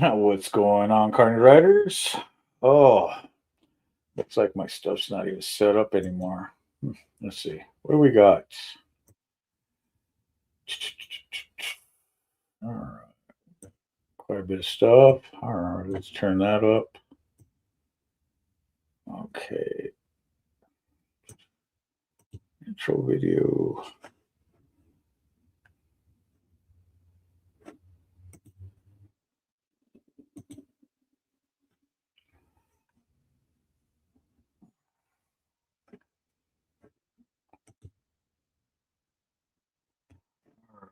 What's going on, Carney Riders? Oh, looks like my stuff's not even set up anymore. Let's see. What do we got? All right. Quite a bit of stuff. All right, let's turn that up. Okay. Intro video.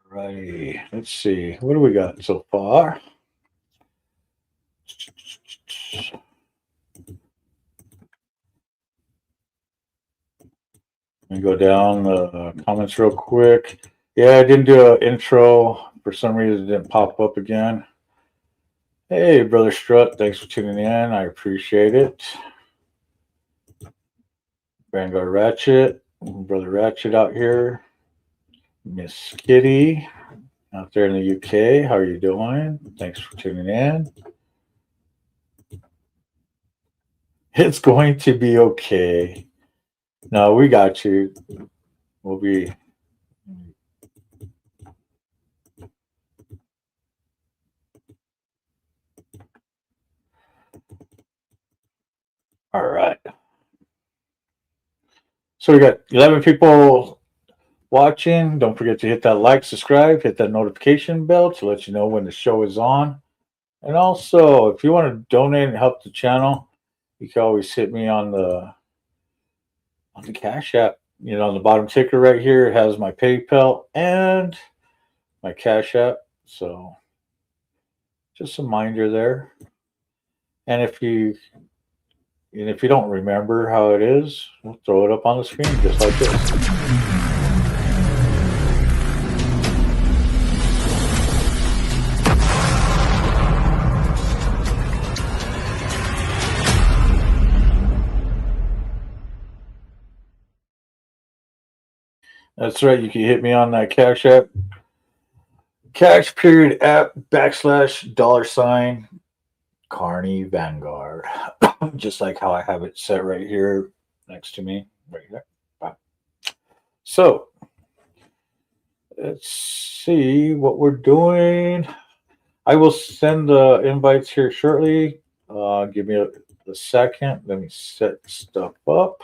Alrighty, let's see. What do we got so far? Let me go down the comments real quick. Yeah, I didn't do an intro. For some reason, it didn't pop up again. Hey, Brother Strut, thanks for tuning in. I appreciate it. Vanguard Ratchet, Brother Ratchet out here. Miss Kitty out there in the UK. How are you doing? Thanks for tuning in. It's going to be okay. No, we got you. We'll be. All right. So we got 11 people watching. Don't forget to hit that like, subscribe, hit that notification bell to let you know when the show is on. And also, if you want to donate and help the channel, you can always hit me on the Cash App. You know, on the bottom ticker right here, it has my PayPal and my Cash App. So just a reminder there. And if you don't remember how it is, we'll throw it up on the screen just like this. That's right. You can hit me on that Cash App. Cash period app /$ Carney Vanguard. Just like how I have it set right here next to me. Right here. Wow. So let's see what we're doing. I will send the invites here shortly. Give me a second. Let me set stuff up.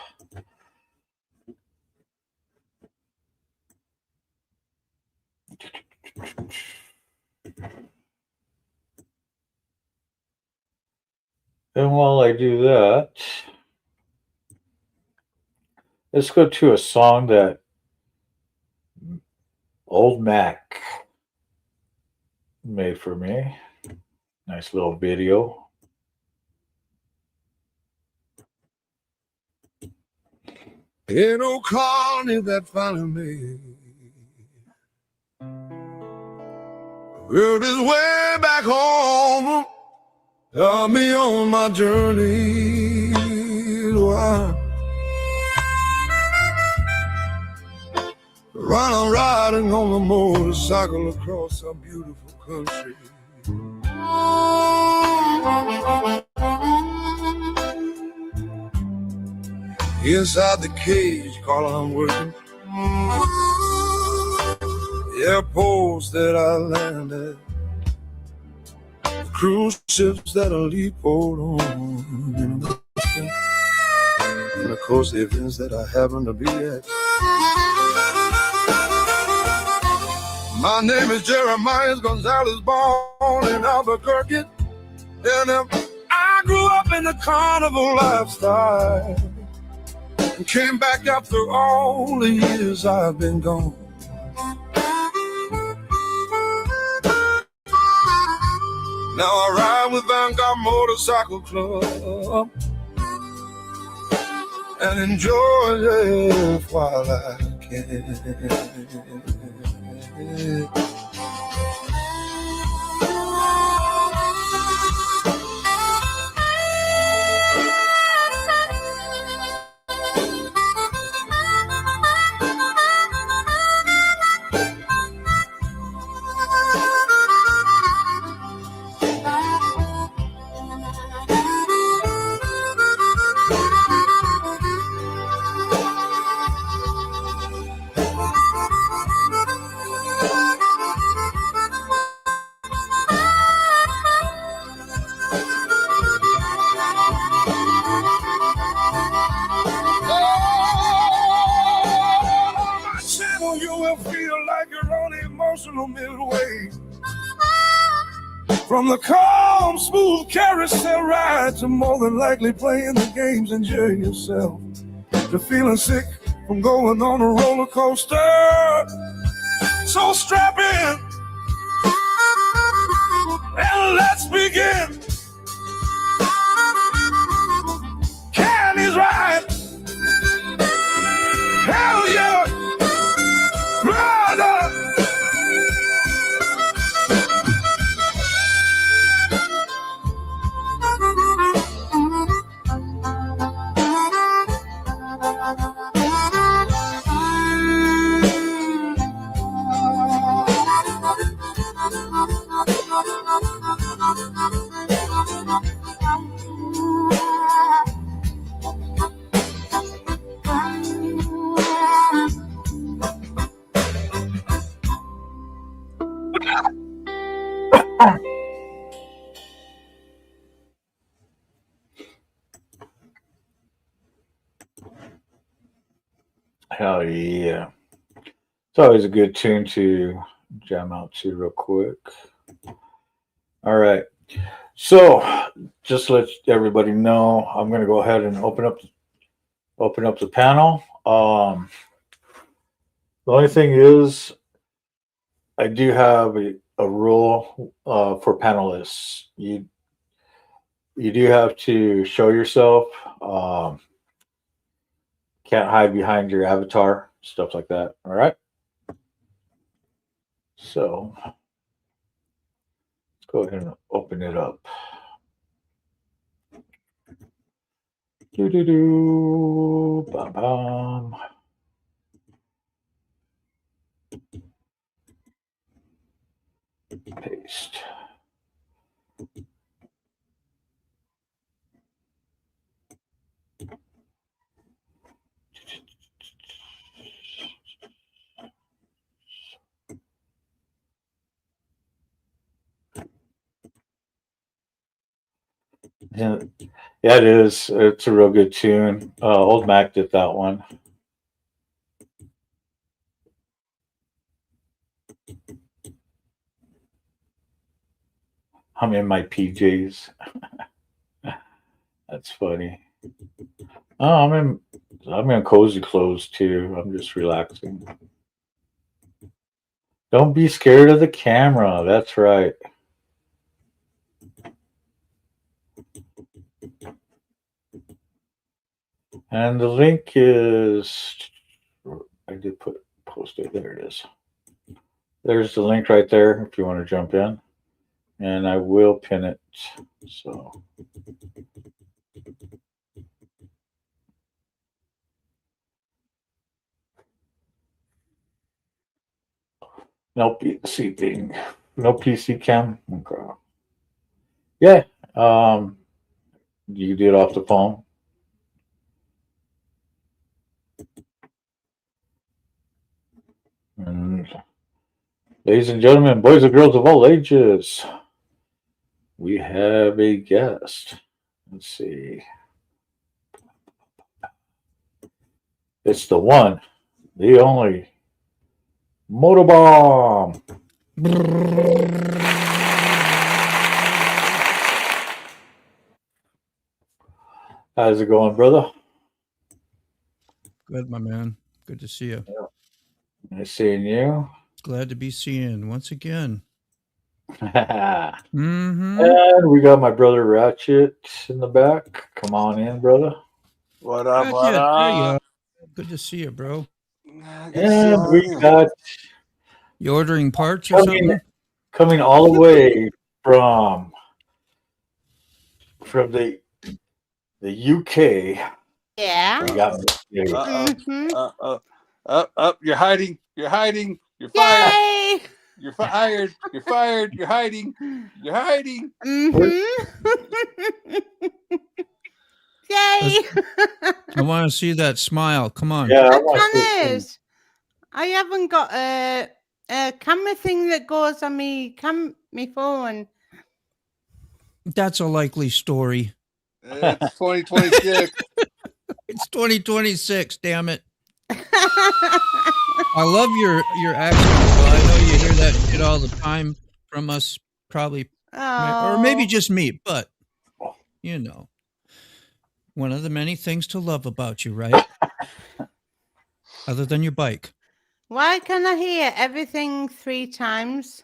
And while I do that, let's go to a song that Old Mac made for me. Nice little video. Ain't no Carney that found me. Rode his way back home, got me on my journey. Wow. I'm riding on a motorcycle across a beautiful country. Inside the cage, Carl, I'm working. Airports that I landed, cruise ships that I leap on, and of course the events that I happen to be at. My name is Jeremiah Gonzalez, born in Albuquerque, and I grew up in the carnival lifestyle and came back after all the years I've been gone. Now I ride with Vanguard Motorcycle Club and enjoy it while I can. emotional midway. From the calm, smooth carousel ride to more than likely playing the games, enjoy yourself, to feeling sick from going on a roller coaster. So strap in and let's begin. CARNY'S ride. Hell yeah, brother. Hell yeah. It's always a good tune to jam out to real quick. All right. So just to let everybody know, I'm going to go ahead and open up the panel. The only thing is, I do have a rule for panelists. You do have to show yourself. Can't hide behind your avatar, stuff like that. All right. So let's go ahead and open it up. Bam, bam. Paste. Yeah, it is. It's a real good tune. Old Mac did that one. I'm in my PJs. That's funny. Oh, I'm in cozy clothes too. I'm just relaxing. Don't be scared of the camera. That's right. And the link is, I did post it. There it is. There's the link right there if you want to jump in. And I will pin it. So no PC thing. No PC cam. Okay. Yeah. You do it off the phone. And ladies and gentlemen, boys and girls of all ages, we have a guest. Let's see. It's the one, the only, Motobomb. How's it going, brother? Good, my man. Good to see you. Yeah. Nice seeing you. Glad to be seen once again. And we got my brother Ratchet in the back. Come on in, brother. What up? Ratchet, What there you up? are. Good to see you, bro. And we got You ordering parts or something? coming all the way from the UK. Yeah. We got Up! You're hiding! You're hiding! You're fired! Yay! You're fired! You're fired! You're hiding! You're hiding! Yay! I want to see that smile. Come on. yeah, I I want to can't. I haven't got a camera thing that goes on me phone. That's a likely story. It's 2026. It's 2026, damn it. I love your accent, though. I know you hear that all the time from us, probably, Oh. or maybe just me, but you know, one of the many things to love about you, right? Other than your bike. Why can I hear everything 3 times?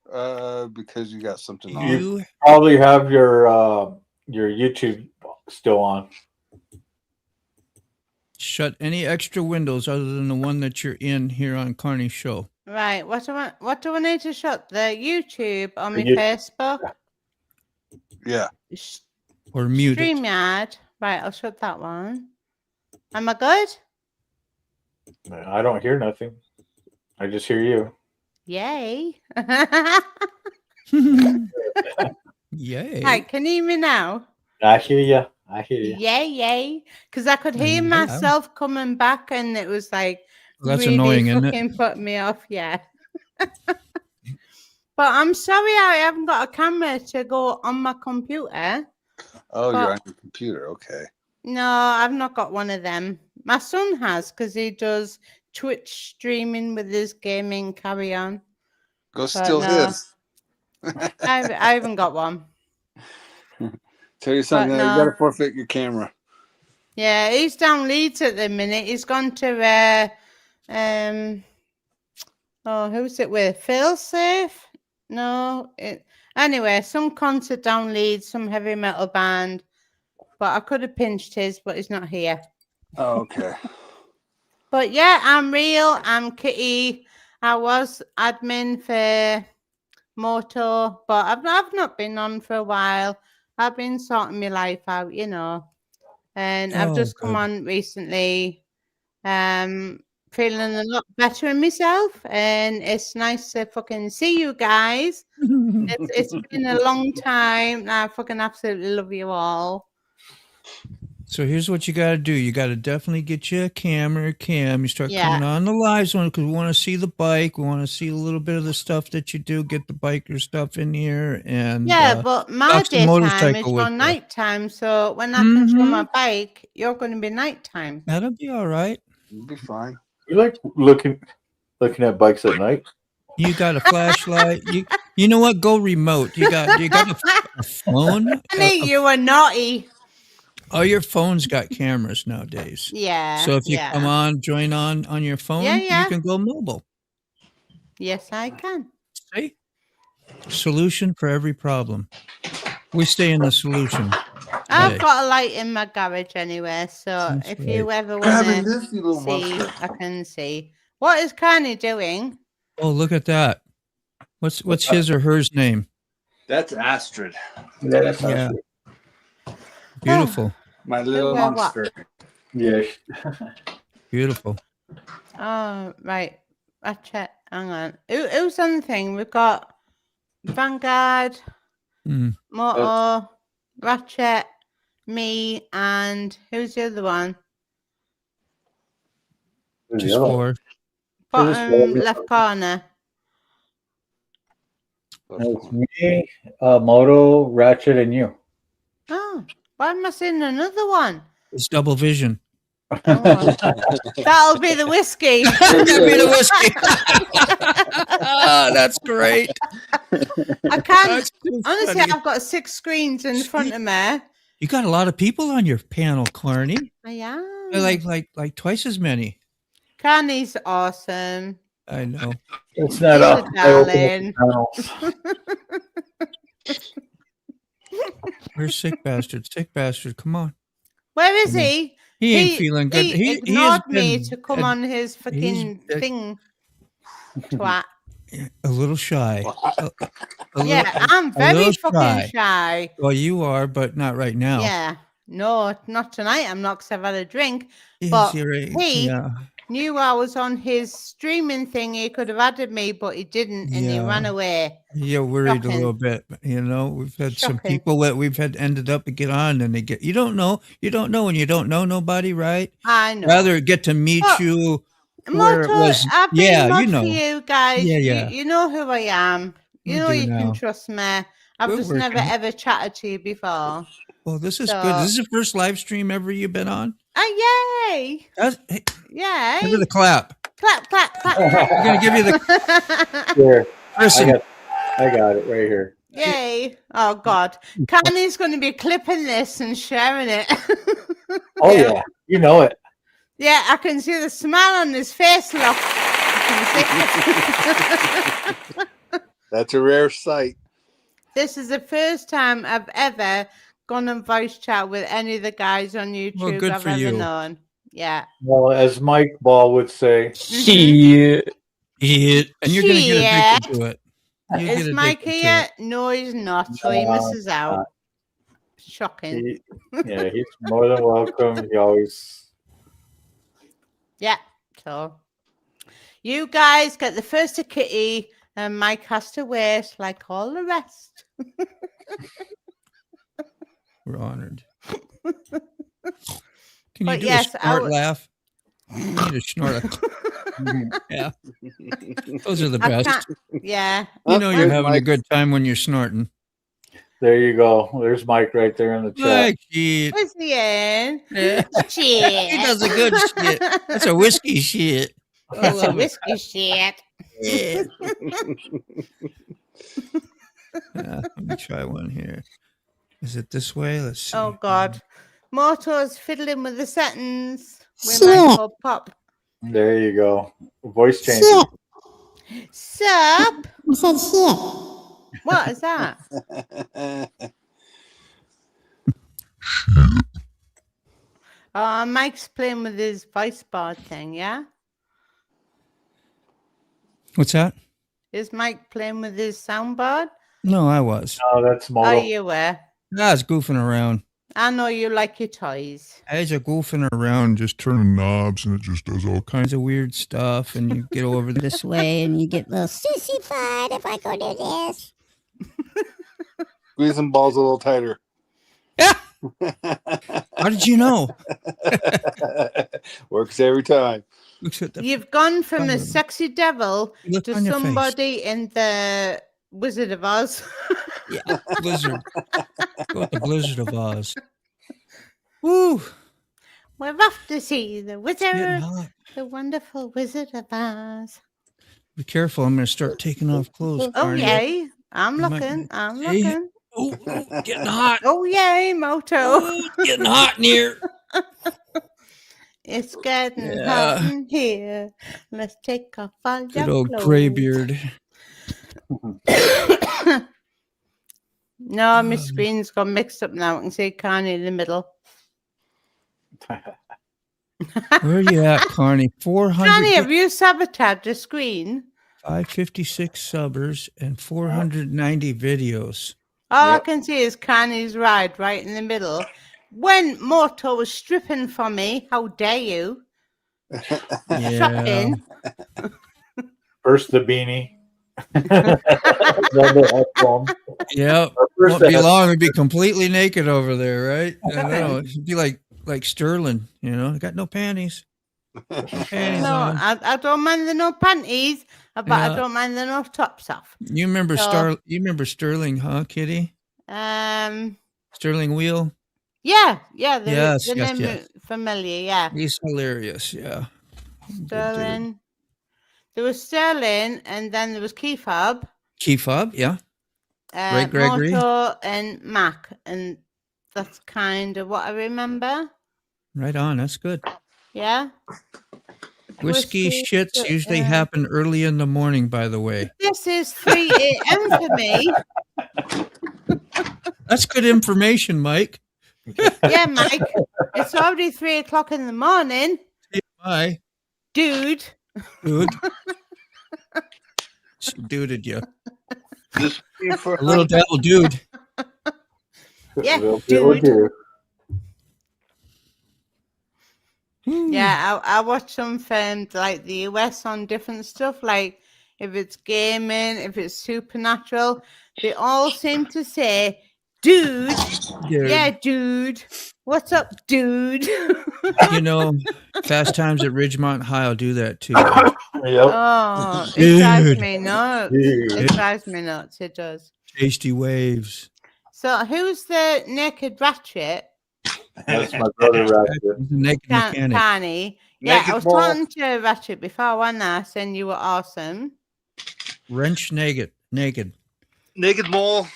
Because you got something on. You Probably have your YouTube still on. shut any extra windows other than the one that you're in here on Carney's show. Right. What do I need to shut? The YouTube on my You- Facebook? Yeah. Sh- Or mute it. StreamYard. Right, I'll shut that one. Am I good? I don't hear nothing. I just hear you. Yay. Yay. Right, can you hear me now? I hear you. I hear you. Yay. Because I could hear Yeah. myself coming back and it was like Well, that's really annoying, isn't it? fucking put me off, yeah. But I'm sorry I haven't got a camera to go on my computer. Oh, But- you're on your computer. Okay. No, I've not got one of them. My son has because he does Twitch streaming with his gaming carry on. Go steal no. his. I haven't got one. Tell your son, But no, you no. got to forfeit your camera. Yeah, he's down Leeds at the minute. He's gone to who's it with? Phil Safe? No, anyway, some concert down Leeds, some heavy metal band. But I could have pinched his, but he's not here. Oh, okay. But yeah, I'm real. I'm Kitty. I was admin for Moto, but I've not been on for a while. I've been sorting my life out, you know. And I've Oh, just come good. on recently, feeling a lot better in myself. And it's nice to fucking see you guys. It's been a long time. And I fucking absolutely love you all. So here's what you got to do. You got to definitely get you a camera, Cam. You start Yeah. coming on the lives one because we want to see the bike. We want to see a little bit of the stuff that you do. Get the biker stuff in here, and Yeah, but my box the daytime is motorcycle with your you. nighttime. So when I can show Mhm. my bike, you're going to be nighttime. that'll be all right. You'll be fine. You like looking at bikes at night? You got a flashlight. You know what? Go remote. You got a phone. Honey, you are naughty. All your phones got cameras nowadays. Yeah. So if you yeah. come on, join on your phone, yeah. you can go mobile. Yes, I can. See? Solution for every problem. We stay in the solution. I've today. got a light in my garage anyway, so That's if you right. ever Grabbing want this, you little to see, monster. I can see. What is Carney doing? Oh, look at that. What's his or hers name? That's Astrid, Yeah, that's Yeah. Beautiful. my little Well, what? monster. Yeah. Beautiful. Oh, right. Ratchet. Hang on. Who's on the thing? We've got Vanguard, Mm. Moto, Ratchet, me, and who's the other one? Just four. Bottom left corner. It's me, Moto, Ratchet, and you. Oh, why am I seeing another one? It's double vision. Oh, that'll be the whiskey. That'd be the whiskey. That's great. I can't. That's too Honestly, funny. I've got 6 screens in front of me. You got a lot of people on your panel, Carney. I am. Like twice as many. Carney's awesome. I know. It's not He's a up. I open darling. the panels. Where's sick bastard? Sick bastard, come on. Where is he? He ain't feeling good. He has ignored me been to come on his fucking been- thing. Twat. a little shy. Yeah, I'm very little fucking shy. Well, you are, but not right now. Yeah. No, not tonight. I'm not because I've had a drink. Yes, But you're right. he Yeah. Knew I was on his streaming thing. He could have added me, but he didn't, and he Yeah. ran away. You're worried Shocking. a little bit. You know, we've had some Shocking. people that we've had ended up to get on and they get, you don't know, and you don't know nobody, right? I know. Rather get to meet Well, you where it Moto, was, I've been yeah, mod you know. for you guys. Yeah, yeah. You know who I am. You We know do you now. can trust me. I've We're just never working. ever chatted to you before. Well, this is So- good. This is the first live stream ever you've been on? Oh, yay! Hey, Yay! give it a clap. Clap, clap, clap. I'm gonna give you the Here, listen. I got it right here. Yay. Oh, God. Carney's going to be clipping this and sharing it. Oh yeah, you know it. Yeah, I can see the smile on his face. Look. I can see it. That's a rare sight. This is the first time I've ever gone on voice chat with any of the guys on YouTube good I've for ever you. known. Yeah. Well, as Mike Ball would say, Shit. And you're gonna get addicted to it. You get Is Mike addicted to here? it. No, he's not. So he misses out. Shocking. yeah, he's more than welcome. He always. Yeah. So you guys get the first to Kitty, and Mike has to wait like all the rest. We're honored. Can you But do yes, a snort laugh? You need a snort. Yeah. Those are the I best. can't. Yeah. You know you're There's having a Mike. good time when you're snorting. There you go. There's Mike right there in the chat. Like shit. Where's the end? Yeah. Shit. He does a good shit. That's a whiskey shit. I That's a love it. whiskey shit. Yeah. Let me try one here. Is it this way? Let's see. Oh, God. Moto's fiddling with the settings. We might go pop. There you go. Voice changing. Sup? What is that? Mike's playing with his voice bar thing, yeah? What's that? Is Mike playing with his soundboard? No, I was. Oh, that's Oh, Moto. you were. I was goofing around. I know you like your toys. I was goofing around, just turning knobs, and it just does all kinds of weird stuff. And you get over this way, and you get a little sissified if I go do this. Squeeze them balls a little tighter. How did you know? Works every time. You've gone from a sexy devil Look to on your face. somebody in the Wizard of Oz. Yeah, Blizzard. Go with the Blizzard of Oz. Woo! We're off to see the It's getting wizard, hot. the wonderful Wizard of Oz. Be careful. I'm going to start taking off clothes. Oh, Barney. yay. I'm You might- looking. I'm Hey. looking. Oh, getting hot. Oh, yay, Moto. Oh, it's getting hot in here. It's getting Yeah. hot in here. Let's take off all Good your old clothes. graybeard. No, my screen's got mixed up now. I can see Carney in the middle. Where are you at, Carney? 400, Carney, have you sabotaged the screen? 556 subbers, and 490 videos. All I Yep. can see is Carney's ride right in the middle. When Moto was stripping for me, how dare you? Yeah. Shocking. First the beanie. Then the headphone. Yep. First Won't the be head- long. It'd be completely naked over there, right? I know. It'd be like Sterling, you know. Got no panties. No panties No, on. I don't mind the no panties, but I Yeah. don't mind the no tops off. You remember So- You remember Sterling, huh, Kitty? Sterling Wheel. Yeah. Yes, The yes, name yes. is familiar. Yeah, He's hilarious. Yeah. Sterling. There was Sterling, and then there was Keyfob, Key fob. Yeah. Great Gregory. Moto, and Mac, and that's kind of what I remember. Right on. That's good. Yeah. Whiskey Whiskey, shits usually yeah. happen early in the morning, by the way. This is 3 a.m. for me. That's good information, Mike. Yeah, Mike. It's already 3 o'clock in the morning, Bye, dude. dude. She duded you. Just for A little devil dude. Yeah, Will dude. do. Yeah, I watch some films like the US on different stuff, like if it's gaming, if it's supernatural, they all seem to say, dude. Dude. Yeah, dude. What's up, dude? You know, Fast Times at Ridgemont High will do that too. Yep. Oh, it drives Dude. me nuts. Dude. It drives me nuts. It does. Tasty waves. So, who's the naked ratchet? That's my brother Ratchet. Naked mechanic. Carney. Yeah, I Naked was mole. talking to Ratchet before, wasn't I? Saying you were awesome. Wrench naked. Naked mole.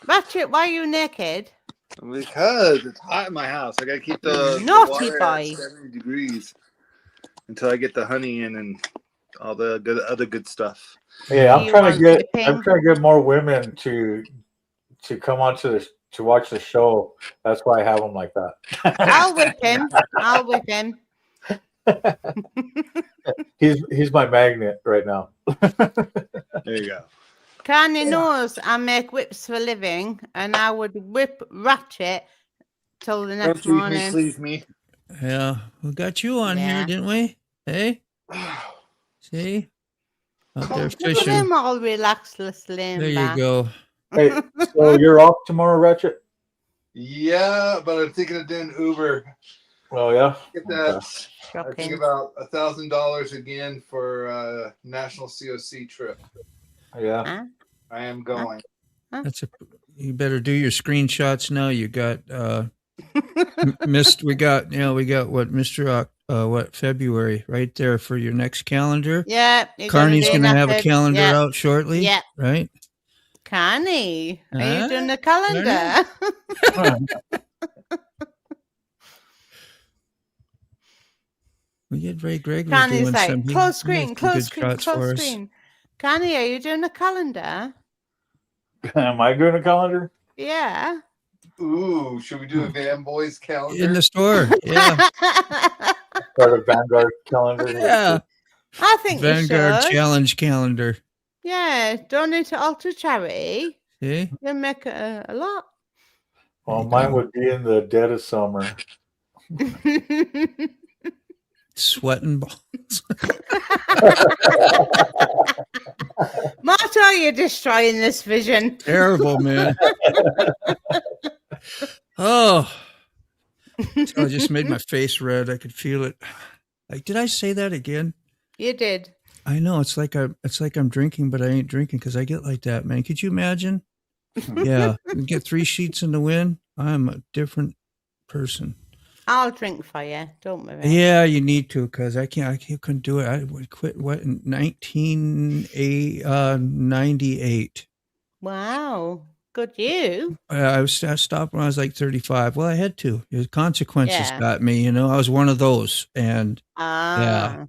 Ratchet, why are you naked? Because it's hot in my house. I gotta keep the Naughty water boy. at 70 degrees until I get the honey in and all the other good stuff. Yeah, Do you want I'm whipping? trying to get more women to come on to watch the show. That's why I have them like that. I'll whip him. I'll whip him. He's my magnet right now. There you go. Carney knows I make whips for a living, and I would whip Ratchet till the Don't next tease me, morning. please me. Yeah, we got you on Yeah. here, didn't we? Hey, see, out there Look at fishing. him all relaxed, listening There you back. go. Hey, so you're off tomorrow, Ratchet? Yeah, but I'm thinking of doing Uber. Oh yeah. Get that. Okay. I think Shocking. about $1,000 again for a national COC trip. Yeah. Huh? I am going. That's a. You better do your screenshots now. You got missed. We got what Mr. What February right there for your next calendar. Yeah. Carney's going to have a calendar out shortly. Yeah. Right. Carney, are you Huh? doing a calendar? We get Ray Gregory Carney's doing like, some. close he has screen, some close good screen, shots for close us. screen. Carney, are you doing a calendar? Am I doing a calendar? Yeah. Ooh, should we do a Van Boys calendar? In the store. Yeah. Start a Vanguard calendar. Yeah. I think Vanguard you should. Challenge calendar. Yeah, donate to Alter Charity. See? You'll make a lot. Well, mine would be in the dead of summer. Sweating balls. Marta, you're destroying this vision. Terrible, man. Oh. So I just made my face red. I could feel it. Like, did I say that again? You did. I know. It's like I'm drinking, but I ain't drinking because I get like that, man. Could you imagine? Yeah. You get 3 sheets in the wind. I'm a different person. I'll drink for you. Don't worry. Yeah, you need to because I couldn't do it. I would quit in 1998. Wow. Good you. I stopped when I was like 35. Well, I had to. The consequences Yeah. got me. You know, I was one of those, and Yeah.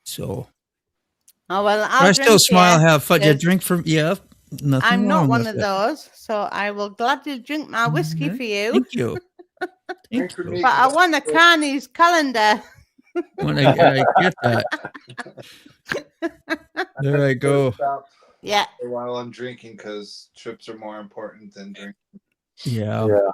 so. Oh well, I still smile, have fun. Yeah, because drink from. Yeah, nothing. I'm not wrong one with of it. those, so I will gladly drink my whiskey Mhm. for you. Thank you. Drink Thank for you. me. But I want a Carney's calendar. When I get that, there I go. Stop Yeah. while I'm drinking because trips are more important than drinking. Yeah. Yeah.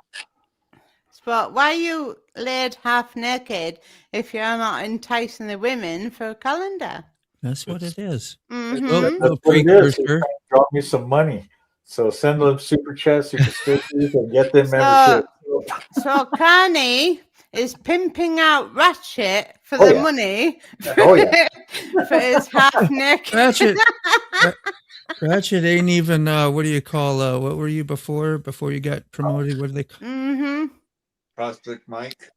But why are you laid half naked if you're not enticing the women for a calendar? That's what it is. Mm-hmm. Oh, That's little what it is. precursor. Drop me some money. So send them super chats, super stickers, and get them So- membership. So Carney is pimping out Ratchet for Oh, the yeah. money Oh yeah. for his half naked. Ratchet ain't even. What do you call? What were you before? Before you got promoted? What do they? Mm-hmm. Prospect Mike.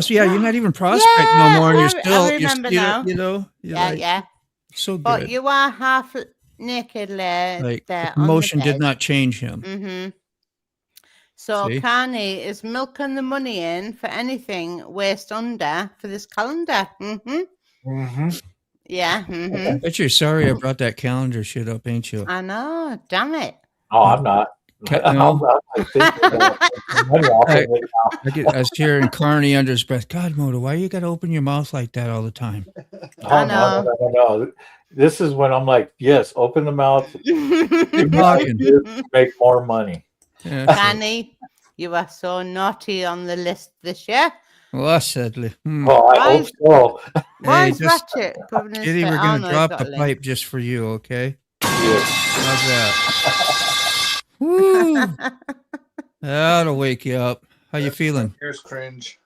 Yeah, you're not even prospect no more. And you're still. I remember now. You know. You're like, Yeah. So good. But you are half naked there. Like the there promotion on the did not change him. Mm-hmm. So See? Carney is milking the money in for anything waist under for this calendar. Mm-hmm. Mm-hmm. Yeah. Mm-hmm. Bet you're sorry I brought that calendar shit up, ain't you? I know. Damn it. Oh, I'm not. No. I'm thinking about taking money off of it now. I was hearing Carney under his breath. God, Moto, why you got to open your mouth like that all the time? I Oh, know. no. This is when I'm like, yes, open the mouth, talking. make more money. Yeah, Carney, you are so naughty on the list this year. well, sadly. Oh, I Why hope so. Why is just- Ratchet putting his Kitty, foot we're on going to the drop the Scotland? pipe just for you, okay? Yes. How's that? Woo! That'll wake you up. How you feeling? Here's cringe.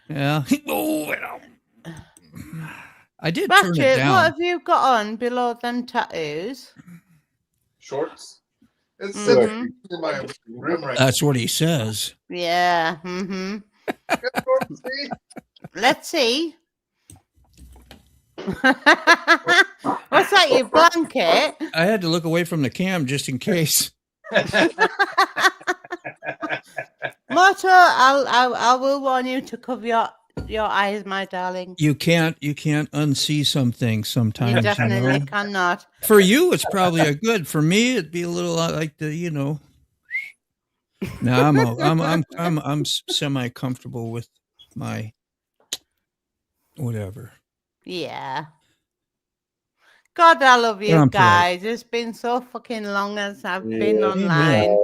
Yeah. Oh, I did turn it Ratchet, what down. have you got on below them tattoos? Shorts. It's Mhm. in my room right That's what he says. Yeah. Mm-hmm. now. Shorts, see? Let's see. What's that, your blanket? I had to look away from the cam just in case. Moto, I will warn you to cover your eyes, my darling. You can't unsee some things sometimes. You definitely know? cannot. For you, it's probably a good. For me, it'd be a little like the, you know. No, I'm semi comfortable with my whatever. Yeah. God, I love I'm you polite. guys. It's been so fucking long as I've been Yeah. online.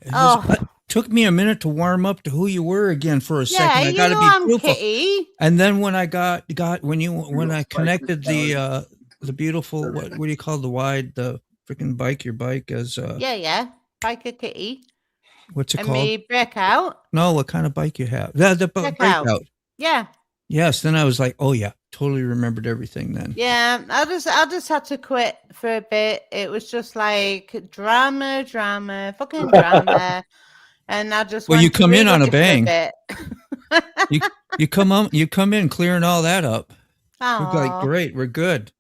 It Oh. took me a minute to warm up to who you were again for a second. Yeah, I got to be I'm truthful. Kitty. And then when I when I connected the beautiful what do you call the freaking bike, your bike as Yeah. Biker Kitty. what's it And called? me breakout. No, what kind of bike you have? The breakout. Yeah. Yes. Then I was like, oh yeah, totally remembered everything then. Yeah. I just had to quit for a bit. It was just like drama, fucking drama. And I just Well, you went to come in on a relive for bang. bit. You come in clearing all that up. We're like, Aw. great, we're good.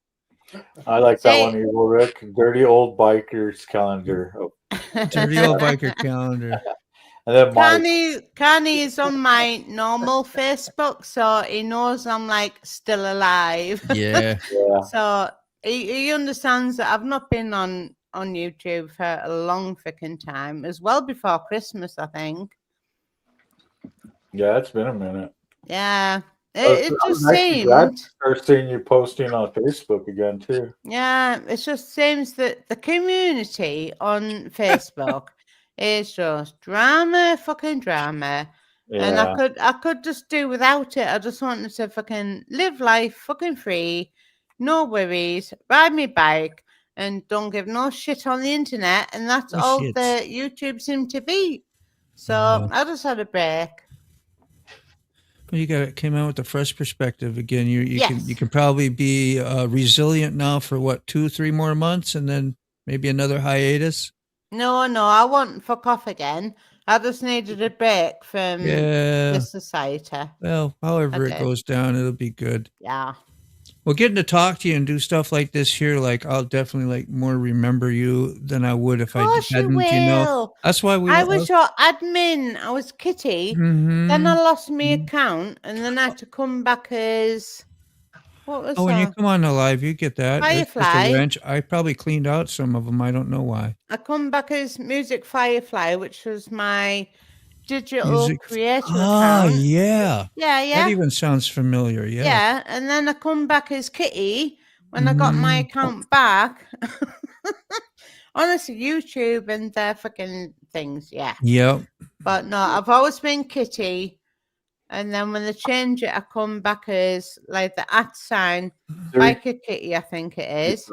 I like that Say- one, Evil Rick. Dirty old bikers calendar. Oh, Dirty old biker calendar. and then Mike. Carney is on my normal Facebook, so he knows I'm like still alive. Yeah. Yeah. So he understands that I've not been on YouTube for a long freaking time, as well before Christmas, I think. Yeah, it's been a minute. Yeah. Oh, It I'm just actually glad to seemed, start seeing you posting on Facebook again too. yeah, it just seems that the community on Facebook is just fucking drama. And Yeah. I could just do without it. I just wanted to fucking live life fucking free, no worries, ride my bike, and don't give no shit on the internet. And that's No all shit. the YouTube seemed to be. So Yeah. I just had a break. Well, you came out with a fresh perspective again. You Yes. can probably be resilient now for what 2-3 more months, and then maybe another hiatus. No, I won't fuck off again. I just needed a break from Yeah. the society. Well, however Okay. it goes down, it'll be good. Yeah. Well, getting to talk to you and do stuff like this here, like I'll definitely like more remember you than I would if I Course you hadn't. You know, will. that's why we. I was your admin. I was Kitty. Mhm. Then I lost my account, and then I had to come back as what was Oh, when you that? come on the live, you get that. It's just a Firefly. wrench. I probably cleaned out some of them. I don't know why. I come back as Music Firefly, which was my digital Music- creator Ah, account. yeah. Yeah. That even sounds familiar. Yeah. Yeah, and then I come back as Kitty when I got my account back. Honestly, YouTube and their fucking things, yeah. Yep. But no, I've always been Kitty. And then when they change it, I come back as like the @ sign, Biker Kitty, I think it is.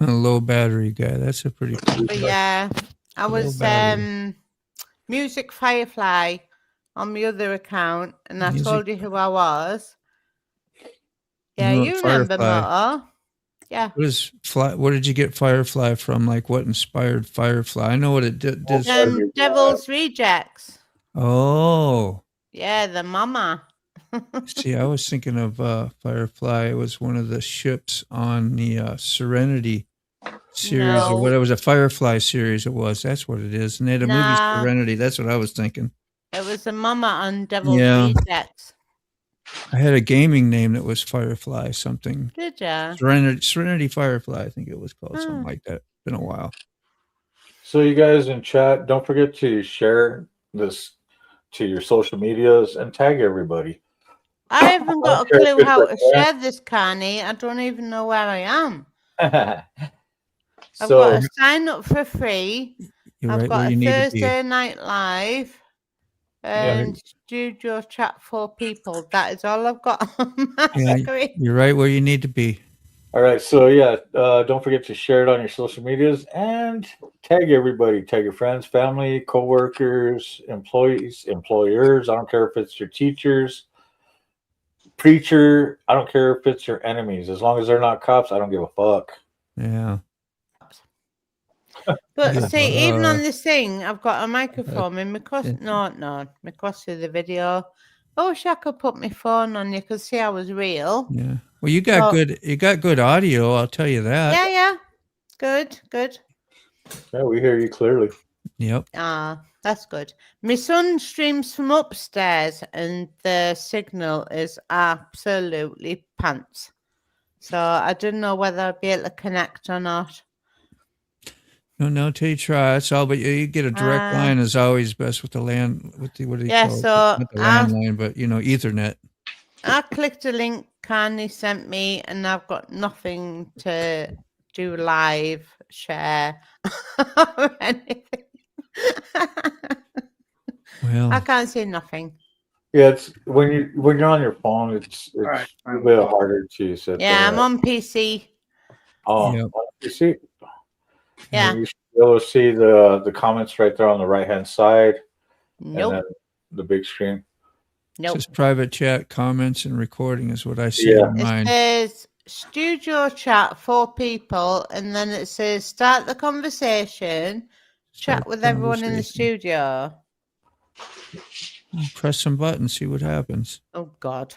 A low battery guy. That's a pretty cool. But yeah, I Low was battery. Music Firefly on my other account, and I Music- told you who I was. Yeah, know you remember Firefly. Moto. Yeah. What did you get Firefly from? Like what inspired Firefly? I know what it did. Devil's Rejects. Oh, Yeah, the mama. see, I was thinking of Firefly. It was one of the ships on the Serenity series, No. or what? It was a Firefly series. It was. That's what it is. And they had a movie Nah. Serenity. That's what I was thinking. It was the mama on Devil's Yeah. Rejects. I had a gaming name that was Firefly something. Did ya? Serenity Firefly, I think it was called, something Hmm. like that. Been a while. So you guys in chat, don't forget to share this to your social medias and tag everybody. I haven't got a Okay, clue good how for to that. share this, Carney. I don't even know where I am. I've So got to sign up for free. You're I've right got where a you need to be. Thursday night live and studio chat for people. That is all I've got on my Yeah, screen. you're right where you need to be. all right, so yeah, don't forget to share it on your social medias and tag everybody. Tag your friends, family, coworkers, employees, employers. I don't care if it's your teachers, preacher. I don't care if it's your enemies. As long as they're not cops, I don't give a fuck. Yeah. But Yeah. see, even on this thing, I've got a microphone in my cross. No, my cross to the video. I wish I could put my phone on. You could see I was real. Yeah. Well, you got good audio. I'll tell you that. Yeah, yeah. Good. Yeah, we hear you clearly. Yep. Ah, that's good. My son streams from upstairs and the signal is absolutely pants. So I didn't know whether I'd be able to connect or not. No, till you try. That's all. But you get a direct line is always best with the land. What do you call it? so Not the landline, but Ethernet. I clicked a link Carney sent me, and I've got nothing to do live, share, or anything. Well, I can't see nothing. Yeah, it's when you're on your phone, it's right, a bit harder to set Yeah, that I'm up. on PC. Oh, Yep. you see, Yeah. you should be able to see the comments right there on the right hand side, and Nope. then the big screen. Nope. just private chat, comments, and recording is what I see Yeah. on It mine. says studio chat 4 people, and then it says start the conversation, chat Start with the everyone in the conversation. studio. Press some buttons, see what happens. Oh God.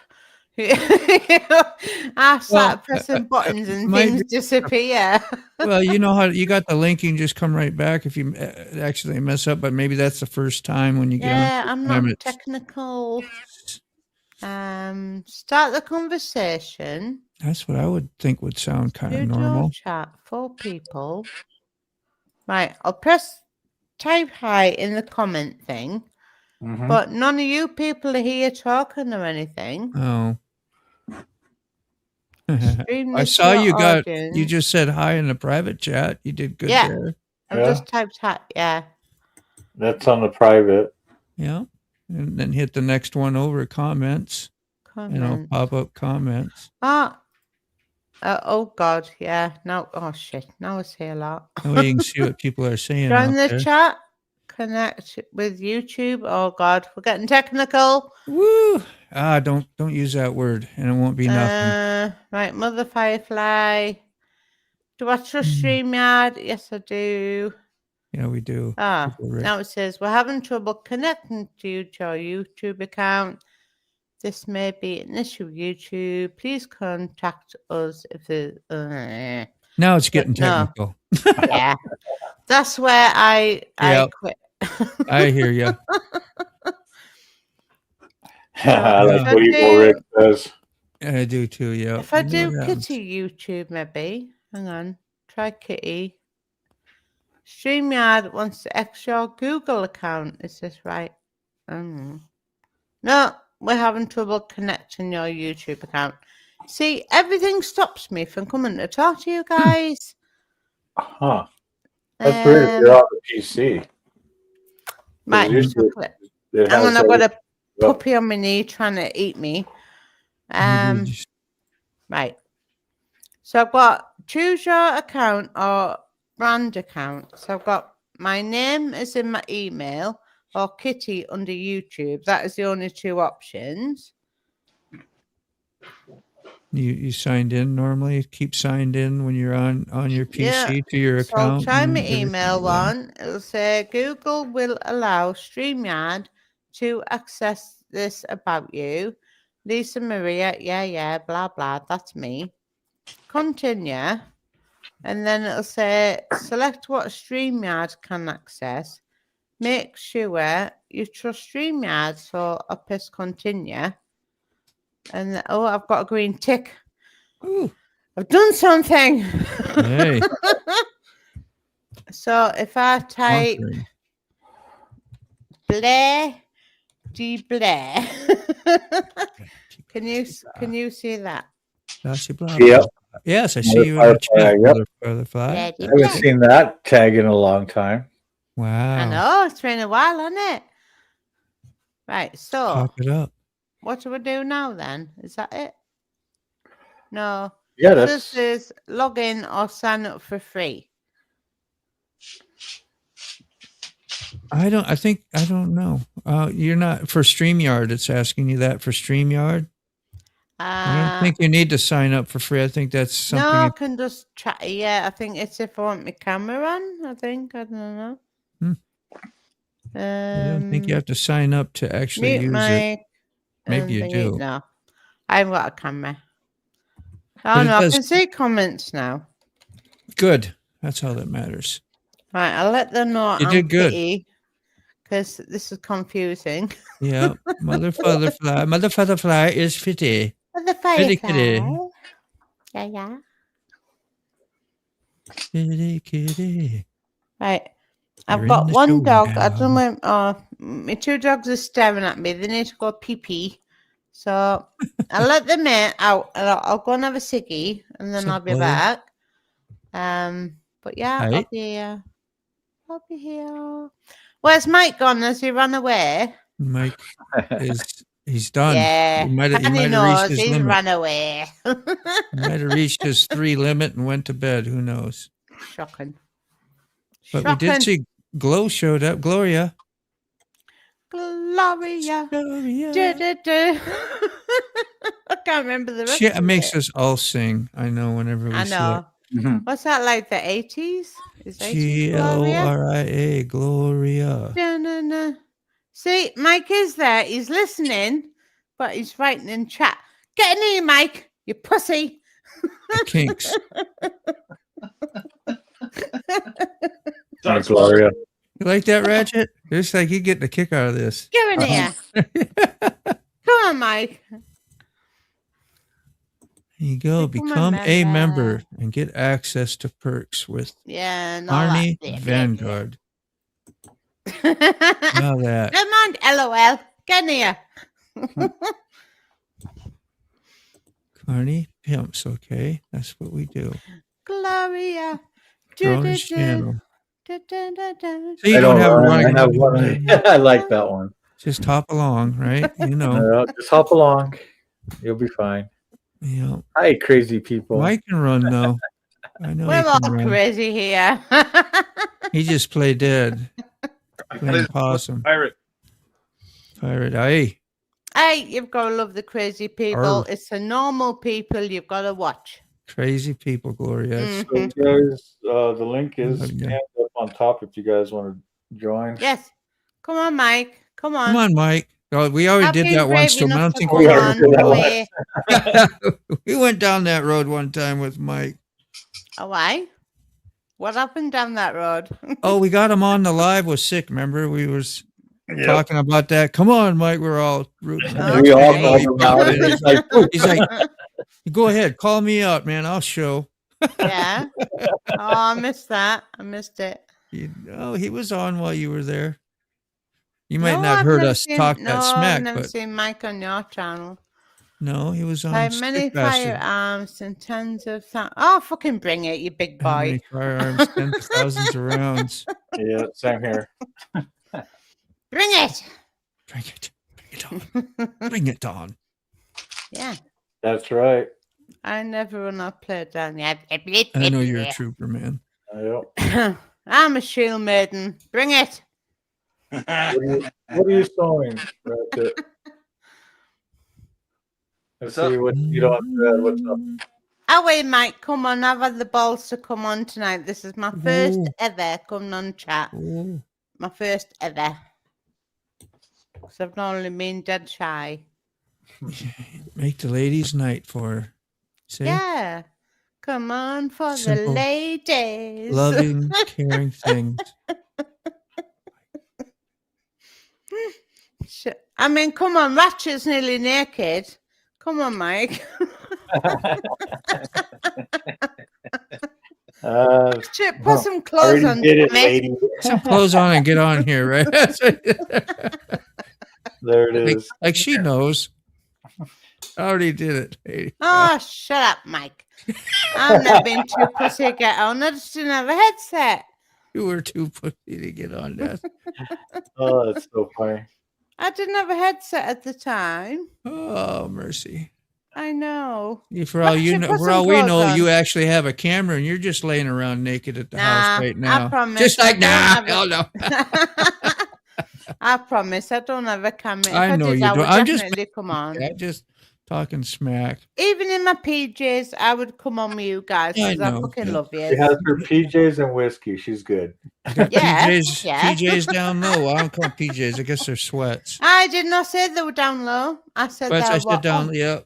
I start pressing buttons and might things disappear. Well, you know how you got the link. You can just come right back if you actually mess up. But maybe that's the first time when you get on. Yeah, I'm not technical. Start the conversation. That's what I would think would sound kind of Studio normal. chat 4 people. Right, I'll press type hi in the comment thing, Mhm. but none of you people are here talking or anything. Oh. Stream I this saw to you your got. audience. You just said hi in the private chat. You did good Yeah. there. I've Yeah. just typed hi. Yeah. That's on the private. Yeah. And then hit the next one over comments. And it'll Comment. pop up comments. Oh God, yeah. No. Oh shit. Now I see a lot. That way you can see what people are saying. Join out the there. chat. Connect with YouTube. Oh God, we're getting technical. Woo! Don't use that word, and it won't be nothing. Right, Mother Firefly. Do I trust StreamYard? Yes, I do. Yeah, we do. Now it says we're having trouble connecting to your YouTube account. This may be an issue with YouTube. Please contact us if there's. Now it's getting technical. Yeah, that's where I quit. I hear you. I like what Evil Rick says. I do too. Yeah. If I do Kitty YouTube, maybe. Hang on. Try Kitty. StreamYard wants to X your Google account. Is this right? No, we're having trouble connecting your YouTube account. See, everything stops me from coming to talk to you guys. Huh. That's weird if you're on the PC. Right, I've got a puppy on my knee trying to eat me. Right. So I've got choose your account or brand account. So I've got my name is in my email or Kitty under YouTube. That is the only 2 options. You signed in normally. Keep signed in when you're on your PC to your account. So I'll try my email one. It'll say Google will allow StreamYard to access this about you. Lisa Maria, yeah, blah blah. That's me. Continue. And then it'll say select what StreamYard can access. Make sure you trust StreamYard. So I'll press continue. And I've got a green tick. Ooh. I've done something. Hey. So if I type Blair D Blair, can you see that? Yep. Yes, I see you in the chat. Butterfly. I haven't seen that tag in a long time. Wow. I know, it's been a while, hasn't it? Right, so Pop it up. What do we do now then? Is that it? No. Yeah, this is log in or sign up for free. I don't know. You're not for StreamYard. It's asking you that for StreamYard. I don't think you need to sign up for free. I think that's something. No, I can just chat. Yeah, I think it's if I want my camera on. I don't know. I don't think you have to sign up to actually use it. Maybe you do. No, I haven't got a camera. But Oh it no, I does- can see comments now. Good. That's all that matters. Right, I'll let them know You I'm did good. Kitty, because this is confusing. Yeah. Mother father fly is fitty. The Kitty, firefly. kitty. Yeah. Kitty, kitty. Right. I've You're in got the one dog. I showdown. don't know. My 2 dogs are staring at me. They need to go pee pee. So I'll let them out. And I'll go and have a ciggy, and then So I'll be boy. back. But yeah, I'll Right. be here. I'll be here. Where's Mike gone? Has he run away? Mike he's done. Yeah. He might have Honey reached knows his he's limit. run away. He might have reached his 3 limit and went to bed. Who knows? Shocking. But we did see Glow showed up. Gloria. Gloria. Gloria. Du-du-du. I can't remember the rest She of makes it. us all sing. I know whenever we I see know. Mhm. What's that, like the 80s? Is it. 80s Gloria? Gloria. Gloria. Da-na-na. See, Mike is there. He's listening, but he's writing in chat. Get in here, Mike, you pussy. The Kinks. Thanks, Gloria. You like that, Ratchet? It's like you get the kick out of this. Get in here. Come on, Mike. There you go. Become a Become a member. member and get access to perks with Yeah, no. Arnie Vanguard. Never Now that. mind, LOL. Get in here. Carney pimps, okay? That's what we do. Gloria. Drone's Du-du-du. channel. Du-du-du-du. So you don't have running. I have one. I like that one. Just hop along, right? You know. Just hop along. You'll be fine. You know. Hi, crazy people. Mike can run though. I know he We're all can run. crazy here. He just played dead. Playing possum. Pirate. Pirate. Aye. Hey, you've got to love the crazy people. Arr. It's the normal people you've got to watch. Crazy people, Gloria. Mhm. So, guys, the link is Oh, yeah. scanned up on top if you guys want to join. Yes. Come on, Mike. Come on. Come on, Mike. Oh, we already I've did been that once, brave so I enough don't to think go we we on already did that away. We went down that road one time with Mike. Oh, why? What happened down that road? Oh, we got him on the live was sick. Remember, we was Yep. talking about that. Come on, Mike. We're all rooting. Oh, We all okay. called him out, and he's like, He's like, go ahead, call me out, man. I'll show. Yeah. Oh, I missed that. I missed it. He was on while you were there. You might No, not I've heard never us seen- talk no, that I've smack, never but seen Mike on your channel. no, he was on. How many Stick Bastard. firearms and tens of Oh, fucking bring it, you big How boy. many firearms, tens of thousands of rounds. yeah, same here. Bring it. Bring it. Bring it on. Bring it on. Yeah. That's right. I never run up play down. Yeah. I know you're a trooper, man. Yep. I'm a shield maiden. Bring it. What are you sewing? Right. Let's What's see what you don't. What's up? Oh, wait, Mike. Come on. I've had the balls to come on tonight. This is my first Ooh. ever coming on chat. Oh, My first ever. Because I've normally been dead shy. make the ladies' night for her. See? Yeah. Come on for the Simple, ladies. Loving, caring things. I mean, come on. Ratchet's nearly naked. Come on, Mike. Shit, put some clothes already on. did it, damn it. lady. Some clothes on and get on here, right? There it like, is. like she knows. I already did it. Hey. Oh, shut up, Mike. I've never been too pussy to get on. I just didn't have a headset. You were too pussy to get on that. Oh, that's so funny. I didn't have a headset at the time. Oh, mercy. I know. For all you should know, put for some all we clothes know, on. you actually have a camera and you're just laying around naked at the house right now. I promise. Just like, I nah, don't hell no. I promise. I don't have a camera. If I know did, you I don't. would I'm just- definitely come on. I just talking smack. Even in my PJs, I would come on with you guys I because I know, fucking yeah. love She you. has her PJs and whiskey. She's good. I got Yeah, PJs, yeah. PJs down low. I don't call PJs. I guess they're sweats. I did not say they were down low. I said Sweats, they I were said down. up. Yeah,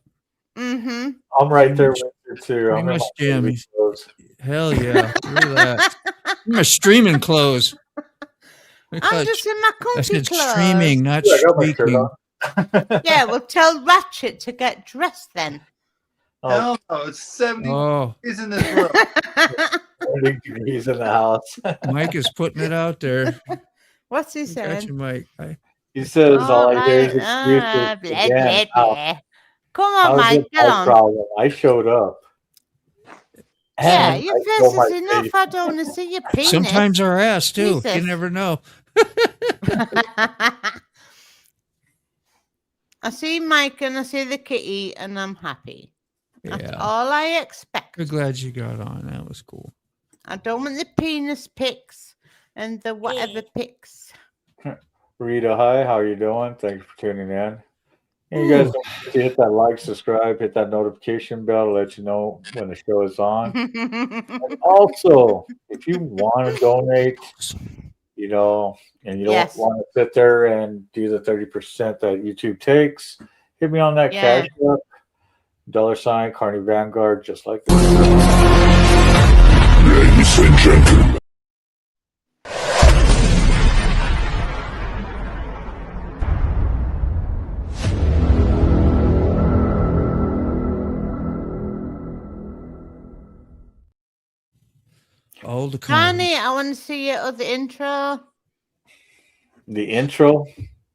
Mm-hmm. I'm right there with you too. pretty I'm in much my favorite jammies. clothes. Hell yeah. Look at that. My streaming clothes. I'm just in my I comfy said clothes. streaming, not Yeah, I got my shirt streaking. on. Yeah, well, tell Ratchet to get dressed then. Oh, Hell no, it's 70 Oh, degrees in this room. 30 degrees in the house. Mike is putting it out there. What's he You got you, saying? Mike. He says Oh, all I hear is blah, excuses. blah, Again, blah, how blah. Come on, is Mike, it get my on. problem? I showed up. Yeah, And your I face show my is enough. face. I don't want to see your penis. Sometimes our ass too. Jesus. You never know. I see Mike and I see the kitty and I'm happy. That's Yeah. all I expect. We're glad you got on. That was cool. I don't want the penis pics and the whatever pics. Rita, hi, how are you doing? Thanks for tuning in. And you guys don't forget to hit that like, subscribe, hit that notification bell to let you know when the show is on. And also, if you want to donate, you know, and you don't Yes. want to sit there and do the 30% that YouTube takes, hit me on that Yeah. cash app, $ Carney Vanguard, just like this. Ladies and gentlemen. All the Connie, I want to see your other intro. The intro.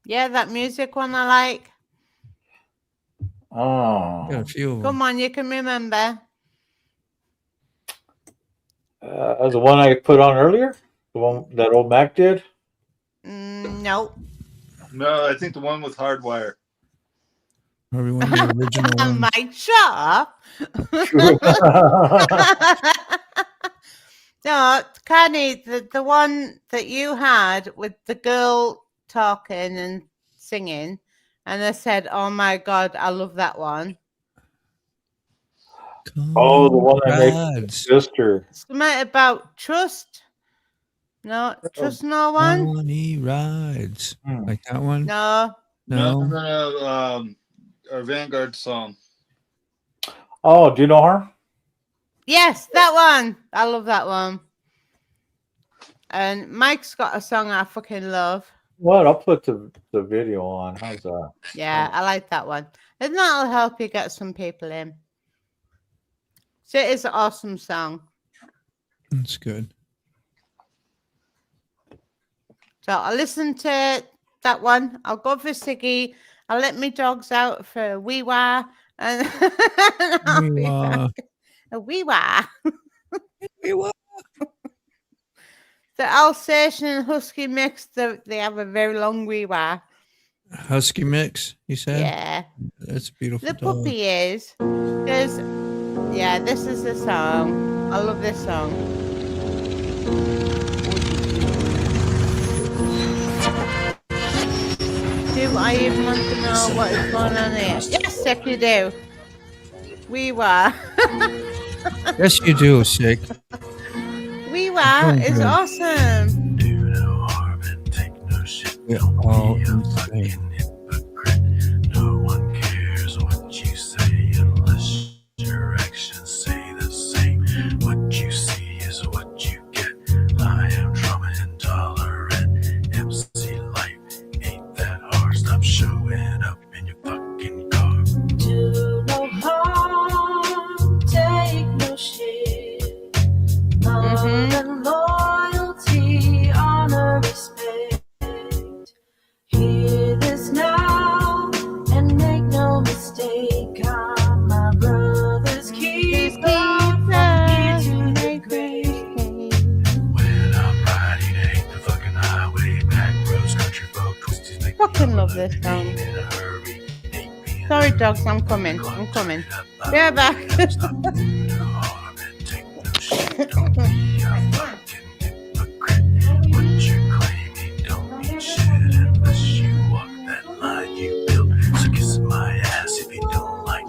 Yeah, that music one I like. Oh, got a few of them. Come on, you can remember. the one I put on earlier, the one that old Mac did. Nope. No, I think the one with Hardwire. Everyone the original one. Mike, shut up. No, Connie, the one that you had with the girl talking and singing, and I said, "Oh my God, I love that one." Oh, the one I made Congrats. sister. Something about trust. No, trust no one. Connie rides. Hmm. Like that one? No. No. Our Vanguard song. Oh, do you know her? Yes, that one. I love that one. And Mike's got a song I fucking love. What? I'll put the video on. How's that? Yeah, I like that one. And that'll help you get some people in. So it is an awesome song. That's good. So I'll listen to that one. I'll go for Siggy. I'll let my dogs out for a wee wah. And I'll be back. A wee wah. The Alsatian and Husky mix, they have a very long wee wah. Husky mix, you said? Yeah. That's a beautiful. The dog. puppy is. Because, yeah, this is the song. I love this song. Do I even want to know what is going on here? Yes, if you do. We were. Yes, you do, Sick. We were is awesome. Do no harm and take no shit. Yeah, Don't all be a insane. fucking hypocrite. No one cares what you say unless your actions say the same. What you see is what you get. I am trauma intolerant. MC life ain't that hard. Stop showing up in your fucking car. Do no harm, take no shit. Love and loyalty, honor, respect. Hear this now and make no mistake. I'm my brother's keeper, from here to the grave. When I'm riding, hate the fucking highway. Back roads, country folk, twisties make me Fucking love know this that song. ain't in a hurry. Ain't being Sorry, hurried. dogs, I'm coming. I'm coming. Be Be right back. Stop doing no harm and take no shit. Don't be a fucking hypocrite. What you're claiming don't mean shit unless you walk that line you built. So kiss my ass if you don't like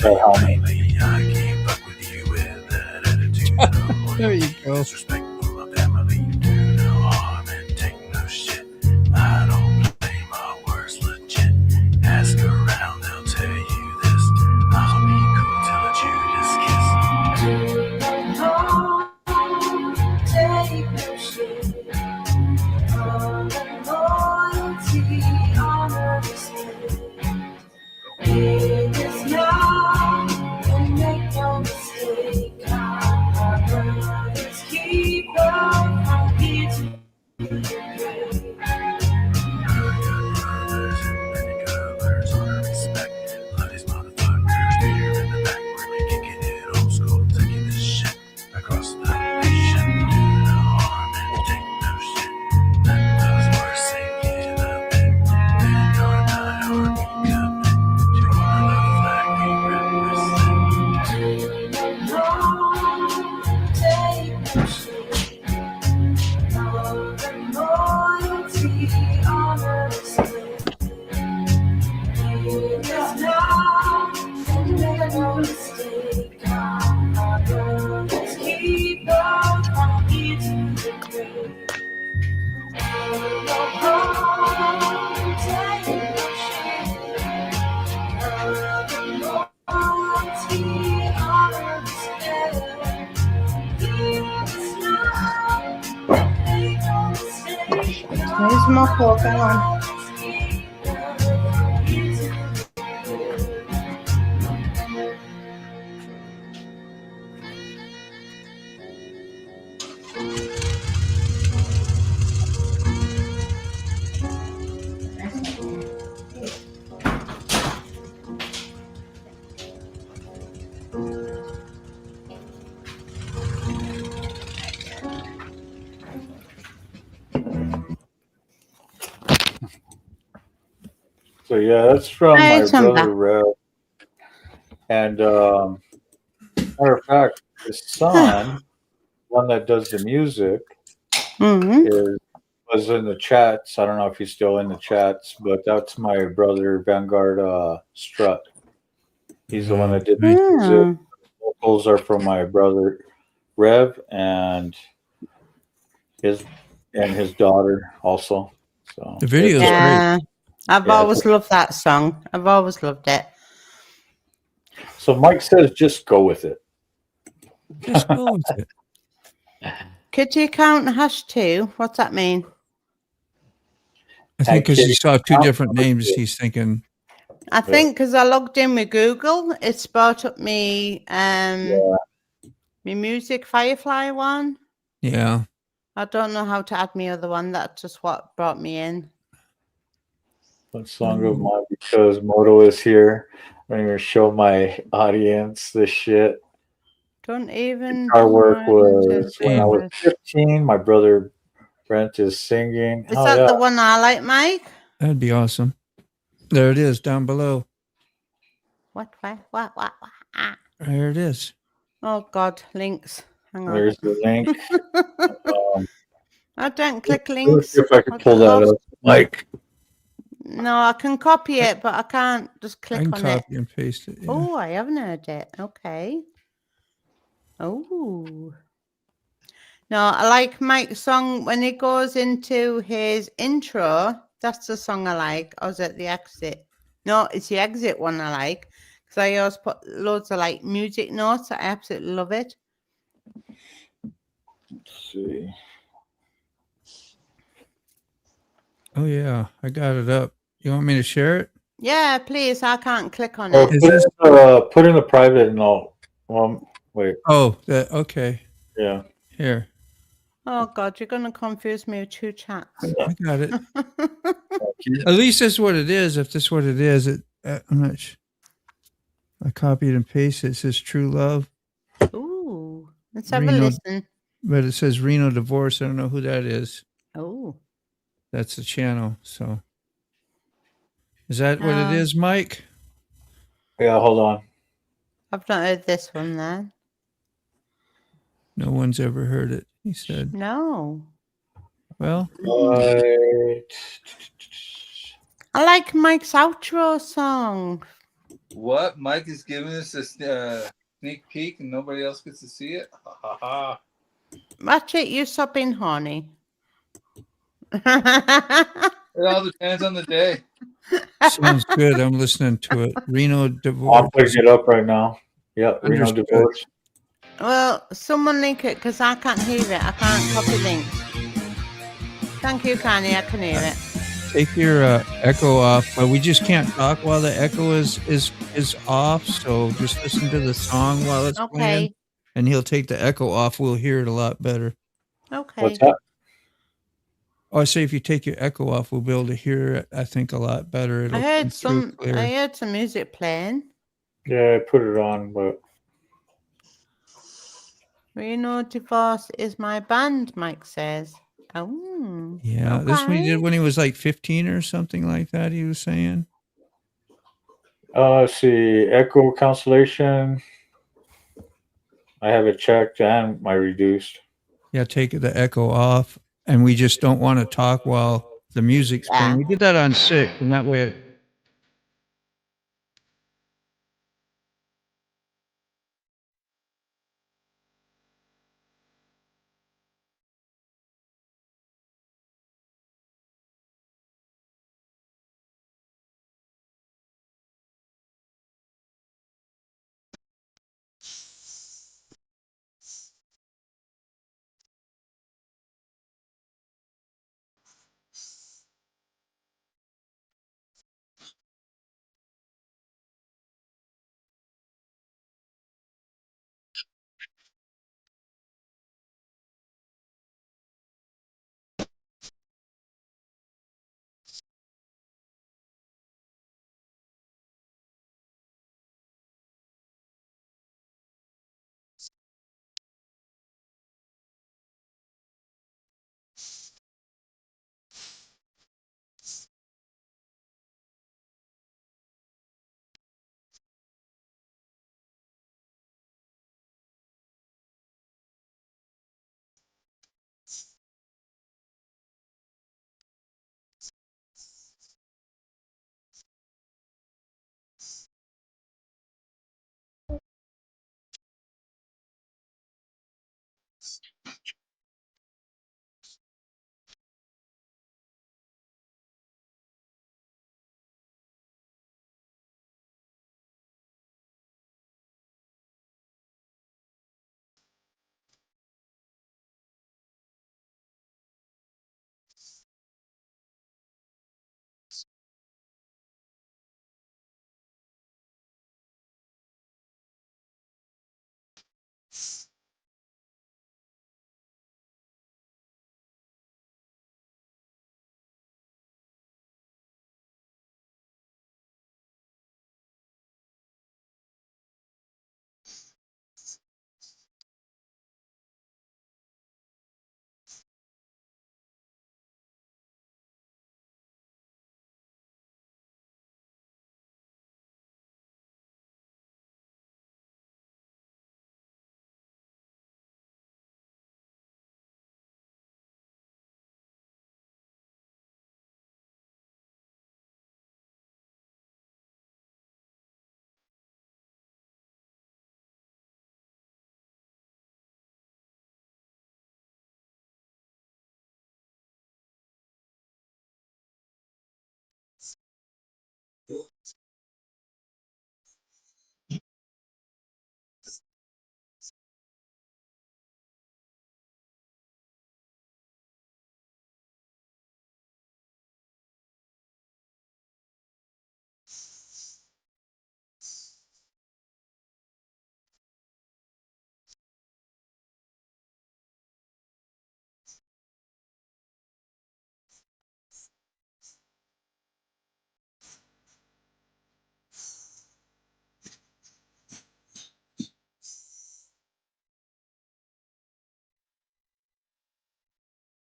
that helmet. lately I keep up with you with that attitude. There you go. Disrespect for my family. You do no harm and take no shit. I don't play my words legit. Ask around, they'll tell you this. I'll be cool till a Judas kiss. Take no shit. Loyalty, honor, respect. It is now, and make no mistake. Our brothers keep up, I'm here to pray. Brothers and many colors, honor, respect. Love these motherfuckers, beer in the back. We're kicking it old school, taking this shit across the nation. Do no harm and take no shit. Let those words sink in a bit. Then your night or become it. To honor the flag we represent. Take no shit. Love and loyalty, honor, respect. It is now, and make no mistake. Our brothers keep on from here to the grave. No harm, take no shit. Love and loyalty, honor, respect. It is now, make no mistake. There's more pork, hang on. So yeah, that's from Hey, my Chumba. brother Rev. And matter of fact, his son, one that does the music, Mm-hmm. was in the chats. I don't know if he's still in the chats, but that's my brother Vanguard Strut. He's the one that did the music. Yeah. Vocals are from my brother Rev and his daughter also. So The video is great. Yeah. I've Yeah, always loved that song. I've always loved it. So Mike says, just go with it. Just go with it. Could you count #2? What's that mean? I think because he saw two Count different number names, 2. he's thinking, I think because I logged in with Google, it brought up me my music Firefly one. yeah. I don't know how to add my other one. That's just what brought me in. What song of mine? Because Moto is here. I'm going to show my audience this shit. Don't even. Our work was Is when I was 15. My brother Brent is singing. Oh, that yeah. the one I like, Mike? That'd be awesome. There it is down below. What? Ah. There it is. Oh, God. Links. Hang on. There's the link. I don't click Let's links. see if I can What pull the that hell? up. Mike. No, I can copy it, but I can't just I click can on it. copy and paste it. Yeah. Oh, I haven't heard it. Okay. Oh. No, I like Mike's song when he goes into his intro. That's the song I like. Or is it the exit? No, it's the exit one I like. Because I always put loads of like music notes. I absolutely love it. Let's see. Oh, yeah. I got it up. You want me to share it? Yeah, please. I can't click on Oh, it. put in the private and I'll. Well, wait. Oh, okay. Yeah. Here. Oh, God, you're going to confuse me with two chats. I got it. At least that's what it is. If that's what it is, I'm not sure. I copied and pasted. It says True Love, Ooh. Let's have a Reno- listen. but it says Reno Divorce. I don't know who that is. Oh. That's the channel. So is that what it is, Mike? Yeah, hold on. I've not heard this one then. No one's ever heard it. He said, No. well, Right. I like Mike's outro song. What? Mike is giving us a sneak peek and nobody else gets to see it? Ha ha ha. Watch it, you sopping honey. It all depends on the day. Sounds good. I'm listening to it. Reno I'm divorce. putting it up right now. Yep, Reno Understood. divorce. Well, someone link it because I can't hear it. I can't copy links. Thank you, Carney. I can hear it. Take your echo off, but we just can't talk while the echo is off. So just listen to the song while it's playing, Okay. and he'll take the echo off. We'll hear it a lot better. Okay. What's that? Oh, I say if you take your echo off, we'll be able to hear it. I think a lot better. It'll I come heard through some. clear. I heard some music playing. Yeah, I put it on, but Reno Divorce is my band, Mike says. Oh. Yeah, this one he okay. did when he was like 15 or something like that. He was saying. let's see, Echo cancellation. I have it checked and my reduced. Yeah, take the echo off, and we just don't want to talk while the music's playing. Yeah. We did that on 6, and that way.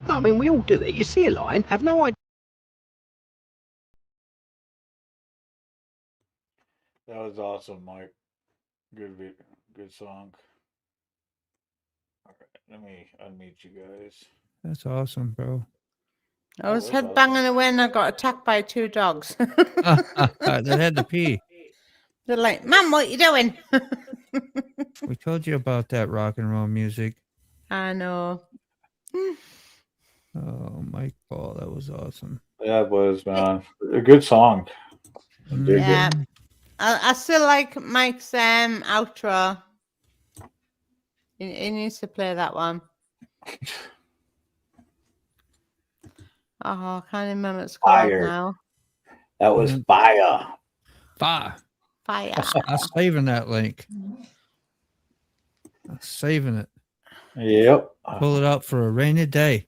I mean, we all do it. You see a line, have no idea. That was awesome, Mike. Good song. All right, let me unmute you guys. That's awesome, bro. I was That was headbanging away and I got attacked by 2 dogs. That had to pee. They're like, Mum, what you doing? We told you about that rock and roll music. I know. Oh, Mike Paul, that was awesome. Yeah, it was, man. A good song. I dig Yeah. it. I still like Mike's outro. He needs to play that one. Oh, I can't remember what it's called Fire. now. That was fire. Fire. Fire. I'm saving that link. I'm saving it. Yep. Pull it out for a rainy day.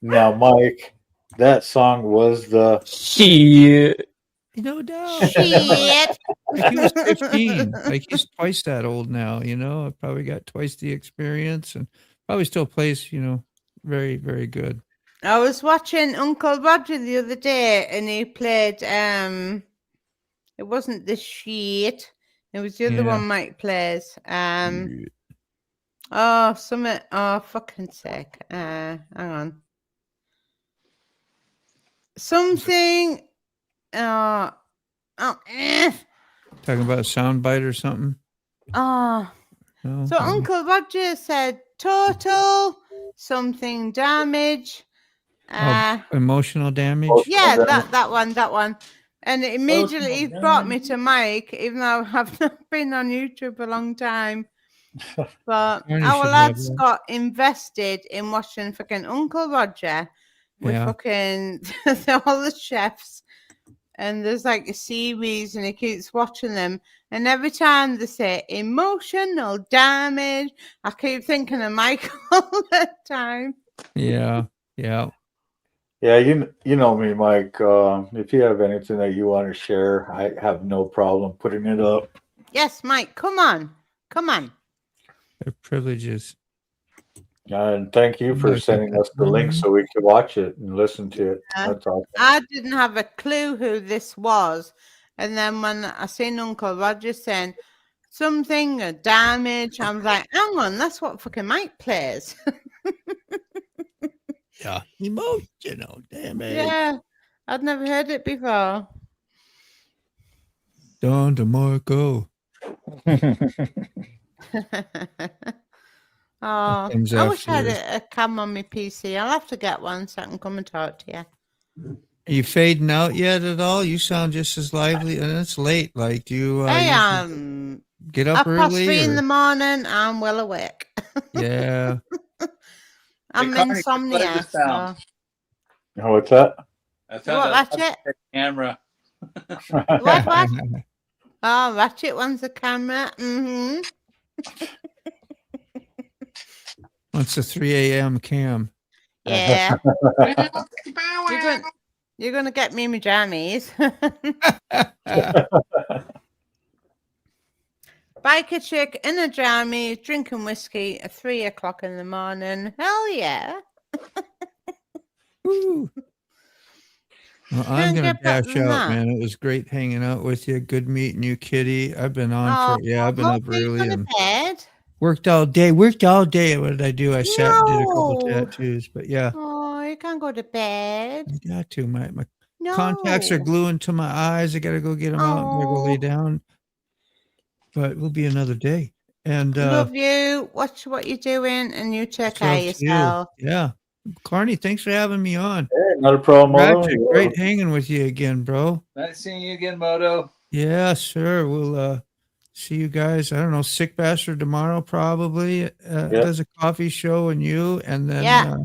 Now, Mike, that song was the Shit. No doubt. Shit. Like he was 15. Like he's twice that old now, you know. I probably got twice the experience and probably still plays, you know, very, very good. I was watching Uncle Roger the other day and he played it wasn't the shit. It was the other one Mike plays. Oh, summit. Oh, fucking sake. Hang on. Something. Talking about a soundbite or something. Oh. No, So Uncle Roger said total something damage. emotional damage. Yeah, that one. And it immediately brought me to Mike, even though I've not been on YouTube a long time. But Carney our should lads have that. got invested in watching fucking Uncle Roger with fucking all the chefs. And there's like a series and he keeps watching them. And every time they say emotional damage, I keep thinking of Mike all the time. Yeah. Yeah, you know me, Mike. If you have anything that you want to share, I have no problem putting it up. Yes, Mike, come on. Their privileges. And thank you for sending us the link so we could watch it and listen to it. That's awesome. I didn't have a clue who this was. And then when I seen Uncle Roger saying something, a damage, I was like, hang on, that's what fucking Mike plays. Yeah. Emotional damage. Yeah, I'd never heard it before. Don DeMarco. Oh, Comes I wish I after had a cam on my PC. I'll have to get one so I can come and talk to you. Are you fading out yet at all? You sound just as lively, and it's late. Like, do you Hey, get up past early? 3 in or- the morning, I'm well awake. Yeah. I'm Carney, insomnia. play the So. sound. Oh, what's that? I What, found out Ratchet? camera. What? Oh, Ratchet wants a camera. Mm-hmm. It's a 3 a.m. cam. Yeah. You're gonna get me my jammies. Biker chick in a jammies, drinking whiskey at 3 o'clock in the morning. Hell yeah. Woo. Well, I'm Can't gonna get better dash than out, that. man. It was great hanging out with you. Good meeting you, Kitty. I've been on Oh, I've been up Mom, are you early going to and bed? worked all day. What did I do? I sat and did a couple No. tattoos, but yeah, Oh, you can't go to bed. I got to. My No. contacts are gluing to my eyes. I gotta go get them out. I gotta go lay Oh. down. But it will be another day. And Love you. Watch what you're doing, and you take care of love to you. yourself. Yeah. Carney, thanks for having me on. Hey, not a problem. Moto. Ratchet, great hanging with you again, bro. Nice seeing you again, Moto. Yeah, sure. We'll see you guys. I don't know, Sick Bastard tomorrow probably. Does a coffee show and you, and then Yeah.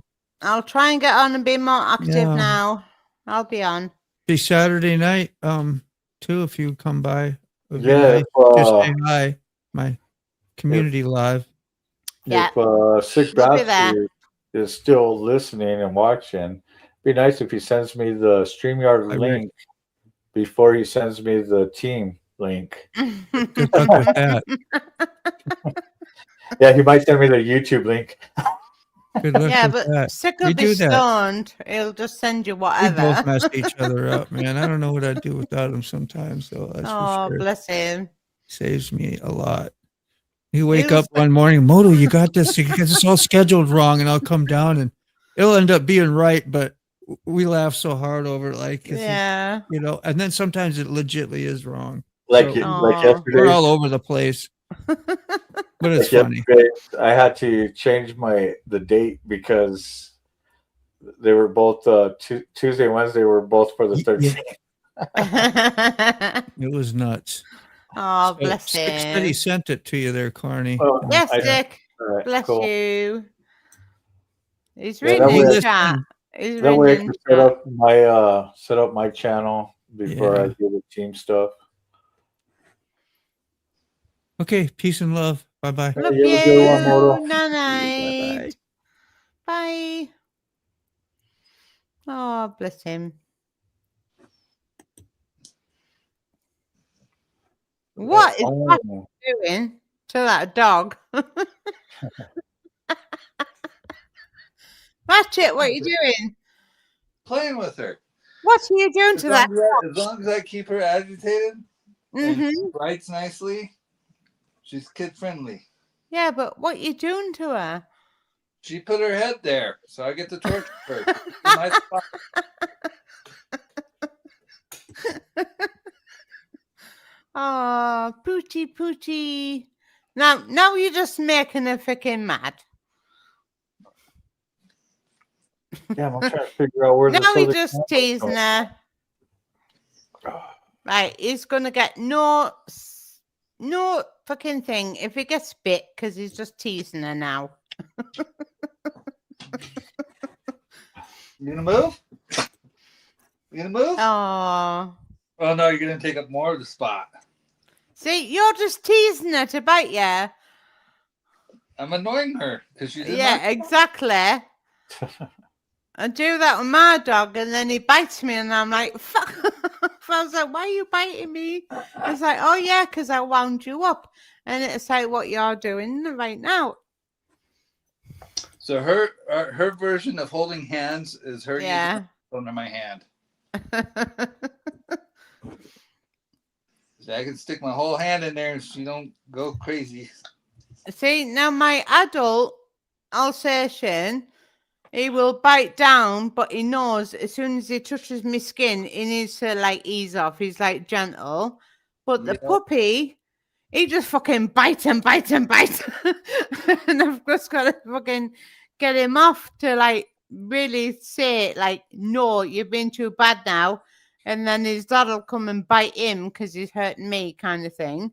I'll try and get on and be more active Yeah. now. I'll be on. be Saturday night too if you come by. It'd be Yeah, nice. Just say hi. My community live. Yeah. If Sick We'll be Bastard is still listening and watching, be nice if he sends me the StreamYard I link before he sends me the team link. Good luck with that. Yeah, he might send me the YouTube link. Good luck Yeah, with but that. Sick We will be do that. stoned. He'll just send you We whatever. both mess each other up, man. I don't know what I'd do without him sometimes, so that's Oh, for sure. bless him. Saves me a lot. You wake was up one morning, Moto, you got this. You got this all scheduled wrong, and I'll come down and it'll end up being right, but we laugh so hard over it, like, 'cause Yeah. you know, and then sometimes it legitly is wrong. Like So like Aw. yesterday. we're all over the place, but it's Like funny. yesterday, I had to change the date because they were both Tuesday and Wednesday were both for the 13th. It was nuts. Oh, So bless Stick said he him. sent it to you there, Carney. Oh, Yes, I- Dick. All right, Bless cool. you. He's Yeah, that reading way- in chat. He's That way I reading can in chat. set up my channel before I Yeah. do the team stuff. Okay, peace and love. Bye-bye. Love you you. have a good one, Moto. Night. Bye-bye. Bye. Oh, bless him. What is that Oh, doing to that dog? Ratchet, what are you doing? Playing with her. What are you doing As to long that? as I, as long as I keep her agitated and Mm-hmm. she writes nicely, she's kid friendly. Yeah, but what are you doing to her? She put her head there, so I get to torture her. In my spot. Oh, Poochie Poochie. Now you're just making her freaking mad. yeah, I'm trying to figure out where Now this you're other just camera's teasing going. her. Right, he's gonna get no fucking thing if he gets bit because he's just teasing her now. You gonna move? You gonna move? Oh, Oh no, you're gonna take up more of the spot. see, you're just teasing her to bite you. I'm annoying her because she's in Yeah, my exactly. I do that with my dog, and then he bites me, and I'm like, "Fuck!" I was like, "Why are you biting me?" It's like, "Oh yeah, because I wound you up," and it's like what you're doing right now. So her version of holding hands is her Yeah. using the phone in my hand. So I can stick my whole hand in there and she don't go crazy. See, now my adult Alsatian, he will bite down, but he knows as soon as he touches my skin, he needs to like ease off. He's like gentle. But the Yeah. puppy, he just fucking bite and bite and bite. And I've just got to fucking get him off to like really say, like, no, you've been too bad now. And then his dad will come and bite him because he's hurting me, kind of thing.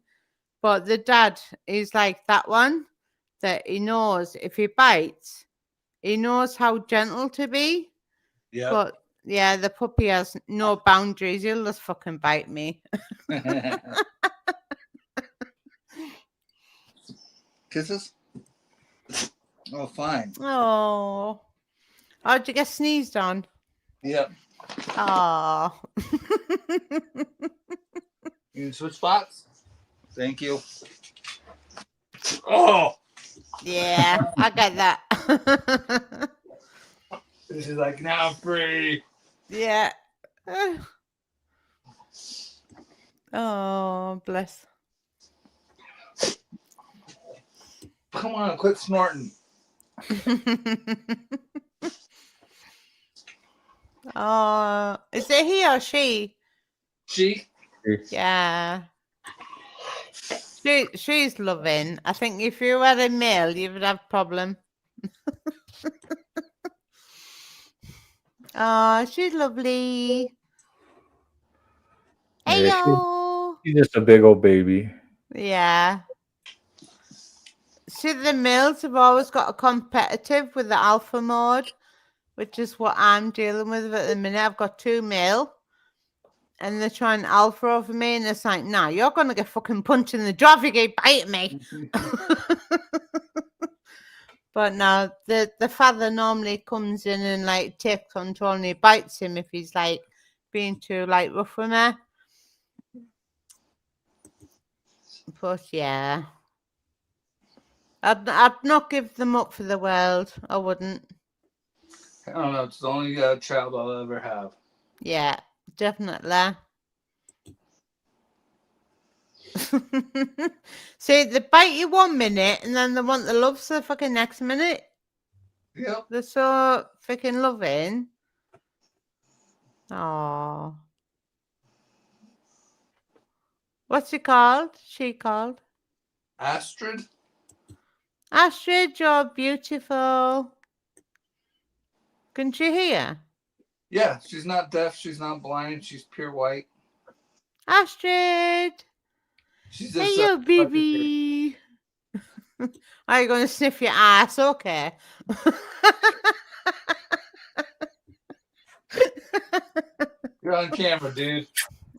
But the dad is like that one that he knows if he bites, he knows how gentle to be. Yeah. But yeah, the puppy has no boundaries. He'll just fucking bite me. Kisses? Oh, fine. Oh. How'd you get sneezed on? Yep. Oh. You can switch spots? Thank you. Oh! Yeah, I get that. This is like, now I'm free. Yeah. Oh, bless. Come on, quit snorting. Oh, is it he or she? She? Yeah. She's loving. I think if you were a male, you would have problem. Oh, she's lovely. Hey Yeah, yo. she's just a big old baby. Yeah. See, the males have always got a competitive with the alpha mode, which is what I'm dealing with at the minute. I've got 2 male, and they're trying alpha over me, and it's like, nah, you're going to get fucking punched in the jaw if you keep biting me. But no, the father normally comes in and like takes control and he bites him if he's like being too like rough with me. But yeah, I'd not give them up for the world. I wouldn't. I don't know. It's the only child I'll ever have. Yeah, definitely. See, they bite you 1 minute and then they want the love the fucking next minute. Yep. They're so freaking loving. Oh. What's it called? She called? Astrid? Astrid, you're beautiful. Can she hear? Yeah, she's not deaf. She's not blind. She's pure white. Astrid. She's Hey, just you, baby. Are you going to sniff your ass? Okay. You're on camera, dude.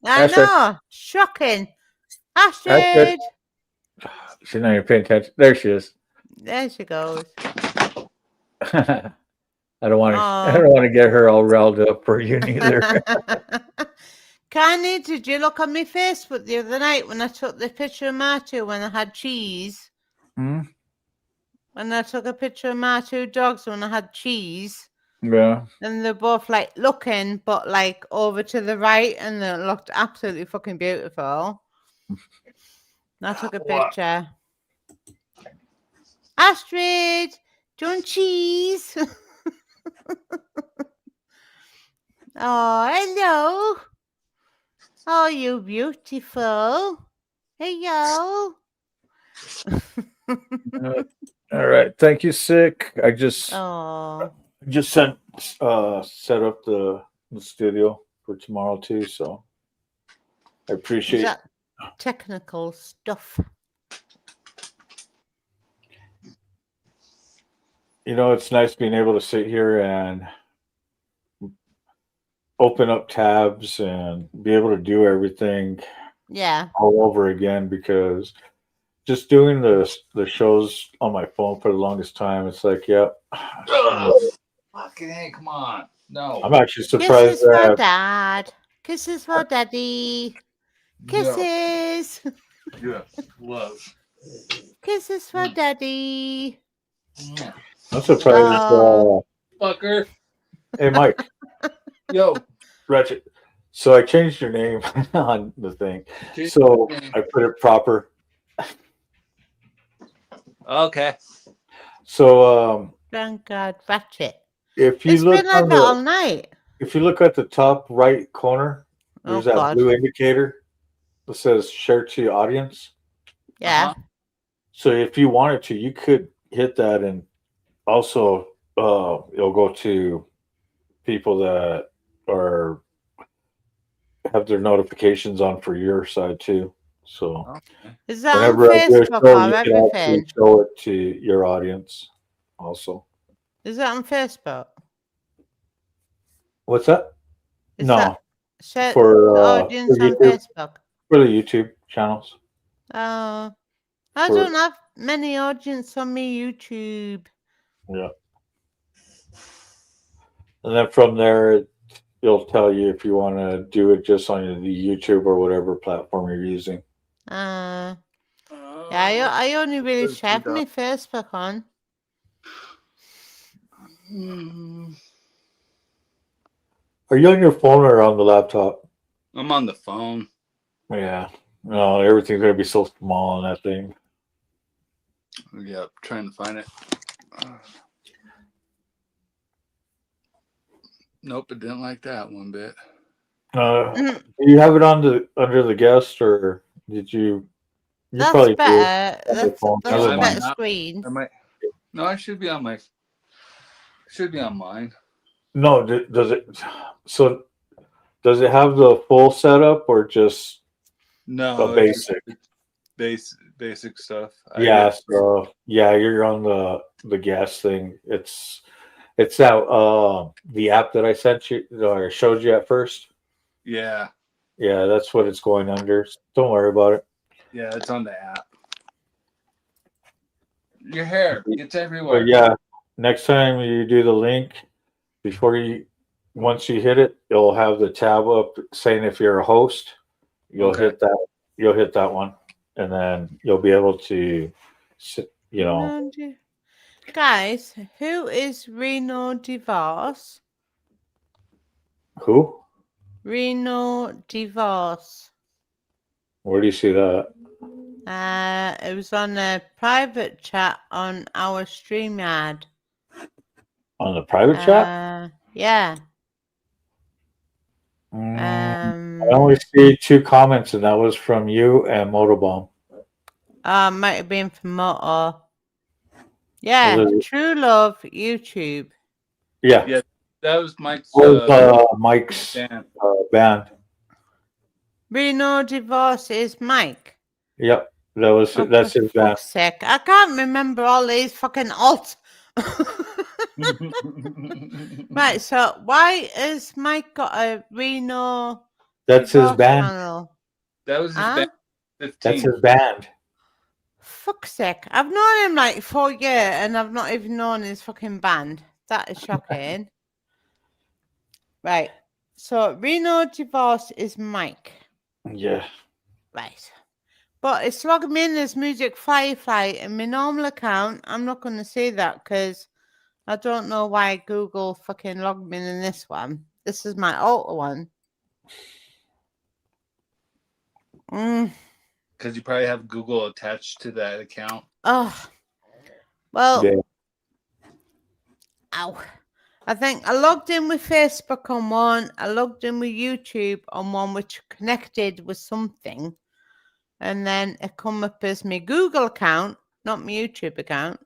I Astrid. know. Shocking. Astrid. Astrid. She's not even paying attention. There she is. There she goes. I don't want to. I Oh. don't want to get her all riled up for you neither. Connie, did you look on my Facebook the other night when I took the picture of my two when I had cheese? Hmm? When I took a picture of my two dogs when I had cheese. Yeah. And they're both like looking, but like over to the right, and they looked absolutely fucking beautiful. And I took a picture. Astrid, do you want cheese? Oh, hello. Oh, you beautiful. Hello. All right. Thank you, Sick. I just set Oh, up the studio for tomorrow too. So I is appreciate. that technical stuff? It's nice being able to sit here and open up tabs and be able to do everything Yeah. all over again, because just doing the shows on my phone for the longest time, it's like, yeah, Ugh. Fucking hey, come on. No. I'm actually surprised Kisses for that dad. Kisses for daddy. Kisses. Yes. Love. Kisses for daddy. Yeah. I'm surprised. Fucker. Hey, Mike, Yo. Ratchet. So I changed your name on the thing. Change So your name. I put it proper. Okay. So Thank God, Ratchet. if you It's look been like on that all the night. if you look at the top right corner, Oh, there's that God. blue indicator that says share to your audience. Yeah. So if you wanted to, you could hit that, and also it'll go to people that are have their notifications on for your side too. So Okay. Is that on whenever I do a Facebook show, or you can actually everything? show it to your audience also. Is that on Facebook? What's that? Is No, that share for the audience on YouTube, Facebook? for the YouTube channels. I For- don't have many audience on my YouTube. Yeah. And then from there, it'll tell you if you want to do it just on the YouTube or whatever platform you're using. Yeah, I only really There's check two my Facebook on. Are you on your phone or on the laptop? I'm on the phone. Yeah. No, everything's gonna be so small on that thing. Yep. Trying to find it. Nope. It didn't like that one bit. Do you have it under the guest, or did you? You That's probably better. on your That's phone. a Never better mind. screen. I might. No, I should be on my. Should be on mine. No, does it? So, does it have the full setup or just No. a basic? Basic stuff. Yeah. So yeah, you're on the guest thing. It's that the app that I sent you or showed you at first. Yeah. Yeah, that's what it's going under. Don't worry about it. Yeah. It's on the app. Your hair gets everywhere. But yeah, next time you do the link, once you hit it, it'll have the tab up saying if you're a host, you'll hit that one, and then you'll be able to, Guys, who is Reno DeVos? Who? Reno DeVos. Where do you see that? It was on a private chat on our StreamYard. On the private chat? Yeah. I only see 2 comments, and that was from you and Motobomb. Might have been from Moto. Yeah, Was it- True Love YouTube. Yeah, Yeah, that was Mike's was Mike's band. band. Reno Divorce is Mike. Yep, that's For his band. fuck's sake. I can't remember all these fucking alts. Right, so why has Mike got a Reno That's his Divorce band. channel? That was his Huh? band. 15. That's his band. Fuck's sake. I've known him like 4 years and I've not even known his fucking band. That is shocking. Right. So Reno Divorce is Mike. Yeah. Right. But it's logged me in as Music Firefly in my normal account. I'm not going to say that because I don't know why Google fucking logged me in this one. This is my alter one. Because you probably have Google attached to that account. Oh. Well. Yeah. Ow. I think I logged in with Facebook on one. I logged in with YouTube on one, which connected with something. And then it come up as my Google account, not my YouTube account.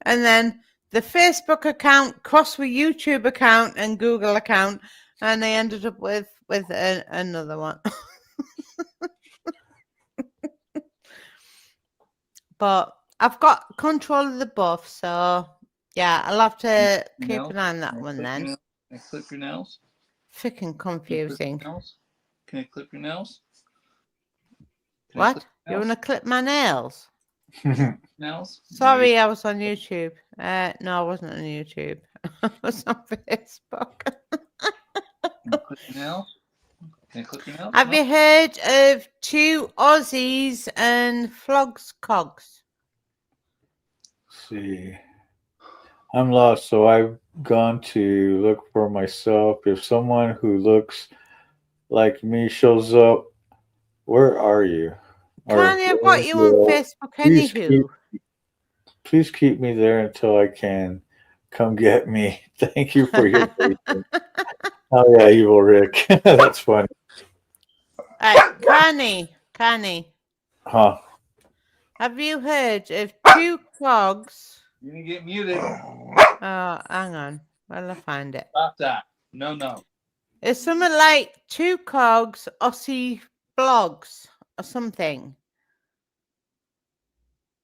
And then the Facebook account crossed with YouTube account and Google account. And I ended up with another one. But I've got control of the both, so yeah, I'll have to keep an eye on that one then. Can I clip your nails? Freaking confusing. Can I clip your nails? What? You want to clip my nails? Nails? Sorry, I was on YouTube. No, I wasn't on YouTube. I was on Facebook. Can I clip your nails? Can I clip your nails? Have you heard of 2 Aussies and Flogs Cogs? See, I'm lost, so I've gone to look for myself. If someone who looks like me shows up, where are you? Connie, I've got you on Facebook anywho. Please keep me there until I can come get me. Thank you for your patience. Oh yeah, evil Rick. That's funny. Connie. Huh? Have you heard of 2 clogs? You're going to get muted. Oh, hang on. Well, I'll find it. Stop that. No. It's something like 2 cogs, Aussie blogs, or something.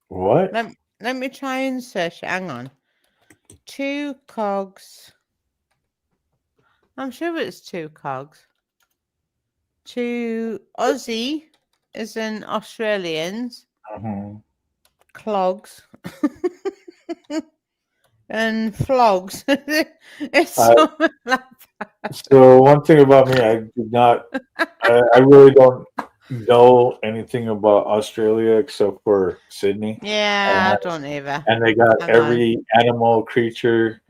What? Let me try and search it. Hang on. 2 cogs. I'm sure it's 2 cogs. 2 Aussie is in Australians. Clogs. And flogs. It's something like that. So one thing about me, I really don't know anything about Australia except for Sydney. Yeah, I don't either. And they got every animal, creature,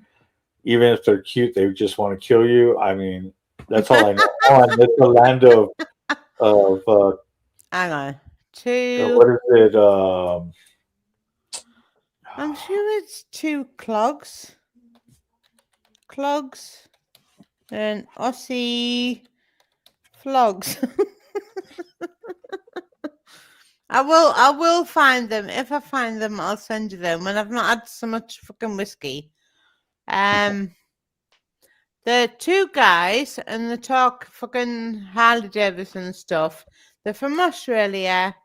even if they're cute, they just want to kill you. I mean, that's all I know. And it's the land of hang on. 2. What is it? I'm sure it's 2 clogs. Clogs and Aussie flogs. I will find them. If I find them, I'll send you them. When I've not had so much fucking whiskey. The 2 guys and they talk fucking Harley Davidson stuff. They're from Australia.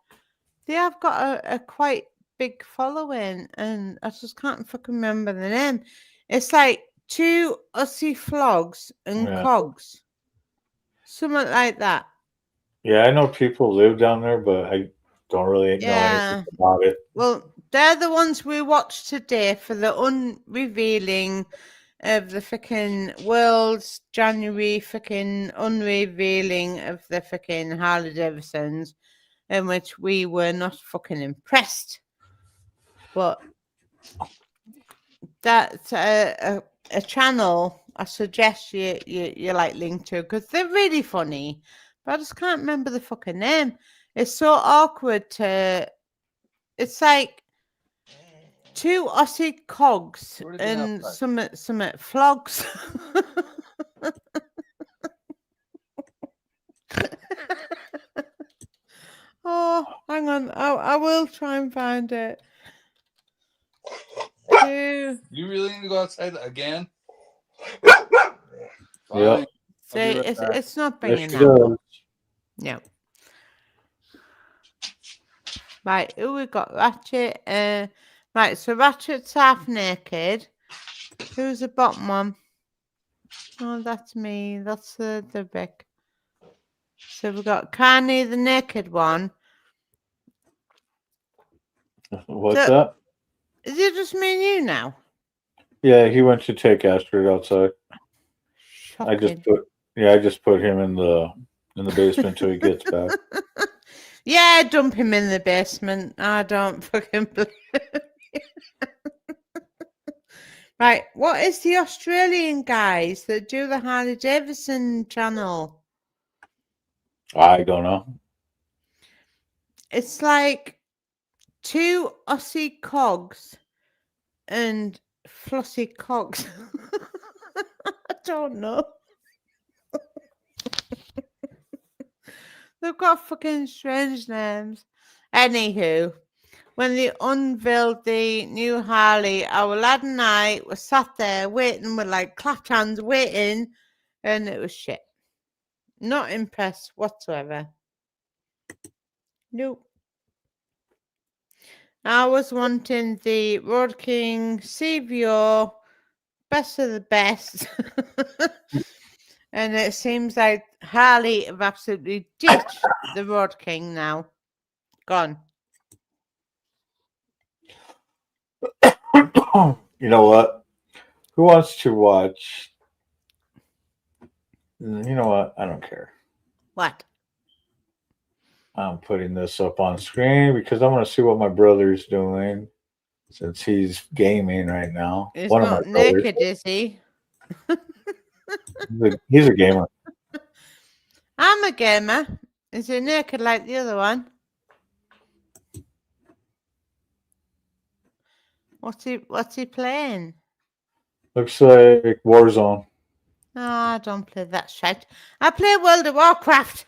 They have got a quite big following, and I just can't fucking remember the name. It's like 2 Aussie flogs and cogs. Something like that. Yeah, I know people live down there, but I don't really know anything about it. Well, they're the ones we watched today for the unrevealing of the freaking world's January freaking unrevealing of the freaking Harley Davidsons, in which we were not fucking impressed. But that's a channel I suggest you like link to, because they're really funny. But I just can't remember the fucking name. It's so awkward to. It's like 2 Aussie cogs and some flogs. on. I will try and find it. Two. You really need to go outside again? Yeah. Fine. See, I'll be right back. it's not Yes, bringing she that up. does. No. Right, who we got? Ratchet. Right, so Ratchet's half naked. Who's the bottom one? Oh, that's me. That's the Rick. So we've got Carney, the naked one. What's So- that? Is it just me and you now? Yeah, he went to take Astrid outside. I Shocking. just put him in the basement until he gets back. Yeah, dump him in the basement. I don't fucking believe it. Right, what is the Australian guys that do the Harley Davidson channel? I don't know. It's like two Aussie cogs and flossy cogs. I don't know. They've got fucking strange names. Anywho, when they unveiled the new Harley, our lad and I were sat there waiting with like clapped hands waiting, and it was shit. Not impressed whatsoever. Nope. I was wanting the Road King CVO, best of the best. And it seems like Harley have absolutely ditched the Road King now. Gone. You know what? Who wants to watch? You know what? I don't care. What? I'm putting this up on screen because I want to see what my brother's doing since he's gaming right now. He's One of my not brothers. naked, is he? He's a gamer. I'm a gamer. Is he naked like the other one? What's he playing? Looks like Warzone. Oh, I don't play that shit. I play World of Warcraft.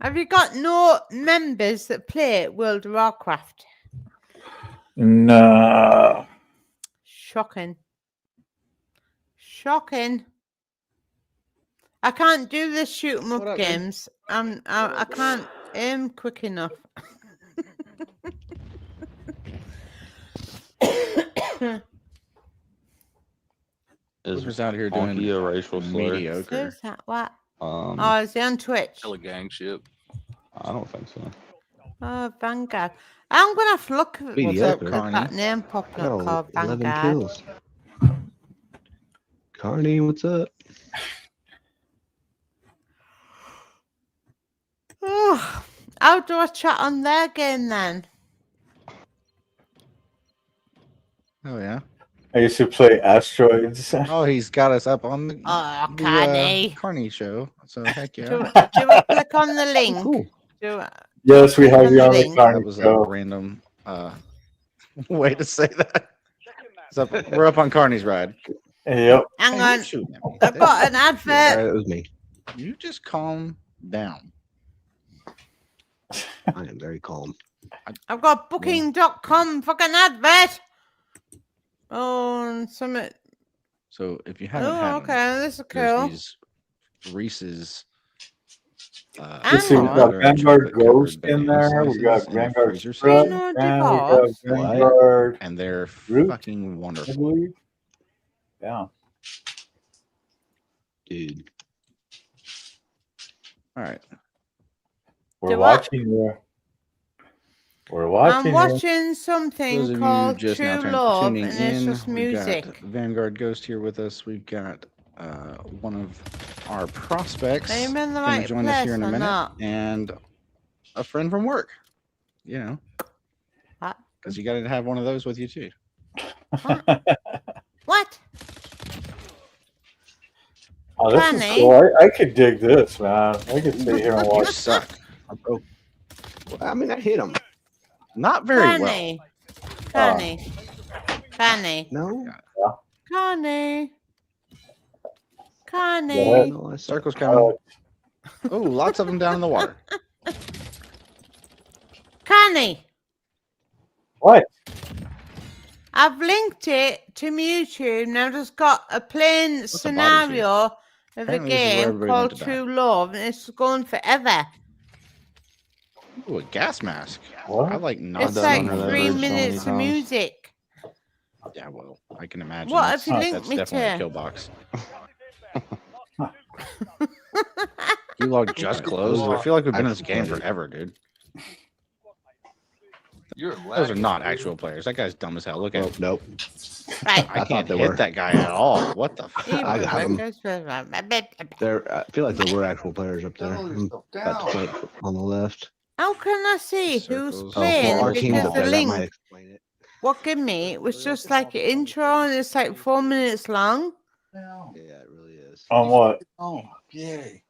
Have you got no members that play World of Warcraft? No. Shocking. Shocking. I can't do the shoot 'em What up up, games. I can't aim quick enough. Is Who's out here doing Honky a racial slur? mediocre? Who's that? What? Um, Oh, is he on Twitch? Hella gang shit. I don't think so. Oh, Vanguard. I'm gonna have to look at What's up, that Carney? name I popping got up called 11 Vanguard. kills. Carney, what's up? Oh, how do I chat on their game then? Oh yeah. I used to play Asteroids. Oh, he's got us up on the, Oh, Carney. Carney show. So heck yeah. Do we click on the link? Cool. Yes, we have you on the Link. That Carney was a show. random way to say that. We're up on Carney's ride. Yep. Hang Hey, on. you're shooting at me. I've got an advert. It was me. You just calm down. I am very calm. I've got booking.com fucking advert. Oh, and something. So if you haven't Oh, had okay. This is there's cool. these Reese's. Let's see, we got chocolate Vanguard covered Ghost bacon in there. We got slices in the Vanguard freezer Spread. section, No And we got divorce. Vanguard, and they're Root, fucking I wonderful. believe. Yeah. Dude. All right. We're Do what? watching you. We're watching I'm you. watching Those something of you called just True now Love, tuning and it's in, just we've got music. Vanguard Ghost here with us. We've got one of our prospects Are you in the gonna right join us place here in a or minute, not? and a friend from work. You know, What? because you got to have one of those with you too. What? Oh, this is Funny. cool. I could dig this, man. I could sit here and You watch. suck. I broke. Well, I mean, I hit him. Not very well. Connie. Connie. Connie. No? Connie. Connie. Circle's coming. Oh, lots of them down in the water. Connie. What? I've linked it to YouTube and I've just got a plain What's a scenario of a Apparently this is where game everybody called went to die. True Love, and it's going forever. Ooh, a gas mask. What? I like not It's done like under that 3 bridge so many minutes of times. music. Yeah, well, I can imagine. What that's, have you linked that's me definitely a to? kill box. You log just closed. I feel like we've been in this game forever, dude. You're Those are not actual players. That guy's dumb as hell. Look at him. Nope. Right. I can't they hit were. that guy at all. What the fuck? I got him. How There, I feel like there were actual players up there. Settle I'm yourself about to down. put on the left. can I see Circles. who's Oh, playing? Well, our team's Because up the there. That might link, explain it. what give me, it was just like an intro and it's like 4 minutes long Down. Yeah, it really is. On what? Oh, yay.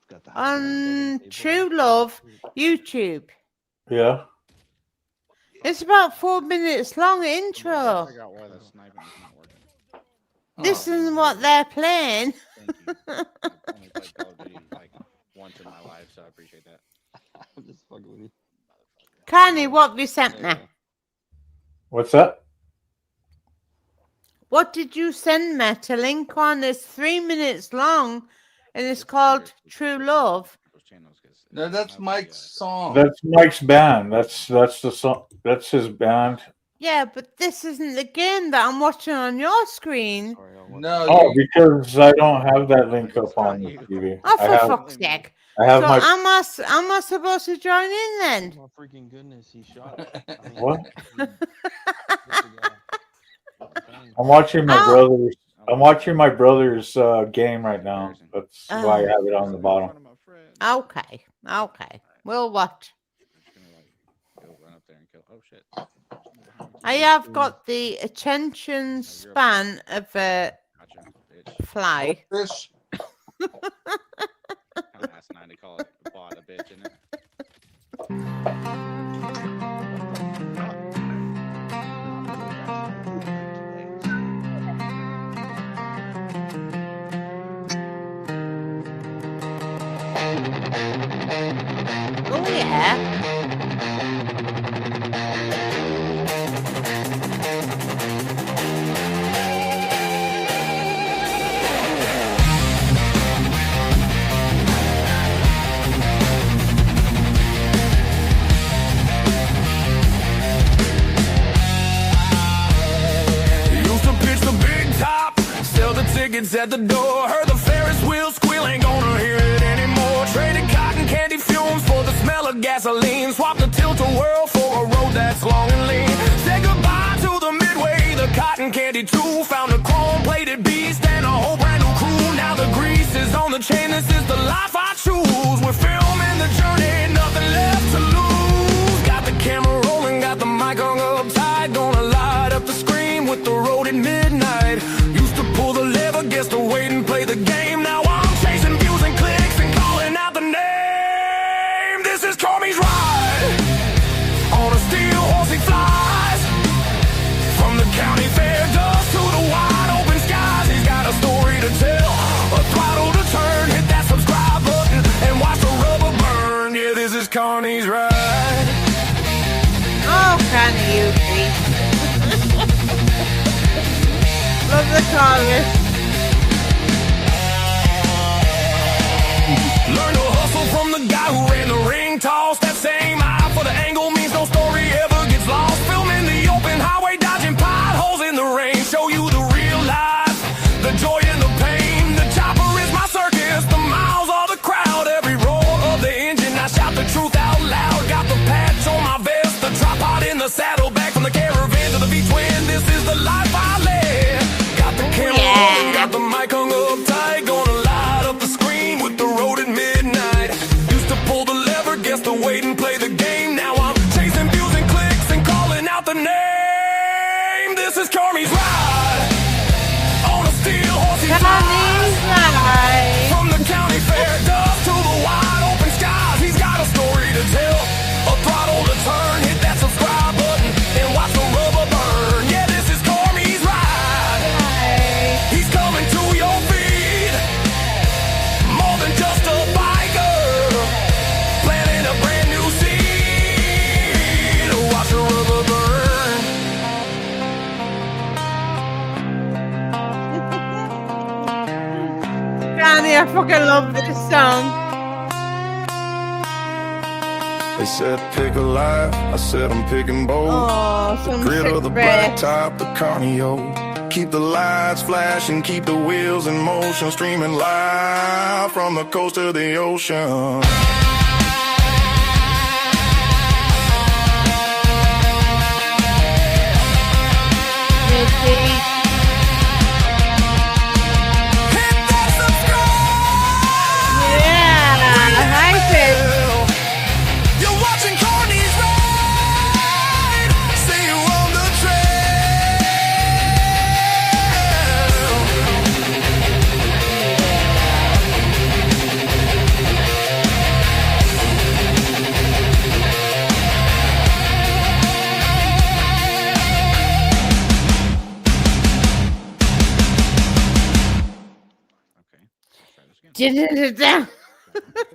Got the on True Love YouTube. Yeah. It's about 4 minutes long intro. I figure out why the sniping is not working. This is what they're playing. Thank you. I've only played Call of Duty like once in my life, so I appreciate that. I'm just fucking with you. Connie, what have you sent me? What's that? What did you send me to link on? It's 3 minutes long and it's called True Love. No, that's Mike's song. That's Mike's band. That's the song. That's his band. Yeah, but this isn't the game that I'm watching on your screen. No, Oh, because I don't have that link up on the TV. Oh, I for have, fuck's sake. I have So my am I supposed to join in then? Oh my freaking goodness, he shot. I mean, what? I'm I'm watching my Oh. brother's. I'm watching my brother's game right now. That's why I have it on the bottom. Okay, okay. We'll watch. Oh shit. I have got the attention span of a Gotcha, bitch. fly. fish. Kind of asinine to call it a bot a bitch, isn't it? Oh yeah. Used to pitch the big top, sell the tickets at the door. Heard the Ferris wheel squeal, ain't gonna hear it anymore. Traded cotton candy fumes for the smell of gasoline. Swapped the tilt-a-whirl for a road that's long and lean. Said goodbye to the midway, the cotton candy too. Found a chrome-plated beast and a whole brand new crew. Now the grease is on the chain, this is the life I choose. We're filming the journey, nothing left to lose. Got the camera rolling, got the mic hung up tight. Gonna light up the screen with the road at midnight. Used to pull the lever, guess to wait and play the game. Now I'm chasing views and clicks and calling out the name. This is CARNY'S ride. On a steel horse he flies. From the county fair dust to the wide open skies. He's got a story to tell, a throttle to turn. Hit that subscribe button and watch the rubber burn. Yeah, this is CARNY'S ride. Oh, Connie, you creep. Love the chorus. Learn to hustle from the guy who ran the ring toss. That same eye for the angle means no story ever gets lost. Filming the open highway, dodging potholes in the rain. Show you the real life, the joy and the pain. The chopper is my circus, the miles are the crowd. Every roar of the engine, I shout the truth out loud. Got the patch on my vest, the drop pod in the saddle. Back from the caravan to the V-twin, this is the life I live. Got the camera Yeah. Danny, I fucking love this song. They said pick a life, I said I'm picking bold. Oh, The some grit sick of the breath. black top, the carnio. Keep the lights flashing, keep the wheels in motion, streaming live from the coast to the ocean. You're watching CARNY'S ride. See you on the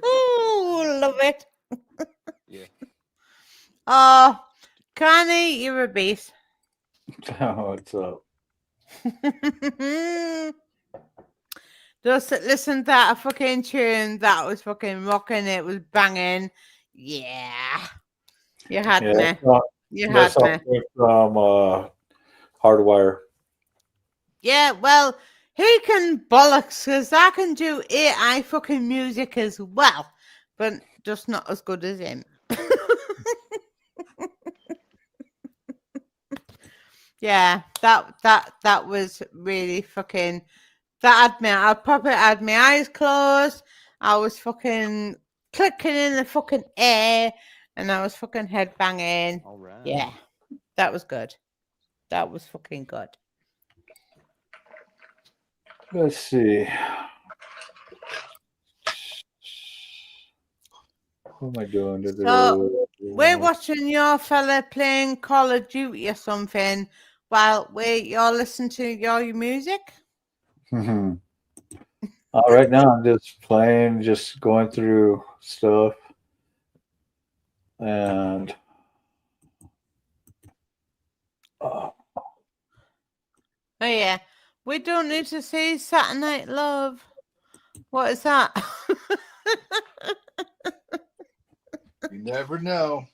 Ooh, love it. Yeah. Oh, Connie, you're a beast. What's up? Just listen to that fucking tune. That was fucking rocking. It was banging. Yeah. You had me. You had me. From Hardwire. Yeah, well, he can bollocks because I can do AI fucking music as well, but just not as good as him. Yeah, that was really fucking. That had me. I probably had my eyes closed. I was fucking clicking in the fucking air, and I was fucking head banging. All right. Yeah, that was good. That was fucking good. Let's see. What am I doing? So we're watching your fella playing Call of Duty or something while you're listening to your music. Right now I'm just playing, just going through stuff, and Oh yeah, we don't need to see Saturday Night Love. What is that? You never know.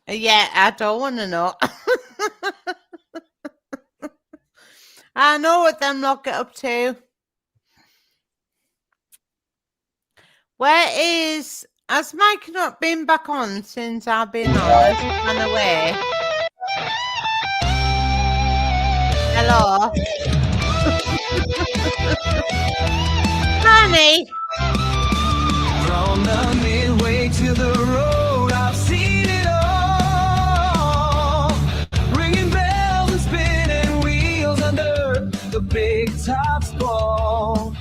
Yeah, I don't want to know. I know what them lot get up to. Has Mike not been back on since I've been on? Has he gone away? Hello? Honey? From the midway to the road, I've seen it all. Ringing bells and spinning wheels under the big top's ball.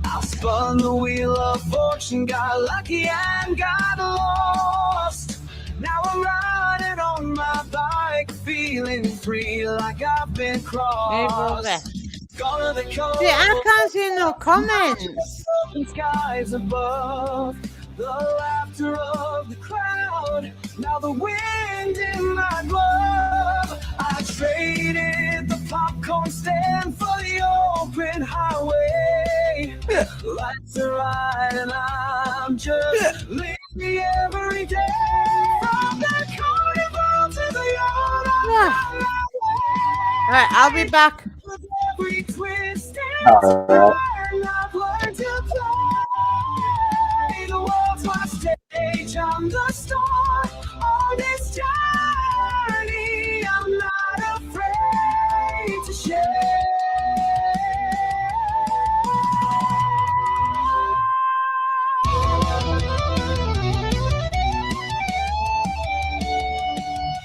I spun the wheel of fortune, got lucky and got lost. Now I'm riding on my bike, feeling free like I've been crossed. Gone to the coast. See, I can't see no comments. Open skies above, the laughter of the crowd. Now the wind in my glove. I traded the popcorn stand for the open highway. Lights are right and I'm just living every day. From the carnival to the yard. Right, I'll be back. With every twist and turn, I've learned to play. The world's my stage, I'm the star on this journey. I'm not afraid to share.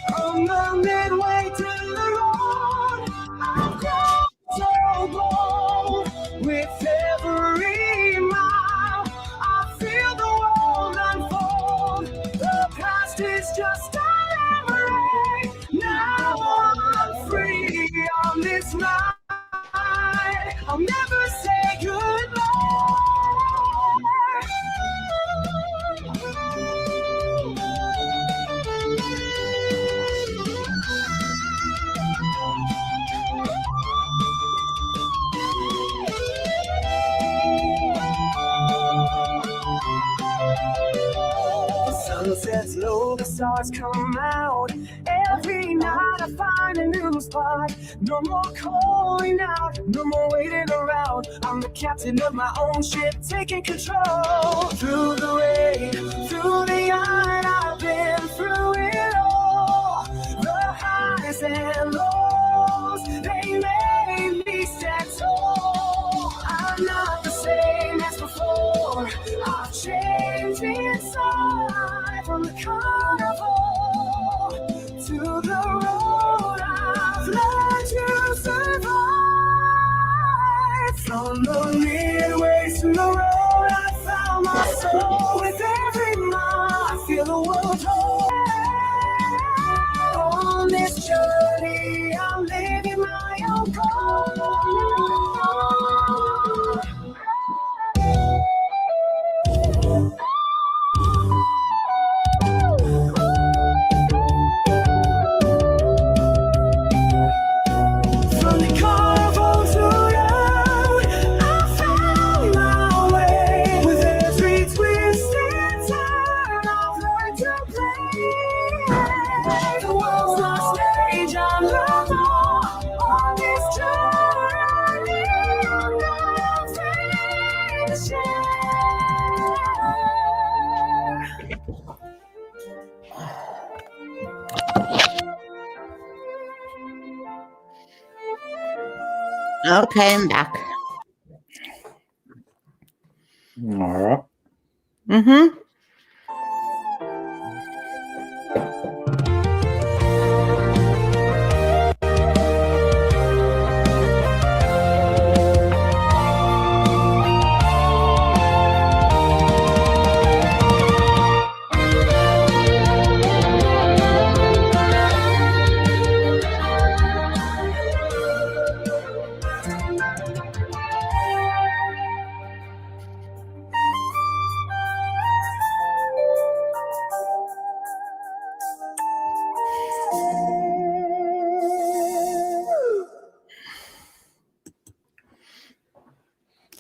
From the midway to the road, I've grown so bold. With every mile, I feel the world unfold. The below the stars come out. Every night I find a new spot. No more calling out, no more waiting around. I'm the captain of my own ship, taking control. Through the rain, through the iron, I've been through it all. The highs and lows, they made me stand tall. I'm not the same as before. I've changed inside. From the carnival to the road, I've learned to survive. From the midway to the road, I found my soul. With every mile, I feel the world hold. On this journey, I'm living my own goal. From the carnival to road, I found my way. With every twist and turn, I've learned to play. The world's my stage, I'm the ball. On this journey, I'm not afraid to share. Okay, I'm back. All right. Mm-hmm.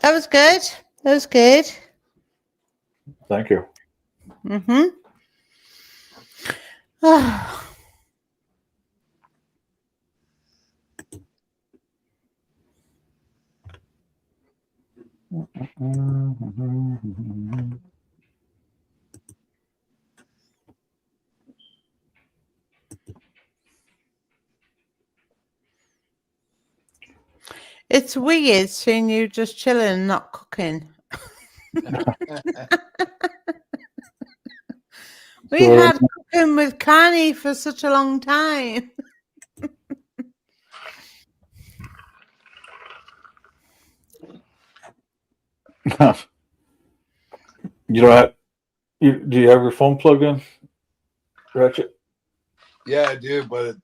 That was good. That was good. Thank you. Mm-hmm. It's weird seeing you just chilling and not cooking. We had cooking with Carney for such a long time. You don't have. Do you have your phone plugged in, Ratchet? Yeah, I do, but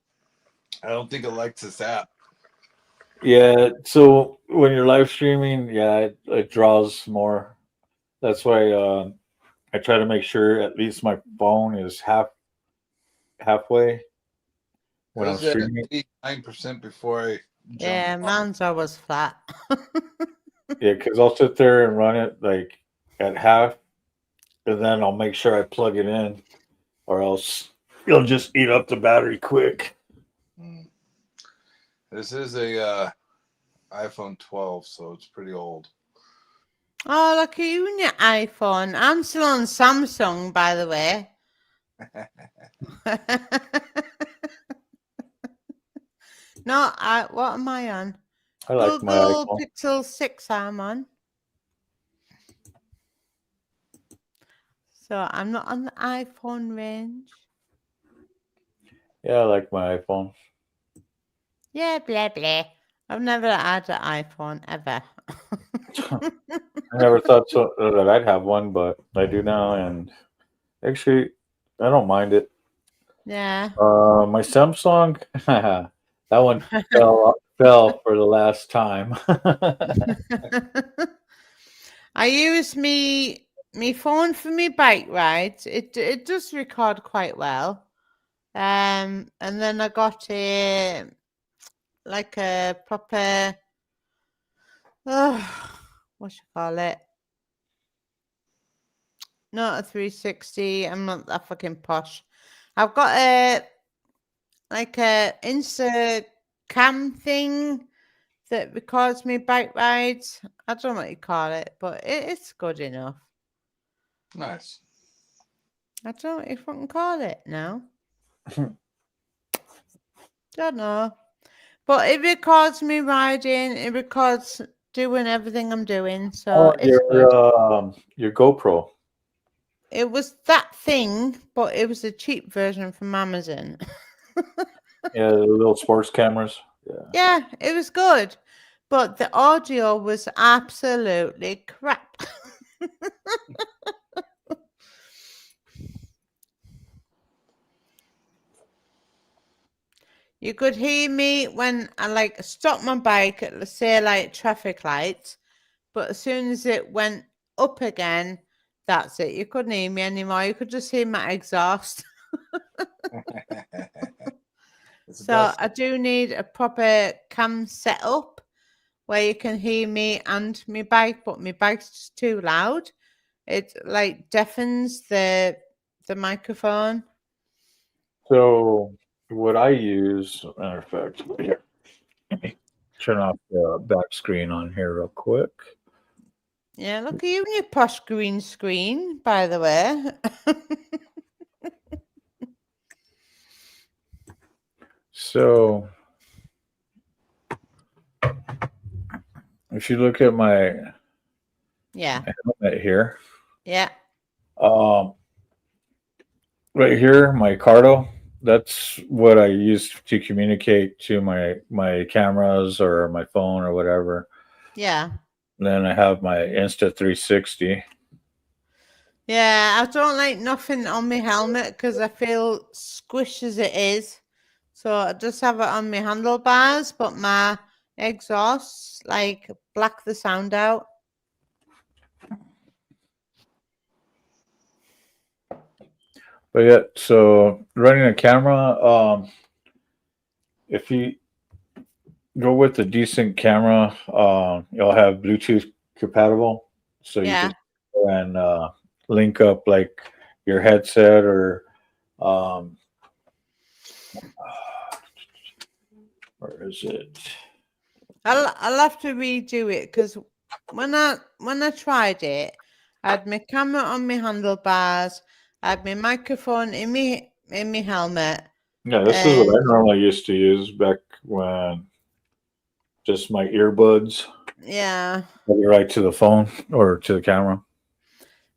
I don't think it likes this app. Yeah. So when you're live streaming, yeah, it draws more. That's why I try to make sure at least my phone is halfway when I'm streaming. 9% before I Yeah, jump. mine's always flat. Yeah, because I'll sit there and run it like at half, and then I'll make sure I plug it in, or else it'll just eat up the battery quick. This is a iPhone 12, so it's pretty old. Oh, look at you and your iPhone. I'm still on Samsung, by the way. No, what am I on? I like Google my iPhone. Pixel 6 I'm on. So I'm not on the iPhone range. Yeah, I like my iPhone. Yeah, blah, blah. I've never had an iPhone, ever. I never thought so that I'd have one, but I do now, and actually, I don't mind it. Yeah. My Samsung, that one fell for the last time. I use me phone for me bike rides. It does record quite well. And then I got a proper what you call it? not a 360. I'm not that fucking posh. I've got a Insta cam thing that records me bike rides. I don't know what you call it, but it's good enough. Nice. I don't know what you fucking call it now. Don't know. But it records me riding. It records doing everything I'm doing. So it's good. Your GoPro. It was that thing, but it was a cheap version from Amazon. Yeah, the little sports cameras. Yeah. Yeah, it was good. But the audio was absolutely crap. You could hear me when I stopped my bike at, let's say, traffic lights, but as soon as it went up again, that's it. You couldn't hear me anymore. You could just hear my exhaust. So I do need a proper cam setup where you can hear me and my bike, but my bike's just too loud. It deafens the microphone. So what I use, matter of fact, here, let me turn off the back screen on here real quick. Yeah, look at you and your posh green screen, by the way. So if you look at my helmet here, yeah, right here, my Cardo, that's what I use to communicate to my cameras or my phone or whatever. Yeah. And then I have my Insta360. Yeah, I don't like nothing on my helmet because I feel squish as it is. So I just have it on my handlebars, but my exhausts black the sound out. But yeah, so running a camera, if you go with a decent camera, you'll have Bluetooth compatible, so you can go and link up your headset or where is it? I'll have to redo it because when I tried it, I had my camera on my handlebars, I had my microphone in my helmet. Yeah, this is what I normally used to use back when just my earbuds. Yeah. Right to the phone or to the camera.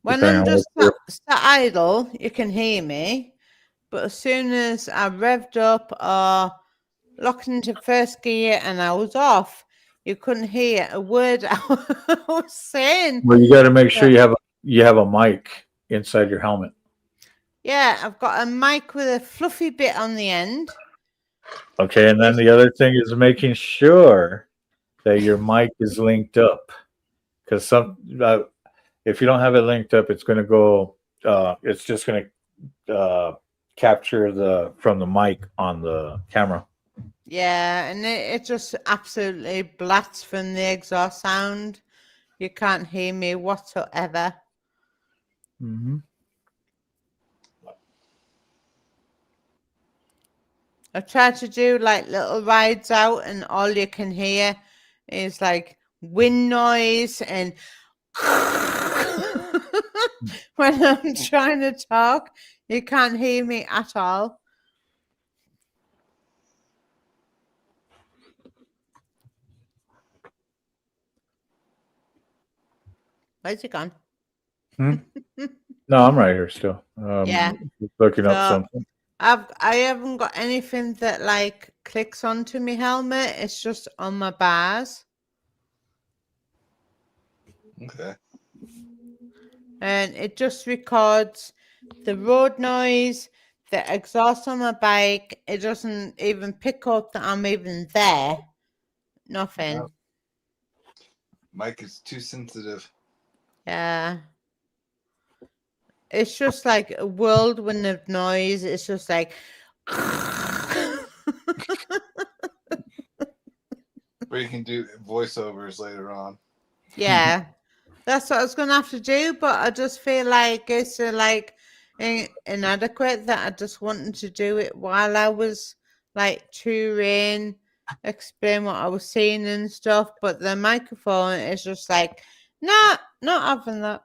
When I'm just sat idle, you can hear me. But as soon as I revved up or locked into first gear and I was off, you couldn't hear a word I was saying. Well, you got to make sure you have a mic inside your helmet. Yeah, I've got a mic with a fluffy bit on the end. Okay, and then the other thing is making sure that your mic is linked up, because if you don't have it linked up, it's going to go. It's just going to capture from the mic on the camera. Yeah, and it just absolutely blats from the exhaust sound. You can't hear me whatsoever. Mm-hmm. I tried to do little rides out, and all you can hear is wind noise and when I'm trying to talk, you can't hear me at all. Where's it gone? No, I'm right here still. Yeah, looking up something. I haven't got anything that clicks onto my helmet. It's just on my bars. Okay. And it just records the road noise, the exhaust on my bike. It doesn't even pick up that I'm even there. Nothing. No. Mic is too sensitive. Yeah. It's just like a whirlwind of noise. It's just like. Or you can do voiceovers later on. Yeah. That's what I was going to have to do, but I just feel like it's like inadequate that I just wanted to do it while I was like touring, explain what I was seeing and stuff. But the microphone is just like, nah, not having that.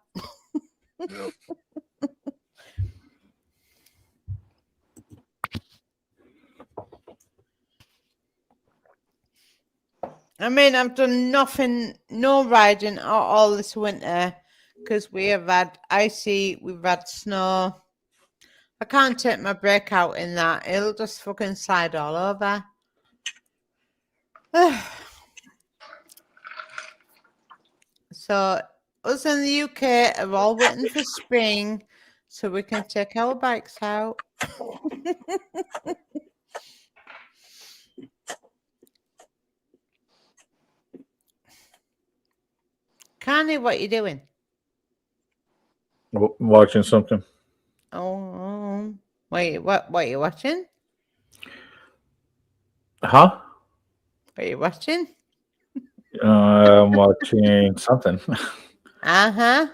I mean, I've done nothing, no riding all this winter because we have had icy, we've had snow. I can't take my brake out in that. It'll just fucking slide all over. So, us in the UK are all waiting for spring so we can take our bikes out. Carney, what are you doing? Watching something. Oh, wait, what are you watching? Huh? What are you watching? I'm watching something. Uh-huh.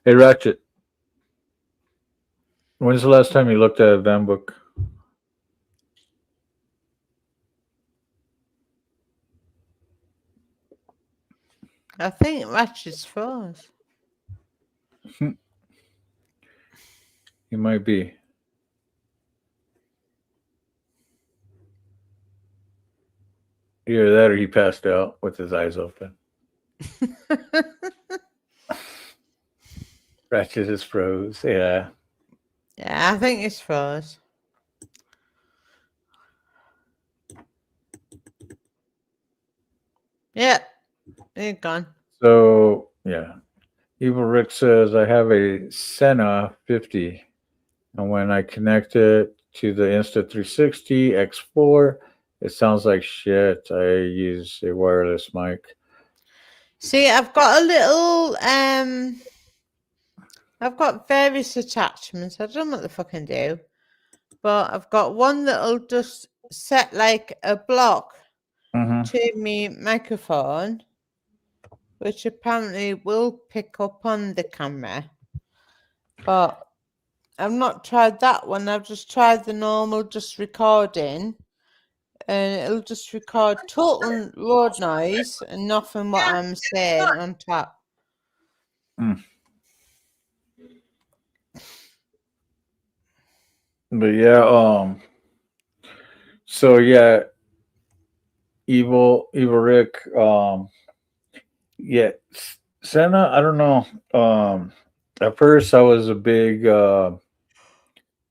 Hey, Ratchet. When's the last time you looked at a van book? I think Ratchet's froze. He might be. Either that or he passed out with his eyes open. Ratchet is froze. Yeah. Yeah, I think it's froze. Yeah, you're gone. So, yeah. Evil Rick says, I have a Senna 50. And when I connect it to the Insta360 X4, it sounds like shit. I use a wireless mic. See, I've got a little, I've got various attachments. I don't know what they fucking do. But I've got one that'll just set like a block to me microphone, which apparently will pick up on the camera. But I've not tried that one. I've just tried the normal just recording. And it'll just record total road noise and nothing what I'm saying on top. But yeah, so yeah, Evil Rick, yeah, Senna, I don't know. At first I was a big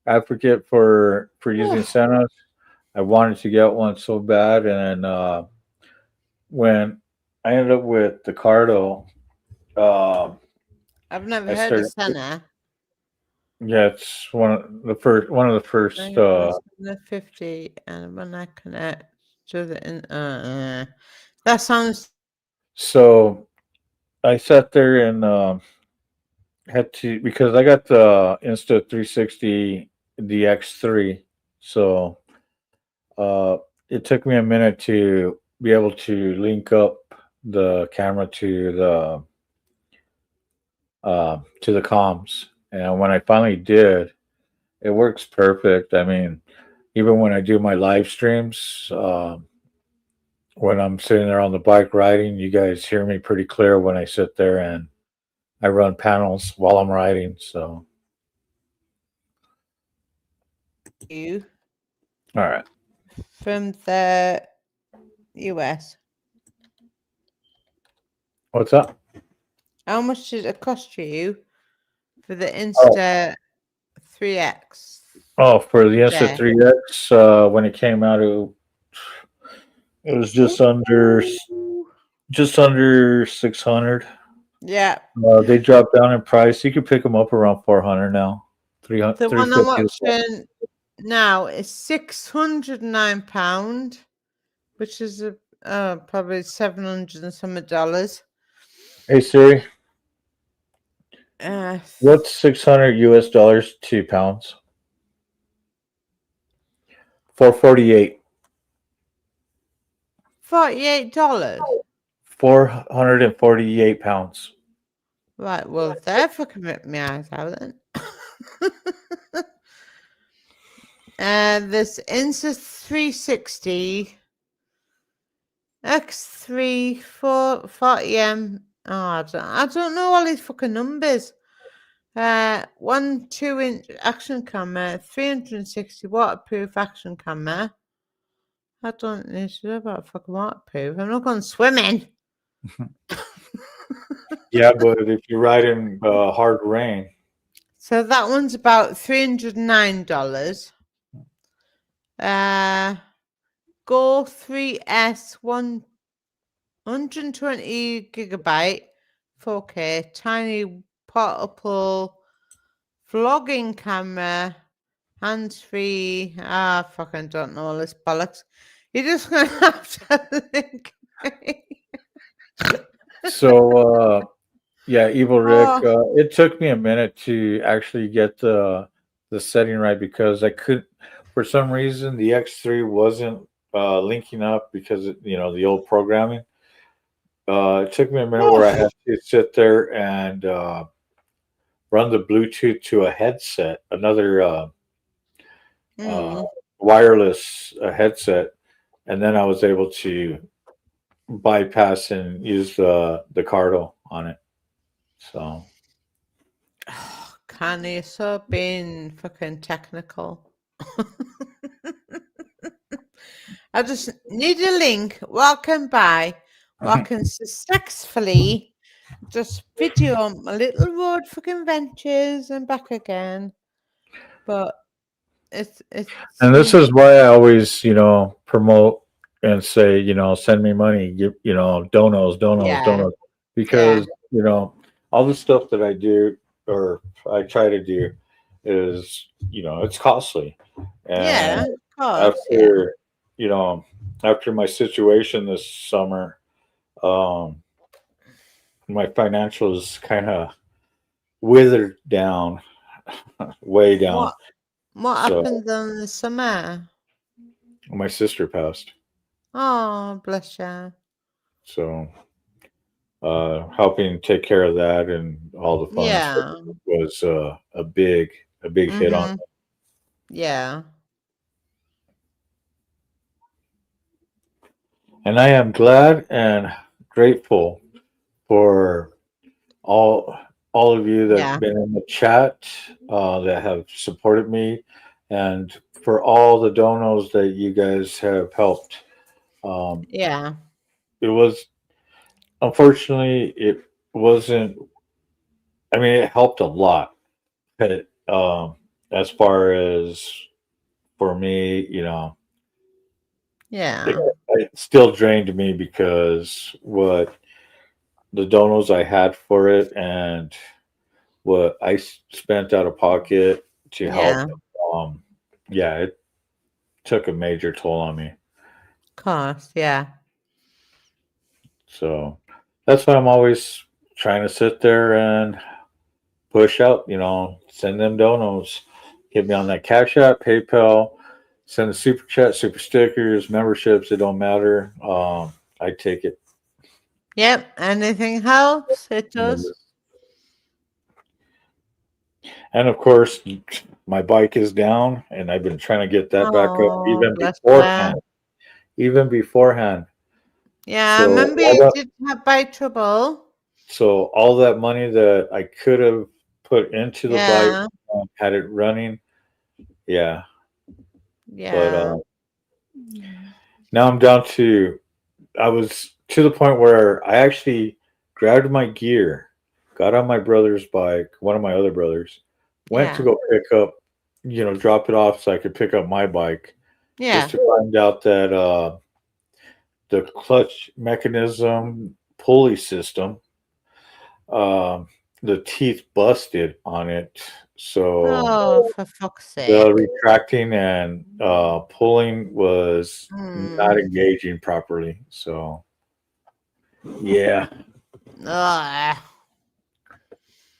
advocate for using Sennas. I wanted to get one so bad, and then when I ended up with the Cardo, I've never heard of Senna. Yeah, it's one of the first. The 50, and when I connect to the that sounds. So I sat there and had to, because I got the Insta360 DX3, so it took me a minute to be able to link up the camera to the comms, and when I finally did, it works perfect. I mean, even when I do my live streams, when I'm sitting there on the bike riding, you guys hear me pretty clear when I sit there and I run panels while I'm riding. So, You all right. From the US. What's up? How much did it cost you for the Insta 3X? Oh, for the Insta 3X, when it came out, it was just under 600. Yeah. They dropped down in price. You could pick them up around 400 now. 300. The one I'm watching now is £609, which is probably $700 and some dollars. Hey Siri, Uh, what's $600 to pounds? 448. $48. 448 pounds. Right, well, they're fucking rip my eyes out then. This Insta 360 X3 40M. Oh, I don't know all these fucking numbers. 1 2-inch action camera, 360 waterproof action camera. I don't need to know about fucking waterproof. I'm not going swimming. Yeah, but if you're riding hard rain, So that one's about $309. Go 3S 120 gigabyte 4K tiny portable vlogging camera, hands-free. Fucking don't know all this bollocks. You're just gonna have to link me. so yeah, Evil Rick. Oh. It took me a minute to actually get the setting right because I could, for some reason, the X3 wasn't linking up because the old programming. It took me a minute where I had to sit there and run the Bluetooth to a headset, another wireless headset, and then I was able to bypass and use the Cardo on it. So, Canny, you're so being fucking technical. I just need a link. Welcome by. Welcome successfully. Just video my little road fucking ventures and back again. But it's and this is why I always, promote and say, send me money, donos, because all the stuff that I do or I try to do is, it's costly. And after, after my situation this summer, my financials kind of withered down, way down. What happened in the summer? My sister passed. Oh, bless you. So, helping take care of that and all the funds was a big hit on me. Yeah. And I am glad and grateful for all of you that have been in the chat, that have supported me, and for all the donos that you guys have helped. It was, unfortunately, it wasn't. I mean, it helped a lot, but as far as for me, it still drained me because what the donos I had for it and what I spent out of pocket to help, it took a major toll on me. Of course, yeah. So that's why I'm always trying to sit there and push out, send them donos, get me on that Cash App, PayPal, send a super chat, super stickers, memberships. It don't matter. I take it. Yep. Anything helps. It does. And of course, my bike is down, and I've been trying to get that back up even beforehand. Yeah, so I remember you did have bike trouble. So all that money that I could have put into the bike, had it running, But now I'm down to. I was to the point where I actually grabbed my gear, got on my brother's bike, one of my other brothers, went to go pick up, drop it off so I could pick up my bike. Just to find out that the clutch mechanism pulley system, the teeth busted on it. So for fuck's sake. the retracting and pulling was not engaging properly. So yeah. Ugh.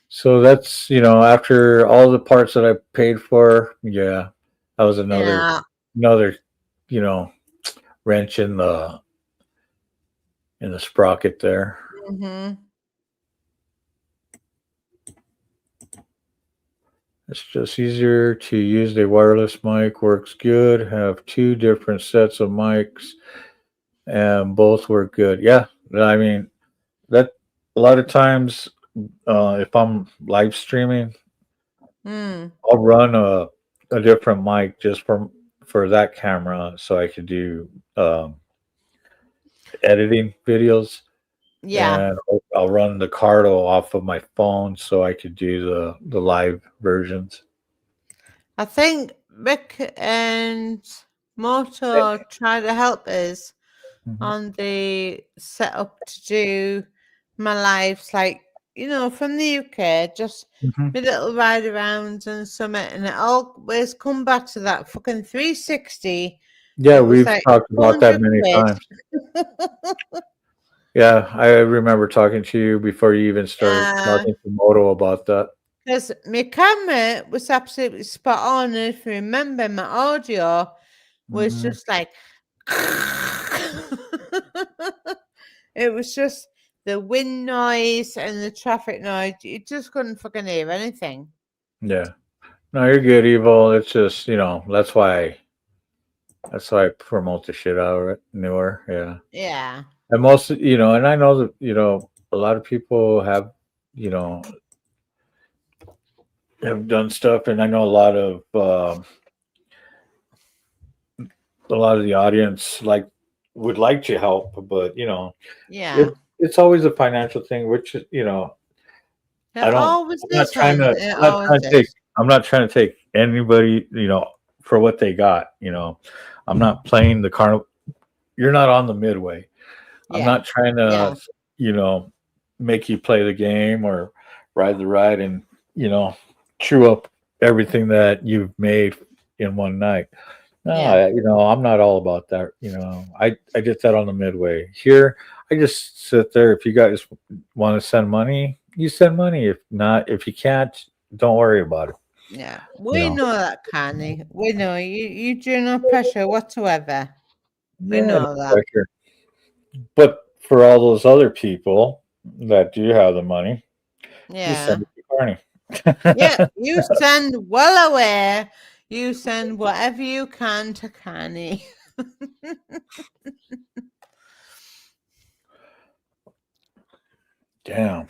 So that's, after all the parts that I paid for, yeah, that was another Yeah. wrench in the sprocket there. Mhm. It's just easier to use the wireless mic. Works good. Have two different sets of mics, and both work good. Yeah, I mean that a lot of times, if I'm live streaming, Mm. I'll run a different mic just for that camera, so I could do editing videos, Yeah. and I'll run the Cardo off of my phone so I could do the live versions. I think Rick and Moto try to help us Mhm. on the setup to do my lives, like, from the UK, just Mhm. my little ride around and summit, and it always come back to that fucking 360. Yeah, It was we've like talked about that 200 many quid. times. Yeah, I remember talking to you before you even started Yeah. talking to Moto about that. Because my camera was absolutely spot on. And if you remember, my audio was Mhm. just like, it was just the wind noise and the traffic noise. You just couldn't fucking hear anything. Yeah. No, you're good, Evil. It's just, that's why I promote the shit out of it. Newer. Yeah. Yeah. And most, and I know that, a lot of people you know, have done stuff, and I know a lot of the audience would like to help, but Yeah. it's always a financial thing, which It I don't. always I'm not is, trying man. to. It I'm not always trying to take. is. I'm not trying to take anybody, for what they got. I'm not playing the carnival. You're not on the midway. I'm Yeah. not trying Yeah. to, make you play the game or ride the ride and chew up everything that you've made in one night. No, Yeah. I'm not all about that. I did that on the midway. Here, I just sit there. If you guys want to send money, you send money. If not, if you can't, don't worry about it. Yeah. You We know. know that, Carney. We know you do no pressure whatsoever. We Yeah, no know that. pressure. But for all those other people that do have the money, just Yeah. send it to Carney. Yeah. You send well aware. You send whatever you can to Carney. Damn.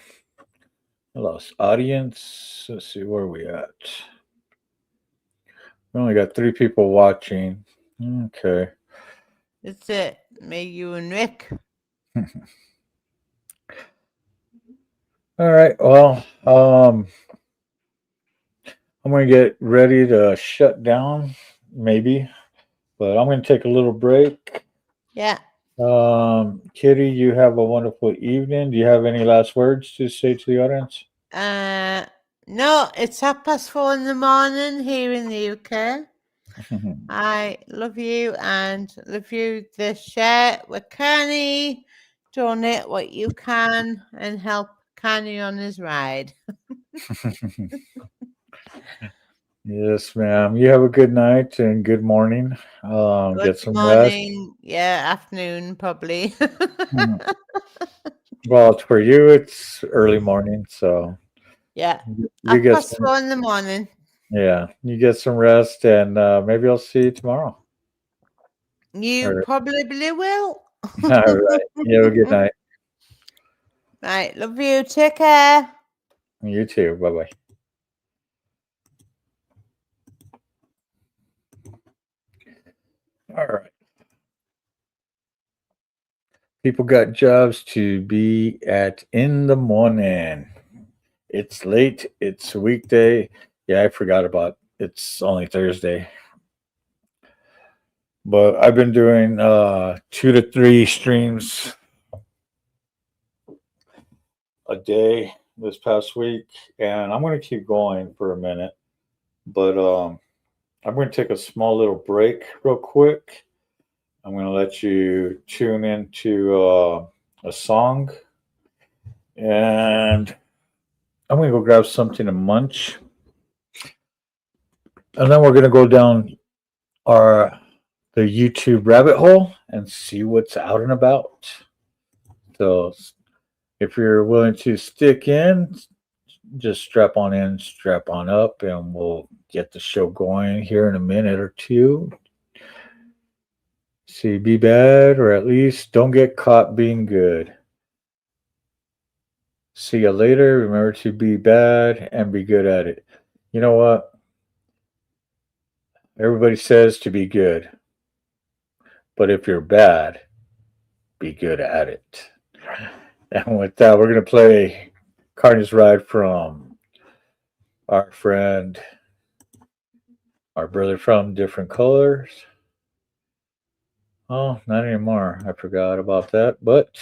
I lost audience. Let's see where we at. We only got 3 people watching. Okay. It's it. Me, you, and Rick. All right. Well, I'm going to get ready to shut down, maybe, but I'm going to take a little break. Yeah. Kitty, you have a wonderful evening. Do you have any last words to say to the audience? No, it's 4:30 in the morning here in the UK. I love you and love you. The share with Carney. Donate what you can and help Carney on his ride. Yes, ma'am. You have a good night and good morning. Good Get some rest. morning. Yeah, afternoon probably. Well, for you, it's early morning, so Yeah. you get some. 4:30 in the morning. Yeah, you get some rest, and maybe I'll see you tomorrow. You All right. probably will. All right. You have a good night. Right. Love you. Take care. You too. Bye bye. All right. People got jobs to be at in the morning. It's late. It's a weekday. Yeah, I forgot about it's only Thursday. But I've been doing 2 to 3 streams a day this past week, and I'm going to keep going for a minute. But I'm going to take a small little break real quick. I'm going to let you tune into a song, And I'm going to go grab something to munch. And then we're going to go down the YouTube rabbit hole and see what's out and about. So if you're willing to stick in, just strap on in, strap on up, and we'll get the show going here in a minute or two. See, be bad, or at least don't get caught being good. See you later. Remember to be bad and be good at it. You know what? Everybody says to be good. But if you're bad, be good at it. And with that, we're going to play CARNY'S Ride from our friend, our brother from Different Colors. Oh, not anymore. I forgot about that. But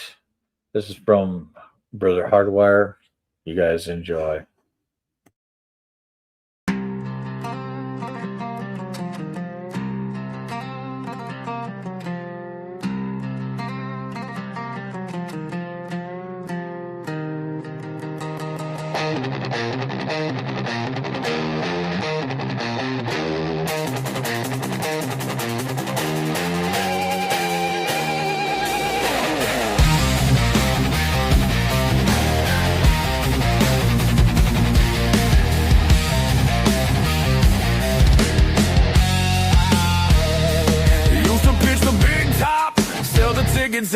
this is from Brother Hardwire. You guys enjoy.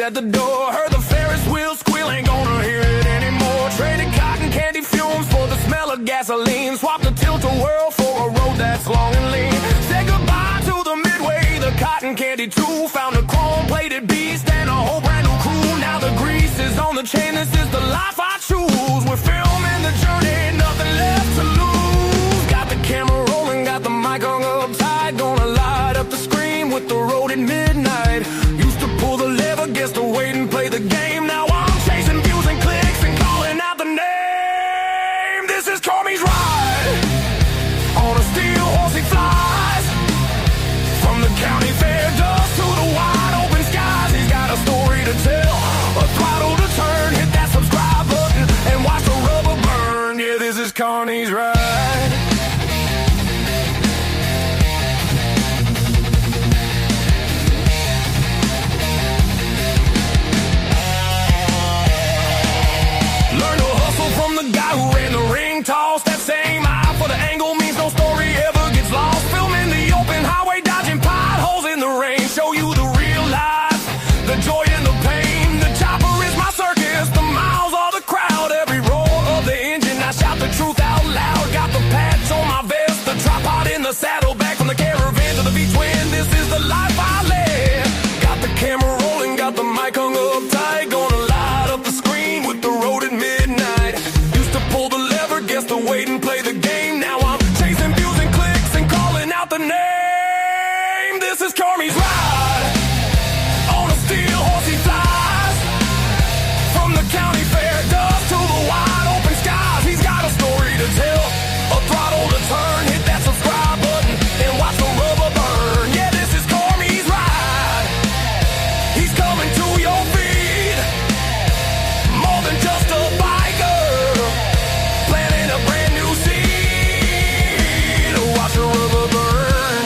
At the door, heard the Ferris wheel squeal, ain't gonna hear it anymore. Traded cotton candy fumes for the smell of gasoline. Swapped the tilt-a-whirl for a road that's long and lean. Said goodbye to the midway, the cotton candy too. Found a chrome-plated beast and a whole brand new crew. Now the grease is on the chain, this is the life I choose. We're filming the journey, nothing left to lose. Got the camera rolling, got the mic hung up tight. Gonna light up the screen with the road at midnight. Used to pull the lever, guess to wait and play the game. Now I'm chasing views and clicks and calling out the name. This is CARNY'S Ride. On a steel horse he flies. From the county fair dust to the wide open skies. He's got a story to tell, a throttle to turn. Hit that subscribe button and watch the rubber burn. Yeah, this is CARNY'S Ride. The guy who ran the ring toss, that same eye for the angle means no story ever gets lost. Filming the open highway, dodging potholes in the rain. Show you the real life, the joy and the pain. The chopper is my circus, the miles are the crowd. Every roar of the engine, I shout the truth out loud. Got the patch on my vest, the tripod in the saddle. Back from the caravan to the V-twin, this is the life I led. Got the camera rolling, got the mic hung up tight. Gonna light up the screen with the road at midnight. Pull the lever, guess to wait and play the game. Now I'm chasing views and clicks and calling out the name. This is CARNY'S Ride. On a steel horse he flies. From the county fair dust to the wide open skies. He's got a story to tell, a throttle to turn. Hit that subscribe button and watch the rubber burn. Yeah, this is CARNY'S Ride. He's coming to your feet. More than just a biker. Planting a brand new seed. Watch the rubber burn.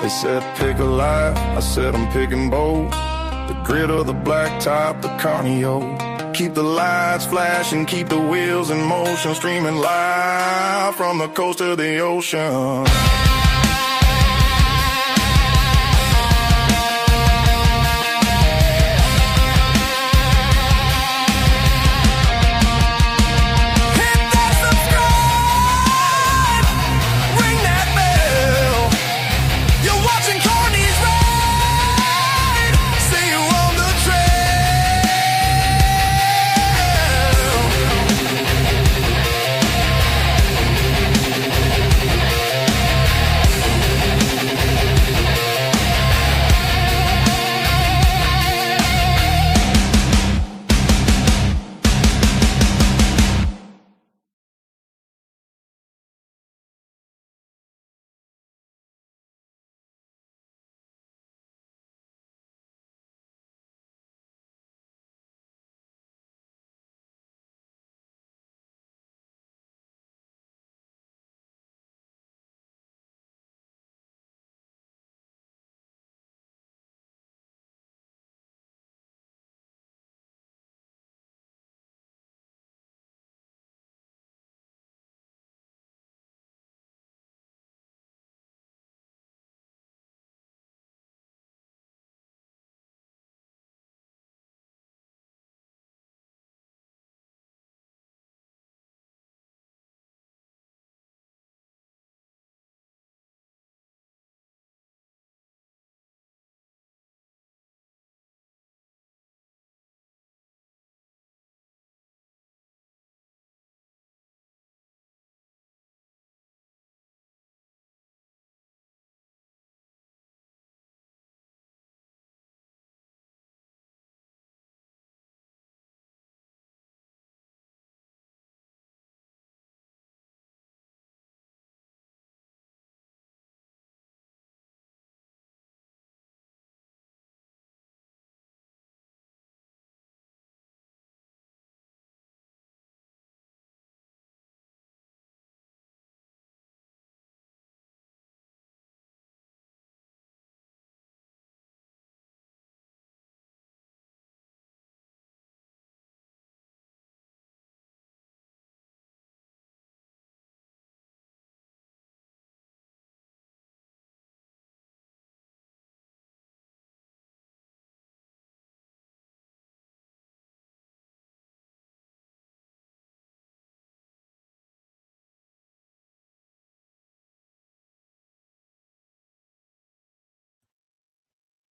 They said pick a life, I said I'm picking bold. The grit of the black top, the carnio. Keep the lights flashing, keep the wheels in motion. Streaming live from the coast to the ocean.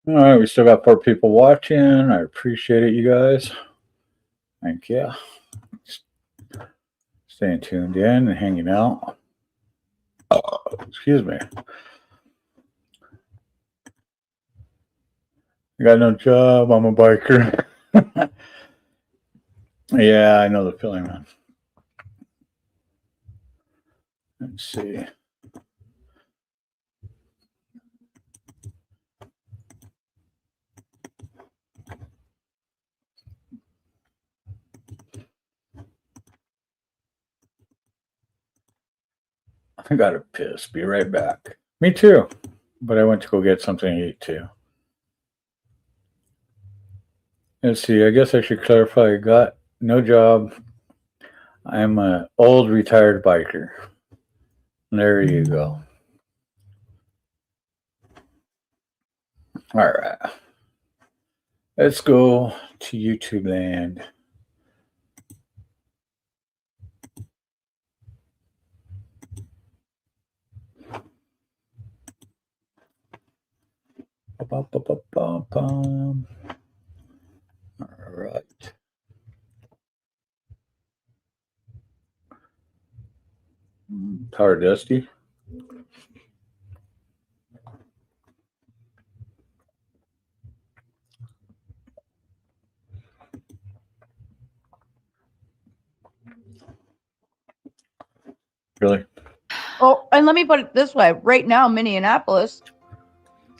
All right, we still got 4 people watching. I appreciate it, you guys. Thank you. Staying tuned in and hanging out. Excuse me. I got no job. I'm a biker. Yeah, I know the feeling, man. Let's see. I got to piss. Be right back. Me too. But I went to go get something to eat too. Let's see. I guess I should clarify. I got no job. I'm an old retired biker. There you go. All right. Let's go to YouTube land. All right. Power Dusty. Really? Oh, and let me put it this way. Right now, Minneapolis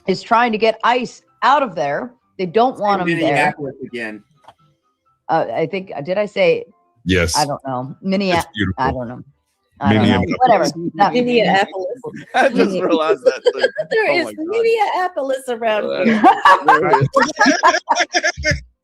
is trying to get ICE out of there. They don't want them there. Minneapolis again. I think, did I say? Yes. I don't know. Minneapolis. I don't know. Minneapolis. Whatever. No. Minneapolis. I just realized that too. There Oh is my God. Minneapolis around here.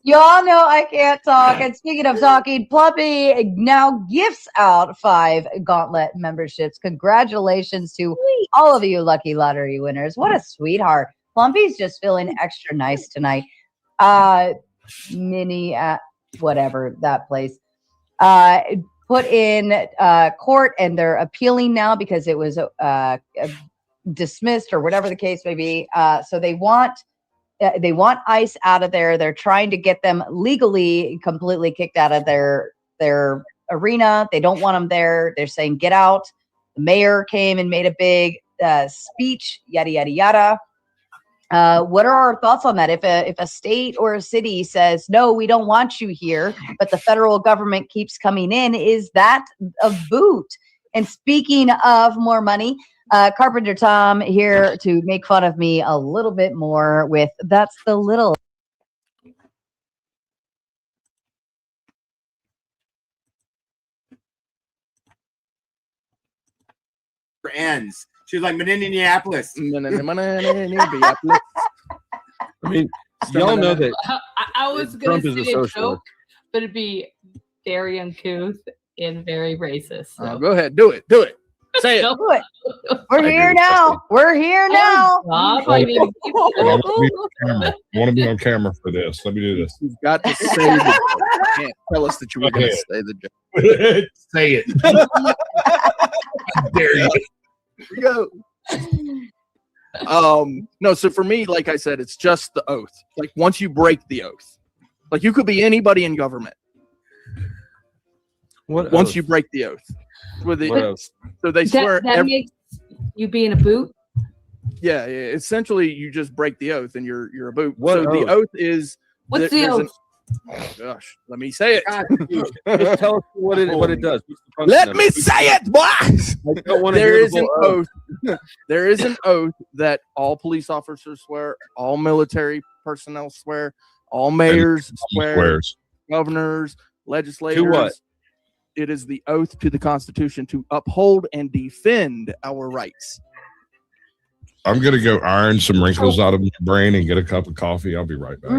Y'all know I can't talk. And speaking of talking, Plumpy now gifts out 5 Gauntlet memberships. Congratulations to all of you lucky lottery winners. What a sweetheart. Plumpy's just feeling extra nice tonight. Mini, whatever, that place. Put in court, and they're appealing now because it was dismissed or whatever the case may be. So they want ICE out of there. They're trying to get them legally completely kicked out of their arena. They don't want them there. They're saying, get out. The mayor came and made a big speech, yada, yada, yada. What are our thoughts on that? If a state or a city says, no, we don't want you here, but the federal government keeps coming in, is that a boot? And speaking of more money, Carpenter Tom here to make fun of me a little bit more with that's the little. Ends. She was like Minneapolis. I mean, y'all know that I was going to say a joke, but it'd be very uncouth and very racist. So. Go ahead, do it. Say it. Do it. We're here now. We're here now. I want to be on camera for this. Let me do this. You've got to say the joke. You can't tell us that you were going to say the joke. Say it. How dare you? Here we go. No, so for me, like I said, it's just the oath. Like once you break the oath, like you could be anybody in government. Once you break the oath, so they swear that makes you being a boot. Yeah, essentially you just break the oath and you're a boot. So the oath is what's the oath? Oh gosh, let me say it. Just tell us what it does. Let me say it, boys. There is an oath. There is an oath that all police officers swear, all military personnel swear, all mayors swear, governors, legislators. To what? It is the oath to the Constitution to uphold and defend our rights. I'm going to go iron some wrinkles out of my brain and get a cup of coffee. I'll be right back.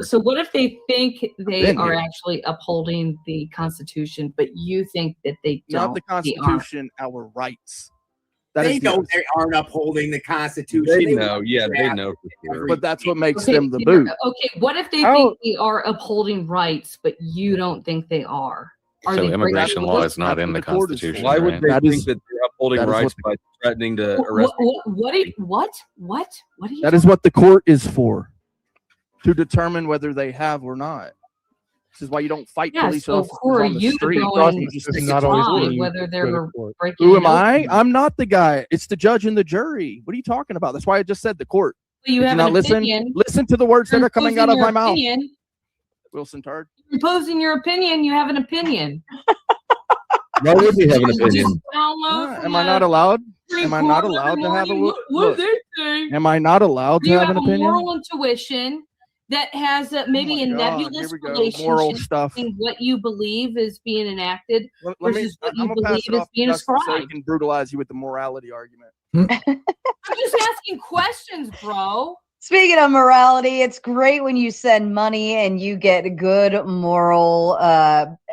So what if they think they are actually upholding the Constitution, but you think that they don't? Not the Constitution, our rights. They know they aren't upholding the Constitution. They know, they know for sure. But that's what makes them the boot. Okay, what if they think they are upholding rights, but you don't think they are? So immigration law is not in the Constitution. Why would they think that they're upholding rights by threatening to arrest. What do you? That is what the court is for, to determine whether they have or not. This is why you don't fight police so officers who are on the you street. going You just to think decide it's always whether they're breaking? Who an am I? oath? I'm not the guy. It's the judge and the jury. What are you talking about? That's why I just said the court. You Did have you not an listen? opinion. Listen to the words that are coming out of my mouth. Opinion. Wilson Tard. Imposing your opinion, you have an opinion. Why would we have an opinion? Am I not allowed? Am I not allowed to have a look? Am I not allowed to You have an a opinion? moral intuition that has maybe a nebulous relationship Moral stuff. between what you believe is being enacted Let versus what you I'm gonna pass believe it is off to being Justin so he ascribed. can brutalize you with the morality argument. I'm just asking questions, bro. Speaking of morality, it's great when you send money and you get good moral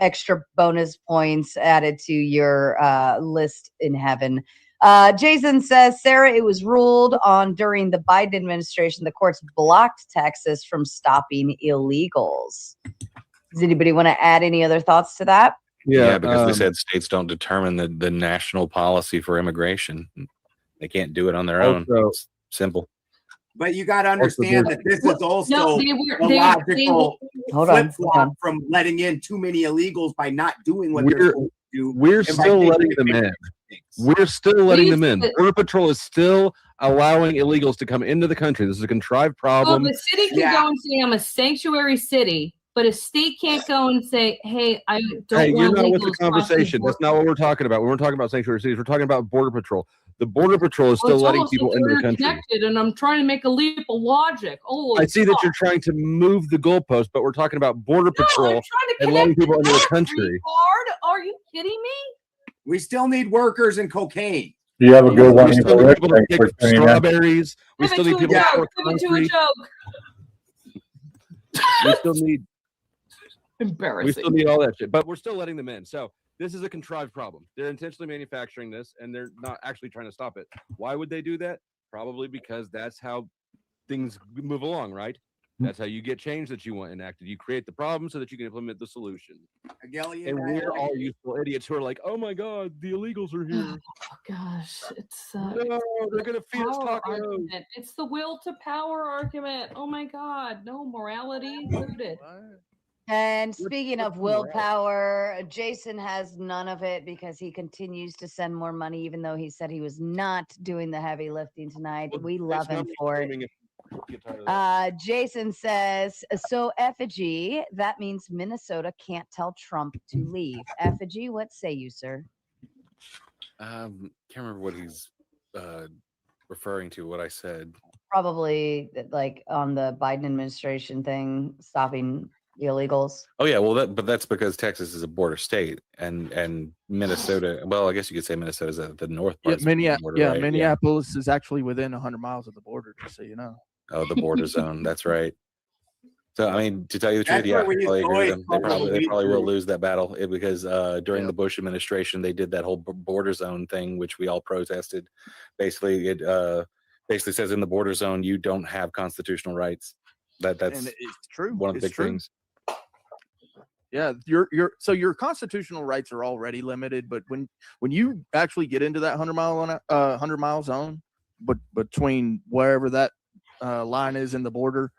extra bonus points added to your list in heaven. Jason says, Sarah, it was ruled on during the Biden administration, the courts blocked Texas from stopping illegals. Does anybody want to add any other thoughts to that? Yeah, because they said states don't determine the national policy for immigration. They can't do it on their own. It's simple. But you got to understand that this is also they a logical Hold on. flip-flop from letting in too many illegals by not doing what they're supposed to do. We're and by still taking letting them in. We're still letting them in. Border Patrol is still allowing illegals to come into the country. This is a contrived problem. Well, the city can go and say, I'm a sanctuary city, but a state can't go and say, hey, I don't Hey, you're want not with the illegals crossing conversation. That's not what we're talking about. We're not talking about sanctuary cities. We're talking about Border Patrol. The Border Patrol is still letting people into the country. Connected, and I'm trying to make a leap of logic. Oh, I see that you're trying to move the goalpost, but we're talking about Border Patrol and letting people into the country. Are you kidding me? We still need workers and cocaine. You have a good one. We still need people to pick strawberries. We still need people to work Give it to a joke. We still need Embarrassing. We still need all that shit, but we're still letting them in. So this is a contrived problem. They're intentionally manufacturing this, and they're not actually trying to stop it. Why would they do that? Probably because that's how things move along, right? That's how you get change that you want enacted. You create the problem so that you can implement the solution. And we're all useful idiots who are like, "Oh my God, the illegals are here." Oh gosh, it's no, they're gonna feed us tacos. Argument. It's the will to power argument. Oh my God, no morality included. And speaking of willpower, Jason has none of it because he continues to send more money, even though he said he was not doing the heavy lifting tonight. We love him for it. Jason says, so effigy, that means Minnesota can't tell Trump to leave. Effigy, what say you, sir? Can't remember what he's referring to, what I said. Probably like on the Biden administration thing, stopping illegals. Oh yeah, well but that's because Texas is a border state, and Minnesota. Well, I guess you could say Minnesota's at the north part. Minneapolis is actually within 100 miles of the border, just so you know. Oh, the border zone. That's right. So I mean, to tell you the truth, yeah, I probably agree with them. They probably will lose that battle because during the Bush administration, they did that whole border zone thing, which we all protested. Basically, it basically says in the border zone you don't have constitutional rights. That's and it's true. One of the big things. Yeah, your constitutional rights are already limited, but when you actually get into that 100 mile zone, but between wherever that line is in the border,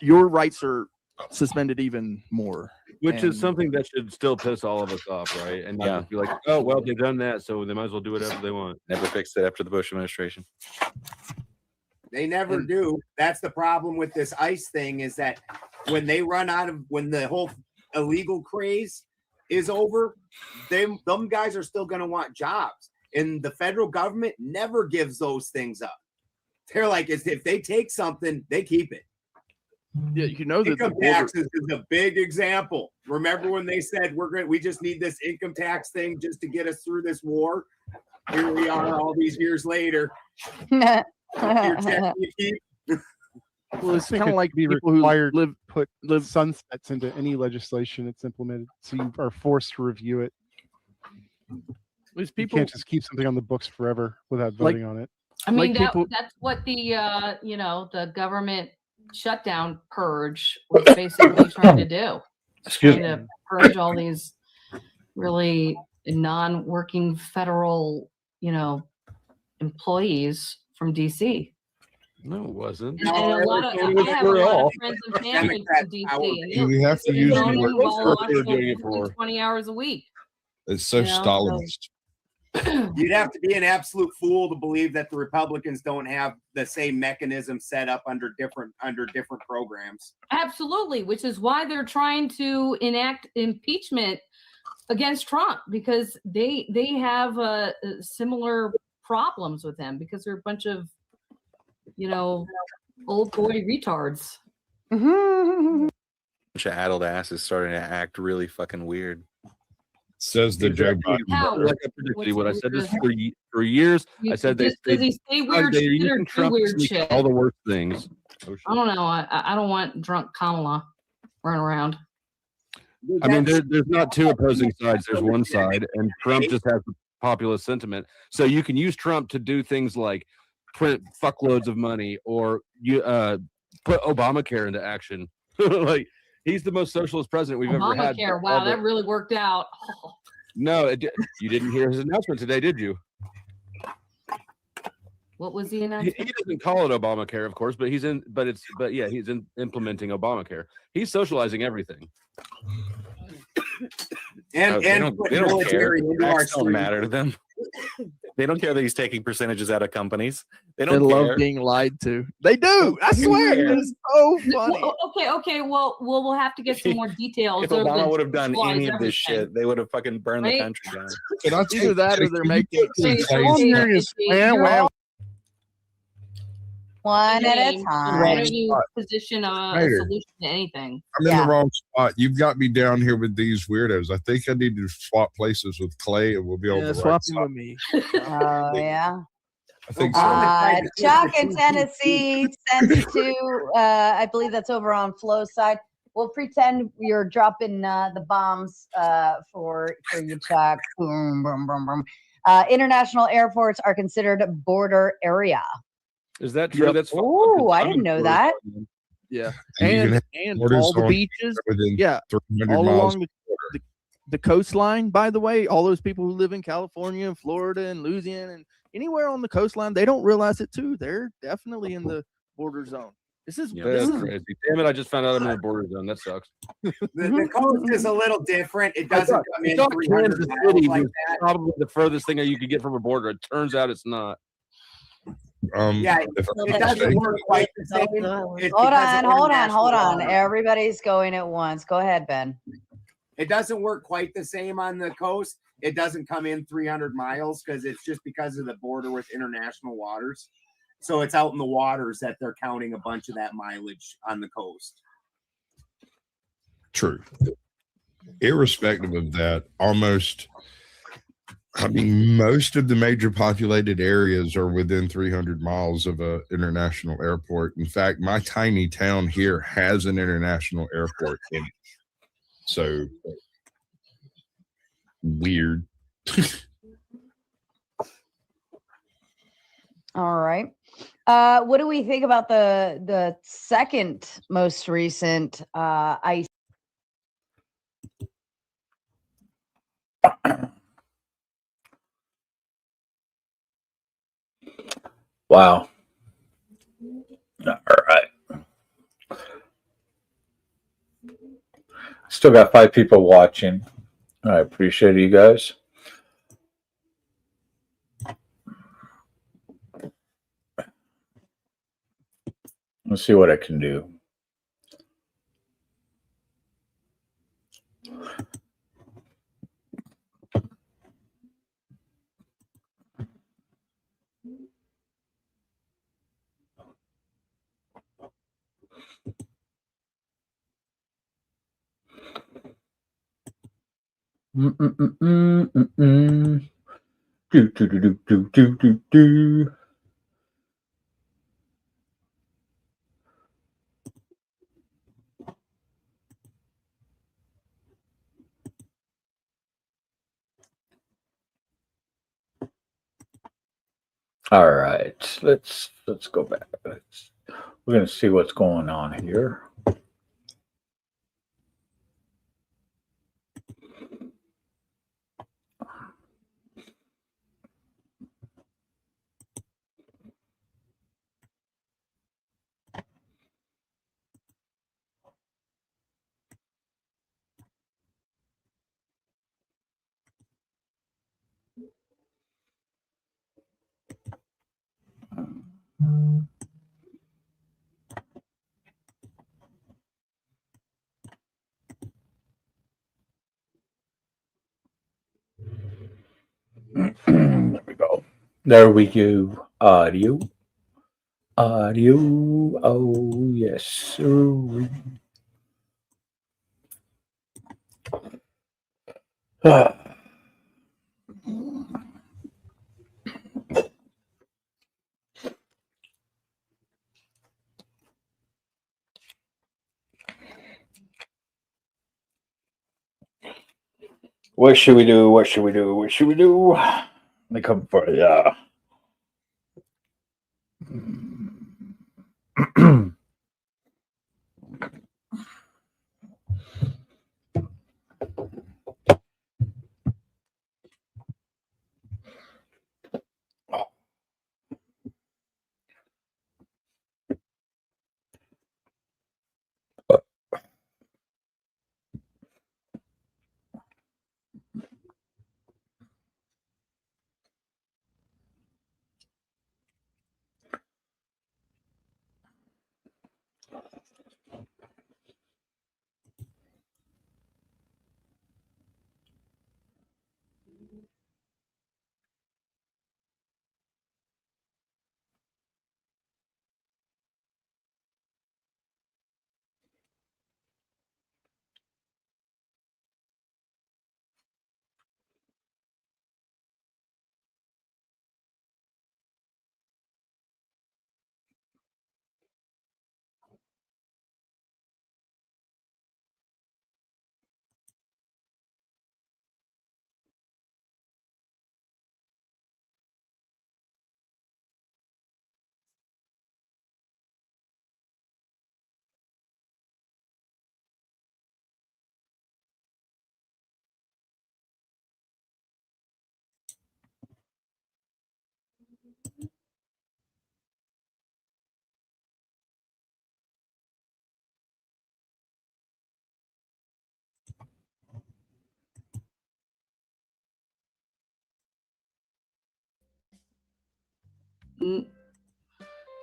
your rights are suspended even more. Which is something that should still piss all of us off, right? And not just be like, oh well, they've done that, so they might as well do whatever they want. Never fixed it after the Bush administration. They never do. That's the problem with this ICE thing, is that when they run out of, when the whole illegal craze is over, them guys are still going to want jobs. And the federal government never gives those things up. They're like, if they take something, they keep it. Yeah, you know that income taxes is a big example. Remember when they said we just need this income tax thing just to get us through this war? Here we are all these years later. Well, it's kind of like be required to put sunsets into any legislation that's implemented, so you are forced to review it. You can't just keep something on the books forever without voting on it. I mean, that's what the the government shutdown purge was basically trying to do. Trying to purge all these really non-working federal, employees from DC. No, it wasn't. And a lot of, I have a lot of friends and family from DC. And We have to use the word word doing it for. 20 hours a week. It's so Stalinist. You'd have to be an absolute fool to believe that the Republicans don't have the same mechanism set up under different programs. Absolutely, which is why they're trying to enact impeachment against Trump, because they have similar problems with him, because they're a bunch of, old boy retards. Bunch of addled asses starting to act really fucking weird. Says the Joe Biden. Like I predicted, what I said this for years. I said does he say weird shit or do weird shit? All the worst things. I don't know. I don't want drunk Kamala running around. I mean, there's not two opposing sides. There's one side, and Trump just has the populist sentiment. So you can use Trump to do things like print fuckloads of money, or you put Obamacare into action. Like, he's the most socialist president we've ever had. Obamacare, wow, that really worked out. Oh. No, you didn't hear his announcement today, did you? What was the announcement? He doesn't call it Obamacare, of course, but he's implementing Obamacare. He's socializing everything. And they don't care. Facts don't matter to them. They don't care that he's taking percentages out of companies. They don't love care. being lied to. They do. I swear. It's so funny. Well, okay. Well, we'll have to get some more details. If Obama would have done any of this shit, they would have fucking burned the country down. Either that or they're making one at a time. Why don't you position a solution to anything? I'm in the wrong spot. You've got me down here with these weirdos. I think I need to swap places with Clay, and we'll be able to swap him with me. Oh yeah. I think so. Chuck in Tennessee sent to I believe that's over on Flo's side. We'll pretend you're dropping the bombs for you, Chuck. Boom, boom, boom, boom. International airports are considered border area. Is that true? Yep. That's Oh, I didn't know that. Yeah, And all the beaches, all along the coastline. By the way, all those people who live in California and Florida and Louisiana and anywhere on the coastline, they don't realize it too. They're definitely in the border zone. This is crazy. Damn it! I just found out I'm in a border zone. That sucks. The coast is a little different. It doesn't come in 300 Kansas miles City like was that. probably the furthest thing you could get from a border. It turns out it's not. It doesn't work quite the same. Hold on. Everybody's going at once. Go ahead, Ben. It doesn't work quite the same on the coast. It doesn't come in 300 miles because it's just because of the border with international waters. So it's out in the waters that they're counting a bunch of that mileage on the coast. True. Irrespective of that, most of the major populated areas are within 300 miles of an international airport. In fact, my tiny town here has an international airport in it. So weird. All right. What do we think about the second most recent ice? Wow. All right. Still got 5 people watching. I appreciate you guys. Let's see what I can do. Do. All right, let's go back. We're gonna see what's going on here. There we go. There we go. Audio. Audio. Oh, yes, sir. What should we do? What should we do? What should we do? Let me come for ya.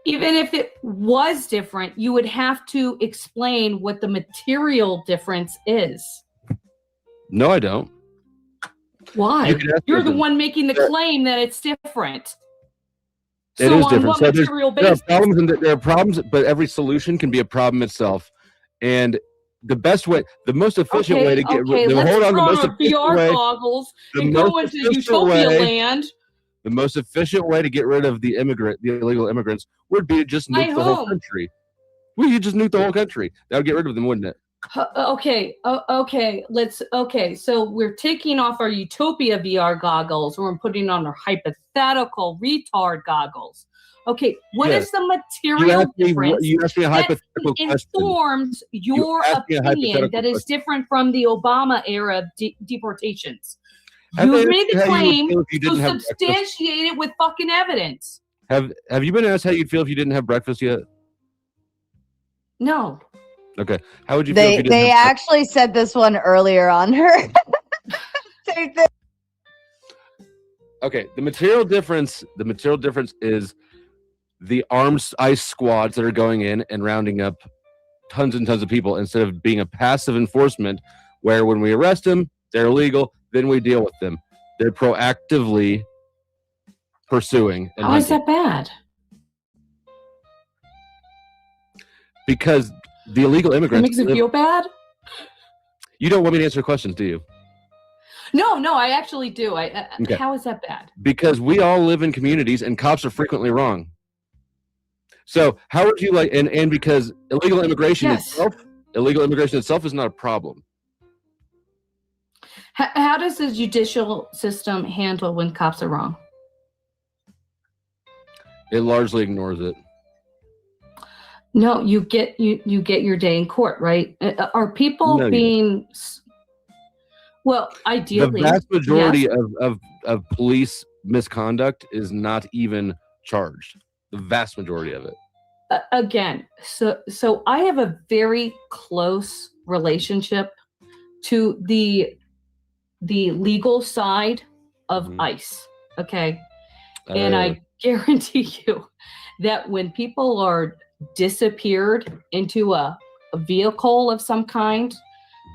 Even if it was different, you would have to explain what the material difference is. No, I don't. Why? You're the one making the claim that it's different. It So is on different. what So material there are basis? problems, and there are problems, but every solution can be a problem itself. And the best way, the most efficient way to get rid. Let's Hold on, put the most on our efficient VR way. goggles the and most go into efficient utopia way- land. The most efficient way to get rid of the illegal immigrants would be to just By nuke the whole whom? country. Well, you just nuke the whole country. That would get rid of them, wouldn't it? Okay. So we're taking off our utopia VR goggles and we're putting on our hypothetical retard goggles. Okay, what is Yes. the material difference You asked me a that hypothetical question. informs your asked me a opinion hypothetical that is question. different from the Obama era deportations? Have they You've made asked the how you would claim, feel if you so didn't have breakfast? substantiate it with fucking evidence. Have you been asked how you'd feel if you didn't have breakfast yet? No. Okay. How would you feel if They you didn't have breakfast? actually said this one earlier on her. Same thing. Okay, the material difference is the armed ICE squads that are going in and rounding up tons and tons of people instead of being a passive enforcement where when we arrest them, they're illegal, then we deal with them. They're proactively pursuing. And How is hunting. that bad? Because the illegal That immigrants. makes it feel bad? You don't want me to answer questions, do you? No, I actually do. Okay. How is that bad? Because we all live in communities and cops are frequently wrong. So how would you like, and because illegal immigration itself is not a problem. How does the judicial system handle when cops are wrong? It largely ignores it. No, you get your day in court, right? Are people No, you being well, ideally, the vast majority yes. of police misconduct is not even charged. The vast majority of it. Again, so I have a very close relationship to the legal side of ICE. Okay. And I guarantee you that when people are disappeared into a vehicle of some kind,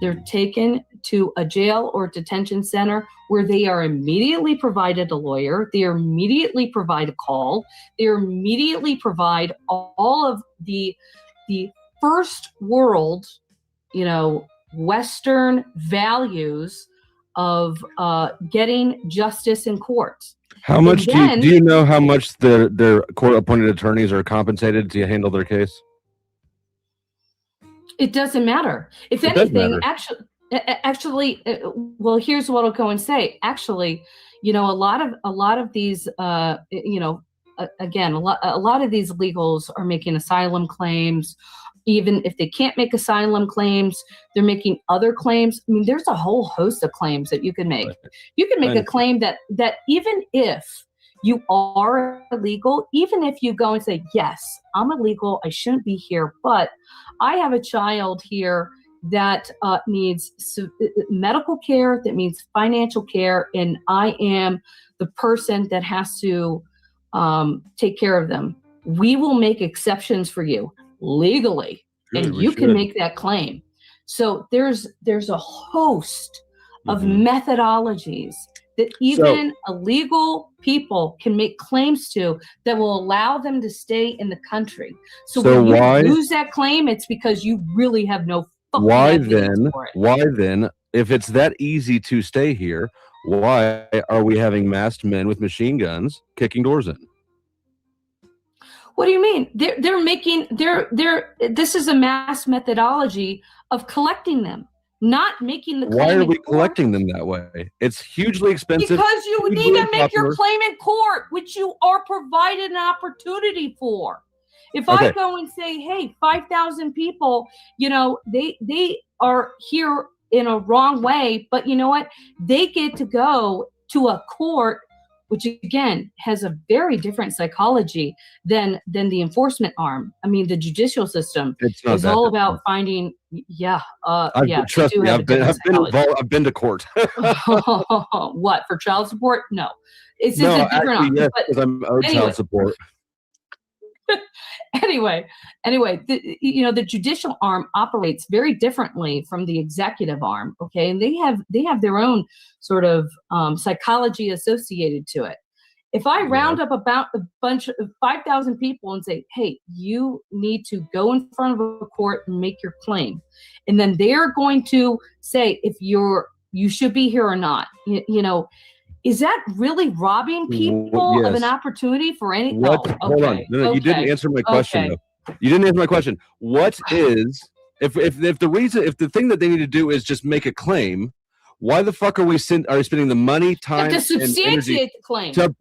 they're taken to a jail or detention center where they are immediately provided a lawyer, they are immediately provide a call, they are immediately provide all of the first world, Western values of getting justice in courts. How much do you know how much their court-appointed attorneys are compensated to handle their case? It doesn't matter. If anything, actually, well, here's what I'll go and say. Actually, a lot of these, again, a lot of these legals are making asylum claims. Even if they can't make asylum claims, they're making other claims. I mean, there's a whole host of claims that you can make. You can make a claim that even if you are illegal, even if you go and say, yes, I'm illegal, I shouldn't be here, but I have a child here that needs medical care, that needs financial care, and I am the person that has to take care of them. We will make exceptions for you legally, and you can make that claim. So there's a host of methodologies that even illegal people can make claims to that will allow them to stay in the country. So when you lose that claim, it's because you really have no fucking evidence for it. Why then, if it's that easy to stay here, why are we having masked men with machine guns kicking doors in? What do you mean? This is a mass methodology of collecting them, not making the claim. Why are we collecting them that way? It's hugely expensive. Because you need to make your claim in court, which you are provided an opportunity for. If I go and say, hey, 5,000 people, they are here in a wrong way, but you know what? They get to go to a court, which again has a very different psychology than the enforcement arm. I mean, the judicial system is all about finding. Trust me, I've been to court. What, for child support? No, it's just a different arm. Yes, because I'm owed child support. Anyway, the judicial arm operates very differently from the executive arm. Okay, and they have their own sort of psychology associated to it. If I round up about a bunch of 5,000 people and say, hey, you need to go in front of a court and make your claim, and then they're going to say if you should be here or not, is that really robbing people of an opportunity for any? Hold on. No, you didn't answer my question. Though. You didn't answer my question. What is if the thing that they need to do is just make a claim? Why the fuck are we spending the money, time, to substantiate the claim to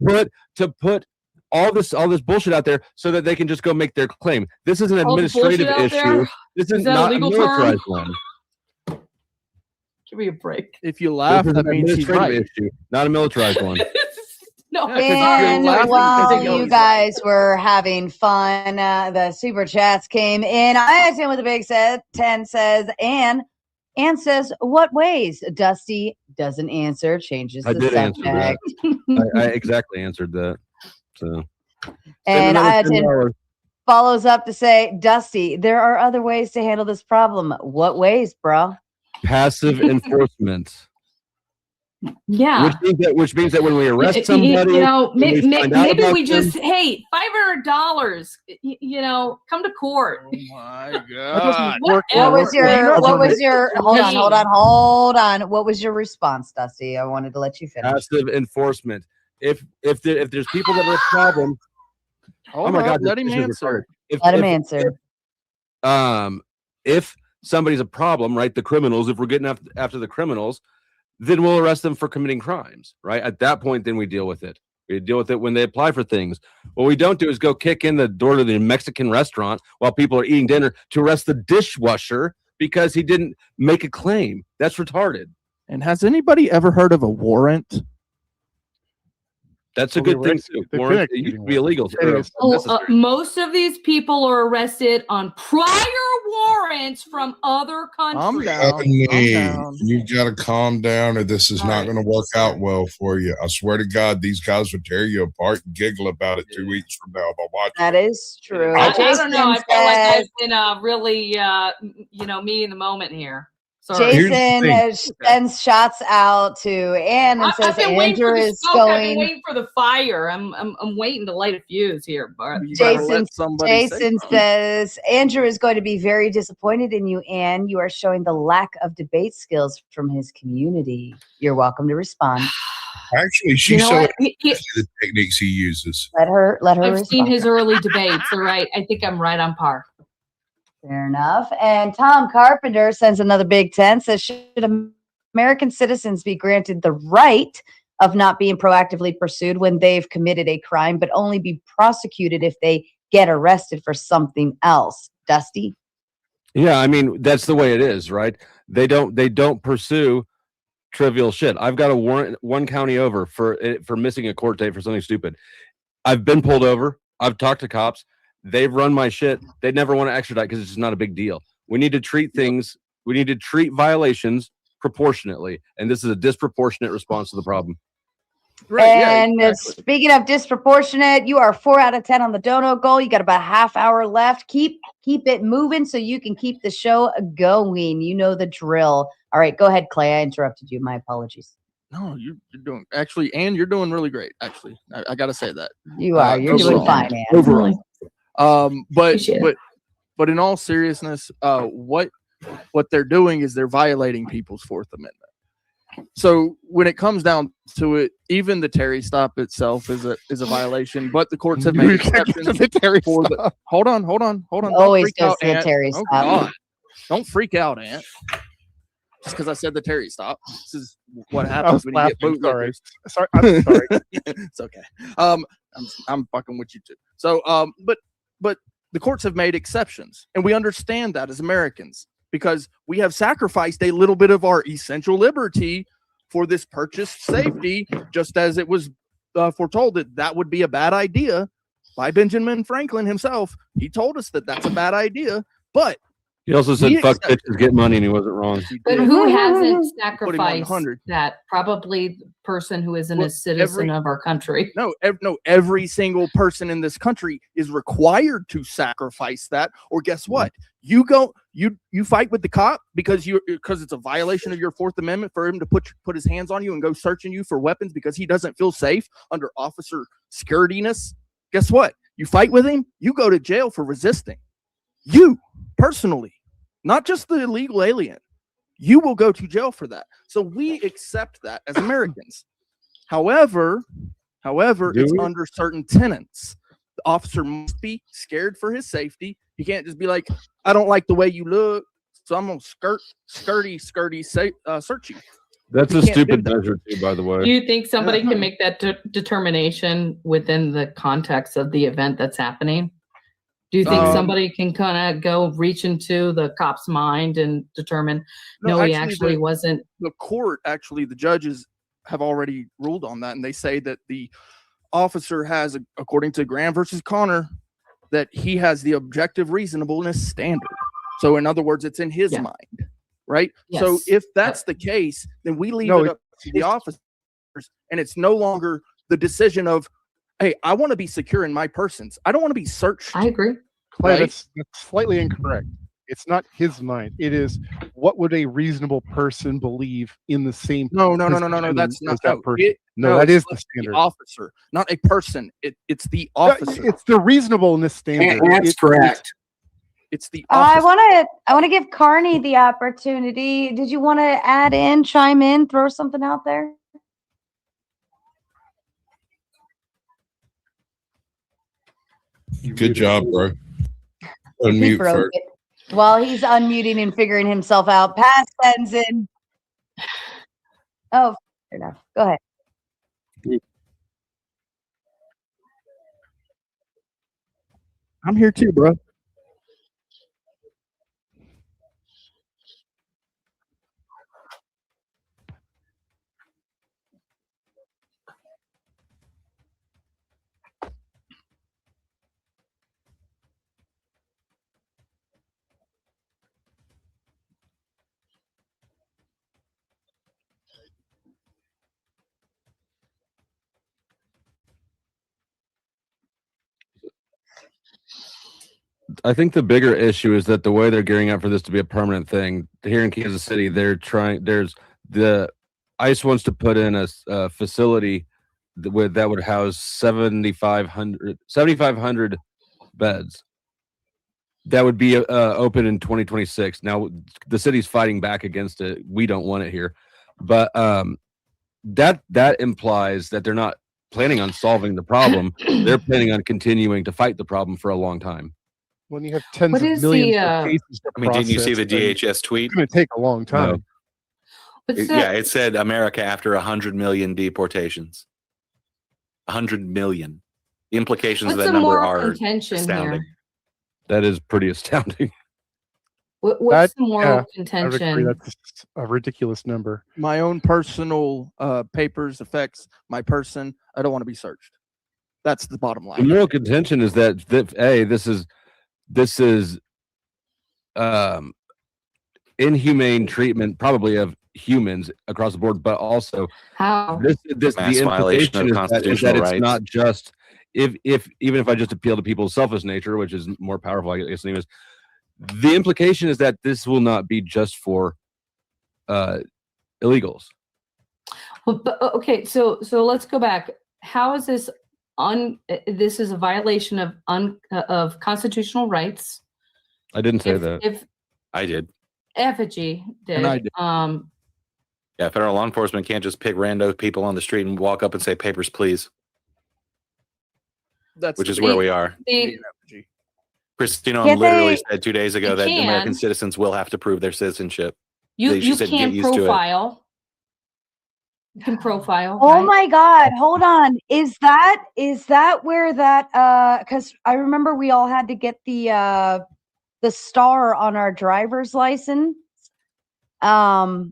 put all this bullshit out there so that they can just go make their claim? This is an administrative issue. This is not a militarized one. Give me a break. If you laugh, that means he's right. Issue, not a militarized one. No, and while you guys were having fun, the super chats came in. I asked him with a big 10 says, and says, what ways? Dusty doesn't answer, changes the subject. Answer that. I exactly answered that. So, and Ayatin follows up to say, Dusty, there are other ways to handle this problem. What ways, bro? Passive enforcement. Yeah. Which means that when we arrest somebody, maybe we just, hey, $500, come to court. Oh my God. What was your, hold on. What was your response, Dusty? I wanted to let you finish. Passive enforcement. If there's people that are a problem. Oh my God, let him answer. Let him answer. If somebody's a problem, right? The criminals, if we're getting after the criminals, then we'll arrest them for committing crimes, right? At that point, then we deal with it. We deal with it when they apply for things. What we don't do is go kick in the door to the Mexican restaurant while people are eating dinner to arrest the dishwasher because he didn't make a claim. That's retarded. And has anybody ever heard of a warrant? That's a Well, they good were thing ex- too. they Warrant, couldn't it used execute to be illegal. Anyways. Most of these people are arrested on prior warrants from other countries. You've got to calm down, or this is All not right. going to work out well for you. I swear to God, these guys would tear you apart and giggle about it 2 weeks from now. But watch. That is true. I don't know. I feel like says- I've been really, meeting the moment here. Sorry. Jason sends shots out to Ann and I've says been waiting for Andrew the is smoke. I've been going. waiting for the fire. I'm waiting to light a fuse here, but Jason says Andrew is going to be very disappointed in you, Ann. You are showing the lack of debate skills from his community. You're welcome to respond. Actually, she's You know so what? the techniques he uses. Let her I've respond. seen his early debates. All right. I think I'm right on par. Fair enough. And Tom Carpenter sends another big 10, says, should American citizens be granted the right of not being proactively pursued when they've committed a crime, but only be prosecuted if they get arrested for something else? Dusty? Yeah, I mean, that's the way it is, right? They don't pursue trivial shit. I've got a warrant one county over for missing a court date for something stupid. I've been pulled over. I've talked to cops. They've run my shit. They never want to extradite because it's just not a big deal. We need to treat violations proportionately, and this is a disproportionate response to the problem. Speaking of disproportionate, you are 4 out of 10 on the dono goal. You got about a half hour left. Keep it moving so you can keep the show going. You know the drill. All right, go ahead, Clay. I interrupted you. My apologies. No, you're doing actually, and you're doing really great. Actually, I got to say that you are. You're doing fine, Ann. Overall. But in all seriousness, what they're doing is they're violating people's Fourth Amendment. So when it comes down to it, even the Terry stop itself is a violation. But the courts have made exceptions for the. Hold on. Always goes to the Terry stop. God. Don't freak out, Ant. Just because I said the Terry stop. This is what happens when you get bootlickers. Sorry, I'm sorry. It's okay. I'm fucking with you too. So, but the courts have made exceptions, and we understand that as Americans because we have sacrificed a little bit of our essential liberty for this purchased safety, just as it was foretold that would be a bad idea by Benjamin Franklin himself. He told us that that's a bad idea, but he also said, "Fuck bitches, get money," and he wasn't wrong. But who hasn't sacrificed that? Probably the person who isn't a citizen of our country. No, every single person in this country is required to sacrifice that. Or guess what? You fight with the cop because it's a violation of your Fourth Amendment for him to put his hands on you and go searching you for weapons because he doesn't feel safe under officer securityness. Guess what? You fight with him, you go to jail for resisting. You personally, not just the illegal alien, you will go to jail for that. So we accept that as Americans. However, it's under certain tenets. The officer must be scared for his safety. He can't just be like, I don't like the way you look, so I'm gonna skirty search you. That's a stupid measure too, by the way. Do you think somebody can make that determination within the context of the event that's happening? Do you think somebody can kind of go reach into the cop's mind and determine, he actually wasn't? The court, actually, the judges have already ruled on that, and they say that the officer has, according to Graham versus Connor, that he has the objective reasonableness standard. So, in other words, it's in his mind, right? Yes. So, if that's the case, then we leave it up to the officers, and it's no longer the decision of, hey, I want to be secure in my persons. I don't want to be searched. I agree. Clay, that's slightly incorrect. It's not his mind. It is what would a reasonable person believe in the same. No. That's not that person. That is the standard. The officer, not a person. It's the officer. It's the reasonableness standard. That's correct. It's the officer. I want to give Carney the opportunity. Did you want to chime in, throw something out there? Good job, bro. Unmute first. While he's unmuting and figuring himself out, Pat sends in. Oh, fair enough. Go ahead. I'm here too, bro. I think the bigger issue is that the way they're gearing up for this to be a permanent thing here in Kansas City, they're trying. There's the ICE wants to put in a facility that would house 7,500 beds. That would be open in 2026. Now the city's fighting back against it. We don't want it here, but that implies that they're not planning on solving the problem. They're planning on continuing to fight the problem for a long time. When you have tens What of is millions the, of cases to I mean, didn't you see process, the then DHS tweet? It's going to take a long time. Yeah, it said America after 100 million deportations. 100 million. The implications of What's that the number moral are contention astounding. here? That is pretty astounding. What's the moral I would agree. contention? That's a ridiculous number. My own personal papers affects my person. I don't want to be searched. That's the bottom The line. moral contention is that this is inhumane treatment, probably of humans across the board, but also how this Mass the violation of implication is constitutional that it's rights. not just even if I just appeal to people's selfish nature, which is more powerful, I guess. Anyways, the implication is that this will not be just for illegals. Well, but, okay, so let's go back. How is this this is a violation of constitutional rights? I didn't say If- that. If I did. effigy did, And I did. Yeah, federal law enforcement can't just pick random people on the street and walk up and say, papers, please. That's Which is where we are. the Christina Can't literally they- said 2 days ago They that can. American citizens will have to prove their citizenship. you She said, "Get can't used to it." profile. You can profile. Oh right? my God, hold on. Is that where that because I remember we all had to get the star on our driver's license. The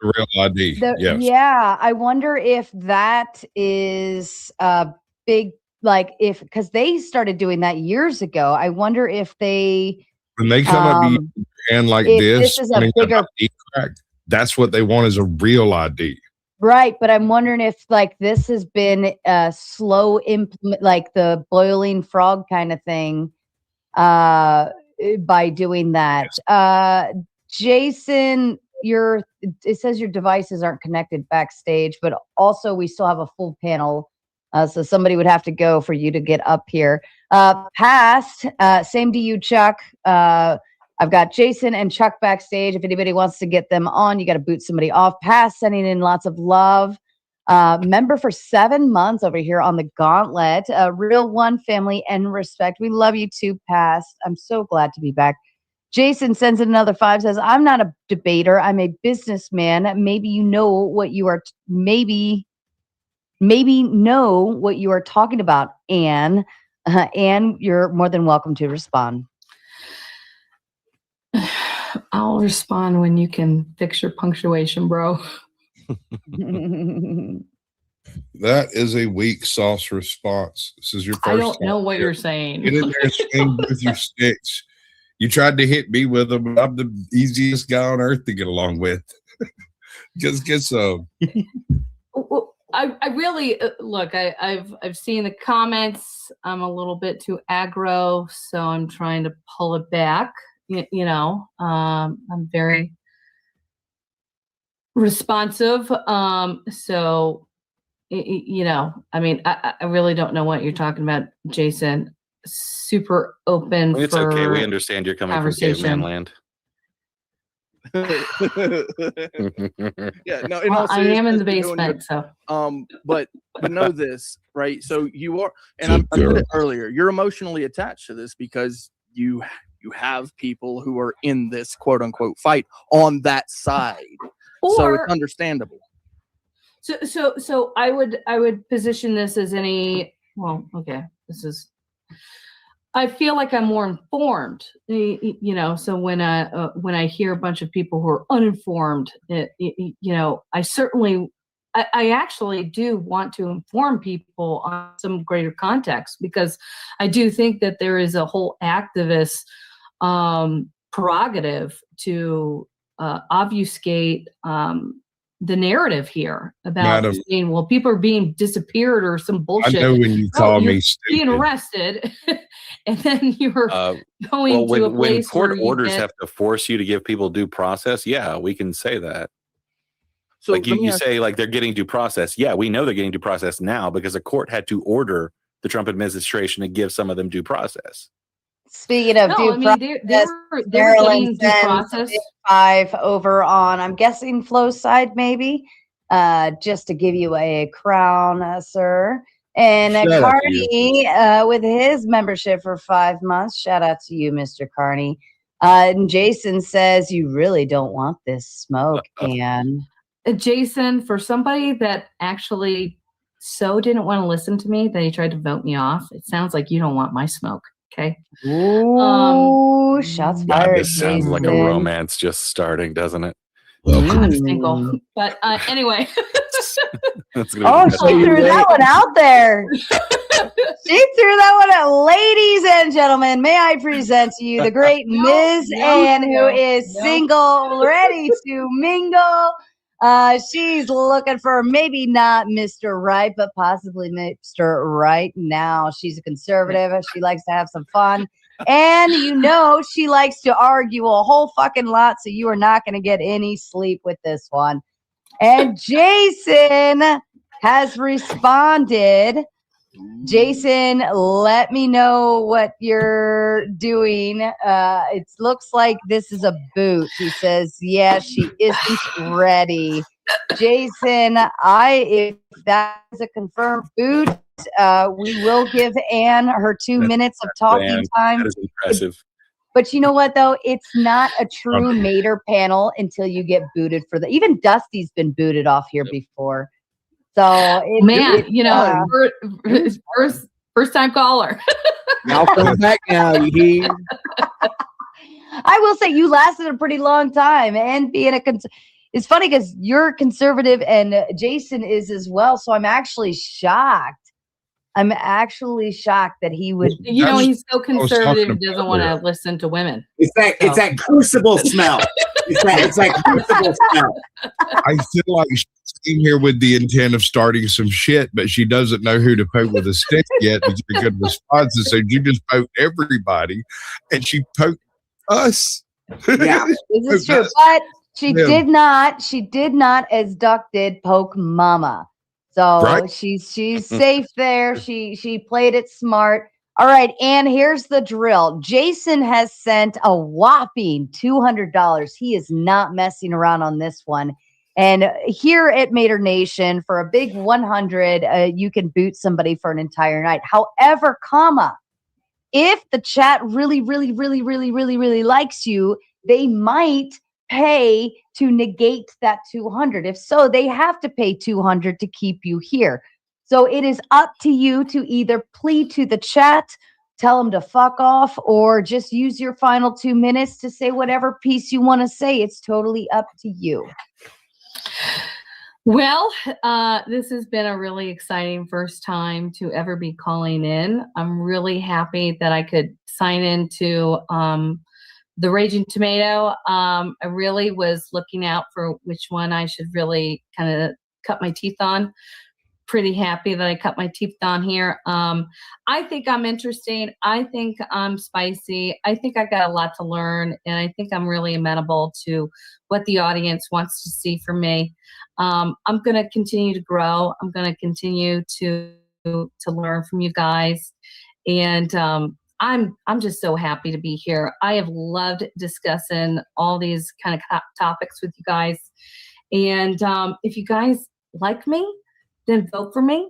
real ID. Yes. Yeah, I wonder if that is a big, like, if because they started doing that years ago. I wonder if they When they come up to you and like if this, this is a wanting an bigger ID crack, that's what they want is a real ID. right, but I'm wondering if like this has been a slow implement, like the boiling frog kind of thing, by doing that. Jason, it says your devices aren't connected backstage, but also we still have a full panel. So somebody would have to go for you to get up here. Past, same to you, Chuck. I've got Jason and Chuck backstage. If anybody wants to get them on, you got to boot somebody off. Past, sending in lots of love. Member for 7 months over here on the Gauntlet. Real one, family, and respect. We love you too, Past. I'm so glad to be back. Jason sends in another 5, says, I'm not a debater. I'm a businessman. Maybe you know what you are, maybe know what you are talking about, Anne. Anne, you're more than welcome to respond. I'll respond when you can fix your punctuation, bro. That is a weak sauce response. This is your first I don't know time what here. you're saying. Get in there and swing with your sticks. You tried to hit me with them, but I'm the easiest guy on earth to get along with. Just get some. Well, I really look. I've seen the comments. I'm a little bit too aggro, so I'm trying to pull it back. You know, I'm very responsive. So you know, I mean, I really don't know what you're talking about, Jason. Super open. It's for okay. We understand you're coming from conversation. caveman land. Yeah, no. In Well, all I am in the seriousness, you're doing basement, good. so But know this, right? So you are, and I said it earlier. You're emotionally attached to this because you have people who are in this quote unquote fight on that side, so Or- it's understandable. So I would position this as any. Well, okay, this is. I feel like I'm more informed, you know. So when I hear a bunch of people who are uninformed, you know, I actually do want to inform people on some greater context, because I do think that there is a whole activist prerogative to obfuscate the narrative here about Madam, saying, well, people are being disappeared or some bullshit. I know when you No, call you're me being stupid. arrested, and then you're going Well, to a when place court where you orders get, have to force you to give people due process, yeah, we can say that. So Like let me you ask- say, like they're getting due process. Yeah, we know they're getting due process now because a court had to order the Trump administration to give some of them due process. Speaking of no, due I mean, process, they were Maryland getting due sends process. Big 5 over on, I'm guessing, Flo's side, maybe, just to give you a crown, sir. And Shout out to Carney, with his membership for 5 months, shout out to you, Mr. Carney. And Jason says, you really don't want this smoke, and Jason, for somebody that actually so didn't want to listen to me that he tried to vote me off, it sounds like you don't want my smoke. Okay. Ooh, shots God, fired. this sounds like a Jason. romance just starting, doesn't it? I'm single, but anyway. That's gonna Oh, be she threw that one out there. She threw that one out. Ladies and gentlemen, may I present to you the great Ms. Ann, who is single, ready to mingle. She's looking for maybe not Mr. Right, but possibly Mr. Right now. She's a conservative. She likes to have some fun. And you know she likes to argue a whole fucking lot, so you are not going to get any sleep with this one. And Jason has responded. Jason, let me know what you're doing. It looks like this is a boot. He says, yeah, she isn't ready. Jason, if that is a confirmed boot, we will give Anne her 2 minutes of talking time. That is impressive. But you know what, though? It's not a true Mater panel until you get booted for even Dusty's been booted off here before. So, first time caller. Y'all come back now, you hear? I will say you lasted a pretty long time, and being it's funny because you're conservative and Jason is as well. So I'm actually shocked. That he would. You know, he's so conservative, he doesn't want to listen to women. It's that crucible smell. It's that crucible smell. I feel like she came here with the intent of starting some shit, but she doesn't know who to poke with a stick yet to get good responses. So you just poke everybody, and she poked us. Yeah, this is true. But she did not, as Duck did, poke Mama. So right. she's safe there. She played it smart. All right, and here's the drill. Jason has sent a whopping $200. He is not messing around on this one. And here at Mater Nation, for a big 100, you can boot somebody for an entire night. However, if the chat really, really, really, really, really, really likes you, they might pay to negate that 200. If so, they have to pay 200 to keep you here. So it is up to you to either plead to the chat, tell them to fuck off, or just use your final 2 minutes to say whatever piece you want to say. It's totally up to you. Well, this has been a really exciting first time to ever be calling in. I'm really happy that I could sign into the Raging Tomato. I really was looking out for which one I should really kind of cut my teeth on. Pretty happy that I cut my teeth on here. I think I'm interesting. I think I'm spicy. I think I got a lot to learn, and I think I'm really amenable to what the audience wants to see from me. I'm going to continue to grow. I'm going to continue to learn from you guys, and I'm just so happy to be here. I have loved discussing all these kind of topics with you guys, and if you guys like me, then vote for me.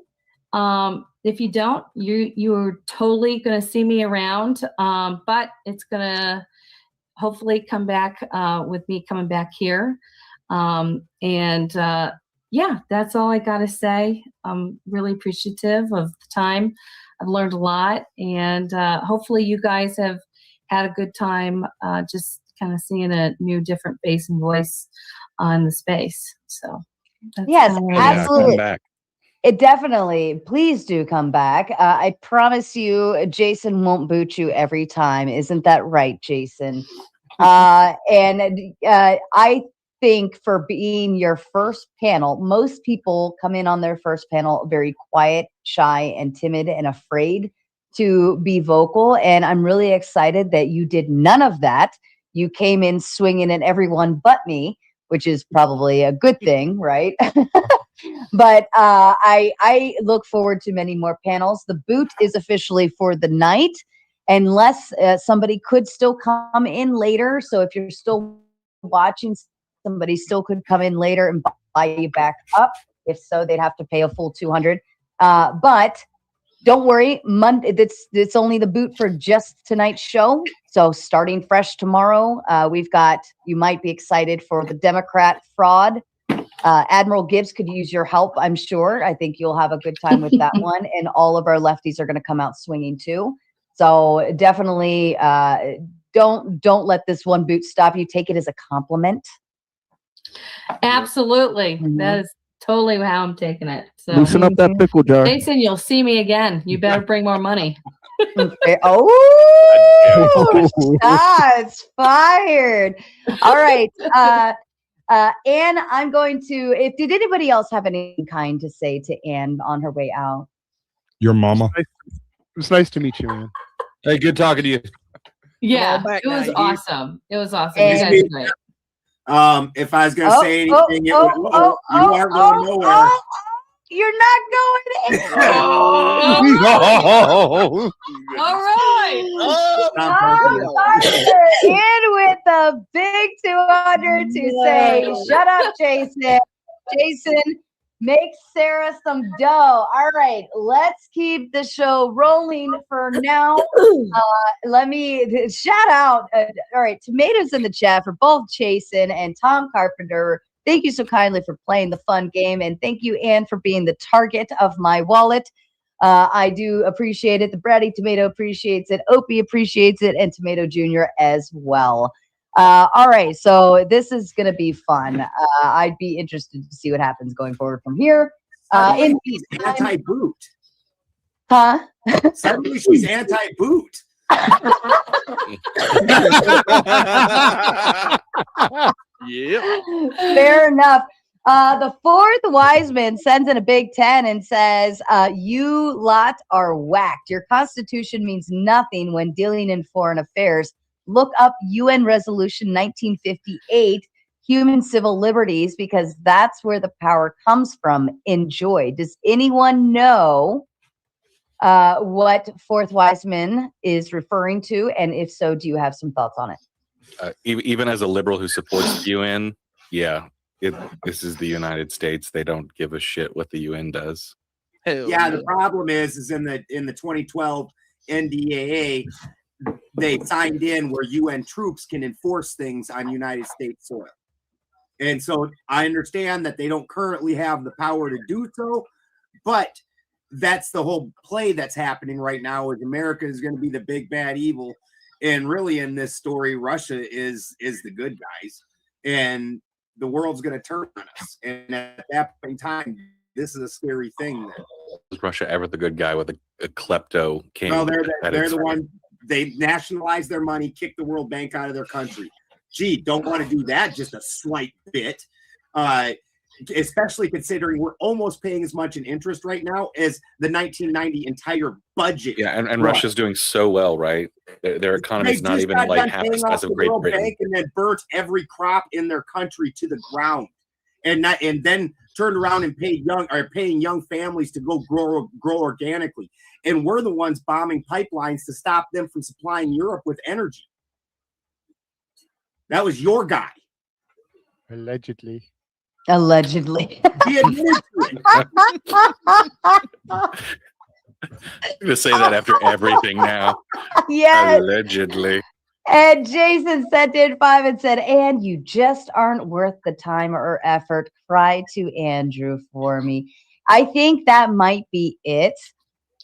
If you don't, you're totally going to see me around, but it's going to hopefully come back with me coming back here. Yeah, that's all I got to say. I'm really appreciative of the time. I've learned a lot, and hopefully you guys have had a good time just kind of seeing a new different face and voice on the space. So yes, absolutely. Back. It definitely. Please do come back. I promise you, Jason won't boot you every time. Isn't that right, Jason? I think for being your first panel, most people come in on their first panel very quiet, shy, and timid and afraid to be vocal. And I'm really excited that you did none of that. You came in swinging at everyone but me, which is probably a good thing, right? But I look forward to many more panels. The boot is officially for the night, unless somebody could still come in later. So if you're still watching, somebody still could come in later and buy you back up. If so, they'd have to pay a full $200. But don't worry, Monday. It's only the boot for just tonight's show. So starting fresh tomorrow, we've got. You might be excited for the Democrat fraud. Admiral Gibbs could use your help, I'm sure. I think you'll have a good time with that one. And all of our lefties are going to come out swinging too. So definitely don't let this one boot stop you. Take it as a compliment. Absolutely. That is totally how I'm taking it. So Loosen up that pickle jar. Jason, you'll see me again. You better bring more money. Okay. Oh, shots fired. All right. Anne, I'm going to, did anybody else have any kind to say to Anne on her way out? Your mama. It was nice to meet you, Anne. Hey, good talking to you. Yeah, it was awesome. It was awesome. You guys did great. If I was going to say anything, you aren't going nowhere. You're not going anywhere. All right. In with a big 200 to say, shut up, Jason. Jason, make Sarah some dough. All right, let's keep the show rolling for now. Let me shout out. All right, tomatoes in the chat for both Jason and Tom Carpenter. Thank you so kindly for playing the fun game. And thank you, Anne, for being the target of my wallet. I do appreciate it. The Bratty Tomato appreciates it. Opie appreciates it. And Tomato Jr. as well. All right. So this is going to be fun. I'd be interested to see what happens going forward from here. She's anti-boot. Huh? Suddenly she's anti-boot. Yep. Fair enough. The fourth wise man sends in a big 10 and says, you lot are whacked. Your constitution means nothing when dealing in foreign affairs. Look up UN Resolution 1958, human civil liberties, because that's where the power comes from. Enjoy. Does anyone know what fourth wise man is referring to? And if so, do you have some thoughts on it? Even as a liberal who supports the UN, this is the United States. They don't give a shit what the UN does. Yeah, the problem is in the 2012 NDAA, they signed in where UN troops can enforce things on United States soil. And so I understand that they don't currently have the power to do so, but that's the whole play that's happening right now is America is going to be the big bad evil. And really in this story, Russia is the good guys and the world's going to turn on us. And at that point in time, this is a scary thing. Was Russia ever the good guy with a klepto king? Well, they're the one, they nationalized their money, kicked the World Bank out of their country. Gee, don't want to do that just a slight bit. Especially considering we're almost paying as much in interest right now as the 1990 entire budget. Yeah, and Russia's doing so well, right? Their economy is not even like half the size of Great Britain. Bank and then burnt every crop in their country to the ground, and then turned around and paying young families to go grow organically. And we're the ones bombing pipelines to stop them from supplying Europe with energy. That was your guy. Allegedly. Allegedly. He admitted to it. I'm gonna say that after everything now. Yes. Allegedly. And Jason sent in 5 and said, and you just aren't worth the time or effort. Cry to Andrew for me. I think that might be it.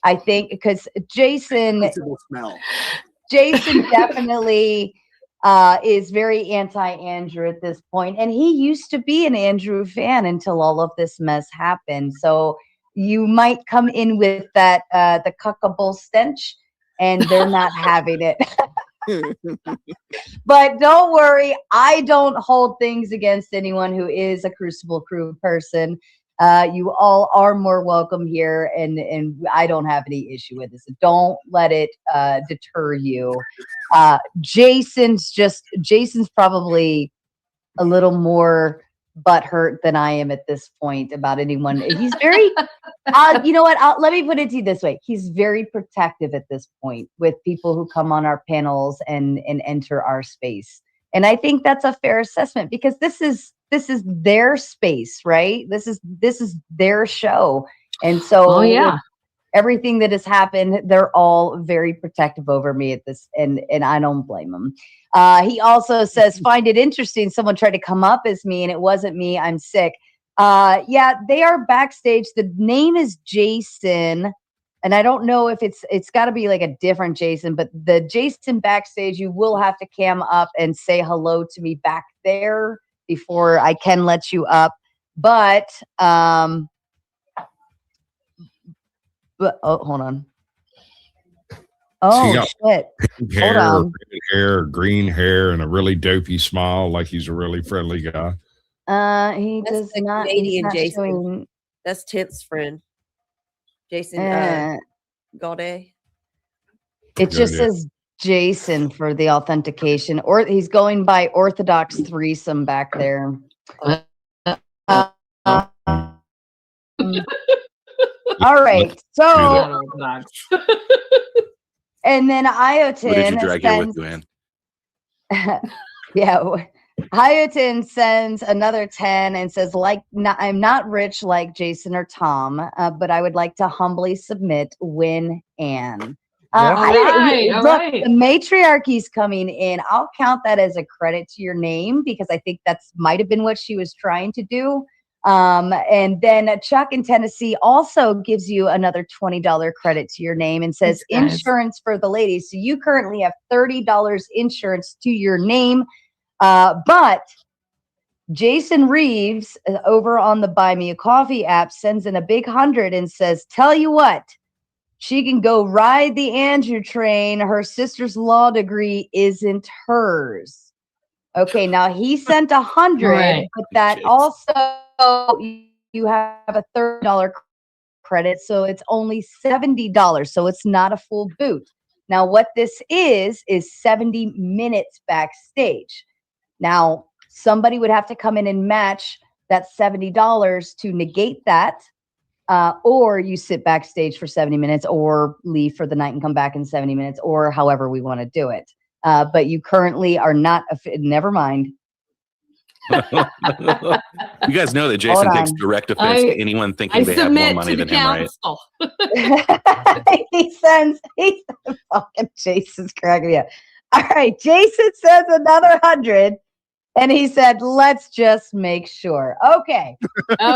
I think because Jason definitely is very anti-Andrew at this point. And he used to be an Andrew fan until all of this mess happened. So you might come in with that, the cuckable stench, and they're not having it. But don't worry, I don't hold things against anyone who is a Crucible Crew person. You all are more welcome here, and I don't have any issue with this. So don't let it deter you. Jason's probably a little more butthurt than I am at this point about anyone. He's very, you know what? Let me put it to you this way. He's very protective at this point with people who come on our panels and enter our space. And I think that's a fair assessment because this is their space, right? This is their show. And so everything that has happened, they're all very protective over me at this, and I don't blame them. He also says, find it interesting. Someone tried to come up as me and it wasn't me. I'm sick. Yeah, they are backstage. The name is Jason. And I don't know if it's got to be like a different Jason, but the Jason backstage, you will have to cam up and say hello to me back there before I can let you up. But oh, hold on. Oh, shit. Pink hair, red hair, green hair, and a really dopey smile like he's a really friendly guy. He does not. Canadian Jason. Showing... That's Tent's friend. Jason Gaudet. It just says Jason for the authentication, or he's going by Orthodox Threesome back there. All right, so and then Iotin. What did you drag here with you, Ann? Yeah, Iotin sends another 10 and says, I'm not rich like Jason or Tom, but I would like to humbly submit Win Ann. All right. The matriarchy's coming in. I'll count that as a credit to your name because I think that's might have been what she was trying to do. And then Chuck in Tennessee also gives you another $20 credit to your name and says insurance for the ladies. So you currently have $30 insurance to your name. But Jason Reeves over on the Buy Me a Coffee app sends in a big 100 and says, tell you what, she can go ride the Andrew train. Her sister's law degree isn't hers. Okay, now he sent 100, right, but that also you have a $30 credit, so it's only $70. So it's not a full boot. Now, what this is 70 minutes backstage. Now, somebody would have to come in and match that $70 to negate that, or you sit backstage for 70 minutes or leave for the night and come back in 70 minutes, or however we want to do it. But you currently are not, never mind. You guys know that Jason takes direct offense to anyone thinking they have more money than him, right? He sends fucking Jason's cracking me up. All right, Jason says another 100, and he said, "Let's just make sure." Okay,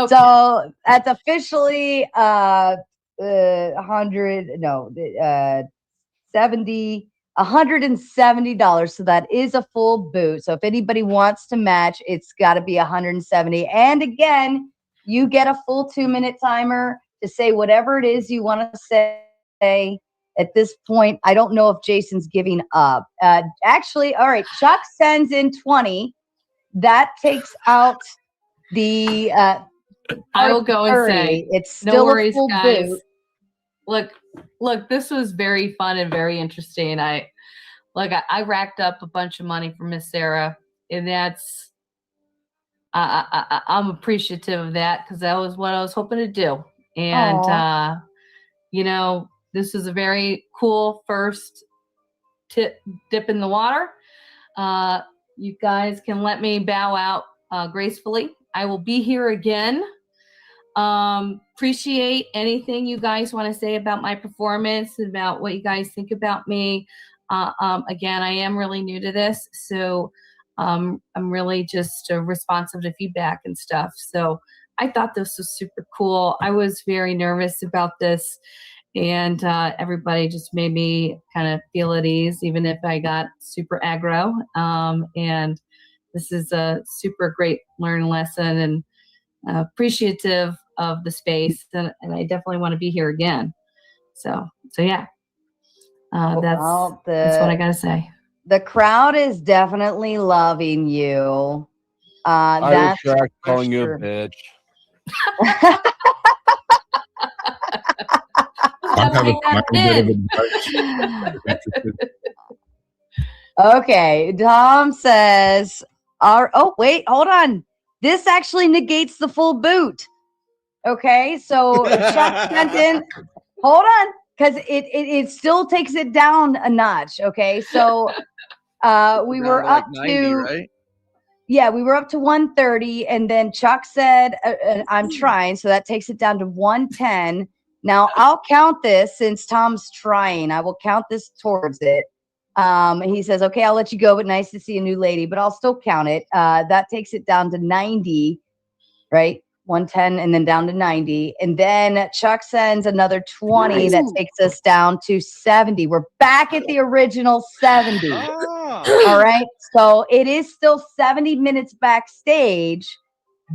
so that's officially 170. So that is a full boot. So if anybody wants to match, it's got to be 170. And again, you get a full 2-minute timer to say whatever it is you want to say. At this point, I don't know if Jason's giving up. Actually, all right, Chuck sends in 20. That takes out the I will go 30. and say It's still no worries, a full guys. boot. Look, this was very fun and very interesting. I racked up a bunch of money for Miss Sarah, and that's I'm appreciative of that because that was what I was hoping to do. And this is a very cool first dip in the water. You guys can let me bow out gracefully. I will be here again. Appreciate anything you guys want to say about my performance, about what you guys think about me. Again, I am really new to this, so I'm really just responsive to feedback and stuff. So I thought this was super cool. I was very nervous about this, and everybody just made me kind of feel at ease, even if I got super aggro. And this is a super great learning lesson, and appreciative of the space, and I definitely want to be here again. So yeah, that's what I gotta say. The crowd is definitely loving you. I That's retract for calling you a sure. bitch. I have a tiny bit of advice. Okay, Tom says, oh, wait, hold on. This actually negates the full boot. Okay, so Chuck sent in, hold on, because it still takes it down a notch. Okay, so we were Down up to like 90, to, right? yeah, we were up to 130, and then Chuck said, I'm trying, so that takes it down to 110. Now, I'll count this since Tom's trying. I will count this towards it. He says, okay, I'll let you go, but nice to see a new lady, but I'll still count it. That takes it down to 90, right? 110 and then down to 90. And then Chuck sends another 20. That takes us down to 70. We're back at the original 70. All right. So it is still 70 minutes backstage,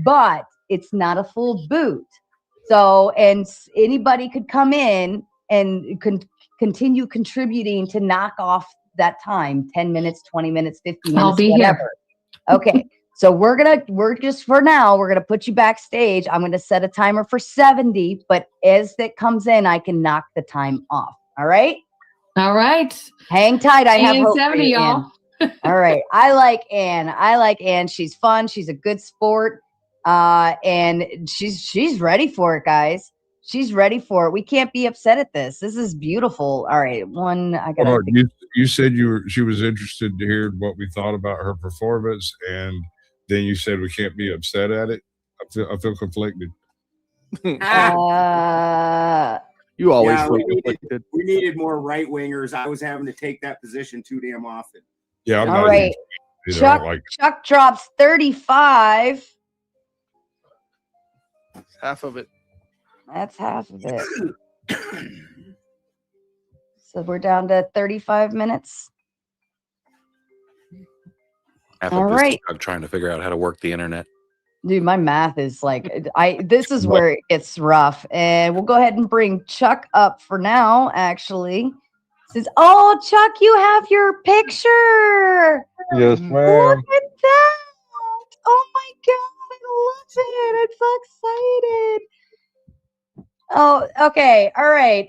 but it's not a full boot. So, and anybody could come in and continue contributing to knock off that time, 10 minutes, 20 minutes, 50 minutes, I'll be whatever. here. Okay. So we're just for now, we're going to put you backstage. I'm going to set a timer for 70, but as that comes in, I can knock the time off. All right. All right. Hang tight. I have And hope for 70, you, y'all. Ann. All right. I like Ann. She's fun. She's a good sport. And she's ready for it, guys. She's ready for it. We can't be upset at this. This is beautiful. All right. You said she was interested to hear what we thought about her performance, and then you said we can't be upset at it. I feel conflicted. You always Yeah, feel we conflicted. needed more right wingers. I was having to take that position too damn often. Yeah, I'm All not right. even, I don't like it. Chuck drops 35. Half of it. That's half of it. So we're down to 35 minutes. All right. I'm trying to figure out how to work the internet. Dude, my math is like, this is where it gets rough. And we'll go ahead and bring Chuck up for now, actually. Says, oh, Chuck, you have your picture. Yes, Look ma'am. at that. Oh my God, I love it. I'm so excited. Oh, okay. All right.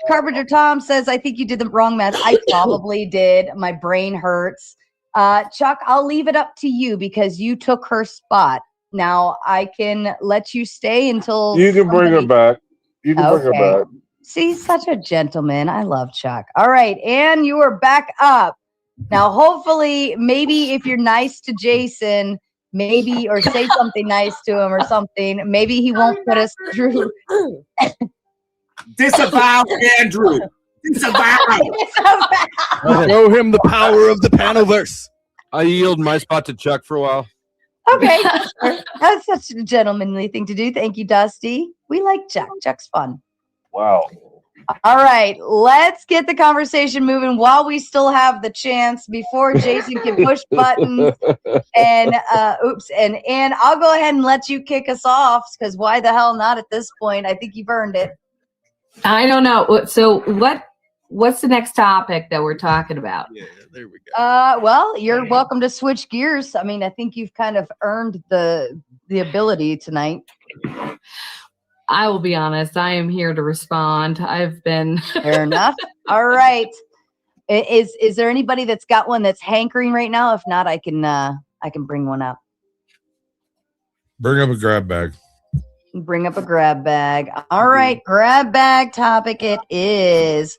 Carpenter Tom says, I think you did the wrong math. I probably did. My brain hurts. Chuck, I'll leave it up to you because you took her spot. Now I can let you stay until You can bring her back. You can bring her back. See, he's such a gentleman. I love Chuck. All right. And you are back up. Now, hopefully, maybe if you're nice to Jason, maybe, or say something nice to him or something, maybe he won't put us through. Disavow Andrew. Disavow. Show him the power of the Panoverse. I yield my spot to Chuck for a while. Okay. That's such a gentlemanly thing to do. Thank you, Dusty. We like Chuck. Chuck's fun. Wow. All right. Let's get the conversation moving while we still have the chance before Jason can push buttons. And and I'll go ahead and let you kick us off because why the hell not at this point? I think you've earned it. I don't know. So what's the next topic that we're talking about? Yeah, there we go. Well, you're welcome to switch gears. I mean, I think you've kind of earned the ability tonight. I will be honest. I am here to respond. I've been fair enough. All right. Is there anybody that's got one that's hankering right now? If not, I can bring one up. Bring up a grab bag. Bring up a grab bag. All right, grab bag topic it is.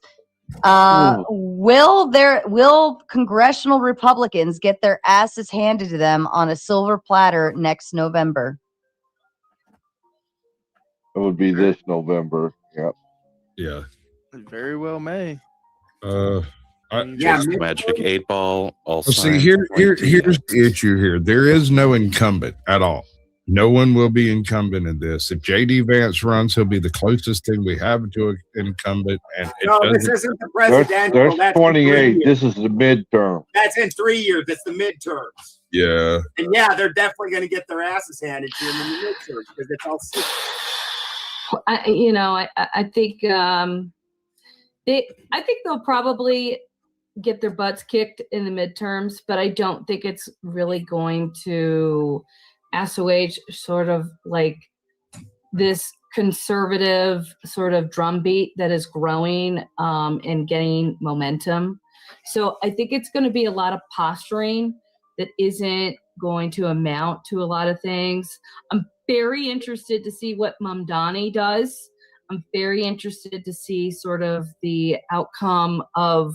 Will congressional Republicans get their asses handed to them on a silver platter next November? It would be this November. Yep. Yeah. It very well may. Just Magic 8 Ball. Also, see, here's the issue here. There is no incumbent at all. No one will be incumbent in this. If J.D. Vance runs, he'll be the closest thing we have to an incumbent. And this isn't the presidential. There's That's 28. This is the midterm. That's in 3 years. It's the midterms. Yeah. And yeah, they're definitely going to get their asses handed to them in the midterms because it's all secret. I think they'll probably get their butts kicked in the midterms, but I don't think it's really going to assuage sort of like this conservative sort of drumbeat that is growing and gaining momentum. So I think it's going to be a lot of posturing that isn't going to amount to a lot of things. I'm very interested to see what Mamdani does. I'm very interested to see sort of the outcome of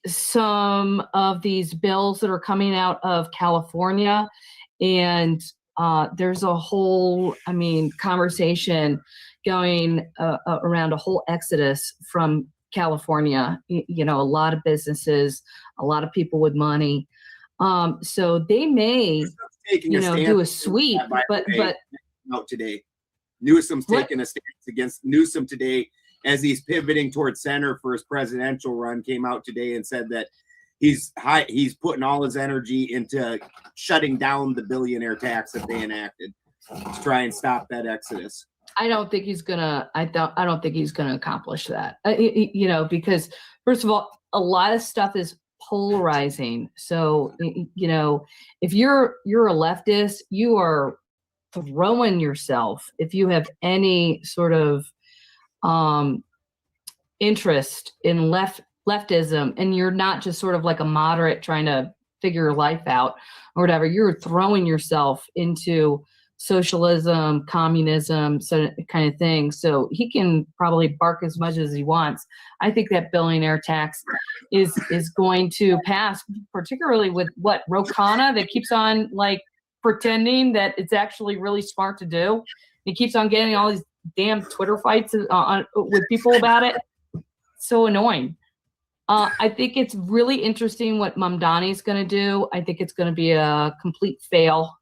some of these bills that are coming out of California. And there's a whole, conversation going around a whole exodus from California. A lot of businesses, a lot of people with money. So they may, do a sweep, but out today. Newsom's taking a stance against Newsom today as he's pivoting towards center for his presidential run. Came out today and said that he's putting all his energy into shutting down the billionaire tax that they enacted to try and stop that exodus. I don't think he's gonna. I don't think he's gonna accomplish that. Because first of all, a lot of stuff is polarizing. So if you're a leftist, you are throwing yourself if you have any sort of interest in leftism, and you're not just sort of like a moderate trying to figure your life out or whatever. You're throwing yourself into socialism, communism, so kind of thing. So he can probably bark as much as he wants. I think that billionaire tax is going to pass, particularly with Ro Khanna that keeps on like pretending that it's actually really smart to do. He keeps on getting all these damn Twitter fights with people about it. So annoying. I think it's really interesting what Mamdani is going to do. I think it's going to be a complete fail.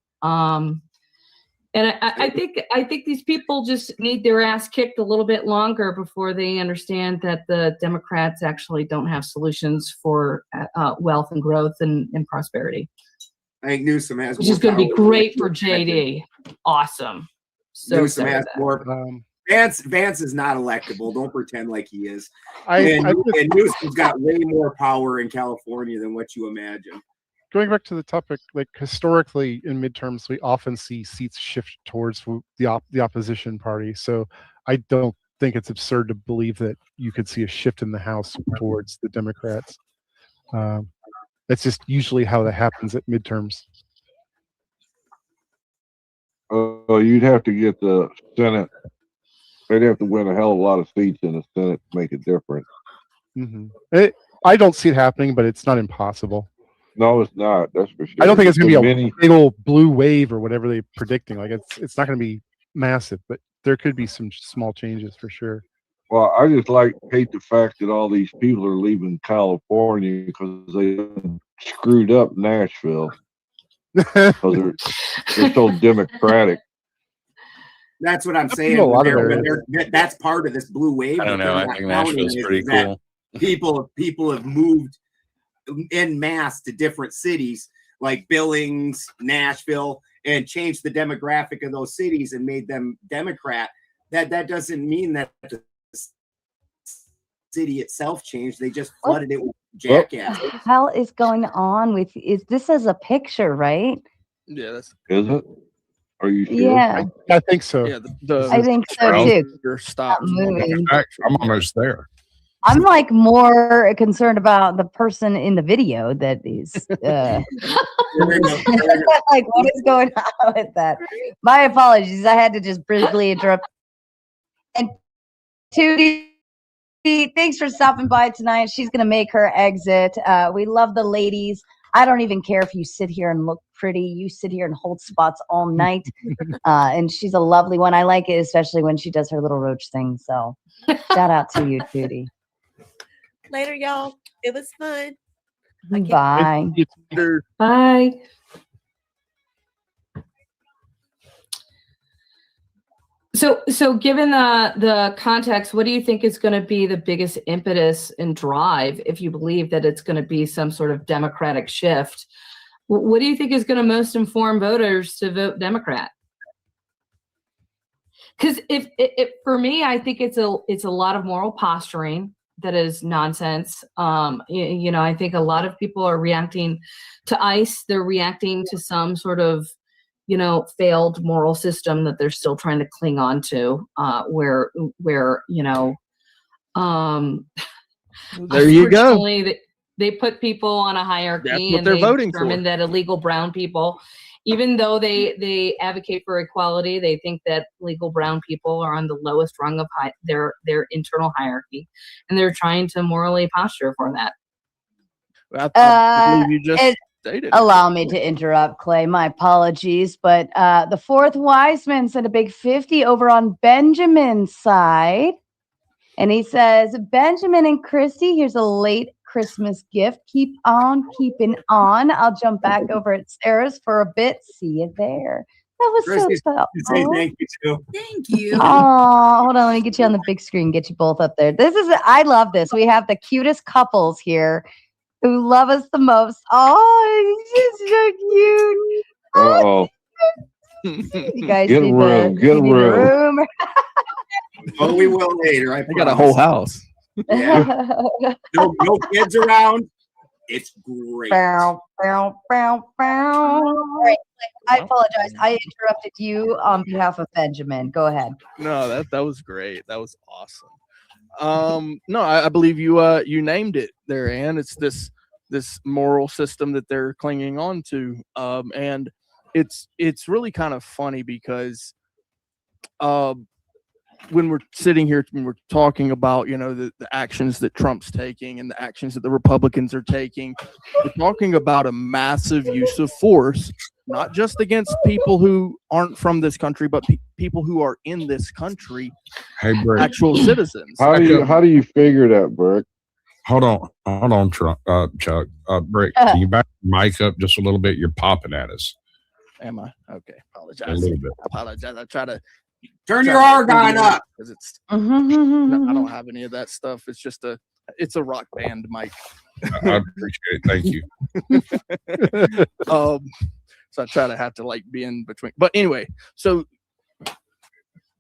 And I think these people just need their ass kicked a little bit longer before they understand that the Democrats actually don't have solutions for wealth and growth and prosperity. I think Newsom has, which is going to be great for JD. Awesome. So Newsom has more. Vance is not electable. Don't pretend like he is. And Newsom's got way more power in California than what you imagine. Going back to the topic, like historically in midterms, we often see seats shift towards the opposition party. So I don't think it's absurd to believe that you could see a shift in the House towards the Democrats. That's just usually how that happens at midterms. You'd have to get the Senate. They'd have to win a hell of a lot of seats in the Senate to make it different. Mm-hmm. I don't see it happening, but it's not impossible. No, it's not. That's for sure. I don't think it's going to be a big old blue wave or whatever they're predicting. Like it's not going to be massive, but there could be some small changes for sure. Well, I just hate the fact that all these people are leaving California because they screwed up Nashville because they're so democratic. That's what I'm saying. That's part of this blue wave. I don't know. I think Nashville's pretty cool. People have moved en masse to different cities like Billings, Nashville, and changed the demographic of those cities and made them Democrat. That doesn't mean that the city itself changed. They just flooded it with jackass. What the hell is going on with? Is this as a picture, right? Yeah, that's. Is it? Are you sure? Yeah, I think so. Yeah, I think so too. Stop moving. In fact, I'm almost there. I'm like more concerned about the person in the video that is like, what is going on with that? My apologies. I had to just briefly interrupt. And Tootie, thanks for stopping by tonight. She's going to make her exit. We love the ladies. I don't even care if you sit here and look pretty. You sit here and hold spots all night. And she's a lovely one. I like it, especially when she does her little roach thing. So shout out to you, Tootie. Later, y'all. It was fun. Bye. Bye. So given the context, what do you think is going to be the biggest impetus and drive if you believe that it's going to be some sort of democratic shift? What do you think is going to most inform voters to vote Democrat? Because if for me, I think it's a lot of moral posturing that is nonsense. I think a lot of people are reacting to ICE. They're reacting to some sort of, failed moral system that they're still trying to cling on to, where there you go. They put people on a hierarchy. That's what and they're they voting determine for. that illegal brown people, even though they advocate for equality, they think that legal brown people are on the lowest rung of their internal hierarchy, and they're trying to morally posture for that. I believe you just stated it. Allow me to interrupt, Clay. My apologies, but the fourth wise man sent a big 50 over on Benjamin's side, and he says, "Benjamin and Christy, here's a late Christmas gift. Keep on keeping on. I'll jump back over at Sarah's for a bit. See you there." That was Christy's so tough. say thank you too. Thank you. Oh, hold on. Let me get you on the big screen. Get you both up there. I love this. We have the cutest couples here who love us the most. Oh, it's just so cute. Uh-oh. You guys Get a need room. the, Get a you need a room. room. Oh, we will later. I got a whole house. Yeah. No kids around. It's great. Bow, bow, bow, bow. All right, I apologize. I interrupted you on behalf of Benjamin. Go ahead. No, that was great. That was awesome. No, I believe you named it there, Ann. It's this moral system that they're clinging on to, and it's really kind of funny because when we're sitting here and we're talking about the actions that Trump's taking and the actions that the Republicans are taking, we're talking about a massive use of force, not just against people who aren't from this country, but people who are in this country, Hey, Brick. actual citizens. How do you figure that, Brick? Hold on, Chuck. Brick, can you back the mic up just a little bit? You're popping at us. Am I? Okay. Apologize. A little bit. Apologize. I try to turn your argon up because it's. I don't have any of that stuff. It's just it's a rock band mic. I appreciate it. Thank you. So I try to have to be in between. But anyway, so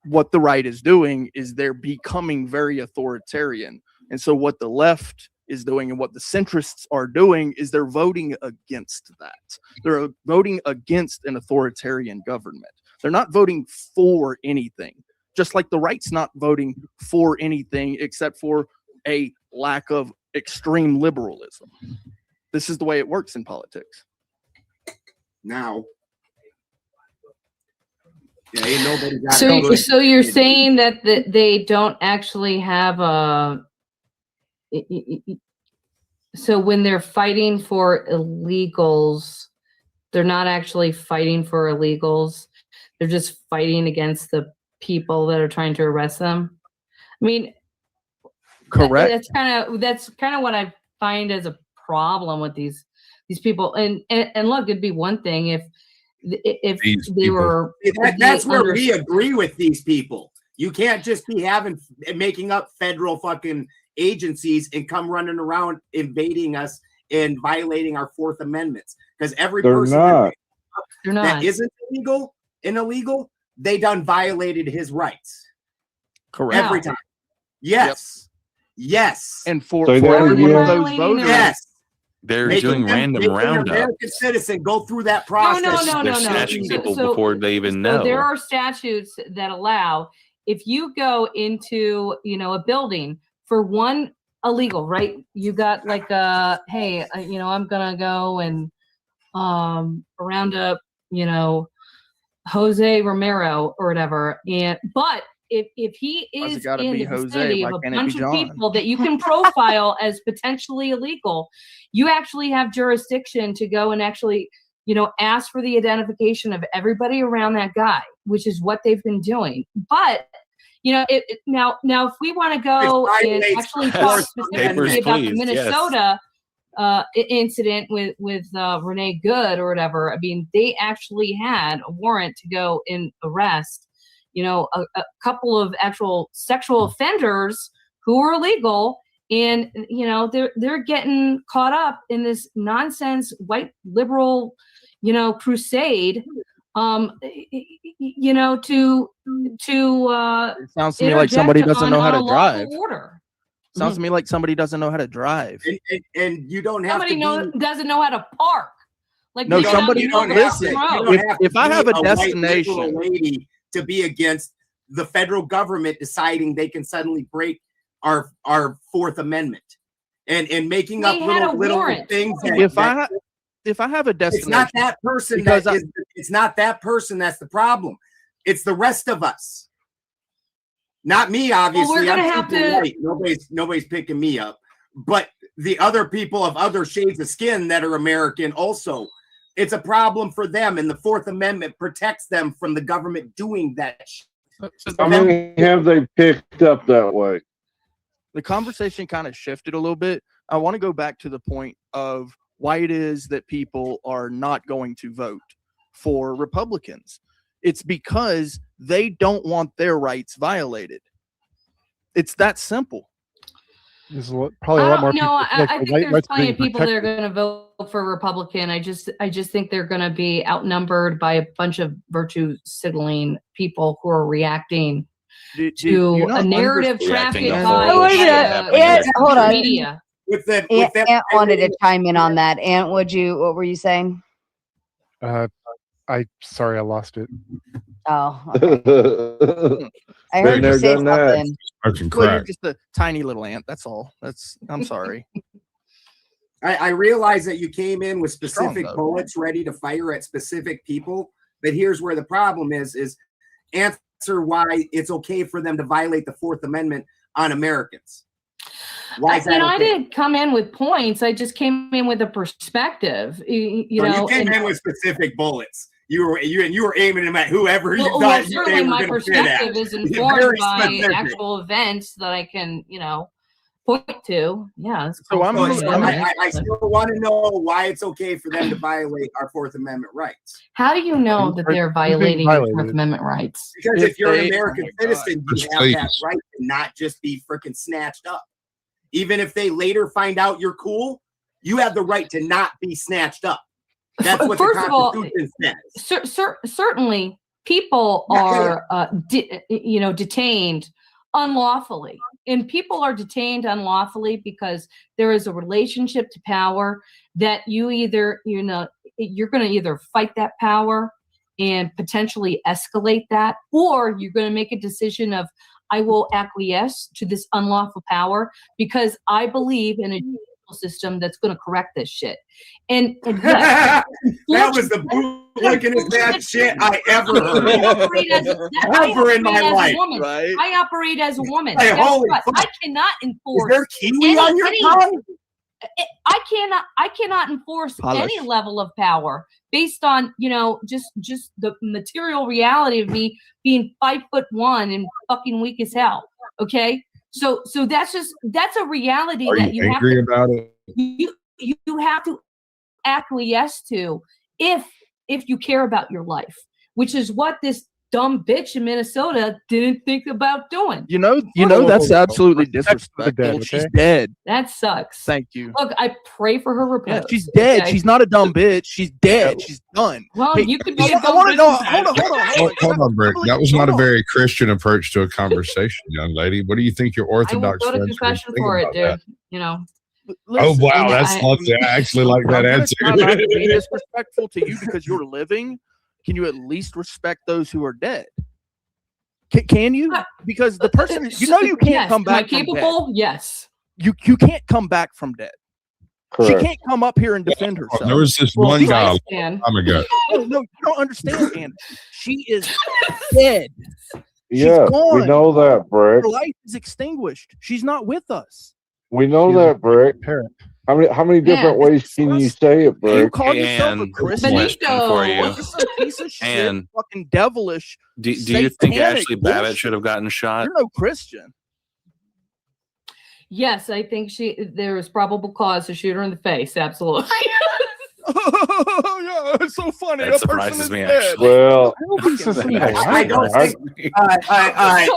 what the right is doing is they're becoming very authoritarian. And so what the left is doing and what the centrists are doing is they're voting against that. They're voting against an authoritarian government. They're not voting for anything, just like the right's not voting for anything except for a lack of extreme liberalism. This is the way it works in politics. Now. Yeah, ain't nobody got So you're saying that they don't actually have a. So when they're fighting for illegals, they're not actually fighting for illegals. They're just fighting against the people that are trying to arrest them. I mean, correct. That's kind of what I find as a problem with these people. And look, it'd be one thing if they were. That's where we agree with these people. You can't just be making up federal fucking agencies and come running around invading us and violating our Fourth Amendments, because every person that isn't illegal, they done violated his rights. Correct. Every time. Yes. Yep. Yes. And for every one of those voters, yes. They're doing random roundup. American citizen go through that process. They're snatching people before they even know. So there are statutes that allow, if you go into a building for one illegal, right? You got hey, I'm gonna go and round up, Jose Romero or whatever. But if he is in the vicinity of a bunch of people that you can profile as potentially illegal, you actually have jurisdiction to go and actually, ask for the identification of everybody around that guy, which is what they've been doing. But now if we want to go and actually talk specifically about the Minnesota incident with Renee Good or whatever, I mean, they actually had a warrant to go and arrest, a couple of actual sexual offenders who were illegal, and they're getting caught up in this nonsense white liberal, crusade. It sounds to me like somebody doesn't know how to drive. Sounds to me like somebody doesn't know how to drive. And you don't have Somebody to be, doesn't know how to park. Like No, you don't somebody- have to don't go have down the to- road. you don't have if to I be have a white destination- liberal lady to be against the federal government deciding they can suddenly break our Fourth Amendment and making up They had a little warrant. things. If I have a destination, it's not that person because it's not that person that's the problem. It's the rest of us. Not me, obviously. we're gonna I'm have super to- white. Nobody's picking me up. But the other people of other shades of skin that are American also, it's a problem for them. And the Fourth Amendment protects them from the government doing that. How many have they picked up that way? The conversation kind of shifted a little bit. I want to go back to the point of why it is that people are not going to vote for Republicans. It's because they don't want their rights violated. It's that simple. There's probably a lot more. No, people I think there's plenty of people that are going to vote for Republican. I just think they're going to be outnumbered by a bunch of virtue signaling people who are reacting to a narrative traffic by hold on. media. Ant wanted to chime in on that. Ant, what were you saying? Sorry, I lost it. Oh, okay. I heard you say something. Well, you're just a tiny little ant. That's all. I'm sorry. I realize that you came in with specific though. bullets ready to fire at specific people, but here's where the problem is answer why it's okay for them to violate the Fourth Amendment on Americans. Why is that I okay? didn't come in with points. I just came in with a perspective. You know, you came in with specific bullets. You were aiming them at whoever you thought they certainly were my going to fit at. perspective is You're informed very by specific. actual events that I can, point to. Yeah. That's So cool. I still want to know why it's okay for them to violate our Fourth Amendment rights. How do you know that they're violating your Fourth Amendment rights? Because if you're an American Oh citizen, you have that right to not just be freaking snatched up. Even if they later find out you're cool, you have the right to not be snatched up. That's what First the of all, Constitution says. Certainly, people are, detained unlawfully, and people are detained unlawfully because there is a relationship to power that you're going to either fight that power and potentially escalate that, or you're going to make a decision of, I will acquiesce to this unlawful power because I believe in a judicial system that's going to correct this shit. And That was the bootlicking bad shit I ever heard. Ever in my life. Right? I operate as a woman. Hey, Guess holy what? fuck. I cannot enforce. Is there kiwi on your tongue? I cannot enforce any level of power based on just the material reality of me being 5'1" and fucking weak as hell. Okay, so that's a reality Are that you you have angry to, about it? you have to acquiesce to if you care about your life, which is what this dumb bitch in Minnesota didn't think about doing. That's absolutely disrespectful. She's dead. That sucks. Thank you. Look, I pray for her repose. Yeah, she's dead. Okay? She's not a dumb bitch. She's dead. She's done. Well, Hey, you could be a I dumb want to bitch know. and Hold on. Hold on, Brick. That was not a very Christian approach to a conversation, young lady. What do you think your I will Orthodox go to friends are confession thinking for it, about dude. that? Listen, Oh wow, that's I- lovely. I actually like that I'm answer. gonna try not to be disrespectful to you because you're living. Can you at least respect those who are dead? Can you? Because the person, you can't Yes. come Am I back from dead. capable? Yes. You can't come back from dead. Correct. She can't come up here and defend herself. There was this one guy a long can. time ago. No, you don't understand, Andy. She is dead. Yeah, gone. we know that, Brick. Her life is extinguished. She's not with us. We know that, Brick. How many different ways can you say it, You Brick? call yourself a And Christian? question for you. You're some piece of shit, And fucking devilish. Do you think satanic Ashley Babbitt bullshit. should have gotten shot? You're no Christian. Yes, I think there was probable cause to shoot her in the face. Absolutely. Oh, yeah, it's so funny. That surprises me, actually. Well, I don't think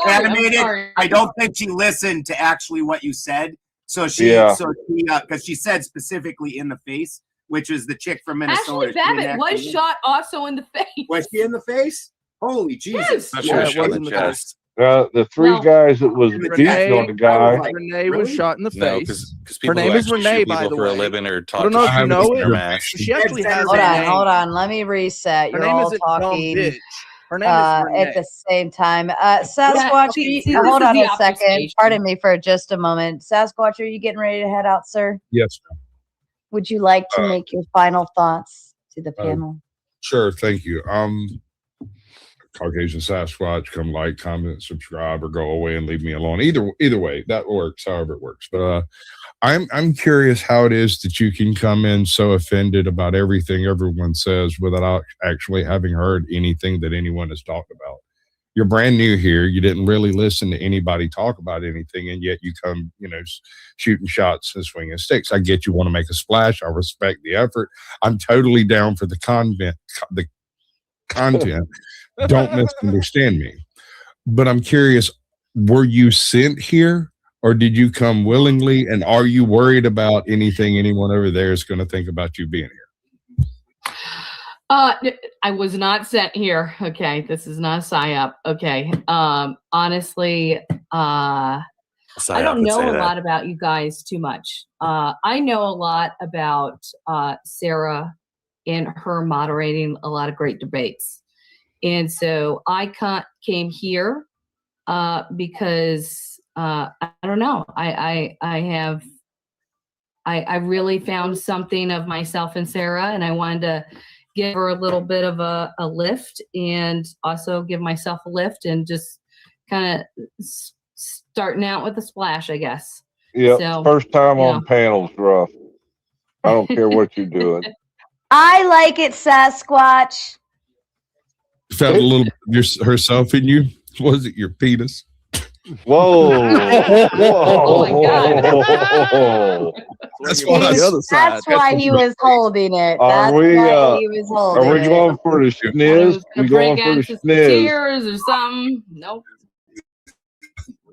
animated. sorry. I don't think she listened to actually what you said. So because she said specifically in the face, which is the chick from Minnesota. Ashley Babbitt was shot also in the face. Was she in the face? Holy Jesus! Yes. Not sure Yeah, she shot it in the wasn't chest. The three guys that was beating Renee, on the guy. Renee was shot in the No, face. because Her people name who is actually Renee, shoot by people the for a way. living or I talk don't to know if you people know in it. their mask. She actually has Hold a on, name. hold on. Let me reset. Her You're name all isn't dumb talking bitch. Her name is Renee. at the same time. Sasquatch, see, hold this is on the a second. obfuscation. Pardon me for just a moment. Sasquatch, are you getting ready to head out, sir? Yes. Would you like to make your final thoughts to the Uh, panel? Sure, thank you. Caucasian Sasquatch, come like, comment, subscribe, or go away and leave me alone. Either way, that works. However it works. But I'm curious how it is that you can come in so offended about everything everyone says without actually having heard anything that anyone has talked about. You're brand new here. You didn't really listen to anybody talk about anything, and yet you come, shooting shots and swinging sticks. I get you want to make a splash. I respect the effort. I'm totally down for the content. Don't misunderstand me. But I'm curious, were you sent here or did you come willingly? And are you worried about anything anyone over there is going to think about you being here? I was not sent here. Okay. This is not a psyop. Okay. Honestly, I don't know a lot about you guys too much. I know a lot about Sarah and her moderating a lot of great debates. And so I came here because I don't know. I really found something of myself in Sarah, and I wanted to give her a little bit of a lift, and also give myself a lift, and just kind of starting out with a splash, I guess. Yep. So, First time on panels, rough. I don't care what you're doing. I like it, Sasquatch. Felt a little bit of herself in you? Was it your penis? Whoa. Oh my God. That's what I That's why he was holding it. That's why he was holding Are we it. going for the schniz? We going for the schniz? tears or something. Nope.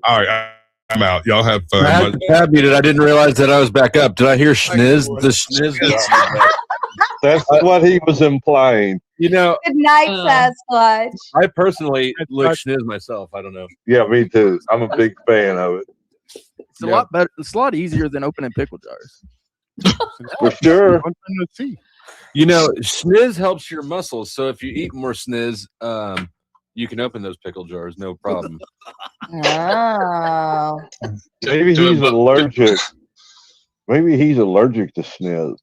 All right, I'm out. Y'all have fun. I had tab muted. I didn't realize that I was back up. Did I hear schniz? The schniz. That's what he was implying. You know, Good night, Sasquatch. I personally lick schniz myself. I don't know. Yeah, me too. I'm a big fan of it. It's a lot better. It's a lot easier than opening pickle jars. For sure. You know, schniz helps your muscles. So if you eat more schniz, you can open those pickle jars, no problem. Oh. Maybe he's allergic. Maybe he's allergic to schniz.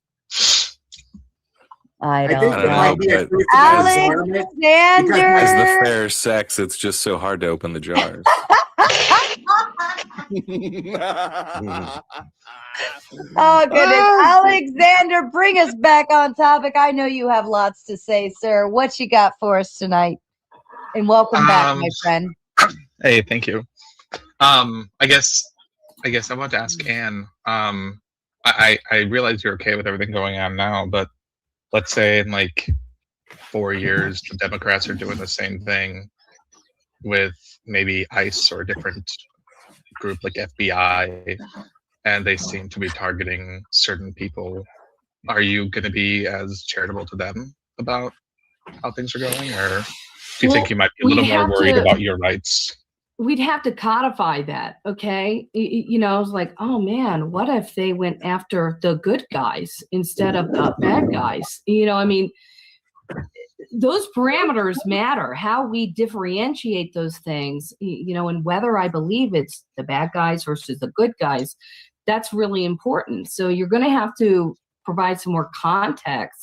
I think don't it know. might be a truth Alexander. As the fair sex, it's just so hard to open the jars. Oh, goodness. Alexander, bring us back on topic. I know you have lots to say, sir. What you got for us tonight? And welcome back, my friend. Hey, thank you. I guess I want to ask Anne. I realize you're okay with everything going on now, but let's say in like 4 years, the Democrats are doing the same thing with maybe ICE or a different group like FBI, and they seem to be targeting certain people. Are you going to be as charitable to them about how things are going, or do you think you might be a little more worried about your rights? We'd have to codify that, okay? I was like, oh man, what if they went after the good guys instead of the bad guys? Those parameters matter, how we differentiate those things, and whether I believe it's the bad guys versus the good guys, that's really important. So you're going to have to provide some more context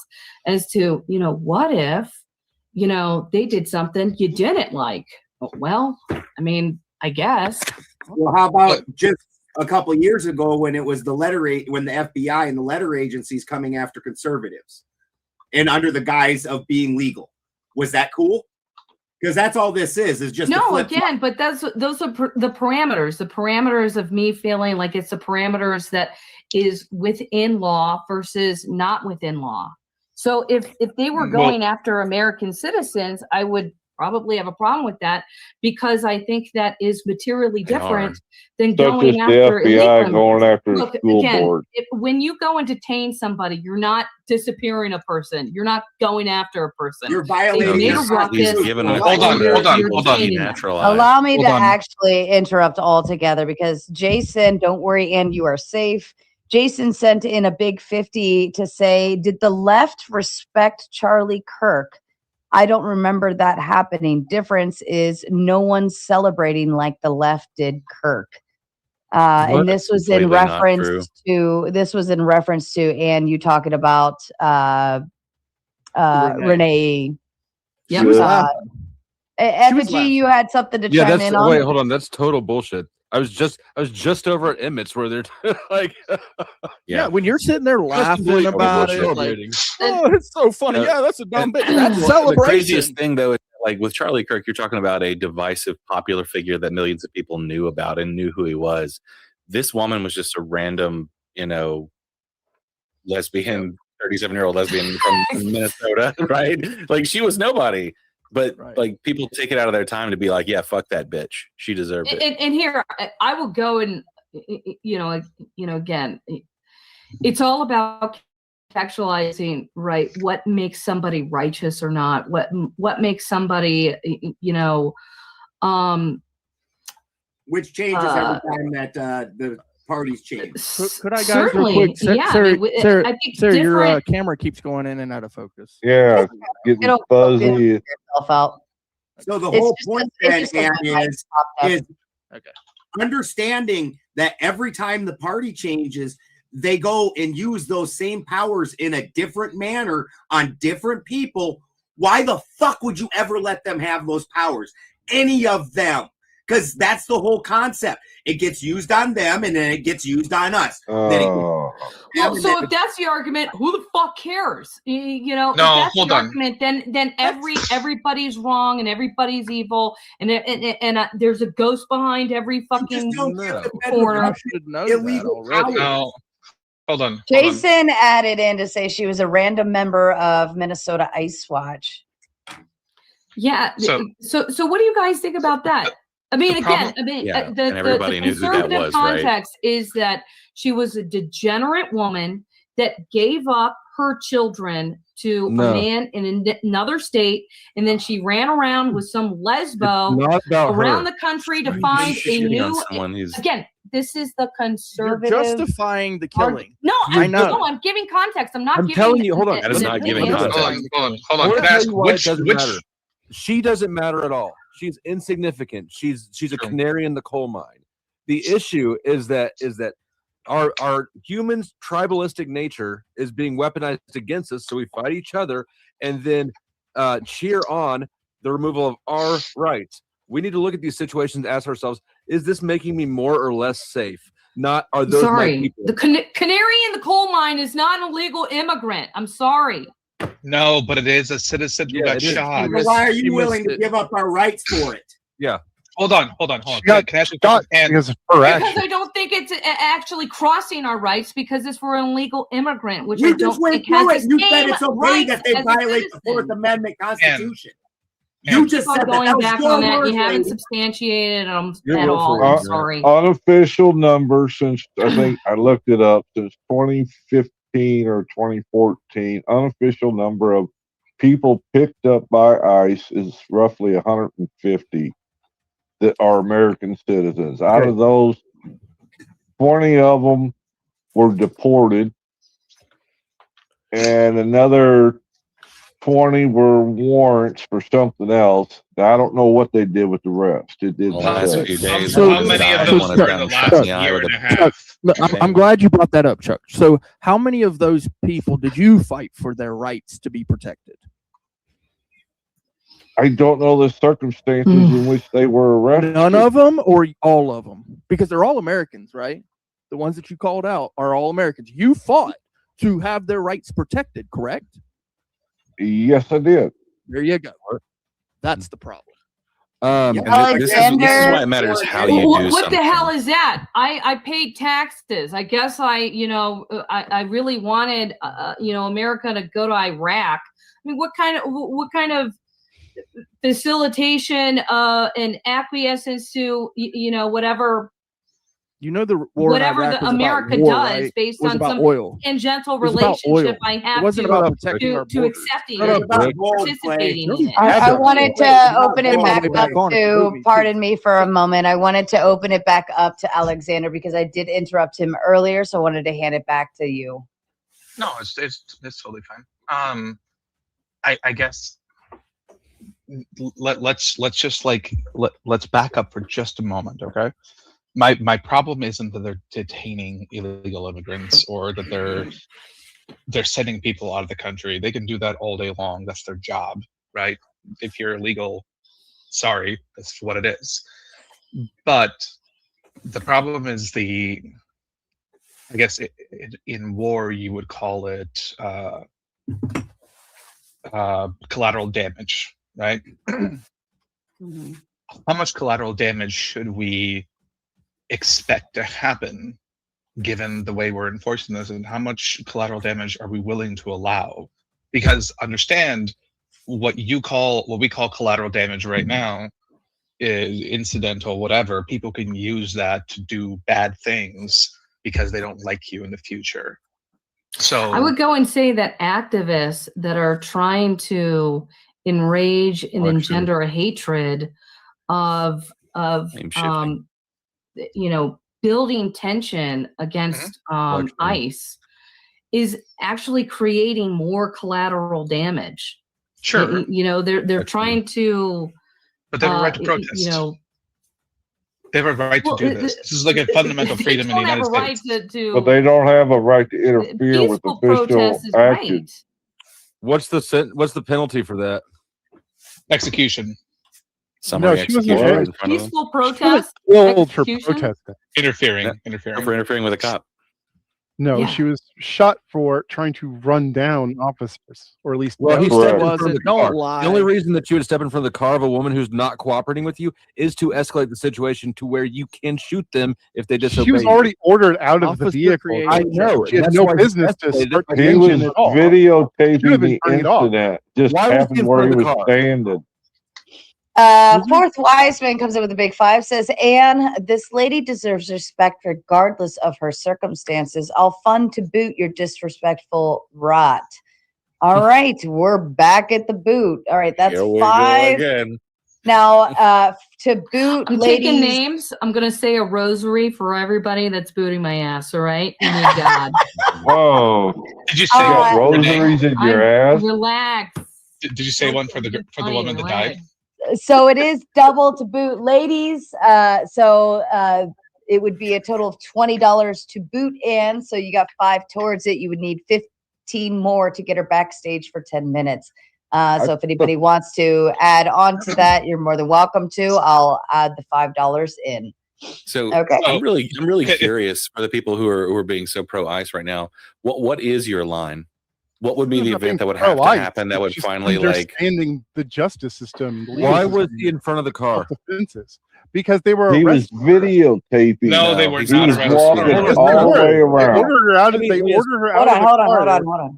as to, what if, they did something you didn't like? Well, I guess. Well, how about just a couple of years ago when it was when the FBI and the letter agencies coming after conservatives and under the guise of being legal? Was that cool? Because that's all this is just no, again, but those are the parameters of me feeling like it's the parameters that is within law versus not within law. So if they were going after American citizens, I would probably have a problem with that, because I think that is materially different than Such going as the after FBI illegal going immigrants. after a Look, school again, board. when you go and detain somebody, you're not disappearing a person. You're not going after a person. You're violating They made your a ruckus. He's given us Hold on, hold on, You're hold on. detaining them. Allow me Hold to on. actually interrupt altogether, because Jason, don't worry, and you are safe. Jason sent in a big 50 to say, did the left respect Charlie Kirk? I don't remember that happening. Difference is no one's celebrating like the left did Kirk. And this was in Completely not reference to and you talking about Renee. She was Effigy, you had something to chime in on. Wait, hold on. That's total bullshit. I was just over at Emmett's where they're like, yeah, when you're sitting there laughing about it, like, oh, it's so funny. Yeah, that's a dumb bitch. That's The celebration. craziest thing, though, is like with Charlie Kirk, you're talking about a divisive, popular figure that millions of people knew about and knew who he was. This woman was just a random, lesbian, 37-year-old lesbian from Minnesota, right? Like, she was nobody. But like, people take it out of their time to be like, yeah, fuck that bitch. She deserved it. And here I will go and again, it's all about contextualizing, right? What makes somebody righteous or not? What makes somebody, which changes every time that the parties change. Could I guys certainly, real quick? yeah. Sarah, I think Sarah, your different- camera keeps going in and out of focus. Yeah, getting fuzzy. Yourself out. So the It's whole just point a- then, it's just a Ann, is okay. Understanding that every time the party changes, they go and use those same powers in a different manner on different people. Why the fuck would you ever let them have those powers? Any of them. Because that's the whole concept. It gets used on them, and then it gets used on us. Then it Well, so if that's the argument, who the fuck cares? If that's hold the on. argument, then everybody's wrong and everybody's evil, and there's a ghost behind every fucking corner. illegal power. No, hold on. Jason added in to say she was a random member of Minnesota Ice Watch. Yeah. So what do you guys think about that? I mean, and everybody knew who that conservative was, right? context is that she was a degenerate woman that gave up her children to a man in another state, and then she ran around with some lesbo Not about around her. the country to find a shitting on new. someone who's- Again, this is the You're conservative. justifying the killing. No, I know. No, I'm giving context. I'm not I'm giving. telling you, hold on. That is not giving context. Hold on. I want Can to I tell ask you why it which doesn't matter. She doesn't matter at all. She's insignificant. She's a canary in the coal mine. The issue is that our humans' tribalistic nature is being weaponized against us, so we fight each other and then cheer on the removal of our rights. We need to look at these situations and ask ourselves, is this making me more or less safe? Not are those my Sorry, people? the canary in the coal mine is not an illegal immigrant. I'm sorry. No, but it is a citizen who got shot. So why are you willing to give up our rights for it? Yeah. Hold on. Can I ask you a Shot question? because of her Because action. I don't think it's actually crossing our rights because it's for an illegal immigrant, which I You don't just went think through has it. the You said same it's okay rights that they as a violate the citizen. Fourth Amendment Constitution. And- You just Keep said on that. going That was back your on that. word, You haven't lady. substantiated them You're at all. willfully I'm ignorant. sorry. Unofficial number since I think I looked it up since 2015 or 2014. Unofficial number of people picked up by ICE is roughly 150 that are American citizens. Out of those, 20 of them were deported, and another 20 were warrants for something else. Now, I don't know what they did with the rest. It didn't The last say. few days, So- one many died, of those one were is in the down last shot in the eye year with and a a half? Chuck, look, I'm glad you brought that up, Chuck. So, how many of those people did you fight for their rights to be protected? I don't know the circumstances in which they were arrested. None of them, or all of them? Because they're all Americans, right? The ones that you called out are all Americans. You fought to have their rights protected, correct? Yes, I did. There you go. That's the problem. And this is why it matters how you do What the something. hell is that? I paid taxes. I guess I really wanted America to go to Iraq. I mean, what kind of facilitation and acquiescence to whatever the war whatever in Iraq the was about America war, does right? based Was on about some oil. tangential It was about relationship oil. I It have wasn't to about protecting our to borders. accepting Shut it, up, Rick. participating in it. I wanted to open it back up on it. to, pardon me for a moment. I wanted to open it back up to Alexander because I did interrupt him earlier. So I wanted to hand it back to you. No, it's totally fine. I guess let's just let's back up for just a moment, okay? My problem isn't that they're detaining illegal immigrants or that they're sending people out of the country. They can do that all day long. That's their job, right? If you're illegal, sorry, that's what it is. But the problem is I guess in war you would call it collateral damage, right? How much collateral damage should we expect to happen given the way we're enforcing this, and how much collateral damage are we willing to allow? Because understand what we call collateral damage right now is incidental, whatever. People can use that to do bad things because they don't like you in the future. So I would go and say that activists that are trying to enrage and engender a hatred of building tension against ICE is actually creating more collateral damage. Sure. They're trying to, but they have a right to protest. They have a right to do this. This is like a fundamental freedom in the United States. But they don't have a right to interfere with official action. What's the penalty for that? Execution. Somebody executed in front of them. Peaceful protest. Interfering for interfering with a cop. No, Yeah. she was shot for trying to run down officers, or at least. Well, he down- stepped in front of the Don't car. lie. The only reason that you would step in front of the car of a woman who's not cooperating with you is to escalate the situation to where you can shoot them if they disobey. She was you. already ordered out of the Officer vehicle. created- I know. She had That's no why he business to escalated start it. the He engine was at all. Should've videotaping been the turning it off. incident. Just Why was he happened in where front he of the was car? standing. Fourth Wiseman comes in with a big 5, says, Anne, this lady deserves respect regardless of her circumstances. All fun to boot your disrespectful rot. All right, we're back at the boot. All right, that's Here we 5. go again. Now, to boot, I'm ladies. taking names. I'm going to say a rosary for everybody that's booting my ass, all right? You need God. Whoa. Did you say Uh, one for Renee? Rosaries in your ass? Relax. Did you say one for the woman that died? So it is double to boot, ladies. It would be a total of $20 to boot in. So you got 5 towards it. You would need 15 more to get her backstage for 10 minutes. So if anybody wants to add on to that, you're more than welcome to. I'll add the $5 in. So Okay. I'm really curious for the people who are being so pro ICE right now. What is your line? What would be the event that would have to happen that would Just finally understanding the justice system? Why was he in front of the car? Defenses. Because they were He was arrested. videotaping. No, they were He not was arrested. walking all the way They around. ordered her out of. I They mean, ordered her Hold out on, of the car.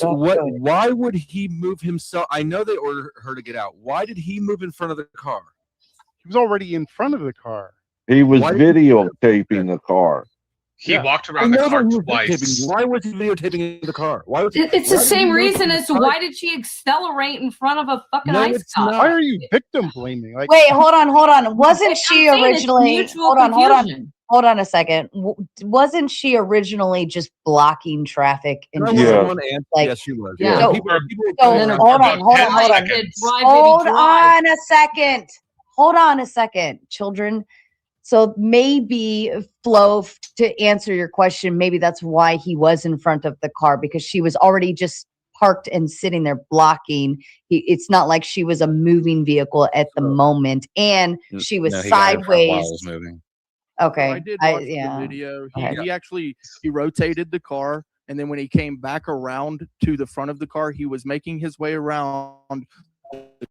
hold on. Why would he move himself? I know they ordered her to get out. Why did he move in front of the car? He was already in front of the car. He was Why did videotaping the car. He walked I around the know car that he was twice. videotaping. Why was he videotaping the car? Why was It's the why did same he reason videotape as to the why car? did she accelerate in front of a fucking No, ice it's cop? not. Why are you victim blaming? Like, Wait, hold on. Wasn't she I'm saying it's originally? mutual Hold on. confusion. Hold on a second. Wasn't she originally just blocking traffic and I just Yeah. want to answer. like? Yes, she was. Yeah. So- People So And then hold on. Hold on. Hold on a second. Hold on a second, children. So maybe Flo, to answer your question, maybe that's why he was in front of the car, because she was already just parked and sitting there blocking. It's not like she was a moving vehicle at the moment, and she was No, he got in front while it sideways. was moving. Okay, I did watch yeah. the video. Okay. He actually rotated the car, and then when he came back around to the front of the car, he was making his way around the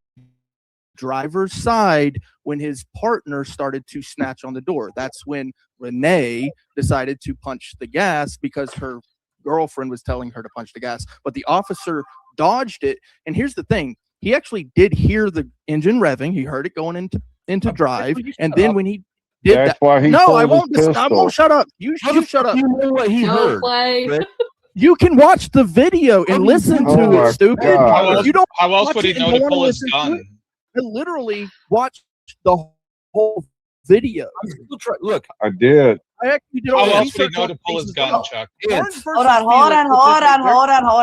driver's side when his partner started to snatch on the door. That's when Renee decided to punch the gas because her girlfriend was telling her to punch the gas, but the officer dodged it. And here's the thing: he actually did hear the engine revving. He heard it going into drive, and then when he did That's that, why he no, pulled I his won't. I pistol. won't shut up. You shut up. You know what he No heard. play. Rick? You can watch the video and listen Oh to my it, stupid. God. If you don't How else watch would he it know and to don't pull wanna his listen to gun? it, I literally watched the whole video. Look, I did. I actually did How all the else would he research know on to pull his cases. gun, Chuck? Barnes Hold versus Felix, hold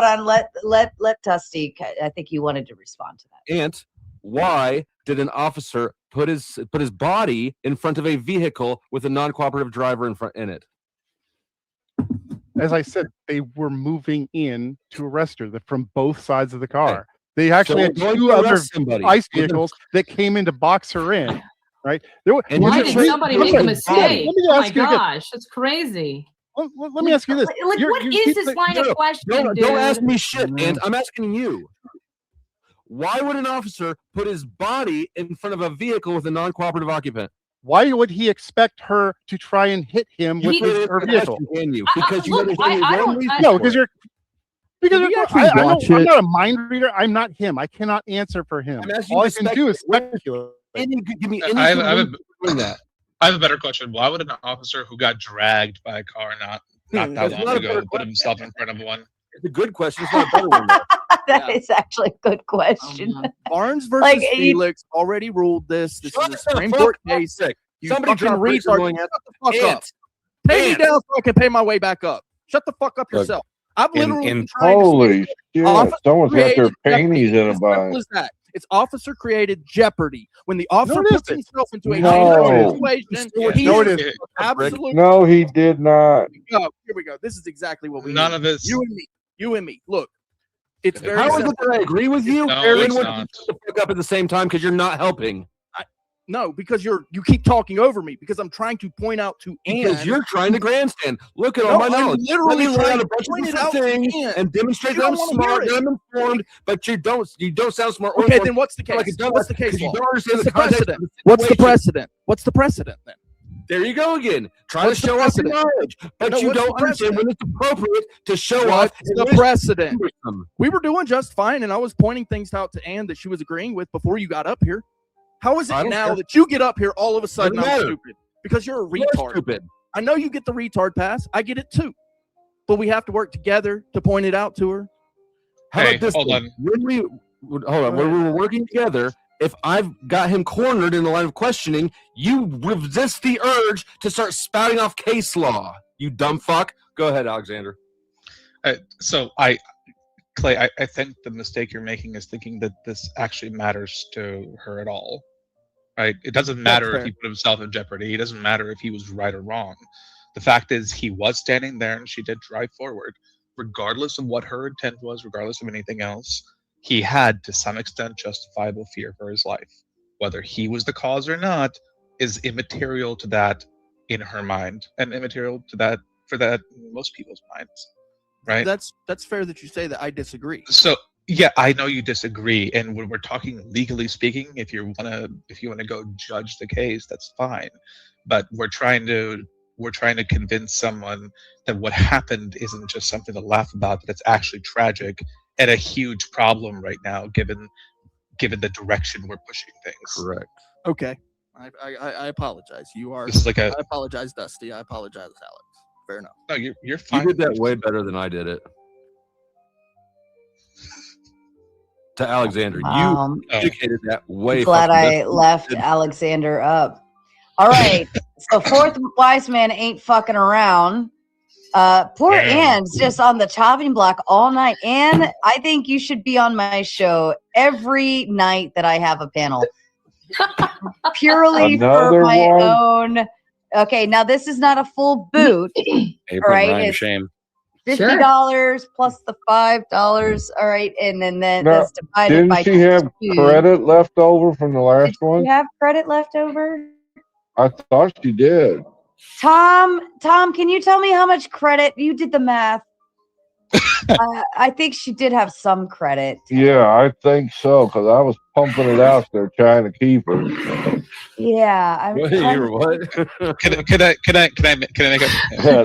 on. Let Tusty. I think you wanted to respond to that. Ant, why did an officer put his body in front of a vehicle with a non-cooperative driver in it? As I said, they were moving in to arrest her from both sides of the car. They actually had we're going two to other arrest somebody. ICE vehicles that came in to box her in. Right? And Why he's did somebody make a mistake? Let me Oh my ask you again. gosh, that's crazy. Let me ask you this. Like, what is this line of questioning, dude? Don't ask me shit, Ant. I'm asking you. Why would an officer put his body in front of a vehicle with a non-cooperative occupant? Why would he expect her to try and hit him with her vehicle? Can you? Because look, because you're I'm not a mind reader. I'm not him. I cannot answer for him. All I can do is speculate. Give me I have a better question. Why would an officer who got dragged by a car not that long ago put himself in front of one? It's a good question. It's not a better one. That is actually a good question. Barnes versus Like, Felix already ruled this. This is a Supreme Court case. You Somebody fucking drop Rick retard. going Shut at the fuck up. Pay me down so I can pay my way back up. Shut the fuck up yourself. I've literally been trying to Holy shit! Officer Someone's got their created panties in a As simple bind. as that. It's officer created jeopardy. When the officer it puts isn't. himself into a No. dangerous situation, he No, it is isn't. absolutely. No, he did not. Here we go. This is exactly what we None need. of this. You and me. Look, it's very How is it simple. that I agree with you? No, Aaron, it's what not. you shut the fuck up at the same time because you're not helping. No, because you keep talking over me because I'm trying to point out to Ann. Because you're trying to grandstand. Look at all No, my I'm knowledge. literally Let me lay trying out a to bunch point of it out different to things Ann. and demonstrate You that don't I'm wanna smart hear and it. I'm informed, but you don't sound smart. or Okay, informed. then what's the case? Like a dumbass What's the case because you law? don't understand What's the the context of precedent? the What's the situation. precedent? What's the precedent then? There you go again. Trying What's to the show off your precedent? knowledge, but No, you what's don't the understand when it's appropriate to show What's off. the precedent? We were doing just fine, and I was pointing things out to Ann that she was agreeing with before you got up here. How is I it don't now care. that you get up here all of a sudden Doesn't I'm matter. stupid? Because you're a You're retard. stupid. I know you get the retard pass. I get it too. But we have to work together to point it out to her. How Hey, about this? hold then? on. When we were working together, if I've got him cornered in the line of questioning, you resist the urge to start spouting off case law. You dumb fuck. Go ahead, Alexander. Clay, I think the mistake you're making is thinking that this actually matters to her at all. Right? It doesn't matter if he put himself in jeopardy. It doesn't matter if he was right or wrong. The fact is he was standing there and she did drive forward. Regardless of what her intent was, regardless of anything else, he had to some extent justifiable fear for his life. Whether he was the cause or not is immaterial to that in her mind, and immaterial to that in most people's minds. Right? That's fair that you say that. I disagree. So yeah, I know you disagree, and when we're talking legally speaking, if you wanna go judge the case, that's fine. But we're trying to convince someone that what happened isn't just something to laugh about, that it's actually tragic and a huge problem right now, given the direction we're pushing things. Correct. Okay. I apologize. You are. This is like I apologize, Dusty. I apologize, Alex. Fair enough. No, you're fine. You did that way better than I did it. To Alexander, you educated that way. Glad fucking I better. left Alexander up. All right. So fourth wise man ain't fucking around. Poor Ann's just on the chopping block all night. Ann, I think you should be on my show every night that I have a panel. Purely Another for my one? own. Okay, now this is not a full boot. Hey, All put right. Ryan to It's shame. $50 plus the $5. All right, and then Now, that's divided by didn't she have 2. credit left over from the last You one? have credit left over? I thought she did. Tom, can you tell me how much credit? You did the math. I think she did have some credit. Yeah, I think so, because I was pumping it out there trying to keep her. Yeah, I'm What? trying You to were think. what? Can I make a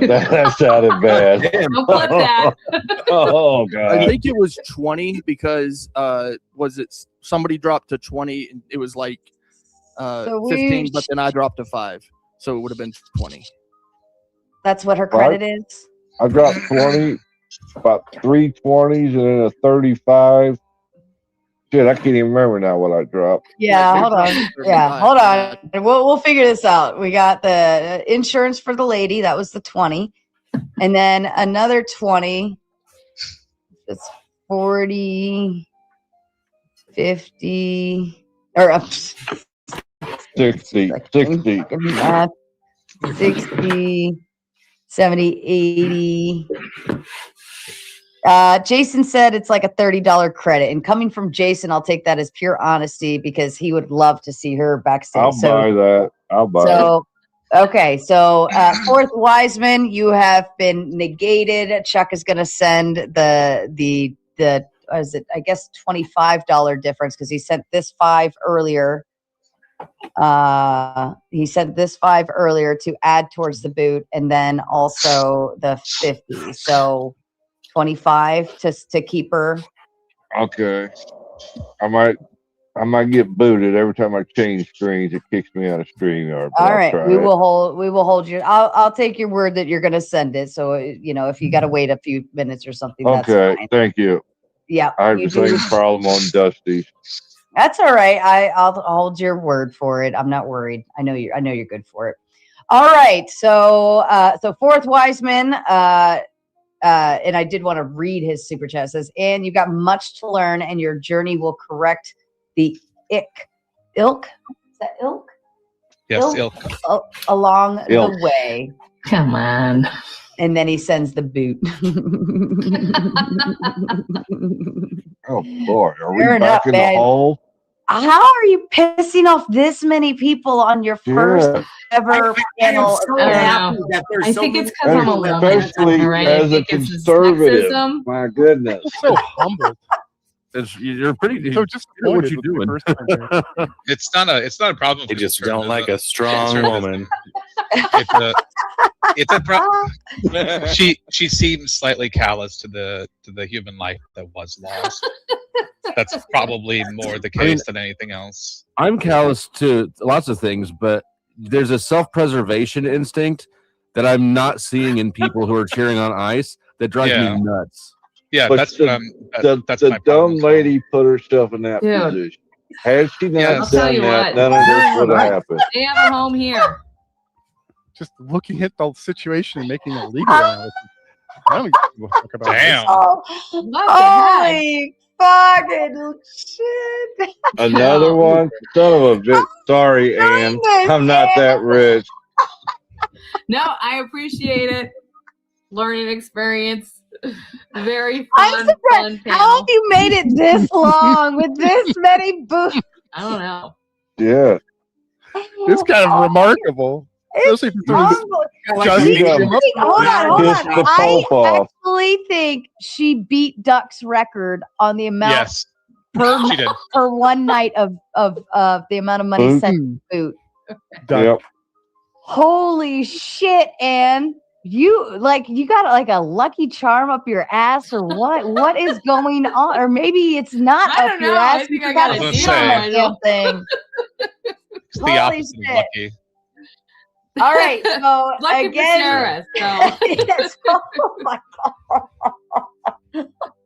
that sounded bad. Damn. Don't flip that. Oh God. I think it was 20 because was it somebody dropped to 20 and it was like So 15, but then I dropped to 5. So it would have been 20. That's what her Well, credit is. I dropped 20, about 3 20s and then a 35. Shit, I can't even remember now what I dropped. Yeah, hold on. Yeah, hold on. We'll figure this out. We got the insurance for the lady. That was the 20. And then another 20. It's 40, 50, or 60. 60, 70, 80. Jason said it's like a $30 credit. And coming from Jason, I'll take that as pure honesty because he would love to see her backstage. I'll buy that. I'll buy it. Okay, so fourth Wiseman, you have been negated. Chuck is going to send the what is it? I guess $25 difference because he sent this 5 earlier. He sent this 5 earlier to add towards the boot, and then also the 50. So 25 to keep her. Okay. I might get booted every time I change screens. It kicks me out of StreamYard. All right, we will hold you. I'll take your word that you're going to send it. So if you got to wait a few minutes or something, that's okay. fine. Thank you. Yeah, I have the same problem on Dusty. That's all right. I'll hold your word for it. I'm not worried. I know you're good for it. All right. So fourth Wiseman, and I did want to read his super chat. It says, and you've got much to learn, and your journey will correct the ilk. Is that ilk? Yes, ilk. Along Ilk. the way. Come on. And then he sends the boot. Oh boy, are we Fair back enough, in man. the hole? How are you pissing off this many people on your first ever panel? I think it's because I'm a woman. Especially Right? as I a think it's conservative. sexism. My goodness. So humbled. You're pretty. So just what you doing? It's not a problem. They just don't like a strong woman. It's a problem. She seems slightly callous to the human life that was lost. That's probably more the case than anything else. I'm callous to lots of things, but there's a self-preservation instinct that I'm not seeing in people who are cheering on ice that drives me nuts. Yeah, But that's the, what I'm. That's the my dumb lady put herself in that Dude. position. Had she not I'll tell done you that, what. none of this would have happened. They have a home here. Just looking at the situation and making a legal analysis. I don't give a fuck about Damn. Holy fucking shit. Another one? Son of a bitch. Sorry, Ann. I'm not that rich. No, I appreciate it. Learning experience. Very I'm fun, surprised. How have you made it this long with this many boots? I don't know. Yeah. It's kind of remarkable. Especially if you're Hold on. Kiss the Pope I off. actually think she beat Duck's record on the amount Yes, she did. per one night of the amount of money Boot. sent to boot. Yep. Holy shit, Ann. You got like a lucky charm up your ass or what? What is going on? Or maybe it's not I up don't your know. ass. I think You I got gotta a sit deal on on that damn thing. It's the Holy opposite of shit. lucky. All right, so Lucky for again, Sarah, so. yes, oh my god,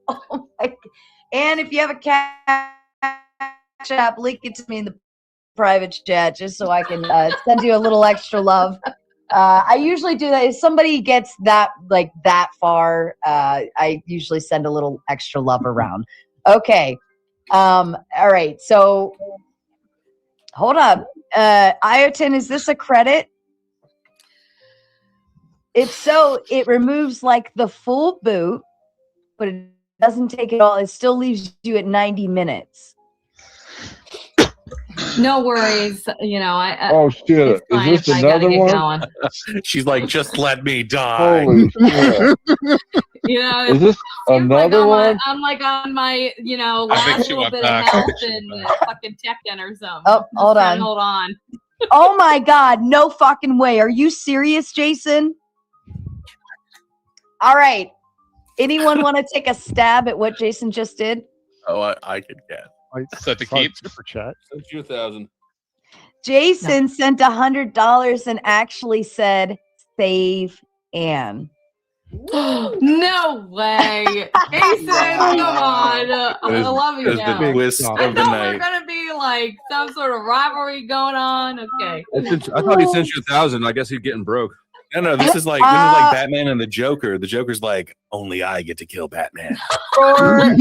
oh my god. And if you have a cash app, link it to me in the private chat just so I can send you a little extra love. I usually do that if somebody gets that far. I usually send a little extra love around. Okay, all right. So hold up, Iotin, is this a credit? It removes like the full boot, but it doesn't take it all. It still leaves you at 90 minutes. No worries. Oh shit! Is this another one? She's like, just let me die. Holy shit! Is this another one? I'm like on my, I think last she little went bit back. of health and fucking Tekken or something. Oh, hold on. Hold on. Oh my God, no fucking way. Are you serious, Jason? All right. Anyone want to take a stab at what Jason just did? Oh, I could guess. Set to keep. Super chat. Sent you 1,000. Jason sent $100 and actually said, "Save Anne." No way. Jason, come on. I love you Is now. the twist I of the thought we were night. going to be like some sort of rivalry going on. Okay. I thought he sent you 1,000. I guess he's getting broke. No, this is like Batman and the Joker. The Joker's like, only I get to kill Batman. For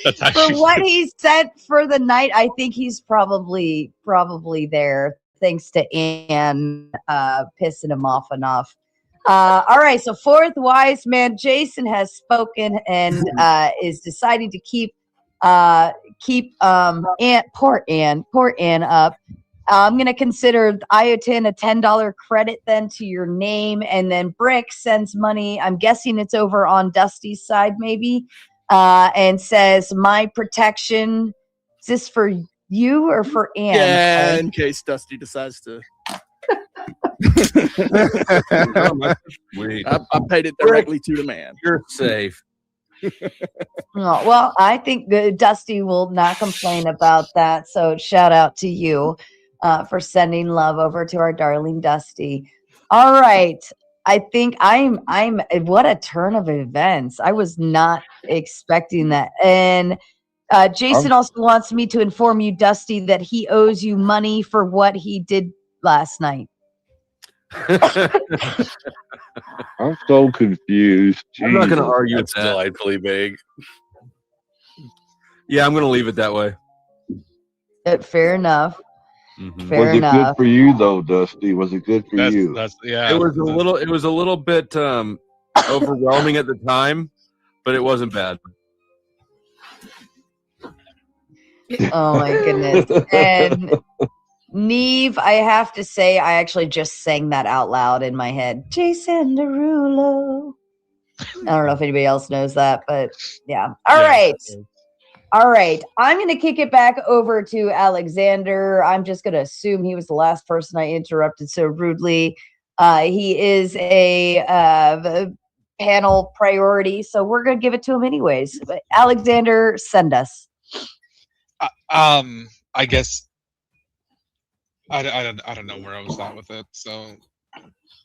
That's actually what he sent for the night, I think he's probably there. Thanks to Anne pissing him off enough. All right, so fourth wise man, Jason has spoken and is deciding to keep poor Anne up. I'm going to consider Iotin a $10 credit then to your name, and then Brick sends money. I'm guessing it's over on Dusty's side maybe, and says, "My protection." Is this for you or for Anne? Yeah, in case Dusty decides to. I paid it directly to the man. You're safe. Oh, well, I think Dusty will not complain about that. So shout out to you for sending love over to our darling Dusty. All right. I think I'm what a turn of events. I was not expecting that. And Jason also wants me to inform you, Dusty, that he owes you money for what he did last night. I'm so confused. I'm not going to Jesus. argue with That's that. delightfully vague. Yeah, I'm going to leave it that way. Fair enough. Mm-hmm. Fair Was it enough. good for you though, Dusty? Was it good for you? Yeah. It was a little bit overwhelming at the time, but it wasn't bad. Oh my goodness. And Neve, I have to say, I actually just sang that out loud in my head. Jason Derulo. I don't know if anybody else knows that, but yeah. All right. All right. I'm going to kick it back over to Alexander. I'm just going to assume he was the last person I interrupted so rudely. He is a panel priority, so we're going to give it to him anyways. But Alexander, send us. I guess I don't know where I was at with it, so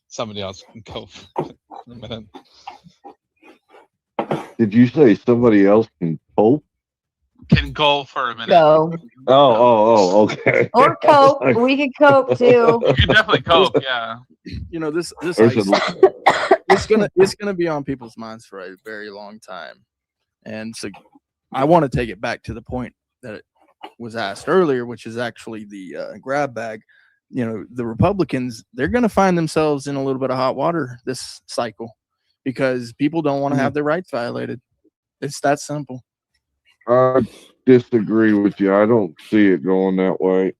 somebody else can go for a minute. Did you say somebody else can cope? Can go for a minute. Go. Oh, okay. Or cope. We can cope too. You can definitely cope, yeah. You know, this There's ice, it's gonna be on people's minds for a very long time. And so I want to take it back to the point that it was asked earlier, which is actually the grab bag. You know, the Republicans, they're going to find themselves in a little bit of hot water this cycle because people don't want to have their rights violated. It's that simple. I disagree with you. I don't see it going that way.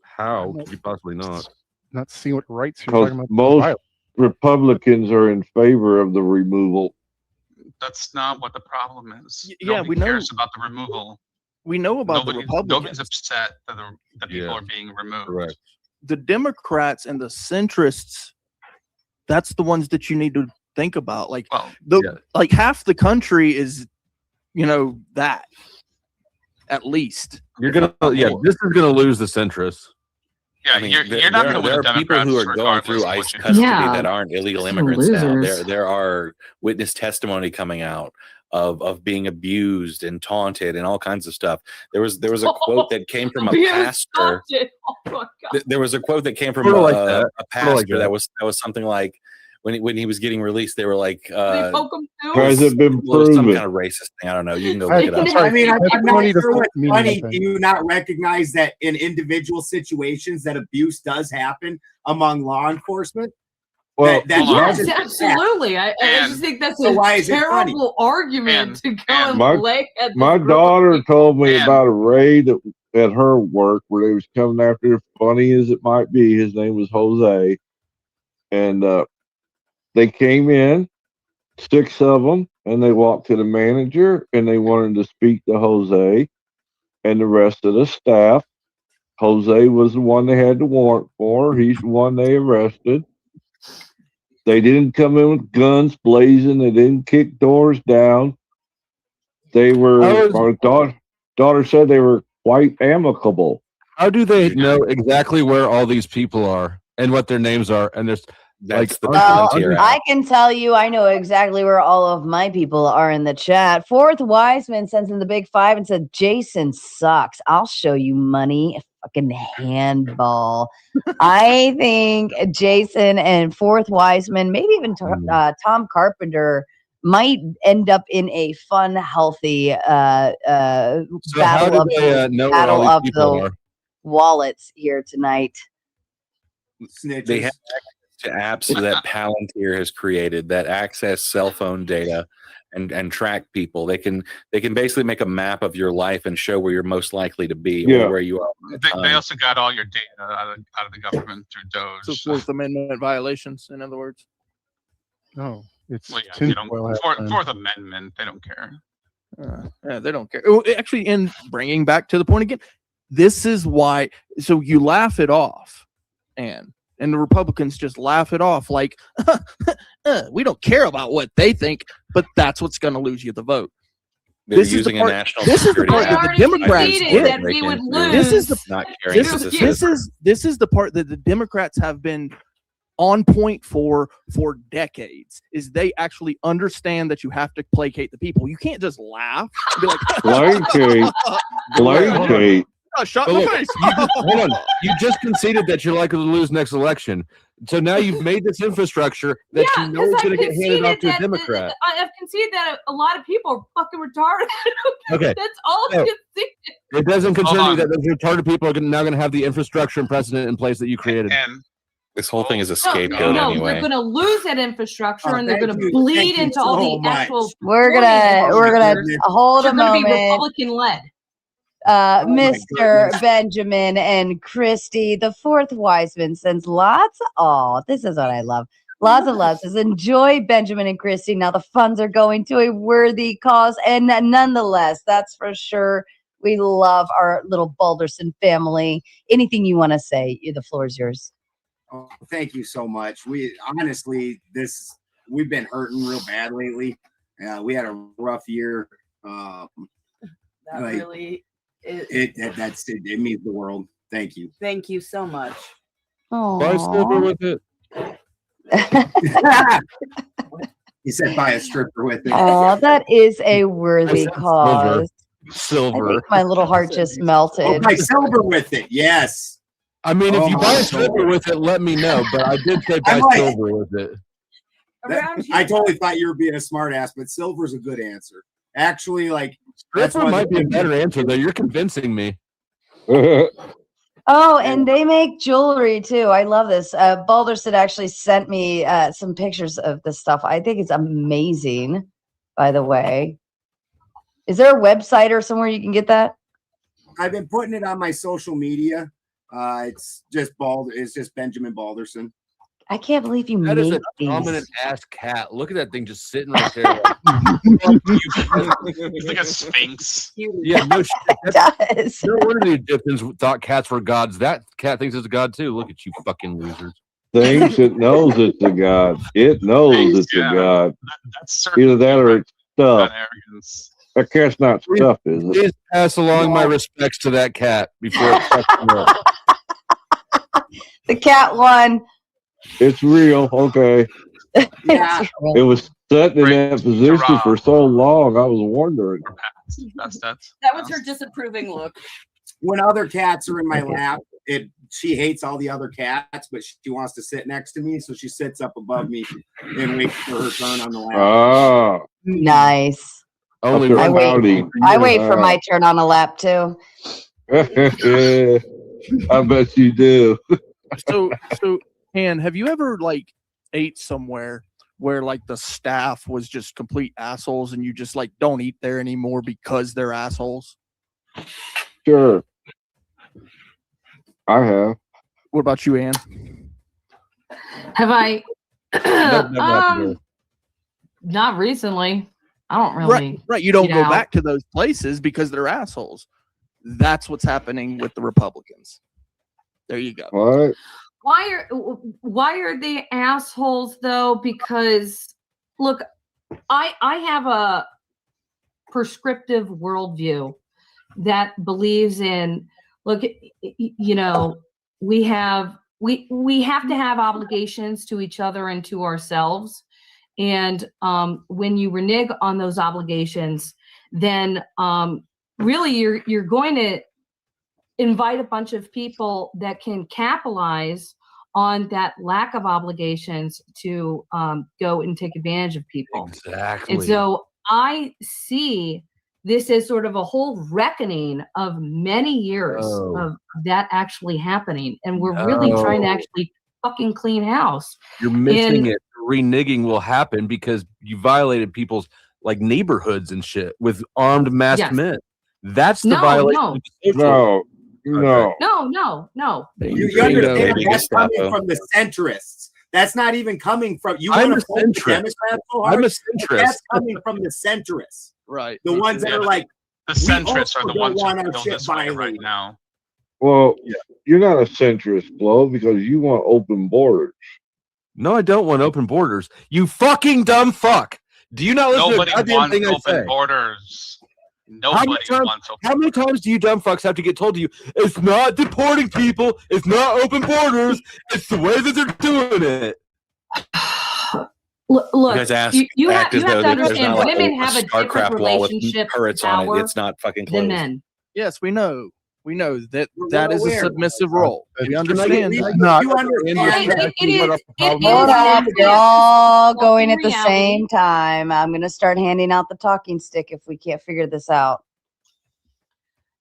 How could you possibly not? Not seeing what rights you're Because talking about. most Republicans are in favor of the removal. That's not what the problem is. Yeah, Nobody we know. cares about the removal. We know about the Republicans. Nobody's upset that people are being removed. Correct. The Democrats and the centrists, that's the ones that you need to think about. Like like half the country is, you know, that at least. You're gonna this is gonna lose the centrists. Yeah, I mean, you're not going to win there the are people Democrats who are going through ICE custody that aren't illegal immigrants now. There are witness testimony coming out of being abused and taunted and all kinds of stuff. There was a quote that came from a pastor. There was a quote that came from a pastor that was something like when he was getting released, they were like, has it been proven? Some kind of racist thing. I don't know. You can go look it up. I mean, I'm not sure what's funny. Do you not recognize that in individual situations that abuse does happen among law enforcement? Well, yes, absolutely. I just think that's a terrible argument to go and lay at my daughter told me about a raid at her work where they was coming after her. Funny as it might be, his name was Jose, and they came in, 6 of them, and they walked to the manager and they wanted to speak to Jose. and the rest of the staff. Jose was the one they had the warrant for. He's the one they arrested. They didn't come in with guns blazing. They didn't kick doors down. They were, our daughter said they were quite amicable. How do they know exactly where all these people are and what their names are? And there's I can tell you, I know exactly where all of my people are in the chat. Fourth Wiseman sends in the big 5 and said, Jason sucks. I'll show you money. Fucking handball. I think Jason and Fourth Wiseman, maybe even Tom Carpenter, might end up in a fun, healthy battle of the wallets here tonight. They have access to apps that Palantir has created that access cell phone data and track people. They can basically make a map of your life and show where you're most likely to be or where you are. They also got all your data out of the government through Doge. So Fourth Amendment violations, in other words. No, it's Fourth Amendment. They don't care. Yeah, they don't care. Actually, and bringing back to the point again, this is why. So you laugh it off, and the Republicans just laugh it off like we don't care about what they think, but that's what's going to lose you the vote. This is the part that the Democrats did. This is the part that the Democrats have been on point for decades. Is they actually understand that you have to placate the people. You can't just laugh and be like, placate. Oh, shut my face. Hold on. You just conceded that you're likely to lose next election. So now you've made this infrastructure that you know is going to get handed off to a Democrat. I've conceded that a lot of people are fucking retarded. Okay. That's all I've conceded. It doesn't concern you that those retarded people are now going to have the infrastructure and precedent in place that you created. And this whole thing is a scapegoat anyway. They're going to lose that infrastructure and they're going to bleed into all the actual. We're gonna hold a moment. Be Republican led. Mr. Benjamin and Christy, the Fourth Wiseman sends lots of, this is what I love. Lots of love. Says, enjoy Benjamin and Christy. Now the funds are going to a worthy cause. And nonetheless, that's for sure. We love our little Balderson family. Anything you want to say, the floor is yours. Oh, thank you so much. We honestly, we've been hurting real bad lately. We had a rough year. It means the world. Thank you. Thank you so much. Buy silver with it. He said buy a stripper with it. Oh, that is a worthy cause. Silver. I think my little heart just melted. Oh, buy silver with it. Yes. I mean, if you buy a stripper with it, let me know. But I did say buy silver with it. I totally thought you were being a smart ass, but silver's a good answer. Actually, stripper might be a better answer, though. You're convincing me. Oh, and they make jewelry too. I love this. Balderson actually sent me some pictures of this stuff. I think it's amazing, by the way. Is there a website or somewhere you can get that? I've been putting it on my social media. It's just Benjamin Balderson. I can't believe you made these. That is a dominant ass cat. Look at that thing just sitting right there. He's like a sphinx. Yeah, no shit. Does. No wonder the Egyptians thought cats were gods. That cat thinks it's a god too. Look at you fucking losers. Thinks it knows it's a god. It knows it's a god. Either that or it's stuffed. That cat's not stuffed, is it? Please pass along my respects to that cat before it fucks me up. The cat won. It's real. Okay. Yeah. It was sitting in that position for so long. I was wondering. That was her disapproving look. When other cats are in my lap, she hates all the other cats, but she wants to sit next to me, so she sits up above me and waits for her turn on the lap. Oh, nice. I wait for my turn on a lap too. I bet you do. So, Han, have you ever ate somewhere where the staff was just complete assholes and you just don't eat there anymore because they're assholes? Sure. I have. What about you, Ann? Have I? Not recently. I don't really. Right. You don't go back to those places because they're assholes. That's what's happening with the Republicans. There you go. What? Why are they assholes though? Because look, I have a prescriptive worldview that believes in, look, you know, we have to have obligations to each other and to ourselves. And when you renege on those obligations, then really you're going to invite a bunch of people that can capitalize on that lack of obligations to go and take advantage of people. Exactly. And so I see this as sort of a whole reckoning of many years of that actually happening. And we're really trying to actually fucking clean house. You're missing it. Reneging will happen because you violated people's like neighborhoods and shit with armed masked men. That's the violation. No. You understand that's coming from the centrists. That's not even coming from you. I'm want a to vote the centrist. Democrats so hard, I'm a but centrist. That's coming from the centrists, right? The ones that are like the centrists are the ones who want our feel shit this way right violated. now. Well, you're not a centrist, Blow, because you want open borders. No, I don't want open borders. You fucking dumb fuck. Do you not listen Nobody to a goddamn wants thing I open say? borders. How Nobody many, times, wants open how many times do you dumb fucks have to get told to you, it's not deporting people, it's not open borders, it's the way that they're doing it? Look, You guys you have act as to though there's understand not like women have a different StarCraft wall with relationship turrets with on it. power It's not fucking than closed. men. Yes, we know. We know that We're that is a aware. submissive role. We understand. You that. understand Hold up, you're all going at the same time. I'm going to start handing out the talking stick if we can't figure this out.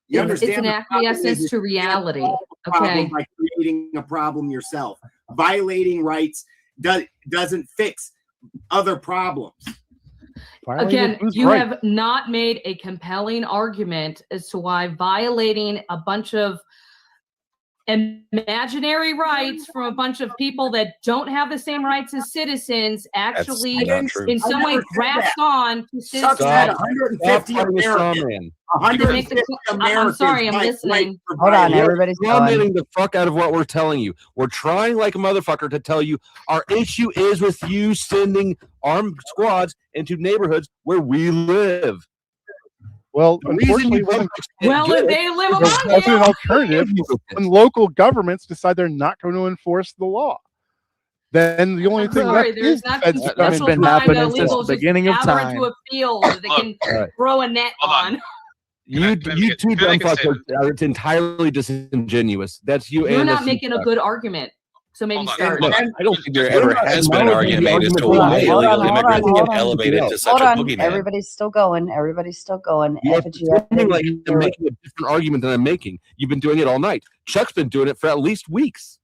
You It's understand an the problem acquiescence is to you can't reality. solve the problem Okay. by creating a problem yourself. Violating rights doesn't fix other problems. Again, you have not made a compelling argument as to why violating a bunch of imaginary rights from a bunch of people that don't have the same rights as citizens actually not true. in some way grasp on to Chuck citizens. said 150 Americans. I'm 150 Americans. sorry, I'm fight listening. for Hold on, violence. everybody's going. Dominating the fuck out of what we're telling you. We're trying like a motherfucker to tell you our issue is with you sending armed squads into neighborhoods where we live. Well, The reason unfortunately, you when dumb fucks can't Well, do if it they live there's among also an you. alternative when local governments decide they're not going to enforce the law. Then the only I'm thing sorry, left there's is the not feds some to come That's in. special been time happening that since illegals the beginning of just gather time. into a field that they can throw a net on. You two dumb fucks are it's entirely disingenuous. That's you. You're and not the making a CPAC. good argument. So maybe start. Look, I don't think there ever has been an argument made as to why illegal immigrants get elevated to such Hold a on. boogeyman. Everybody's still going. Everybody's still going. You're Effigy, I pretending think like you're you're making a different argument than I'm making. You've been doing it all night. Chuck's been doing it for at least weeks.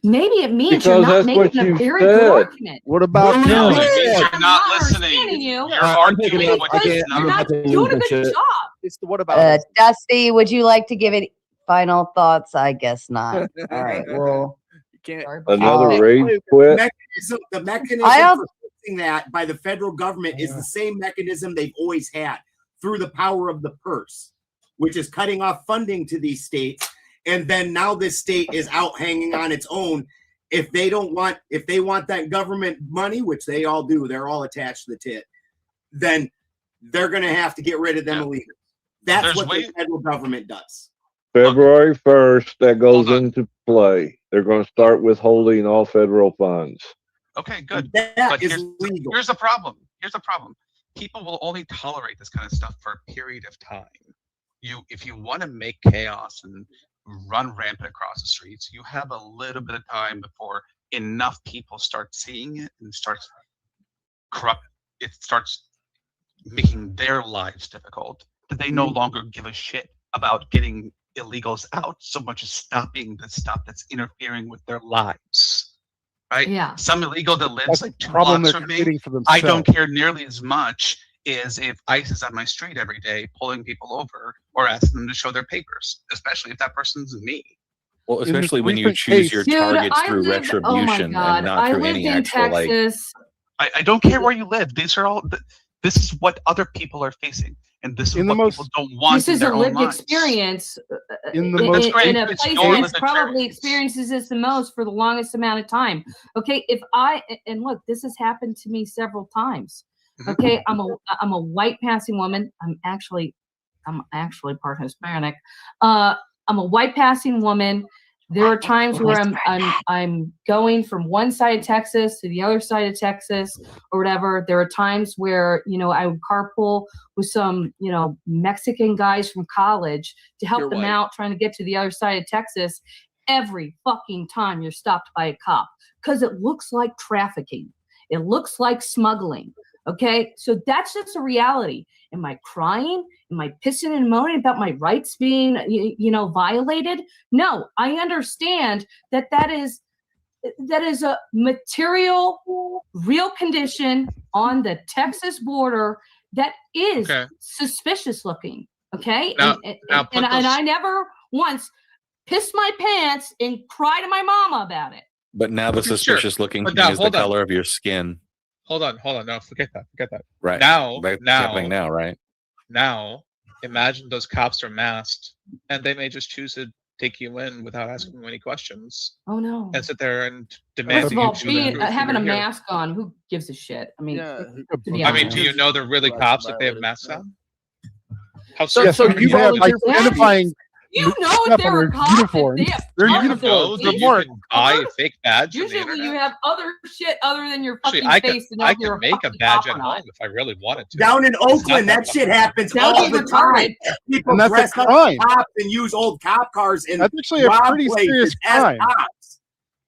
Maybe it means Because you're not that's what making a you very said. good argument. What about No, him? it means you're I'm not understanding listening. you. You're I'm taking arguing it. what I is can't. not. I'm You're not about to doing lose a my good shit. job. It's the what about him? Dusty, would you like to give it final thoughts? I guess not. All right. Well, You can't. Another rage quit. The mechanism I don't- for fixing that by the federal government is the same mechanism they've always had through the power of the purse, which is cutting off funding to these states. And then now this state is out hanging on its own. If they want that government money, which they all do, they're all attached to the tit, then they're going to have to get rid of them illegals. That's There's what way- the federal government does. February 1st, that goes Hold on. into play. They're going to start withholding all federal funds. Okay, good. That But is legal. here's the problem. Here's the problem. People will only tolerate this kind of stuff for a period of time. If you want to make chaos and run rampant across the streets, you have a little bit of time before enough people start seeing it and starts making their lives difficult, that they no longer give a shit about getting illegals out so much as stopping the stuff that's interfering with their lives. Right? Yeah. Some illegal that lives That's like the 2 problem blocks they're from me, creating for I don't themselves. care nearly as much as if ICE is on my street every day pulling people over or asking them to show their papers, especially if that person's me. Well, In this especially when you recent choose case- your Dude, targets I through lived, oh my retribution God, and not I through lived any in actual like. Texas. I don't care where you live. These are all. This is what other people are facing. and this is In the what most- people don't want. This in is their a own lived minds. experience In the most- great. in a It's place your that lived probably experience. experiences this the most for the longest amount of time. Okay, if I and look, this has happened to me several times. Okay, I'm a white passing woman. I'm actually part Hispanic. I'm a white passing woman. There are times where I'm going from one side of Texas to the other side of Texas or whatever. There are times where, you know, I would carpool with some, you know, Mexican guys from college to help You're them white. out trying to get to the other side of Texas. Every fucking time you're stopped by a cop because it looks like trafficking. It looks like smuggling. Okay, so that's just a reality. Am I crying? Am I pissing and moaning about my rights being, you know, violated? No, I understand that that is a material, real condition on the Texas border that is suspicious looking. Okay, Now put and those- I never once pissed my pants and cried to my mama about it. But now the Sure. suspicious looking But thing now, is the hold on. color of your skin. Hold on. No, forget that. Right. Now, That's happening now, right? Now, imagine those cops are masked, and they may just choose to take you in without asking you any questions. Oh no! And sit there and demand First of that you all, show them proof having that a you're here. mask on, who gives a shit? I mean, to be I mean, honest. do you know they're really cops if they have masks on? How So certain are you have like volunteer- identifying You know stuff if on they're their a cop, if uniforms. they have They're other uniforms. that The you mark. can buy a fake badge from the Usually internet? you have other shit other than your Actually, fucking face to know I if you're can a make a fucking badge cop at or not. home if I really wanted to. Down in It's not Oakland, that that shit happens That would all be the time. retarded. People And that's a dress up crime. as cops and use old cop cars and That's actually a rob pretty places serious as crime. cops.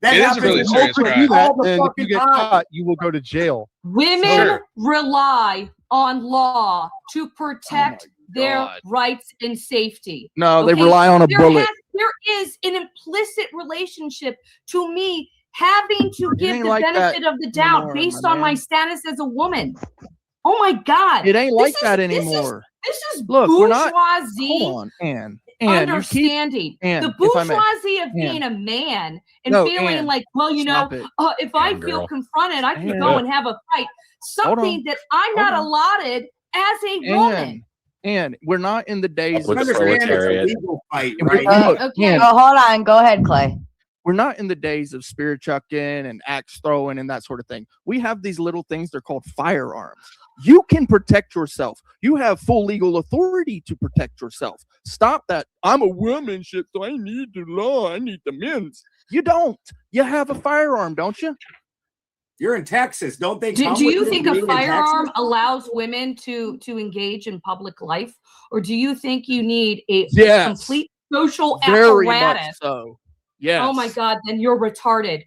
That It is a happens really in serious Oakland If you do all that, the and if fucking you get time. caught, you will go to jail. Women Sure. rely on law to protect their God. rights and safety. No, they Okay? rely on a bullet. There is an implicit relationship to me having to give ain't the like that benefit of the doubt anymore, based my on my man. status as a woman. Oh my God. It ain't This like is- that this is- anymore. This is Look, we're not. bourgeoisie Hold on, Ann. Ann, you keep. understanding. Ann, The if I may. bourgeoisie of Ann. being a man and No, feeling Ann, like, well, you know, stop it. if I Ann, feel girl. confronted, I can Ann. go and have a fight. Hold Something on. that I'm Hold not on. allotted as a woman. And we're not in the days With of the Understand it's a proletariat. legal fight, And we're- right? look, Okay. Ann, Oh, hold on. Go ahead, Clay. we're not in the days of spear chucking and axe throwing and that sort of thing. We have these little things, they're called firearms. You can protect yourself. You have full legal authority to protect yourself. Stop that. I'm a woman shit, so I need the law. I need the men's. You don't. You have a firearm, don't you? You're in Texas. Don't they Do come you with think you a being in firearm Texas? allows women to engage in public life, or do you think you need a Yes. complete social Very much apparatus? so. Yes. Oh my God, then you're retarded.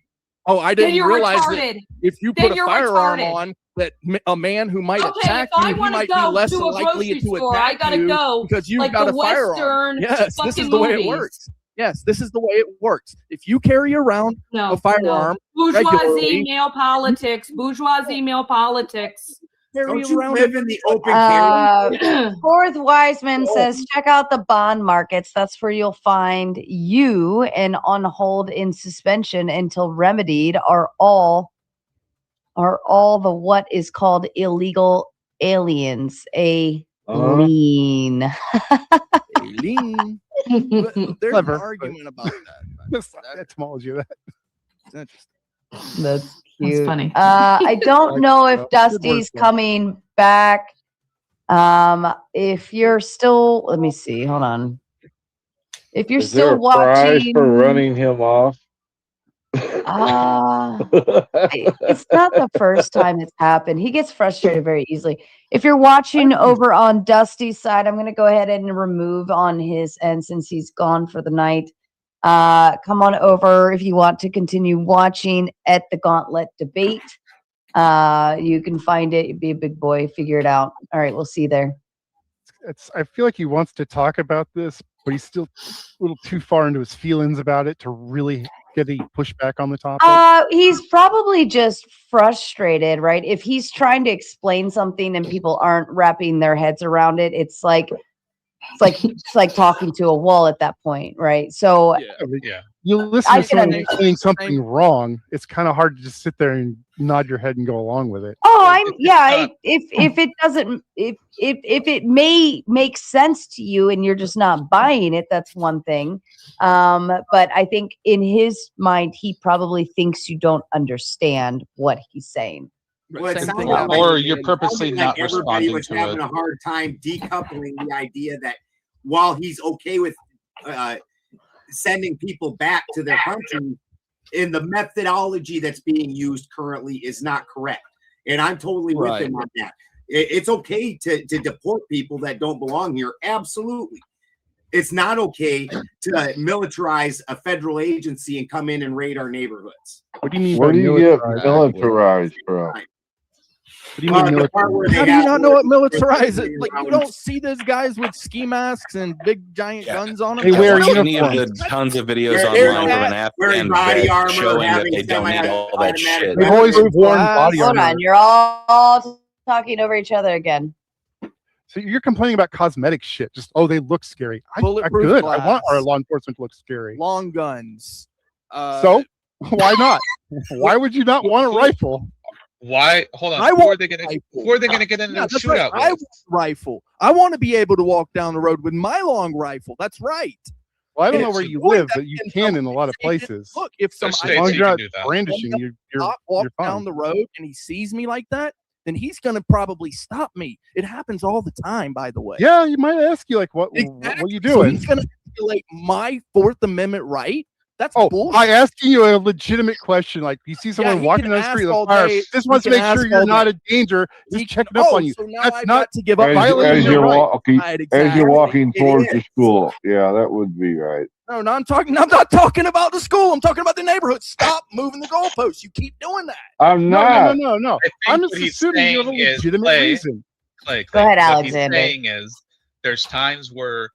Oh, I Then didn't you're realize retarded. that if you Then put a you're firearm retarded. on, that a man who might Okay, attack if I you, he wanna might be go less to a likely grocery to store, I attack gotta you go because you've like got the a firearm. Western Yes, this fucking is the way it movies. works. Yes, this is the way it works. If you carry around No, a firearm bourgeoisie regularly, male politics. Bourgeoisie male politics. Don't you live in the open carry? Fourth Wiseman says, check out the bond markets. That's where you'll find you and on hold in suspension until remedied are all the what is called illegal aliens. A lean. lean. But there's Clever, an but- argument about that. Etymology of that. It's interesting. That's cute. That's funny. I don't know if Good Dusty's wordplay. coming back. If you're still, let me see. Hold on. If you're Is there still a prize watching, for running him off? it's not the first time it's happened. He gets frustrated very easily. If you're watching over on Dusty's side, I'm going to go ahead and remove on his end since he's gone for the night. Come on over if you want to continue watching at the Gauntlet debate. You can find it. Be a big boy. Figure it out. All right, we'll see you there. I feel like he wants to talk about this, but he's still a little too far into his feelings about it to really get any pushback on the topic. He's probably just frustrated, right? If he's trying to explain something and people aren't wrapping their heads around it, it's like talking to a wall at that point, right? So Yeah. You listen I to can someone saying something wrong, it's kind of hard to just sit there and nod your head and go along with it. Oh, if it doesn't, if it may make sense to you and you're just not buying it, that's one thing. But I think in his mind, he probably thinks you don't understand what he's saying. Well, it sounds Or like- you're it purposely sounded not everybody responding was to having it. a hard time decoupling the idea that while he's okay with sending people back to their country, in the methodology that's being used currently is not correct. And I'm totally with him on that. It's okay to deport people that don't belong here. Absolutely. It's not okay to militarize a federal agency and come in and raid our neighborhoods. What do you mean? Where by do you get militarized? militarized from? What do you mean The part where they How do you have not know what orders militarize for is? Like, you around- don't see those guys with ski masks and big giant guns on them. They wear Any of uniforms. the tons of videos They're online from an wearing Afghan body vet armor, showing that having they don't need all that semi-automatic shit. They've always worn body Hold armor. on, you're all talking over each other again. So you're complaining about cosmetic shit. Just they look scary. I Bulletproof good. I want glass. our law enforcement to look scary. Long guns. So why not? Why would you not want a rifle? Why? Hold I on. Who are want they gonna? rifle. Who are they gonna get into Yeah, a that's right. shootout I with? want a rifle. I want to be able to walk down the road with my long rifle. That's right. Well, I don't And know it's where the you point live, that but you in can some in a lot of states, places. Look, if some There's As states long as you you're can not do that. brandishing, you're walk fine. down the road and he sees me like that, then he's going to probably stop me. It happens all the time, by the way. Yeah, you might ask you like, what are you So doing? he's going to violate my Fourth Amendment right. That's Oh, bullshit. I asking you a legitimate question. Like, you see someone he walking can down the street with ask a all fire. day. Just He wants to can make sure ask you're all not day. a danger. Just checking up on you. So now That's I've not got to give up As, violating as your you're right. walking, Right, as you're exactly. walking It towards is. the school, yeah, that would be right. No, I'm not talking about the school. I'm talking about the neighborhood. Stop moving the goalposts. You keep doing that. I'm No, not. no. I think I'm what just he's assuming you have a saying is, legitimate Clay, reason. Clay, Go ahead, what Alexander. he's saying is there's times where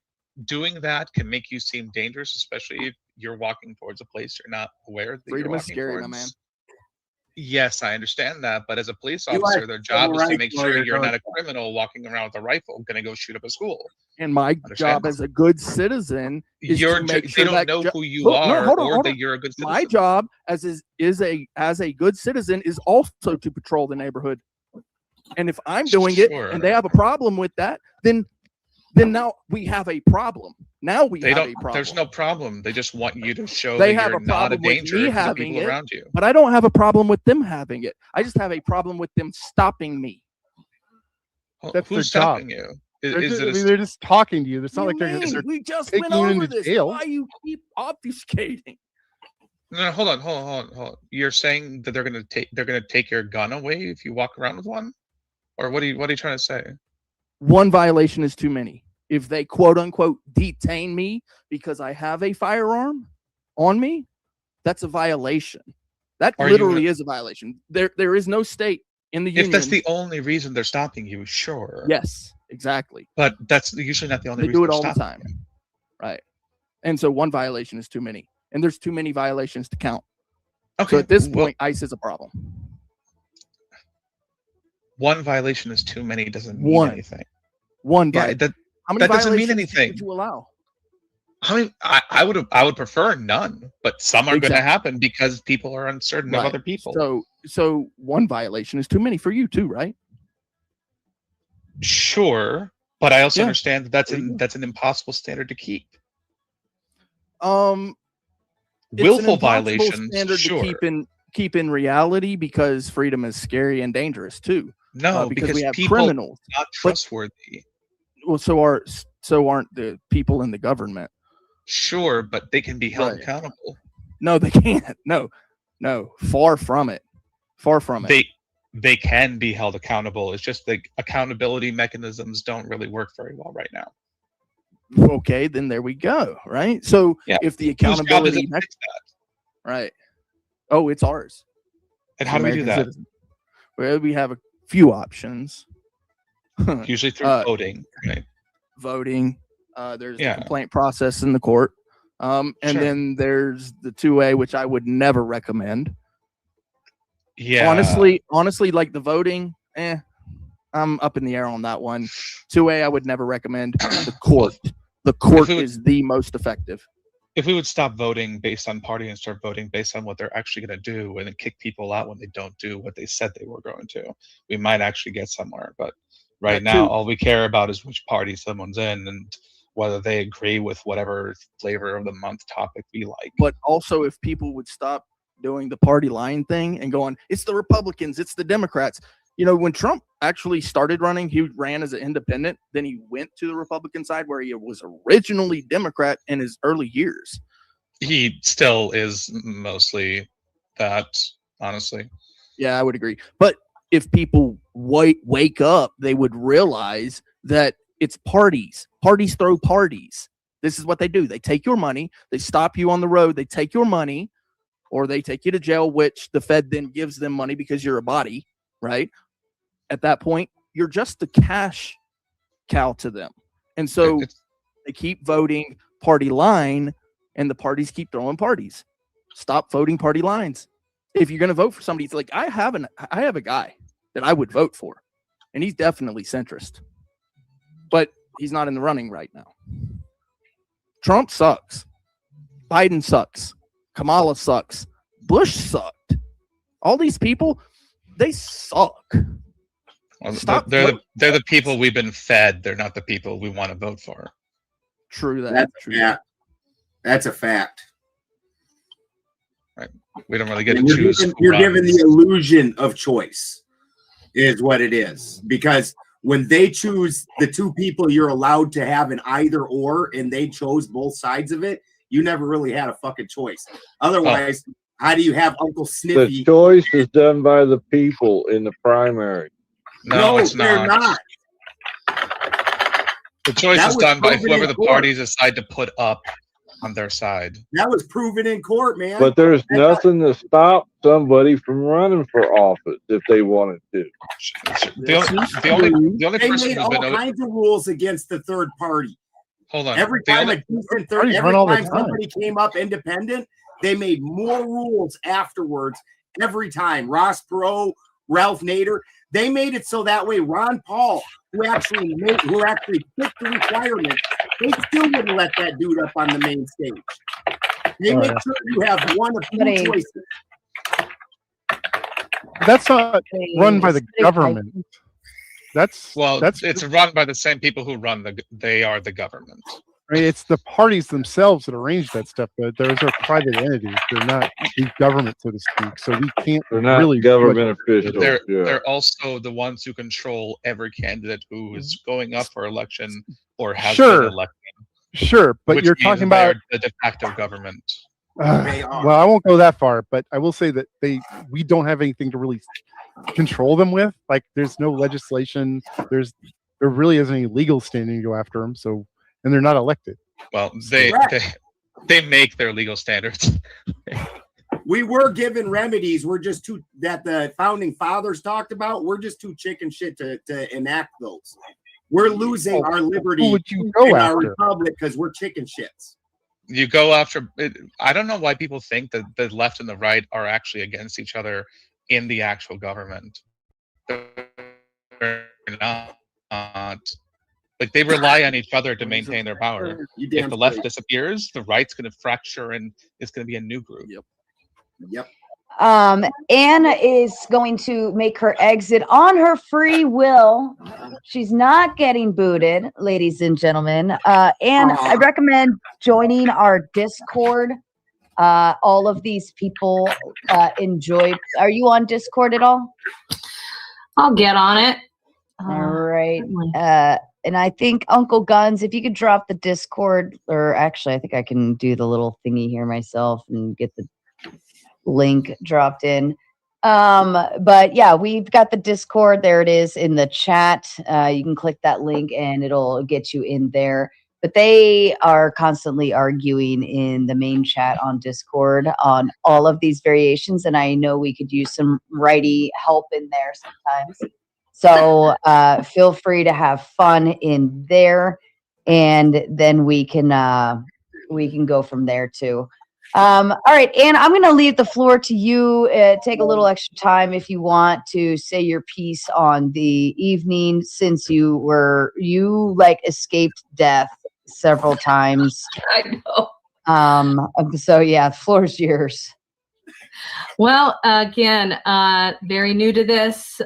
doing that can make you seem dangerous, especially if you're walking towards a place you're not aware that Freedom you're is walking scary, towards. my man. Yes, I understand that, but as a police You officer, are their job civil is to rights make sure lawyer, you're not a don't criminal walking around with a rifle going to go shoot up a school. And my Understand? job as a good citizen is You're to ju- make they sure don't that know jo- who you Look, no, are hold on, or hold that on. you're a good citizen. My job as a good citizen is also to patrol the neighborhood. And if I'm doing it and they have a problem with that, then now we have a problem. Now we They have don't. a problem. There's no problem. They just want you to show They that have you're a not a problem with danger me to the having people it, around you. but I don't have a problem with them having it. I just have a problem with them stopping me. Well, That's who's their job. stopping you? They're Is just, it I a mean, they're just talking to you. It's not like they're We just taking went you over into this. jail. Why you keep obfuscating? No, hold on. You're saying that they're gonna take your gun away if you walk around with one, or what are you trying to say? One violation is too many. If they quote unquote detain me because I have a firearm on me, that's a violation. That Are literally you- is a violation. There is no state in the If union. that's the only reason they're stopping you, sure. Yes, exactly. But that's usually not the only They reason do it they're all the stopping time. Right. And so one violation is too many. And there's too many violations to count. Okay. So at this well, point, ICE is a problem. one violation is too many doesn't mean One. anything. One Yeah, violation. that How many that doesn't mean violations anything. would you allow? I would prefer none, but some are going to Exactly. happen because people are uncertain of Right. other people. So one violation is too many for you too, right? Sure, but I also Yeah. understand that that's an impossible standard to keep. It's an Willful impossible violations, standard sure. to keep in reality because freedom is scary and dangerous too. No, because we have people criminals. are not trustworthy. Well, so aren't the people in the government. Sure, but they can be held Right. accountable. No, they can't. No, far from it. Far from it. They can be held accountable. It's just the accountability mechanisms don't really work very well right now. Okay, then there we go. Right. So Yeah. if the Whose job is accountability, it to fix that? right? Oh, it's ours. And how do we do American that? citizens. Well, we have a few options. Usually through voting, right? Voting. There's Yeah. the complaint process in the court. And Sure. then there's the 2A, which I would never recommend. Yeah. Honestly, like the voting, I'm up in the air on that one. 2A, I would never recommend. The court. The court is the most effective. if we would stop voting based on party and start voting based on what they're actually going to do, and then kick people out when they don't do what they said they were going to, we might actually get somewhere. But right now, all we care about is which party someone's in and whether they agree with whatever flavor of the month topic we like. But also, if people would stop doing the party line thing and going, it's the Republicans, it's the Democrats. You know, when Trump actually started running, he ran as an independent. Then he went to the Republican side where he was originally Democrat in his early years. He still is mostly that, honestly. Yeah, I would agree. But if people wake up, they would realize that it's parties. Parties throw parties. This is what they do. They take your money. They stop you on the road. They take your money, or they take you to jail, which the Fed then gives them money because you're a body, right? At that point, you're just a cash cow to them. And so they keep voting party line, and the parties keep throwing parties. Stop voting party lines. If you're going to vote for somebody, it's like, I have a guy that I would vote for, and he's definitely centrist, but he's not in the running right now. Trump sucks. Biden sucks. Kamala sucks. Bush sucked. All these people, they suck. Well, they're the people we've been fed. They're not the people we want to vote for. True that. That's a fact. Right. We don't really get to You're choose. you're given the illusion of choice, is what it is. Because when they choose the two people you're allowed to have an either or, and they chose both sides of it, you never really had a fucking choice. Otherwise, how do you have Uncle Snippy? The choice is done by the people in the primary. No, it's they're not. The choice That is was done by proven whoever in the court. parties decide to put up on their side. That was proven in court, man. But there's nothing to stop somebody from running for office if they wanted to. The only They person made who's all been kinds of rules against the third party. hold on. Every The time only- a decent Parties every run all the time time. somebody came up independent, they made more rules afterwards. Every time Ross Perot, Ralph Nader, they made it so that way Ron Paul, who actually picked the requirements, they still wouldn't let that dude up on the main stage. They make sure you have one of two choices. That's not run by the government. That's it's run by the same people who run they are the government. Right, it's the parties themselves that arrange that stuff, but those are private entities. They're not the government, so to speak. So we can't They're not really government officials. They're also the ones who control every candidate who is going up for election or has been elected. Sure, but which you're means talking about they're the de facto government. well, I won't go that far, but I will say that we don't have anything to really control them with. Like, there's no legislation. There really isn't any legal standing to go after them. So, and they're not elected. Well, they make their legal standards. We were given remedies. We're just too that the founding fathers talked about. We're just too chicken shit to enact those. We're losing our liberty Who would you go in our after? republic because we're chicken shits. You go after it. I don't know why people think that the left and the right are actually against each other in the actual government. They're not. Like, they rely on each other to maintain their power. If the left disappears, the right's going to fracture and it's going to be a new group. Yep. Anna is going to make her exit on her free will. She's not getting booted, ladies and gentlemen. And I recommend joining our Discord. All of these people enjoy. Are you on Discord at all? I'll get on it. All right. And I think Uncle Guns, if you could drop the Discord, or actually, I think I can do the little thingy here myself and get the link dropped in. But yeah, we've got the Discord. There it is in the chat. You can click that link and it'll get you in there. But they are constantly arguing in the main chat on Discord on all of these variations. And I know we could use some righty help in there sometimes. So feel free to have fun in there, and then we can go from there too. All right, Anne, I'm going to leave the floor to you. Take a little extra time if you want to say your piece on the evening, since you escaped death several times. I know. So yeah, floor's yours. Well, again, very new to this.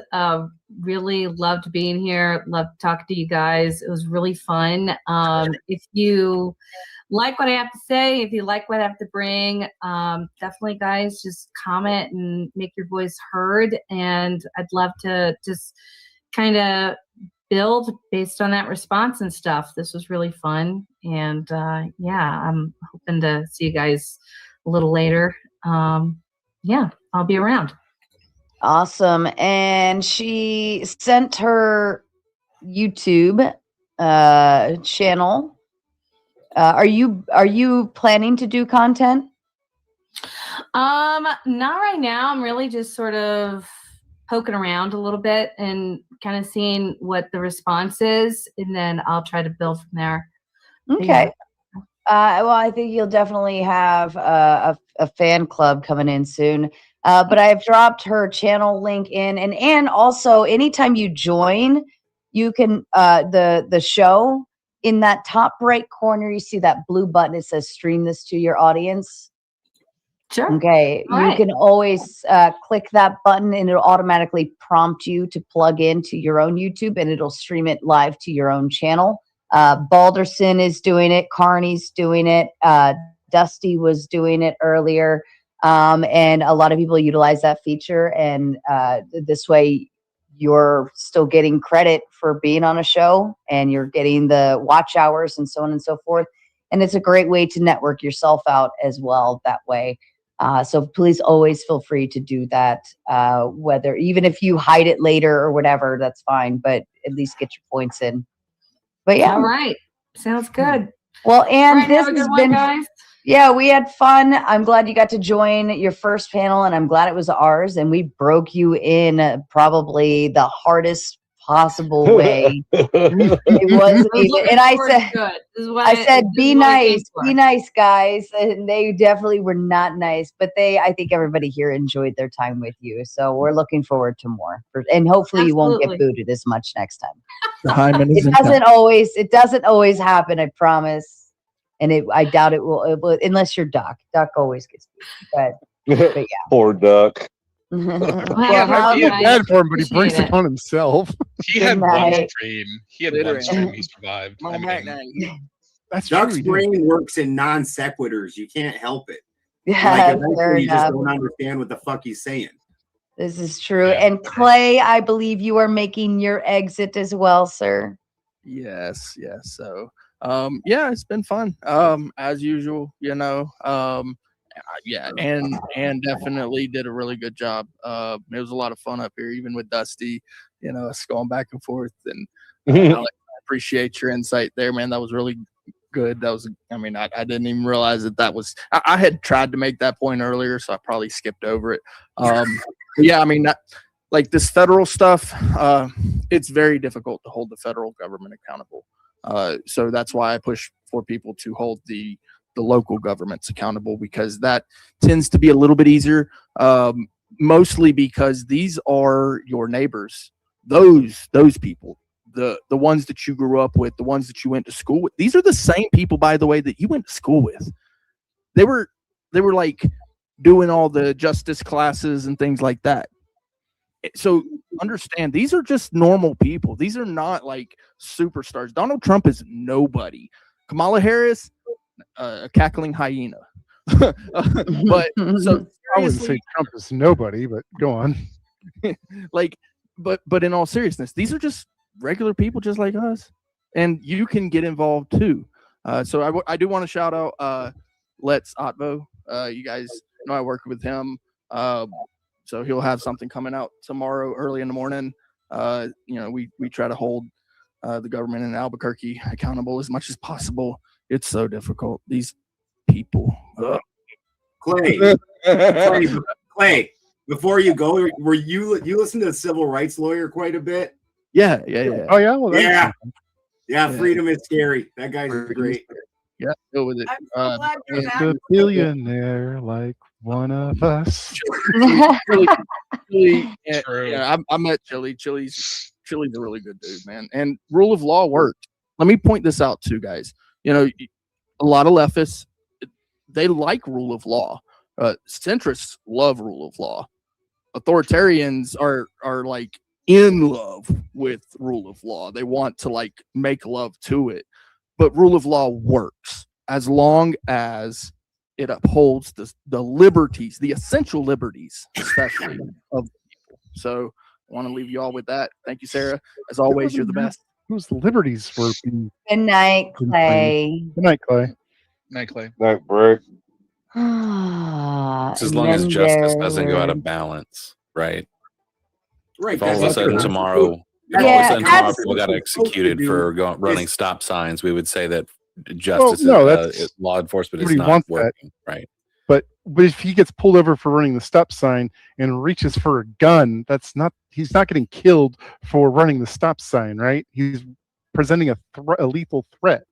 Really loved being here. Loved talking to you guys. It was really fun. If you like what I have to say, if you like what I have to bring, definitely, guys, just comment and make your voice heard. And I'd love to just kind of build based on that response and stuff. This was really fun. And yeah, I'm hoping to see you guys a little later. Yeah, I'll be around. Awesome. And she sent her YouTube channel. Are you planning to do content? Not right now. I'm really just sort of poking around a little bit and kind of seeing what the response is, and then I'll try to build from there. Okay. Well, I think you'll definitely have a fan club coming in soon. But I've dropped her channel link in, and also anytime you join, you can the show in that top right corner. You see that blue button. It says "Stream this to your audience." Sure. Okay. All you right. can always click that button, and it'll automatically prompt you to plug into your own YouTube, and it'll stream it live to your own channel. Balderson is doing it. CARNY'S doing it. Dusty was doing it earlier. And a lot of people utilize that feature. And this way you're still getting credit for being on a show, and you're getting the watch hours and so on and so forth. And it's a great way to network yourself out as well that way. So please always feel free to do that. Even if you hide it later or whatever, that's fine, but at least get your points in. But yeah. All right. Sounds good. Well, and All right, this have a has good been, one, guys. yeah, we had fun. I'm glad you got to join your first panel, and I'm glad it was ours. And we broke you in probably the hardest possible way. It wasn't even, and I said, be nice, guys. And they definitely were not nice, but I think everybody here enjoyed their time with you. So we're looking forward to more, and hopefully you won't get booted as much next time. It doesn't always happen, I promise. And I doubt it will, unless you're Duck. Duck always gets booted, but yeah. Poor Duck. I feel bad for him, but he brings it on himself. He had one stream. He survived. That's Duck's true. brain works in non sequiturs. You can't help it. Yeah, eventually you just don't understand what the fuck he's saying. This is true. And Clay, I believe you are making your exit as well, sir. Yes. So, yeah, it's been fun. As usual, yeah, and definitely did a really good job. It was a lot of fun up here, even with Dusty, us going back and forth. And I appreciate your insight there, man. That was really good. That was, I didn't even realize that was, I had tried to make that point earlier, so I probably skipped over it. Yeah, like this federal stuff, it's very difficult to hold the federal government accountable. So that's why I push for people to hold the local governments accountable, because that tends to be a little bit easier, mostly because these are your neighbors, those people, the ones that you grew up with, the ones that you went to school with. These are the same people, by the way, that you went to school with. They were like doing all the justice classes and things like that. So understand, these are just normal people. These are not like superstars. Donald Trump is nobody. Kamala Harris, a cackling hyena. But so I wouldn't say Trump is nobody, but go on. But in all seriousness, these are just regular people just like us, and you can get involved too. So I do want to shout out Let's Otvo. You guys know I work with him, so he'll have something coming out tomorrow early in the morning. We try to hold the government in Albuquerque accountable as much as possible. It's so difficult. These people. Clay, before you go, were you listen to the civil rights lawyer quite a bit? Yeah. Oh yeah, well, yeah. Freedom is scary. That guy's great. Yeah, go with it. I'm so glad you're just back. a billionaire like one of us. Chili, I met Chili. Chili's a really good dude, man. And rule of law worked. Let me point this out too, guys. A lot of leftists, they like rule of law. Centrists love rule of law. Authoritarians are like in love with rule of law. They want to like make love to it. But rule of law works as long as it upholds the liberties, the essential liberties, especially of people. So I want to leave you all with that. Thank you, Sarah. As always, you're the best. Whose liberties were being... Good night, Clay. Good night, Clay. Night, Clay. Night, Brick. It's as long as justice doesn't go out of balance, right? Right. If all of a sudden tomorrow, people got executed for running stop signs, we would say that justice, law enforcement is not working, right? But if he gets pulled over for running the stop sign and reaches for a gun, he's not getting killed for running the stop sign, right? He's presenting a lethal threat.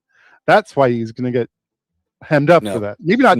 That's why he's going to get hemmed up for that. Maybe not.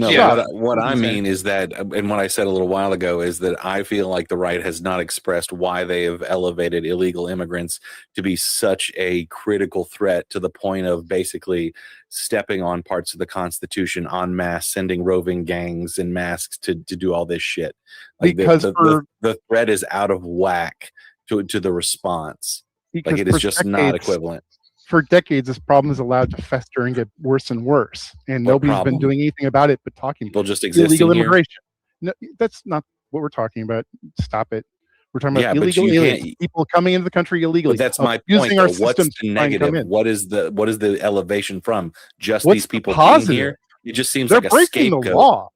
What I mean is that, and what I said a little while ago is that I feel like the right has not expressed why they have elevated illegal immigrants to be such a critical threat to the point of basically stepping on parts of the Constitution en masse, sending roving gangs in masks to do all this shit. Like because the threat is out of whack to the response. Like it is just not equivalent. For decades, this problem is allowed to fester and get worse and worse, and nobody's been doing anything about it but talking. People just existing illegal here? immigration. No, that's not what we're talking about. Stop it. We're talking about illegal aliens, people coming into the country illegally. But that's my point. Though. What's the negative? What is the elevation from? Just these people being here? It just seems like a scapegoat. The law.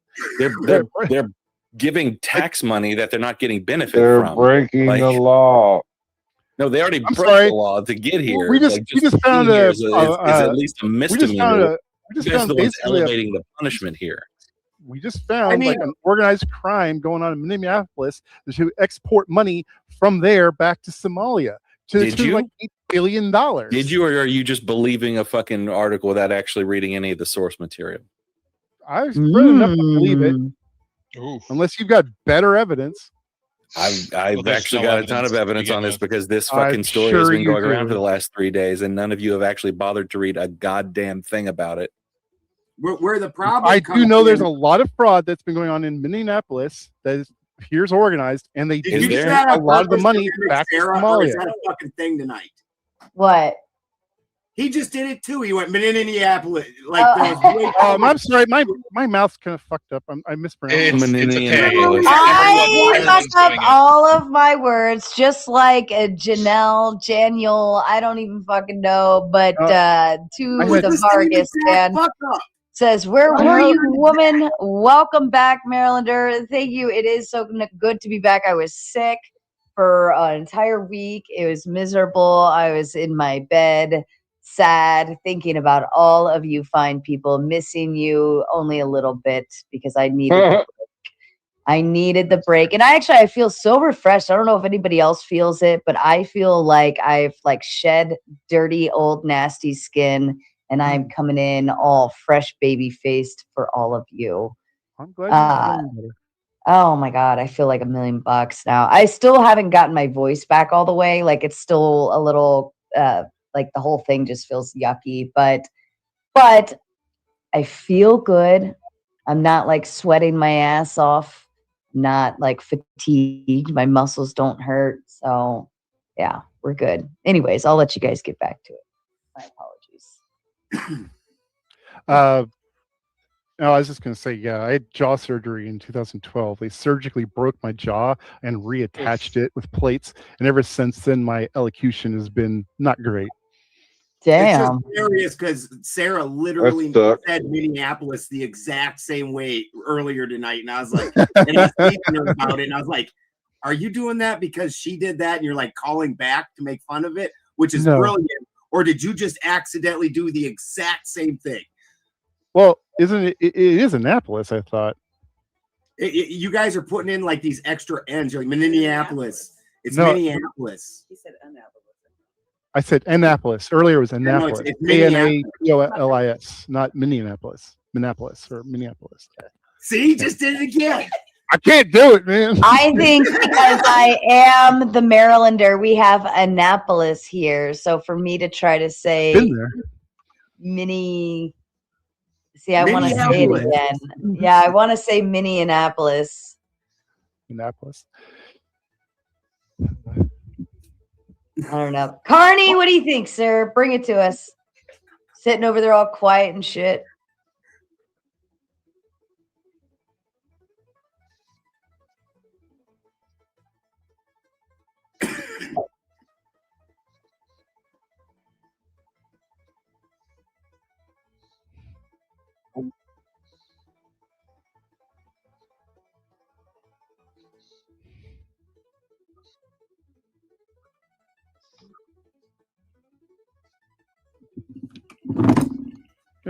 They're giving tax money that they're not getting benefit They're from. breaking the law. No, they already broke the law to get here. We just found is at least a misdemeanor. You guys are the ones elevating the punishment here. We just found like an organized crime going on in Minneapolis to export money from there back to Somalia to like $8 billion. Did you, or are you just believing a fucking article without actually reading any of the source material? I've read enough to believe it. Unless you've got better evidence. I've actually got a ton of evidence on this because this fucking story has been going around for the last 3 days, and none of you have actually bothered to read a goddamn thing about it. Where the problem I do know there's a lot of fraud that's been going on in Minneapolis that appears organized, and they do send a lot of the money back to Somalia. Is that a fucking thing tonight? What? He just did it too. He went Minneapolis. Like, I'm sorry, my mouth's kind of fucked up. I mispronounced. I fucked up all of my words, just like Janelle, I don't even fucking know, but to the Vargas fan says, "Where were you, woman? Welcome back, Marylander. Thank you. It is so good to be back. I was sick for an entire week. It was miserable. I was in my bed, sad, thinking about all of you fine people, missing you only a little bit because I needed the break. I needed the break. And I feel so refreshed. I don't know if anybody else feels it, but I feel like I've like shed dirty, old, nasty skin, and I'm coming in all fresh, baby faced for all of you. I'm glad you're feeling better. Oh my God, I feel like $1 million now. I still haven't gotten my voice back all the way. Like it's still a little like the whole thing just feels yucky, but I feel good. I'm not like sweating my ass off, not like fatigued. My muscles don't hurt. So yeah, we're good. Anyways, I'll let you guys get back to it. My apologies. No, I was just going to say, yeah, I had jaw surgery in 2012. They surgically broke my jaw and reattached it with plates. And ever since then, my elocution has been not great. Damn. It's just hilarious because Sarah literally said Minneapolis the exact same way earlier tonight. And I was like, and I was teaching her about it. And I was like, are you doing that because she did that and you're like calling back to make fun of it, which is brilliant? Or did you just accidentally do the exact same thing? Well, isn't it? It is Annapolis, I thought. You guys are putting in like these extra ends. You're like Minneapolis. It's Minneapolis. He said Annapolis. I said Annapolis. Earlier it was Annapolis. It's Minneapolis. Anapolis, not Minneapolis. Minneapolis. See, he just did it again. I can't do it, man. I think because I am the Marylander, we have Annapolis here. So for me to try to say Been there. See, I want to say it again. Yeah, I want to say Minneapolis. Minneapolis. I don't know. Carney, what do you think, sir? Bring it to us. Sitting over there all quiet and shit.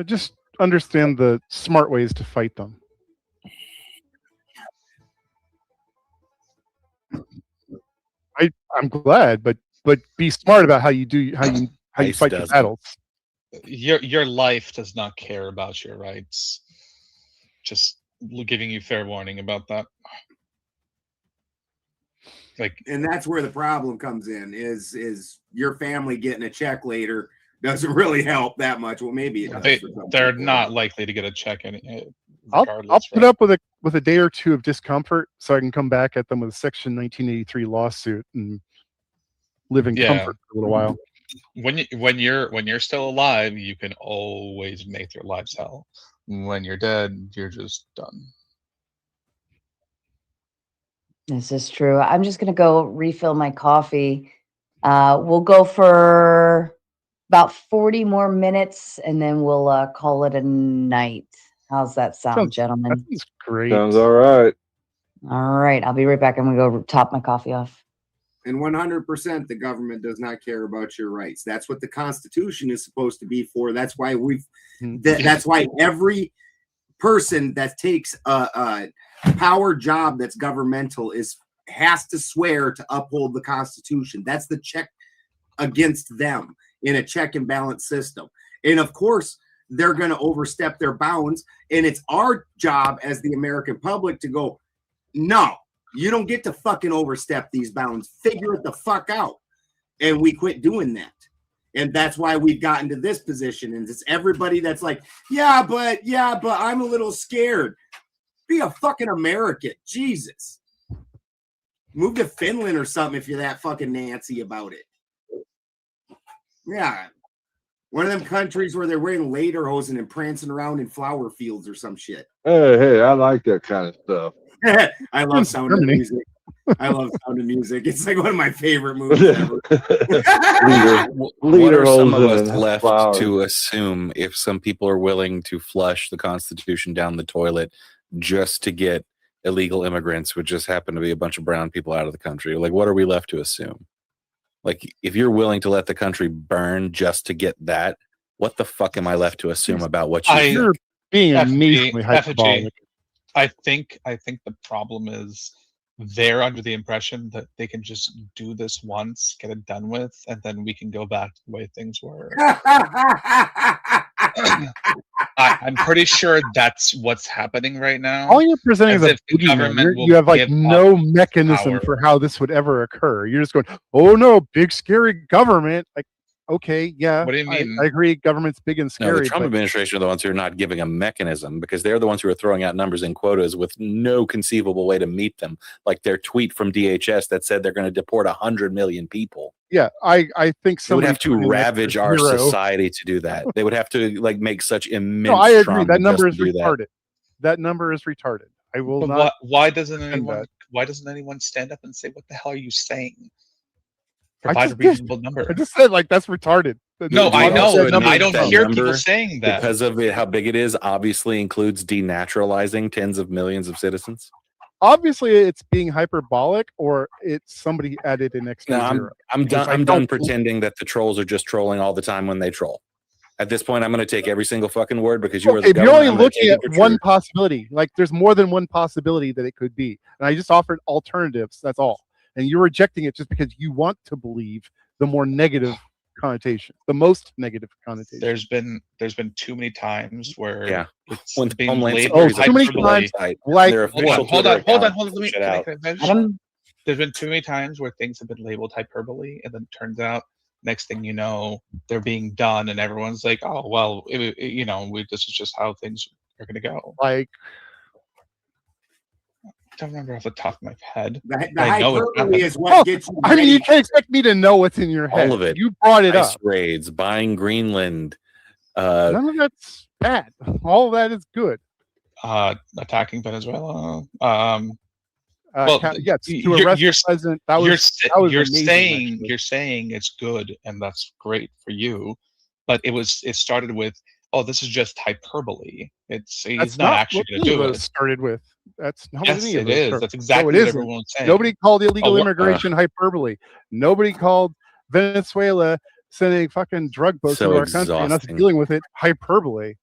Just understand the smart ways to fight them. I'm glad, but be smart about how you fight your battles. Your life does not care about your rights. Just giving you fair warning about that. And that's where the problem comes in. Is your family getting a check later doesn't really help that much. Well, maybe it does. They're not likely to get a check I'll put up with a day or two of discomfort so I can come back at them with a Section 1983 lawsuit and live in comfort for a little while. When you're still alive, you can always make their lives hell. When you're dead, you're just done. This is true. I'm just gonna go refill my coffee. We'll go for about 40 more minutes, and then we'll call it a night. How's that sound, gentlemen? That sounds great. Sounds all right. All right, I'll be right back. I'm gonna go top my coffee off. And 100%, the government does not care about your rights. That's what the Constitution is supposed to be for. That's why that's why every person that takes a power job that's governmental has to swear to uphold the Constitution. That's the check against them in a check and balance system. And of course, they're going to overstep their bounds. And it's our job as the American public to go, no, you don't get to fucking overstep these bounds. Figure it the fuck out. And we quit doing that. And that's why we've gotten to this position. And it's everybody that's like, yeah, but I'm a little scared. Be a fucking American. Jesus. Move to Finland or something if you're that fucking Nancy about it. Yeah. One of them countries where they're wearing lederhosen and prancing around in flower fields or some shit. Hey, I like that kind of stuff. I love Sound of Music. I love Sound of Music. It's like one of my favorite movies ever. What are some of us left to assume if some people are willing to flush the Constitution down the toilet just to get illegal immigrants, which just happen to be a bunch of brown people out of the country? Like, what are we left to assume? Like, if you're willing to let the country burn just to get that, what the fuck am I left to assume about what You're being amazingly hyperbolic. I think the problem is they're under the impression that they can just do this once, get it done with, and then we can go back to the way things were. I'm pretty sure that's what's happening right now. All you're presenting is a government. You have like no mechanism for how this would ever occur. You're just going, oh no, big scary government. Like, okay, yeah. What do you mean? I agree, government's big and scary. No, the Trump administration are the ones who are not giving a mechanism because they're the ones who are throwing out numbers and quotas with no conceivable way to meet them. Like their tweet from DHS that said they're going to deport 100 million people. Yeah, I think they would have to ravage our society to do that. They would have to like make such immense. No, I agree. That number is retarded. That number is retarded. I will but not. Why doesn't anyone stand up and say, "What the hell are you saying"? Provide a reasonable number. I just said like that's retarded. No, I know. I don't hear people saying that because of how big it is. Obviously, includes denaturalizing tens of millions of citizens. Obviously, it's being hyperbolic, or it's somebody added an extra zero. I'm done pretending that the trolls are just trolling all the time when they troll. At this point, I'm going to take every single fucking word because you are the government. You're only looking at one possibility. Like there's more than one possibility that it could be, and I just offered alternatives. That's all. And you're rejecting it just because you want to believe the more negative connotation, the most negative connotation. There's been too many times where it's when being labeled too many times. Like hold on. There's been too many times where things have been labeled hyperbole, and then it turns out Next thing you know, they're being done, and everyone's like, "Oh well, this is just how things are going to go." Like, I don't remember off the top of my head. The I know hyperbole is what gets you I mean, you ready. can't expect me to know what's in your head. All of it. You brought it Ice up. raids, buying Greenland. None of that's bad. All of that is good. Attacking Venezuela. Yes, to arrest the president. That was amazing, you're saying it's good and that's great for you, but it started with, oh, this is just hyperbole. He's not actually going to do it. Started with. That's not yes, what any of it those is. started. That's exactly No, what everyone was saying. Nobody called illegal immigration hyperbole. Nobody called Venezuela sending fucking drug boats into our country and us dealing with it hyperbole.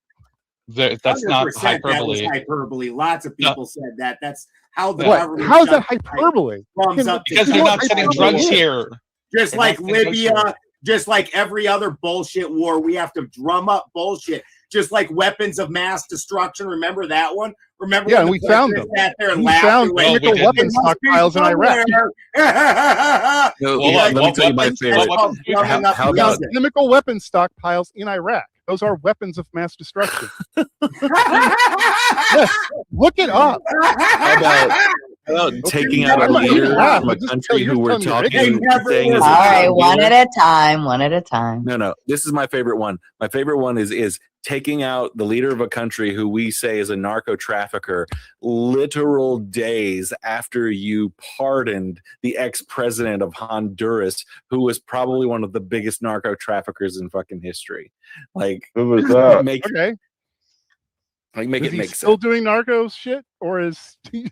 That's not hyperbole. That was hyperbole. Lots of people said that. That's how the What? government. How is that hyperbole? Thumbs up Because they're not sending drugs here. Just They're like not sending drugs here. Libya, just like every other bullshit war, we have to drum up bullshit. Just like weapons of mass destruction. Remember that one? Remember? Yeah, when and the we found president them. sat there and We laughed found and went, chemical weapons stockpiles in Iraq. Let me tell you my favorite. How about chemical weapons stockpiles in Iraq? Those are weapons of mass destruction. Yes, look it up. How about taking out a leader from a country who we're talking saying is all right, one at a time. One at a time. No. This is my favorite one. My favorite one is taking out the leader of a country who we say is a narco trafficker literal days after you pardoned the ex-president of Honduras, who was probably one of the biggest narco traffickers in fucking history. Like, who was that? Make it make still sense. doing narco shit, or is he?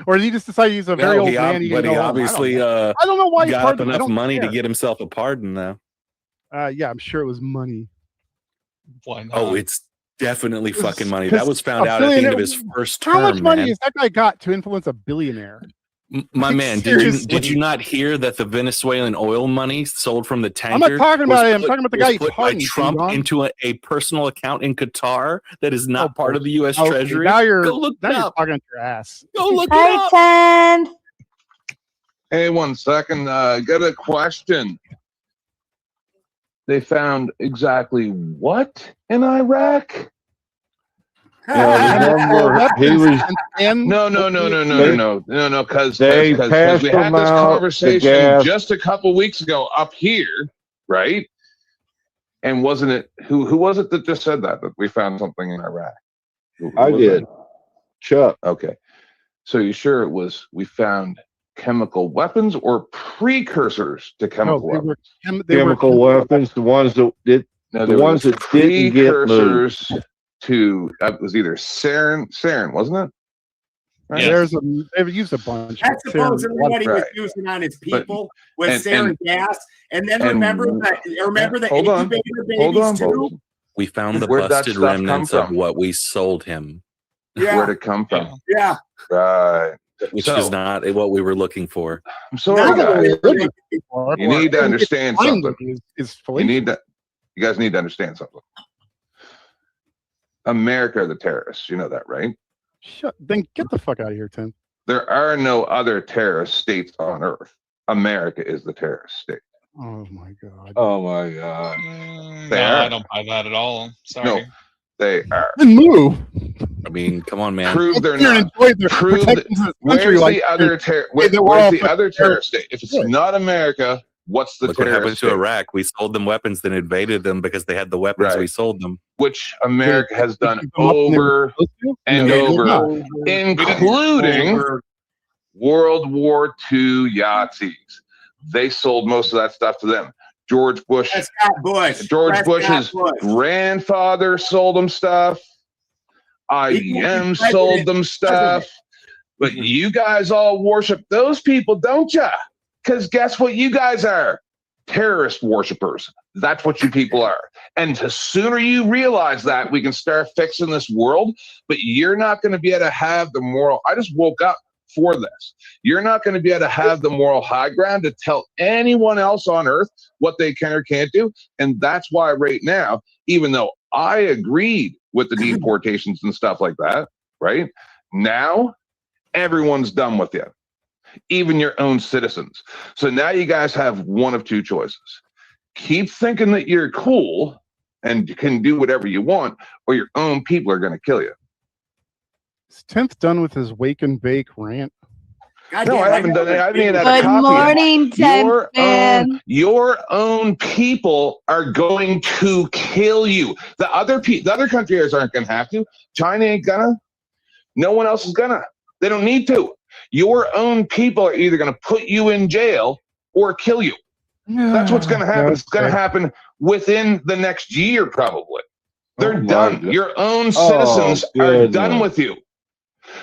Or did he just decide he's a very old man? But he obviously I don't know why he got up pardoned him. I enough don't money to care. get himself a pardon, though. Yeah, I'm sure it was money. Why not? Oh, it's definitely It's fucking money. 'cause That was found a out at the end of billionaire- his first How much term, money man. has that guy got to influence a billionaire? My Like, man, seriously. did you not hear that the Venezuelan oil money sold from the tanker? I'm not talking about him. I'm talking about the guy was he's put by pardoning, Trump Don. into a personal account in Qatar that is not part of the U.S. Okay, Treasury. Now you're Go look it up. talking to your ass. Go look it up. Titan. Hey, 1 second. Got a question. They found exactly what in Iraq? Remember, he was no, because They we passed had them this out, the conversation gas. just a couple weeks ago up here, right? And wasn't it who was it that just said that we found something in Iraq? Who I was did. it? Chuck. Okay, so you sure it was we found chemical weapons or precursors to chemical weapons? Chemical weapons, the ones that did, No, the they were ones that didn't get moved. precursors to that was either sarin, wasn't it? Right? There's they've used a bunch. That's of supposedly what he was Right. using on his But- people was and- sarin and- gas. And then and- remember the Hold on. incubator Hold on, babies too. folks. We found the Where'd that busted stuff come remnants of from? what we sold him, Yeah. Where'd it come from? Yeah. Right. which So- is not what we were looking for. I'm sorry, guys. You need to Or- understand Finding something. is You need that. You guys need to understand something. America are the terrorists. You know that, right? Then get the fuck out of here, Tim. There are no other terrorist states on earth. America is the terrorist state. Oh my god. Oh my god. They No, are. I don't buy that at all. Sorry. No, they are. Then move. I mean, come on, man. Prove they're Here and not. enjoy the Prove protections that, of the country where's like the other Hey, they were all where's the fucking other terrorist state? If it's Yeah. not America, what's the Look what happened terrorist to state? Iraq. We sold them weapons, then invaded them because they had the weapons. Right. We sold them. Which America has done Keep them up when they were over supposed to? and No, they did over, not. including World War II Yahtzees. They sold most of that stuff to them. George Bush. Prescott Bush. George Prescott Bush's Bush. grandfather sold them stuff. IBM sold them stuff. But you guys all worship those people, don't ya? Because guess what you guys are? Terrorist worshipers. That's what you people are. And the sooner you realize that, we can start fixing this world. But you're not going to be able to have the moral. I just woke up for this. You're not going to be able to have the moral high ground to tell anyone else on earth what they can or can't do. And that's why right now, even though I agreed with the deportations and stuff like that, right? Now, everyone's done with you, even your own citizens. So now you guys have one of two choices. keep thinking that you're cool and you can do whatever you want, or your own people are going to kill you. Is 10th done with his wake and bake rant? No, I haven't done it. I haven't even had a Good copy morning, yet. 10th Your own people are going to kill you. The other countries aren't going to have to. China ain't gonna. No one else is gonna. They don't need to. Your own people are either going to put you in jail or kill you. That's what's going to happen. It's going to happen within the next year, probably. They're done. Your own citizens are done with you.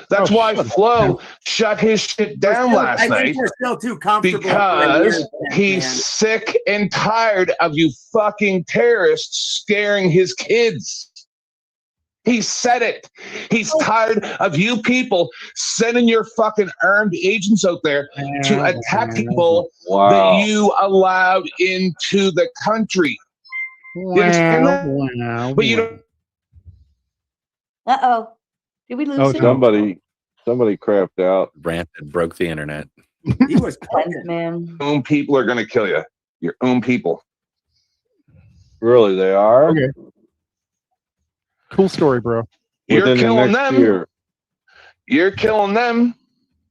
That's why Flo shut his shit down last night, we're still too comfortable because he's sick and tired of you fucking terrorists scaring his kids. He said it. He's tired of you people sending your fucking armed agents out there to attack people that you allowed into the country. You understand that? But you don't. Uh-oh. Did we lose him? Somebody crapped out. Rant that broke the internet. He was man. Your own people are going to kill you. Your own people. Really, they are? Okay. Cool story, bro. You're killing them. You're killing them.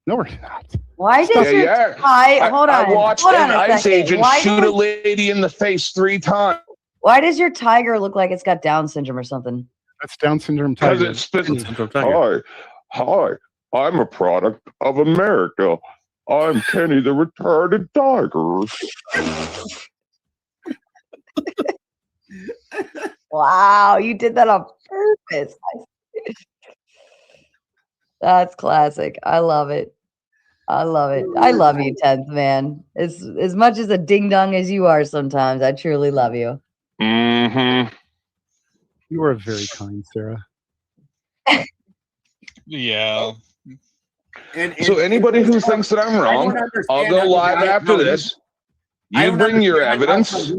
No, we're not. Why does your tie? Hold on. I watched Hold on an a ICE second. agent shoot a lady in the face 3 times. Why does your tiger look like it's got Down syndrome or something? That's Down syndrome Because tiger. it's spitting. Hi, I'm a product of America. I'm Kenny the retarded tiger. Wow, you did that on purpose. That's classic. I love it. I love it. I love you, 10th man. As much as a ding dong as you are sometimes, I truly love you. Mm-hmm. You are very kind, Sarah. Yeah. So anybody who thinks that I'm wrong, I'll go live after this. You bring your evidence,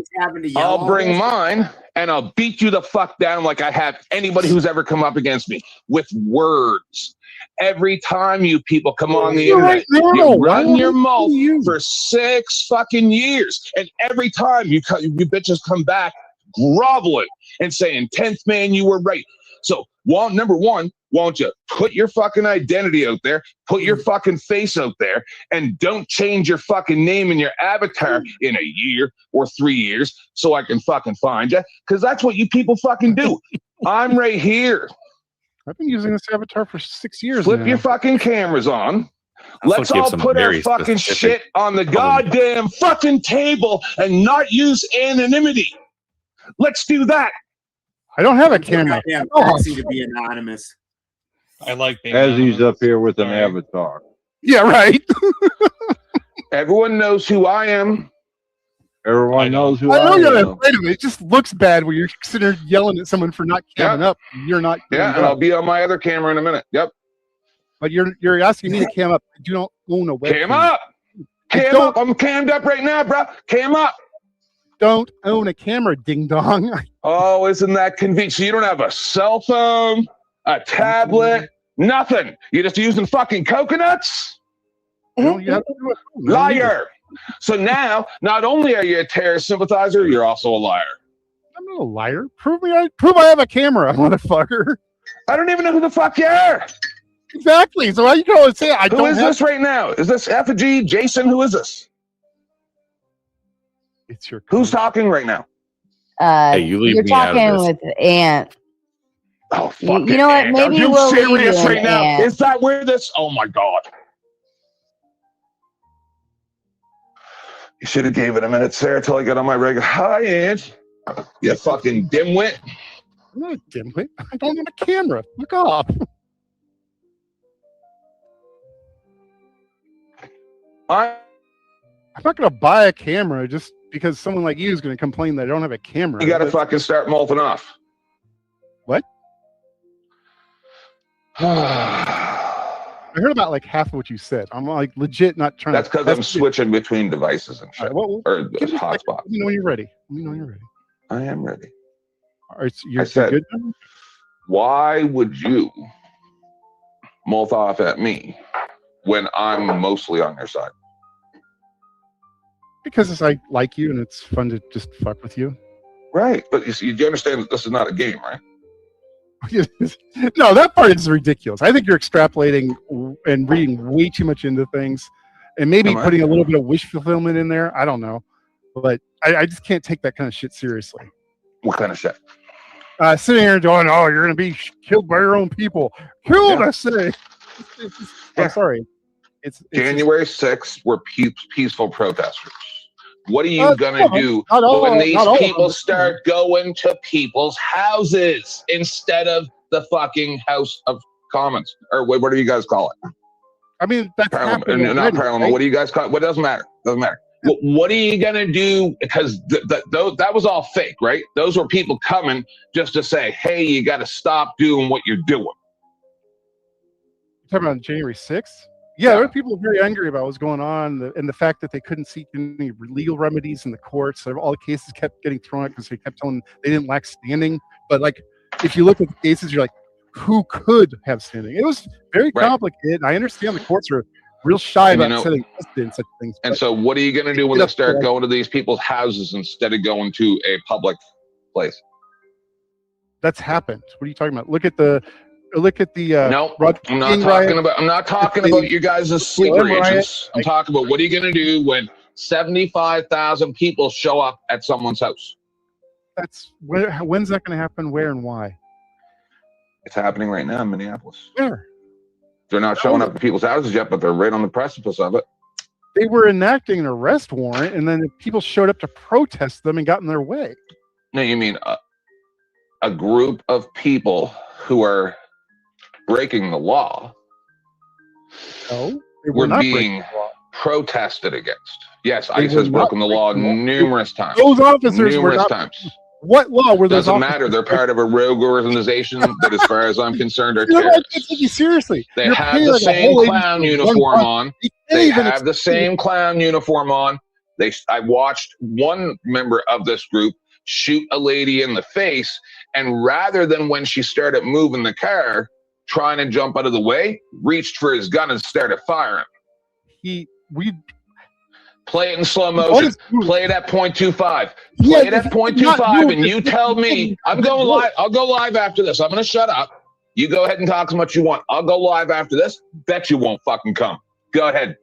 I'll bring mine, and I'll beat you the fuck down like I have anybody who's ever come up against me with words. Every time you people come on the internet, you run your mouth for 6 fucking years, and every time you bitches come back groveling and saying, 10th man, you were right. So, number one, won't you put your fucking identity out there, put your fucking face out there, and don't change your fucking name and your avatar in a year or 3 years so I can fucking find you, because that's what you people fucking do. I'm right here. I've been using this avatar for 6 years Flip now. your fucking cameras on. Let's all put our fucking shit on the goddamn fucking table and not use anonymity. Let's do that. I don't have a camera. Damn sexy to be anonymous. I like being As he's up here with an avatar. Yeah, right. Everyone knows who I am. Everyone knows who I know you're am. afraid of it. It just looks bad when you're sitting there yelling at someone for not camming up. You're not. Yeah, and I'll be on my other camera in a minute. Yep. But you're asking me to cam up. You don't own a webcam. Cam up. Cam up. I'm cammed up right now, bro. Cam up. Don't own a camera, ding dong. Oh, isn't that convenient? So you don't have a cell phone, a tablet, nothing. You're just using fucking coconuts? Liar. So now, not only are you a terrorist sympathizer, you're also a liar. I'm not a liar. Prove I have a camera, motherfucker. I don't even know who the fuck you are. Exactly. So how you can always say I don't. Who is this right now? Is this Effigy? Jason? Who is this? It's your. Who's talking right now? Hey, you leave You're me out of talking this. with Ant. Oh, fuck You know what? Maybe Are you we'll leave serious you right in now? Ant. Is that where this? Oh my god! You should have gave it a minute, Sarah, till I got on my regular. Hi, Ant. You fucking dimwit. I'm not a dimwit. I don't have a camera. Look off. I'm not going to buy a camera just because someone like you is going to complain that I don't have a camera. You got to fucking start molting off. What? I heard about like half of what you said. I'm like legit not trying. That's because I'm switching between devices and shit. Right, well, or give me a second. hotspots. Let me know when you're ready. Let me know when you're ready. I am ready. All right, so you're, I said, you're good? why would you molt off at me when I'm mostly on your side? Because I like you and it's fun to just fuck with you. Right, but you understand that this is not a game, right? No, that part is ridiculous. I think you're extrapolating and reading way too much into things, and maybe putting a little bit of wish fulfillment in there. I don't know, but I just can't take that kind of shit seriously. What kind of shit? Sitting here going, "Oh, you're gonna be killed by your own people." Killed, I say. I'm sorry. It's January 6th were peaceful protesters. What are you gonna do when these people start going to people's houses instead of the fucking House of Commons, or what do you guys call it? I mean, that's Parliament, not Parliament. Right? What do you guys call it? What doesn't matter? Doesn't matter. What are you gonna do? Because that was all fake, right? Those were people coming just to say, "Hey, you got to stop doing what you're doing." You're talking about January 6th? Yeah, there were people very angry about what's going on and the fact that they couldn't seek any legal remedies in the courts. So all the cases kept getting thrown out because they kept telling them they didn't lack standing. But like, if you look at the cases, you're like, who could have standing? It was very complicated. I understand the courts are real shy about setting precedent such things. And so what are you going to do when they start going to these people's houses instead of going to a public place? That's happened. What are you talking about? Look at the no, I'm not talking about you guys' sleeper agents. I'm talking about what are you going to do when 75,000 people show up at someone's house? When's that going to happen? Where and why? It's happening right now in Minneapolis. Where? They're not showing up at people's houses yet, but they're right on the precipice of it. They were enacting an arrest warrant, and then people showed up to protest them and got in their way. No, you mean a group of people who are breaking the law were being protested against. Yes, ICE has broken the law numerous times. Those officers were not. Times. What law were those? Doesn't matter. They're part of a rogue organization that, as far as I'm concerned, are terrorists. I can't take you seriously. They have the same clown uniform on. They have the same clown uniform on. I watched one member of this group shoot a lady in the face, and rather than when she started moving the car, trying to jump out of the way, reached for his gun and started firing. Play it in slow motion. Play it at 0.25. Play it at 0.25, and you tell me. I'm going live. I'll go live after this. I'm going to shut up. You go ahead and talk as much as you want. I'll go live after this. Bet you won't fucking come. Go ahead.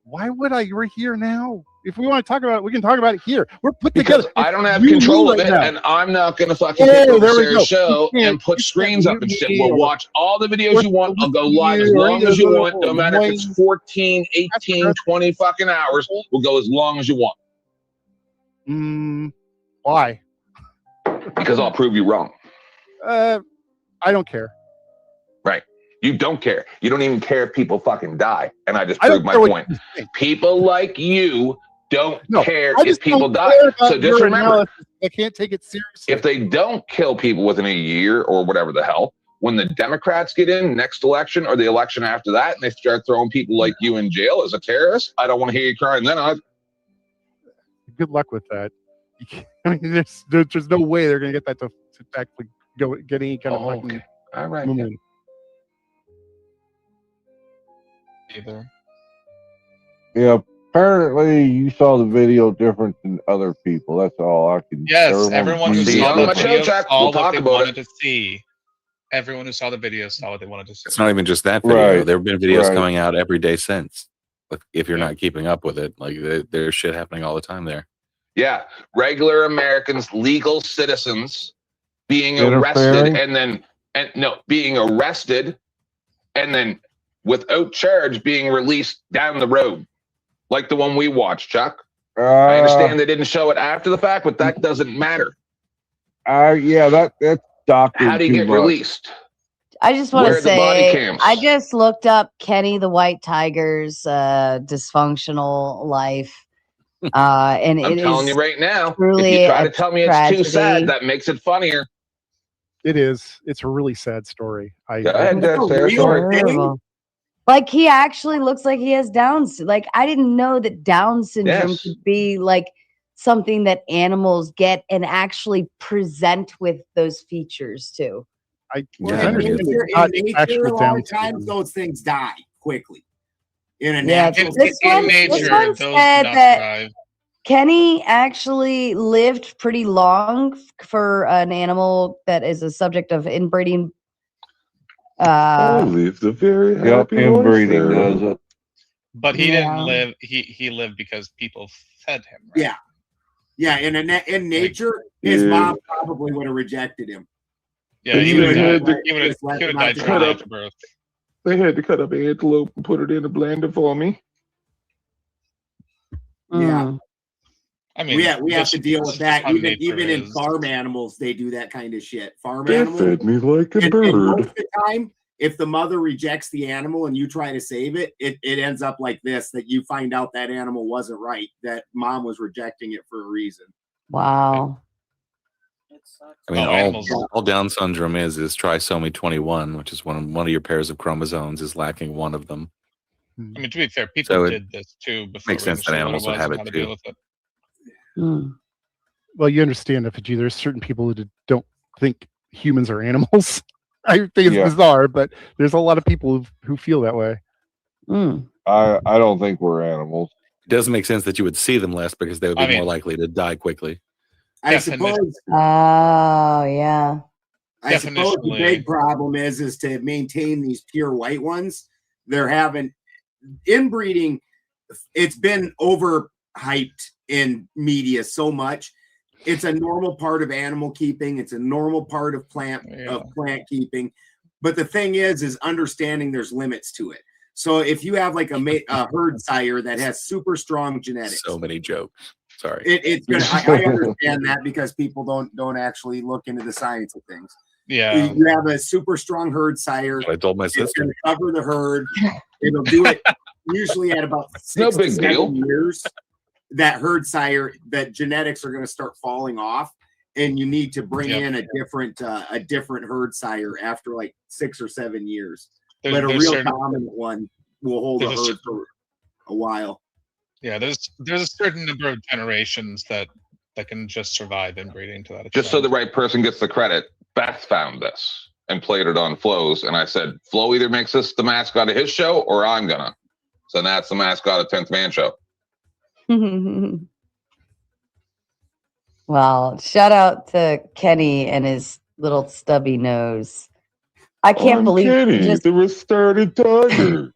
Why would I? We're here now. If we want to talk about it, we can talk about it here. We're put because together. I don't have control of it, and I'm not going to fucking take over Sarah's show and put screens up and shit. We'll watch all the videos you want. I'll go live as long as you want. No matter if it's 14, 18, 20 fucking hours. We'll go as long as you want. Why? Because I'll prove you wrong. I don't care. Right. You don't care. You don't even care if people fucking die. And I just proved my point. People like you don't care if people die. So just remember, I can't take it seriously. If they don't kill people within a year or whatever the hell, when the Democrats get in next election or the election after that, and they start throwing people like you in jail as a terrorist, I don't want to hear you crying then. Good luck with that. I mean, there's no way they're going to get that to actually get any kind of fucking all right. movement. Either. Yeah, apparently you saw the video different than other people. That's all I can. Yes, everyone who saw the video saw what they wanted it. to see. Everyone who saw the video saw what they wanted to see. It's not even just that video. Right. There have been videos Right. coming out every day since. If you're not keeping up with it, like there's shit happening all the time there. Yeah, regular Americans, legal citizens being Interfering? arrested being arrested and then without charge being released down the road. Like the one we watched, Chuck. I understand they didn't show it after the fact, but that doesn't matter. Yeah, that's doctored. How do you get released? I just want Where to are the body say, cams? I just looked up Kenny the White Tiger's dysfunctional life. And I'm telling you right now, if truly you try a to tell me it's tragedy. too sad, that makes it funnier. It is. It's a really sad story. Go ahead, Sarah. Horrible. Like he actually looks like he has Down's. Like I didn't know that Down syndrome could be like something that animals get and actually present with those features too. I understand. A lot of times those things die quickly. In a natural this one nature, said those not that thrive. Kenny actually lived pretty long for an animal that is a subject of inbreeding. lived a very happy inbreeding life there. does it. But he didn't live. He lived because people fed him. Right? Yeah, yeah. In nature, his mom probably would have rejected him. Yeah, he would have died shortly after birth. They had to cut up antelope and put it in a blender for me. Yeah. I mean, we have to deal with that. Even in farm animals, they do that kind of shit. Farm animals fed me like a and bird. most of the time, if the mother rejects the animal and you try to save it, it ends up like this: that you find out that animal wasn't right, that mom was rejecting it for a reason. Wow. I mean, all Down syndrome is trisomy 21, which is one of your pairs of chromosomes is lacking one of them. I mean, to be fair, people did this too before. Makes sense that animals would have it too. Well, you understand, FG, there's certain people who don't think humans are animals. I think it's bizarre, but there's a lot of people who feel that way. I don't think we're animals. It doesn't make sense that you would see them less because they would be more likely to die quickly. I suppose. Oh, yeah. I suppose the big problem is to maintain these pure white ones. They're having inbreeding. It's been overhyped in media so much. It's a normal part of animal keeping. It's a normal part of plant keeping. But the thing is understanding there's limits to it. So if you have like a herd sire that has super strong genetics, so many jokes. Sorry, it's good. I understand that because people don't actually look into the science of things. Yeah, you have a super strong herd sire. I told my sister. It's going to cover the herd. It'll do it usually at about 6 to 7 years. That herd sire, that genetics are going to start falling off, and you need to bring in a different herd sire after like 6 or 7 years. But a real dominant one will hold a herd for a while. Yeah, there's a certain number of generations that can just survive inbreeding to that extent. Just so the right person gets the credit, Beth found this and played it on Flo's, and I said, Flo either makes this the mascot of his show or I'm gonna. So that's the mascot of 10th Man Show. Well, shout out to Kenny and his little stubby nose. I can't believe Kenny, the restarted tiger.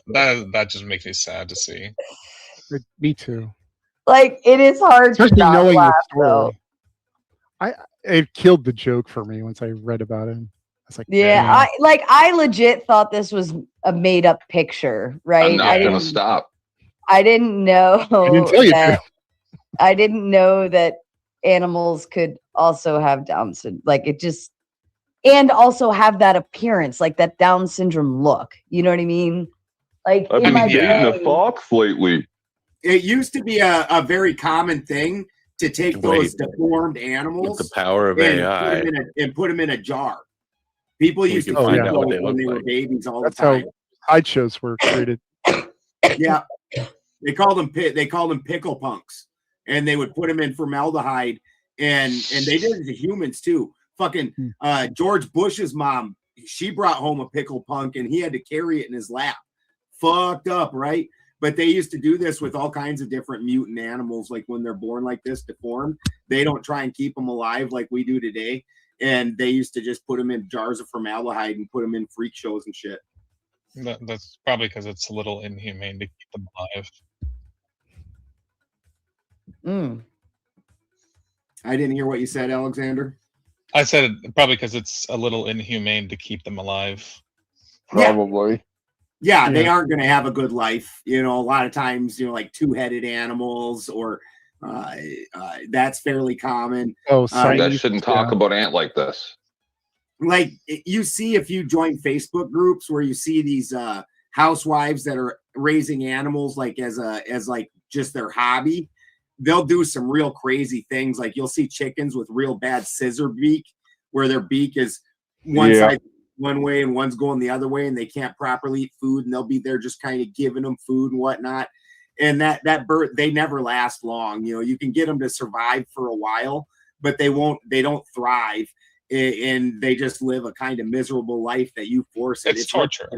That just makes me sad to see. Me too. Like, it is hard Especially to not knowing laugh, the story. though. It killed the joke for me once I read about it. I was like, Yeah, I legit thought this was a made up picture, right? I'm not gonna stop. I didn't know. I didn't tell you that, to. I didn't know that animals could also have Down syndrome. Like, it just, and also have that appearance, like that Down syndrome look. You know what I mean? Like, I've been dating a fox lately. It used to be a very common thing to take those deformed animals, with the power of AI, and put them in a jar. People used to find out when they were babies all the time. That's how sideshows were created. Yeah, they called them pickle punks, and they would put them in formaldehyde, and they did it to humans too. Fucking George Bush's mom, she brought home a pickle punk, and he had to carry it in his lap. Fucked up, right? But they used to do this with all kinds of different mutant animals. Like when they're born like this, deformed, they don't try and keep them alive like we do today. And they used to just put them in jars of formaldehyde and put them in freak shows and shit. That's probably because it's a little inhumane to keep them alive. I didn't hear what you said, Alexander. I said probably because it's a little inhumane to keep them alive. Probably. Yeah, they aren't going to have a good life. You know, a lot of times, like two-headed animals or that's fairly common. You guys shouldn't talk about ant like this. Like you see if you join Facebook groups where you see these housewives that are raising animals like as like just their hobby, they'll do some real crazy things. Like you'll see chickens with real bad scissor beak where their beak is one side one way and one's going the other way and they can't properly eat food, and they'll be there just kind of giving them food and whatnot. And that bird, they never last long. You know, you can get them to survive for a while, but they don't thrive, and they just live a kind of miserable life that you force it. It's torture.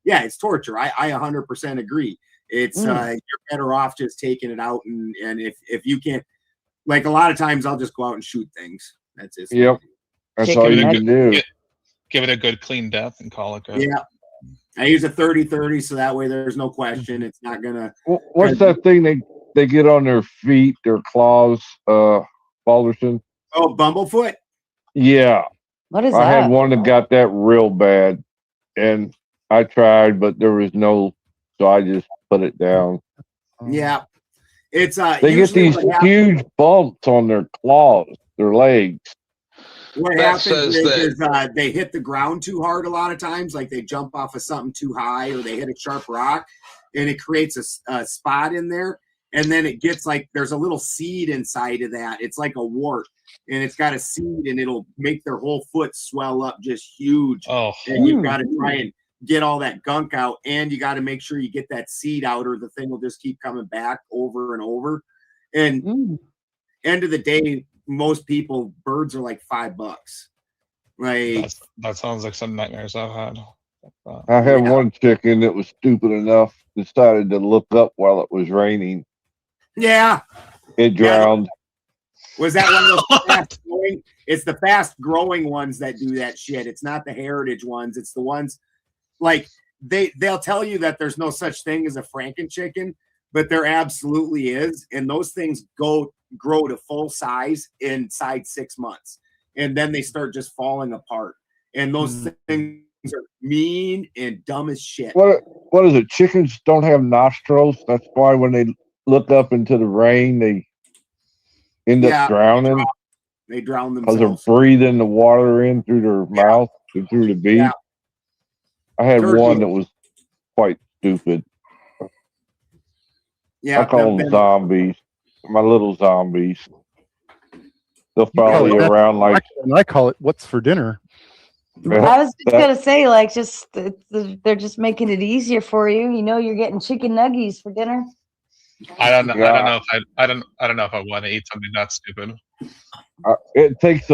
Yeah, it's torture. I 100% agree. It's you're better off just taking it out, and if you can't, like a lot of times I'll just go out and shoot things. That's it. Yep. That's all you can do. Give it a good clean death and call it good. Yeah. I use a 30-30, so that way there's no question. It's not gonna. What's that thing they get on their feet, their claws, Balderson? Oh, Bumblefoot. Yeah. What is I that? had one that got that real bad, and I tried, but there was no, so I just put it down. Yeah. It's they get these huge bumps on their claws, their legs. What happens is they hit the ground too hard a lot of times, like they jump off of something too high or they hit a sharp rock, and it creates a spot in there, and then it gets like there's a little seed inside of that. It's like a wart, and it's got a seed, and it'll make their whole foot swell up just huge. Oh, and you've got to try and get all that gunk out, and you got to make sure you get that seed out, or the thing will just keep coming back over and over. And end of the day, most people, birds are like $5. Like that sounds like some nightmares I've had. I had one chicken that was stupid enough, decided to look up while it was raining. Yeah. It drowned. Was that one of those fast growing? It's the fast growing ones that do that shit. It's not the heritage ones. It's the ones like they'll tell you that there's no such thing as a Franken chicken, but there absolutely is. And those things grow to full size inside 6 months. And then they start just falling apart. And those things are mean and dumb as shit. What is it? Chickens don't have nostrils. That's why when they look up into the rain, they end up drowning. They drown because themselves. they're breathing the water in through their mouth and through the beak. Yeah. I had one that was quite stupid. Yeah, I call them zombies. My little zombies. They'll follow you around like. I call it "What's for dinner." I was just gonna say, like, they're just making it easier for you. You know, you're getting chicken nuggies for dinner. I don't know. I don't know if I want to eat something that stupid. It takes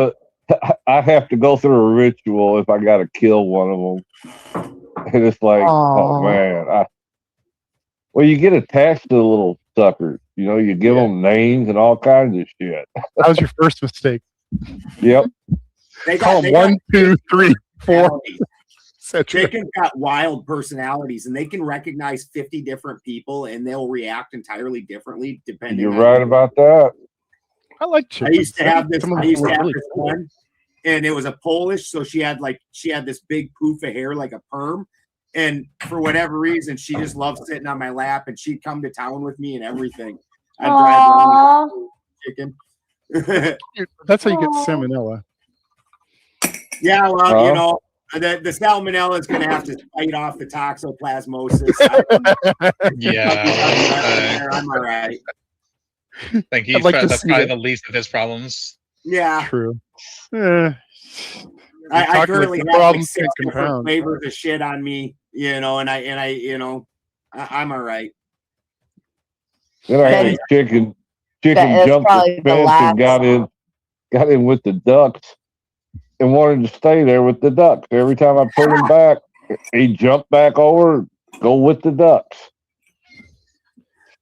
I have to go through a ritual if I got to kill one of them. And it's like, oh man. Well, you get attached to the little suckers. You know, you give them names and all kinds of shit. That was your first mistake. Yep. They call them 1, 2, 3, 4. Chickens got wild personalities, and they can recognize 50 different people, and they'll react entirely differently depending. You're right about that. I like chickens. I used to have this one, and it was a Polish, so she had this big poof of hair like a perm, and for whatever reason, she just loved sitting on my lap, and she'd come to town with me and everything. I'd drive around with chicken. That's how you get salmonella. Yeah, well, you know, the salmonella is going to have to fight off the toxoplasmosis. Yeah, I'm all right. I think that's probably the least of his problems. Yeah, true. I currently have like 6 different flavors of shit on me, you know, and I you know, I'm all right. Then I had a chicken jumped the fence and got in with the ducks and wanted to stay there with the ducks. Every time I put him back, he jumped back over, go with the ducks.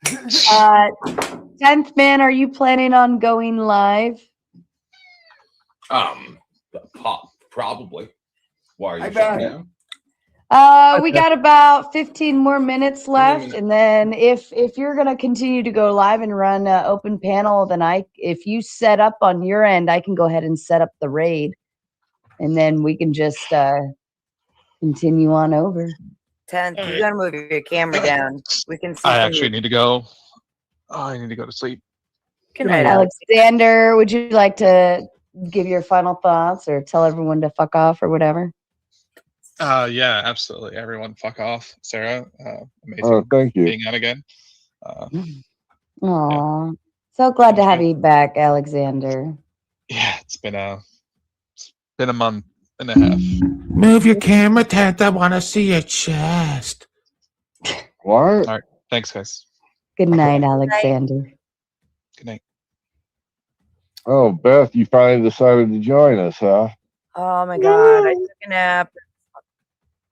10th man, are you planning on going live? Probably. Why are you shutting down? We got about 15 more minutes left, and then if you're gonna continue to go live and run open panel, then if you set up on your end, I can go ahead and set up the raid, and then we can just continue on over. 10th, you gotta move your camera down. We can see. I actually need to go. I need to go to sleep. Good night, Alexander. Would you like to give your final thoughts or tell everyone to fuck off or whatever? Yeah, absolutely. Everyone, fuck off, Sarah. Amazing. Thank you. Being out again. Aw, so glad to have you back, Alexander. Yeah, it's been a month and a half. Move your camera, 10th. I want to see your chest. What? All right. Thanks, guys. Good night, Alexander. Good night. Oh, Beth, you finally decided to join us, huh? Oh my god, I took a nap.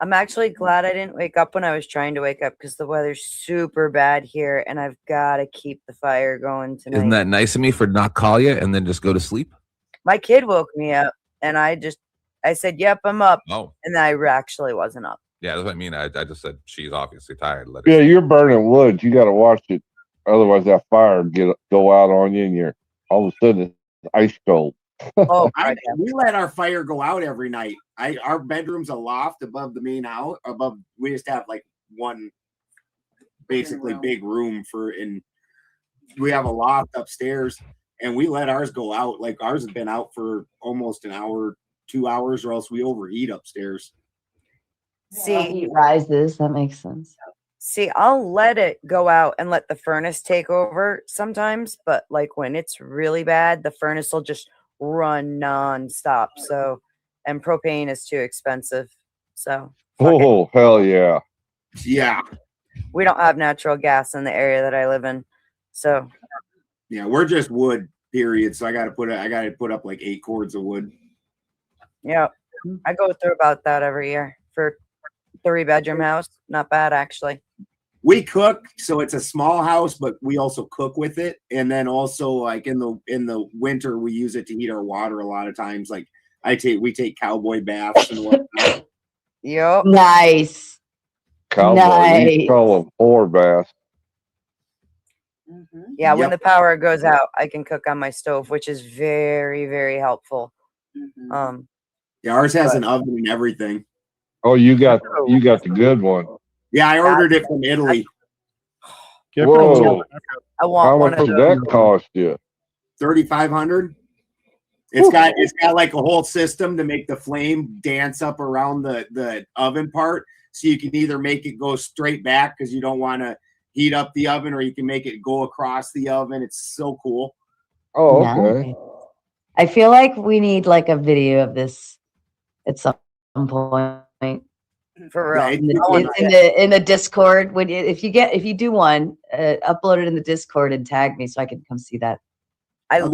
I'm actually glad I didn't wake up when I was trying to wake up because the weather's super bad here and I've got to keep the fire going tonight. Isn't that nice of me for not call you and then just go to sleep? My kid woke me up and I said, yep, I'm up. Oh. And I actually wasn't up. Yeah, that's what I mean. I just said she's obviously tired. Let Yeah, you're burning wood. You got to watch it. Otherwise, that fire go out on you and you're all of a sudden it's ice cold. Oh, we let our fire go out every night. Our bedroom's a loft above the main house. We just have like one basically big room and we have a loft upstairs and we let ours go out. Like ours has been out for almost an hour, 2 hours, or else we overheat upstairs. See, heat rises. That makes sense. See, I'll let it go out and let the furnace take over sometimes, but like when it's really bad, the furnace will just run nonstop. So, and propane is too expensive. So, oh hell yeah, yeah. We don't have natural gas in the area that I live in, so yeah, we're just wood. Period. So I got to put up like 8 cords of wood. Yeah, I go through about that every year for 3-bedroom house. Not bad actually. We cook, so it's a small house, but we also cook with it. And then also like in the winter, we use it to heat our water a lot of times. Like we take cowboy baths and whatnot. Yep. Nice. Cowboy. Nice. We call them whore baths. Yeah, when the power goes out, I can cook on my stove, which is very, very helpful. Yeah, ours has an oven and everything. Oh, you got the good one. Yeah, I ordered it from Italy. Whoa! I want How one much of did those. that cost you? $3,500. It's got like a whole system to make the flame dance up around the oven part, so you can either make it go straight back because you don't want to heat up the oven, or you can make it go across the oven. It's so cool. Oh, okay. Nice. I feel like we need like a video of this at some point. For real. In the Discord, if you do one, upload it in the Discord and tag me so I can come see that. I love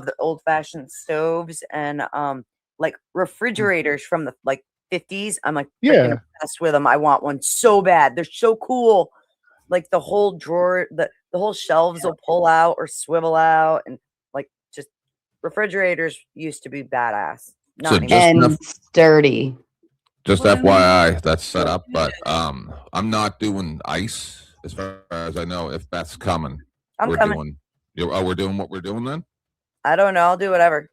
the old-fashioned stoves and like refrigerators from the like 50s. I'm like freaking obsessed with them. I want one so bad. They're so cool. Like the whole drawer, the whole shelves will pull out or swivel out, and like just refrigerators used to be badass. So Not just anymore. And sturdy. Just FYI, that's set up, but I'm not doing ice as far as I know. If that's coming, I'm coming. We're doing what we're doing then. I don't know. I'll do whatever.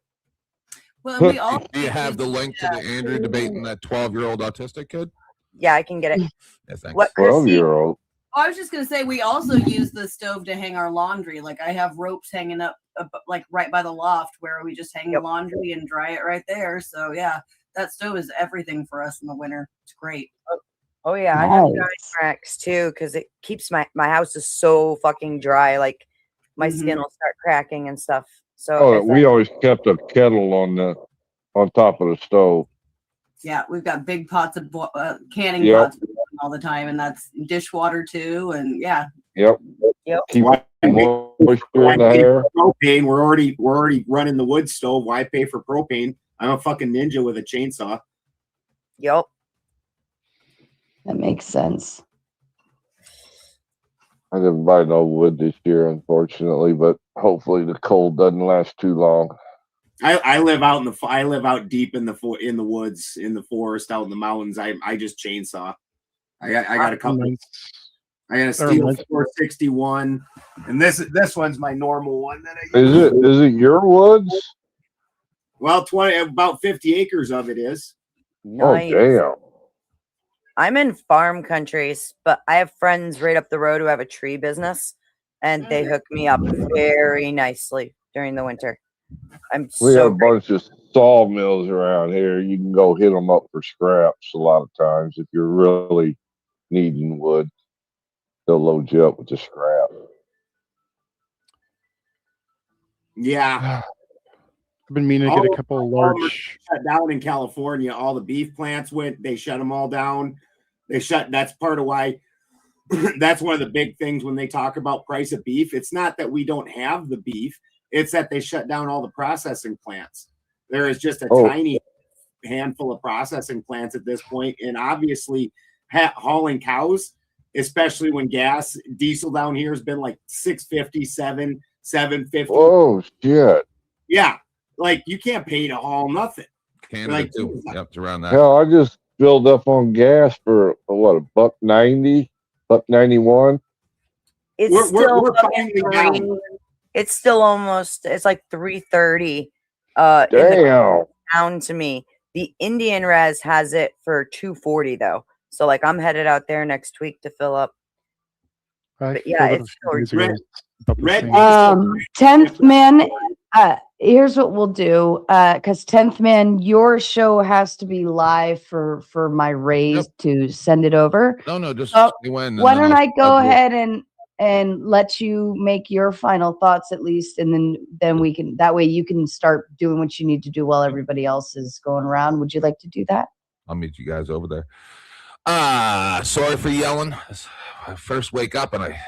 Well, we all Do you have the link to the Andrew debating that 12-year-old autistic kid? Yeah, I can get it. Yeah, thanks. What, Chrissy? 12-year-old. I was just gonna say we also use the stove to hang our laundry. Like I have ropes hanging up like right by the loft where we just hang the laundry and dry it right there. So yeah, that stove is everything for us in the winter. It's great. Oh yeah, I have dry cracks too because it keeps my house is so fucking dry. Like my skin will start cracking and stuff. So we always kept a kettle on top of the stove. Yeah, we've got big pots of canning Yep. pots all the time, and that's dishwater too. And yeah, Yep. Keep moisture in the hair. Propane. We're already running the wood stove. Why pay for propane? I'm a fucking ninja with a chainsaw. Yep. That makes sense. I didn't buy no wood this year, unfortunately, but hopefully the cold doesn't last too long. I live out deep in the woods, in the forest, out in the mountains. I just chainsaw. I got a couple. I got a Steel 461, and this one's my normal one that I use. Is it your woods? Well, about 50 acres of it is. Nice. Oh damn. I'm in farm countries, but I have friends right up the road who have a tree business, and they hook me up very nicely during the winter. We have a bunch of sawmills around here. You can go hit them up for scraps a lot of times if you're really needing wood. They'll load you up with the scrap. Yeah. I've been meaning to get a couple of large. Shut down in California. All the beef plants they shut them all down. That's part of why. That's one of the big things when they talk about price of beef. It's not that we don't have the beef. It's that they shut down all the processing plants. There is just a handful of processing plants at this point, and obviously hauling cows, especially when diesel down here has been like 650, 750. Oh shit! Yeah, like you can't pay to haul nothing. Canada Like, too. Yep, it's around that. Hell, I just filled up on gas for what, $1.90, $1.91. It's We're still finally down. it's still almost, it's like 330 Damn. down to me. The Indian Res has it for 240 though. So like I'm headed out there next week to fill up. But yeah, it's still red. 10th man, here's what we'll do, because 10th man, your show has to be live for my raise to send it over. No, just So when. why don't I go ahead and let you make your final thoughts at least, and then we can, that way you can start doing what you need to do while everybody else is going around. Would you like to do that? I'll meet you guys over there. Sorry for yelling. I first wake up and I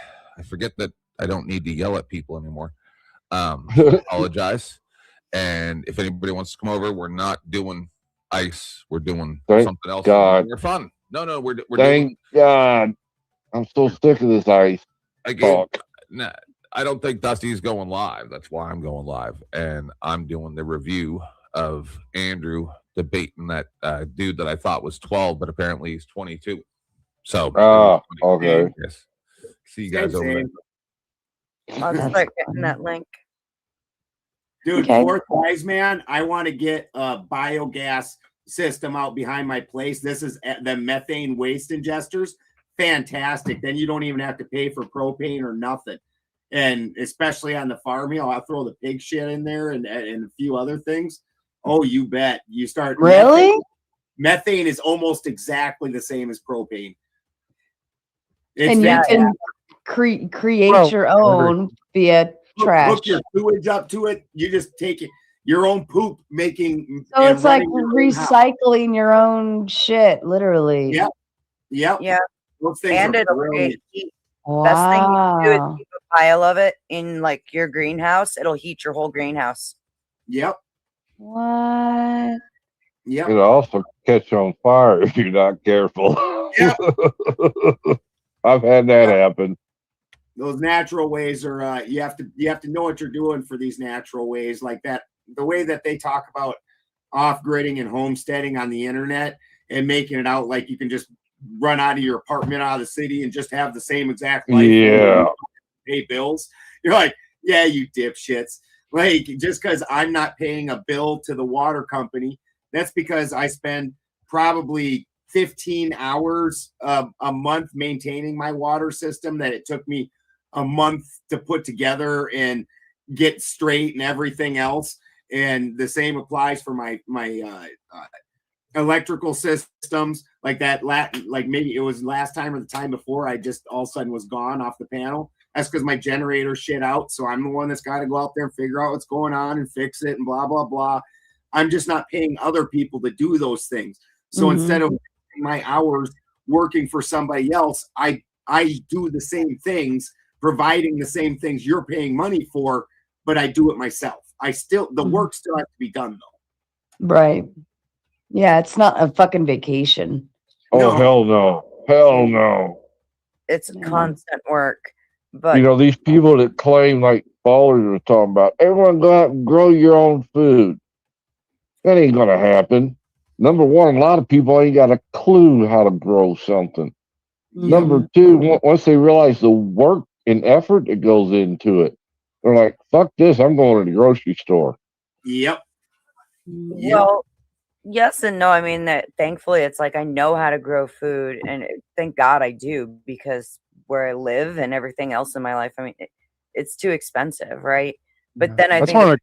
forget that I don't need to yell at people anymore. I apologize. And if anybody wants to come over, we're not doing ice. We're doing something else. God. We're fun. No, we're Thank God. I'm so sick of this ice talk. Nah, I don't think Dusty's going live. That's why I'm going live. And I'm doing the review of Andrew debating that dude that I thought was 12, but apparently he's 22. So, okay. Yes. See you guys over there. I'll start getting that link. Dude, Fourth Wise Man, I want to get a biogas system out behind my place. This is the methane waste ingesters. Fantastic. Then you don't even have to pay for propane or nothing. And especially on the farm here, I'll throw the pig shit in there and a few other things. Oh, you bet. You start. Really? Methane is almost exactly the same as propane. And you can create your own via trash. Hook your sewage up to it. You just take it, your own poop making. So it's like recycling your own shit, literally. Yep. Yep. Yeah. Those things And are it'll brilliant. heat. Best thing you can do is keep a pile of it in like your greenhouse. It'll heat your whole greenhouse. Yep. What? Yep. It'll also catch on fire if you're not careful. Yep. I've had that happen. Those natural ways are you have to know what you're doing for these natural ways, like that. The way that they talk about off-gridding and homesteading on the internet and making it out like you can just run out of your apartment out of the city and just have the same exact life. Yeah. Pay bills. You're like, yeah, you dipshits. Like, just because I'm not paying a bill to the water company, that's because I spend probably 15 hours a month maintaining my water system that it took me a month to put together and get straight and everything else. And the same applies for my electrical systems, like that. Like maybe it was last time or the time before, I just all of a sudden was gone off the panel. That's because my generator shit out. So I'm the one that's got to go out there and figure out what's going on and fix it and blah, blah, blah. I'm just not paying other people to do those things. So instead of my hours working for somebody else, I do the same things, providing the same things you're paying money for, but I do it myself. The work still has to be done though. Right. Yeah, it's not a fucking vacation. Oh, hell no. Hell no. It's constant work. But you know, these people that claim, like ballers are talking about, everyone go out and grow your own food. That ain't gonna happen. Number one, a lot of people ain't got a clue how to grow something. Number two, once they realize the work and effort that goes into it, they're like, fuck this, I'm going to the grocery store. Yep. Well, yes and no. I mean, that thankfully it's like I know how to grow food, and thank God I do, because where I live and everything else in my life, I mean, it's too expensive, right? But then I think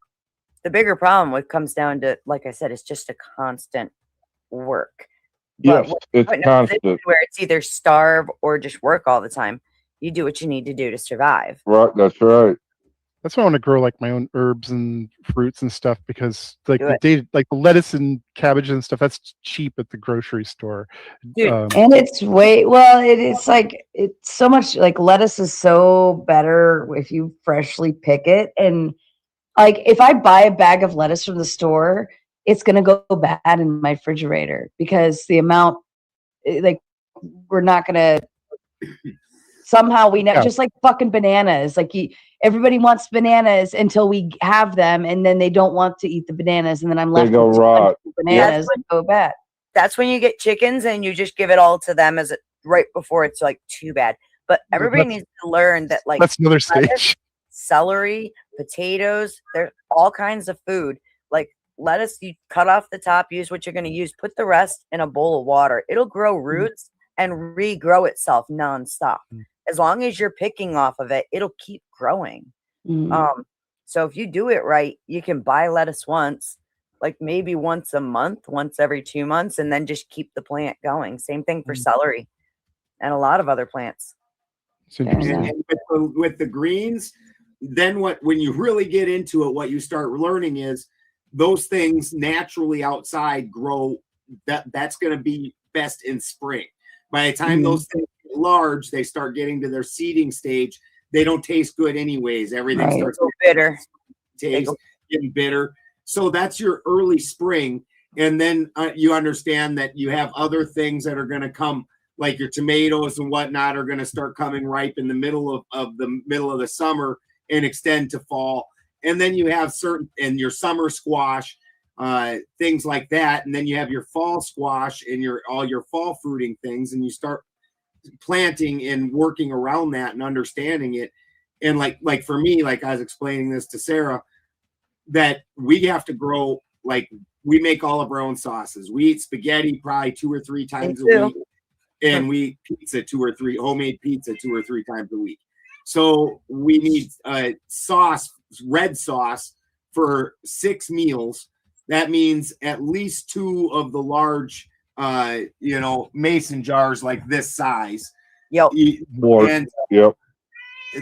the bigger problem, what comes down to, like I said, it's just a constant work. But Yes, it's constant. where it's either starve or just work all the time. You do what you need to do to survive. Right, that's right. That's why I want to grow like my own herbs and fruits and stuff, because like the lettuce and cabbage and stuff, that's cheap at the grocery store. And it's it's like, it's so much, like lettuce is so better if you freshly pick it. And like if I buy a bag of lettuce from the store, it's going to go bad in my refrigerator because the amount, like, we're not going to, somehow we know, just like fucking bananas. Like, everybody wants bananas until we have them, and then they don't want to eat the bananas, and then I'm left They go with rot. bananas that go bad. That's when you get chickens and you just give it all to them as right before it's like too bad. But everybody needs to learn that, like, That's another lettuce, stage. celery, potatoes, there's all kinds of food. Like lettuce, you cut off the top, use what you're going to use, put the rest in a bowl of water. It'll grow roots and regrow itself nonstop. As long as you're picking off of it, it'll keep growing. So if you do it right, you can buy lettuce once, like maybe once a month, once every 2 months, and then just keep the plant going. Same thing for celery and a lot of other plants. And with the greens, then when you really get into it, what you start learning is those things naturally outside grow. That's going to be best in spring. By the time those things get large, they start getting to their seeding stage. They don't taste good anyways. Everything starts bitter. Getting bitter. So that's your early spring. And then you understand that you have other things that are going to come, like your tomatoes and whatnot are going to start coming ripe in the middle of the summer and extend to fall. And then you have your summer squash, things like that. And then you have your fall squash and all your fall fruiting things. And you start planting and working around that and understanding it. And like for me, like I was explaining this to Sarah, that we have to grow, like we make all of our own sauces. We eat spaghetti probably 2 or 3 times a week. And we eat pizza homemade pizza 2 or 3 times a week. So we need red sauce for 6 meals. That means at least 2 of the large, mason jars like this size. And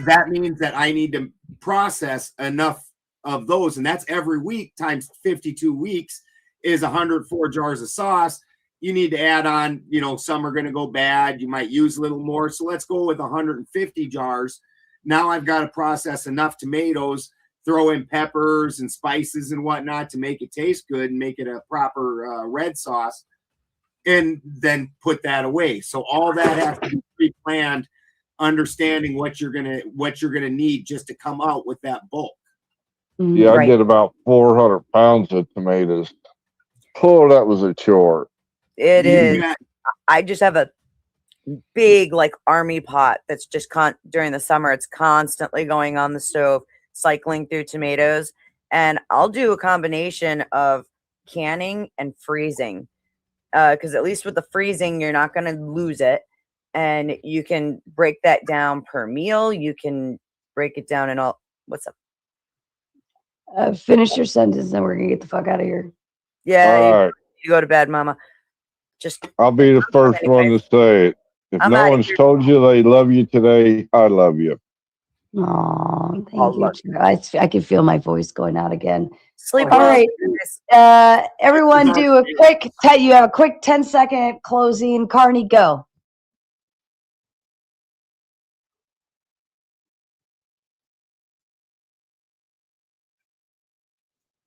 that means that I need to process enough of those. And that's every week times 52 weeks is 104 jars of sauce. You need to add on, some are going to go bad. You might use a little more. So let's go with 150 jars. Now I've got to process enough tomatoes, throw in peppers and spices and whatnot to make it taste good and make it a proper red sauce, and then put that away. So all that has to be pre-planned, understanding what you're gonna need just to come out with that bulk. Yeah, I did about 400 pounds of tomatoes. Oh, that was a chore. It is. I just have a big army pot that's just during the summer. It's constantly going on the stove, cycling through tomatoes, and I'll do a combination of canning and freezing, because at least with the freezing, you're not going to lose it, and you can break that down per meal. You can break it down in all. What's up? Finish your sentence, then we're gonna get the fuck out of here. Yeah, you go to bed, Mama. I'll be the first one to say it. If no one's told you they love you today, I love you. Oh, thank you. I can feel my voice going out again. Sleep all right. Everyone do a quick, you have a quick 10-second closing. Carney, go.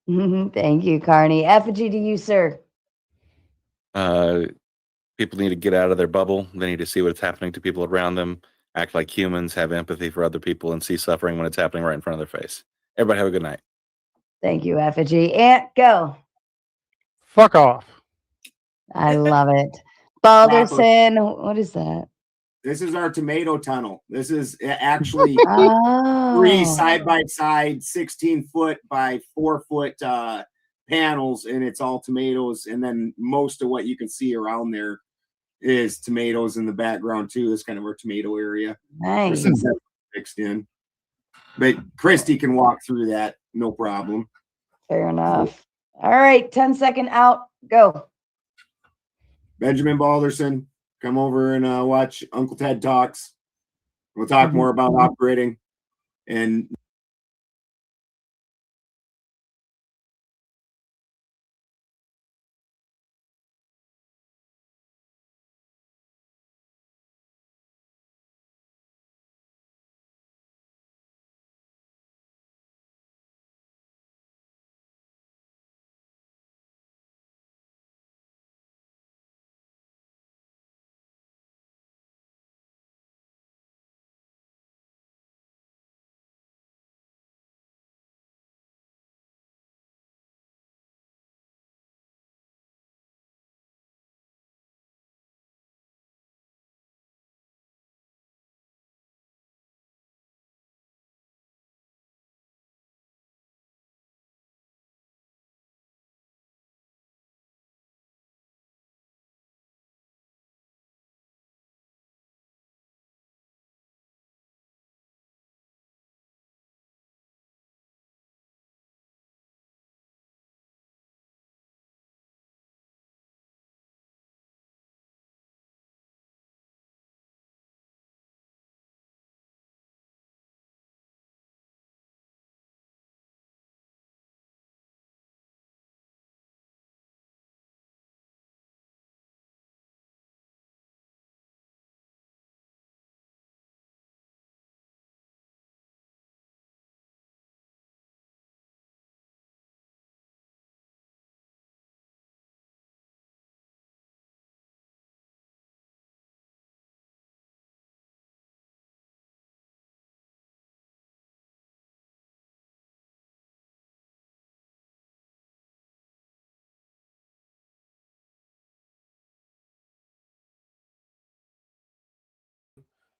Thank you, Carney. Effigy to you, sir. People need to get out of their bubble. They need to see what's happening to people around them, act like humans, have empathy for other people, and see suffering when it's happening right in front of their face. Everybody have a good night. Thank you, Effigy. Ant, go. Fuck off. I love it. Balderson, what is that? This is our tomato tunnel. This is actually 3 side-by-side 16-foot by 4-foot panels, and it's all tomatoes. And then most of what you can see around there is tomatoes in the background too. It's kind of our tomato area. Nice. Fixed in. But Christy can walk through that, no problem. Fair enough. All right, 10-second out, go. Benjamin Balderson, come over and watch Uncle Ted Talks. We'll talk more about operating and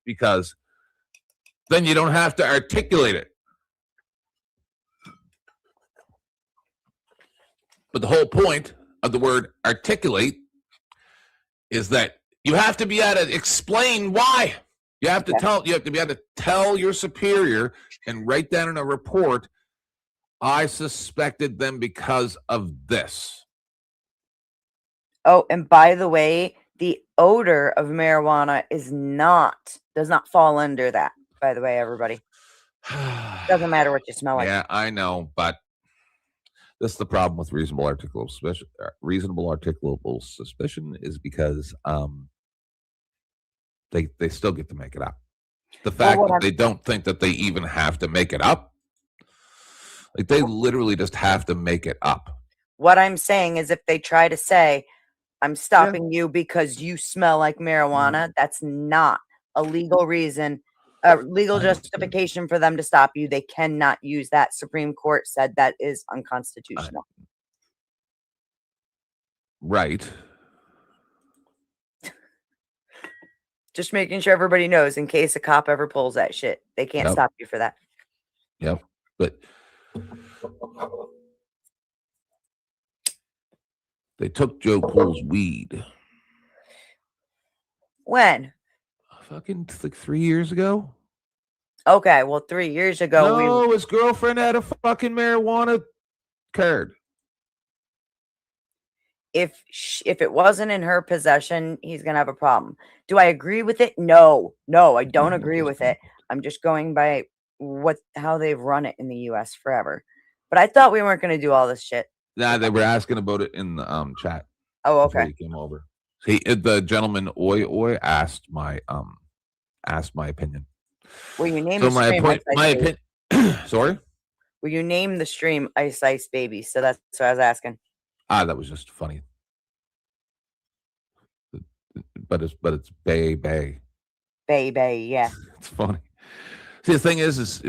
because then you don't have to articulate it. But the whole point of the word articulate is that you have to be able to explain why. You have to tell. You have to be able to tell your superior and write down in a report, I suspected them because of this. Oh, and by the way, the odor of marijuana does not fall under that. By the way, everybody, doesn't matter what you smell like. Yeah, I know, but this is the problem with reasonable articulable suspicion. Reasonable articulable suspicion is because they still get to make it up. The fact that they don't think that they even have to make it up, like they literally just have to make it up. What I'm saying is, if they try to say, "I'm stopping you because you smell like marijuana," that's not a legal reason, a legal justification for them to stop you. They cannot use that. Supreme Court said that is unconstitutional. Right. Just making sure everybody knows in case a cop ever pulls that shit. They can't stop you for that. Yep. But they took Joe Cool's weed. When? Fucking like 3 years ago. Okay, well, 3 years ago, No, his girlfriend had a fucking marijuana card. if it wasn't in her possession, he's gonna have a problem. Do I agree with it? No, I don't agree with it. I'm just going by how they've run it in the U.S. forever. But I thought we weren't gonna do all this shit. Nah, they were asking about it in the chat. Oh, before okay. he came over. The gentleman Oi asked my opinion. Will you name So the my stream point, Ice my Ice Baby? opinion. Sorry. Will you name the stream Ice Ice Baby? So that's what I was asking. That was just funny. But it's Bay. Bay, yeah. It's funny. See, the thing is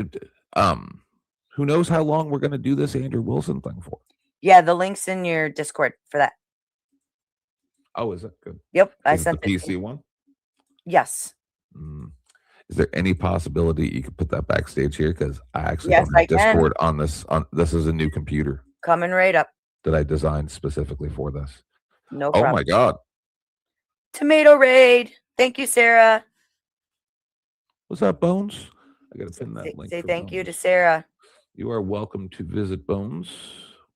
who knows how long we're gonna do this Andrew Wilson thing for? Yeah, the link's in your Discord for that. Oh, is it good? Yep, I Is it sent the it to PC you. one. Yes. Is there any possibility you could put that backstage here? Because I actually Yes, don't have I can. Discord on this. This is a new computer Coming right up. that I designed specifically for this. No Oh problem. my god. Tomato raid. Thank you, Sarah. What's that, Bones? I gotta pin that link. Say for thank you Bones. to Sarah. You are welcome to visit Bones.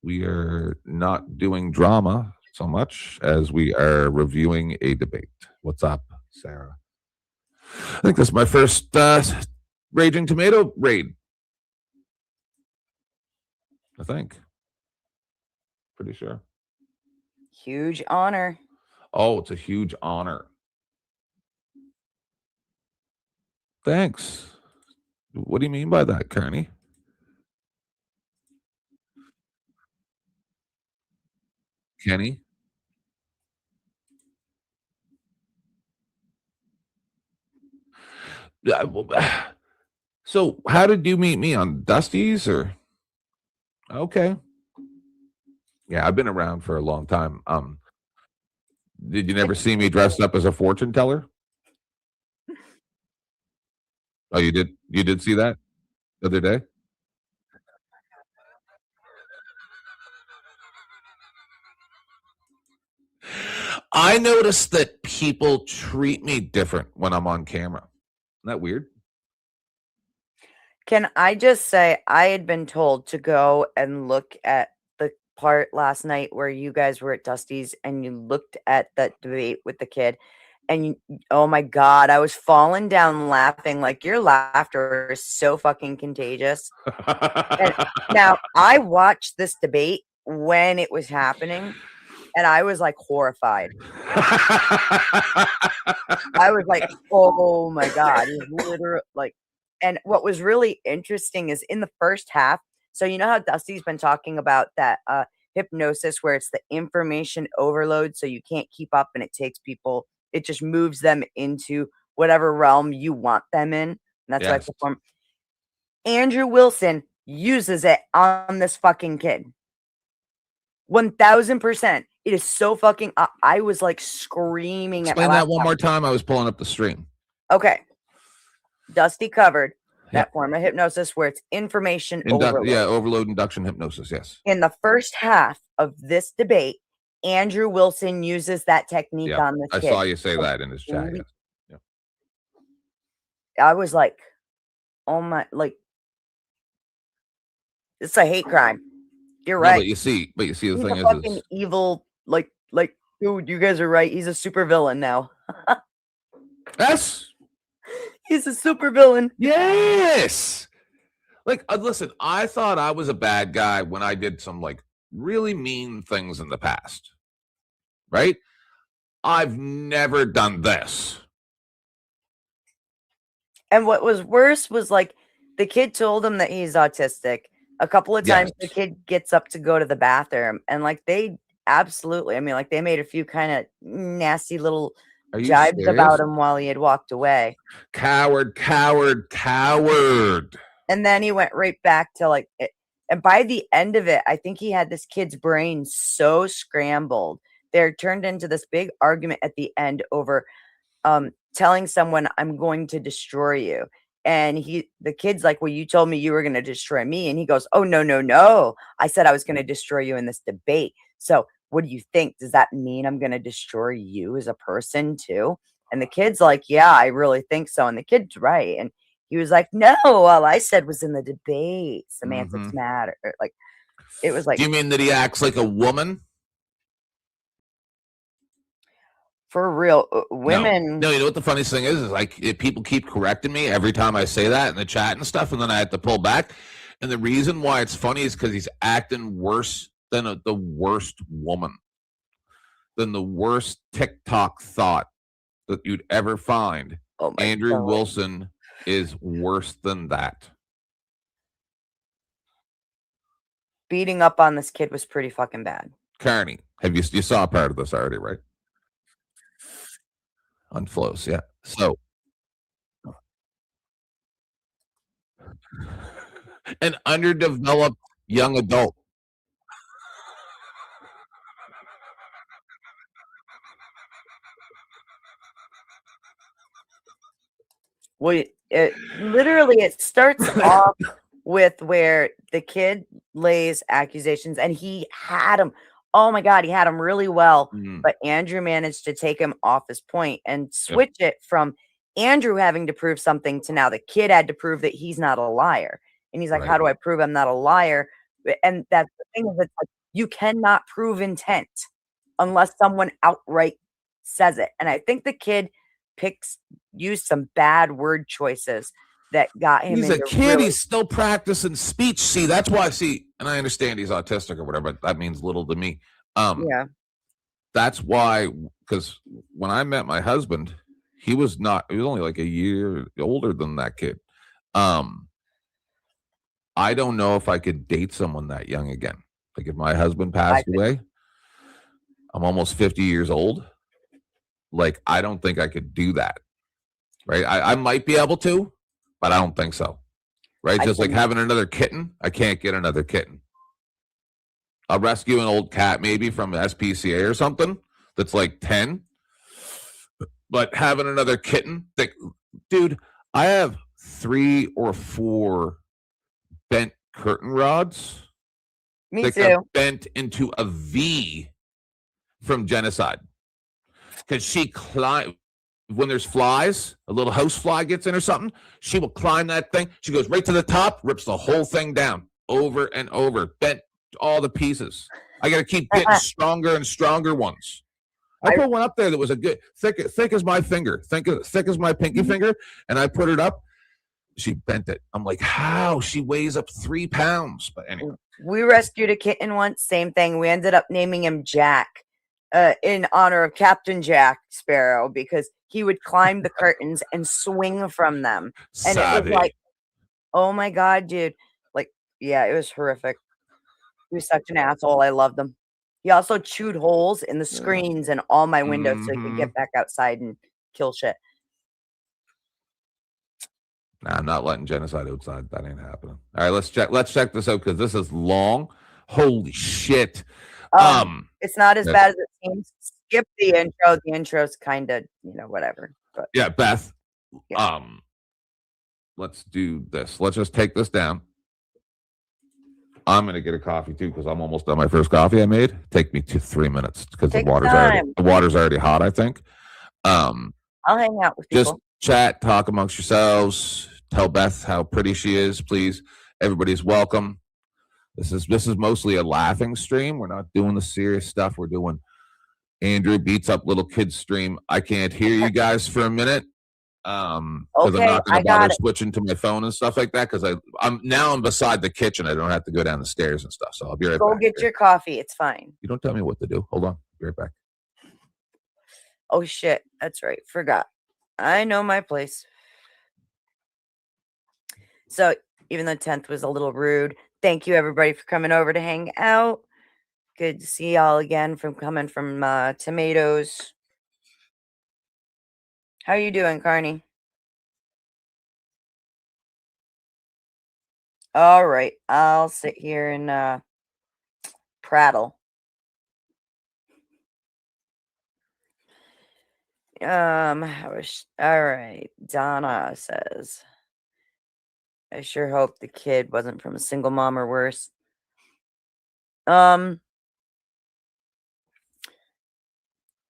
We are not doing drama so much as we are reviewing a debate. What's up, Sarah? I think this is my first Raging Tomato raid. I think. Pretty sure. Huge honor. Oh, it's a huge honor. Thanks. What do you mean by that, Carney? Kenny? So how did you meet me, on Dusty's or? Okay. Yeah, I've been around for a long time. Did you never see me dressed up as a fortune teller? Oh, you did? You did see that the other day? I noticed that people treat me different when I'm on camera. Isn't that weird? Can I just say, I had been told to go and look at the part last night where you guys were at Dusty's and you looked at that debate with the kid. And oh my God, I was falling down laughing. Like, your laughter is so fucking contagious. And now, I watched this debate when it was happening, and I was like horrified. I was like, oh my God. He's literally like, and what was really interesting is in the first half. So, you know how Dusty's been talking about that hypnosis where it's the information overload, so you can't keep up and it takes people, it just moves them into whatever realm you want them in. And that's why I perform. Andrew Wilson uses it on this fucking kid. 1000%. It is so fucking. I was like screaming. Explain that one more time. I was pulling up the stream. Okay. Dusty covered that form of hypnosis where it's information overload. Yeah, overload induction hypnosis. Yes. In the first half of this debate, Andrew Wilson uses that technique on the kid. I saw you say that in his chat. Yes. I was like, oh my, like, it's a hate crime. You're right. But you see the He's thing a fucking evil, like, dude, you guys are right. He's a super villain now. Yes. He's a super villain. Yes. Like, listen, I thought I was a bad guy when I did some like really mean things in the past. Right? I've never done this. And what was worse was like the kid told him that he's autistic. A couple of times the kid gets up to go to the bathroom and like they absolutely, I mean, like they made a few kind of nasty little jibes about him while he had walked away. Coward. And then he went right back to like it. And by the end of it, I think he had this kid's brain so scrambled. They're turned into this big argument at the end over telling someone, I'm going to destroy you. And the kid's like, well, you told me you were going to destroy me. And he goes, oh, no. I said I was going to destroy you in this debate. So what do you think? Does that mean I'm going to destroy you as a person too? And the kid's like, yeah, I really think so. And the kid's right. And he was like, no, all I said was in the debate. Semantics matter. Like, it was like. Do you mean that he acts like a woman? For real, women. No, you know what the funniest thing is like people keep correcting me every time I say that in the chat and stuff, and then I have to pull back. And the reason why it's funny is because he's acting worse than the worst woman, than the worst TikTok thought that you'd ever find. Oh my Andrew God. Wilson is worse than that. Beating up on this kid was pretty fucking bad. Carney, you saw part of this already, right? On flows, yeah. So an underdeveloped young adult. Well, it starts off with where the kid lays accusations and he had him. Oh my God, he had him really well. But Andrew managed to take him off his point and switch it from Andrew having to prove something to now the kid had to prove that he's not a liar. And he's like, how do I prove I'm not a liar? And that's the thing is it's like, you cannot prove intent unless someone outright says it. And I think the kid used some bad word choices that got him. He's a kid. He's still practicing speech. See, that's why. And I understand he's autistic or whatever, but that means little to me. Yeah. That's why, because when I met my husband, he was only like a year older than that kid. I don't know if I could date someone that young again. Like if my husband passed away, I'm almost 50 years old. Like, I don't think I could do that. Right. I might be able to, but I don't think so. Right. Just like having another kitten. I can't get another kitten. I'll rescue an old cat maybe from SPCA or something that's like 10. But having another kitten, dude, I have 3 or 4 bent curtain rods. Me too. Got bent into a V from genocide. Because she climbed. When there's flies, a little house fly gets in or something, she will climb that thing. She goes right to the top, rips the whole thing down over and over, bent all the pieces. I got to keep getting stronger and stronger ones. I put one up there that was a good, thick as my finger, thick as my pinky finger, and I put it up. She bent it. I'm like, how? She weighs up 3 pounds. But anyway. We rescued a kitten once, same thing. We ended up naming him Jack in honor of Captain Jack Sparrow because he would climb the curtains and swing from them. And it was like, oh my God, dude. Like, yeah, it was horrific. He was such an asshole. I loved him. He also chewed holes in the screens and all my windows so he could get back outside and kill shit. Nah, I'm not letting genocide outside. That ain't happening. All right, let's check this out because this is long. Holy shit. It's not as bad as it seems. Skip the intro. The intro's kind of, whatever. But yeah, Beth. Yeah. let's do this. Let's just take this down. I'm gonna get a coffee too because I'm almost done my first coffee I made. Take me 3 minutes because the water's already hot, I think. I'll hang out with just people. Chat, talk amongst yourselves. Tell Beth how pretty she is, please. Everybody's welcome. This is mostly a laughing stream. We're not doing the serious stuff. We're doing Andrew beats up little kids stream. I can't hear you guys for a minute. Because I'm not going to bother switching to my phone and stuff like that. Because I'm beside the kitchen. I don't have to go down the stairs and stuff. So I'll be right back. Go get your coffee. It's fine. You don't tell me what to do. Hold on. Be right back. Oh shit. That's right. Forgot. I know my place. So even though 10th was a little rude, thank you everybody for coming over to hang out. Good to see y'all again coming from Tomatoes. How you doing, Carney? All right, I'll sit here and prattle. All right. Donna says, I sure hope the kid wasn't from a single mom or worse.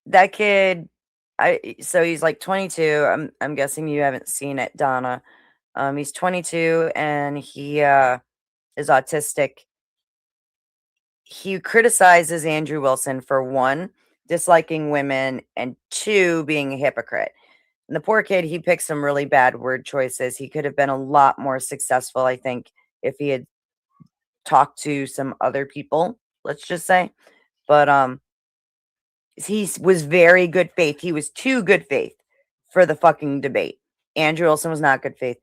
That kid, so he's like 22. I'm guessing you haven't seen it, Donna. He's 22 and he is autistic. He criticizes Andrew Wilson for 1, disliking women, and 2, being a hypocrite. And the poor kid, he picked some really bad word choices. He could have been a lot more successful, I think, if he had talked to some other people, let's just say. But he was very good faith. He was too good faith for the fucking debate. Andrew Wilson was not good faith.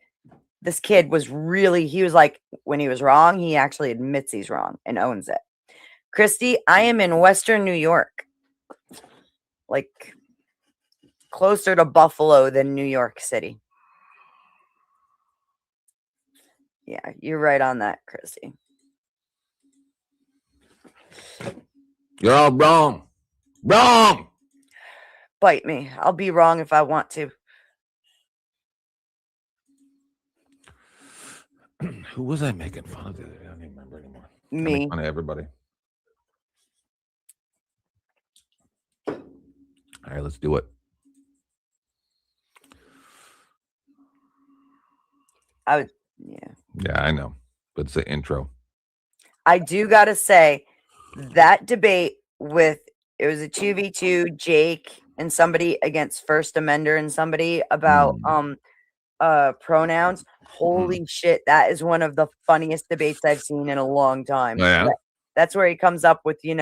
This kid was he was like, when he was wrong, he actually admits he's wrong and owns it. Christy, I am in Western New York. Like, closer to Buffalo than New York City. Yeah, you're right on that, Christy. You're all wrong. Wrong! Bite me. I'll be wrong if I want to. Who was I making fun of the other day? I don't even remember anymore. Me. I make fun of everybody. All right, let's do it. Yeah, I know. But it's the intro. I do gotta say, that debate it was a 2v2, Jake and somebody against First Amender and somebody about pronouns. Holy shit, that is one of the funniest debates I've seen in a long time. Yeah. That's where he comes up with, you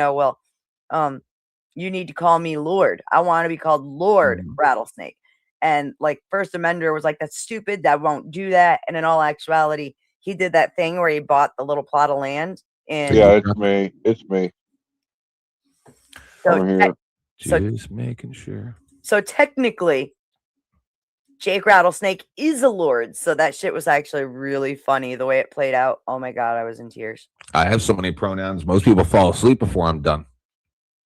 need to call me Lord. I want to be called Lord Rattlesnake. And like First Amender was like, that's stupid. That won't do that. And in all actuality, he did that thing where he bought the little plot of land. And yeah, it's me. It's me. Just making sure. So technically, Jake Rattlesnake is a lord. So that shit was actually really funny the way it played out. Oh my God, I was in tears. I have so many pronouns. Most people fall asleep before I'm done.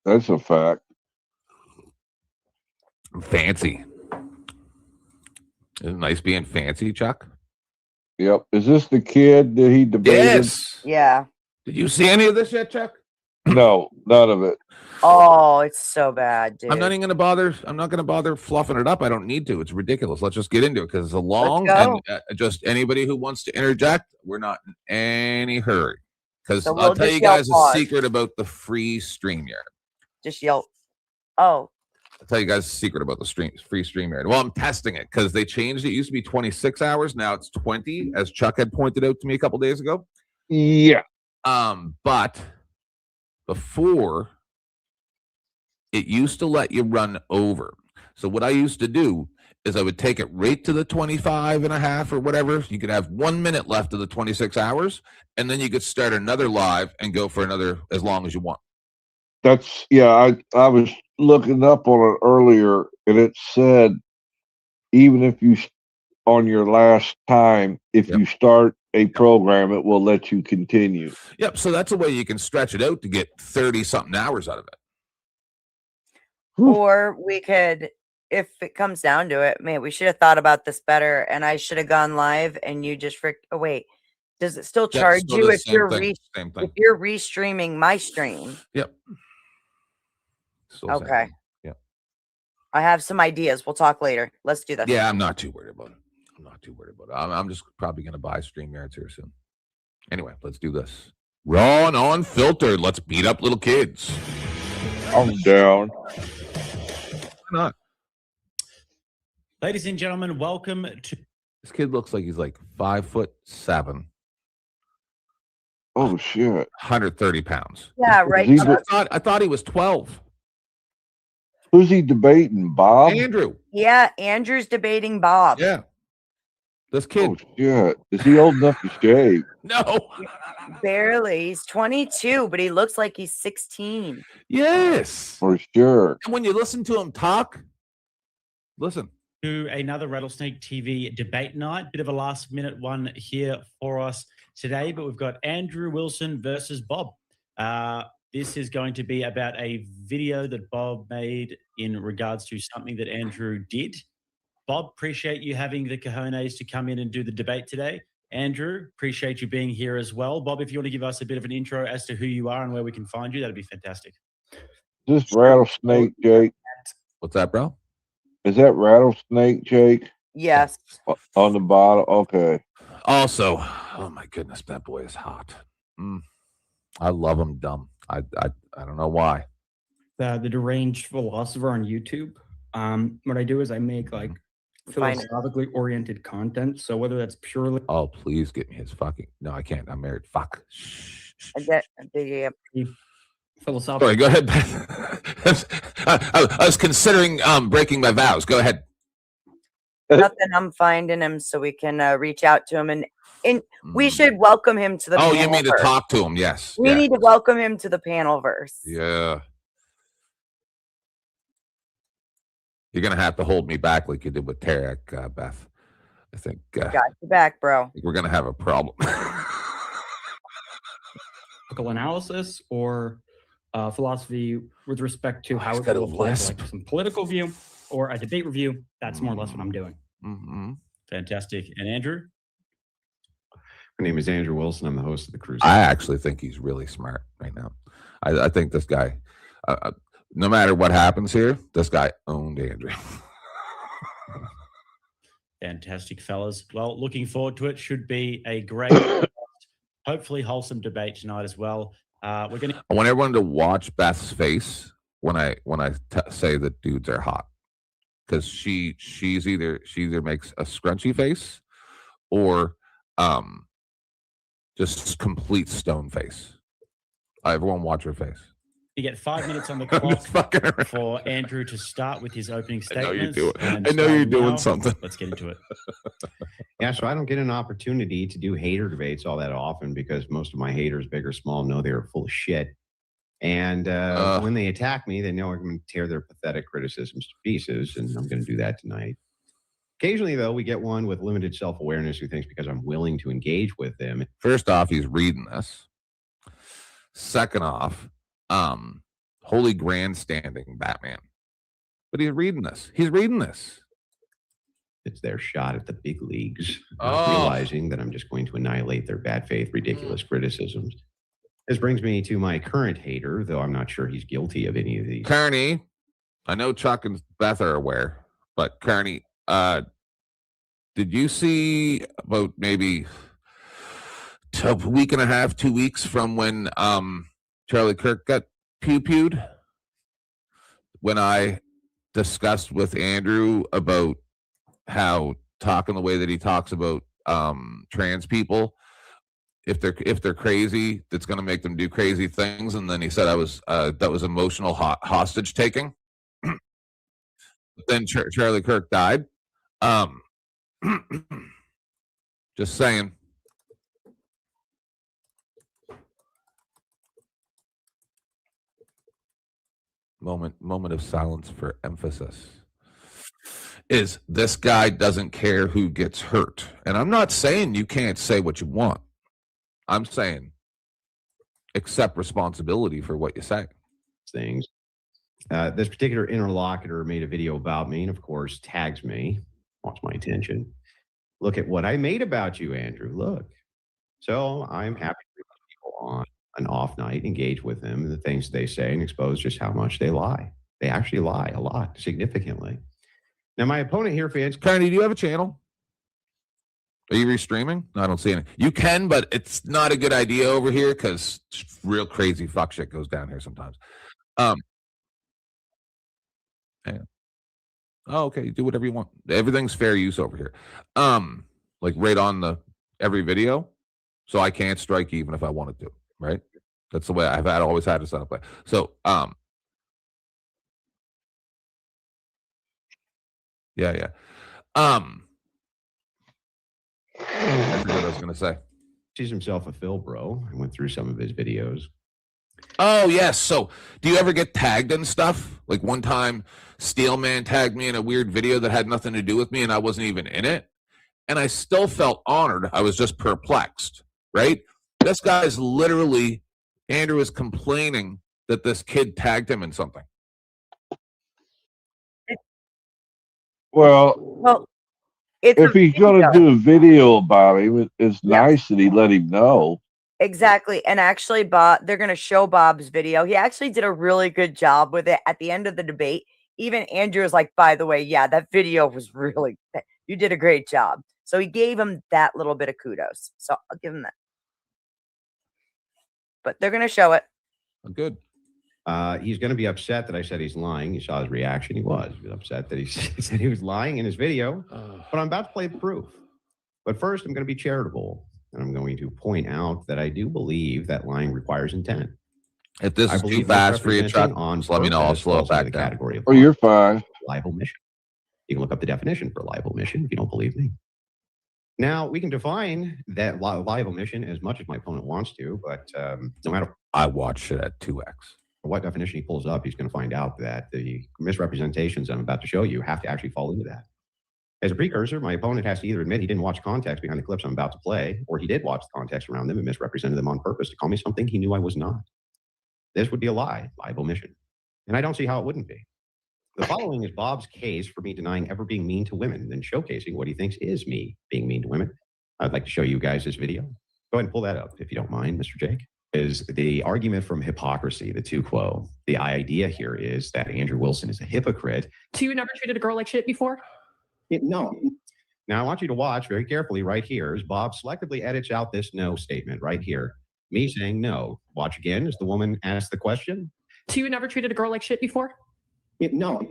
That's a fact. I'm fancy. Isn't it nice being fancy, Chuck? Yep. Is this the kid that he debated? Yes. Yeah. Did you see any of this yet, Chuck? No, none of it. Oh, it's so bad, dude. I'm not going to bother fluffing it up. I don't need to. It's ridiculous. Let's just get into it because it's a long and just anybody who wants to interject, we're not in any hurry. Because I'll tell you guys a secret about the free StreamYard. Just yell. Oh. I'll tell you guys a secret about the free StreamYard. Well, I'm testing it because they changed it. It used to be 26 hours. Now it's 20, as Chuck had pointed out to me a couple days ago. Yeah. But before, it used to let you run over. So what I used to do is I would take it right to the 25 and a half or whatever. You could have 1 minute left of the 26 hours, and then you could start another live and go for another as long as you want. That's, yeah, I was looking up on it earlier, and it said even if you, on your last time, if you start a program, it will let you continue. Yep, so that's a way you can stretch it out to get 30-something hours out of it. Or we could if it comes down to it, man, we should have thought about this better, and I should have gone live, and you just oh wait, does it still Yeah, charge still you the if same you're thing, same thing. if you're restreaming my stream? Yep. Still same Okay. thing. Yep. I have some ideas. We'll talk later. Let's do this. Yeah, I'm not too worried about it. I'm not too worried about it. I'm just probably going to buy StreamYards here soon. Anyway, let's do this. Raw and unfiltered. Let's beat up little kids. I'm down. Why not? Ladies and gentlemen, welcome to. This kid looks like he's like 5'7". Oh shit! 130 pounds. Yeah, right. I thought he was 12. Who's he debating? Bob? Andrew. Yeah, Andrew's debating Bob. Yeah. This kid. Oh shit! Is he old enough to shave? No. Barely. He's 22, but he looks like he's 16. Yes. For sure. And when you listen to him talk, listen. To another Rattlesnake TV debate night. Bit of a last minute one here for us today, but we've got Andrew Wilson versus Bob. This is going to be about a video that Bob made in regards to something that Andrew did. Bob, appreciate you having the cojones to come in and do the debate today. Andrew, appreciate you being here as well. Bob, if you want to give us a bit of an intro as to who you are and where we can find you, that'd be fantastic. This Rattlesnake, Jake. What's that, bro? Is that Rattlesnake, Jake? Yes. On the bottom. Okay. Also, oh my goodness, that boy is hot. I love him dumb. I don't know why. The deranged philosopher on YouTube. What I do is I make like philosophically oriented content. So whether that's purely Oh, please get me his fucking. No, I can't. I'm married. Fuck. I get the philosophical. Sorry, go ahead. I was considering breaking my vows. Go ahead. nothing. I'm finding him so we can reach out to him, and we should welcome him to the. Oh, you mean to panel-verse. talk to him? Yes. We Yeah. need to welcome him to the panel verse. Yeah. You're gonna have to hold me back like you did with Tarek, Beth. I think. Got you back, bro. I think we're gonna have a problem. analysis or philosophy with respect to how it got a will apply to lisp. like some political view or a debate review. That's more or less what I'm doing. Mm-hmm. Fantastic. And Andrew? My name is Andrew Wilson. I'm the host of the cruise. I actually think he's really smart right now. I think this guy, no matter what happens here, this guy owned Andrew. Fantastic, fellas. Well, looking forward to it. Should be a great, hopefully wholesome debate tonight as well. We're going to. I want everyone to watch Beth's face when I say that dudes are hot, because she either makes a scrunchy face or just complete stone face. Everyone watch her face. You get 5 minutes on the clock for Andrew to start with his opening statements. I know you're doing something. Let's get into it. Yeah, so I don't get an opportunity to do hater debates all that often because most of my haters, big or small, know they're full of shit. And when they attack me, they know I'm going to tear their pathetic criticisms to pieces, and I'm going to do that tonight. Occasionally, though, we get one with limited self-awareness who thinks because I'm willing to engage with them. First off, he's reading this. Second off, holy grandstanding Batman. But he's reading this. He's reading this. It's their shot at the big leagues, realizing that I'm just going to annihilate their bad faith, ridiculous criticisms. This brings me to my current hater, though I'm not sure he's guilty of any of these. Carney, I know Chuck and Beth are aware, but Carney, did you see about maybe a week and a half, 2 weeks from when Charlie Kirk got pew-pewed? When I discussed with Andrew about how talking the way that he talks about trans people, if they're crazy, that's going to make them do crazy things. And then he said that was emotional hostage taking. Then Charlie Kirk died. Just saying. Moment of silence for emphasis. Is this guy doesn't care who gets hurt. And I'm not saying you can't say what you want. I'm saying accept responsibility for what you say. Things. This particular interlocutor made a video about me and, of course, tags me, wants my attention. Look at what I made about you, Andrew. Look. So I'm happy to bring people on an off night, engage with them and the things they say and expose just how much they lie. They actually lie a lot, significantly. Now, my opponent here, fans. Carney, do you have a channel? Are you restreaming? No, I don't see any. You can, but it's not a good idea over here because real crazy fuck shit goes down here sometimes. Yeah. Oh, okay. Do whatever you want. Everything's fair use over here. Like right on every video. So I can't strike even if I wanted to, right? That's the way always had to set up. So, yeah. I forgot what I was going to say. Sees himself a Phil bro. I went through some of his videos. Oh, yes. So do you ever get tagged and stuff? Like one time, Steelman tagged me in a weird video that had nothing to do with me and I wasn't even in it. And I still felt honored. I was just perplexed, right? This guy's literally, Andrew is complaining that this kid tagged him in something. Well, if he's going to do a video about him, it's nice that he let him know. Exactly. And actually, they're going to show Bob's video. He actually did a really good job with it at the end of the debate. Even Andrew was like, by the way, yeah, that video was you did a great job. So he gave him that little bit of kudos. So I'll give him that. But they're going to show it. Good. He's going to be upset that I said he's lying. You saw his reaction. He was upset that he said he was lying in his video. But I'm about to play the proof. But first, I'm going to be charitable. And I'm going to point out that I do believe that lying requires intent. If this is too fast for you, Chuck, just let me know. I'll slow it back down. Oh, you're fine. Libel mission. You can look up the definition for libel mission if you don't believe me. Now, we can define that libel mission as much as my opponent wants to, but no matter... I watch it at 2x. What definition he pulls up, he's going to find out that the misrepresentations I'm about to show you have to actually fall into that. As a precursor, my opponent has to either admit he didn't watch context behind the clips I'm about to play, or he did watch the context around them and misrepresented them on purpose to call me something he knew I was not. This would be a lie, libel mission. And I don't see how it wouldn't be. The following is Bob's case for me denying ever being mean to women, then showcasing what he thinks is me being mean to women. I'd like to show you guys this video. Go ahead and pull that up if you don't mind, Mr. Jake. Is the argument from hypocrisy, the tu quo. The idea here is that Andrew Wilson is a hypocrite. So you never treated a girl like shit before? No. Now I want you to watch very carefully right here as Bob selectively edits out this no statement right here. Me saying no. Watch again as the woman asks the question. So you never treated a girl like shit before? No.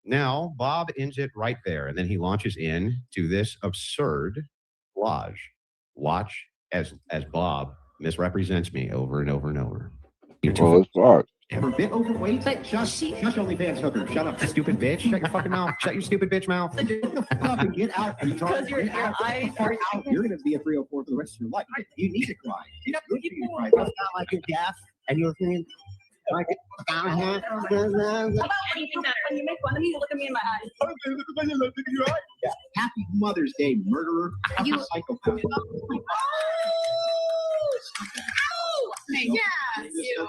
Now Bob ends it right there, and then he launches in to this absurd collage. Watch as Bob misrepresents me over and over and over. Well, it's hard. Ever bit overweight? Shush OnlyFans hooker. Shut up, stupid bitch. Shut your fucking mouth. Shut your stupid bitch mouth. Get out. Because your eyes are out. You're going to be a 304 for the rest of your life. You need to cry. It's good for you to cry. It's not like you're deaf and you're feeling like How about anything better? When you make fun of me, you look at me in my eyes. Yeah. Happy Mother's Day, murderer. You psychopath. Yeah, you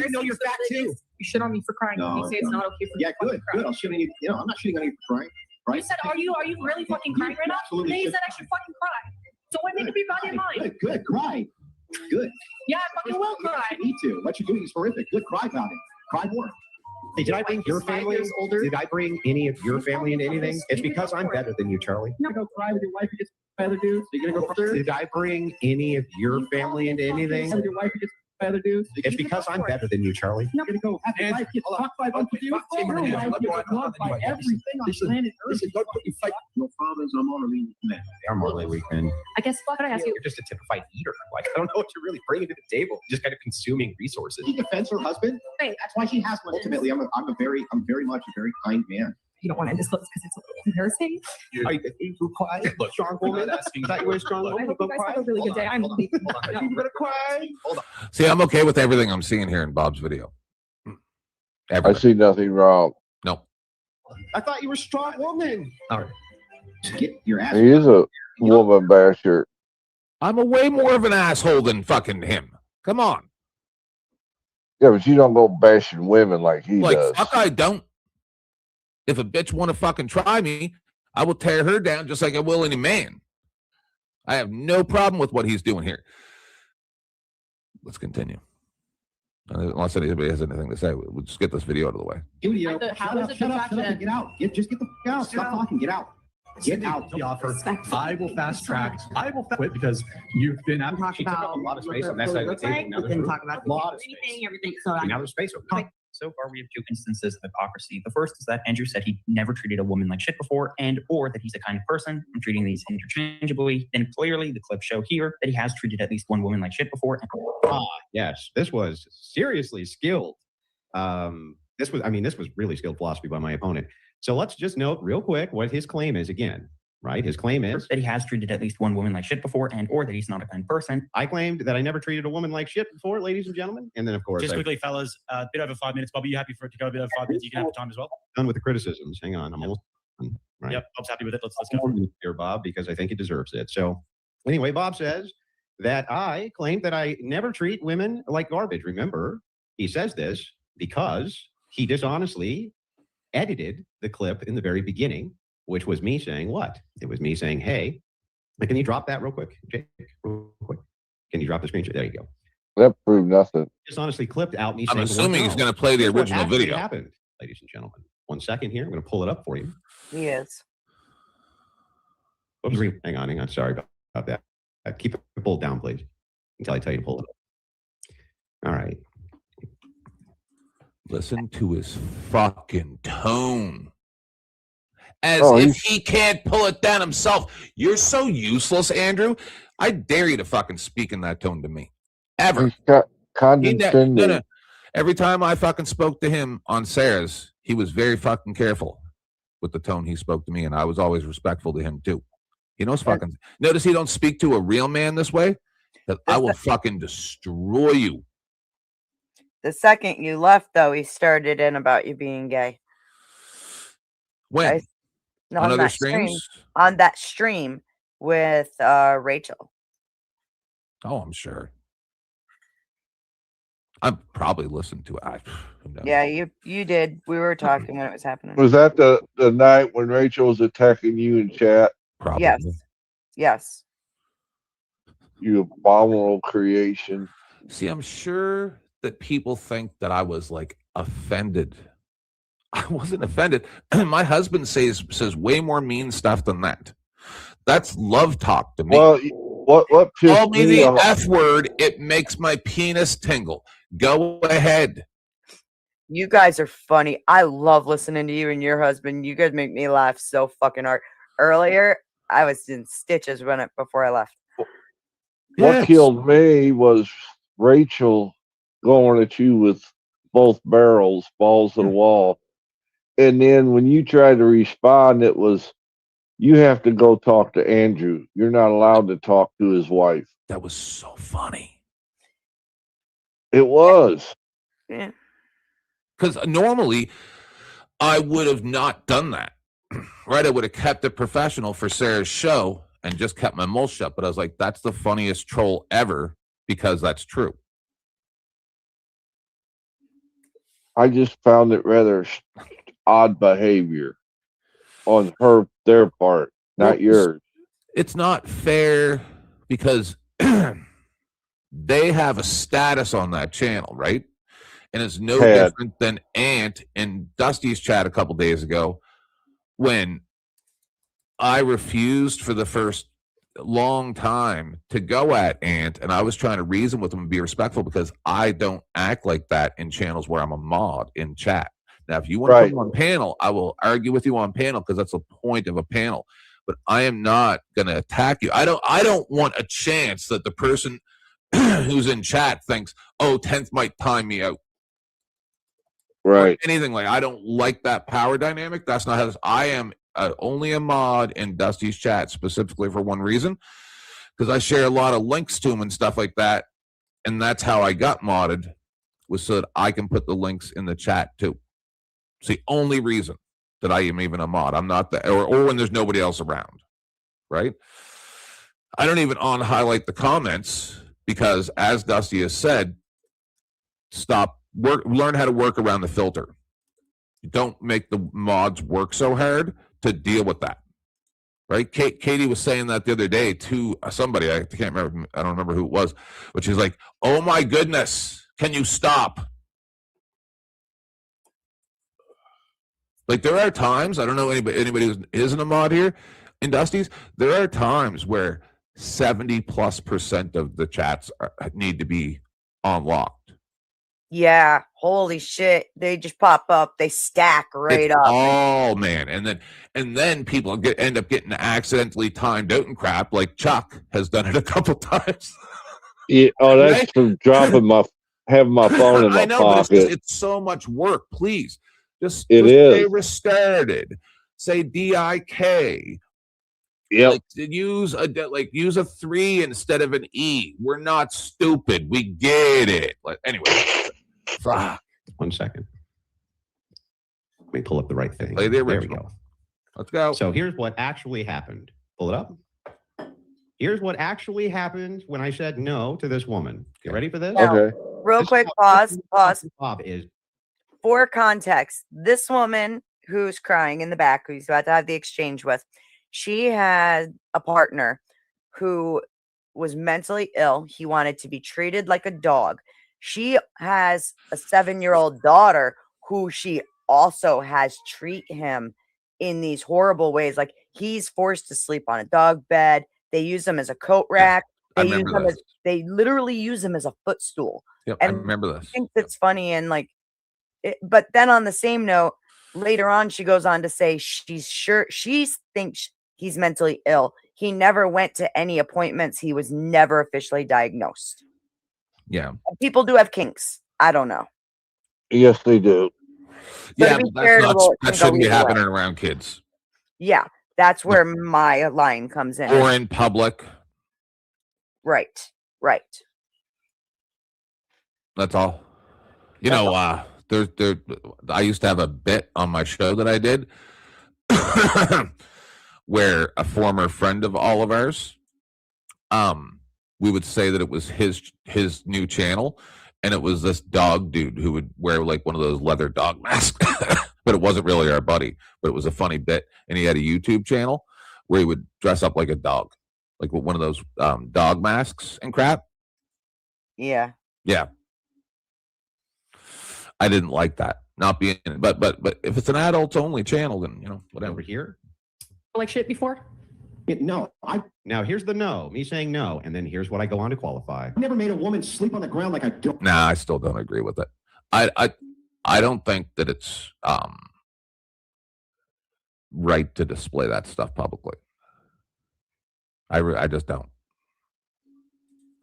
know you're fat too. You shit on me for crying. You say it's not okay for me to cry. Good. I'll shit on you. I'm not shitting on you for crying. Right? You said, are you really fucking crying right now? Absolutely. Then you said I should fucking cry. So what made me body and mind? Good. Cry. Good. Yeah, I fucking will cry. You need to. What you're doing is horrific. Good. Cry about it. Cry more. Hey, did I bring your family? Did I bring any of your family into anything? It's because I'm better than you, Charlie. You're gonna go cry with your wife who gets other dudes. So you're gonna go third. Did I bring any of your family into anything? With your wife who gets other dudes. It's because I'm better than you, Charlie. You're gonna go have your wife get fucked by a bunch of dudes. Your wife gets loved by everything on planet Earth. Don't put you fight. Your fathers are morally weak men. They are morally weak men. I guess what could I ask you? You're just a typified eater. Like I don't know what you're really bringing to the table. Just kind of consuming resources. She defends her husband. Right. That's why she has one. Ultimately, I'm very much a very kind man. You don't want to disclose because it's a little embarrassing. Are you quiet? Look, strong woman. Is that your strong woman? I hope you guys have a really good day. I'm leaving. You're gonna cry. Hold on. See, I'm okay with everything I'm seeing here in Bob's video. I see nothing wrong. No. I thought you were a strong woman. All right. Get your ass. He is a woman basher. I'm a way more of an asshole than fucking him. Come on. Yeah, but you don't go bashing women like he does. Fuck, I don't. If a bitch want to fucking try me, I will tear her down just like I will any man. I have no problem with what he's doing here. Let's continue. Unless anybody has anything to say, we'll just get this video out of the way. Studio. Shut up, get out. Just get the fuck out. Stop talking. Get out. Get out. The offer. I will fast track. I will quit because you've been out. She took up a lot of space on that side of the table. Now there's talk about a lot of space. Everything. Now there's space. So far, we have two instances of hypocrisy. The first is that Andrew said he never treated a woman like shit before, and or that he's the kind of person. I'm treating these interchangeably. Then clearly, the clips show here that he has treated at least one woman like shit before. Yes, this was seriously skilled. This was really skilled philosophy by my opponent. So let's just note real quick what his claim is again. Right? His claim is that he has treated at least one woman like shit before, and or that he's not a kind person. I claimed that I never treated a woman like shit before, ladies and gentlemen. And then, of course, just quickly, fellas, a bit over 5 minutes. Bobby, you happy for it to go a bit over 5 minutes? You can have the time as well. Done with the criticisms. Hang on, I'm almost done. Right. Yep, Bob's happy with it. Let's go. Here, Bob, because I think he deserves it. So, anyway, Bob says that I claimed that I never treat women like garbage. Remember, he says this because he dishonestly edited the clip in the very beginning, which was me saying what? It was me saying, hey, can you drop that real quick, Jake? Real quick. Can you drop the screenshot? There you go. That proved nothing. Just honestly clipped out me I'm saying, assuming he's going to play the original video. Happened, ladies and gentlemen. 1 second here. I'm going to pull it up for you. Yes. Oops, hang on. Sorry about that. Keep it pulled down, please, until I tell you to pull it up. All right. Listen to his fucking tone. As if he can't pull it down himself. You're so useless, Andrew. I dare you to fucking speak in that tone to me. Ever. Condescending. No. Every time I fucking spoke to him on Sarah's, he was very fucking careful with the tone he spoke to me, and I was always respectful to him too. He knows fucking. Notice he don't speak to a real man this way. That I will fucking destroy you. The second you left, though, he started in about you being gay. When? On other that streams? On that stream with Rachel. Oh, I'm sure. I probably listened to it. Yeah, you did. We were talking when it was happening. Was that the night when Rachel was attacking you in chat? Probably. Yes. You abominable creation. See, I'm sure that people think that I was like offended. I wasn't offended. My husband says way more mean stuff than that. That's love talk to me. Well, what call me the F word, it makes my penis tingle. Go ahead. You guys are funny. I love listening to you and your husband. You guys make me laugh so fucking hard. Earlier, I was in stitches before I left. What killed me was Rachel going at you with both barrels, balls to the wall. And then when you tried to respond, it was, you have to go talk to Andrew. You're not allowed to talk to his wife. That was so funny. It was. Yeah. Because normally I would have not done that. Right? I would have kept it professional for Sarah's show and just kept my mouth shut. But I was like, that's the funniest troll ever because that's true. I just found it rather odd behavior on their part, not yours. It's not fair because they have a status on that channel, right? And it's no different than Ant in Dusty's chat a couple days ago when I refused for the first long time to go at Ant, and I was trying to reason with him and be respectful because I don't act like that in channels where I'm a mod in chat. Now, if you want to come on panel, I will argue with you on panel because that's the point of a panel. But I am not going to attack you. I don't want a chance that the person who's in chat thinks, oh, 10th might time me out. Right. Or anything like I don't like that power dynamic. That's not how this. I am only a mod in Dusty's chat specifically for one reason, because I share a lot of links to him and stuff like that. And that's how I got modded, was so that I can put the links in the chat too. It's the only reason that I am even a mod. I'm not that, or when there's nobody else around, right? I don't even highlight the comments because, as Dusty has said, stop learn how to work around the filter. Don't make the mods work so hard to deal with that. Right? Katie was saying that the other day to somebody. I can't remember. I don't remember who it was, but she's like, "Oh my goodness, can you stop?" Like there are times, I don't know anybody who isn't a mod here in Dusty's. There are times where 70+% of the chats need to be unlocked. Yeah, holy shit! They just pop up. They stack right up. Oh man, and then people end up getting accidentally timed out and crap. Like Chuck has done it a couple times. Yeah. Oh, that's from having my phone in my I know, pocket. but it's so much work. Please, just is. Say restarted. Say DIK. Yeah. Like, use a 3 instead of an E. We're not stupid. We get it. Like anyway. Fuck. 1 second. Let me pull up the right thing. Play the There we original. go. Let's go. So here's what actually happened. Pull it up. Here's what actually happened when I said no to this woman. You ready for this? Okay. Real quick, pause. Bob is For context, this woman who's crying in the back, who he's about to have the exchange with, she had a partner who was mentally ill. He wanted to be treated like a dog. She has a 7-year-old daughter who she also has treat him in these horrible ways. Like he's forced to sleep on a dog bed. They use him as a coat rack. They literally use him as a footstool. Yep, and I remember this. I think that's funny. And like, but then on the same note, later on, she goes on to say she thinks he's mentally ill. He never went to any appointments. He was never officially diagnosed. Yeah. And people do have kinks. I don't know. Yes, they do. Yeah, but that shouldn't be happening around kids. Yeah, that's where my line comes in. Or in public. Right. That's all. You know, I used to have a bit on my show that I did where a former friend of all of ours, we would say that it was his new channel, and it was this dog dude who would wear like one of those leather dog masks, but it wasn't really our buddy, but it was a funny bit, and he had a YouTube channel where he would dress up like a dog, like with one of those dog masks and crap. Yeah. I didn't like that. Not being, but if it's an adults only channel, then whatever. over here. Like shit before? No, now here's the no. Me saying no, and then here's what I go on to qualify. I never made a woman sleep on the ground like I do. Nah, I still don't agree with it. I don't think that it's right to display that stuff publicly. I just don't.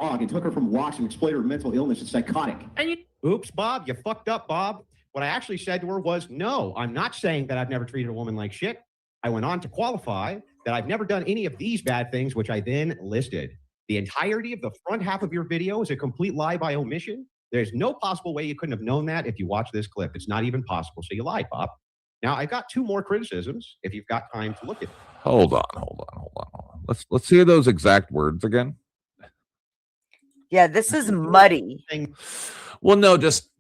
And took her from walks and exploited her mental illness. It's psychotic. Oops, Bob, you fucked up, Bob. What I actually said to her was, no, I'm not saying that I've never treated a woman like shit. I went on to qualify that I've never done any of these bad things, which I then listed. The entirety of the front half of your video is a complete lie by omission. There's no possible way you couldn't have known that if you watch this clip. It's not even possible. So you lied, Bob. Now, I've got 2 more criticisms if you've got time to look at it. Hold on. Let's hear those exact words again. Yeah, this is muddy. Well, no, just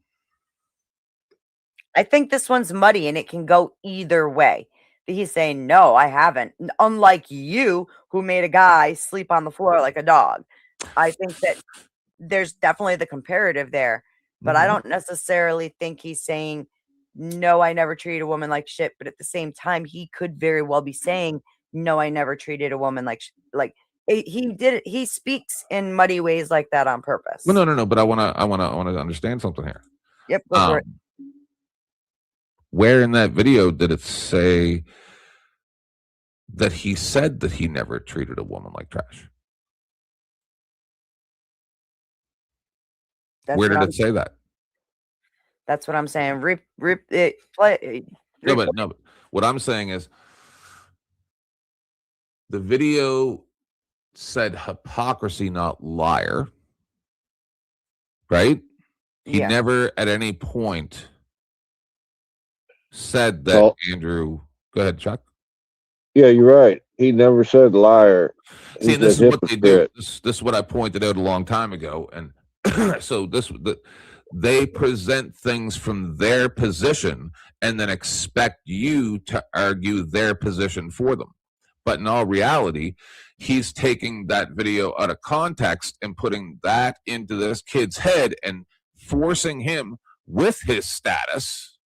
I think this one's muddy and it can go either way. He's saying, no, I haven't. Unlike you, who made a guy sleep on the floor like a dog. I think that there's definitely the comparative there, but I don't necessarily think he's saying, no, I never treated a woman like shit. But at the same time, he could very well be saying, no, I never treated a woman like he did it. He speaks in muddy ways like that on purpose. Well, no. But I want to understand something here. Yep. Go for it. Where in that video did it say that he said that he never treated a woman like trash? Where did it say that? That's what I'm saying. No, but what I'm saying is the video said hypocrisy, not liar. Right? He never at any point said that. Andrew, go ahead, Chuck. Yeah, you're right. He never said liar. See, this is what they do. This is what I pointed out a long time ago, and so They present things from their position and then expect you to argue their position for them. But in all reality, he's taking that video out of context and putting that into this kid's head and forcing him with his status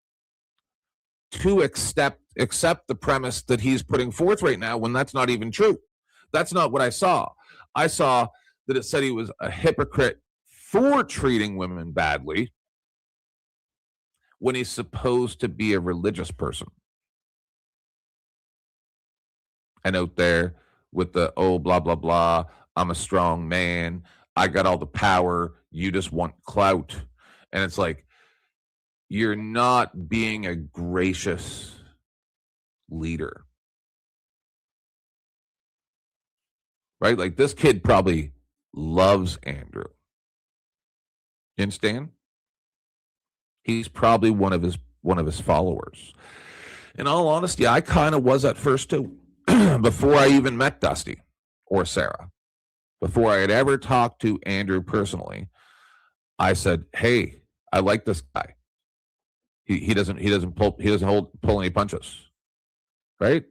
to accept the premise that he's putting forth right now when that's not even true. That's not what I saw. I saw that it said he was a hypocrite for treating women badly when he's supposed to be a religious person. And out there with the, oh, blah, blah, blah, I'm a strong man, I got all the power, you just want clout. And it's like, you're not being a gracious leader. Right? Like, this kid probably loves Andrew. You understand? He's probably one of his followers. In all honesty, I kind of was at first too. Before I even met Dusty or Sarah, before I had ever talked to Andrew personally, I said, "Hey, I like this guy. He doesn't pull any punches, right?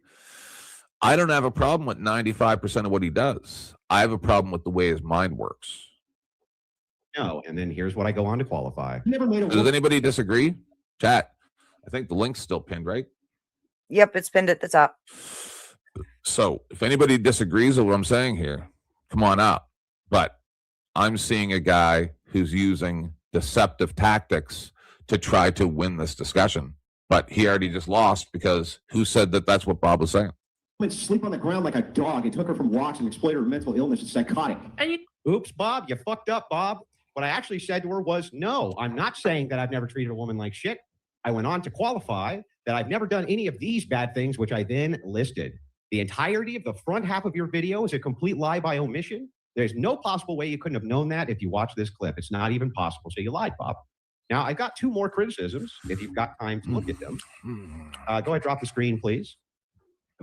I don't have a problem with 95% of what he does. I have a problem with the way his mind works." No, and then here's what I go on to qualify. Does anybody disagree? Chat. I think the link's still pinned, right? Yep, it's pinned at the top. So if anybody disagrees with what I'm saying here, come on up. But I'm seeing a guy who's using deceptive tactics to try to win this discussion. But he already just lost because who said that that's what Bob was saying? Sleep on the ground like a dog and took her from walks and exploited her mental illness. It's psychotic. And oops, Bob, you fucked up, Bob. What I actually said to her was, no, I'm not saying that I've never treated a woman like shit. I went on to qualify that I've never done any of these bad things, which I then listed. The entirety of the front half of your video is a complete lie by omission. There's no possible way you couldn't have known that if you watch this clip. It's not even possible. So you lied, Bob. Now, I've got 2 more criticisms, if you've got time to look at them. Go ahead, drop the screen, please.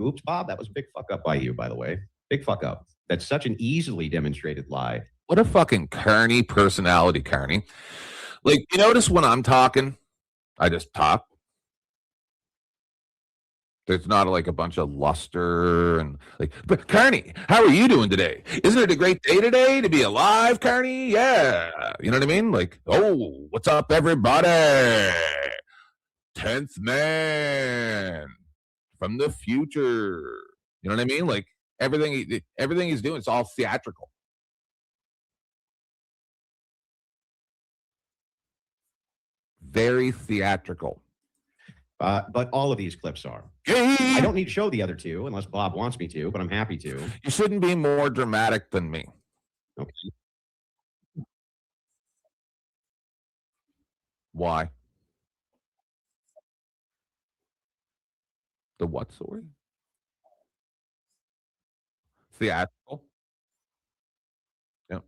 Oops, Bob, that was a big fuck up by you, by the way. Big fuck up. That's such an easily demonstrated lie. What a fucking Carney personality, Carney. Like, you notice when I'm talking, I just talk. There's not like a bunch of luster and like, but Carney, how are you doing today? Isn't it a great day today to be alive, Carney? Yeah. You know what I mean? Like, oh, what's up, everybody? 10th man from the future. You know what I mean? Like everything he's doing, it's all theatrical. Very theatrical. But all of these clips are. I don't need to show the other 2 unless Bob wants me to, but I'm happy to. You shouldn't be more dramatic than me. Okay. Why? The what story? Theatrical. Yep.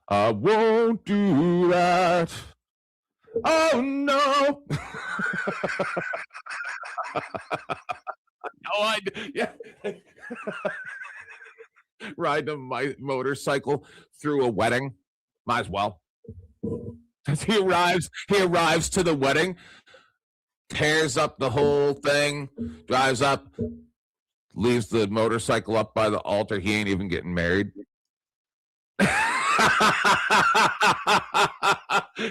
I won't do that. Oh no! Yeah. Ride my motorcycle through a wedding. Might as well. As he arrives to the wedding, tears up the whole thing, drives up, leaves the motorcycle up by the altar. He ain't even getting married.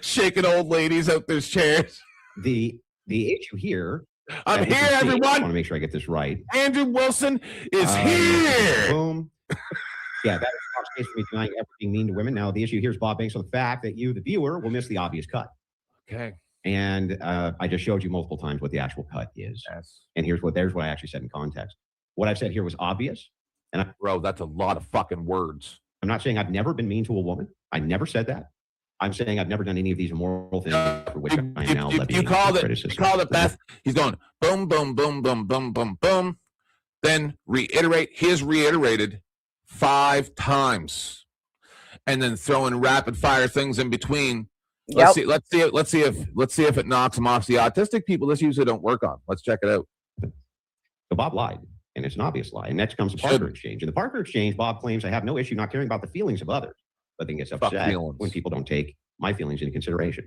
Shaking old ladies out their chairs. The issue here. I'm here, everyone. I want to make sure I get this right. Andrew Wilson is here. Boom. Yeah, that is Bob's case for me denying ever being mean to women. Now, the issue here is Bob banks on the fact that you, the viewer, will miss the obvious cut. Okay. And I just showed you multiple times what the actual cut is. Yes. And there's what I actually said in context. What I've said here was obvious. And bro, that's a lot of fucking words. I'm not saying I've never been mean to a woman. I never said that. I'm saying I've never done any of these immoral things for which I am now levying criticism. You called it, Beth. He's going boom, boom, boom, boom, boom, boom, boom. Then reiterate. He has reiterated 5 times, and then throwing rapid fire things in between. Let's see if it knocks him off. The autistic people, this usually don't work on. Let's check it out. So Bob lied, and it's an obvious lie. And next comes the Parker Exchange. In the Parker Exchange, Bob claims I have no issue not caring about the feelings of others. but then gets Fuck upset feelings. when people don't take my feelings into consideration.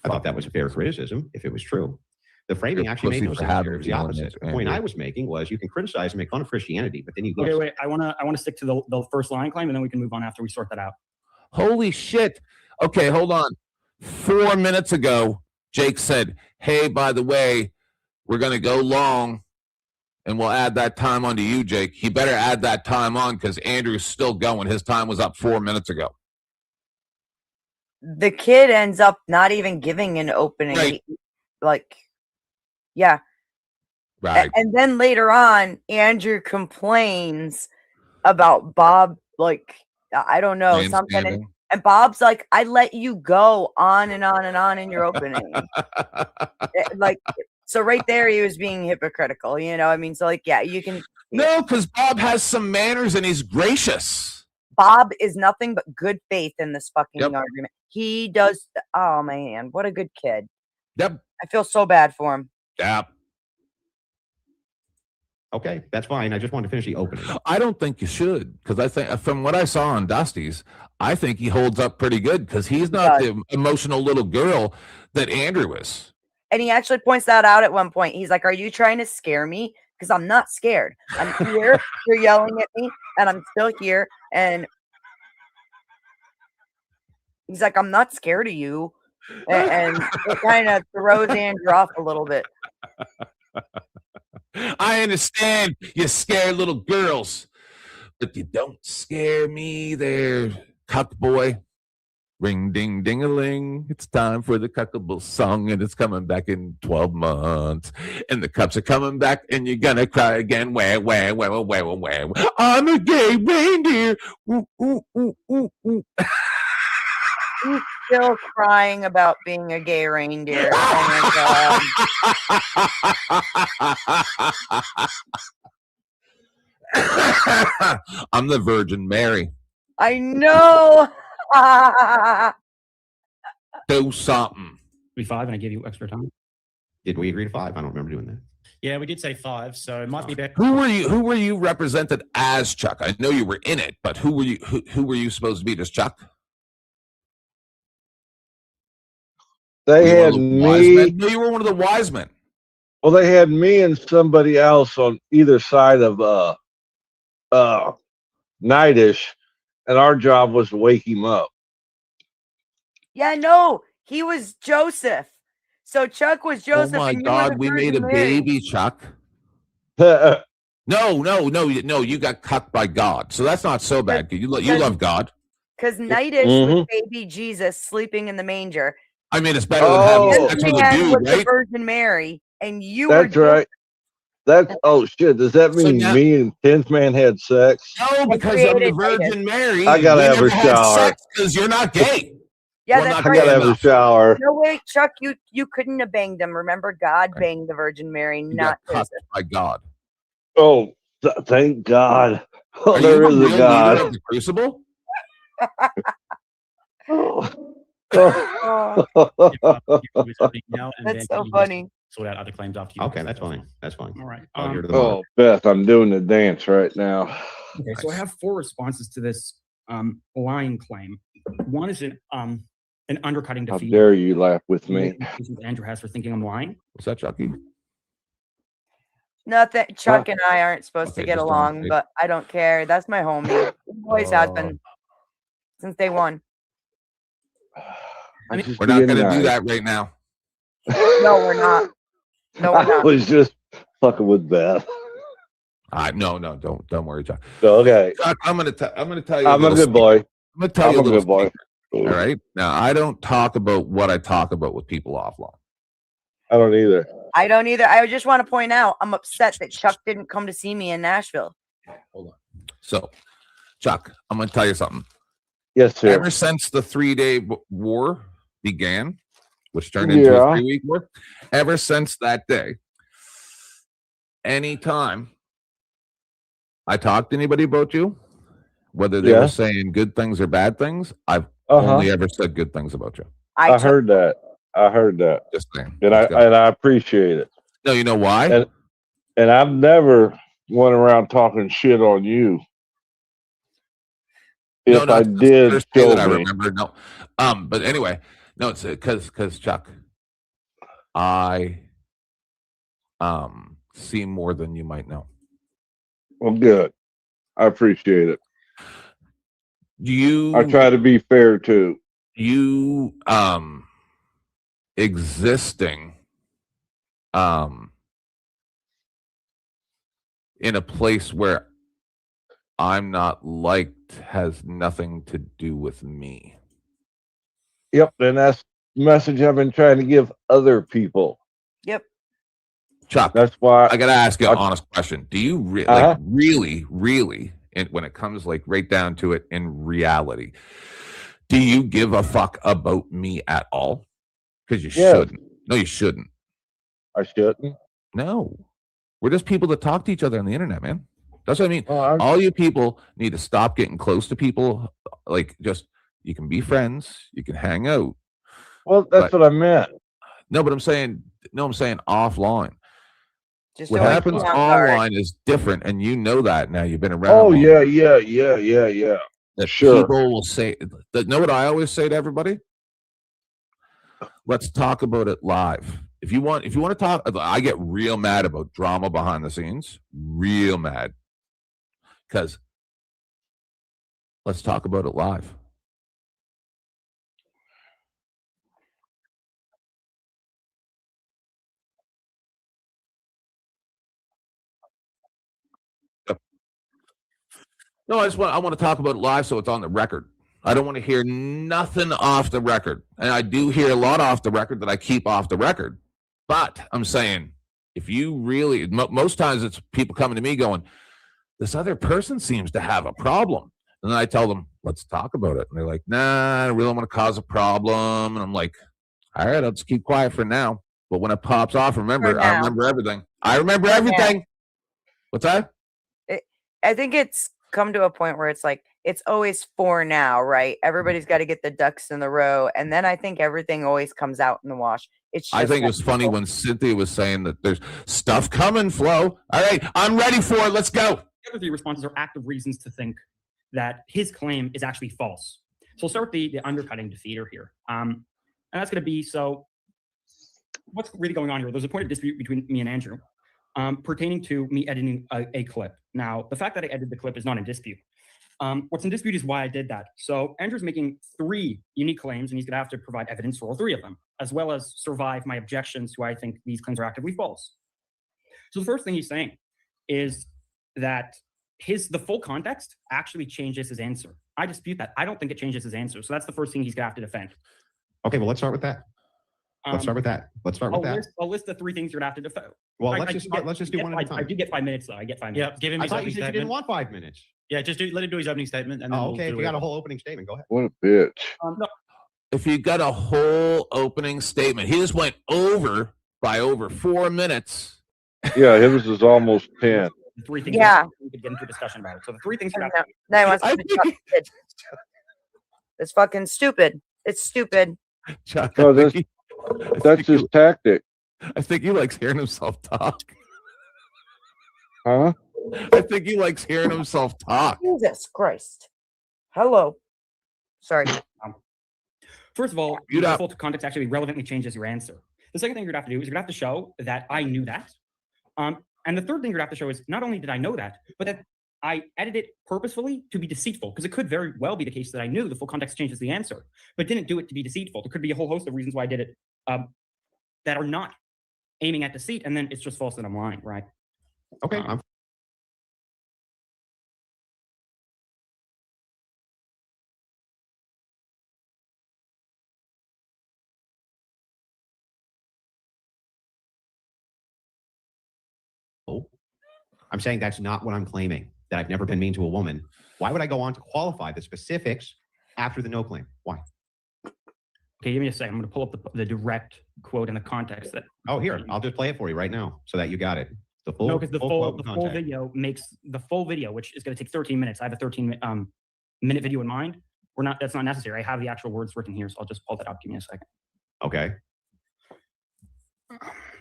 I thought that was a fair criticism if it was true. The framing You're actually made pussy no for sense having here. It was the feelings, opposite. The point Andrew. I was making was you can criticize and make fun of Christianity, but then you go. Okay, wait. I wanna stick to the first line claim, and then we can move on after we sort that out. Holy shit. Okay, hold on. 4 minutes ago, Jake said, hey, by the way, we're going to go long, and we'll add that time onto you, Jake. He better add that time on because Andrew's still going. His time was up 4 minutes ago. The kid ends up not even giving an opening. Right. Like, yeah. Right. And then later on, Andrew complains about Bob, like, I don't know, something. And Bob's like, I let you go on and on and on in your opening. Like, so right there, he was being hypocritical, you know? I mean, so like, yeah, you can. No, because Bob has some manners and he's gracious. Bob is nothing but good faith in this fucking argument. He does. Oh, man, what a good kid. Yep. I feel so bad for him. Yep. Okay, that's fine. I just wanted to finish the opening. I don't think you should, because I think from what I saw on Dusty's, I think he holds up pretty good because he's not the emotional little girl that Andrew is. And he actually points that out at one point. He's like, are you trying to scare me? Because I'm not scared. I'm here. You're yelling at me, and I'm still here. And he's like, I'm not scared of you. And it kind of throws Andrew off a little bit. I understand you scare little girls, but you don't scare me there, cuck boy. Ring, ding, ding-a-ling. It's time for the cuckable song, and it's coming back in 12 months. And the cups are coming back, and you're going to cry again. Wah, wah, wah, wah, wah, wah, wah. I'm a gay reindeer. Ooh, ooh, ooh, ooh, ooh. He's still crying about being a gay reindeer. Oh my God. I'm the Virgin Mary. I know. Do something. Be 5, and I gave you extra time. Did we agree to 5? I don't remember doing that. Yeah, we did say 5, so it might be better. Who were you represented as, Chuck? I know you were in it, but who were you supposed to be as Chuck? They had me. No, you were one of the wise men. Well, they had me and somebody else on either side of Nightish, and our job was to wake him up. Yeah, no, he was Joseph. So Chuck was Joseph. Oh my and God, we made a baby, Chuck. No. You got cucked by God, so that's not so bad. You love God. Because Nightish was baby Jesus sleeping in the manger. I mean, it's better than having sex with a dude, was right? the Virgin Mary, and you That's were right. That's shit. Does that mean me and 10th Man had sex? No, because I'm the Virgin Mary. I gotta have a shower because you're not gay. Yeah, that's I right. gotta have a shower. No, wait, Chuck, you couldn't have banged him. Remember, God banged the Virgin Mary, not Joseph. By God. Oh, thank God. Oh, there is a God. Of the Crucible? That's so funny. Sort out other claims after you. Okay, that's fine. That's fine. All right. Oh, Beth, I'm doing the dance right now. Okay, so I have 4 responses to this line claim. One is an undercutting How defeat. dare you laugh with me? Andrew has for thinking I'm lying. What's that, Chucky? Nothing. Chuck and I aren't supposed to get along, but I don't care. That's my homie. He always has been since day one. We're not going to do that right now. No, we're not. No, we're I not. was just fucking with Beth. No, don't worry, Chuck. Okay, Chuck, I'm gonna tell you. I'm a good boy. I'm gonna tell you a good boy. All right. Now, I don't talk about what I talk about with people offline. I don't either. I don't either. I just want to point out, I'm upset that Chuck didn't come to see me in Nashville. Hold on. So, Chuck, I'm gonna tell you something. Yes, sir. Ever since the 3-day war began, which turned into a 3-week war, ever since that day, anytime I talk to anybody about you, whether they were saying good things or bad things, I've only ever said good things about you. I heard that. Just saying. And I appreciate it. No, you know why? And I've never went around talking shit on you. If no, I it's the did, first day show that I me. remember. No, but anyway, no, it's because Chuck, I see more than you might know. Well, good. I appreciate it. You, I try to be fair too. You existing in a place where I'm not liked has nothing to do with me. Yep, and that's the message I've been trying to give other people. Yep. Chuck, that's why I gotta ask you an honest question. Do you like really, and when it comes like right down to it in reality, do you give a fuck about me at all? Because you shouldn't. No, you shouldn't. I shouldn't. No, we're just people that talk to each other on the internet, man. That's what I mean. All you people need to stop getting close to people. Like, just you can be friends, you can hang out. Well, that's what I meant. No, but I'm saying offline. Just what always happens be on guard. online is different, and you know that now. You've been around. Oh long yeah. that Sure. people will say that. Know what I always say to everybody? Let's talk about it live. If you want to talk, I get real mad about drama behind the scenes. Real mad. Because let's talk about it live. No, I want to talk about it live so it's on the record. I don't want to hear nothing off the record. And I do hear a lot off the record that I keep off the record. But I'm saying, if you really, most times it's people coming to me going, this other person seems to have a problem. And then I tell them, let's talk about it. And they're like, nah, I really don't want to cause a problem. And I'm like, all right, I'll just keep quiet for now. But when it pops off, remember, I remember everything. I remember everything. What's that? I think it's come to a point where it's like, it's always for now, right? Everybody's got to get the ducks in the row. And then I think everything always comes out in the wash. It's just I think it was funny when Cynthia was saying that there's stuff coming, Flo. All right, I'm ready for it. Let's go. The other three responses are active reasons to think that his claim is actually false. So we'll start with the undercutting defeater here. And that's going to be, so what's really going on here? There's a point of dispute between me and Andrew pertaining to me editing a clip. Now, the fact that I edited the clip is not in dispute. What's in dispute is why I did that. So Andrew's making 3 unique claims, and he's going to have to provide evidence for all 3 of them, as well as survive my objections to why I think these claims are actively false. So the first thing he's saying is that the full context actually changes his answer. I dispute that. I don't think it changes his answer. So that's the first thing he's going to have to defend. Okay, well, let's start with that. Let's start with that. I'll list the 3 things you're going to have to defend. Well, let's just do one at a time. I do get 5 minutes, though. I get 5 minutes. Yeah, give him I his thought you opening said you statement. didn't want 5 minutes. Yeah, just let him do his opening statement. And then Oh, okay. If you got a whole opening statement, go ahead. What a bitch. No. If you got a whole opening statement, he just went over by over 4 minutes. Yeah, his is almost 10. The 3 things we could get into a discussion about it. So the 3 things you're going to have to Now he wants to be stupid. It's fucking stupid. It's stupid. Chuck, No, that's his tactic. I think he likes hearing himself talk. Huh? I think he likes hearing himself talk. Jesus Christ. Hello. Sorry. First of all, the full context actually relevantly changes your answer. The second thing you're going to have to do is you're going to have to show that I knew that. And the third thing you're going to have to show is not only did I know that, but that I edited it purposefully to be deceitful, because it could very well be the case that I knew the full context changes the answer, but didn't do it to be deceitful. There could be a whole host of reasons why I did it that are not aiming at deceit, and then it's just false and I'm lying, right? Okay. I'm saying that's not what I'm claiming, that I've never been mean to a woman. Why would I go on to qualify the specifics after the no claim? Why? Okay, give me a second. I'm going to pull up the direct quote in the context that. Oh, here, I'll just play it for you right now so that you got it. The full, no, because the full context. video makes the full video, which is going to take 13 minutes. I have a 13-minute video in mind. That's not necessary. I have the actual words written here, so I'll just pull that up. Give me a second. Okay.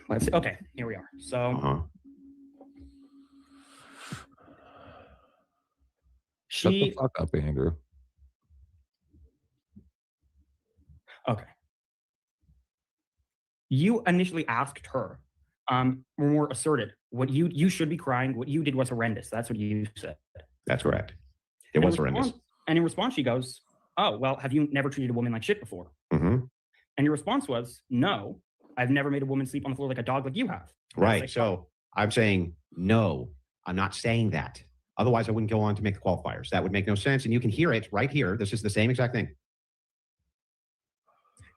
Let's see. Okay, here we are. So. Shut the fuck up, Andrew. Okay. You initially asked her, more asserted, what you should be crying. What you did was horrendous. That's what you said. That's correct. It was horrendous. And in response, she goes, "Oh, well, have you never treated a woman like shit before?" Mm-hmm. And your response was, "No, I've never made a woman sleep on the floor like a dog like you have." Right. So I'm saying, no, I'm not saying that. Otherwise, I wouldn't go on to make the qualifiers. That would make no sense. And you can hear it right here. This is the same exact thing.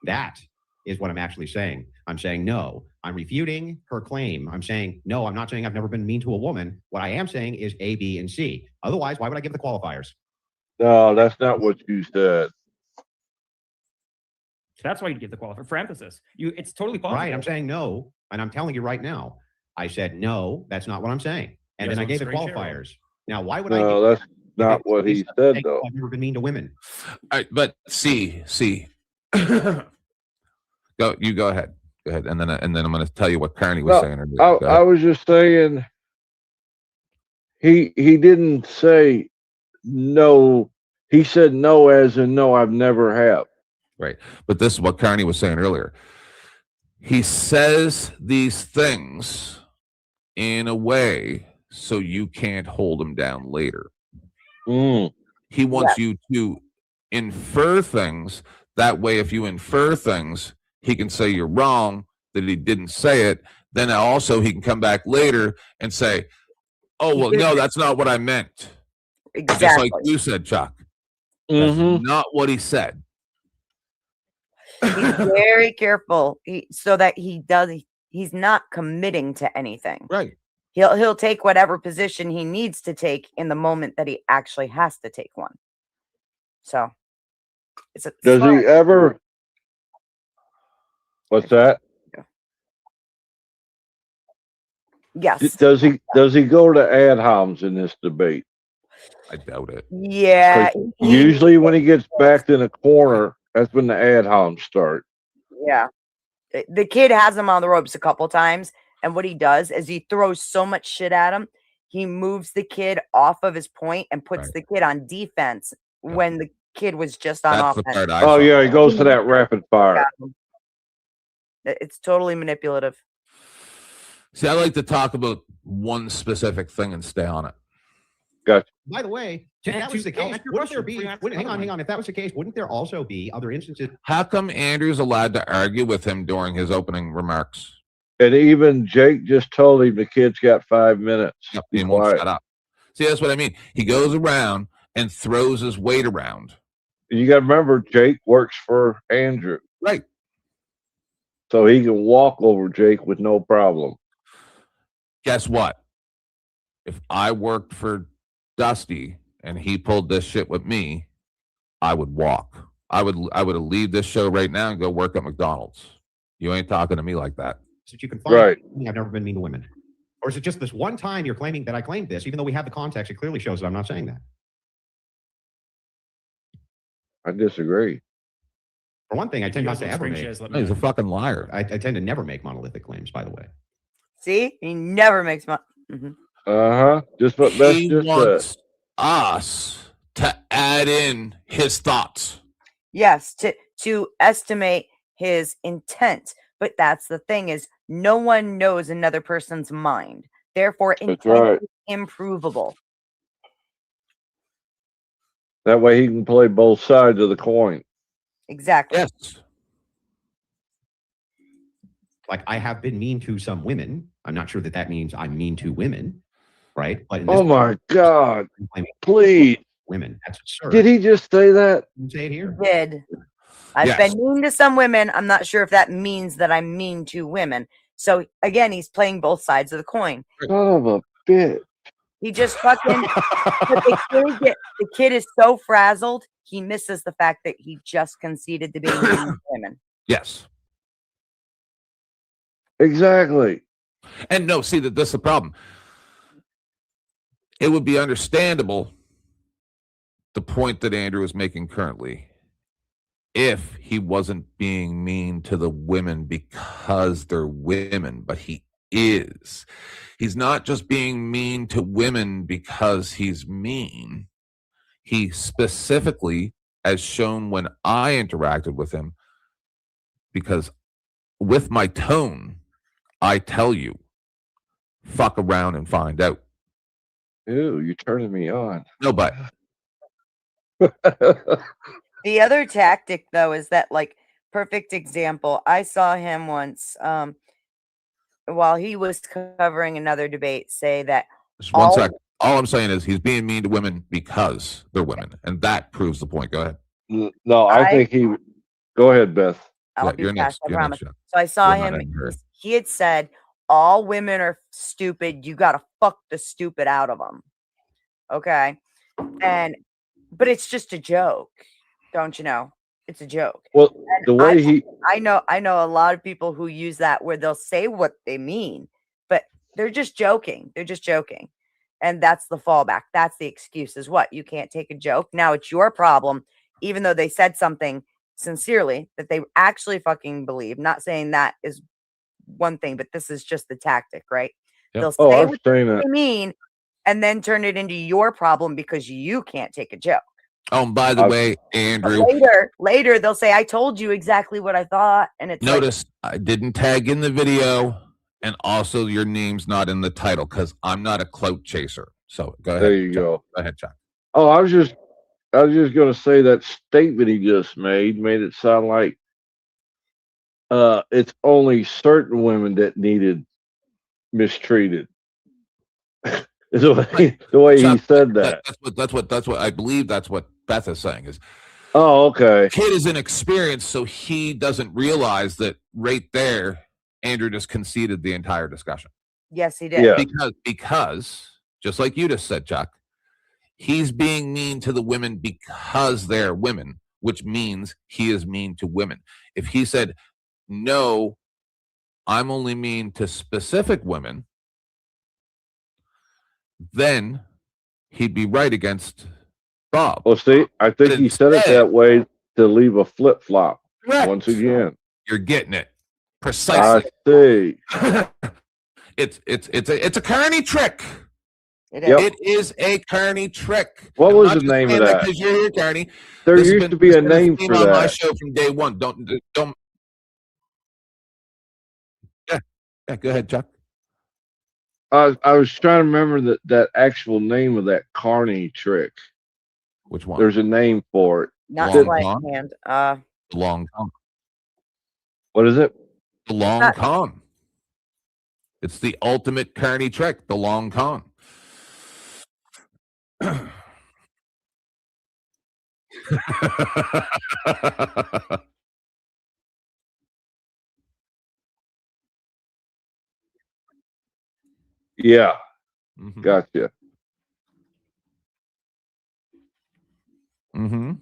That is what I'm actually saying. I'm saying, no, I'm refuting her claim. I'm saying, no, I'm not saying I've never been mean to a woman. What I am saying is A, B, and C. Otherwise, why would I give the qualifiers? No, that's not what you said. So that's why you give the qualifier for emphasis. It's totally possible. Right. I'm saying no. And I'm telling you right now, I said, no, that's not what I'm saying. And then I gave the qualifiers. Now, why would I? No, that's not what he said, though. I've never been mean to women. All right, but see. You go ahead. Go ahead. And then I'm going to tell you what Carney was saying. I was just saying he didn't say no. He said no as in no, I've never have. Right. But this is what Carney was saying earlier. He says these things in a way so you can't hold him down later. He wants you to infer things. That way, if you infer things, he can say you're wrong, that he didn't say it. Then also he can come back later and say, oh, well, no, that's not what I meant. Exactly. Just like you said, Chuck. That's not what he said. He's very careful so that he's not committing to anything. Right. He'll take whatever position he needs to take in the moment that he actually has to take one. So does he ever? What's that? Yes. Does he go to ad homs in this debate? I doubt it. Yeah. Usually when he gets backed in a corner, that's when the ad homs start. Yeah. The kid has him on the ropes a couple times. And what he does is he throws so much shit at him. He moves the kid off of his point and puts the kid on defense when the kid was just on offense. Oh, yeah. He goes to that rapid fire. Yeah. It's totally manipulative. See, I like to talk about one specific thing and stay on it. Gotcha. By the way, if that was the case, wouldn't there be? Hang on. If that was the case, wouldn't there also be other instances? How come Andrew's allowed to argue with him during his opening remarks? And even Jake just told him the kid's got 5 minutes. Yep, he won't shut up. See, that's what I mean. He goes around and throws his weight around. You got to remember, Jake works for Andrew. Right. So he can walk over Jake with no problem. Guess what? If I worked for Dusty and he pulled this shit with me, I would walk. I would leave this show right now and go work at McDonald's. You ain't talking to me like that. So you can find I've never been mean to women. Or is it just this one time you're claiming that I claimed this, even though we have the context, it clearly shows that I'm not saying that. I disagree. For one thing, I tend not to ever make. He's a fucking liar. I tend to never make monolithic claims, by the way. See, he never makes money. Just what Beth He just wants said. us to add in his thoughts. Yes, to estimate his intent. But that's the thing is no one knows another person's mind. Therefore, intent is improvable. That way he can play both sides of the coin. Exactly. Yes. Like I have been mean to some women. I'm not sure that means I'm mean to women, right? But Oh my God! Please, women. That's absurd. Did he just say that? Say it here. Did. I've been mean to some women. I'm not sure if that means that I'm mean to women. So again, he's playing both sides of the coin. Son of a bitch. He just fucking. But the kid is so frazzled, he misses the fact that he just conceded to being mean to women. Yes. Exactly. And no, see that's the problem. It would be understandable the point that Andrew is making currently if he wasn't being mean to the women because they're women, but he is. He's not just being mean to women because he's mean. He specifically, as shown when I interacted with him, because with my tone, I tell you, fuck around and find out. Ew, you're turning me on. No, but The other tactic, though, is that, like, perfect example. I saw him once while he was covering another debate say that just one second. All I'm saying is he's being mean to women because they're women, and that proves the point. Go ahead. No, I think he. Go ahead, Beth. I'll be you're fast, next. I You're promise. next, Jack. So I saw You're not him. angry. He had said, all women are stupid. You got to fuck the stupid out of them. Okay. But it's just a joke. Don't you know? It's a joke. Well, And the way I know a lot of people who use that where they'll say what they mean, but they're just joking. They're just joking. And that's the fallback. That's the excuse is what? You can't take a joke. Now it's your problem, even though they said something sincerely that they actually fucking believe. Not saying that is one thing, but this is just the tactic, right? Yep. They'll Oh, say I'm what saying they that. mean and then turn it into your problem because you can't take a joke. Oh, and by the way, Andrew, Later they'll say, I told you exactly what I thought. And it's notice I didn't tag in the video, and also your name's not in the title because I'm not a clout chaser. So go ahead. There you go. Go ahead, Chuck. Oh, I was just going to say that statement he just made it sound like it's only certain women that needed mistreated. the way Chuck, he said that. That's what I believe. That's what Beth is saying is. Oh, okay. Kid is inexperienced, so he doesn't realize that right there, Andrew just conceded the entire discussion. Yes, he did. Yeah. Because just like you just said, Chuck, he's being mean to the women because they're women, which means he is mean to women. If he said, no, I'm only mean to specific women, then he'd be right against Bob. Well, see, I think he said it that way to leave a flip flop. Correct. Once again, you're getting it precisely. I see. It's a Carney trick. It is a Carney trick. What I'm was not the just name of saying that? Because you're here, Carney. There This has used been- to be this a has been name theme for on my that. show from day one. Don't. Yeah, go ahead, Chuck. I was trying to remember that actual name of that Carney trick. Which one? There's a name for it. Not Long sleight con? of hand. Long con. What is it? The long con. It's the ultimate Carney trick, the long con. Yeah. Mm-hmm. Gotcha. Mm-hmm.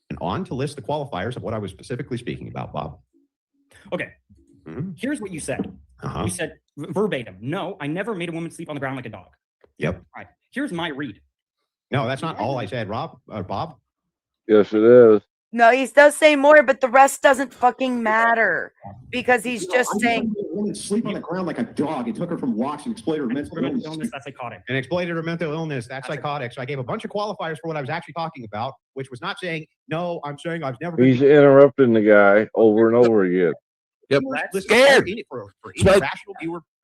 And on to list the qualifiers of what I was specifically speaking about, Bob. Okay. Here's what you said. You said verbatim, no, I never made a woman sleep on the ground like a dog. Yep. All right. Here's my read. No, that's not all I said, Bob. Yes, it is. No, he does say more, but the rest doesn't fucking matter because he's just saying. A woman sleep on the ground like a dog and took her from walks and exploited her mental illness. That's psychotic. And exploited her mental illness. That's psychotic. So I gave a bunch of qualifiers for what I was actually talking about, which was not saying, no, I'm saying I've never been. He's interrupting the guy over and over again. Yep. Scared.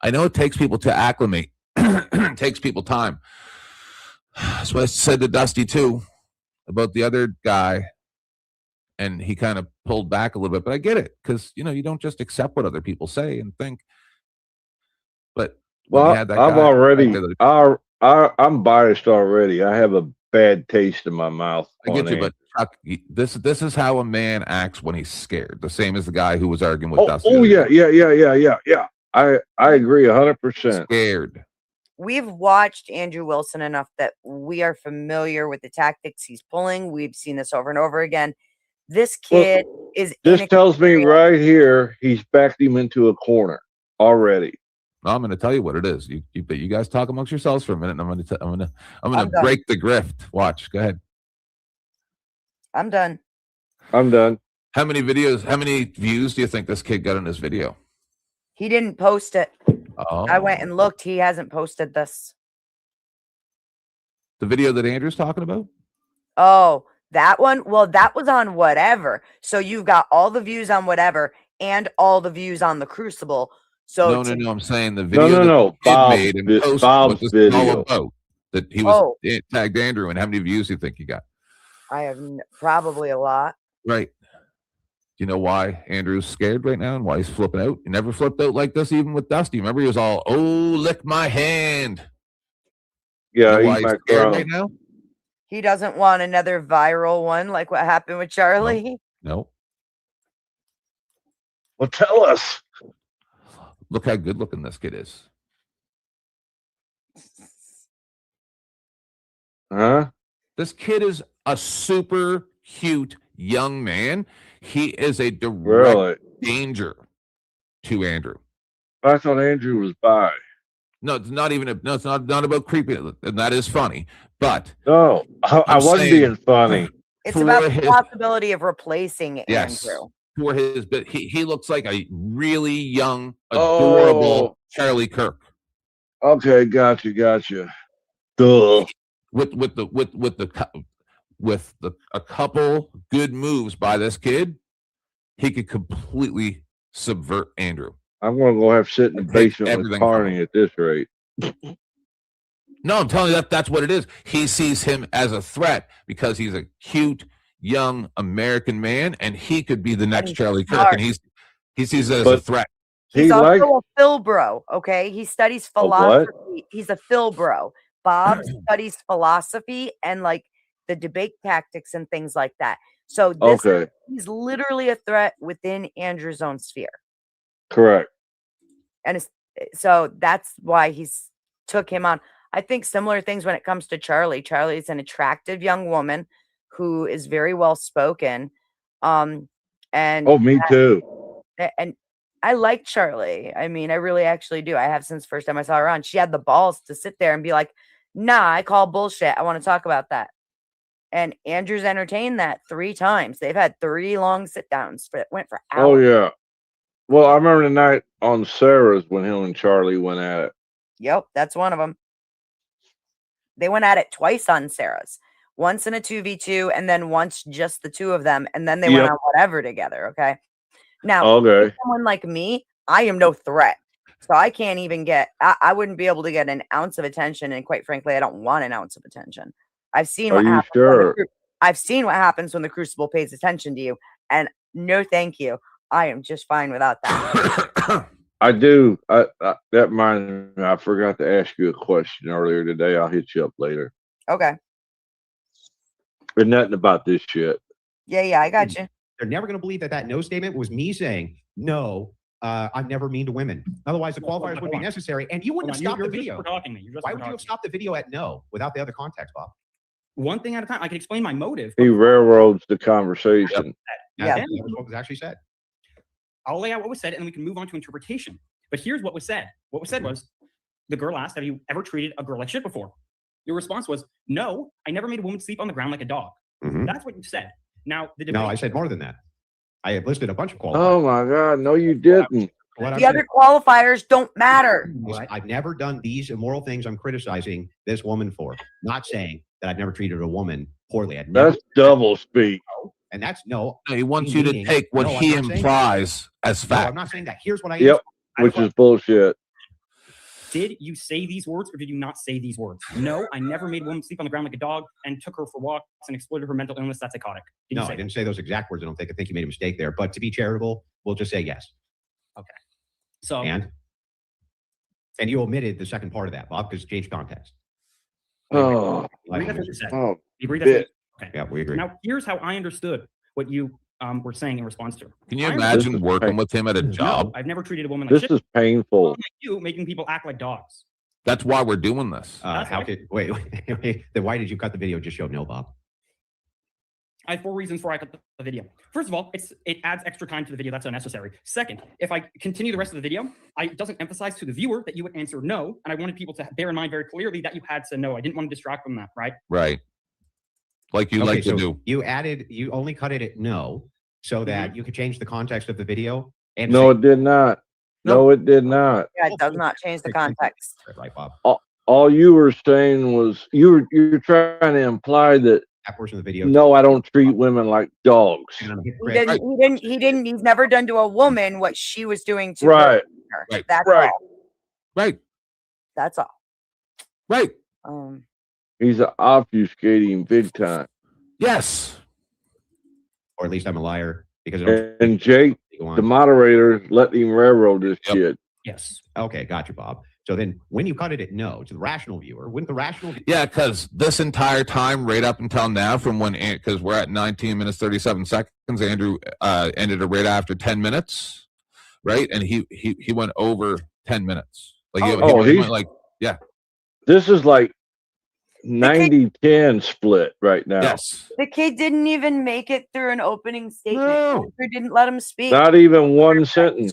I know it takes people to acclimate. It takes people time. That's what I said to Dusty too about the other guy. And he kind of pulled back a little bit, but I get it because you don't just accept what other people say and think. But Well, I'm biased already. I have a bad taste in my mouth. I get you, but Chuck, this is how a man acts when he's scared. The same as the guy who was arguing with Dusty. Oh yeah. I agree 100%. Scared. We've watched Andrew Wilson enough that we are familiar with the tactics he's pulling. We've seen this over and over again. This kid is. This tells me right here he's backed him into a corner already. I'm going to tell you what it is. You guys talk amongst yourselves for a minute. And I'm going to break the grift. Watch. Go ahead. I'm done. I'm done. How many views do you think this kid got on his video? He didn't post it. Oh. I went and looked. He hasn't posted this. The video that Andrew's talking about? Oh, That one, well, that was on whatever. So you've got all the views on whatever and all the views on the Crucible. So no. I'm saying the video No. that Bob made and posted Bob's what this video. is all about. That he was tagged Andrew, and how many views do you think he got? I have probably a lot. Right. Do you know why Andrew's scared right now and why he's flipping out? He never flipped out like this, even with Dusty. Remember, he was all, "Oh, lick my hand." Yeah, you know why he's he's scared right now? He doesn't want another viral one like what happened with Charlie. No. Well, tell us. Look how good looking this kid is. Huh? This kid is a super cute young man. He is a direct danger to Andrew. I thought Andrew was bi. No, it's not even. No, it's not about creepy, and that is funny. But no, I wasn't being funny. It's about the possibility of replacing Andrew. For his, but he looks like a really young, adorable Charlie Kirk. Okay, gotcha. Duh. With a couple good moves by this kid, he could completely subvert Andrew. I'm gonna go have to sit in the basement with Carney at this rate. No, I'm telling you that's what it is. He sees him as a threat because he's a cute, young American man, and he could be the next Charlie Kirk, and he sees it as a threat. He's also a Phil bro, okay? He studies philosophy. He's a Phil bro. Bob studies philosophy and like the debate tactics and things like that. So he's literally a threat within Andrew's own sphere. Correct. And so that's why he's took him on. I think similar things when it comes to Charlie. Charlie is an attractive young woman who is very well spoken. And me too. And I like Charlie. I mean, I really actually do. I have since the first time I saw her on. She had the balls to sit there and be like, "Nah, I call bullshit. I want to talk about that." And Andrew's entertained that 3 times. They've had 3 long sit downs. Went for hours. Oh yeah. Well, I remember the night on Sarah's when him and Charlie went at it. Yep, that's one of them. They went at it twice on Sarah's. Once in a 2v2 and then once just the 2 of them. And then they went on whatever together. Okay. Now, someone like me, I am no threat. So I can't even get, I wouldn't be able to get an ounce of attention. And quite frankly, I don't want an ounce of attention. I've seen what happens. I've seen what happens when the Crucible pays attention to you. And no, thank you. I am just fine without that. I do. That reminds me, I forgot to ask you a question earlier today. I'll hit you up later. Okay. There's nothing about this shit. Yeah, I got you. They're never going to believe that no statement was me saying, "No, I'm never mean to women." Otherwise, the qualifiers would be necessary, and you wouldn't have stopped the video. Why would you have stopped the video at no without the other context, Bob? One thing at a time. I can explain my motive. He railroads the conversation. That was what was actually said. I'll lay out what was said, and we can move on to interpretation. But here's what was said. What was said was, the girl asked, "Have you ever treated a girl like shit before?" Your response was, "No, I never made a woman sleep on the ground like a dog." That's what you said. Now, the debate. No, I said more than that. I have listed a bunch of qualifiers. Oh my God, no, you didn't. The other qualifiers don't matter. I've never done these immoral things I'm criticizing this woman for. Not saying that I've never treated a woman poorly. That's double speak. And that's no. He wants you to take what he implies as fact. No, I'm not saying that. Here's what I Yep, which is bullshit. Did you say these words or did you not say these words? No, I never made a woman sleep on the ground like a dog and took her for walks and exploited her mental illness. That's psychotic. No, I didn't say those exact words. I think you made a mistake there. But to be charitable, we'll just say yes. Okay. So and you omitted the second part of that, Bob, because it changed context. Oh, okay. Yeah, we agree. Now, here's how I understood what you were saying in response to. Can you imagine working with him at a job? No, I've never treated a woman like shit. This is painful. Like you making people act like dogs. That's why we're doing this. Wait, then why did you cut the video? Just show no, Bob. I have 4 reasons why I cut the video. First of all, it adds extra time to the video. That's unnecessary. Second, if I continue the rest of the video, it doesn't emphasize to the viewer that you would answer no. And I wanted people to bear in mind very clearly that you had to know. I didn't want to distract from that, right? Right. Like you like to do. You only cut it at no so that you could change the context of the video. And no, it did not. No, it did not. Yeah, it does not change the context. Right, Bob. All you were saying was you're trying to imply that that portion of the video. No, I don't treat women like dogs. And I'm a He hypocrite. didn't. He didn't. He's never done to a woman what she was doing to Right. her. Right. That's Right. all. Right. That's all. Right. He's obfuscating big time. Yes. Or at least I'm a liar because I don't. And Jake, the moderator, let him railroad this shit. Yes. Okay, gotcha, Bob. So then, when you cut it at no to the rational viewer, wouldn't the rational? Yeah, because this entire time, right up until now, from when, because we're at 19 minutes 37 seconds, Andrew ended it right after 10 minutes, right? And he went over 10 minutes. Like he went like, yeah. This is like 90-10 split right now. Yes. The kid didn't even make it through an opening statement. Andrew didn't let him speak. Not even one sentence.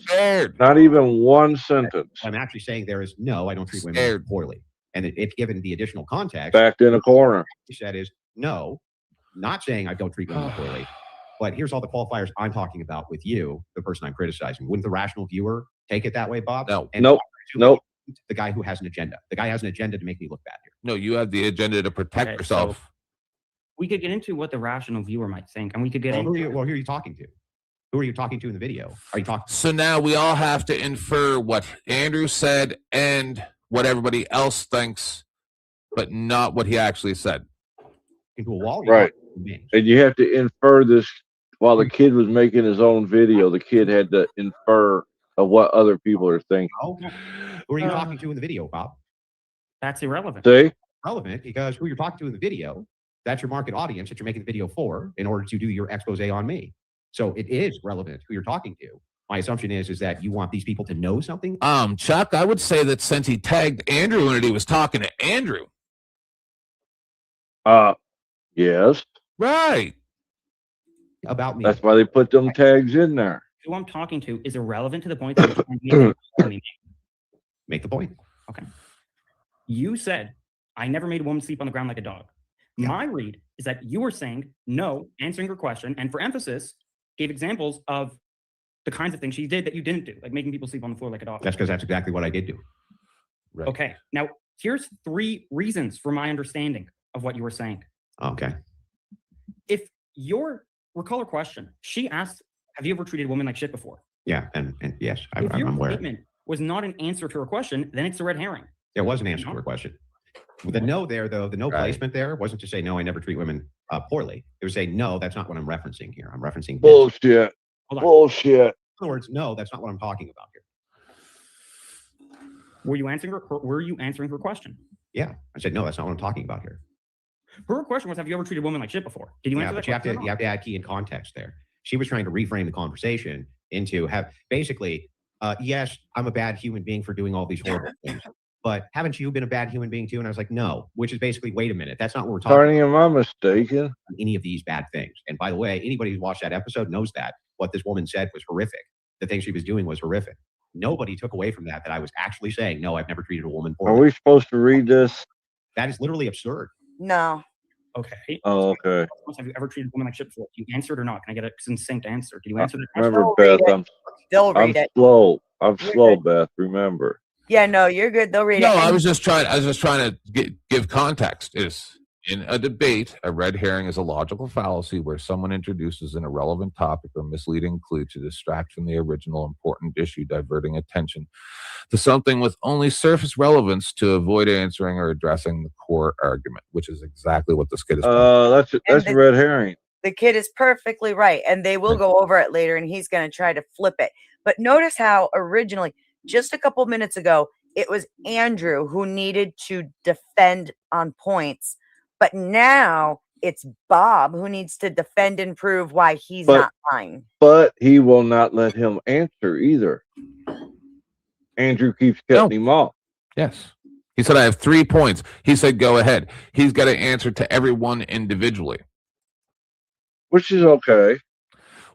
Not even one sentence. I'm actually saying there is no, I don't treat women poorly. And if given the additional context, Backed in a corner. he said is no, not saying I don't treat women poorly. But here's all the qualifiers I'm talking about with you, the person I'm criticizing. Wouldn't the rational viewer take it that way, Bob? No. And Nope. The guy who has an agenda. The guy has an agenda to make me look bad here. No, you have the agenda to protect Okay, yourself. so we could get into what the rational viewer might think, and we could get Well, into who are you talking to? Who are you talking to in the video? Are you talking? So now we all have to infer what Andrew said and what everybody else thinks, but not what he actually said. Into a wall, Right. And you have to infer this while the kid was making his own video. The kid had to infer of what other people are thinking. Who are you talking to in the video, Bob? That's irrelevant. See? Relevant because who you're talking to in the video, that's your market audience that you're making the video for in order to do your expose on me. So it is relevant who you're talking to. My assumption is that you want these people to know something. Chuck, I would say that since he tagged Andrew and he was talking to Andrew. Yes. Right. About me. That's why they put them tags in there. Who I'm talking to is irrelevant to the point that you're trying to make. Make the point. Okay. You said, I never made a woman sleep on the ground like a dog. My read is that you were saying no, answering her question, and for emphasis, gave examples of the kinds of things she did that you didn't do, like making people sleep on the floor like a dog. That's because that's exactly what I did do. Right. Okay. Now, here's 3 reasons for my understanding of what you were saying. Okay. If your recall her question, she asked, have you ever treated a woman like shit before? Yeah, and yes, If I'm your aware. statement was not an answer to her question, then it's a red herring. There was an answer to her question. The no there, though, the no placement there wasn't to say, no, I never treat women poorly. It was saying, no, that's not what I'm referencing here. I'm referencing this. Bullshit. Bullshit. In other words, no, that's not what I'm talking about here. Were you answering her question? Yeah. I said, no, that's not what I'm talking about here. Her question was, have you ever treated a woman like shit before? Did you answer but that you have question? to add key and context there. She was trying to reframe the conversation into basically, yes, I'm a bad human being for doing all these horrible things. But haven't you been a bad human being too? And I was like, no, which is basically, wait a minute. That's not what we're talking Carney, am I mistaken? about. Any of these bad things. And by the way, anybody who's watched that episode knows that what this woman said was horrific. The thing she was doing was horrific. Nobody took away from that I was actually saying, no, I've never treated a woman poorly. Are we supposed to read this? That is literally absurd. No. Okay. Oh, okay. Have you ever treated a woman like shit before? You answered or not? Can I get a succinct answer? Did you answer the question? Remember, Beth, They'll I'm read it. slow. I'm slow, Beth. Remember. Yeah, no, you're good. They'll read it. No, And I was just trying to give context. Is in a debate, a red herring is a logical fallacy where someone introduces an irrelevant topic or misleading clue to distract from the original important issue, diverting attention to something with only surface relevance to avoid answering or addressing the core argument, which is exactly what this kid is. That's a red herring. The kid is perfectly right. And they will go over it later and he's going to try to flip it. But notice how originally, just a couple minutes ago, it was Andrew who needed to defend on points. But now it's Bob who needs to defend and prove why he's not lying. But he will not let him answer either. Andrew keeps cutting him off. Yes. He said, I have 3 points. He said, go ahead. He's got to answer to everyone individually. Which is okay.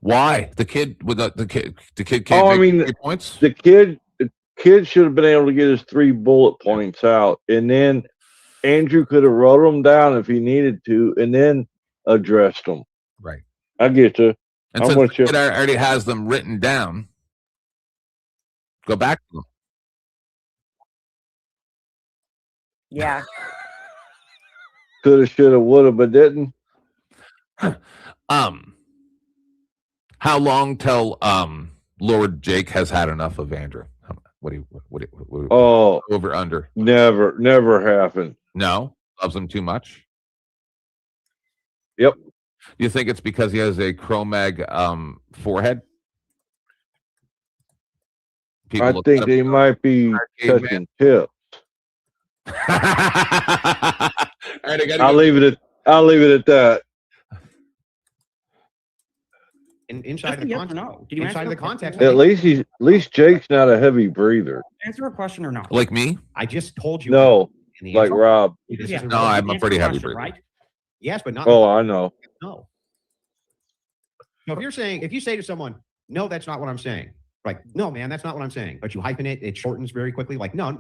Why? The kid can't make 3 points? The kid should have been able to get his 3 bullet points out. And then Andrew could have wrote them down if he needed to and then addressed them. Right. I get you. And since the kid already has them written down, go back to them. Yeah. Coulda, shoulda, woulda, but didn't. How long till Lord Jake has had enough of Andrew? What over under? Never happened. No, loves him too much. Yep. Do you think it's because he has a Cro-Mag forehead? I think they might be touching tips. I'll leave it at that. Inside the context. Inside the context. At least Jake's not a heavy breather. Answer a question or not? Like me? I just told you. No, like Rob. No, I'm a pretty heavy breather. Right? Yes, but not. Oh, I know. No. So if you say to someone, no, that's not what I'm saying. Like, no, man, that's not what I'm saying. But you hyphen it, it shortens very quickly. Like, no.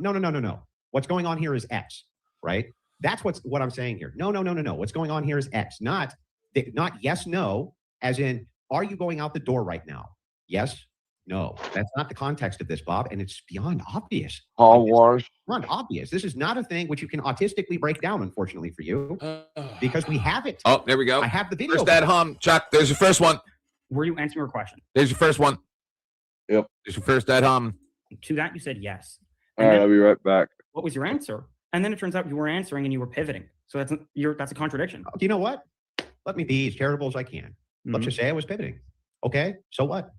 What's going on here is X, right? That's what I'm saying here. No. What's going on here is X, not yes, no, as in, are you going out the door right now? Yes, no. That's not the context of this, Bob, and it's beyond obvious. Beyond obvious. This is not a thing which you can autistically break down, unfortunately for you, because we have it. Oh, there we go. I have the video. First ad hum, Chuck. There's your first one. Were you answering a question? There's your first one. Yep. There's your first ad hum. To that, you said yes. All right, I'll be right back. What was your answer? And then it turns out you were answering and you were pivoting. So that's a contradiction. Do you know what? Let me be as charitable as I can. Let's just say I was pivoting. Okay, so what?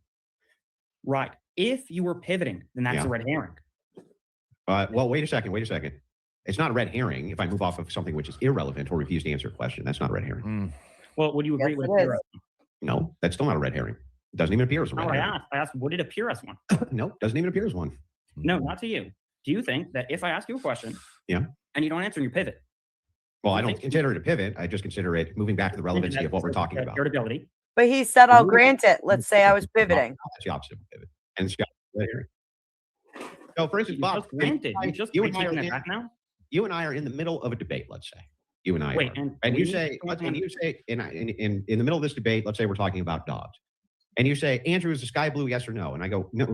Right. If you were pivoting, then that's a red herring. Well, wait a second. It's not a red herring if I move off of something which is irrelevant or refuse to answer a question. That's not a red herring. Well, would you agree with it is. No, that's still not a red herring. It doesn't even appear as a red herring. I asked, would it appear as one? No, doesn't even appear as one. No, not to you. Do you think that if I ask you a question and you don't answer and you pivot? Well, I don't consider it a pivot. I just consider it moving back to the relevancy of what we're talking about. Irritability. But he said, I'll grant it. Let's say I was pivoting. That's the opposite of pivot. And it's got red herring. So, for instance, Bob, you and I are in the middle of a debate, let's say. You and I Wait, are. And you say, in the middle of this debate, let's say we're talking about dogs. And you say, Andrew, is the sky blue, yes or no? And I go, no.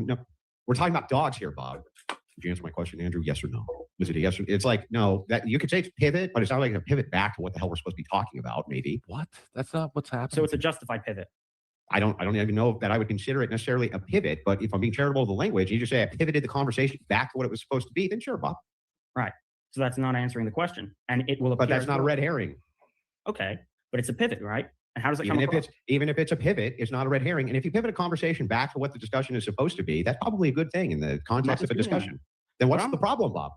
We're talking about dogs here, Bob. Did you answer my question, Andrew? Yes or no? Was it a yes or no? It's like, no, that you could say it's pivot, but it's not like a pivot back to what the hell we're supposed to be talking about, maybe. What? That's not what's happening. So it's a justified pivot. I don't even know that I would consider it necessarily a pivot, but if I'm being charitable of the language, you just say I pivoted the conversation back to what it was supposed to be, then sure, Bob. Right. So that's not answering the question. And it will appear. But that's not a red herring. Okay. But it's a pivot, right? And how does it even if it's a pivot, it's not a red herring. And if you pivot a conversation back to what the discussion is supposed to be, that's probably a good thing in the context of a discussion. Then what's the problem, Bob?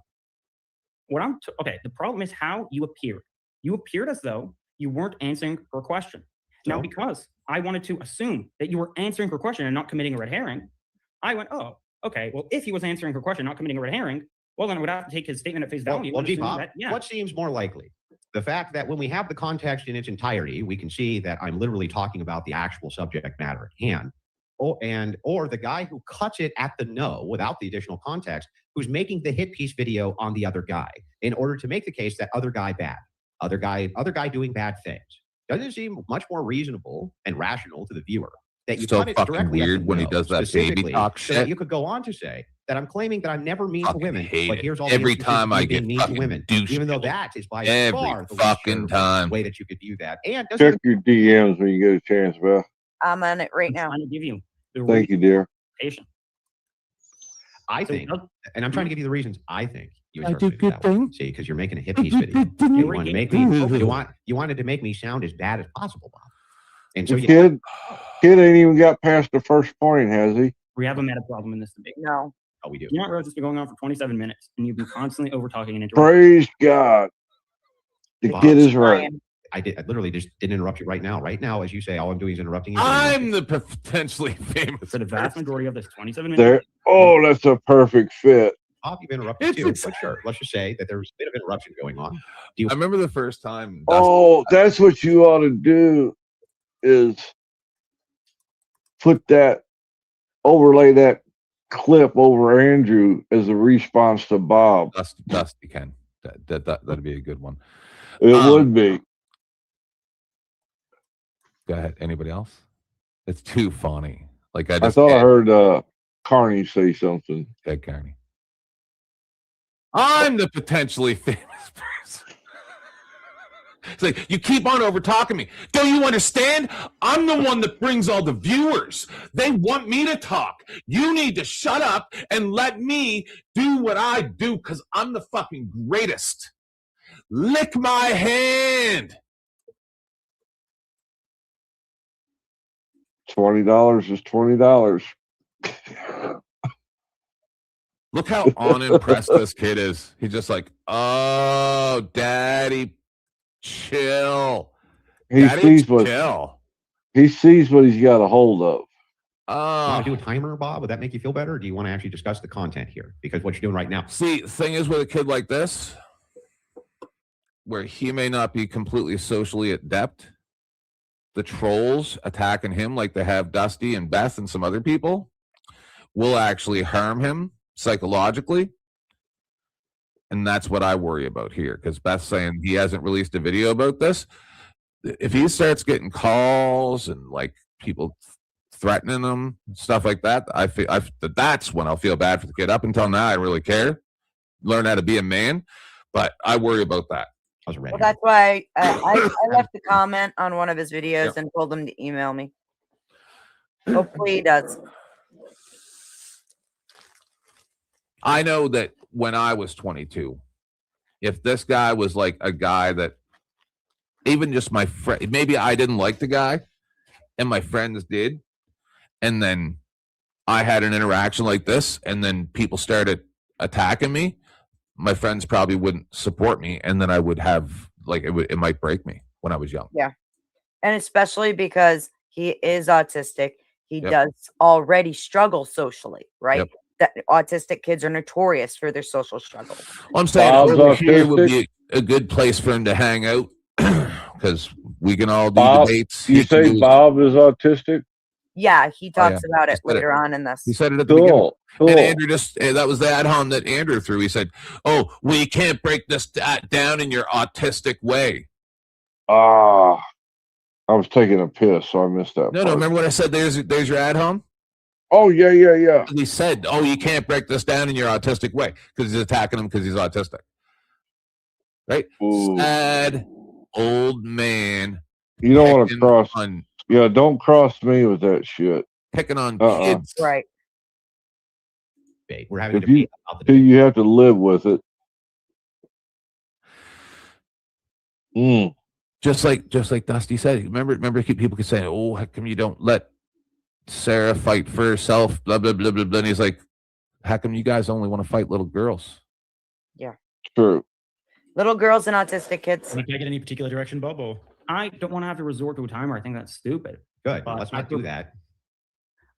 The problem is how you appeared. You appeared as though you weren't answering her question. So? Now, because I wanted to assume that you were answering her question and not committing a red herring, I went, oh, okay. Well, if he was answering her question, not committing a red herring, well, then I would have to take his statement at face value. Well, Bob, what seems more likely? The fact that when we have the context in its entirety, we can see that I'm literally talking about the actual subject matter at hand. Or the guy who cuts it at the no without the additional context, who's making the hit piece video on the other guy in order to make the case that other guy bad, other guy doing bad things. Doesn't it seem much more reasonable and rational to the viewer that you cut it directly weird when he does that baby talk shit? So that you could go on to say that I'm claiming that I'm never mean to women, but here's all every time I get mean to women, even though that is by far the fucking time way that you could view that. And check your DMs when you get a chance, Beth. I'm on it right now. I'm trying to give you Thank you, dear. Patient. I think, and I'm trying to give you the reasons I think you I did good thing. See, because you're making a hit piece video. You wanted to make me sound as bad as possible, Bob. And so kid ain't even got past the first point, has he? We haven't had a problem in this debate. No. Oh, we do. You know, Rose, it's been going on for 27 minutes, and you've been constantly over talking and interrupting. Praise God. The kid is right. I literally just didn't interrupt you right now. Right now, as you say, all I'm doing is interrupting you. I'm the potentially famous. For the vast majority of this 27 minutes. There. Oh, that's a perfect fit. Bob, you've interrupted too. But sure, let's just say that there was a bit of interruption going on. I remember the first time. Oh, that's what you ought to do is overlay that clip over Andrew as a response to Bob. Dusty can. That'd be a good one. It would be. Go ahead. Anybody else? It's too funny. Like I thought I heard Carney say something. Okay, Carney. I'm the potentially famous person. It's like, you keep on over talking me. Don't you understand? I'm the one that brings all the viewers. They want me to talk. You need to shut up and let me do what I do because I'm the fucking greatest. Lick my hand. $20 is $20. Look how unimpressed this kid is. He's just like, oh, daddy, chill. He sees what he's got a hold of. Want to do a timer, Bob? Would that make you feel better? Or do you want to actually discuss the content here? Because what you're doing right now. See, the thing is with a kid like this, where he may not be completely socially adept, the trolls attacking him like they have Dusty and Beth and some other people will actually harm him psychologically. And that's what I worry about here, because Beth's saying he hasn't released a video about this. If he starts getting calls and like people threatening him, stuff like that, that's when I'll feel bad for the kid. Up until now, I really care. Learn how to be a man, but I worry about that. Well, that's why I left the comment on one of his videos and told him to email me. Hopefully he does. I know that when I was 22, if this guy was like a guy that even just my friend, maybe I didn't like the guy and my friends did, and then I had an interaction like this and then people started attacking me, my friends probably wouldn't support me, and then I would have like it might break me when I was young. Yeah. And especially because he is autistic, he does already struggle socially, right? That autistic kids are notorious for their social struggle. Well, I'm saying over here would be a good place for him to hang out because we can all do debates. You say Bob is autistic? Yeah, he talks about it later on in this. He said it at the beginning. And Andrew that was the ad hom that Andrew threw. He said, oh, we can't break this down in your autistic way. I was taking a piss, so I missed that. No, remember what I said? There's your ad hom? Oh, yeah. He said, oh, you can't break this down in your autistic way because he's attacking him because he's autistic. Right? Ooh. Sad old man. You don't want to cross. Don't cross me with that shit. Picking on kids. Right. We're having a If you, debate about the you have to live with it. Just like Dusty said. Remember people could say, oh, how come you don't let Sarah fight for herself, blah blah blah blah blah. And he's like, how come you guys only want to fight little girls? Yeah. True. Little girls and autistic kids. Want to take it any particular direction, Bob? Or? I don't want to have to resort to a timer. I think that's stupid. Good. But Let's not do that.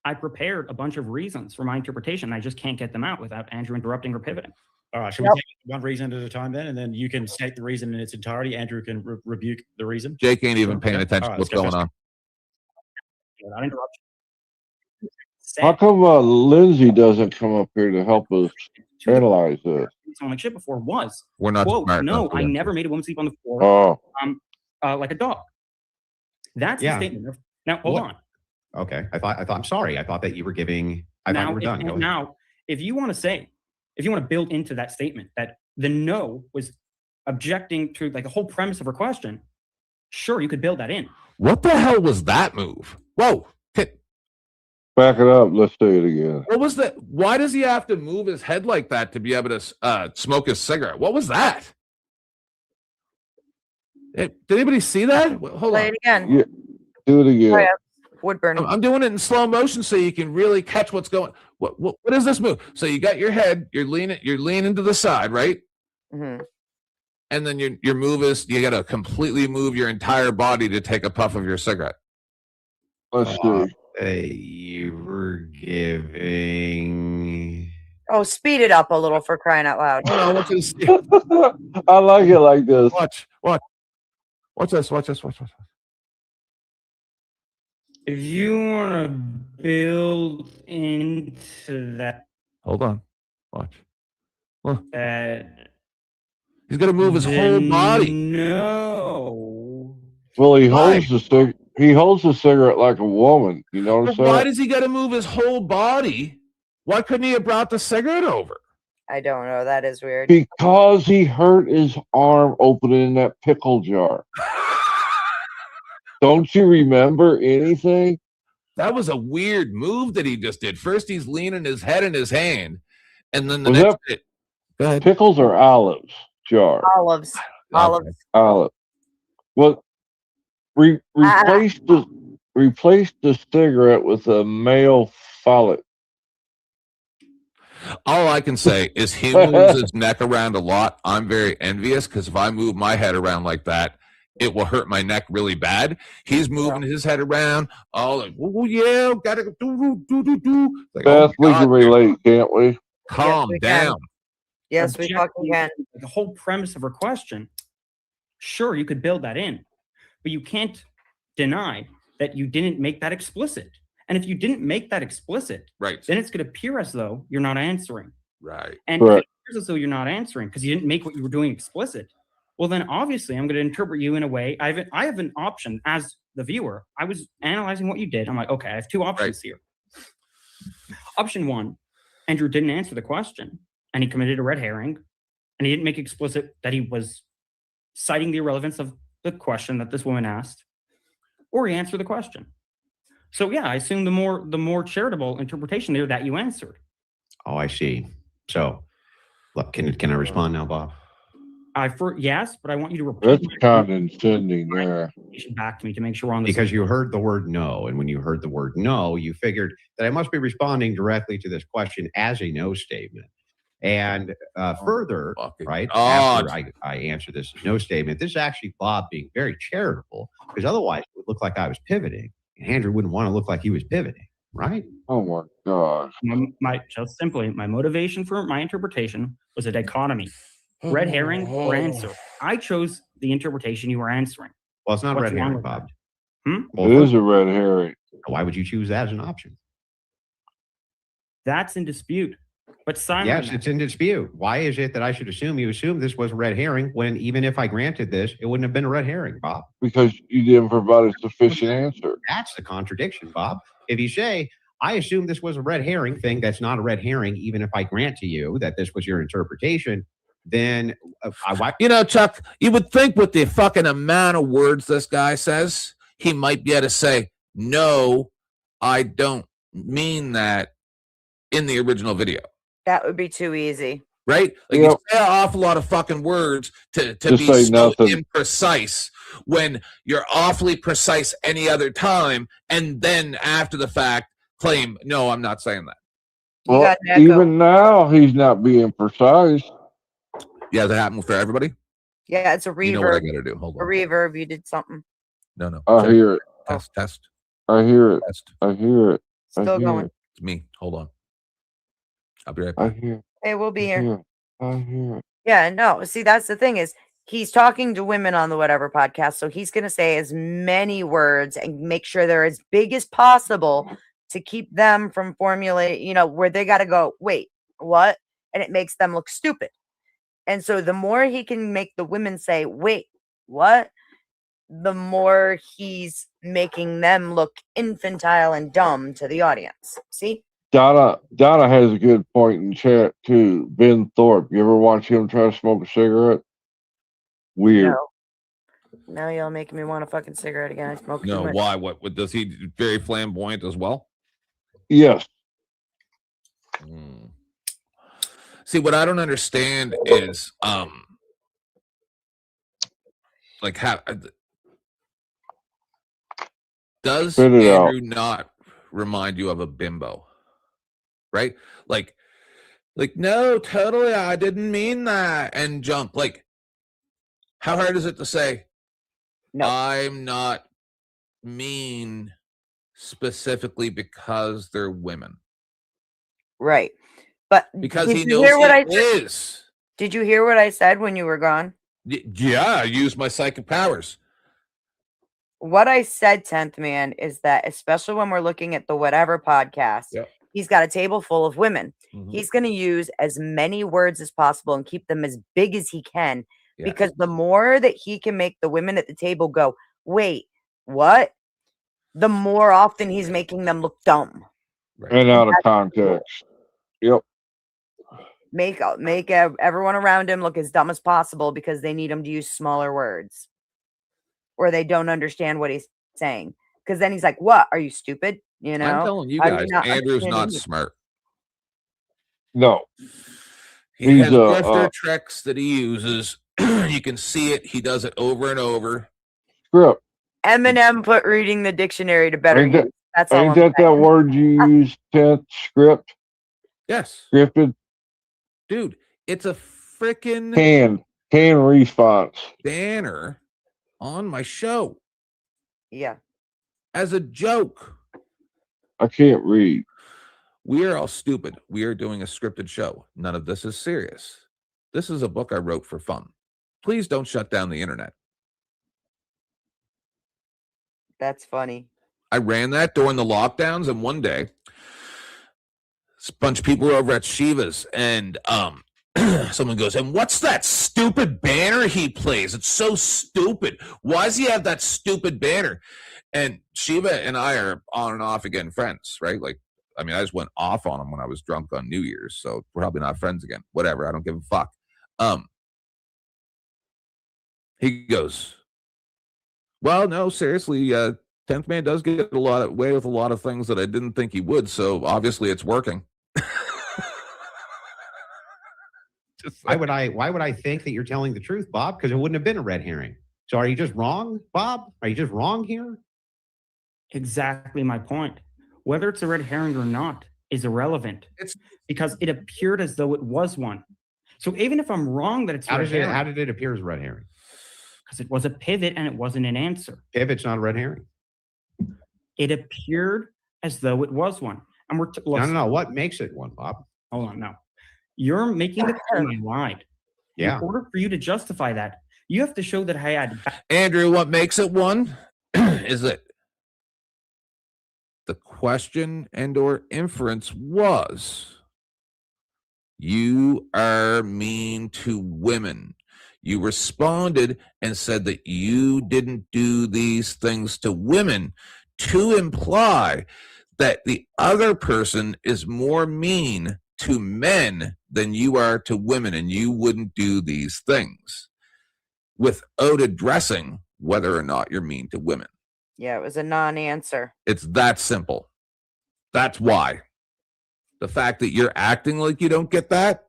I prepared a bunch of reasons for my interpretation. I just can't get them out without Andrew interrupting or pivoting. All right, should we take one reason at a time then, and then you can state the reason in its entirety. Andrew can rebuke the reason. Jake ain't even paying attention to what's going on. Without interruption. How come Lindsay doesn't come up here to help us analyze this? Someone like shit before was. We're not Quote, smart no, enough for I that. never made a woman sleep on the floor. Oh. Like a dog. That's the statement. Now hold on. Okay. I thought I'm sorry. I thought that you were giving I thought you were done. Go ahead. Now, if you want to build into that statement that the no was objecting to like the whole premise of her question, sure, you could build that in. What the hell was that move? Whoa. Back it up. Let's do it again. What was that? Why does he have to move his head like that to be able to smoke his cigarette? What was that? Did anybody see that? Hold Play on. it again. Yeah, do it again. Wood burning. I'm doing it in slow motion so you can really catch what's going. What is this move? So you got your head, you're leaning to the side, right? Mm-hmm. And then your move is you got to completely move your entire body to take a puff of your cigarette. Let's see. You were giving. Oh, speed it up a little for crying out loud. I want you to see. I like it like this. Watch this. If you want to build into that, Hold on. Watch. Look. He's gonna move his whole body. No. Well, he holds the cigarette like a woman. You know what I'm saying? Why does he got to move his whole body? Why couldn't he have brought the cigarette over? I don't know. That is weird. Because he hurt his arm opening that pickle jar. Don't you remember anything? That was a weird move that he just did. First, he's leaning his head in his hand, and then the Was next that bit. Go ahead. Pickles or olives jar? Olives. Olives. Olive. Well, replace the cigarette with a male follet. All I can say is he moves his neck around a lot. I'm very envious because if I move my head around like that, it will hurt my neck really bad. He's moving his head around, all like, oh yeah, gotta do. Like, Beth, we can relate, can't we? Calm down. Yes, we fucking can. The whole premise of her question, sure, you could build that in, but you can't deny that you didn't make that explicit. And if you didn't make that explicit, right, then it's going to appear as though you're not answering. Right. And if it appears as though you're not answering because you didn't make what you were doing explicit, well, then obviously I'm going to interpret you in a way. I have an option as the viewer. I was analyzing what you did. I'm like, okay, I have two options here. Option one, Andrew didn't answer the question and he committed a red herring and he didn't make explicit that he was citing the irrelevance of the question that this woman asked, or he answered the question. So yeah, I assume the more charitable interpretation there that you answered. Oh, I see. So, look, can I respond now, Bob? Yes, but I want you to repeat That's condescending there. back to me to make sure we're on the because you heard the word no, and when you heard the word no, you figured that I must be responding directly to this question as a no statement. And further, right after I answer this no statement, this is actually Bob being very charitable, because otherwise it would look like I was pivoting, and Andrew wouldn't want to look like he was pivoting, right? Oh my gosh. Just simply, my motivation for my interpretation was a dichotomy. Red herring or answer. I chose the interpretation you were answering. Well, it's not What's red wrong herring, with Bob. It is a red herring. Why would you choose that as an option? That's in dispute. But Simon, yes, it's in dispute. Why is it that I should assume you assumed this was a red herring when even if I granted this, it wouldn't have been a red herring, Bob? Because you didn't provide a sufficient answer. That's the contradiction, Bob. If you say, I assume this was a red herring thing, that's not a red herring, even if I grant to you that this was your interpretation, then Chuck, you would think with the fucking amount of words this guy says, he might be able to say, no, I don't mean that in the original video. That would be too easy. Right? Like you say an awful lot of fucking words to be so imprecise when you're awfully precise any other time, and then after the fact claim, no, I'm not saying that. Well, even now he's not being precise. Yeah, that happened for everybody? Yeah, it's a reverb. You know what I gotta do. Hold on. A reverb, you did something. No. I hear it. Test. I hear it. Test. I hear it. Still going. It's me. Hold on. I'll be right back. I hear it. Hey, we'll be here. I hear it. Yeah, no. See, that's the thing is he's talking to women on the whatever podcast, so he's going to say as many words and make sure they're as big as possible to keep them from formulating, where they got to go, wait, what? And it makes them look stupid. And so the more he can make the women say, wait, what? The more he's making them look infantile and dumb to the audience. See? Donna has a good point in chat too. Ben Thorpe. You ever watch him try to smoke a cigarette? Weird. No. Now y'all making me want a fucking cigarette again. I smoke No, too much. why? What does he very flamboyant as well? Yes. See, what I don't understand is like how does Andrew not remind you of a bimbo? Right? Like no, totally, I didn't mean that, and jump. Like, how hard is it to say, no, I'm not mean specifically because they're women? Right. But because did he you knows hear what he I said? is. Did you hear what I said when you were gone? Yeah, I used my psychic powers. What I said, 10th man, is that especially when we're looking at the whatever podcast, he's got a table full of women. He's going to use as many words as possible and keep them as big as he can, because the more that he can make the women at the table go, wait, what? The more often he's making them look dumb. And out of context. Yep. Make everyone around him look as dumb as possible because they need him to use smaller words, or they don't understand what he's saying. Because then he's like, "What? Are you stupid?" You know. I'm telling you Are guys, not Andrew's not understanding? smart. No. He He's has grifter tricks that he uses. You can see it. He does it over and over. Script. Eminem put reading the dictionary to better Ain't use. that, That's all ain't I'm that saying. word you use, tenth script? Yes. Scripted? Dude, it's a freaking Can response. banner on my show Yeah. as a joke. I can't read. We are all stupid. We are doing a scripted show. None of this is serious. This is a book I wrote for fun. Please don't shut down the internet. That's funny. I ran that during the lockdowns, and one day, a bunch of people were over at Shiva's, and someone goes, "And what's that stupid banner he plays? It's so stupid. Why does he have that stupid banner?" And Shiva and I are on and off again friends, right? Like, I mean, I just went off on him when I was drunk on New Year's, so we're probably not friends again. Whatever, I don't give a fuck. He goes, "Well, no, seriously, 10th Man does get away with a lot of things that I didn't think he would, so obviously it's working." Why would I think that you're telling the truth, Bob? Because it wouldn't have been a red herring. So are you just wrong, Bob? Are you just wrong here? Exactly my point. Whether it's a red herring or not is irrelevant. It's because it appeared as though it was one. So even if I'm wrong that it's How red herring, did it appear as a red herring? because it was a pivot and it wasn't an answer. Pivot's not a red herring. It appeared as though it was one. And we're no. What makes it one, Bob? Hold on, no. You're making the claim I lied. Yeah. In order for you to justify that, you have to show that I had. Andrew, what makes it one is that the question and or inference was, you are mean to women. You responded and said that you didn't do these things to women to imply that the other person is more mean to men than you are to women, and you wouldn't do these things without addressing whether or not you're mean to women. Yeah, it was a non-answer. It's that simple. That's why. The fact that you're acting like you don't get that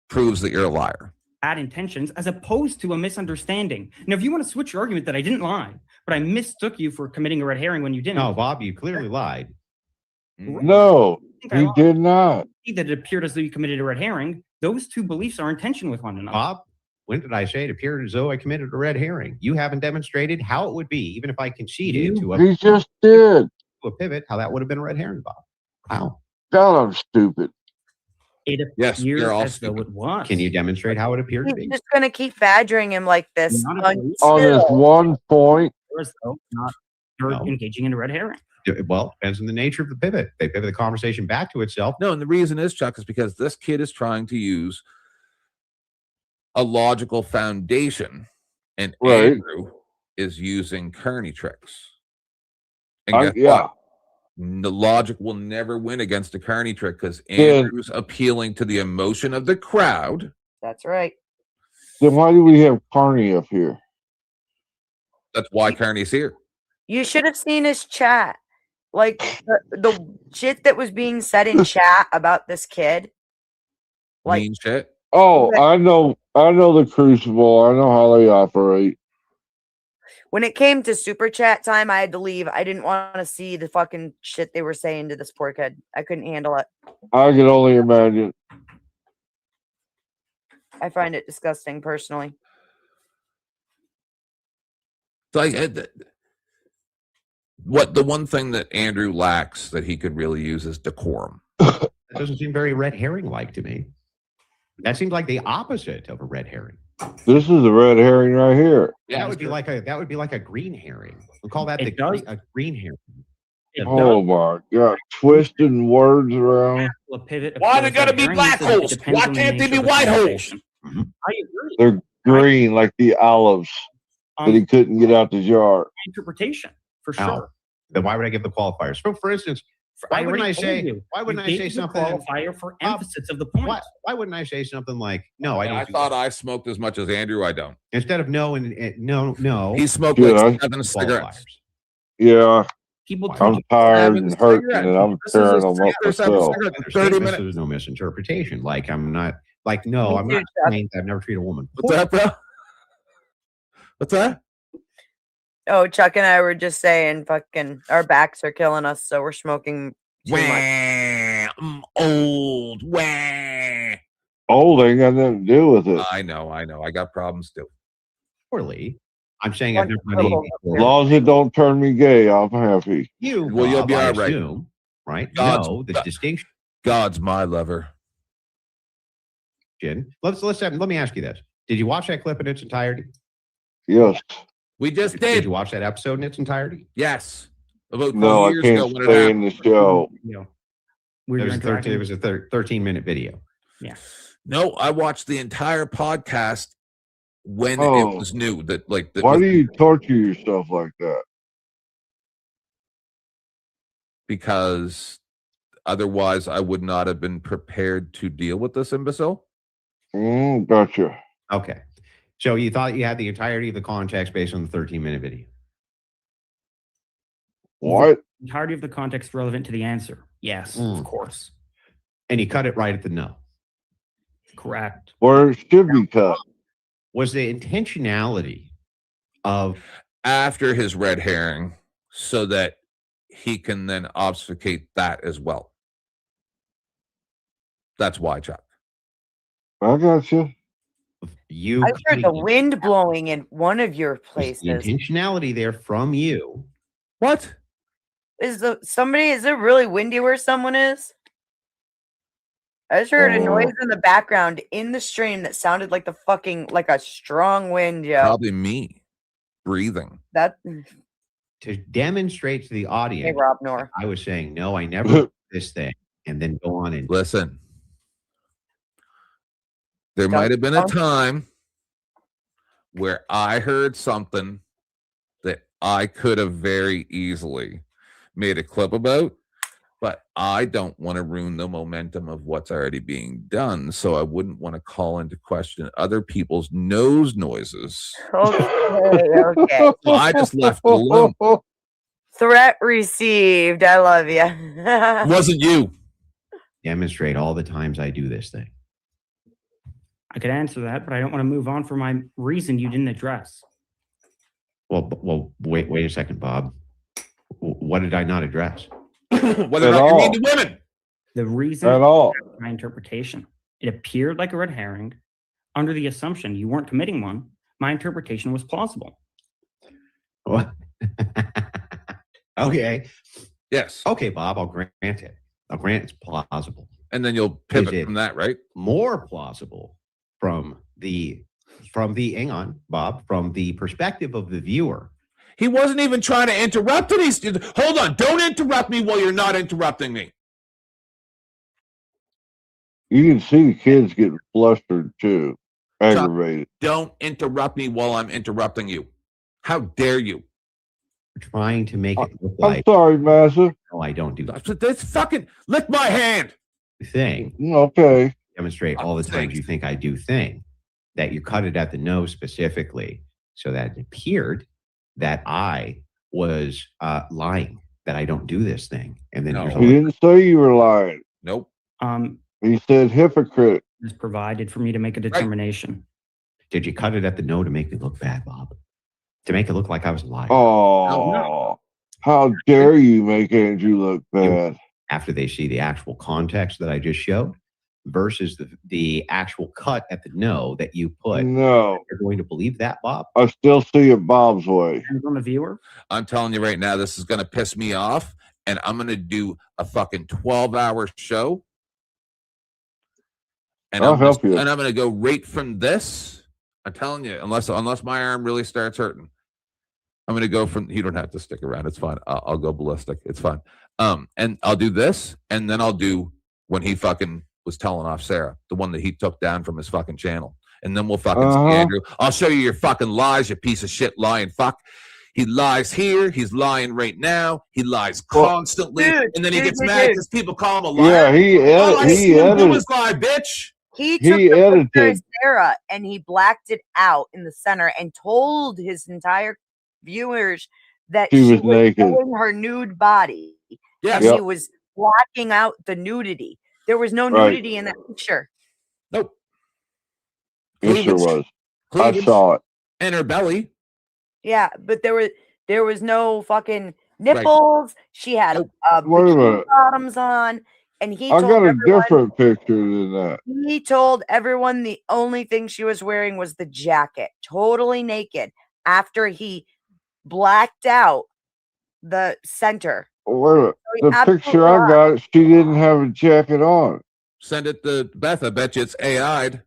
proves that you're a liar. Bad intentions as opposed to a misunderstanding. Now, if you want to switch your argument that I didn't lie, but I mistook you for committing a red herring when you didn't. No, Bob, you clearly lied. No, he did not. That it appeared as though you committed a red herring. Those two beliefs are in tension with one another. Bob, when did I say it appeared as though I committed a red herring? You haven't demonstrated how it would be, even if I conceded to a He just did. To a pivot, how that would have been a red herring, Bob. How? God, I'm stupid. It yes, you're all as though it was. Can you demonstrate how it appeared to He's be? just going to keep badgering him like this On this one point. As though you're engaging in a red herring. Well, depends on the nature of the pivot. They pivot the conversation back to itself. No, and the reason is, Chuck, is because this kid is trying to use a logical foundation, and Andrew is using Carney tricks. And guess what? The logic will never win against a Carney trick because Andrew's appealing to the emotion of the crowd. That's right. Then why do we have Carney up here? That's why Carney's here. You should have seen his chat. Like the shit that was being said in chat about this kid. Like, mean shit. Oh, I know the Crucible. I know how they operate. When it came to super chat time, I had to leave. I didn't want to see the fucking shit they were saying to this poor kid. I couldn't handle it. I can only imagine. I find it disgusting personally. Like the one thing that Andrew lacks that he could really use is decorum. That doesn't seem very red herring like to me. That seems like the opposite of a red herring. This is a red herring right here. Yeah, that would be like a green herring. We'll call that a green herring. Oh my God! Twisting words around. Why they gotta be black holes? Why can't they be white holes? I agree. They're green like the olives that he couldn't get out the jar. Interpretation, for sure. Now, then why would I give the qualifiers? So, for instance, Why wouldn't I already told say? you. Why wouldn't You I say gave the something? qualifier for emphasis of the point. Why wouldn't I say something like, "No, I don't." I thought I smoked as much as Andrew. I don't. Instead of no and no, He smoked Yeah, like 7 cigarettes. Yeah. People I'm tired and hurting, and I'm tearing them up myself. 30 minutes. There's no misinterpretation. Like I'm not. Like no, Me I'm too, not Chuck. saying that I've never treated a woman. What's that, bro? What's that? Oh, Chuck and I were just saying, fucking, our backs are killing us, so we're smoking too much. I'm old. Wah. Old ain't got nothing to do with it. I know. I got problems too. Poorly. I'm saying I've never done anything. As long as it don't turn me gay, I'm happy. You, Well, you'll be I all right. assume, right? God's- No, the distinction. God's my lover. Let me ask you this: did you watch that clip in its entirety? Yes. We just Did did. you watch that episode in its entirety? Yes. About No, 2 I years ago can't when it stay in happened. the show. It was a 13-minute video. Yeah. No, I watched the entire podcast when Oh. it was new. That like. Why do you torture yourself like that? Because otherwise, I would not have been prepared to deal with this imbecile. Gotcha. Okay. So you thought you had the entirety of the context based on the 13-minute video? What? The entirety of the context relevant to the answer. Yes, of course. And he cut it right at the no. Correct. Where it should be cut. Was the intentionality of after his red herring so that he can then obfuscate that as well? That's why, Chuck. I got you. You I heard the wind blowing in one of your the places. intentionality there from you. What? Is it really windy where someone is? I just heard a noise in the background in the stream that sounded like like a strong wind, yo. Probably me breathing. That To demonstrate to the audience, Hey, Rob Nor. I was saying, no, I never did this thing, and then go on and listen. There might have been a time where I heard something that I could have very easily made a clip about, but I don't want to ruin the momentum of what's already being done. So I wouldn't want to call into question other people's nose noises. Okay. So I just left it alone. Threat received. I love you. It wasn't you. demonstrate all the times I do this thing. I could answer that, but I don't want to move on for my reason you didn't address. Well, wait a second, Bob. What did I not address? Whether or not you mean to women. The reason At all. my interpretation. It appeared like a red herring. Under the assumption you weren't committing one, my interpretation was plausible. What? Okay. Yes. Okay, Bob, I'll grant it. I'll grant it's plausible. And then you'll pivot from that, right? More plausible from the hang on, Bob, from the perspective of the viewer. He wasn't even trying to interrupt it. Hold on, don't interrupt me while you're not interrupting me. You can see the kids getting flustered too, aggravated. Don't interrupt me while I'm interrupting you. How dare you? Trying to make it look I'm like sorry, Master. no, I don't do that That's fucking lick my hand. thing. Okay. Demonstrate all the times you think I do thing. That you cut it at the nose specifically, so that it appeared that I was lying, that I don't do this thing. And then He didn't say you were lying. Nope. He said hypocrite. Is provided for me to make a determination. Did you cut it at the no to make me look bad, Bob? To make it look like I was lying? Oh, how dare you make Andrew look bad? After they see the actual context that I just showed versus the actual cut at the no that you put. No. You're going to believe that, Bob? I still see it Bob's way. Depends on the viewer. I'm telling you right now, this is going to piss me off, and I'm going to do a fucking 12-hour show. And I'll help you. And I'm going to go right from this. I'm telling you, unless my arm really starts hurting, I'm going to go from. You don't have to stick around. It's fine. I'll go ballistic. It's fine. And I'll do this, and then I'll do when he fucking was telling off Sarah, the one that he took down from his fucking channel, and then we'll fucking see Andrew. I'll show you your fucking lies, you piece of shit lying fuck. He lies here. He's lying right now. He lies constantly, and then he gets mad because people call him a liar. Yeah, All I see him do is lie, bitch. He took the picture of Sarah and he blacked it out in the center and told his entire viewers that She she was naked. showing her nude body. Yes. And he was blocking out the nudity. There was no Right. nudity in that picture. Nope. It sure was. I Cleavage. saw it. And her belly. Yeah, but there was no fucking nipples. She had Wait a bikini minute. bottoms on, and he I told got a everyone, different picture than that. he told everyone the only thing she was wearing was the jacket, totally naked, after he blacked out the center. Wait a minute. So he The picture absolutely I lied. got, she didn't have a jacket on. Send it to Beth. I bet you it's AI'd.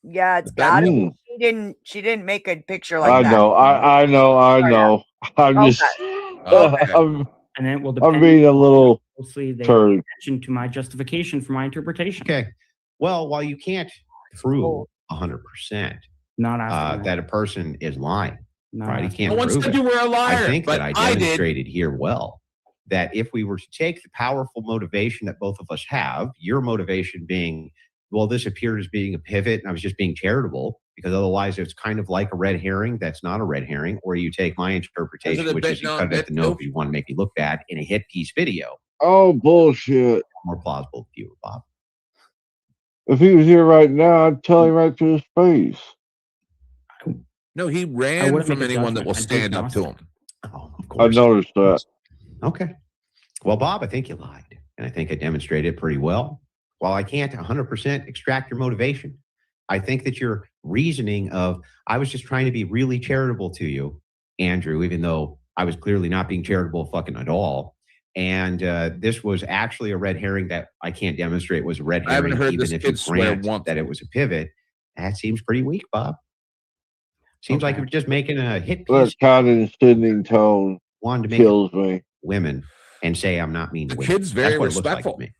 Yeah, it's That- got Mm. it. She didn't make a picture like I that. know. I know. I'm just. Okay. I'm And then it will depend. being a little Closely they turd. pay attention to my justification for my interpretation. Okay. Well, while you can't prove 100% Not asking that a person is lying, No. right? He can't No one prove said it. you were a liar, I think but that I I did. demonstrated here well that if we were to take the powerful motivation that both of us have, your motivation being, well, this appeared as being a pivot and I was just being charitable, because otherwise it's kind of like a red herring that's not a red herring, or you take my interpretation, which is you cut it at the nose if you want to make me look bad in a hit piece video. Oh, bullshit. More plausible view, Bob. If he was here right now, I'd tell him right to his face. No, he I ran wouldn't from make a anyone that will judgment. stand up to him. I noticed that. Okay. Well, Bob, I think you lied. And I think I demonstrated it pretty well. While I can't 100% extract your motivation, I think that your reasoning of, I was just trying to be really charitable to you, Andrew, even though I was clearly not being charitable fucking at all. And this was actually a red herring that I can't demonstrate was a red I haven't herring, heard even this if you kid swear grant once. that it was a pivot. That seems pretty weak, Bob. Seems like you're just making a hit piece. That condescending tone Wanted to make kills me. women and say I'm not mean to women. kid's very That's what it looks like respectful. to me.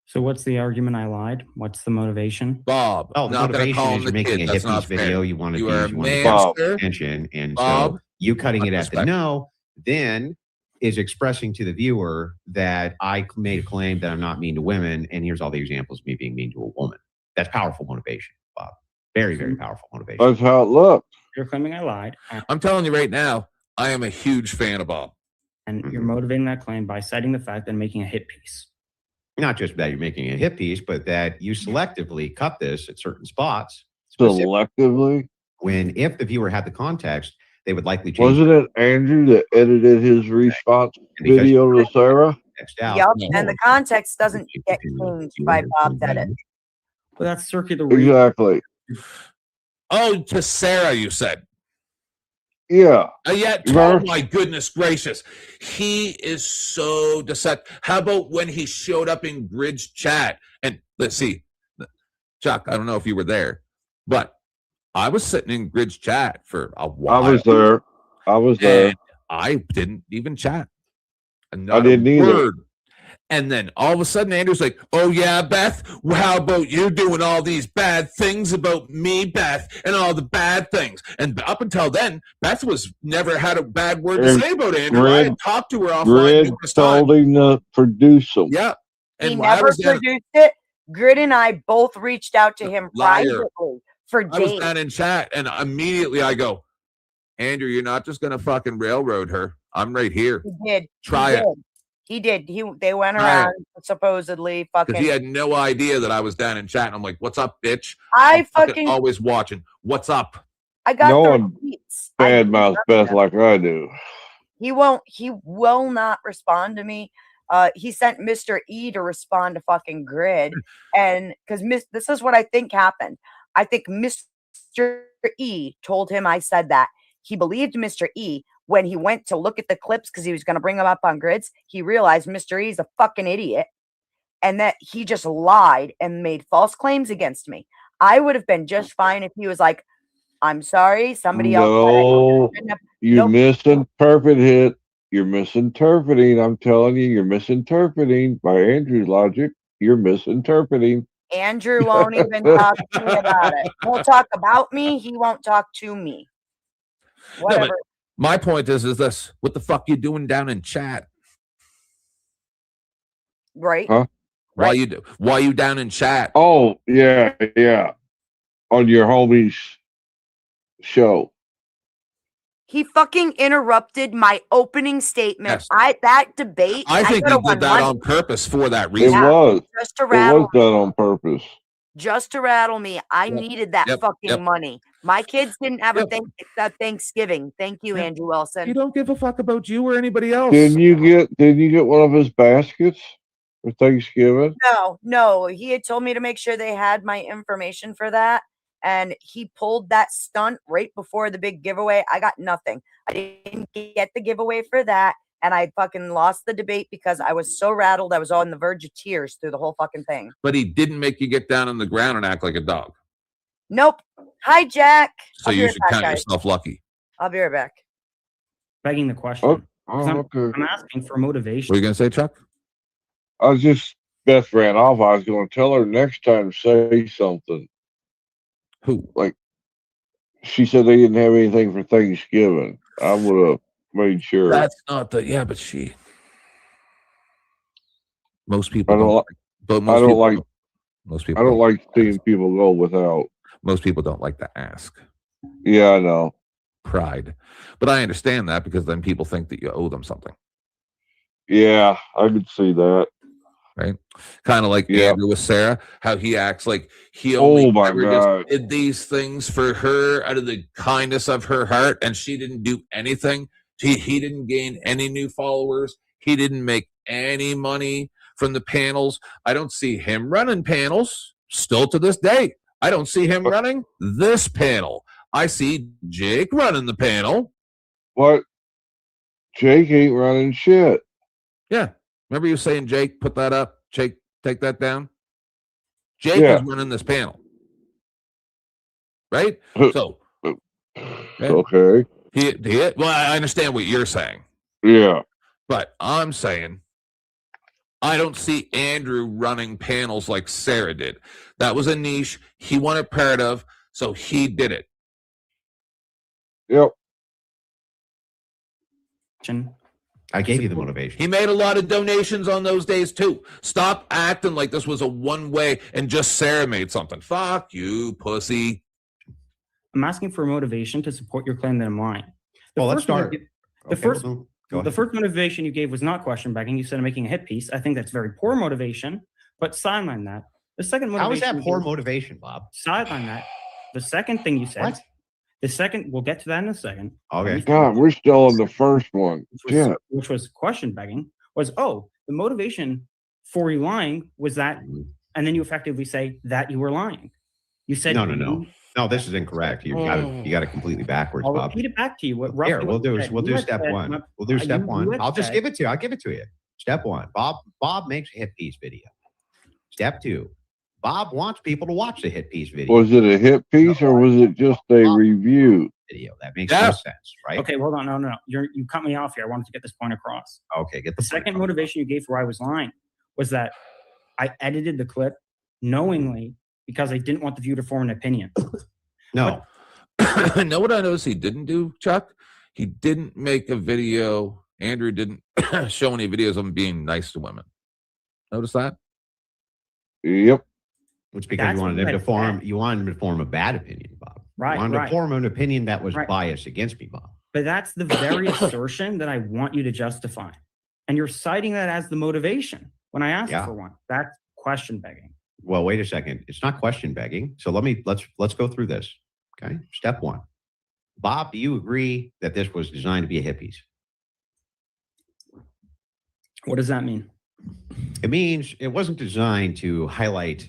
So what's the argument I lied? What's the motivation? Bob. Well, the not gonna motivation call is him you're the making kid. a That's hippies not fair. video. You want to You are a you want man, to get sir. attention, and Bob, so you cutting it at the respect. no then is expressing to the viewer that I made a claim that I'm not mean to women, and here's all the examples of me being mean to a woman. That's powerful motivation, Bob. Very, very powerful motivation. That's how it looks. You're claiming I lied, I'm telling you right now, I am a huge fan of Bob. and you're motivating that claim by citing the fact that I'm making a hit piece. Not just that you're making a hit piece, but that you selectively cut this at certain spots. Selectively? When if the viewer had the context, they would likely change Wasn't it Andrew that edited his response because- video to Sarah? text out. Yep, No. and the context doesn't get changed by Bob's edit. Well, that's circular reasoning. Exactly. Oh, to Sarah, you said. Yeah. Yet, oh my goodness gracious. He is so deceptive. How about when he showed up in Bridge chat? And let's see, Chuck, I don't know if you were there, but I was sitting in Bridge chat for a while. I was there. I was there. And I didn't even chat. And I not a didn't either. word. And then all of a sudden, Andrew's like, oh, yeah, Beth, well, how about you doing all these bad things about me, Beth, and all the bad things? And up until then, Beth was never had a bad word to And say about Andrew. I had talked to her offline Grid numerous times. told him to produce them. Yeah. He And when I never was down, produced it. Grid and I both reached out to him Liar. privately for I was days. down in chat, and immediately I go, Andrew, you're not just going to fucking railroad her. I'm right here. He did. Try he it. Did. He did. They went Try it. around supposedly fucking. Because he had no idea that I was down in chat. And I'm like, what's up, bitch? I I'm fucking- always watching. What's up? I got No the one receipts. badmouths Beth like I do. He won't. He will not respond to me. He sent Mr. E to respond to fucking Grid, and because this is what I think happened. I think Mr. E told him I said that. He believed Mr. E. When he went to look at the clips because he was going to bring them up on Grids, he realized Mr. E is a fucking idiot, and that he just lied and made false claims against me. I would have been just fine if he was like, "I'm sorry, somebody else." No, said it." you Nope. misinterpreted it. You're misinterpreting. I'm telling you, you're misinterpreting. By Andrew's logic, you're misinterpreting. Andrew won't even talk to me about it. He'll talk about me. He won't talk to me. Whatever. but my point is this: what the fuck you doing down in chat? Right. Huh? Why you down in chat? Oh, yeah. On your homie's show. He fucking interrupted my opening statement. Yes. That debate. I think could've he did won that money. on purpose for that It reason. was. Just to It rattle was done on purpose. Just to rattle me. I needed that fucking money. My kids didn't have a Thanksgiving. Thank you, Andrew Wilson. He don't give a fuck about you or anybody else. Did you get one of his baskets for Thanksgiving? No. He had told me to make sure they had my information for that. And he pulled that stunt right before the big giveaway. I got nothing. I didn't get the giveaway for that. And I fucking lost the debate because I was so rattled. I was on the verge of tears through the whole fucking thing. But he didn't make you get down on the ground and act like a dog. Nope. Hi, Jack. So you should count yourself lucky. I'll be right back. Begging the question. Okay. I'm asking for motivation. What are you going to say, Chuck? I was just, Beth ran off. I was going to tell her next time to say something. Who? Like, she said they didn't have anything for Thanksgiving. I would have made sure. That's not the, yeah, but most people most people I don't like seeing people go without. Most people don't like to ask. Yeah, I know. Pride. But I understand that because then people think that you owe them something. Yeah, I could see that. Right? Kind of like Andrew with Sarah, how he acts like he only just did these things for her out of the kindness of her heart, and she didn't do anything. He didn't gain any new followers. He didn't make any money from the panels. I don't see him running panels still to this day. I don't see him running this panel. I see Jake running the panel. What? Jake ain't running shit. Yeah. Remember you saying, Jake, put that up? Jake, take that down? Jake is running this panel. Right? So. Okay. Well, I understand what you're saying. Yeah. But I'm saying I don't see Andrew running panels like Sarah did. That was a niche he wanted part of, so he did it. Yep. I gave you the motivation. He made a lot of donations on those days too. Stop acting like this was a one-way and just Sarah made something. Fuck you, pussy. I'm asking for motivation to support your claim that I'm lying. Well, let's start. The first motivation you gave was not question begging. You said I'm making a hit piece. I think that's very poor motivation, but sideline that. The second motivation. How is that poor motivation, Bob? Sideline that. The second thing you said. What? The second, we'll get to that in a second. Okay. God, we're still on the first one. Which was question begging, was, the motivation for you lying was that, and then you effectively say that you were lying. You said no, this is incorrect. You got it completely backwards, I'll Bob. repeat it back to you. Here, we'll do step one. We'll do step one. I'll just give it to you. I'll give it to you. Step one. Bob makes a hit piece video. Step two. Bob wants people to watch the hit piece video. Was it a hit piece or was it just a review? Video. That makes no sense, right? Okay, hold on. No. You cut me off here. I wanted to get this point across. Okay, get the second motivation you gave for why I was lying was that I edited the clip knowingly because I didn't want the viewer to form an opinion. No. Know what I noticed he didn't do, Chuck? He didn't make a video. Andrew didn't show any videos of him being nice to women. Notice that? Yep. Which because you wanted him to form a bad opinion, Bob. Right. You wanted to form an opinion that was biased against me, Bob. But that's the very assertion that I want you to justify. And you're citing that as the motivation when I asked for one. That's question begging. Well, wait a second. It's not question begging. So let's go through this. Okay. Step one. Bob, do you agree that this was designed to be a hit piece? What does that mean? It means it wasn't designed to highlight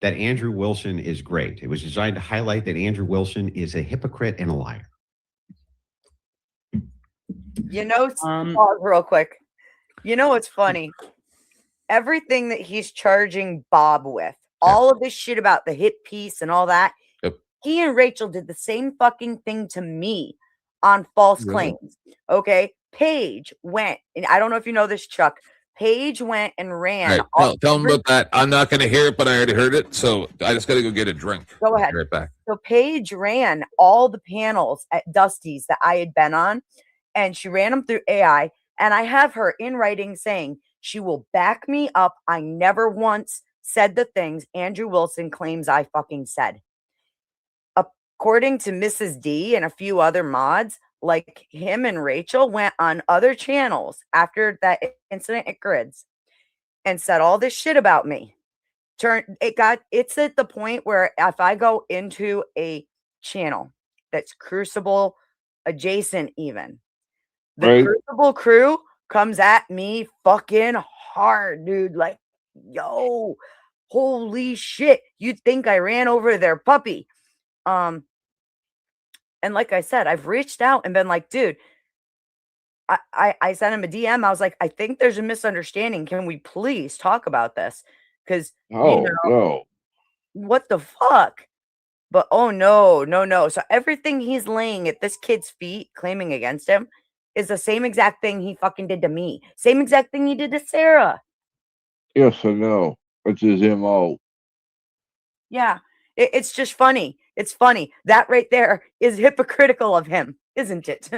that Andrew Wilson is great. It was designed to highlight that Andrew Wilson is a hypocrite and a liar. Pause real quick. You know what's funny? Everything that he's charging Bob with, all of this shit about the hit piece and all that, he and Rachel did the same fucking thing to me on false claims. Okay? Paige went, and I don't know if you know this, Chuck. Paige went and All ran. right, tell them about that. I'm not going to hear it, but I already heard it, so I just got to go get a drink. Go ahead. Be right back. So Paige ran all the panels at Dusty's that I had been on, and she ran them through AI. And I have her in writing saying she will back me up. I never once said the things Andrew Wilson claims I fucking said. According to Mrs. D and a few other mods, like him and Rachel went on other channels after that incident at Grids and said all this shit about me. It's at the point where if I go into a channel that's Crucible adjacent, even the Crucible crew comes at me fucking hard, dude. Like, yo, holy shit. You'd think I ran over their puppy. And like I said, I've reached out and been like, dude, I sent him a DM. I was like, I think there's a misunderstanding. Can we please talk about this? Because no. What the fuck? But no. So everything he's laying at this kid's feet, claiming against him, is the same exact thing he fucking did to me. Same exact thing he did to Sarah. Yes, I know. It's his MO. Yeah. It's just funny. It's funny. That right there is hypocritical of him, isn't it?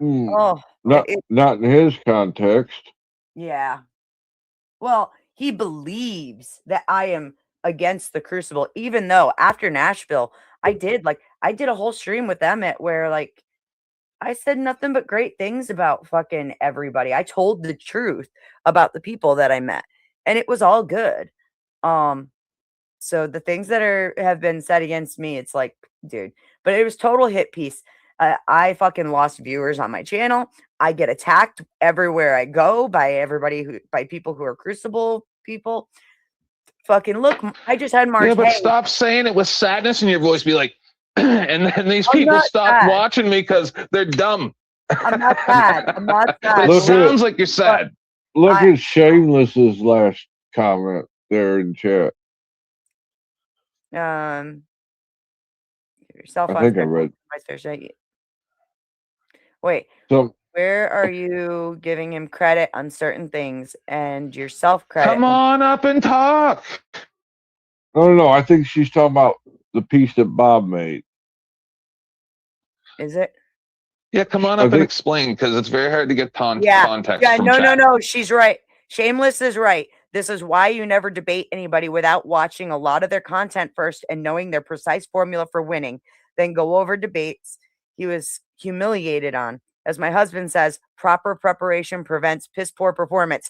Oh, not in his context. Yeah. Well, he believes that I am against the Crucible, even though after Nashville, I did a whole stream with Emmett where like I said nothing but great things about fucking everybody. I told the truth about the people that I met, and it was all good. So the things that have been said against me, it's like, dude, but it was total hit piece. I fucking lost viewers on my channel. I get attacked everywhere I go by people who are Crucible people. Fucking look, I just had March. Yeah, but stop saying it with sadness in your voice. Be like, and then these people stop watching me because they're dumb. I'm not sad. I'm not sad. It sounds like you're sad. Look at Shameless's last comment there in chat. Yourself I think I read. Wait. So where are you giving him credit on certain things and yourself credit? Come on up and talk. No. I think she's talking about the piece that Bob made. Is it? Yeah, come on up and explain because it's very hard to get context. Yeah, from no. chat. She's right. Shameless is right. This is why you never debate anybody without watching a lot of their content first and knowing their precise formula for winning. Then go over debates he was humiliated on. As my husband says, proper preparation prevents piss poor performance.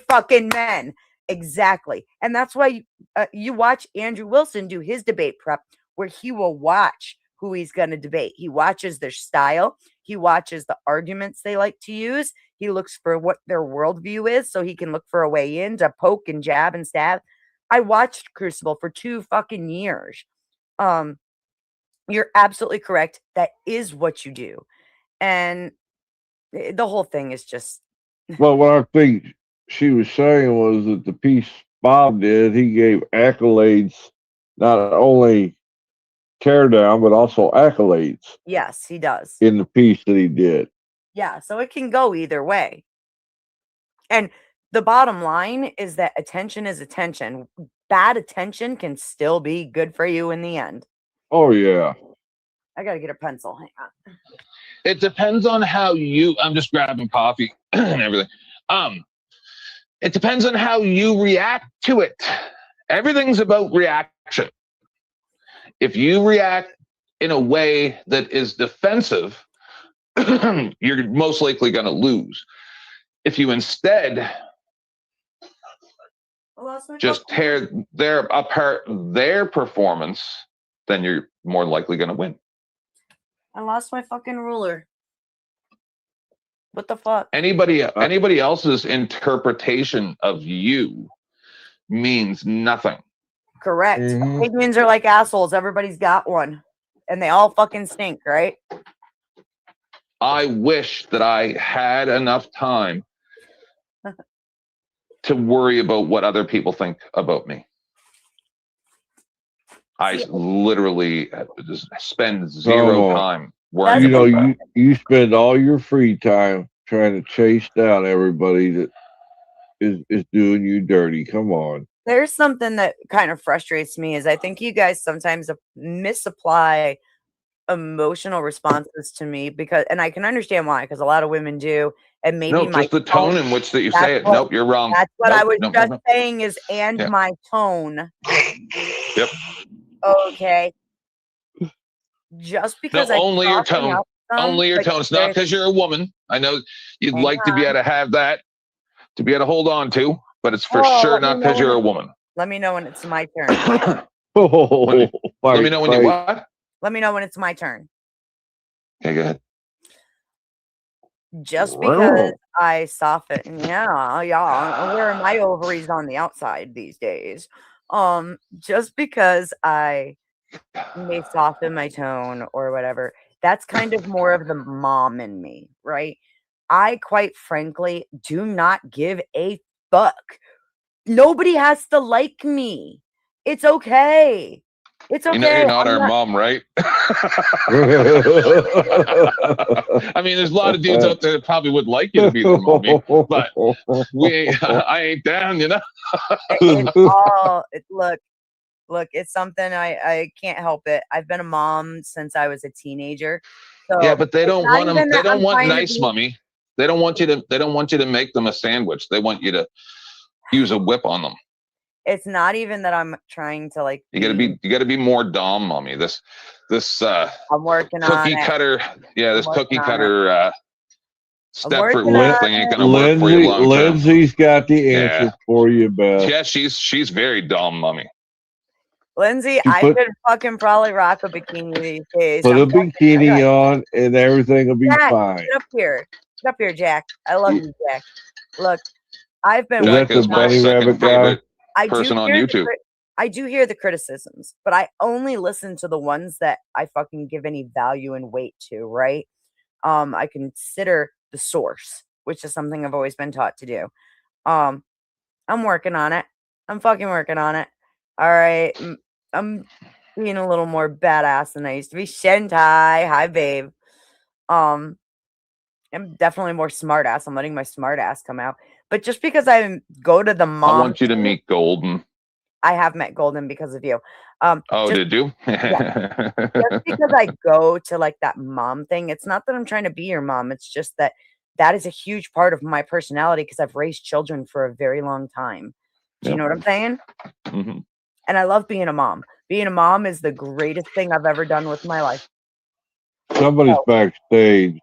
Fucking men. Exactly. And that's why you watch Andrew Wilson do his debate prep where he will watch who he's going to debate. He watches their style. He watches the arguments they like to use. He looks for what their worldview is so he can look for a way in to poke and jab and stab. I watched Crucible for 2 fucking years. You're absolutely correct. That is what you do. And the whole thing is just. Well, what I think she was saying was that the piece Bob did, he gave accolades, not only tear down, but also accolades. Yes, he does. In the piece that he did. Yeah, so it can go either way. And the bottom line is that attention is attention. Bad attention can still be good for you in the end. Oh, yeah. I got to get a pencil. Hang on. It depends on how I'm just grabbing coffee and everything. It depends on how you react to it. Everything's about reaction. If you react in a way that is defensive, you're most likely going to lose. If you instead just tear apart their performance, then you're more likely going to win. I lost my fucking ruler. What the fuck? Anybody else's interpretation of you means nothing. Correct. Opinions are like assholes. Everybody's got one. And they all fucking stink, right? I wish that I had enough time to worry about what other people think about me. I literally just spend zero time worrying about that. You spend all your free time trying to chase down everybody that is doing you dirty. Come on. There's something that kind of frustrates me is I think you guys sometimes misapply emotional responses to me and I can understand why, because a lot of women do. And maybe No, just the tone in which that you say it. Nope, you're wrong. That's what nope, I was nope, just nope. saying is, and Yeah. my tone. Yep. Okay. Just because I only your soften tone. up some, Only your like, tone. It's not because you're a woman. I know you'd like to be able to have that, to be able to hold on to, but it's for Oh, sure let me not know because when you're a it's- woman. Let me know when it's my turn. Let me know when you what? Let me know when it's my turn. Okay, go ahead. Just because I soften, yeah, I'm wearing my ovaries on the outside these days. Just because I may soften my tone or whatever, that's kind of more of the mom in me, right? I quite frankly do not give a fuck. Nobody has to like me. It's okay. It's okay. You know you're not I'm our mom, right? I mean, there's a lot of dudes out there that probably would like you to be their mommy, but I ain't down, you know? It's all look, it's something I can't help it. I've been a mom since I was a teenager. So Yeah, but they it's don't not want them. even They that don't I'm want trying to nice be- mommy. They don't want you to. They don't want you to make them a sandwich. They want you to use a whip on them. It's not even that I'm trying to like. You gotta be more dom mommy. This I'm working on cookie it. cutter. Yeah, this cookie cutter Stepford working wife on thing ain't gonna work for you Lindsay, long term. Lindsay's got the answer Yeah. for you, Beth. Yeah, she's very dom mommy. Lindsay, You I put- should fucking probably rock a bikini these days. Put a I'm fucking- bikini on, and everything will be Jack, fine. get up here. Get up here, Jack. I love you, Jack. Look, I've been Is that working the my on bunny it. second rabbit guy? favorite I person on hear YouTube. I do hear the criticisms, but I only listen to the ones that I fucking give any value and weight to, right? I consider the source, which is something I've always been taught to do. I'm working on it. I'm fucking working on it. All right. I'm being a little more badass than I used to be. Shentai, hi babe. I'm definitely more smart ass. I'm letting my smart ass come out. But just because I go to the mom, I want you to meet Golden. I have met Golden because of you. Oh, just, did you? yeah, just because I go to like that mom thing, it's not that I'm trying to be your mom. It's just that is a huge part of my personality because I've raised children for a very long time. Do you know what I'm saying? Mm-hmm. And I love being a mom. Being a mom is the greatest thing I've ever done with my life. Somebody's backstage.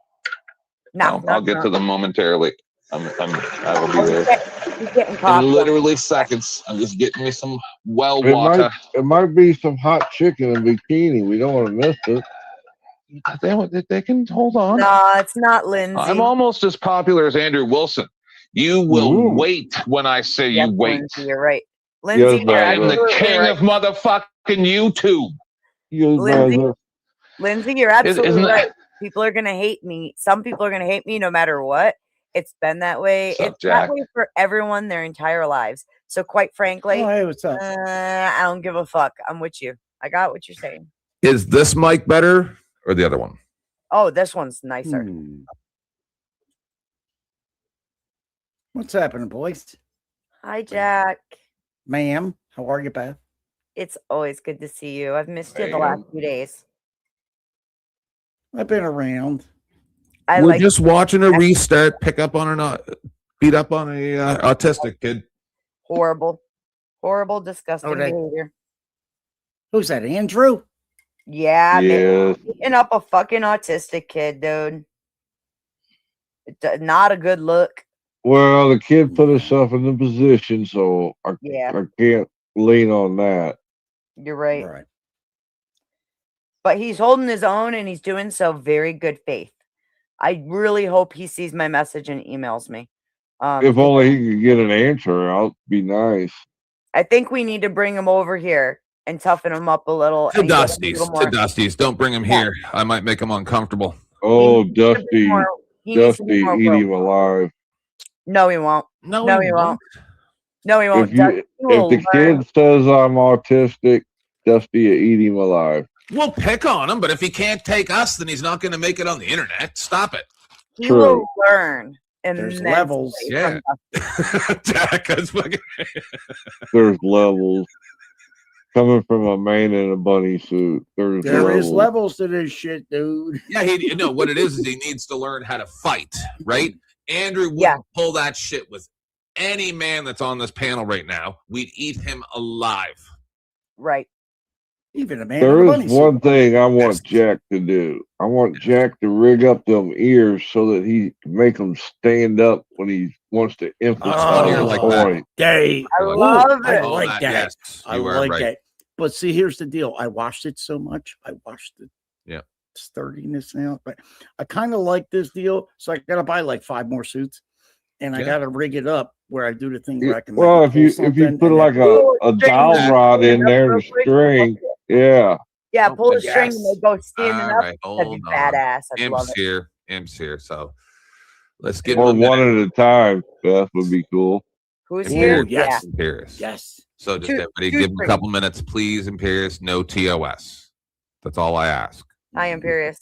No, I'll get to them momentarily. I will be there He's getting in coffee. literally seconds. I'm just getting me some well water. It might be some hot chicken in bikini. We don't want to miss it. They can hold on. No, it's not Lindsay. I'm almost as popular as Andrew Wilson. You will wait when I say Yes, you wait. Lindsay, you're right. Lindsay, you're I am the absolutely king right. of motherfucking YouTube. Lindsay, you're absolutely Isn't right. that- People are gonna hate me. Some people are gonna hate me no matter what. It's been that way. What's up, It's Jack? that way for everyone their entire lives. So quite frankly, hey, what's up? I don't give a fuck. I'm with you. I got what you're saying. Is this mic better or the other one? Oh, this one's nicer. What's happening, boys? Hi, Jack. Ma'am, how are you, Beth? It's always good to see you. I've missed you the last few days. I've been around. We're just watching a restart pick up on beat up on a autistic kid. Horrible, disgusting behavior. Who's that, Andrew? Yeah, Yes. beating up a fucking autistic kid, dude. Not a good look. Well, the kid put herself in the position, so I can't lean on that. You're right. But he's holding his own and he's doing so very good faith. I really hope he sees my message and emails me. If only he could get an answer out, be nice. I think we need to bring him over here and toughen him up a little. To and get him a Dusty's. little more- To Dusty's. Don't bring him here. I might make him uncomfortable. Oh, He needs to be Dusty. he needs to be Dusty, more eat him vocal. alive. No, he won't. No, No, he he won't. won't. No, he won't. If Dusty if will the learn. kid says I'm autistic, Dusty, will eat him alive. We'll pick on him, but if he can't take us, then he's not going to make it on the internet. Stop it. He will learn. There's immensely levels. Yeah. from Jack, that's fucking. There's levels. Coming from a man in a bunny suit, There levels. is levels to this shit, dude. Yeah, you know what it is he needs to learn how to fight, right? Andrew wouldn't pull that shit with any man that's on this panel right now. We'd eat him alive. Right. Even a man. There is one thing I want Jack to do. I want Jack to rig up them ears so that he can make them stand up when he wants to emphasize his point. Dave. I love I it. like that. Yes, I you are like right. that. But see, here's the deal. I watched it so much. I watched it. Yeah. Sturdiness now, but I kind of like this deal. So I got to buy like 5 more suits, and I got to rig it up where I do the thing where I can. Well, maybe if pull you something put and like then- a dowel rod in there, the string, yeah. Yeah, pull the string yes. and they go standing All up. right, That'd be hold on. badass. I'd love Imps it. here. Imps here. So let's give Or him a one minute. at a time. That would be cool. Who's Imperious. here? Yeah. Imperious. Yes. So just Two- everybody two give him a strings. couple minutes, please. Imperious, no TOS. That's all I ask. Hi, Imperious.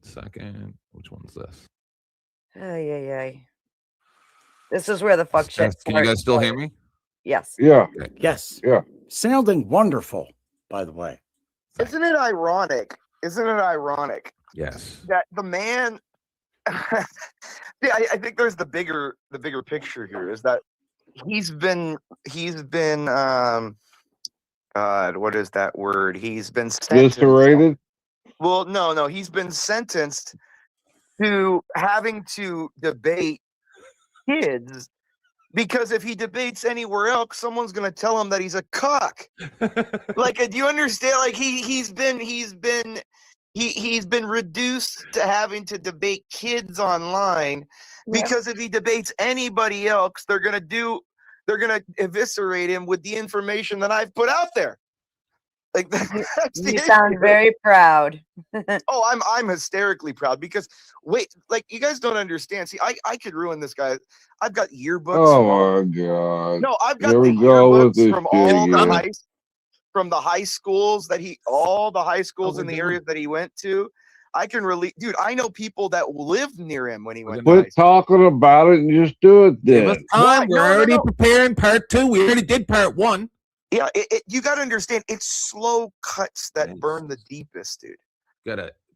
Second. Which one's this? Ay, ay, ay. This is where the fuck shit. Can you guys starts. still hear me? Yes. Yeah. Yes. Yeah. Sounding wonderful, by the way. Isn't it ironic? Isn't it ironic Yes. that the man? Yeah, I think there's the bigger picture here is that he's been God, what is that word? He's been sentenced. Eviscerated? Well, no, he's been sentenced to having to debate kids because if he debates anywhere else, someone's gonna tell him that he's a cock. Like, do you understand? Like he's been reduced to having to debate kids online because if he debates anybody else, they're gonna eviscerate him with the information that I've put out there. Like that's the You sound issue. very proud. Oh, I'm hysterically proud because like you guys don't understand. See, I could ruin this guy. I've got yearbooks. Oh my god. No, I've got Here the we go with yearbooks this from shit all the again. from the high schools that all the high schools in the areas that he went to. I can really, dude. I know people that lived near him when he went. Quit talking about it and just do it Give us then. time. We're already preparing part 2. We already did part 1. Yeah, you got to understand. It's slow cuts that burn the deepest, dude.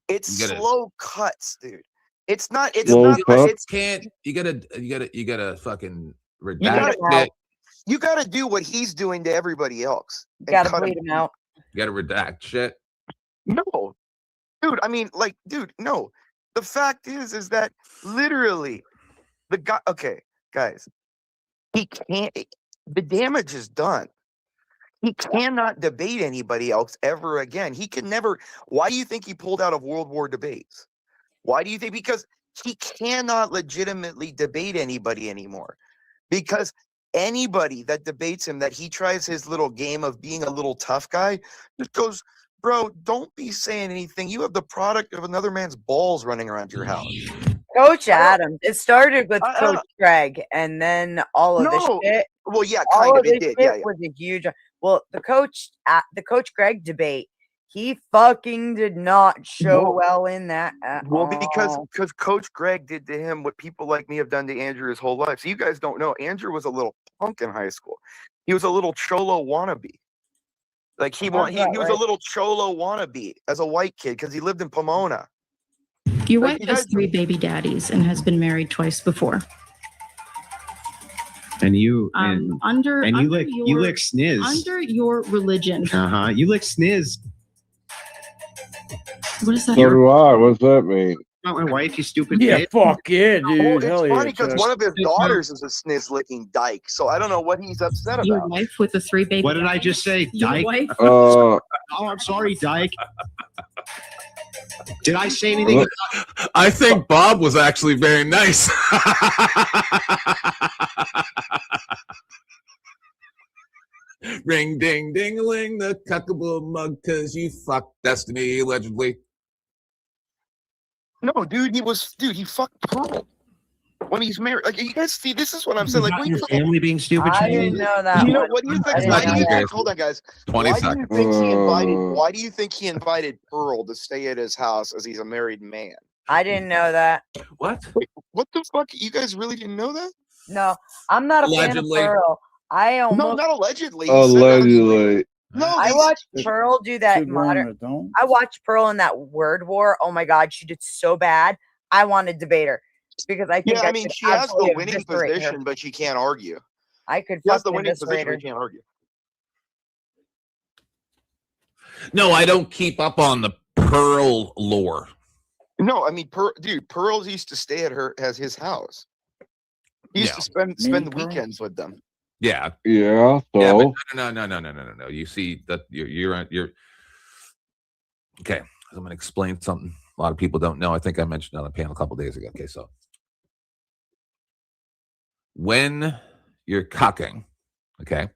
It's slow cuts, dude. It's not. It's Slow not. cuts? It's You gotta fucking you redact gotta, it. you got to do what he's doing to everybody else. You and gotta cut bleed him out. You gotta redact shit. No, dude. I mean, like, dude. No. The fact is that literally, the guy. Okay, guys, he can't. The damage is done. He cannot debate anybody else ever again. He can never. Why do you think he pulled out of World War debates? Why do you think? Because he cannot legitimately debate anybody anymore. Because anybody that debates him, that he tries his little game of being a little tough guy, just goes, bro, don't be saying anything. You have the product of another man's balls running around your house. Coach Adams. It started with Coach Greg, and then all of this shit. Well, yeah, all kind of of. It this did. shit Yeah. was a huge. Well, the Coach Greg debate, he fucking did not show well in that at Well, all. because Coach Greg did to him what people like me have done to Andrew his whole life. So you guys don't know, Andrew was a little punk in high school. He was a little cholo wannabe. Like he was a little cholo wannabe as a white kid because he lived in Pomona. Your Like, wife has 3 baby daddies and has been married twice before. And you Under you your, lick sniz. under your religion. You lick sniz. What is that? So do I. What's that mean? Not my wife, you stupid Yeah, bitch. fuck yeah, dude. Well, it's Hell yeah, funny because Chuck. one of his daughters is a sniz licking dyke. So I don't know what he's upset Your about. wife with the 3 baby What did I daddies? just say? Your Dyke? wife? Oh, I'm sorry, Dyke. Did I say anything? I think Bob was actually very nice. Ring ding ding a ling, the cuckable mug, cause you fucked Destiny allegedly. No, dude, he fucked Pearl when he's married. Like, you guys see, this is what I'm saying. Like, when Your family being stupid. I Shane? didn't know that. You know one. what do you think? I Why didn't do you know that. think? Hold on, guys. 20 Why seconds. do you think he invited? Why do you think he invited Pearl to stay at his house as he's a married man? I didn't know that. What? Wait, what the fuck? You guys really didn't know that? No, I'm not a Allegedly. fan of Pearl. I No, almost not allegedly. You said that. Allegedly. No, I they- watched Pearl do that Two grown modern. adults. I watched Pearl in that word war. Oh my god, she did so bad. I want to debate her because I think Yeah, I mean, could she has the absolutely winning eviscerate her. position, but she can't argue. I could She has the fucking winning eviscerate position, her. but she can't argue. No, I don't keep up on the Pearl lore. No, I mean, Pearl used to stay at his house. He used to spend the weekends with them. Yeah. Yeah. So Yeah, but no. You see that you're okay. I'm going to explain something a lot of people don't know. I think I mentioned it on a panel a couple days ago. Okay, so when you're cucking, okay,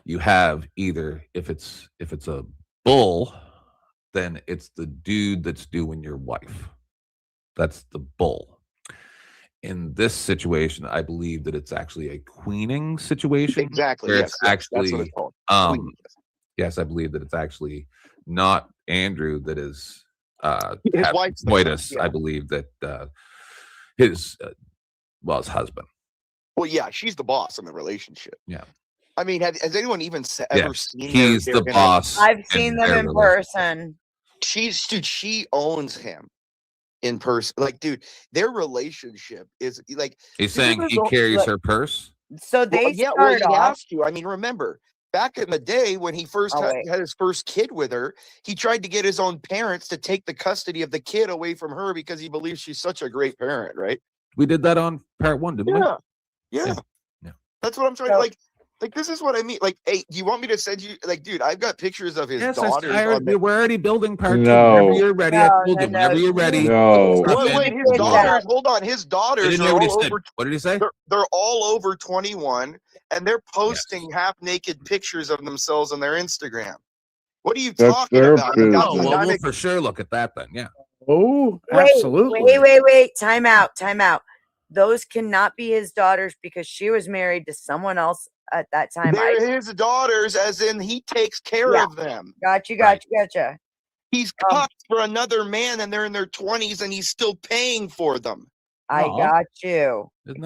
you have either if it's a bull, then it's the dude that's doing your wife. That's the bull. In this situation, I believe that it's actually a queening situation. Exactly. Where Yes, it's yes, actually, that's what it's called. Queening. yes, I believe that it's actually not Andrew that is His wife's the coitus. yeah. I believe that his husband. Well, yeah, she's the boss in the relationship. Yeah. I mean, has anyone even ever seen? He's the boss. I've seen them in person. She owns him in person. Like, dude, their relationship is like. He's saying he carries her purse. So they he has to. I mean, remember back in the day when he first had his first kid with her, he tried to get his own parents to take the custody of the kid away from her because he believes she's such a great parent, right? We did that on part 1, didn't we? Yeah. That's what I'm trying to like. Like, this is what I mean. Like, hey, do you want me to send you? Like, dude, I've got pictures of his daughters. We're already building part 2. No. Whenever you're ready, I told you. Whenever you're ready. No. Wait, his daughters. Hold on, his daughters. I didn't hear what he said. What did he say? They're all over 21, and they're posting half-naked pictures of themselves on their Instagram. What are you talking about? Oh, well, we'll for sure look at that then. Yeah. Oh, absolutely. Wait. Time out. Those cannot be his daughters because she was married to someone else at that time. They're his daughters, as in he takes care of them. Gotcha. He's cocked for another man, and they're in their 20s, and he's still paying for them. I got you. It's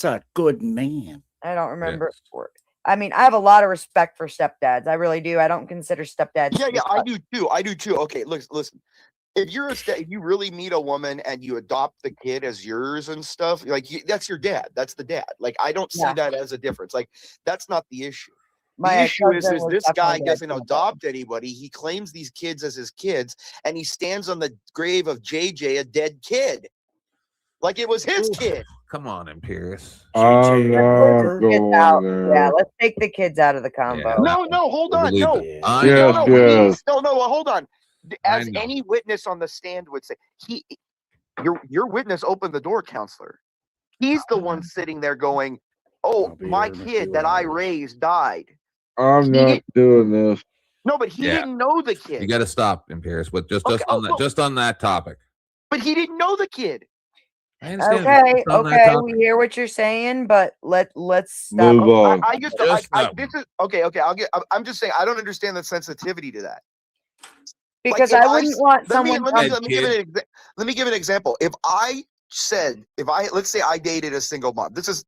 a good man. I don't remember. I mean, I have a lot of respect for stepdads. I really do. I don't consider stepdads. Yeah, I do too. I do too. Okay, listen. If you really meet a woman and you adopt the kid as yours and stuff, like that's your dad. That's the dad. Like, I don't see that as a difference. Like, that's not the issue. The issue is this guy doesn't adopt anybody. He claims these kids as his kids, and he stands on the grave of JJ, a dead kid, like it was his kid. Come on, Imperius. I'm not going there. Yeah, let's take the kids out of the combo. No, hold on. No. Yes. No, hold on. As any witness on the stand would say, your witness opened the door, counselor. He's the one sitting there going, "Oh, my kid that I raised died." I'm not doing this. No, but he didn't know the kid. You got to stop, Imperius. But just on that topic. But he didn't know the kid. I understand. Okay, we hear what you're saying, but let's stop. Move on. I'm just saying I don't understand the sensitivity to that. Because like, I wouldn't want someone. Let me give an example. Let's say I dated a single mom. This is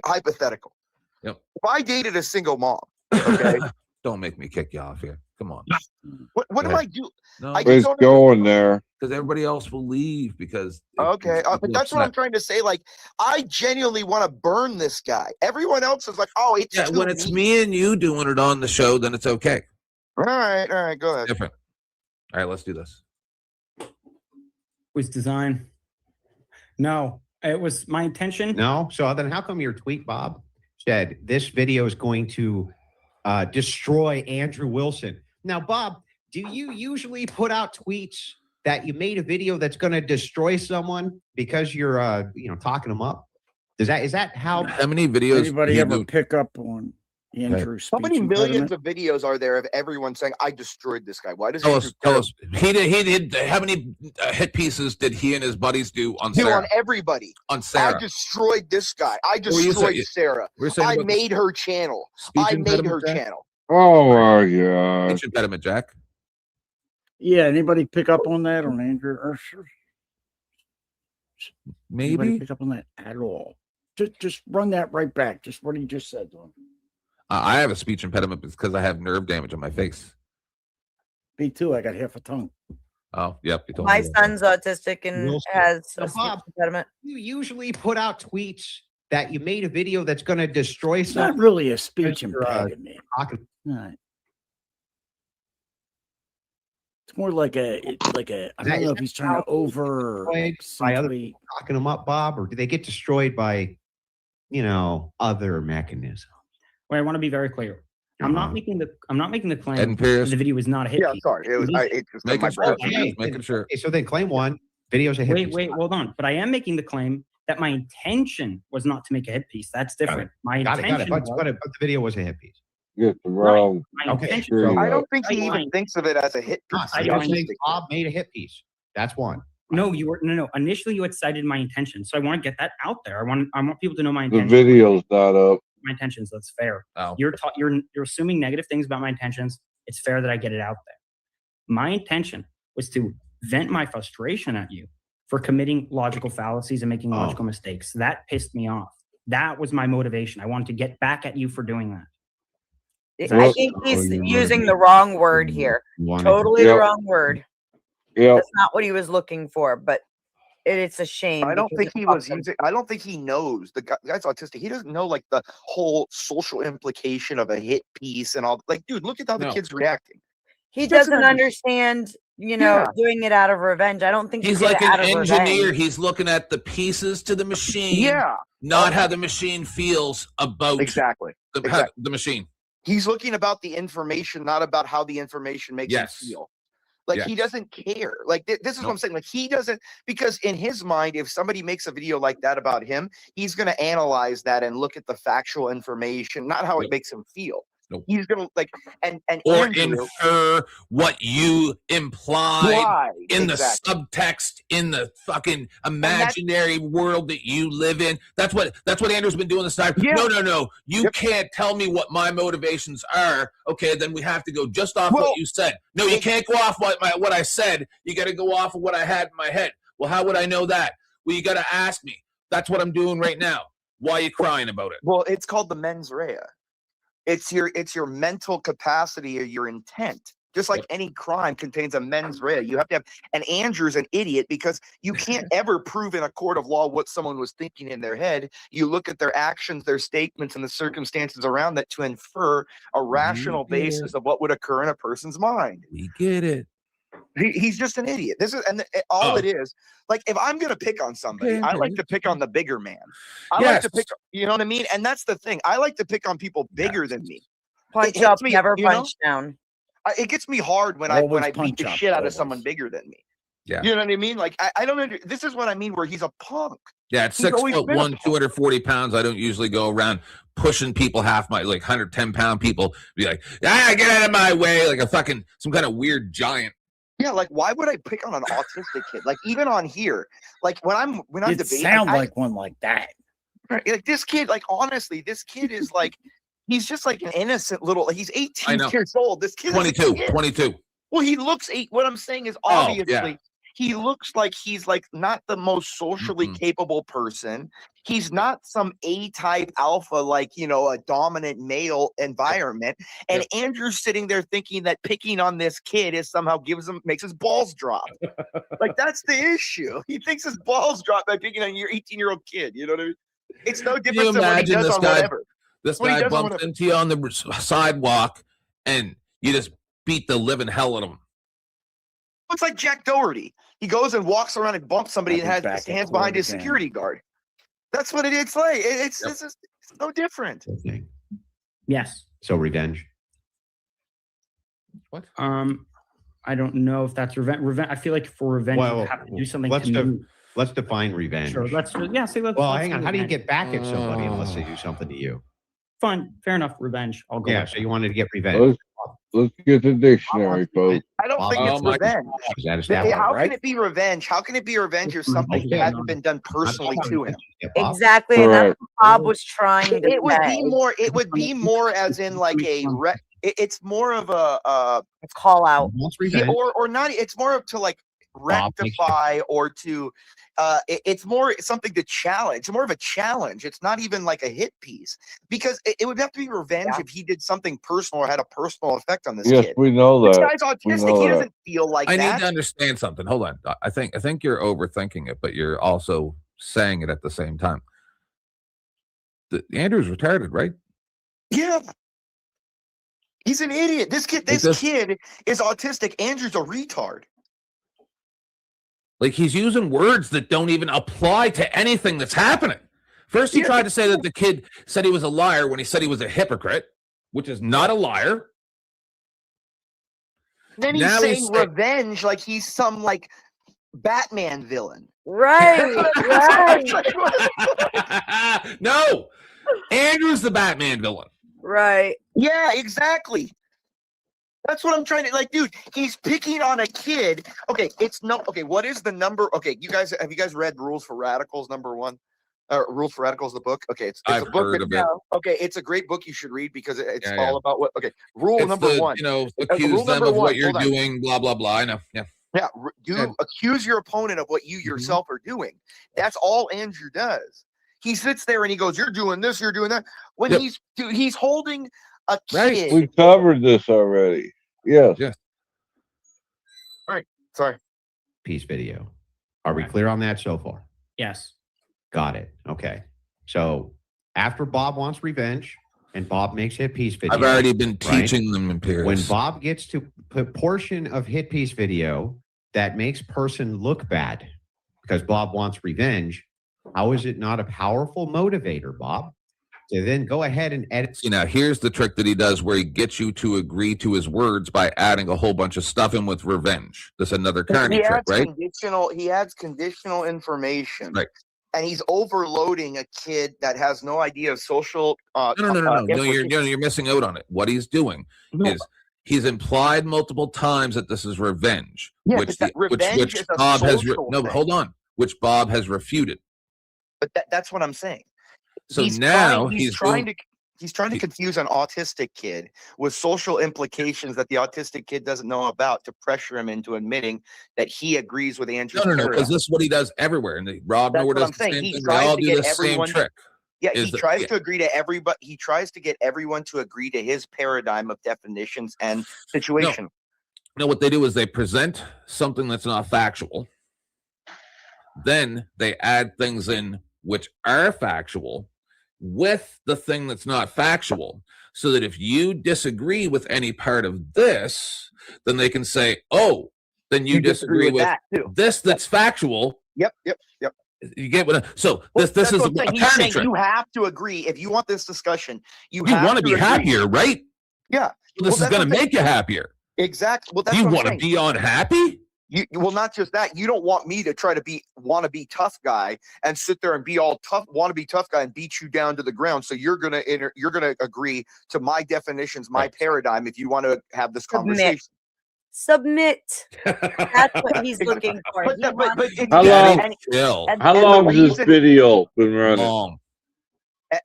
hypothetical. Yep. If I dated a single mom, okay. Don't make me kick you off here. Come on. What do I do? No, it's going there. Because everybody else will leave because. Okay, but that's what I'm trying to say. Like, I genuinely want to burn this guy. Everyone else is like, "Oh, it's when it's me and you doing it on the show, then it's okay." All right, go ahead. Different. All right, let's do this. Was design. No, it was my intention. No. So then how come your tweet, Bob, said this video is going to destroy Andrew Wilson? Now, Bob, do you usually put out tweets that you made a video that's going to destroy someone because you're talking them up? Is that how many videos anybody ever pick up on Andrew? How many millions of videos are there of everyone saying, "I destroyed this guy"? Why does tell us? He did. How many hit pieces did he and his buddies do on Sarah? On everybody. On Sarah. I destroyed this guy. I destroyed Sarah. I made her channel. I made her channel. Oh my god. Speech impediment, Jack. Yeah, anybody pick up on that on Andrew Ursher? Anybody Maybe. pick up on that at all? Just run that right back. Just what he just said to him. I have a speech impediment because I have nerve damage on my face. Me too. I got half a tongue. Oh, yep. You told My me. son's autistic and Wilson. has So, a speech Bob, impediment. you usually put out tweets that you made a video that's going to destroy It's not really a speech impediment. No. It's more like a I don't know if he's trying to over by other people talking them up, Bob, or do they get destroyed by, other mechanisms? Wait, I want to be very clear. I'm not making the claim Ed and Pierce. that the video was not a hit piece. Making sure. Okay, so then claim one, video's a hit piece. Wait, hold on. But I am making the claim that my intention was not to make a hit piece. That's different. My Got it. intention But was- the video was a hit piece. Get the wrong. My intention- screen I up. don't think he even thinks of it as a hit piece. I don't think Bob made a hit piece. That's one. No, you were no. Initially, you had cited my intention, so I want to get that out there. I want people to know my The intention. video's not up. My intentions. That's fair. Oh. You're assuming negative things about my intentions. It's fair that I get it out there. My intention was to vent my frustration at you for committing logical fallacies and making logical mistakes. That pissed me off. That was my motivation. I wanted to get back at you for doing that. I think he's using the wrong word here. Totally the wrong word. Yeah. That's not what he was looking for, but it's a shame. I don't because think it he was fucked him. using. I don't think he knows. The guy's autistic. He doesn't know like the whole social implication of a hit piece and all. Like, dude, look at how the kid's reacting. He doesn't understand, doing it out of revenge. I don't think He's he did like it out an of engineer. revenge. He's looking at the pieces to the machine. Yeah. Not how the machine feels about Exactly. the machine. He's looking about the information, not about how the information makes him feel. Like he doesn't care. Like this is what I'm saying. Like he doesn't, because in his mind, if somebody makes a video like that about him, he's going to analyze that and look at the factual information, not how it makes him feel. He's going to like, and Or Andrew, infer what you implied in the exactly. subtext, in the fucking imaginary world that you live in. That's what Andrew's been doing this time. No. You can't tell me what my motivations are. Okay, then we have to go just off what you said. No, you can't go off what I said. You got to go off of what I had in my head. Well, how would I know that? Well, you got to ask me. That's what I'm doing right now. Why are you crying about it? Well, it's called the mens rea. It's your mental capacity or your intent. Just like any crime contains a mens rea, you have to have. And Andrew's an idiot because you can't ever prove in a court of law what someone was thinking in their head. You look at their actions, their statements, and the circumstances around that to infer a rational basis of what would occur in a person's mind. We get it. He's just an idiot. This is all it is. Like if I'm gonna pick on somebody, I like to pick on the bigger man. I like to pick, you know what I mean? And that's the thing. I like to pick on people bigger than me. Punch up, never punch down. It gets me hard when I beat the shit out of someone bigger than me. Yeah. You know what I mean? Like I don't. This is what I mean. Where he's a punk. Yeah, at He's always 6'1", been a punk. 240 pounds, I don't usually go around pushing people half my 110-pound people. Be like, get out of my way, like a fucking some kind of weird giant. Yeah, like why would I pick on an autistic kid? Like even on here, like when I'm debating, Sound like one like that. Right, like this kid, like honestly, this kid is like, he's just like an innocent little. He's 18 years old. This kid, 22. Well, he looks 8. What I'm saying is obviously. He looks like he's like not the most socially capable person. He's not some A-type alpha, like, a dominant male environment. And Andrew's sitting there thinking that picking on this kid is somehow makes his balls drop. Like that's the issue. He thinks his balls drop by picking on your 18-year-old kid. You know what I mean? It's no different than what he does on whatever. This guy bumps into you on the sidewalk and you just beat the living hell out of him. It's like Jack Doherty. He goes and walks around and bumps somebody and has his hands behind his security guard. That's what it's like. It's no different. Yes. So revenge. What? I don't know if that's revenge. I feel like for revenge, you have to do something. Let's define revenge. Sure. Let's hang on. How do you get back at somebody unless they do something to you? Fine. Fair enough. Revenge. I'll go. Yeah. So you wanted to get revenge. Let's get the dictionary, folks. I don't think it's revenge. How can it be revenge? How can it be revenge if something hasn't been done personally to him? Exactly. And that's what Bob was trying to It would say. be more. It would be more as in like it's more of a call out. Yeah, or not. It's more of to like rectify or to it's more something to challenge. It's more of a challenge. It's not even like a hit piece because it would have to be revenge if he did something personal or had a personal effect on this Yes, kid. we know This that. guy's We autistic. know He that. doesn't feel like I that. need to understand something. Hold on. I think you're overthinking it, but you're also saying it at the same time. Andrew's retarded, right? Yeah. He's an idiot. This kid is autistic. Andrew's a retard. Like he's using words that don't even apply to anything that's happening. First, he tried to say that the kid said he was a liar when he said he was a hypocrite, which is not a liar. Then he's Now saying revenge like he's some like Batman villain. Right. No, Andrew's the Batman villain. Right. Yeah, exactly. That's what I'm trying to like, dude. He's picking on a kid. Okay, what is the number? Okay, have you guys read Rules for Radicals #1? Rules for Radicals, the book. Okay, it's I've a book heard of it. Okay, it's a great book. You should read because it's all about what. Okay, rule It's number the, one. accuse them of what you're doing. Blah blah blah. I know. Yeah. Yeah. Accuse your opponent of what you yourself are doing. That's all Andrew does. He sits there and he goes, "You're doing this. You're doing that." When he's holding a kid. We covered this already. Yes. Yes. All right. Sorry. Piece video. Are we clear on that so far? Yes. Got it. Okay. So after Bob wants revenge and Bob makes hit piece video. I've already been teaching them in Pierce. When Bob gets to put portion of hit piece video that makes person look bad because Bob wants revenge, how is it not a powerful motivator, Bob? To then go ahead and edit. Now, here's the trick that he does where he gets you to agree to his words by adding a whole bunch of stuff in with revenge. That's another Carney trick, right? He adds conditional information. Right. And he's overloading a kid that has no idea of social. No, you're missing out on it. What he's doing is he's implied multiple times that this is revenge, which Bob has. Hold on, which Bob has refuted. But that's what I'm saying. So now he's trying to confuse an autistic kid with social implications that the autistic kid doesn't know about to pressure him into admitting that he agrees with Andrew's No, because this is what he does everywhere. And Rob Moore does the same thing. They all do the same trick. Yeah, he tries to agree to everybody. He tries to get everyone to agree to his paradigm of definitions and situation. No, what they do is they present something that's not factual. Then they add things in which are factual with the thing that's not factual, so that if you disagree with any part of this, then they can say, oh, then you disagree with this that's factual. Yep. You get what? So this is a saying you have to agree if you want this discussion. You want to be happier, right? Yeah. This is going to make you happier. Exactly. Well, that's you what I'm want to saying. be unhappy? Well, not just that. You don't want me to try to want to be tough guy and sit there and be all tough, want to be tough guy and beat you down to the ground. So you're gonna agree to my definitions, my paradigm. If you want to have this conversation, submit. That's what he's looking for. How long has this video been running?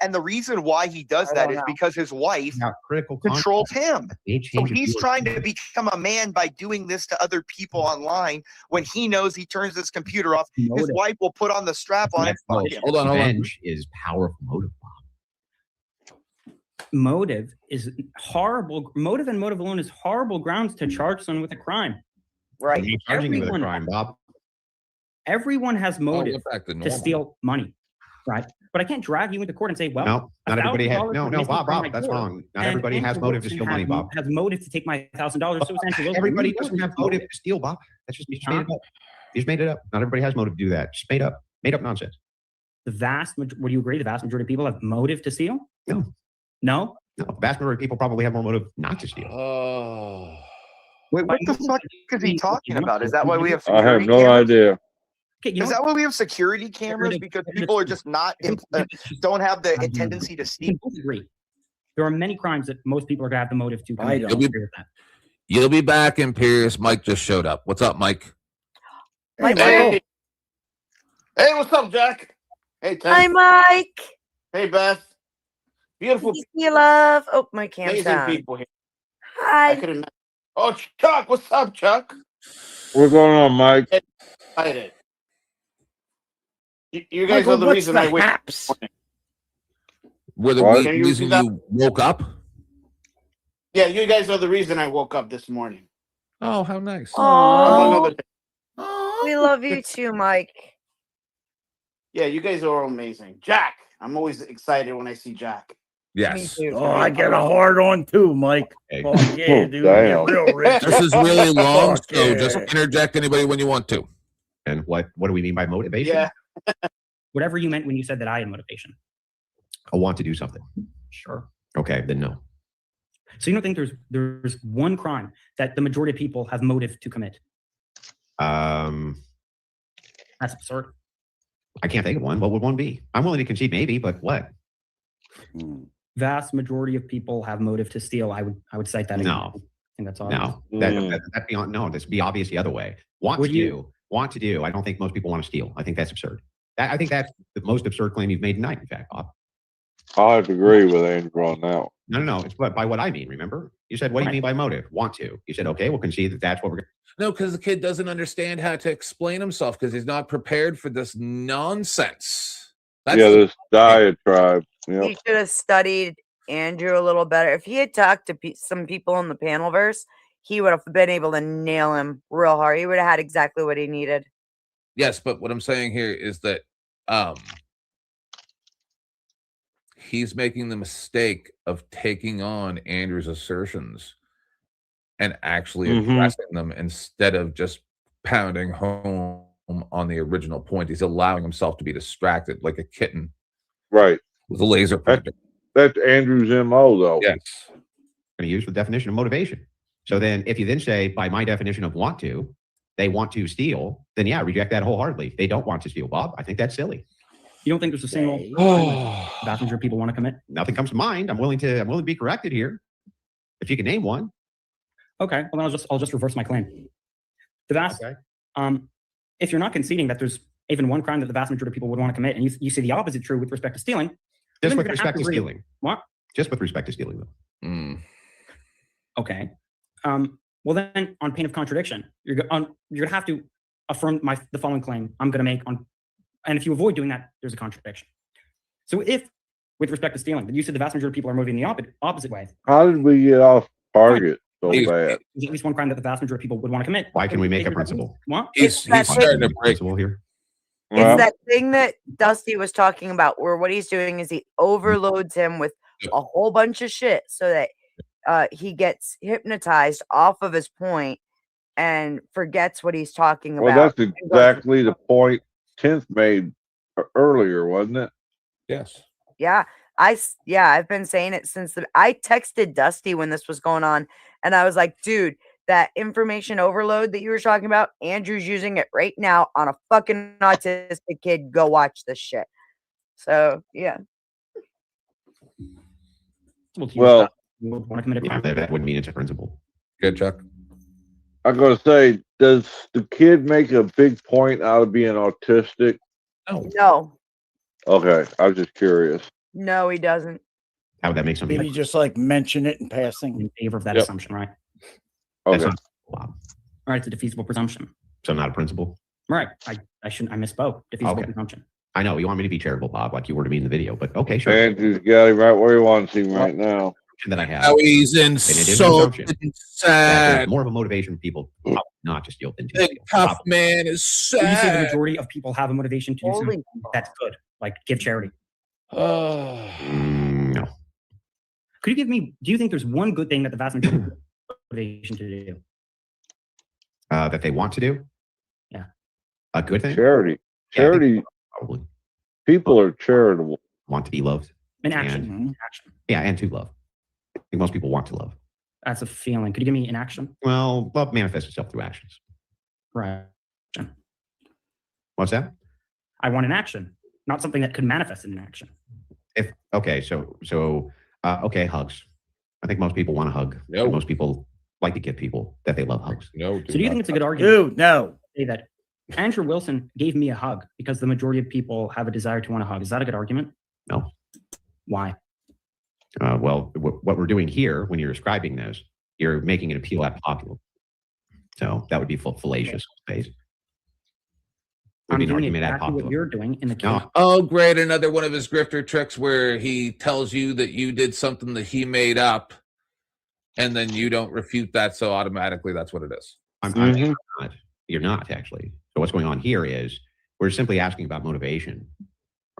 And the reason why he does that is because his wife controls him. So he's trying to become a man by doing this to other people online. When he knows he turns his computer off, his wife will put on the strap on and fuck him. Hold on. Revenge is powerful motive, Bob. Motive is horrible. Motive and motive alone is horrible grounds to charge someone with a crime. Right. You're charging you with a crime, Bob. Everyone has motive to steal money, right? But I can't drag you into court and say, well, no, not everybody has. No, Bob, that's wrong. Not everybody has motive to steal money, Bob. Has motive to take my $1,000. So essentially, everybody doesn't have motive to steal, Bob. That's just you just made it up. You just made it up. Not everybody has motive to do that. Just made up nonsense. Would you agree? The vast majority of people have motive to steal? No. No. No. The vast majority of people probably have more motive not to steal. Oh. Wait, what the fuck is he talking about? Is that why we have? I have no idea. Okay, is that why we have security cameras? Because people are just don't have the tendency to steal. There are many crimes that most people are going to have the motive to commit. I don't agree with that. You'll be back in Pierce. Mike just showed up. What's up, Mike? Hey, what's up, Jack? Hey, Tim. Hi, Mike. Hey, Beth. Beautiful. You love. Oh, my camera's amazing on. people here. Hi. I couldn't. Oh, Chuck, what's up, Chuck? What's going on, Mike? Excited. You guys Michael, are the what's reason the I wake up. haps? Were the What? reason you woke up? Yeah, you guys are the reason I woke up this morning. Oh, how nice. Among Oh, other things. we love you too, Mike. Yeah, you guys are amazing. Jack, I'm always excited when I see Jack. Yes. Oh, I get a hard on too, Mike. Oh, yeah, dude. Damn. You're real rich. This is really long, Fuck so yeah. just interject anybody when you want to. And what do we mean by motivation? Yeah. Whatever you meant when you said that I had motivation. I want to do something. Sure. Okay, then no. So you don't think there's one crime that the majority of people have motive to commit? Um, That's absurd. I can't think of one. What would one be? I'm willing to concede maybe, but what? Vast majority of people have motive to steal. I would cite that. No. I think that's obvious. No, that beyond. No, this be obvious the other way. Want to do. I don't think most people want to steal. I think that's absurd. I think that's the most absurd claim you've made tonight. In fact, Bob. I have to agree with Andrew on that. No. It's by what I mean. Remember, you said, "What do you mean by motive?" Want to. You said, "Okay, we'll concede that that's what we're." No, because the kid doesn't understand how to explain himself because he's not prepared for this nonsense. That's This diatribe. Yep. He should have studied Andrew a little better. If he had talked to some people in the panel verse, he would have been able to nail him real hard. He would have had exactly what he needed. Yes, but what I'm saying here is that he's making the mistake of taking on Andrew's assertions and actually addressing them instead of just pounding home on the original point. He's allowing himself to be distracted like a kitten. Right. With a laser pointer. That's Andrew's MO, though. Yes. Going to use the definition of motivation. So then, if you then say, by my definition of want to, they want to steal, then yeah, reject that wholeheartedly. They don't want to steal, Bob. I think that's silly. You don't think there's a single vast majority of people want to commit? Nothing comes to mind. I'm willing to be corrected here. If you can name one. Okay, well then I'll just reverse my claim. The vast, if you're not conceding that there's even one crime that the vast majority of people would want to commit, and you see the opposite true with respect to stealing, just with respect to stealing. What? Just with respect to stealing, though. Okay. Well then, on pain of contradiction, you're gonna have to affirm the following claim I'm going to make on, and if you avoid doing that, there's a contradiction. So if, with respect to stealing, you said the vast majority of people are moving the opposite way. How did we get off target so bad? There's at least one crime that the vast majority of people would want to commit. Why can we make a principle? What? He's starting to break principle here. It's that thing that Dusty was talking about, where what he's doing is he overloads him with a whole bunch of shit so that he gets hypnotized off of his point and forgets what he's talking about. Well, that's exactly the point 10th made earlier, wasn't it? Yes. Yeah, I've been saying it since I texted Dusty when this was going on, and I was like, dude, that information overload that you were talking about, Andrew's using it right now on a fucking autistic kid. Go watch this shit. So yeah. Well, that would mean it's a principle. Good, Chuck. I'm going to say, does the kid make a big point out of being autistic? No, Okay, I was just curious. no, he doesn't. How would that make something? Maybe just like mention it in passing. In favor of that Yep. assumption, right? Okay. All right, it's a defeasible presumption. So not a principle. Right. I misspoke. Defeasible Okay. presumption. I know you want me to be charitable, Bob, like you were to me in the video, but okay, sure. Andrew's got him right where he wants him right now. That I have. Now he's And it is an insulted assumption. and That sad. there's more of a motivation for people not to steal than to Big steal. tough man is So you say the sad. majority of people have a motivation to do Holy something that's good, like give charity. No. Could you give me? Do you think there's one good thing that the vast majority have motivation to do? That they want to do? Yeah. A good thing? Charity. Yeah, I think Charity. probably. People are charitable. Want to be loved. In action. And- Action. Yeah, and to love. I think most people want to love. That's a feeling. Could you give me an action? Well, love manifests itself through actions. Right. What's that? I want an action, not something that could manifest in an action. If okay, okay, hugs. I think most people want a hug. No. Most people like to give people that they love hugs. No. So do you think it's a good argument? Dude, no. to say that Andrew Wilson gave me a hug because the majority of people have a desire to want a hug? Is that a good argument? No. Why? Well, what we're doing here when you're describing this You're making an appeal at popular. So that would be fallacious space. I'm doing exactly what you're doing in the case. Oh, great. Another one of his grifter tricks where he tells you that you did something that he made up, and then you don't refute that. So automatically that's what it is. You're not actually. So what's going on here is we're simply asking about motivation,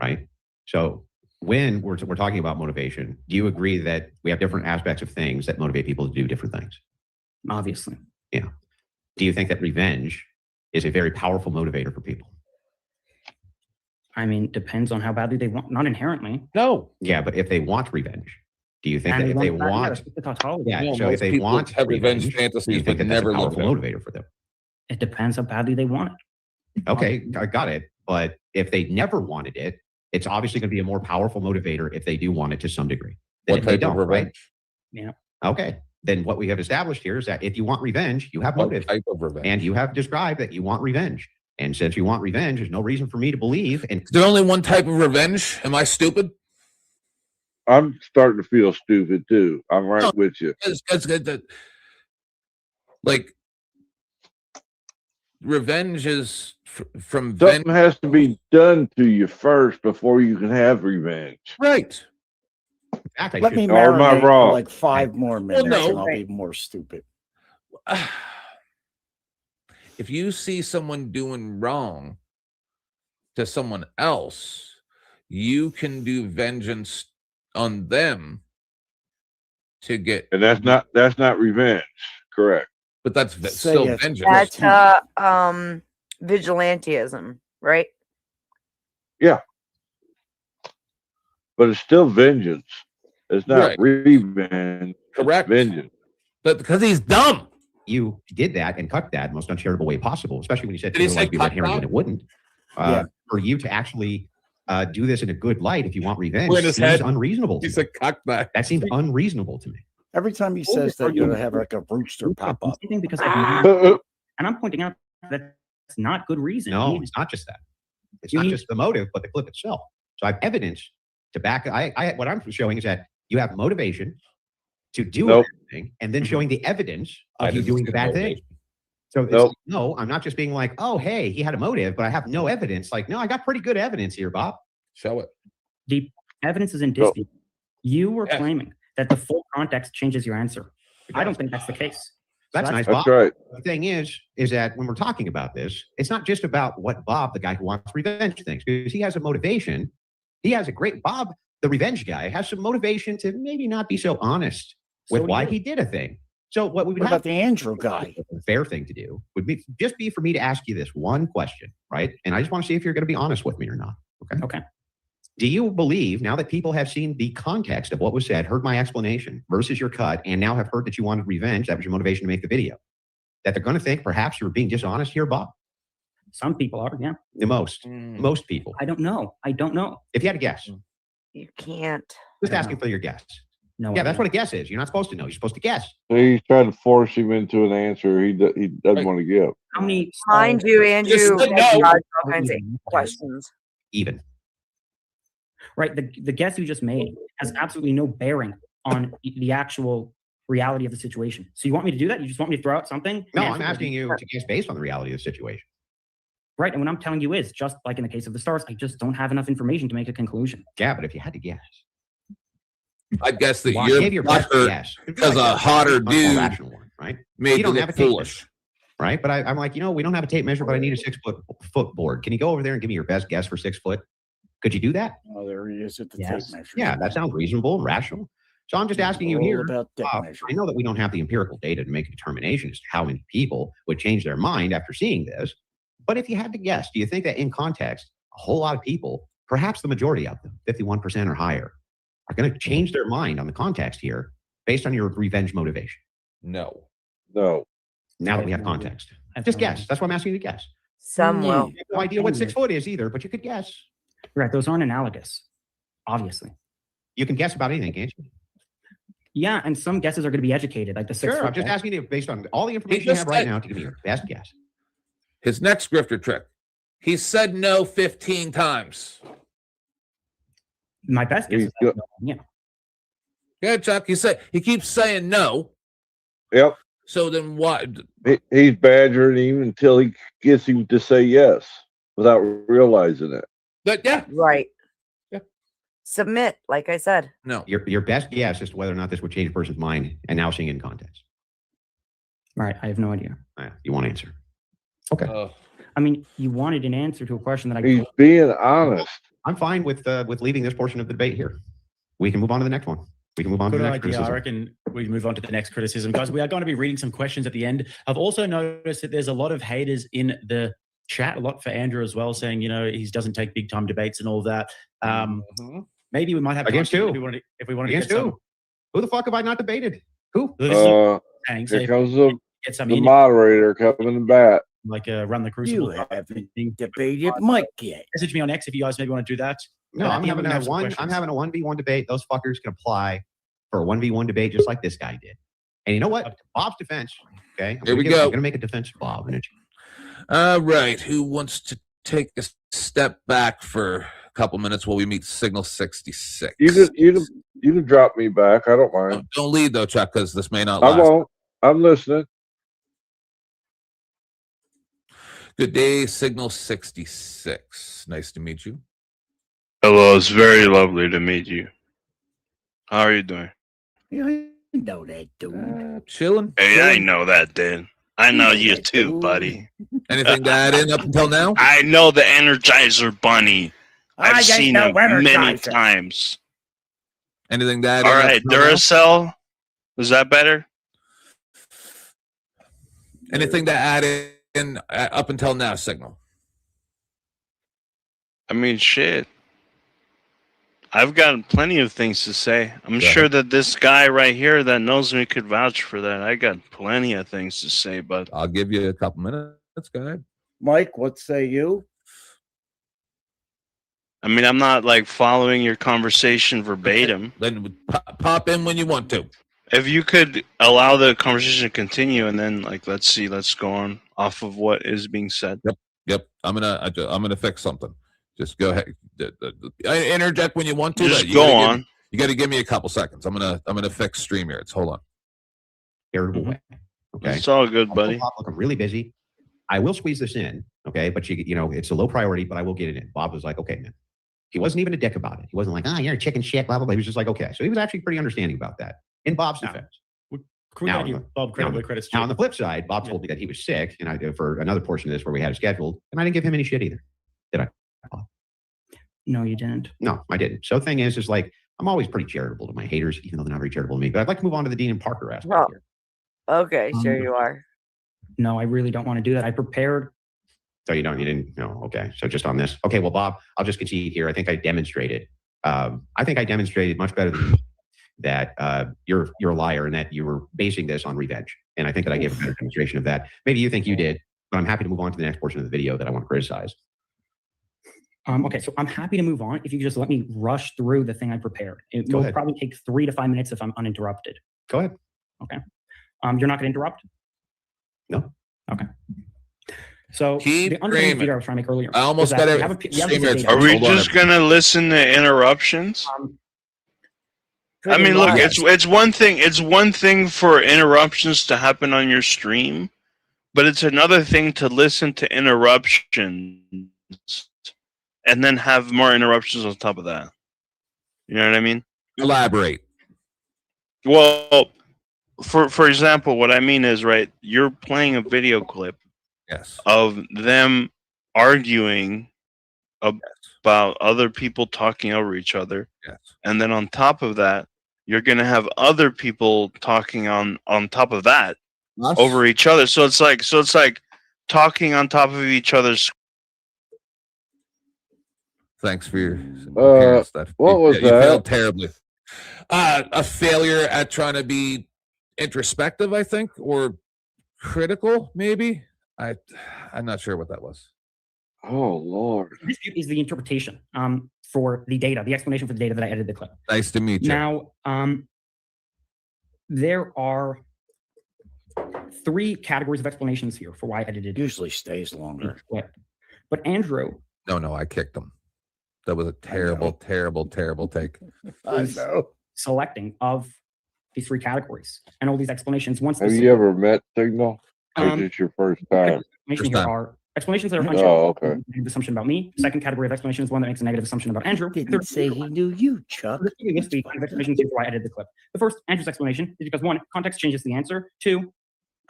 right? So when we're talking about motivation, do you agree that we have different aspects of things that motivate people to do different things? Obviously. Yeah. Do you think that revenge is a very powerful motivator for people? I mean, depends on how badly they want. Not inherently. No. Yeah, but if they want revenge, do you think that if they want, yeah, so if they want have revenge fantasies, do you think but that that's never a live powerful it out. motivator for them? It depends how badly they want it. Okay, I got it. But if they never wanted it, it's obviously going to be a more powerful motivator if they do want it to some degree. What type of revenge? Yeah. Okay. Then what we have established here is that if you want revenge, you have motive. Type of revenge. And you have described that you want revenge. And since you want revenge, there's no reason for me to believe. And is there only one type of revenge? Am I stupid? I'm starting to feel stupid too. I'm right with you. That's good. Like, revenge is from something has to be done to you first before you can have revenge. Right. Let me or am I marinate for wrong? like 5 more minutes, no. and I'll be more stupid. If you see someone doing wrong to someone else, you can do vengeance on them to get. And that's not revenge, correct? But that's still vengeance. That's vigilantism, right? Yeah. But it's still vengeance. It's not revenge. Correct. Vengeance. But because he's dumb. You did that and cut that in the most uncharitable way possible, especially when you said Did he say like we cut went here when that? it wouldn't. For you to actually do this in a good light, if you want revenge, We're in his seems head. unreasonable. He to said me. cut that. That seems unreasonable to me. Every time he says that, you're going to have like a rooster pop up. Because and I'm pointing out that it's not good reason. No, it's not just that. It's not just the motive, but the clip itself. So I have evidence to back. What I'm showing is that you have motivation to do everything, and then showing the evidence of you doing the bad thing. So it's, no, I'm not just being like, oh, hey, he had a motive, but I have no evidence. Like, no, I got pretty good evidence here, Bob. Show it. The evidence is in dispute. You were claiming that the full context changes your answer. I don't think that's the case. That's nice, That's Bob. right. The thing is that when we're talking about this, it's not just about what Bob, the guy who wants revenge, thinks, because he has a motivation. He has a great Bob, the revenge guy, has some motivation to maybe not be so honest with why he did a thing. So what we would What have about the Andrew guy? a fair thing to do would be for me to ask you this one question, right? And I just want to see if you're going to be honest with me or not. Okay. Okay. Do you believe, now that people have seen the context of what was said, heard my explanation versus your cut, and now have heard that you wanted revenge, that was your motivation to make the video, that they're going to think perhaps you're being dishonest here, Bob? Some people are, yeah. The most people. I don't know. If you had to guess, You can't. just asking for your guess. No. Yeah, that's what a guess is. You're not supposed to know. You're supposed to guess. So he's trying to force him into an answer he doesn't want to give. How many? Mind you, Andrew, Just has no. all kinds of questions. Even. Right. The guess you just made has absolutely no bearing on the actual reality of the situation. So you want me to do that? You just want me to throw out something? No, Yeah. I'm asking you to guess based on the reality of the situation. Right. And what I'm telling you is, just like in the case of the stars, I just don't have enough information to make a conclusion. Yeah, but if you had to guess. I guess that Well, I gave your your best butler guess. as a hotter Much more dude rational one, right? made You you don't look have a tape foolish. measure, right? But I'm like, we don't have a tape measure, but I need a 6 foot board. Can you go over there and give me your best guess for 6 foot? Could you do that? Oh, there he is at the Yes. tape measure. Yeah, that sounds reasonable and rational. So I'm just asking you All here. about tape I measure. know that we don't have the empirical data to make a determination as to how many people would change their mind after seeing this. But if you had to guess, do you think that in context, a whole lot of people, perhaps the majority of them, 51% or higher, are going to change their mind on the context here based on your revenge motivation? No. Now that we have context. Just guess. That's why I'm asking you to guess. Some will. You have no idea what 6 foot is either, but you could guess. Right. Those aren't analogous, obviously. You can guess about anything, can't you? Yeah. And some guesses are going to be educated, like the 6 Sure. foot I'm just guy. asking you based on all the information you have right now to give me your best guess. His next grifter trick. He said no 15 times. My best guess is that, yeah. Yeah, Chuck. He keeps saying no. Yep. So then what? He's badgering him until he gets him to say yes without realizing it. But yeah. Right. Yeah. Submit, like I said. No. Your best guess as to whether or not this would change a person's mind, and now seeing in context. Right. I have no idea. You want to answer? Okay. I mean, you wanted an answer to a question that I. He's being honest. I'm fine with leaving this portion of the debate here. We can move on to the next one. We can move on Good to the next idea. I criticism. reckon we move on to the next criticism. Guys, we are going to be reading some questions at the end. I've also noticed that there's a lot of haters in the chat, a lot for Andrew as well, saying, you know, he doesn't take big time debates and all that. Maybe we might have Against time who? if we wanted Against to get who? some. Who the fuck have I not debated? Who? So Here if comes we get some the in, moderator coming to bat. like run the crucible. You haven't debated Mike yet. Message me on X if you guys maybe want to do that. No, I'm having a one. I'm having a 1v1 debate. Those fuckers can apply for a 1v1 debate just like this guy did. And you know what? Bob's defense. Okay, Here we go. I'm gonna make a defense of Bob. All right. Who wants to take a step back for a couple minutes while we meet Signal 66? You can drop me back. I don't mind. Don't lead though, Chuck, because this may not I last. won't. I'm listening. Good day, Signal 66. Nice to meet you. Hello, it's very lovely to meet you. How are you doing? Yeah, I know that dude. Chilling. Hey, I know that, dude. I know you too, buddy. Anything to add in up until now? I know the Energizer Bunny. I I've ain't seen no him many Energizer. times. Anything to add All in? up right, until now? Duracell. Is that better? Anything to add in up until now, Signal? I mean, shit. I've got plenty of things to say. I'm sure that this guy right here that knows me could vouch for that. I got plenty of things to say, but I'll give you a couple minutes. Go ahead. Mike, what say you? I mean, I'm not like following your conversation verbatim. Then pop in when you want to. If you could allow the conversation to continue, and then like let's go on off of what is being said. Yep. I'm gonna fix something. Just go ahead. Interject when you want to. Just go on. You got to give me a couple seconds. I'm gonna fix StreamYards. Hold on. Irritable way. Okay. It's all good, buddy. Look, I'm really busy. I will squeeze this in. Okay, but you know it's a low priority, but I will get it in. Bob was like, okay, man. He wasn't even a dick about it. He wasn't like, oh, you're a chicken shit, blah blah blah. He was just like, okay. So he was actually pretty understanding about that. In Bob's defense. Now, Bob, credit's now on the flip side, Bob told me that he was sick, and I for another portion of this where we had it scheduled, and I didn't give him any shit either. Did I? No, you didn't. No, I didn't. So the thing is like I'm always pretty charitable to my haters, even though they're not very charitable to me. But I'd like to move on to the Dean and Parker aspect here. Okay, sure you are. No, I really don't want to do that. I prepared. So you didn't. No, okay. So just on this. Okay, well, Bob, I'll just concede here. I think I demonstrated much better than you that you're a liar and that you were basing this on revenge. And I think that I gave a better demonstration of that. Maybe you think you did, but I'm happy to move on to the next portion of the video that I want to criticize. Okay, so I'm happy to move on if you just let me rush through the thing I prepared. It will probably take 3 to 5 minutes if I'm uninterrupted. Go ahead. Okay. You're not going to interrupt? No. Okay. So Keep the underlying dreaming. video I was trying to make earlier. I almost was that got you it. have a- you have a data. Are we just gonna listen to interruptions? I mean, look, it's one thing. It's one thing for interruptions to happen on your stream, but it's another thing to listen to interruptions and then have more interruptions on top of that. You know what I mean? Elaborate. Well, for example, what I mean is, right, you're playing a video clip of them arguing about other people talking over each other. And then on top of that, you're going to have other people talking on top of that over each other. So it's like talking on top of each other's. Thanks for your appearance. What was you that? failed terribly. A failure at trying to be introspective, I think, or critical, maybe. I'm not sure what that was. Oh Lord! This is the interpretation for the data, the explanation for the data that I edited the clip. Nice to meet you. Now, there are 3 categories of explanations here for why I edited. Usually stays longer. But Andrew. No, I kicked him. That was a terrible, terrible, terrible take. I know. Selecting of these three categories and all these explanations. Once Have you ever met Signal? Or is it your first time? Explanations here are explanations that are Oh, okay. negative assumption about me. Second category of explanation is one that makes a negative assumption about Andrew. Didn't say he knew you, Chuck. This week, explanations here why I edited the clip. The first, Andrew's explanation is because 1, context changes the answer. 2,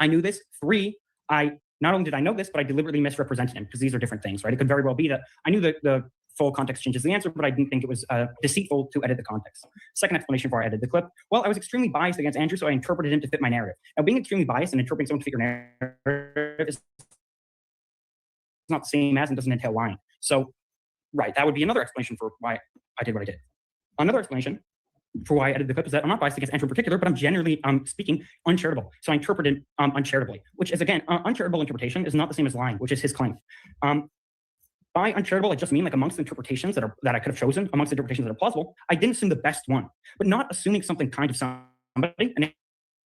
I knew this. 3, I not only did I know this, but I deliberately misrepresented him because these are different things, right? It could very well be that I knew that the full context changes the answer, but I didn't think it was deceitful to edit the context. Second explanation for why I edited the clip. Well, I was extremely biased against Andrew, so I interpreted him to fit my narrative. Now, being extremely biased and interpreting someone to fit your narrative is not the same as and doesn't entail lying. So, right, that would be another explanation for why I did what I did. Another explanation for why I edited the clip is that I'm not biased against Andrew in particular, but I'm generally speaking uncharitable. So I interpreted uncharitably, which is, again, uncharitable interpretation is not the same as lying, which is his claim. By uncharitable, I just mean like amongst the interpretations that I could have chosen, amongst the interpretations that are plausible, I didn't assume the best one, but not assuming something kind of somebody, and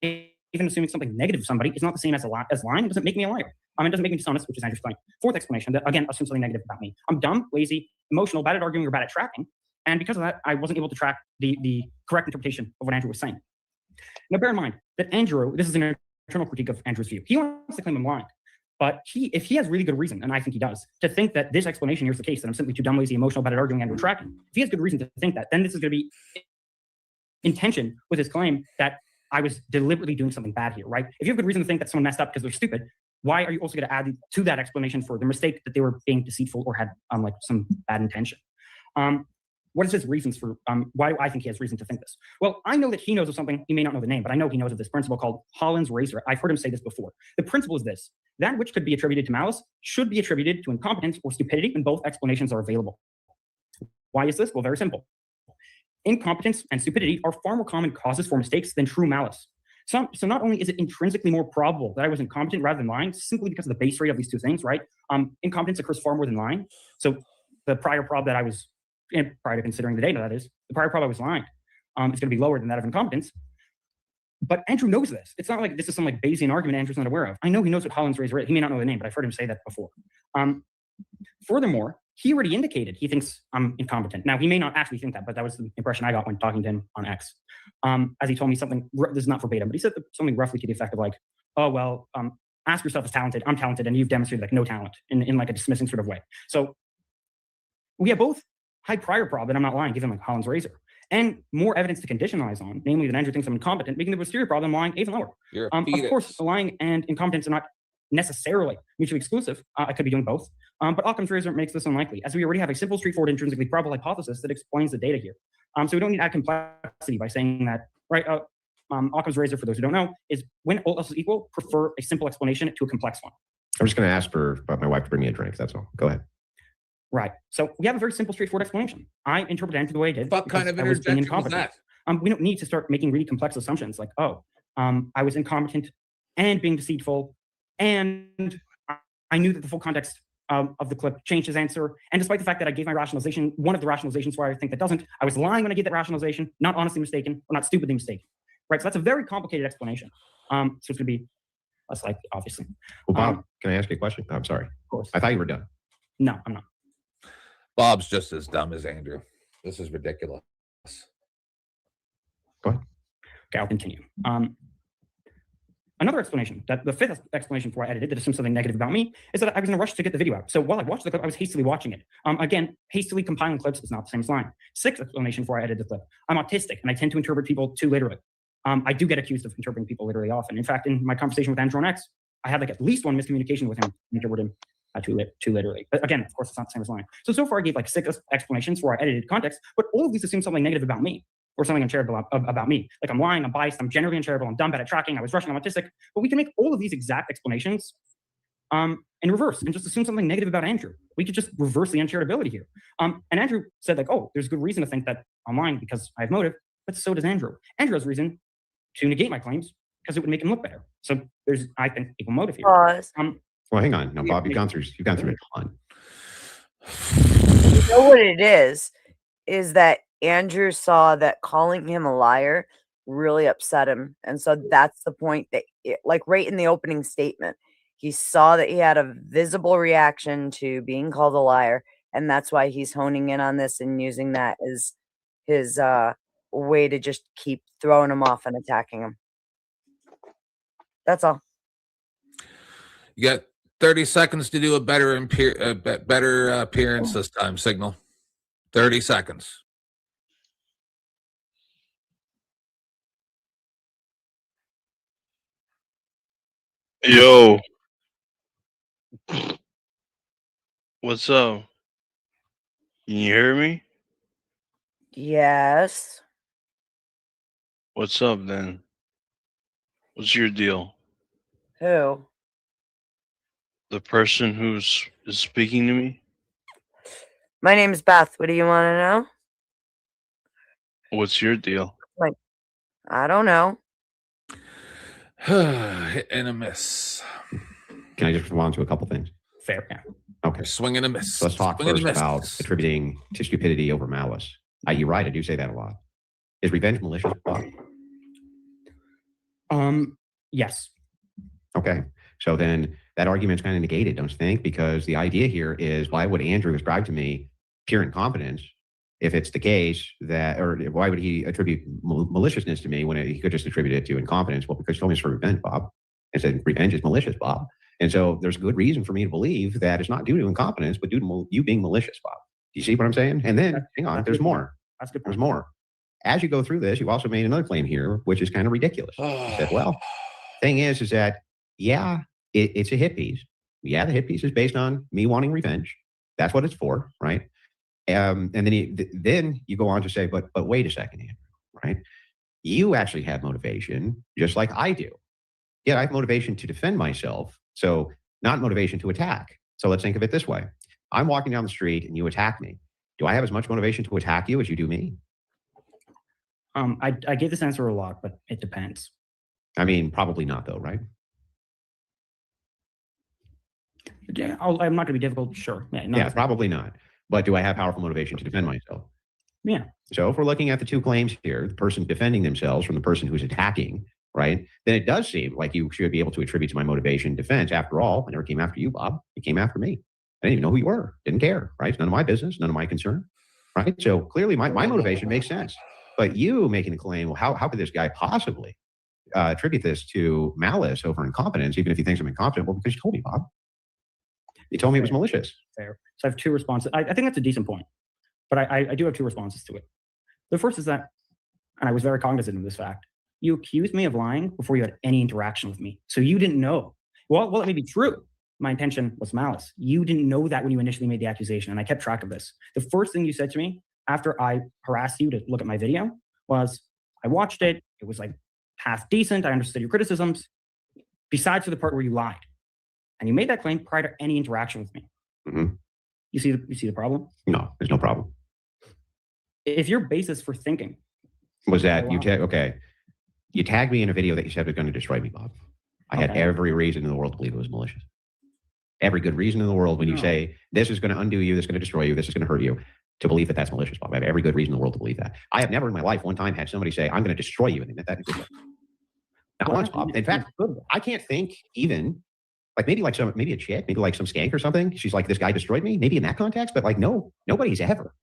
even assuming something negative of somebody is not the same as lying. It doesn't make me a liar. It doesn't make me dishonest, which is Andrew's claim. Fourth explanation, that again, assume something negative about me. I'm dumb, lazy, emotional, bad at arguing, or bad at tracking. And because of that, I wasn't able to track the correct interpretation of what Andrew was saying. Now, bear in mind that Andrew, this is an internal critique of Andrew's view. He wants to claim I'm lying. But if he has really good reason, and I think he does, to think that this explanation here is the case, that I'm simply too dumb, lazy, emotional, bad at arguing, and tracking, if he has good reason to think that, then this is going to be in tension with his claim that I was deliberately doing something bad here, right? If you have good reason to think that someone messed up because they're stupid, why are you also going to add to that explanation for the mistake that they were being deceitful or had like some bad intention? What is his reasons for why do I think he has reason to think this? Well, I know that he knows of something. He may not know the name, but I know he knows of this principle called Holland's razor. I've heard him say this before. The principle is this: that which could be attributed to malice should be attributed to incompetence or stupidity, and both explanations are available. Why is this? Well, very simple. Incompetence and stupidity are far more common causes for mistakes than true malice. So not only is it intrinsically more probable that I was incompetent rather than lying, simply because of the base rate of these two things, right? Incompetence occurs far more than lying. So the prior prob that I was, and prior to considering the data, that is, the prior prob I was lying is going to be lower than that of incompetence. But Andrew knows this. It's not like this is some like Bayesian argument Andrew's not aware of. I know he knows what Holland's razor is. He may not know the name, but I've heard him say that before. Furthermore, he already indicated he thinks I'm incompetent. Now, he may not actually think that, but that was the impression I got when talking to him on X. As he told me something, this is not verbatim, but he said something roughly to the effect of like, oh, well, ask yourself as talented. I'm talented, and you've demonstrated like no talent in like a dismissing sort of way. So we have both high prior prob that I'm not lying, given like Holland's razor, and more evidence to conditionalize on, namely that Andrew thinks I'm incompetent, making the posterior prob I'm lying even lower. Of course, lying and incompetence are not necessarily mutually exclusive. I could be doing both. But Occam's razor makes this unlikely, as we already have a simple, straightforward, intrinsically probable hypothesis that explains the data here. So we don't need to add complexity by saying that, right? Occam's razor, for those who don't know, is when all else is equal, prefer a simple explanation to a complex one. I'm just going to ask for my wife to bring me a drink. That's all. Go ahead. Right. So we have a very simple, straightforward explanation. I interpreted Andrew the way I did. What kind of interjection was that? We don't need to start making really complex assumptions like, oh, I was incompetent and being deceitful, and I knew that the full context of the clip changed his answer. And despite the fact that I gave my rationalization, one of the rationalizations why I think that doesn't, I was lying when I gave that rationalization, not honestly mistaken, or not stupidly mistaken. Right. So that's a very complicated explanation. So it's going to be less likely, obviously. Well, Bob, can I ask you a question? I'm sorry. Of course. I thought you were done. No, I'm not. Bob's just as dumb as Andrew. This is ridiculous. Go ahead. Okay, I'll continue. Another explanation, that the fifth explanation for why I edited that assumes something negative about me, is that I was in a rush to get the video out. So while I watched the clip, I was hastily watching it. Again, hastily compiling clips is not the same as lying. Sixth explanation for why I edited the clip. I'm autistic, and I tend to interpret people too literally. I do get accused of interpreting people literally often. In fact, in my conversation with Andrew on X, I had like at least one miscommunication with him, interpreted him too literally. But again, of course, it's not the same as lying. So far I gave like 6 explanations for why I edited context, but all of these assume something negative about me, or something uncharitable about me. Like I'm lying, I'm biased, I'm generally uncharitable, I'm dumb, bad at tracking, I was rushing, I'm autistic. But we can make all of these exact explanations in reverse and just assume something negative about Andrew. We could just reverse the uncharitability here. And Andrew said like, oh, there's good reason to think that I'm lying because I have motive, but so does Andrew. Andrew has reason to negate my claims because it would make him look better. So there's, I think, equal motive here. Well, hang on. Now, Bob, you've gone through a ton. You know what it is that Andrew saw that calling him a liar really upset him. And so that's the point that, like right in the opening statement, he saw that he had a visible reaction to being called a liar. And that's why he's honing in on this and using that as his way to just keep throwing him off and attacking him. That's all. You got 30 seconds to do a better appearance this time, Signal. 30 seconds. Yo. What's up? Can you hear me? Yes. What's up then? What's your deal? Who? The person who's is speaking to me? My name's Beth. What do you want to know? What's your deal? Like, I don't know. Hit and a miss. Can I just respond to a couple things? Fair. Yeah. Okay. Swing and a miss. So let's talk Swing and a first miss. about attributing to stupidity over malice. You're right. I do say that a lot. Is revenge malicious? Yes. Okay. So then that argument's kind of negated, don't you think? Because the idea here is, why would Andrew ascribe to me pure incompetence if it's the case that, or why would he attribute maliciousness to me when he could just attribute it to incompetence? Well, because he told me it's for revenge, Bob. And said revenge is malicious, Bob. And so there's good reason for me to believe that it's not due to incompetence, but due to you being malicious, Bob. Do you see what I'm saying? And then, hang on, there's more. That's good. There's more. As you go through this, you also made another claim here, which is kind of ridiculous. You said, well, thing is that, yeah, it's a hit piece. Yeah, the hit piece is based on me wanting revenge. That's what it's for, right? And then you go on to say, but wait a second, Andrew, right? You actually have motivation, just like I do. Yeah, I have motivation to defend myself, so not motivation to attack. So let's think of it this way. I'm walking down the street and you attack me. Do I have as much motivation to attack you as you do me? I gave this answer a lot, but it depends. I mean, probably not though, right? Yeah, I'm not going to be difficult. Sure. Yeah, probably not. But do I have powerful motivation to defend myself? Yeah. So if we're looking at the two claims here, the person defending themselves from the person who's attacking, right, then it does seem like you should be able to attribute to my motivation defense. After all, I never came after you, Bob. You came after me. I didn't even know who you were. Didn't care, right? It's none of my business, none of my concern, right? So clearly my motivation makes sense. But you making the claim, well, how could this guy possibly attribute this to malice over incompetence, even if he thinks I'm incompetent? Well, because you told me, Bob. You told me it was malicious. Fair. So I have two responses. I think that's a decent point, but I do have two responses to it. The first is that, and I was very cognizant of this fact, you accused me of lying before you had any interaction with me. So you didn't know. Well, it may be true. My intention was malice. You didn't know that when you initially made the accusation, and I kept track of this. The first thing you said to me after I harassed you to look at my video was, I watched it. It was like half decent. I understood your criticisms, besides for the part where you lied. And you made that claim prior to any interaction with me. Mm-hmm. You see the problem? No, there's no problem. If your basis for thinking was that you tagged me in a video that you said was going to destroy me, Bob. I had every reason in the world to believe it was malicious. Every good reason in the world when you say this is going to undo you, this is going to destroy you, this is going to hurt you, to believe that that's malicious, Bob. I have every good reason in the world to believe that. I have never in my life one time had somebody say, I'm going to destroy you, and they meant that in a good way. Not once, Bob. In fact, I can't think even, like maybe a chick, maybe like some skank or something. She's like, this guy destroyed me, maybe in that context, but like, no, nobody's ever.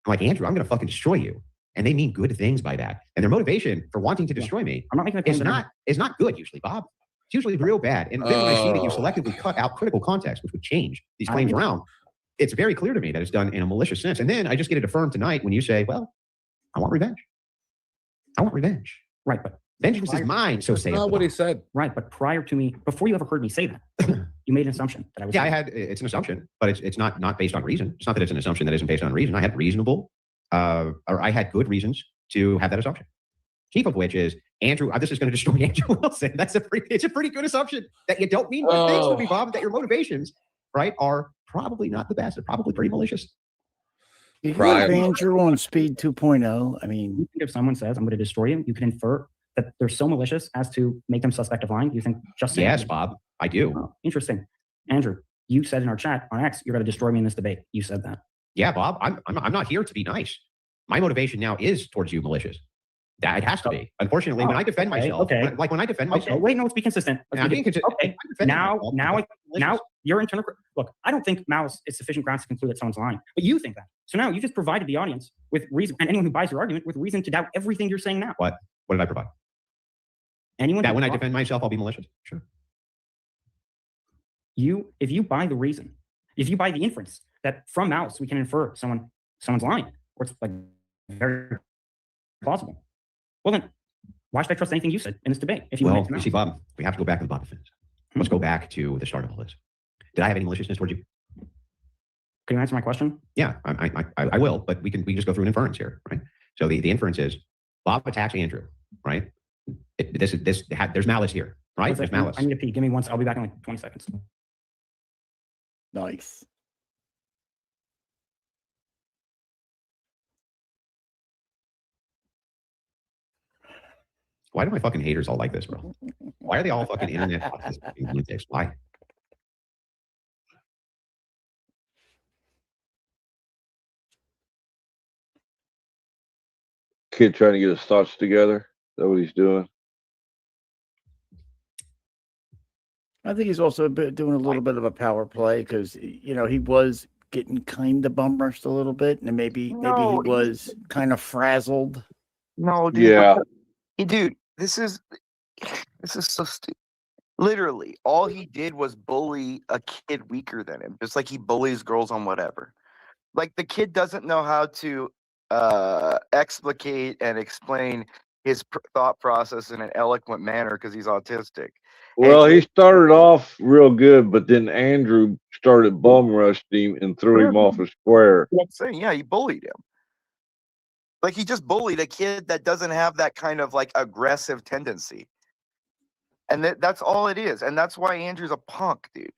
I'm like, Andrew, I'm going to fucking destroy you. And they mean good things by that. And their motivation for wanting to destroy me I'm not making is not good usually, Bob. It's usually real bad. And then when I see that you selectively cut out critical context, which would change these claims around, it's very clear to me that it's done in a malicious sense. And then I just get it affirmed tonight when you say, well, I want revenge. I want revenge. Right, but vengeance is mine, so say it. Not what he said. Right, but prior to me, before you ever heard me say that, you made an assumption that I was. Yeah, it's an assumption, but it's not based on reason. It's not that it's an assumption that isn't based on reason. I had I had good reasons to have that assumption. Chief of which is, Andrew, this is going to destroy Andrew Wilson. It's a pretty good assumption that you don't mean good things to me, Bob, that your motivations, right, are probably not the best. They're probably pretty malicious. You have Andrew on speed 2.0. I mean, if someone says, I'm going to destroy you, you can infer that they're so malicious as to make them suspect of lying. You think just saying yes, Bob, I do. Oh, interesting. Andrew, you said in our chat on X, you're going to destroy me in this debate. You said that. Yeah, Bob, I'm not here to be nice. My motivation now is towards you malicious. It has to be. Unfortunately, when I defend myself, when I defend myself, wait, no, let's be consistent. I'm being consistent. Okay, now you're internal. Look, I don't think malice is sufficient grounds to conclude that someone's lying, but you think that. So now you just provided the audience with reason, and anyone who buys your argument with reason to doubt everything you're saying now. What did I provide? Anyone that when I defend myself, I'll be malicious. Sure. If you buy the reason, if you buy the inference that from malice we can infer someone's lying, or it's like very plausible, well then, why should I trust anything you said in this debate? If you you see, Bob, we have to go back to the Bob defense. Let's go back to the start of all this. Did I have any maliciousness towards you? Can you answer my question? Yeah, I will, but we can just go through an inference here, right? So the inference is Bob attacks Andrew, right? There's malice here, right? There's malice. I need to pee. Give me one. I'll be back in like 20 seconds. Nice. Why do my fucking haters all like this, bro? Why are they all fucking internet lunatics? Why? Kid trying to get his thoughts together. Is that what he's doing? I think he's also doing a little bit of a power play because, you know, he was getting kind of bum rushed a little bit, and maybe he was kind of frazzled. No, dude. Yeah. Dude, this is so stupid. Literally, all he did was bully a kid weaker than him, just like he bullies girls on whatever. Like, the kid doesn't know how to explicate and explain his thought process in an eloquent manner because he's autistic. Well, he started off real good, but then Andrew started bum rushed him and threw him off a square. I'm saying, yeah, he bullied him. Like, he just bullied a kid that doesn't have that kind of like aggressive tendency. And that's all it is. And that's why Andrew's a punk, dude.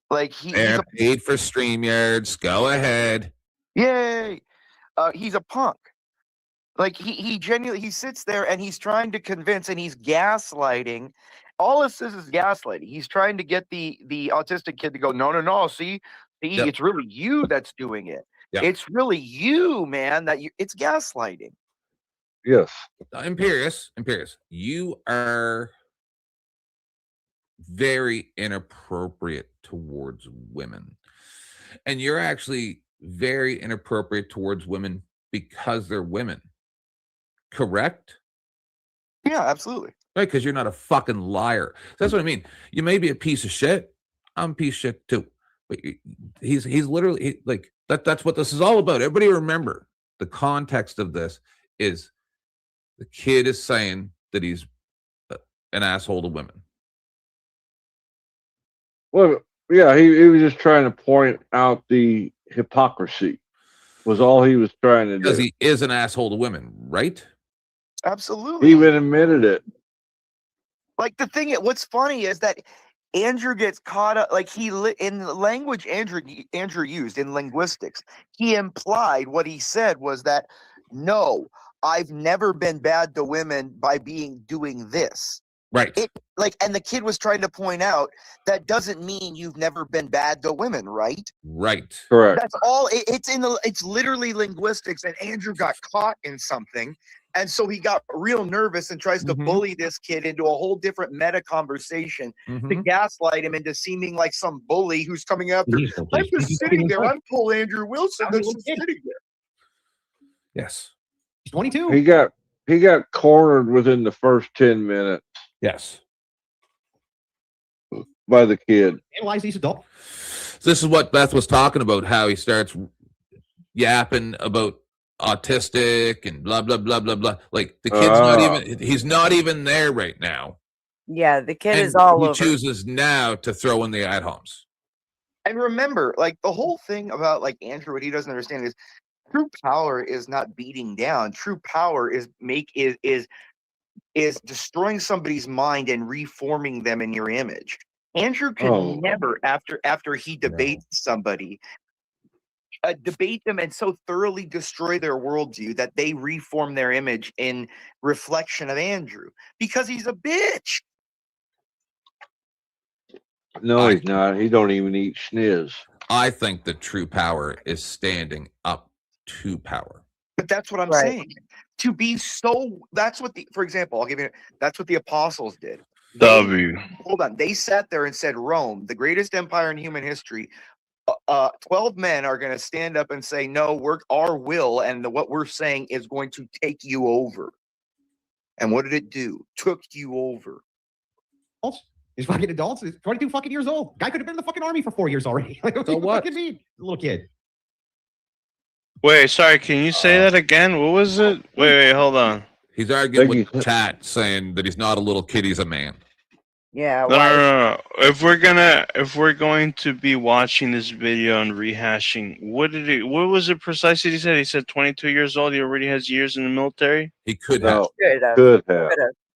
Like, They're paid for StreamYards. Go ahead. Yay. He's a punk. Like, he genuinely, he sits there and he's trying to convince, and he's gaslighting. All this is gaslighting. He's trying to get the autistic kid to go, no, see, it's really you that's doing it. Yep. It's really you, man, it's gaslighting. Yes. Imperious, you are very inappropriate towards women. And you're actually very inappropriate towards women because they're women. Correct? Yeah, absolutely. Right, because you're not a fucking liar. That's what I mean. You may be a piece of shit. I'm a piece of shit too. But he's literally like that's what this is all about. Everybody remember the context of this is the kid is saying that he's an asshole to women. Well, yeah, he was just trying to point out the hypocrisy. Was all he was trying to do. Because he is an asshole to women, right? Absolutely. He even admitted it. Like, the thing, what's funny is that Andrew gets caught up, like, in the language Andrew used in linguistics, he implied what he said was that, no, I've never been bad to women by doing this. Right. And the kid was trying to point out that doesn't mean you've never been bad to women, right? Right. Correct. That's all. It's literally linguistics, and Andrew got caught in something. And so he got real nervous and tries to bully this kid into a whole different meta conversation to gaslight him into seeming like some bully who's coming after. I'm just sitting there. I'm Paul Andrew Wilson. That's just sitting there. Yes. He's 22. He got cornered within the first 10 minutes. Yes. By the kid. Analyze these adults. This is what Beth was talking about, how he starts yapping about autistic and blah blah blah blah blah. Like, the kid's he's not even there right now. Yeah, the kid And is all he over. chooses now to throw in the at-homes. And remember, like, the whole thing about, like, Andrew, what he doesn't understand is true power is not beating down. True power is destroying somebody's mind and reforming them in your image. Andrew can never, after he debates somebody, debate them and so thoroughly destroy their worldview that they reform their image in reflection of Andrew because he's a bitch. No, he's not. He don't even eat schniz. I think the true power is standing up to power. But that's what I'm saying. to be so. That's what the. For example, I'll give you. That's what the apostles did. Hold on. They sat there and said, Rome, the greatest empire in human history. 12 men are going to stand up and say, no, our will and what we're saying is going to take you over. And what did it do? Took you over. He's fucking adults. He's 22 fucking years old. Guy could have been in the fucking army for 4 years already. Like, what do you fucking mean? Little kid. Wait, sorry. Can you say that again? What was it? Wait, hold on. He's arguing with chat, saying that he's not a little kid, he's a man. Yeah. No. If we're going to be watching this video and rehashing, what was it precisely he said? He said 22 years old. He already has years in the military. He could have.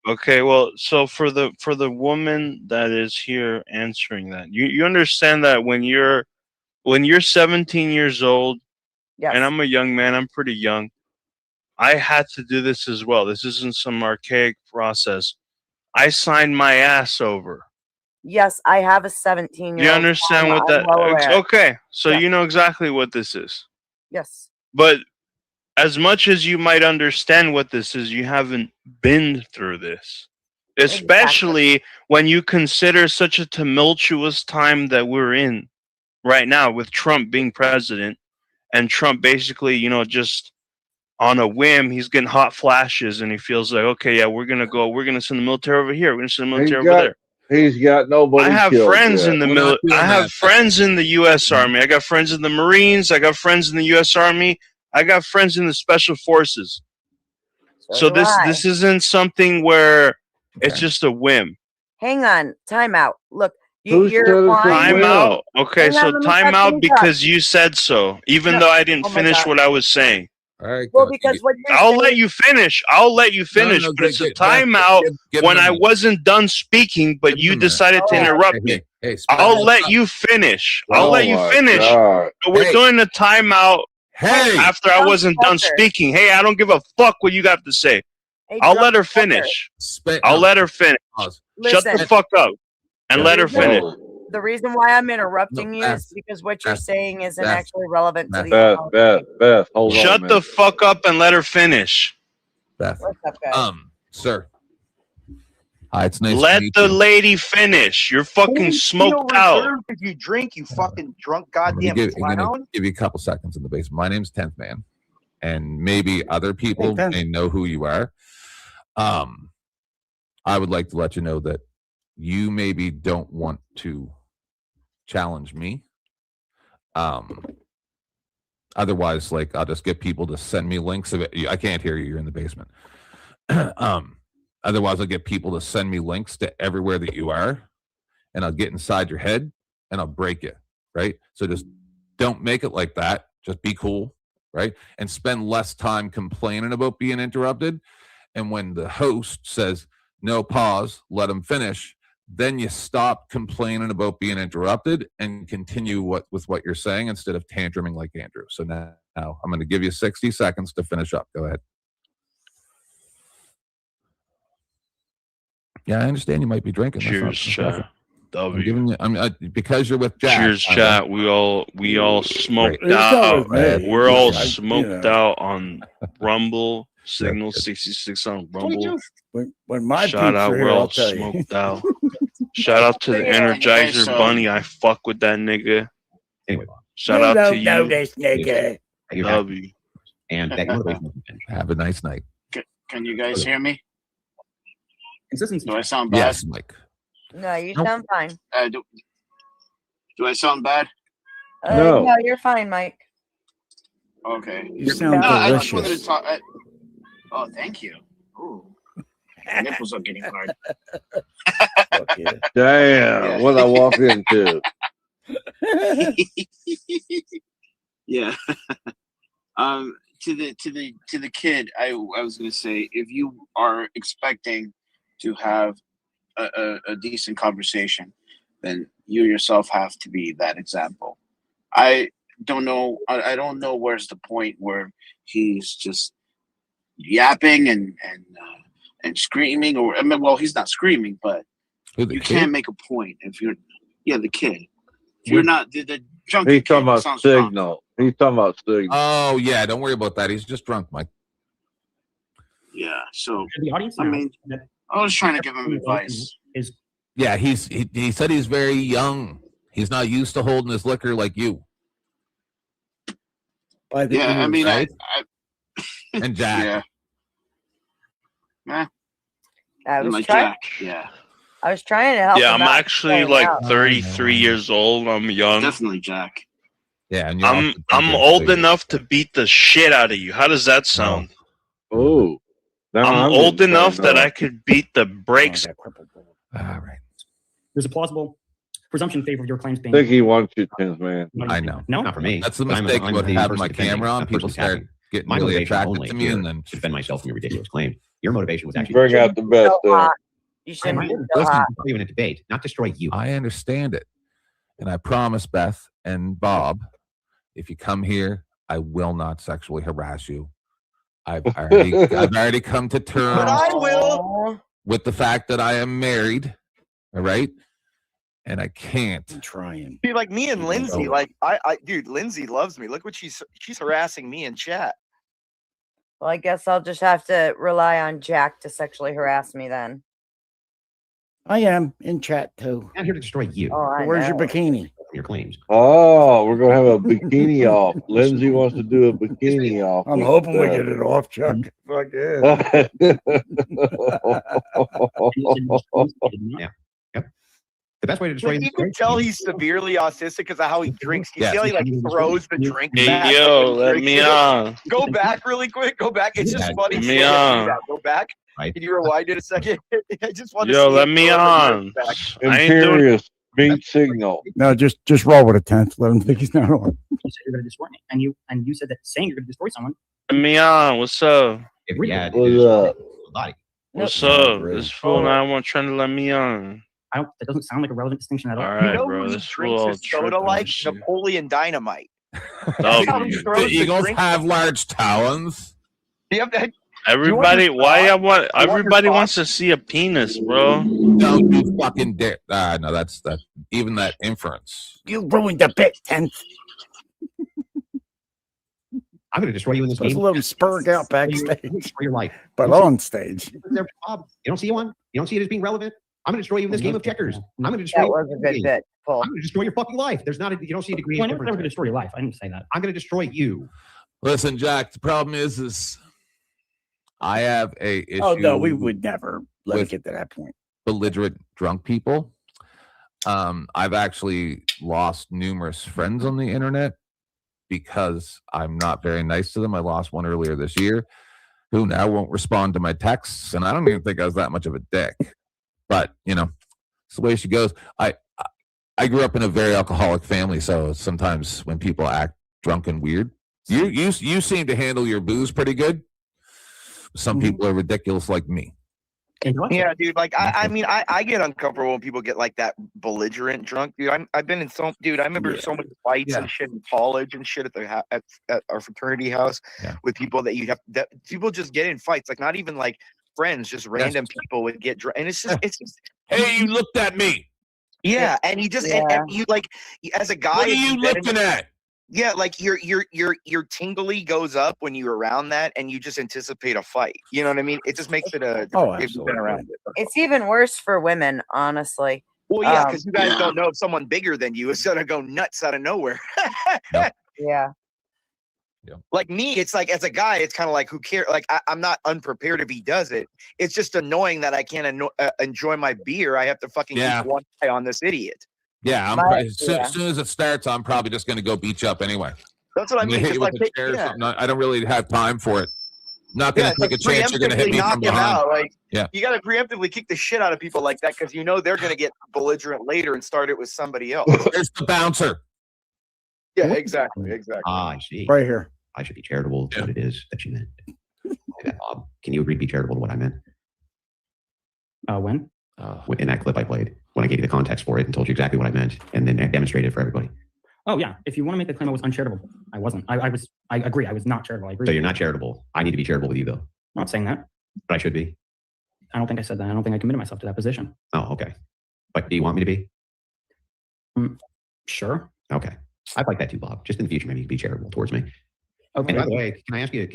Okay, well, so for the woman that is here answering that, you understand that when you're 17 years old, and I'm a young man, I'm pretty young. I had to do this as well. This isn't some archaic process. I signed my ass over. Yes, I have a 17-year-old. You understand what that? Okay, so you know exactly what this is. Yes. But as much as you might understand what this is, you haven't been through this. Especially when you consider such a tumultuous time that we're in right now with Trump being president and Trump basically, just on a whim, he's getting hot flashes and he feels like, okay, yeah, we're going to send the military over here. We're going to send the military over there. He's got nobody. I have friends in the military. I have friends in the U.S. Army. I got friends in the Marines. I got friends in the U.S. Army. I got friends in the Special Forces. So this isn't something where it's just a whim. Hang on. Time out. Look, Who's you're time out. Okay, Hang so on, let me time fucking out talk. because you said so, even though I didn't Oh my finish God. what I was saying. All right. Well, because what you're I'll saying- let you finish. I'll let you finish, no, but it's a give timeout him when a I minute. wasn't done speaking, but you decided to interrupt me. Hey, I'll let you finish. I'll let you my finish. God. But we're doing a timeout after I wasn't done fucker. speaking. Hey, I don't give a fuck what you got to say. Hey, I'll drunk let her fucker. finish. I'll let her finish. Shut the Listen. fuck up and let her finish. The reason why I'm interrupting you Beth, is because what you're Beth, saying isn't Beth, actually relevant to the Beth, hold on. a Shut the minute. fuck up and let her finish. Beth. What's up, guys? Sir. Hi, it's nice to Let meet the you. lady finish. You're fucking smoked out. If you drink, you fucking drunk I'm goddamn gonna clown. give you a couple seconds in the basement. My name's 10th Man, and maybe other people may know who you are. I would like to let you know that you maybe don't want to challenge me. Otherwise, like, I'll just get people to send me links of it. I can't hear you. You're in the basement. Otherwise, I'll get people to send me links to everywhere that you are, and I'll get inside your head and I'll break you. Right. So just don't make it like that. Just be cool. Right. And spend less time complaining about being interrupted. And when the host says, no, pause, let them finish, then you stop complaining about being interrupted and continue with what you're saying instead of tantruming like Andrew. So now I'm going to give you 60 seconds to finish up. Go ahead. Yeah, I understand you might be drinking. Cheers, chat. I'm giving you, because you're with Jack. Cheers, chat. We all smoked Great. out. Right. We're all I- smoked out on Rumble. Signal 66 on Rumble. When my Shout peeps out, are here, we're I'll all tell you. smoked out. Shout out to the Energizer Bunny. I fuck with that nigga. Anyway, shout You out to don't you. know this nigga. Love you. And have a nice night. Can you guys hear me? Consistency. Do I sound bad? Yes, Mike. No, you Nope. sound fine. Do I sound bad? No. No, you're fine, Mike. Okay. You sound I just wanted delicious. to talk. Oh, thank you. Ooh. My nipples are getting hard. Damn, what I walk into. Yeah. To the kid, I was gonna say, if you are expecting to have a decent conversation, then you yourself have to be that example. I don't know where's the point where he's just yapping and screaming, or I mean, well, he's not screaming, but you can't make a point if you're the kid. If you're not the junkie. He's talking kid, about sounds drunk. signal. He's talking about signal. Oh, yeah. Don't worry about that. He's just drunk, Mike. Yeah. So The audience, I mean, I was trying to give him advice. Yeah, he said he's very young. He's not used to holding his liquor like you. Yeah, I mean, right? I And Jack. Yeah. I was like trying. Jack. Yeah. I was trying to help. Yeah, him I'm out, actually pointing like out. 33 years old. I'm young. Definitely Jack. Yeah, and I'm old enough to beat the shit out of you. How does that sound? Oh, I'm old enough that I could beat the brakes. All right. There's a plausible presumption in favor of your claims being. I think he wants you, Tins, man. I know. No, Not for me. That's the I'm mistake I'm about the having person my defending, camera on. not the People person start attacking. getting My really motivation attracted only to me, here and then to defend myself from your ridiculous claim. Your motivation was actually Bring out the best. So hot. You shouldn't be so listen, hot. destroy you in a debate, not destroy you. I understand it. And I promise, Beth and Bob, if you come here, I will not sexually harass you. I've already come to terms But I will. with the fact that I am married. All right. And I can't. I'm trying. Be like me and Lindsay. Like dude, Lindsay loves me. Look what she's harassing me in chat. Well, I guess I'll just have to rely on Jack to sexually harass me then. I am in chat too. I'm here to destroy you. Oh, I Where's your know. bikini? Your claims. Oh, we're gonna have a bikini off. Lindsay wants to do a bikini off. I'm hoping we get it off, Chuck. Fuck yeah. Yeah. Yep. The best way to destroy You can tell he's severely autistic because of how he drinks. You Yes. see how he like throws the drink Hey, back. yo, like, let drinks me it. on. Go back really quick. Go back. It's just Yeah, funny. let seeing me him do on. that. Go back. Right. Can you rewind it a second? I just want to Yo, see let him me throw the on. drink back. I ain't doing. Imperious beat signal. No, just roll with a 10th. Let him think he's not on. You said you're going to destroy me, and you said that saying you're going to destroy someone. Let me on. What's up? Yeah, What's up? body. What's Nope. up? Agree. This fool now want trying to let me on. That doesn't sound like a relevant distinction at all. All You right, know bro. who he This drinks fool all his soda tripping like? and shit. Napoleon Dynamite. Oh, How he you- throws The Eagles drink- have large talons. You have to- Everybody, your why thought? I want? You want your Everybody thought? wants to see a penis, bro. Don't you fucking dare. No, that's that. Even that inference. You ruined the bit, 10th. I'm going to destroy you in this Supposed game. to let him spurg out backstage, For your life. but on stage. There, Bob. You don't see one? You don't see it as being relevant? I'm going to destroy you in this game of checkers. I'm going to destroy That you. was a good bit, Paul. I'm going to destroy your fucking life. There's not a, you don't see a degree Well, I of never going to difference. destroy your life. I didn't say that. I'm going to destroy you. Listen, Jack. The problem is I have a issue. Oh no, we would never let it with get to that point. belligerent drunk people. I've actually lost numerous friends on the internet because I'm not very nice to them. I lost one earlier this year who now won't respond to my texts, and I don't even think I was that much of a dick. But you know, it's the way she goes. I grew up in a very alcoholic family, so sometimes when people act drunk and weird, you seem to handle your booze pretty good. Some people are ridiculous like me. Yeah, dude. Like, I mean, I get uncomfortable when people get like that belligerent drunk, dude. I've been in so, dude. I remember so many fights and shit in college and shit at the at our fraternity house with people that that people just get in fights, like not even like friends, just random people would get drunk, and it's just hey, you looked at me. Yeah, and you just and you like as a guy. What are you looking at? Yeah, like your tingly goes up when you're around that, and you just anticipate a fight. You know what I mean? It just makes it a. If you've been around it. It's even worse for women, honestly. Well, yeah, because you guys don't know if someone bigger than you is gonna go nuts out of nowhere. Yeah. Like me, it's like as a guy, it's kind of like who cares? Like I'm not unprepared if he does it. It's just annoying that I can't enjoy my beer. I have to fucking keep one eye on this idiot. Yeah, as soon as it starts, I'm probably just going to go beat you up anyway. That's what I I'm mean. gonna hit you with Like, a chair or something. I don't really have time for it. Not going to take a chance. You're going to hit me knock from him behind. out. Like, Yeah. you got to preemptively kick the shit out of people like that because you know they're going to get belligerent later and start it with somebody else. There's the bouncer. Yeah, exactly. Ah, I see. Right here. I should be charitable to what it is that you meant. Okay, Bob, can you agree to be charitable to what I meant? When? In that clip I played, when I gave you the context for it and told you exactly what I meant, and then demonstrated it for everybody. Oh yeah. If you want to make the claim I was uncharitable, I wasn't. I agree. I was not charitable. I agree. So you're not charitable. I need to be charitable with you, though. I'm not saying that. But I should be. I don't think I said that. I don't think I committed myself to that position. Oh, okay. But do you want me to be? Sure. Okay. I'd like that too, Bob. Just in the future, maybe you can be charitable towards me. Okay. And by the way, can I ask you,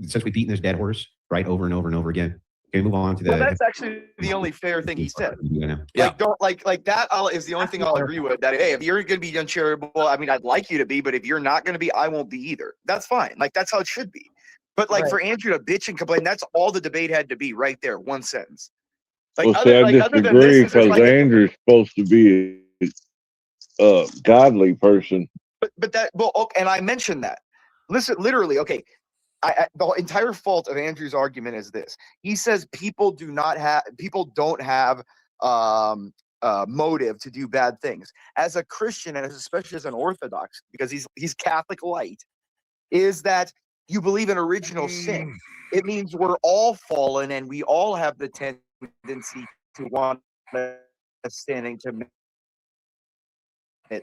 since we've beaten this dead horse right? Over and over and over again. Okay, move on to the. Well, that's actually the only fair thing he said. Yeah. Like, don't like that is the only thing I'll agree with. That hey, if you're going to be uncharitable, I mean, I'd like you to be, but if you're not going to be, I won't be either. That's fine. Like that's how it should be. But like for Andrew to bitch and complain, that's all the debate had to be right there, one sentence. Like, well, see, I disagree because Andrew's supposed to be a godly person. But that okay, and I mentioned that. Listen, literally, okay. The entire fault of Andrew's argument is this. He says people don't have motive to do bad things. As a Christian, and especially as an Orthodox, because he's Catholic light, is that you believe in original sin. It means we're all fallen and we all have the tendency to want to sin, to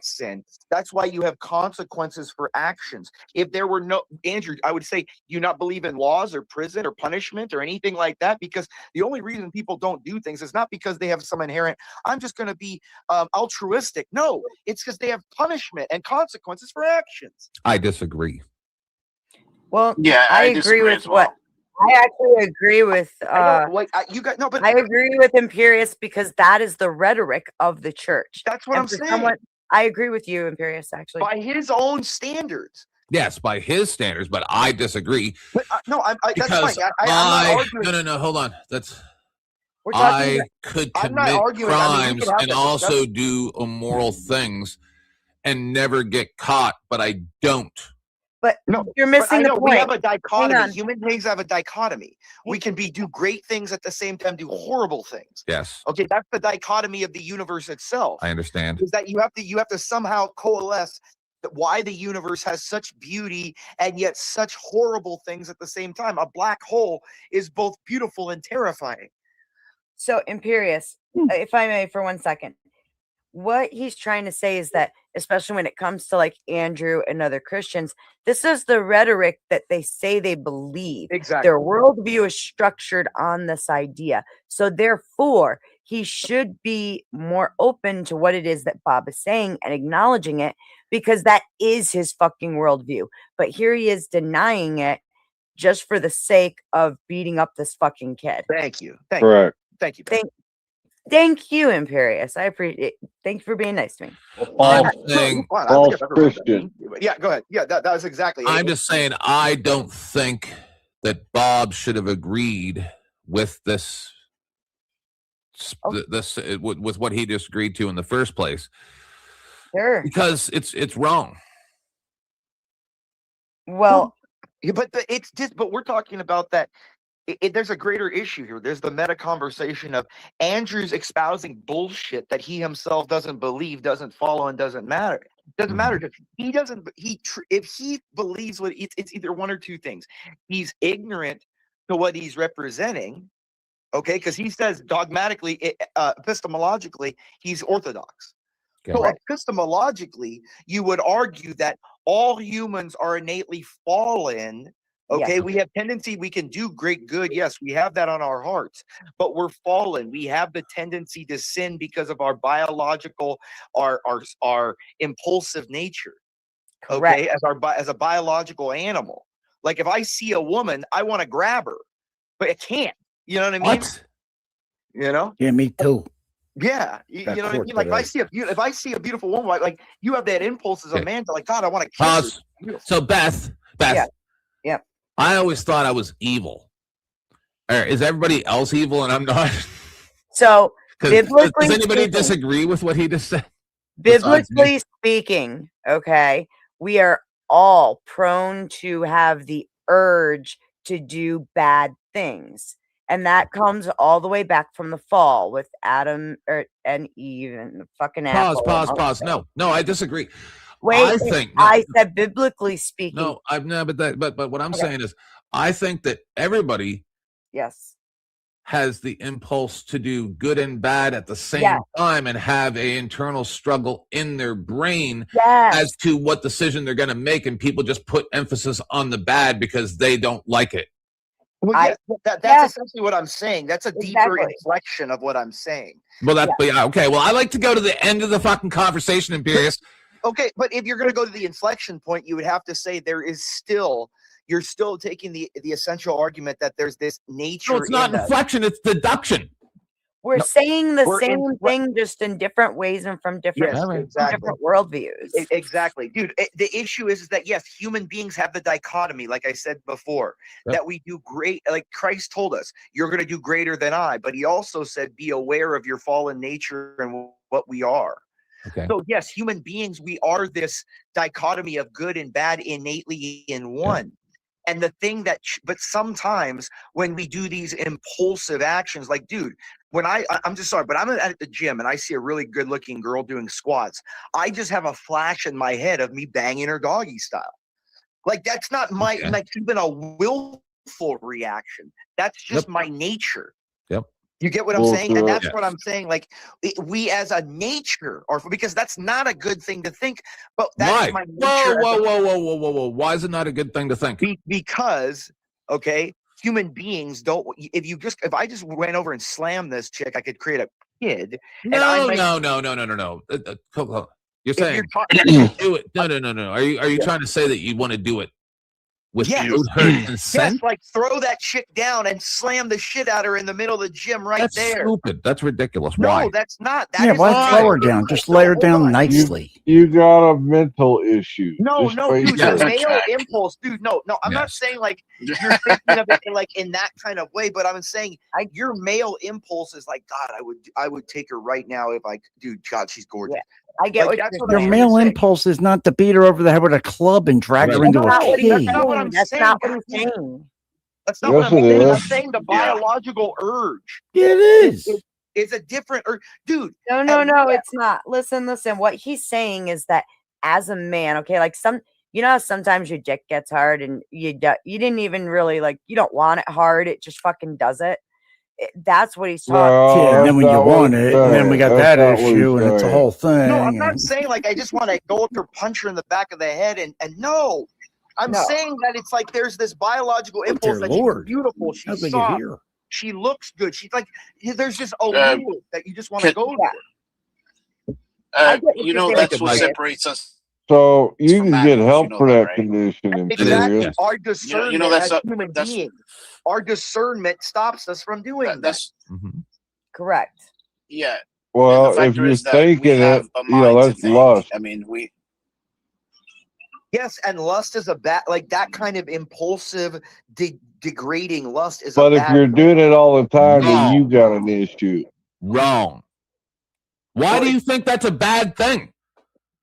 sin. That's why you have consequences for actions. If there were no, Andrew, I would say, do you not believe in laws or prison or punishment or anything like that? Because the only reason people don't do things is not because they have some inherent, I'm just going to be altruistic. No, it's because they have punishment and consequences for actions. I disagree. Well, yeah, I agree with what. I actually agree with but I agree with Imperius because that is the rhetoric of the church. That's what I'm saying. I agree with you, Imperius, actually. By his own standards. Yes, by his standards, but I disagree. But that's because fine. I'm not arguing. No, hold on. We're I could I'm not commit arguing. I mean, we crimes could have and that also discussion. do immoral things and never get caught, but I don't. But you're missing the point. We have a dichotomy. Hang on. Human beings have a dichotomy. We can do great things at the same time, do horrible things. Yes. Okay, that's the dichotomy of the universe itself. I understand. Is that you have to somehow coalesce why the universe has such beauty and yet such horrible things at the same time. A black hole is both beautiful and terrifying. So, Imperius, if I may, for 1 second, what he's trying to say is that, especially when it comes to like Andrew and other Christians, this is the rhetoric that they say they believe. Exactly. Their worldview is structured on this idea. So therefore, he should be more open to what it is that Bob is saying and acknowledging it, because that is his fucking worldview. But here he is denying it just for the sake of beating up this fucking kid. Thank you. Correct. Thank you. Thank you, Imperius. I appreciate it. Thank you for being nice to me. False Christian. Yeah, go ahead. Yeah, that was exactly. I'm just saying I don't think that Bob should have agreed with this with what he just agreed to in the first place. Sure. Because it's wrong. Well, but we're talking about that. There's a greater issue here. There's the meta conversation of Andrew's espousing bullshit that he himself doesn't believe, doesn't follow, and doesn't matter. It doesn't matter. He doesn't. If he believes what it's either one or two things. He's ignorant to what he's representing. Okay, because he says dogmatically, epistemologically, he's orthodox. Okay. So epistemologically, you would argue that all humans are innately fallen. Okay, Yes. we have tendency, we can do great good. Yes, we have that on our hearts, but we're fallen. We have the tendency to sin because of our biological, our impulsive nature. Okay, as a biological animal. Like if I see a woman, I want to grab her, but I can't. You know what I mean? What? You know? Yeah, me too. Yeah, you know what I mean. Like if I see a beautiful woman, like you have that impulse as a man to like, God, I want to kiss Pause. her. So Beth. Yeah. I always thought I was evil. Is everybody else evil and I'm not? So Does biblically anybody speaking- disagree with what he just said? Biblically speaking, okay, we are all prone to have the urge to do bad things. And that comes all the way back from the fall with Adam and Eve and the fucking apple. Pause. No, I disagree. Wait, I said biblically speaking. But what I'm saying is, I think that everybody has the impulse to do good and bad at the same time and have an internal struggle in their brain as to what decision they're going to make, and people just put emphasis on the bad because they don't like it. Well, that's essentially what I'm saying. That's a deeper inflection of what I'm saying. Well, okay. Well, I like to go to the end of the fucking conversation, Imperius. Okay, but if you're going to go to the inflection point, you would have to say there is still, you're still taking the essential argument that there's this nature. No, it's not in us. inflection, it's deduction. We're saying the we're same in- thing, just in different ways and from different, Yes, from exactly. different worldviews. Exactly, dude. The issue is that yes, human beings have the dichotomy, like I said before, that we do great. Like Christ told us, you're going to do greater than I. But he also said, be aware of your fallen nature and what we are. Okay. So yes, human beings, we are this dichotomy of good and bad innately in one. And the thing that, but sometimes when we do these impulsive actions, like, dude, when I'm just sorry, but I'm at the gym and I see a really good looking girl doing squats, I just have a flash in my head of me banging her doggy style. Like, that's not my, like, even a willful reaction. That's just my nature. Yep. You get what I'm saying? And that's what I'm saying. Like, we as a nature, or because that's not a good thing to think, but that's my nature. Whoa. Why is it not a good thing to think? Because, okay, human beings don't, if I just went over and slammed this chick, I could create a kid. No. You're saying do it. No. Are you trying to say that you want to do it without her consent? Yes, like throw that chick down and slam the shit out of her in the middle of the gym That's there. stupid. That's ridiculous. Why? No, that's not. Yeah, why throw her down? Just lay her down nicely. You got a mental issue. No, Just dude, face the it. male impulse, dude. No, I'm not saying like you're thinking of it like in that kind of way, but I'm saying your male impulse is like, God, I would take her right now if I, dude, God, she's gorgeous. Yeah. I get Like, what Your male impulse is not to beat her over the head with a club and drag her into a cage. That's not what I'm That's saying. not what he's saying. That's not Yes, what I'm it saying. I'm is. saying the biological urge. Yeah, it is. It's a different urge, dude. No, it's not. Listen. What he's saying is that as a man, okay, like how sometimes your dick gets hard and you didn't even really you don't want it hard. It just fucking does it. That's what he's talking about. Yeah, and then when you want it, and then we got that issue, and it's a whole thing. No, I'm not and- saying I just want to go up there, punch her in the back of the head, and no. I'm saying that it's like there's this biological impulse dear that Lord. she's beautiful, she's How'd they get soft, here? she looks good. She's like, there's just a allure that you just want to go there. That's what separates us. So you from can that, get help you know for that, that right? condition. Exactly. Imperious. Our discernment that's as human beings, our discernment stops us from doing that. Correct. Yeah. Well, the if factor you're is that we thinking have it, a you know, mind to that's think. lust. I mean, Yes, and lust is a bad, like that kind of impulsive, degrading lust is. But a if bad you're thing. doing it all the time, then you got an issue. Wrong. Why do you think that's a bad thing?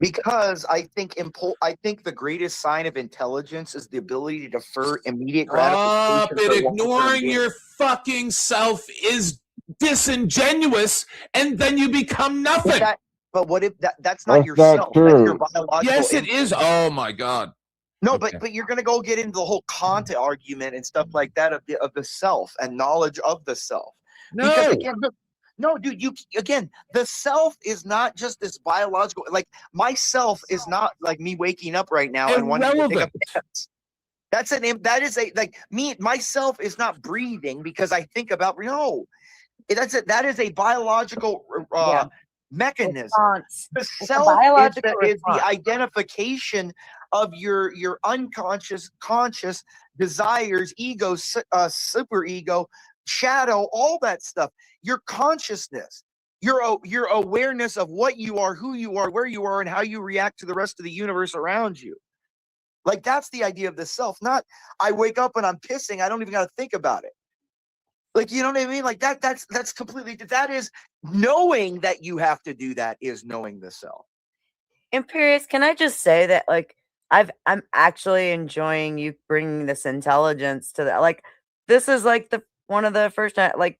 Because I think the greatest sign of intelligence is the ability to defer immediate Stop gratification. it. for long-term Ignoring gain. your fucking self is disingenuous, and then you become nothing. But what if that's not That's yourself? not That's your true. biological Yes, it impulse. is. Oh my God. No, but you're gonna go get into the whole Kant argument and stuff like that of the self and knowledge of the self. No. Because again, no, dude, the self is not just this biological. Like myself is not like me waking up right now and wanting to take a Irrelevant. piss. That is myself is not breathing because I think about that is a biological mechanism. Response. The It's a self biological is response. the identification of your unconscious, conscious desires, ego, super ego, shadow, all that stuff. Your consciousness, your awareness of what you are, who you are, where you are, and how you react to the rest of the universe around you. Like that's the idea of the self. Not I wake up and I'm pissing. I don't even got to think about it. Like, you know what I mean? Like that's completely, that is knowing that you have to do that is knowing the self. Imperious, can I just say that I'm actually enjoying you bringing this intelligence to that. Like this is like one of the first time, like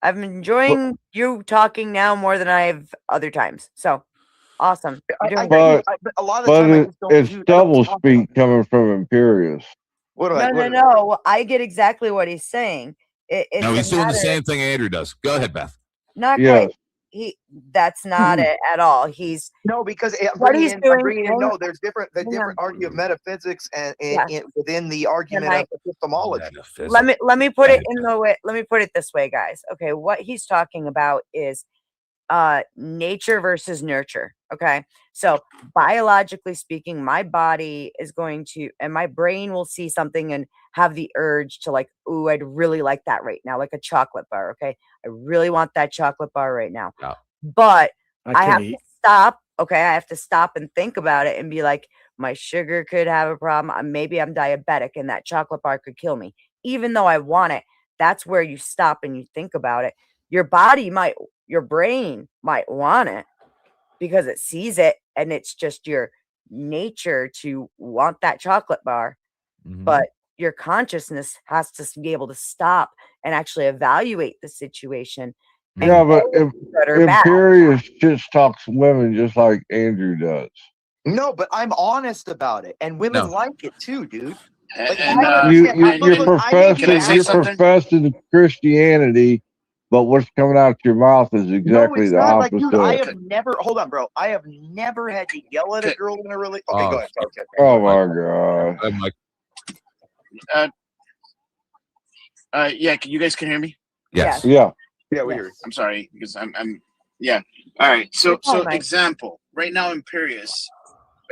I'm enjoying you talking now more than I have other times. So awesome. You're doing great. But, a lot of the time I just don't it's do- double speak coming from Imperious. No. I get exactly what he's saying. It's No, he's a doing the matter- same thing Andrew does. Go ahead, Beth. Not Yes. quite. That's not it at all. He's No, because what he's doing. no, there's different argument of metaphysics and within the argument Can I- of epistemology. Let me put it in the way. Let me put it this way, guys. Okay, what he's talking about is nature versus nurture. Okay, So biologically speaking, my body is going to, and my brain will see something and have the urge to like, ooh, I'd really like that right now, like a chocolate bar. Okay. I really want that chocolate bar right now. Yeah. But I have Okay. to stop. Okay. I have to stop and think about it and be like, my sugar could have a problem. Maybe I'm diabetic and that chocolate bar could kill me. Even though I want it, that's where you stop and you think about it. Your brain might want it because it sees it and it's just your nature to want that chocolate bar. But your consciousness has to be able to stop and actually evaluate the situation. And Yeah, but go good or bad. Imperious just talks women just like Andrew does. No, but I'm honest about it, and women like it too, dude. Like, You're professing Christianity, but what's coming out your mouth is exactly the not opposite. like, dude, I have never. Hold on, bro. I have never had to yell at a girl in a relationship. Okay, go ahead. Okay. Oh my god! I'm like, yeah, you guys can hear me? yes. Yeah. Yeah, we hear you. I'm sorry because I'm yeah. All right. So example right now, Imperious.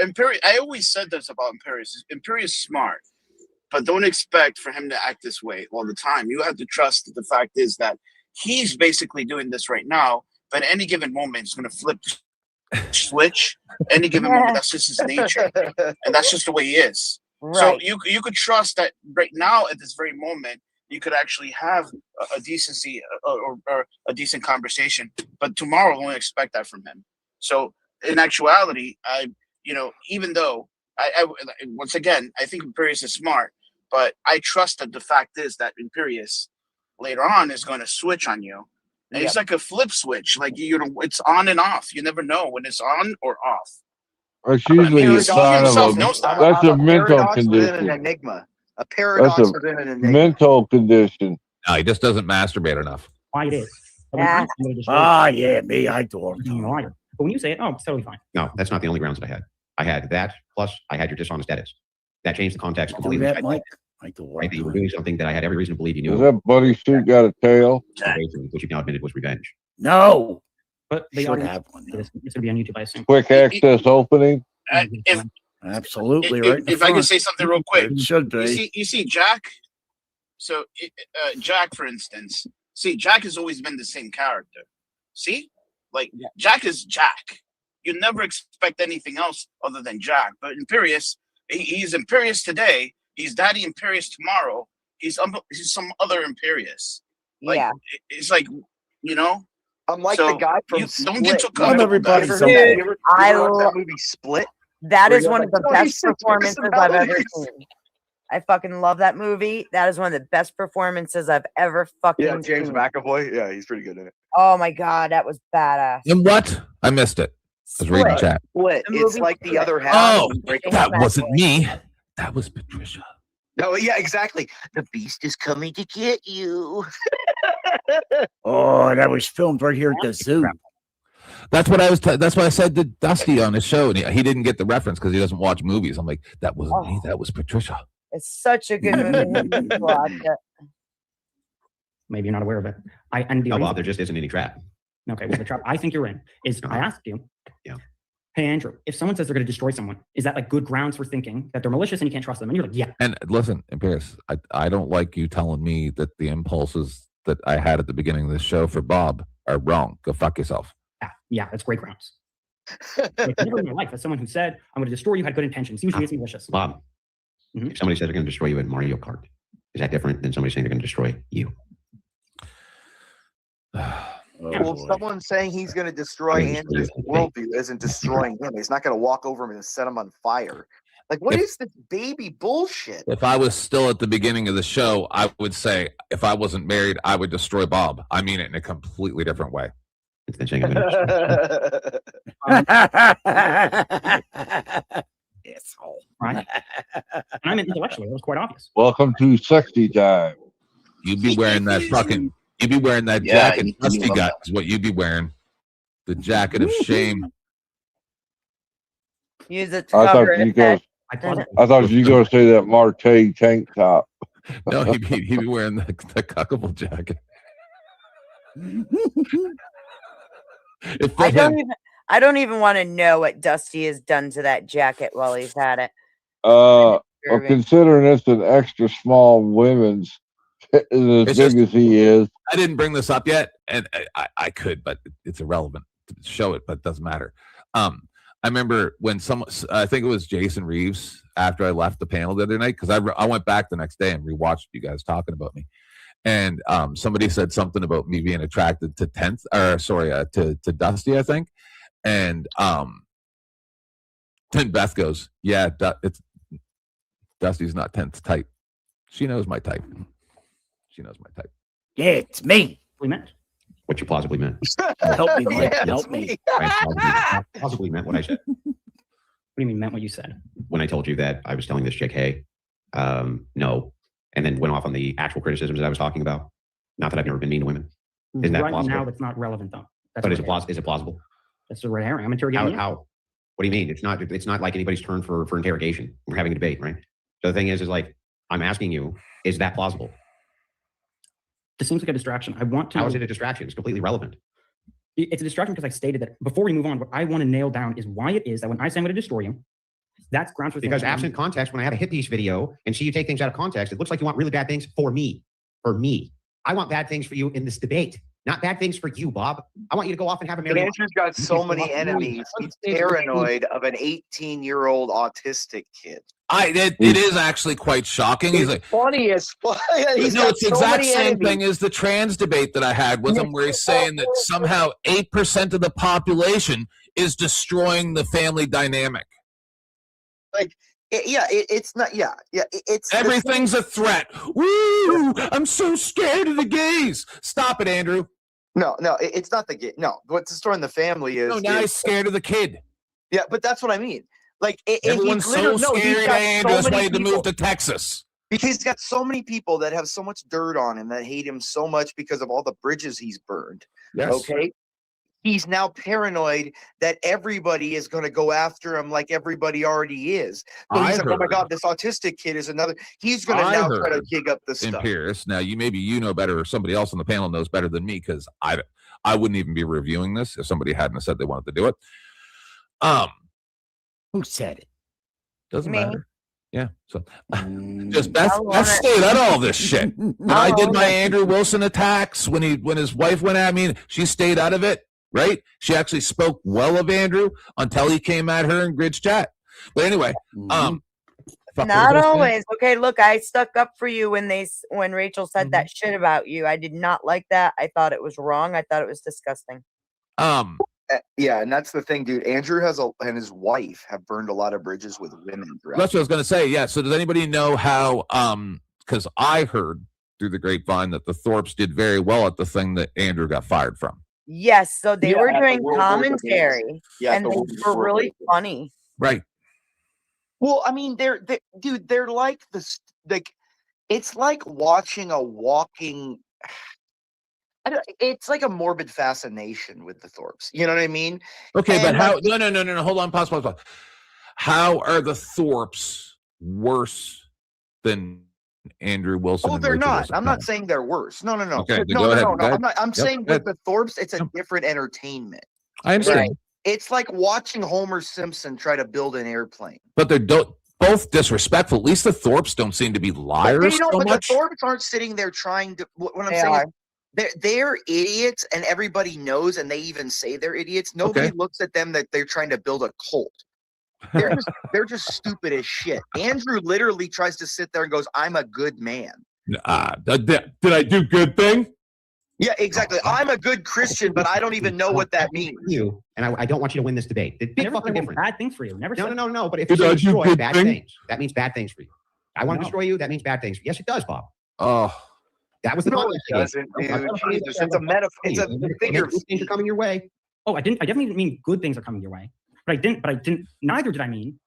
I always said this about Imperious. Imperious smart, but don't expect for him to act this way all the time. You have to trust that the fact is that he's basically doing this right now, but at any given moment he's going to flip the switch. Any given moment, that's just his nature, and that's just the way he is. Right. So you could trust that right now at this very moment you could actually have a decency or a decent conversation, but tomorrow don't expect that from him. So in actuality, even though I once again I think Imperious is smart, but I trust that the fact is that Imperious later on is going to switch on you, and it's like a flip switch. Like it's on and off. You never know when it's on or off. It's usually a sign of that's a mental condition. An enigma. A paradox That's within an enigma. mental condition. No, he just doesn't masturbate enough. Why it is. Yeah, me, I do. But when you say it, oh, it's totally fine. No, that's not the only grounds that I had. I had that, plus I had your dishonest edits. That changed the context completely. that, Mike? Right, that you were doing something that I had every reason to believe you knew. Does that buddy suit got a tail? Which you now admitted was revenge. No. But they Should already have one. It's going to be on YouTube, I assume. Quick access opening. Absolutely right. If I can say something real quick, It should be. You see Jack. So Jack, for instance, Jack has always been the same character. See, like Jack is Jack. You never expect anything else other than Jack. But Imperious, he's Imperious today. He's Daddy Imperious tomorrow. He's some other Imperious. Like, it's like, I'm like the guy from don't get too Split. comfortable. I love love that movie Split. That Where is you're one like, of the 26 best performances I've ever personalities. seen. I fucking love that movie. That is one of the best performances I've ever fucking Yeah, James seen. McAvoy. Yeah, he's pretty good in it. Oh my god, that was badass. And what? I missed it. I was reading chat. Split. The It's movie like the Split. other half. Oh, that wasn't me. That was Patricia. No, yeah, exactly. The beast is coming to get you. Oh, that was filmed right here at the zoo. That's what I was. That's why I said to Dusty on his show, and he didn't get the reference because he doesn't watch movies. I'm like, that wasn't me. That was Patricia. It's such a good movie. Watch it. Maybe you're not aware of it. No, Bob, there just isn't any trap. Okay, well, the trap I think you're in is I asked you, hey, Andrew, if someone says they're going to destroy someone, is that like good grounds for thinking that they're malicious and you can't trust them? And you're like, yeah. And listen, Imperious, I don't like you telling me that the impulses that I had at the beginning of this show for Bob are wrong. Go fuck yourself. Yeah, that's great grounds. Like, never in my life, as someone who said, I'm going to destroy you, had good intentions. Usually it's malicious. Bob, if somebody says they're going to destroy you in Mario Kart, is that different than somebody saying they're going to destroy you? Well, if someone's saying he's going to destroy Andrew's worldview isn't destroying him. He's not going to walk over him and set him on fire. Like, what is this baby bullshit? If I was still at the beginning of the show, I would say if I wasn't married, I would destroy Bob. I mean it in a completely different way. Asshole. Right? And I meant intellectually. That was quite obvious. Welcome to sexy time. You'd be wearing that fucking. You'd be wearing that jacket Dusty got. Is what you'd be wearing. The jacket of shame. Use it to I cover thought it. you guys. I thought you were going to say that Marte tank top. No, he'd be wearing the cuckable jacket. I don't even want to know what Dusty has done to that jacket while he's had it. Well, considering it's an extra small women's, as It's big as he is. I didn't bring this up yet, and I could, but it's irrelevant to show it, but it doesn't matter. I remember when I think it was Jason Reeves, after I left the panel the other night, because I went back the next day and rewatched you guys talking about me. And somebody said something about me being attracted to to Dusty, I think. And then Beth goes, yeah, Dusty's not 10th type. She knows my type. She knows my type. Yeah, it's me. We meant what you plausibly meant. Help me, Mike. Yeah, Help me. I plausibly meant what I said. What do you mean meant what you said? When I told you that I was telling this chick, hey, no, and then went off on the actual criticisms that I was talking about. Not that I've never been mean to women. Isn't that right plausible? now, it's not relevant though. That's But a is red it plausible? Is it plausible? That's the red herring. I'm interrogating you. How? What do you mean? It's not like anybody's turn for interrogation. We're having a debate, right? So the thing is like, I'm asking you, is that plausible? This seems like a distraction. I want to. How is it a distraction? It's completely relevant. It's a distraction because I stated that before we move on, what I want to nail down is why it is that when I say I'm going to destroy him, that's grounds for Because thinking. absent context, when I had a hit piece video and see you take things out of context, it looks like you want really bad things for me. For me. I want bad things for you in this debate. Not bad things for you, Bob. I want you to go off and have a marriage. Andrew's got so many enemies. He's paranoid of an 18-year-old autistic kid. It is actually quite shocking. He's like, Funny as fuck. He's no, got it's the so exact many same enemies. thing as the trans debate that I had with him, where he's saying that somehow 8% of the population is destroying the family dynamic. Like, it's not. It's Everything's a threat. Woo! I'm so scared of the gays. Stop it, Andrew. No, it's not the kid. No, what's destroying the family is. No, now he's scared of the kid. Yeah, but that's what I mean. Like, Everyone's so scared of Andrew. That's why he had to move people. to Texas. Because he's got so many people that have so much dirt on him that hate him so much because of all the bridges he's burned. Yes. Okay. He's now paranoid that everybody is going to go after him like everybody already is. So he's like, oh my God, this autistic kid is another. He's going to now try to gig up this stuff. Pierce. Now, you know better, or somebody else on the panel knows better than me, because I wouldn't even be reviewing this if somebody hadn't said they wanted to do it. Who said it? Doesn't Me. matter. Yeah. So just Beth stayed out of all this shit. When I did my Andrew Wilson attacks, when his wife went at me, she stayed out of it. Right? She actually spoke well of Andrew until he came at her in Grid's chat. But anyway, Not always. Okay, look, I stuck up for you when Rachel said that shit about you. I did not like that. I thought it was wrong. I thought it was disgusting. Yeah, and that's the thing, dude. Andrew and his wife have burned a lot of bridges with women. That's what I was going to say. Yeah. So does anybody know how? Because I heard through the grapevine that the Thorpes did very well at the thing that Andrew got fired from. Yes, so they were at the doing World War commentary, Games. Yeah, at and the they World were War really Games. funny. Right. Well, I mean, they're like this. Like, it's like watching a walking. It's like a morbid fascination with the Thorpes. You know what I mean? Okay, And but how? like, No. Hold on. Pause. How are the Thorpes worse than Andrew Wilson? Oh, and they're Rachel not. Wilson? I'm not saying they're worse. No. Okay, then No. go ahead. Go I'm ahead. not. I'm Yep, saying go with ahead. the Thorpes, it's a different entertainment. I understand. It's like watching Homer Simpson try to build an airplane. But they're both disrespectful. At least the Thorpes don't seem to be liars They don't, so but much. the Thorpes aren't sitting there trying to. What I'm They saying are. is they're idiots, and everybody knows, and they even say they're idiots. Nobody Okay. looks at them that they're trying to build a cult. They're just stupid as shit. Andrew literally tries to sit there and goes, "I'm a good man." Did I do good thing? Yeah, exactly. I'm a good Christian, but I don't even know what that means. You and I don't want you to win this debate. The big Never fucking said I want difference. bad things for you. Never No, said no. But if Did you I do destroy good bad thing? things, that means bad things for you. I want to No. destroy you. That means bad things. Yes, it does, Bob. Oh, That was the No, context it I gave doesn't, you. dude. Jesus, it's a metaphor. It's a figure of Good things are coming your way. Oh, I definitely didn't mean good things are coming your way. But I didn't. Neither did I mean.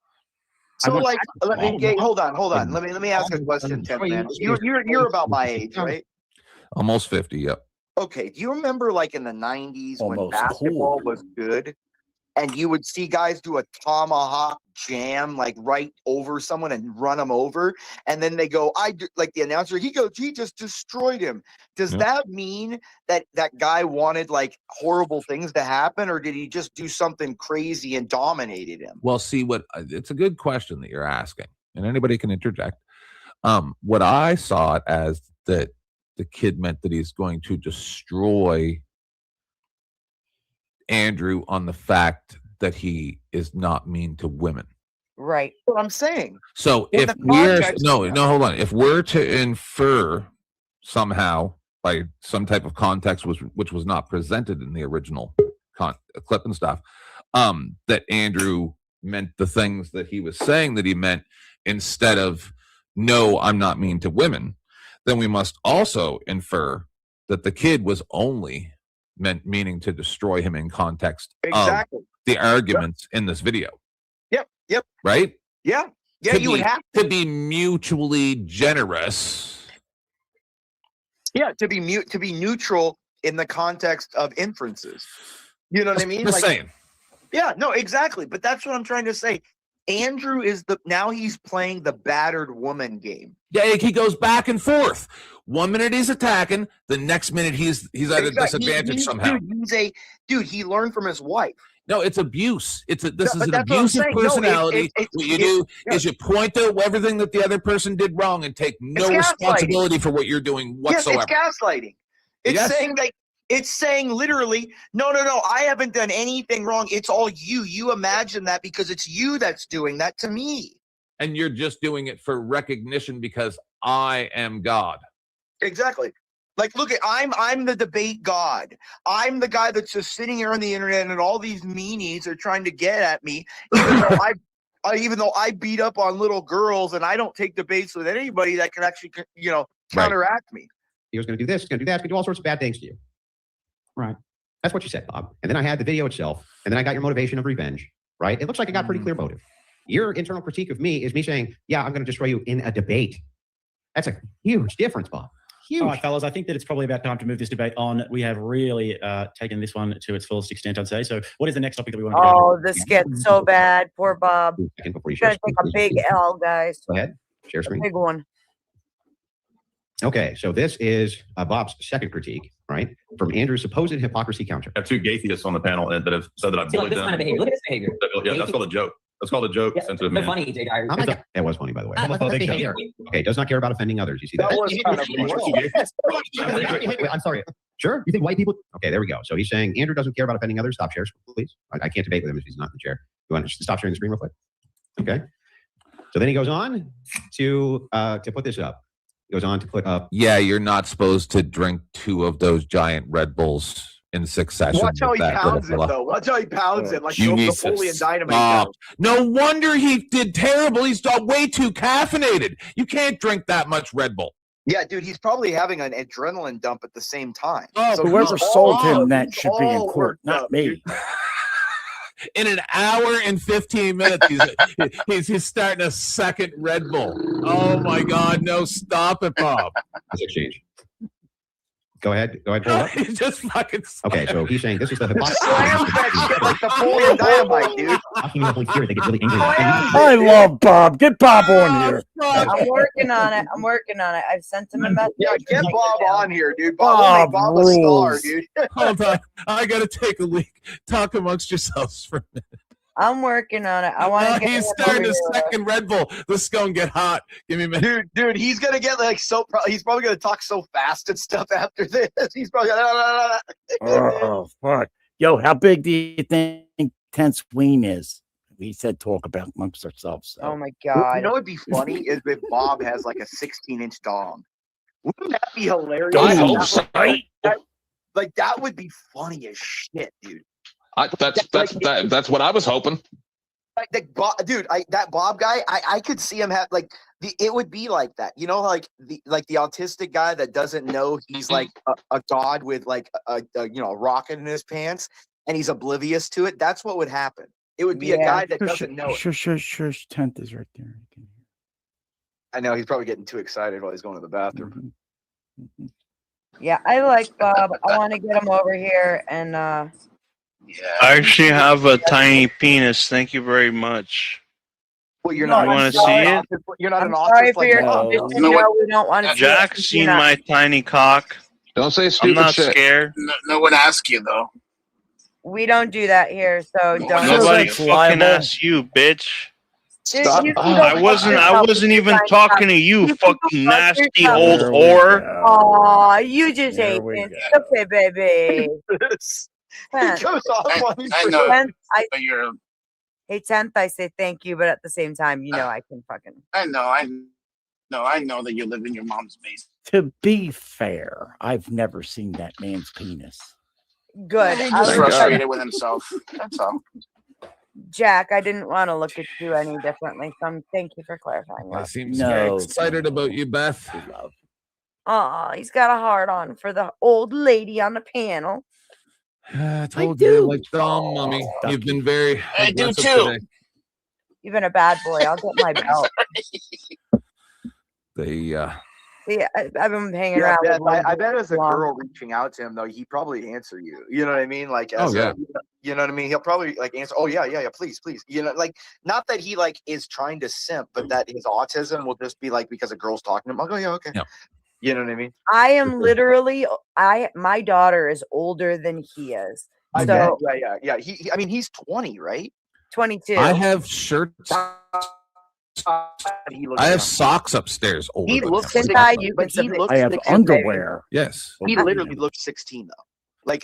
I So, want like, bad let me things. okay, hold on. Let me ask a question, Ted, man. You're about my age, right? almost 50. Yep. Okay. Do you remember, like, in the '90s when Almost basketball was good? and you would see guys do a tomahawk jam like right over someone and run them over, and then they go, like the announcer, he goes, he just destroyed him. Does that mean that that guy wanted like horrible things to happen, or did he just do something crazy and dominated him? Well, see, it's a good question that you're asking, and anybody can interject. What I saw it as that the kid meant that he's going to destroy Andrew on the fact that he is not mean to women. Right. What I'm saying. So if hold on. If we're to infer somehow by some type of context which was not presented in the original clip and stuff, that Andrew meant the things that he was saying that he meant instead of no, I'm not mean to women, then we must also infer that the kid was only meaning to destroy him in context of the arguments in this video. Yep. Right? Yeah. Yeah, you would have to be mutually generous. Yeah, to be neutral in the context of inferences. You know what I mean? Just saying. Yeah, no, exactly. But that's what I'm trying to say. Andrew is now he's playing the battered woman game. Yeah, he goes back and forth. 1 minute he's attacking, the next minute he's at a disadvantage somehow. Dude, he learned from his wife. No, it's abuse. This is an abusive personality. What you do is you point to everything that the other person did wrong and take no responsibility for what you're doing whatsoever. Yes, it's gaslighting. It's saying literally, no, I haven't done anything wrong. It's all you. You imagine that because it's you that's doing that to me. And you're just doing it for recognition because I am God. Exactly. Like, look, I'm the debate god. I'm the guy that's just sitting here on the internet, and all these meanies are trying to get at me, even though I beat up on little girls, and I don't take debates with anybody that can actually, counteract me. He was going to do this, going to do that, going to do all sorts of bad things to you. Right. That's what you said, Bob. And then I had the video itself, and then I got your motivation of revenge. Right? It looks like I got pretty clear motive. Your internal critique of me is me saying, "Yeah, I'm going to destroy you in a debate." That's a huge difference, Bob. Huge. All right, fellas, I think that it's probably about time to move this debate on. We have really taken this one to its fullest extent, I'd say. So what is the next topic that we want to go Oh, this gets so bad. Poor Bob. He's going to take a big L, guys. Go ahead. Share screen. Big one. Okay, so this is Bob's second critique, right? From Andrew's supposed hypocrisy counter. I have two gaytheists on the panel that have said that I bullied them. Kind of behavior. Look at this behavior. Yeah, that's called a joke. That's called a joke. Yeah, sensitive but man. funny, Jake. That was funny, by the way. Behavior. Okay, does not care about offending others. You see that? Wait, I'm sorry. Sure. You think white people? Okay, there we go. So he's saying Andrew doesn't care about offending others. Stop share, please. I can't debate with him if he's not in the chair. You want to stop sharing the screen real quick? Okay. So then he goes on to put this up. He goes on to put up. Yeah, you're not supposed to drink 2 of those giant Red Bulls in succession. Watch how he pounds it, though. Watch how he pounds it like Napoleon Dynamite. Stop. No wonder he did terrible. He's way too caffeinated. You can't drink that much Red Bull. Yeah, dude, he's probably having an adrenaline dump at the same time. Oh, so whoever sold him that should be in court, not me. In an hour and 15 minutes, he's starting a second Red Bull. Oh my God! No, stop it, Bob. Let's exchange. Go ahead. Pull it up. He's just fucking. Okay, so he's saying this is the hypocrisy. Like Napoleon Dynamite, dude. They get really angry. I love Bob. Get Bob on here. I'm working on it. I've sent him a message. Yeah, get Bob on here, dude. Bob Bob a star, dude. Hold on, I gotta take a leak. Talk amongst yourselves for a minute. I'm working on it. I want to get. He's starting a second Red Bull. This is gonna get hot. Give me a minute, dude. He's gonna get like so. He's probably gonna talk so fast and stuff after this. He's probably. Oh fuck, yo! How big do you think Tense Ween is? We said talk about amongst ourselves. So. Oh my God! You know what'd be funny is if Bob has like a 16-inch dong. Wouldn't that be hilarious? I hope so. Like that would be funny as shit, dude. That's what I was hoping. Like dude, that Bob guy, I could see him have like it would be like that, you know, like the autistic guy that doesn't know he's like a god with like a rocket in his pants, and he's oblivious to it. That's what would happen. It would be a guy that doesn't know it. Sure. Tent is right there. I know he's probably getting too excited while he's going to the bathroom. Yeah, I like Bob. I want to get him over here and. I actually have a tiny penis. Thank you very much. Well, you're You not. want to see it? You're not an Sorry author for your Bob. condition. No, we don't want to see Jack's it. seen my tiny cock. Don't say I'm stupid not shit. scared. No one asked you though. We don't do that here, so don't. Nobody fucking asked you, bitch. Dude, Stop. you can I go wasn't. fuck I yourself wasn't if even you talking to you, fucking nasty old whore. Aw, you just There ate we it. Okay, baby. He goes off on me. I know. Tenth, But you're. hey, 10th, I say thank you, but at the same time, you know I can fucking. I know. I know that you live in your mom's basement. To be fair, I've never seen that man's penis. Good. He's I just was frustrated with himself. That's all. Jack, I didn't want to look at you any differently, so thank you for clarifying. I seem very excited about you, Beth. Oh, he's got a heart on for the old lady on the panel. I told you, like dumb mummy. You've been very. I do aggressive too. today. You've been a bad boy. I'll get my belt. They See, I've been hanging Yeah, around. with I bet as a long. girl reaching out to him though, he probably answer you. You know what I mean? Like, Oh, as yeah. you know what I mean? He'll probably like answer. Oh yeah, please. You know, like not that he like is trying to simp, but that his autism will just be like because a girl's talking to him. I'll go, yeah, okay. Yeah. You know what I mean? I am literally. My daughter is older than he is. I So bet. Yeah. I mean, he's 20, right? 22. I have shirts. He looks I have young. socks upstairs. Older He than looks him. 16, but he looks I have 16. underwear. Yes. He literally looks 16 though.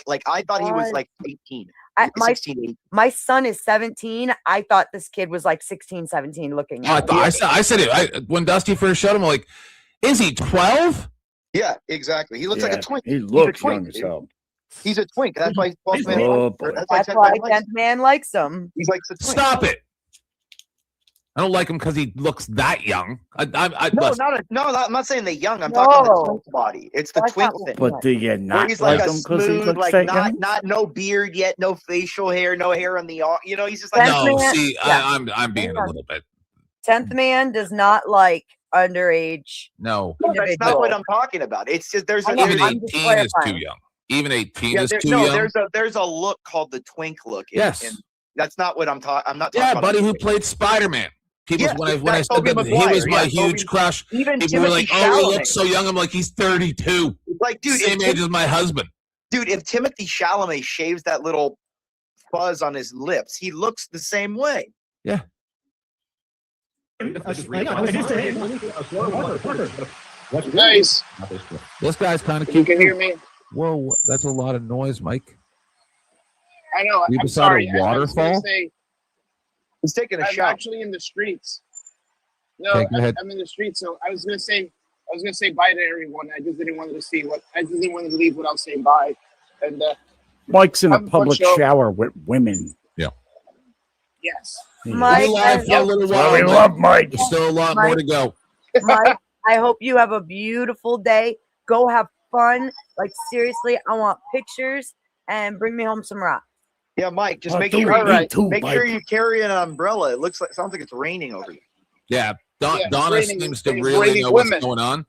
Like I thought he was What? like 18. My 16, 18. my son is 17. I thought this kid was like 16, 17 looking. Oh, I said it. When Dusty first showed him, I'm like, is he 12? Yeah, exactly. He looks like a twink. He He's a looks twink, young as dude. hell. He's a twink. That's why he's 12 man. Oh, boy. That's why 10th man likes him. He's like a twink. Stop it. I don't like him because he looks that young. No, I'm not saying the young. I'm talking the twink body. It's the That's twink not thing. But do you Where not he's like like a him because he smooth, looks like that not young? no beard yet, no facial hair, no hair on the arm. You know, he's just like No, man- see, yeah. I'm being a little bit. 10th man does not like underage. No. No, that's not what I'm talking about. It's just there's a Even there's, 18 is too young. Even 18 yeah, is too no, young. there's a look called the twink look. Yes. And that's not what I'm talking. I'm not talking Yeah, about. buddy who played Spider-Man. People, Yeah, when I that's said Tobey that he Maguire. was my Yeah, huge Tobey- crush, even people were Timothy like, "Oh, he Chalamet. looks so young." I'm like, "He's 32, Like, dude, same age as my husband." Dude, if Timothy Chalamet shaves that little fuzz on his lips, he looks the same way. Yeah. Nice. This guy's kind of You cute. can too. hear me. Whoa, that's a lot of noise, Mike. I know. You I'm beside sorry. a I was gonna waterfall? say, He's taking a I'm shot. actually in the streets. No, Okay, go ahead. I'm in the streets. So I was gonna say bye to everyone. I just didn't want to see what. I just didn't want to leave without saying bye. And Mike's in a I'm a public bunch of- shower with women. Yeah. yes. Mike, We're live for a little That's why while. we love Mike. There's still a lot more to go. Mike, I hope you have a beautiful day. Go have fun. Like seriously, I want pictures and bring me home some rock. Yeah, Mike, just Oh, make dude, sure me too, make Mike. sure you carry an umbrella. It sounds like it's raining over you. Yeah, Yeah, it's Donna raining. seems to It's really raining know what's women. going on.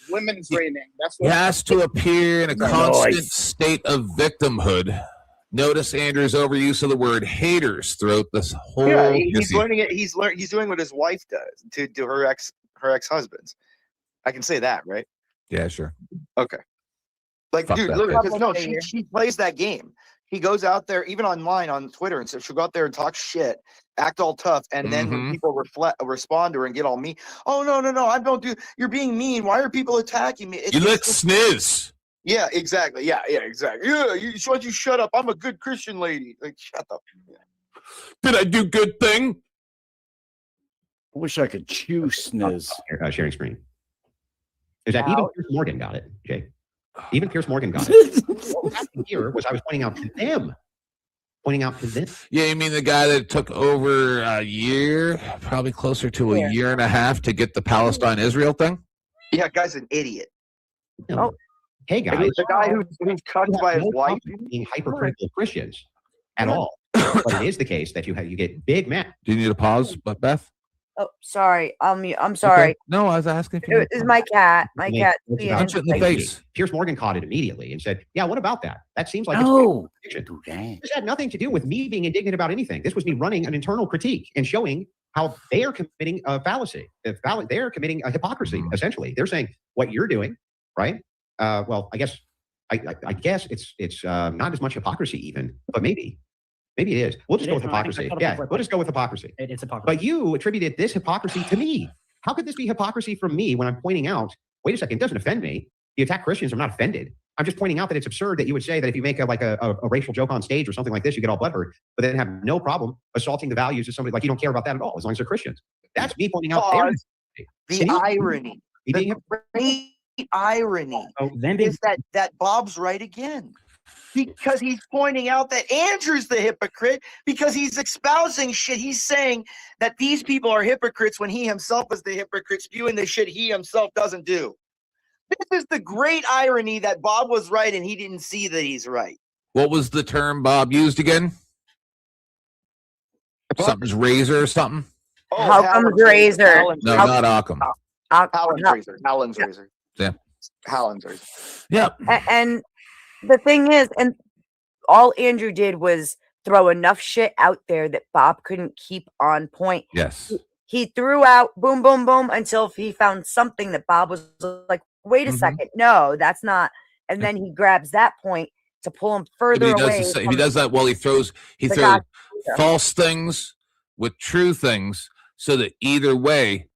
Women's raining. That's He what. has to appear in a Nice. constant state of victimhood. Notice Andrew's overuse of the word haters throughout this whole. Yeah, he's issue. learning it. He's doing what his wife does to her ex-husbands. I can say that, right? Yeah, sure. Okay. Like, Fuck dude, that look, bitch. because no, she plays that game. She goes out there, even online on Twitter, and so she'll go out there and talk shit, act all tough, and then when people respond to her and get all mean, oh no, I don't do. You're being mean. Why are people attacking me? You look sniz. Yeah, exactly. Yeah, exactly. Yeah, you shut up. I'm a good Christian lady. Like, shut up. Yeah. Did I do good thing? I wish I could chew sniz. Sharing screen. Is that even Pierce Morgan got it, Jay? Even Pierce Morgan got it. What happened here was I was pointing out to them. Yeah, you mean the guy that took over a year, probably closer to a year and a half to get the Palestine-Israel thing? Yeah, guy's an idiot. No. Hey And guys, he's the guy who's cut by his wife. being hypercritical of Christians at all. But it is the case that you get big men. Do you need a pause, Beth? Oh, sorry. I'm sorry. Okay. No, I was asking if you It is my cat. My cat. Punch it in the face. Piers Morgan caught it immediately and said, "Yeah, what about that? That seems like No, it's do that. This had nothing to do with me being indignant about anything. This was me running an internal critique and showing how they are committing a fallacy. They are committing a hypocrisy. Essentially, they're saying what you're doing, right? Well, I guess it's not as much hypocrisy even, but maybe it is. We'll just go with hypocrisy. Yeah, we'll just go with hypocrisy. It's hypocrisy. But you attributed this hypocrisy to me. How could this be hypocrisy from me when I'm pointing out, wait a second, it doesn't offend me. You attack Christians, I'm not offended. I'm just pointing out that it's absurd that you would say that if you make a racial joke on stage or something like this, you get all butthurt, but then have no problem assaulting the values of somebody, like you don't care about that at all, as long as they're Christians. That's me pointing out the irony. The great irony is that Bob's right again. Because he's pointing out that Andrew's the hypocrite because he's espousing shit. He's saying that these people are hypocrites when he himself is the hypocrite, spewing the shit he himself doesn't do. This is the great irony that Bob was right and he didn't see that he's right. What was the term Bob used again? Something's razor or something? Oh, Hallam's razor. No, not Occam. Hallam's razor. Yeah. Hallam's razor. Yeah. And the thing is, and all Andrew did was throw enough shit out there that Bob couldn't keep on point. Yes. He threw out boom, boom, boom until he found something that Bob was like, wait a second, no, that's not. And then he grabs that point to pull him further away. He does that while he throws false things with true things, so that either way,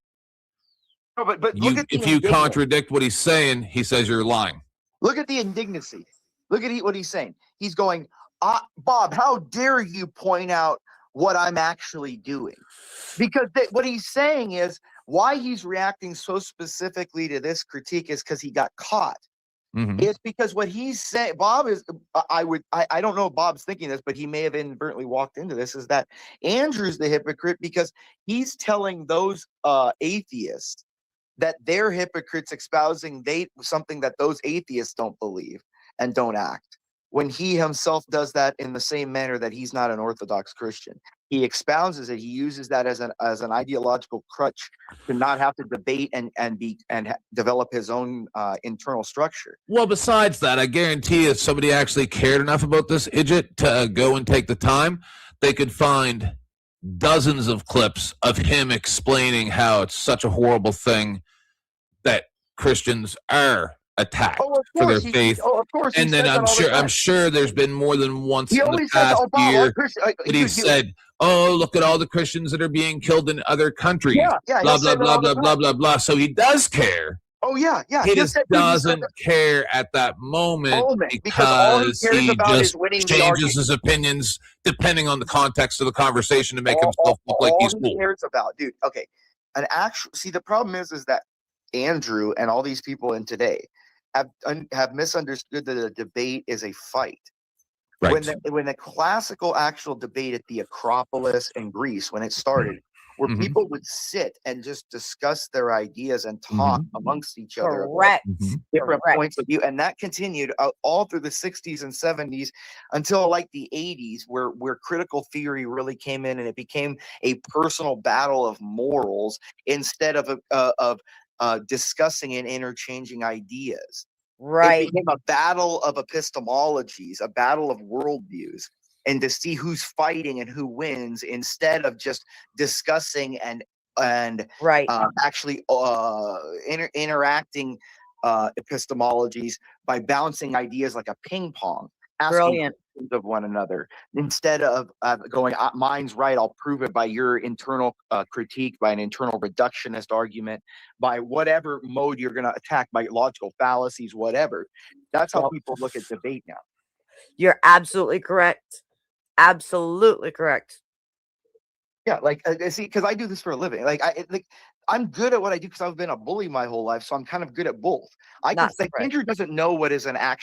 no, but if you contradict what he's saying, he says you're lying. Look at the indignancy. Look at what he's saying. He's going, Bob, how dare you point out what I'm actually doing? Because what he's saying is why he's reacting so specifically to this critique is because he got caught. It's because what he's saying, Bob is, I don't know if Bob's thinking this, but he may have inadvertently walked into this, is that Andrew's the hypocrite because he's telling those atheists that they're hypocrites espousing something that those atheists don't believe and don't act, when he himself does that in the same manner that he's not an Orthodox Christian. He expounds it. He uses that as an ideological crutch to not have to debate and develop his own internal structure. Well, besides that, I guarantee if somebody actually cared enough about this idiot to go and take the time, they could find dozens of clips of him explaining how it's such a horrible thing that Christians are attacked for their faith. And then I'm sure there's been more than once in the past year that he said, "Oh, look at all the Christians that are being killed in other countries." Blah blah blah blah blah blah blah. So he does care. Oh yeah. He just doesn't care at that moment because he just changes his opinions depending on the context of the conversation to make himself look like he's cool. Cares about, dude. Okay, the problem is that Andrew and all these people in today have misunderstood that a debate is a fight. Right. When the classical actual debate at the Acropolis in Greece, when it started, where people would sit and just discuss their ideas and talk amongst each other about different points of view, and that continued all through the 60s and 70s until like the 80s, where critical theory really came in and it became a personal battle of morals instead of discussing and interchanging ideas. Right. It became a battle of epistemologies, a battle of worldviews, and to see who's fighting and who wins instead of just discussing and actually interacting epistemologies by bouncing ideas like a ping pong, asking questions of one another instead of going, mine's right, I'll prove it by your internal critique, by an internal reductionist argument, by whatever mode you're going to attack, by logical fallacies, whatever. That's how people look at debate now. You're absolutely correct. Absolutely correct. Yeah, like see, because I do this for a living. I'm good at what I do because I've been a bully my whole life, so I'm kind of good at both. Andrew doesn't know what is a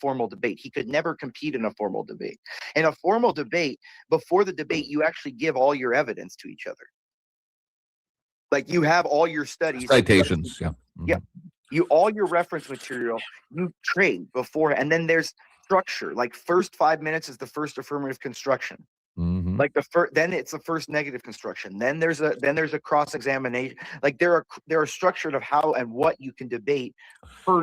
formal debate. He could never compete in a formal debate. In a formal debate, before the debate, you actually give all your evidence to each other. Like you have all your studies, citations, all your reference material, you trade before, and then there's structure. Like first 5 minutes is the first affirmative construction. Like then it's the first negative construction. Then there's a cross examination. Like there are structured of how and what you can debate.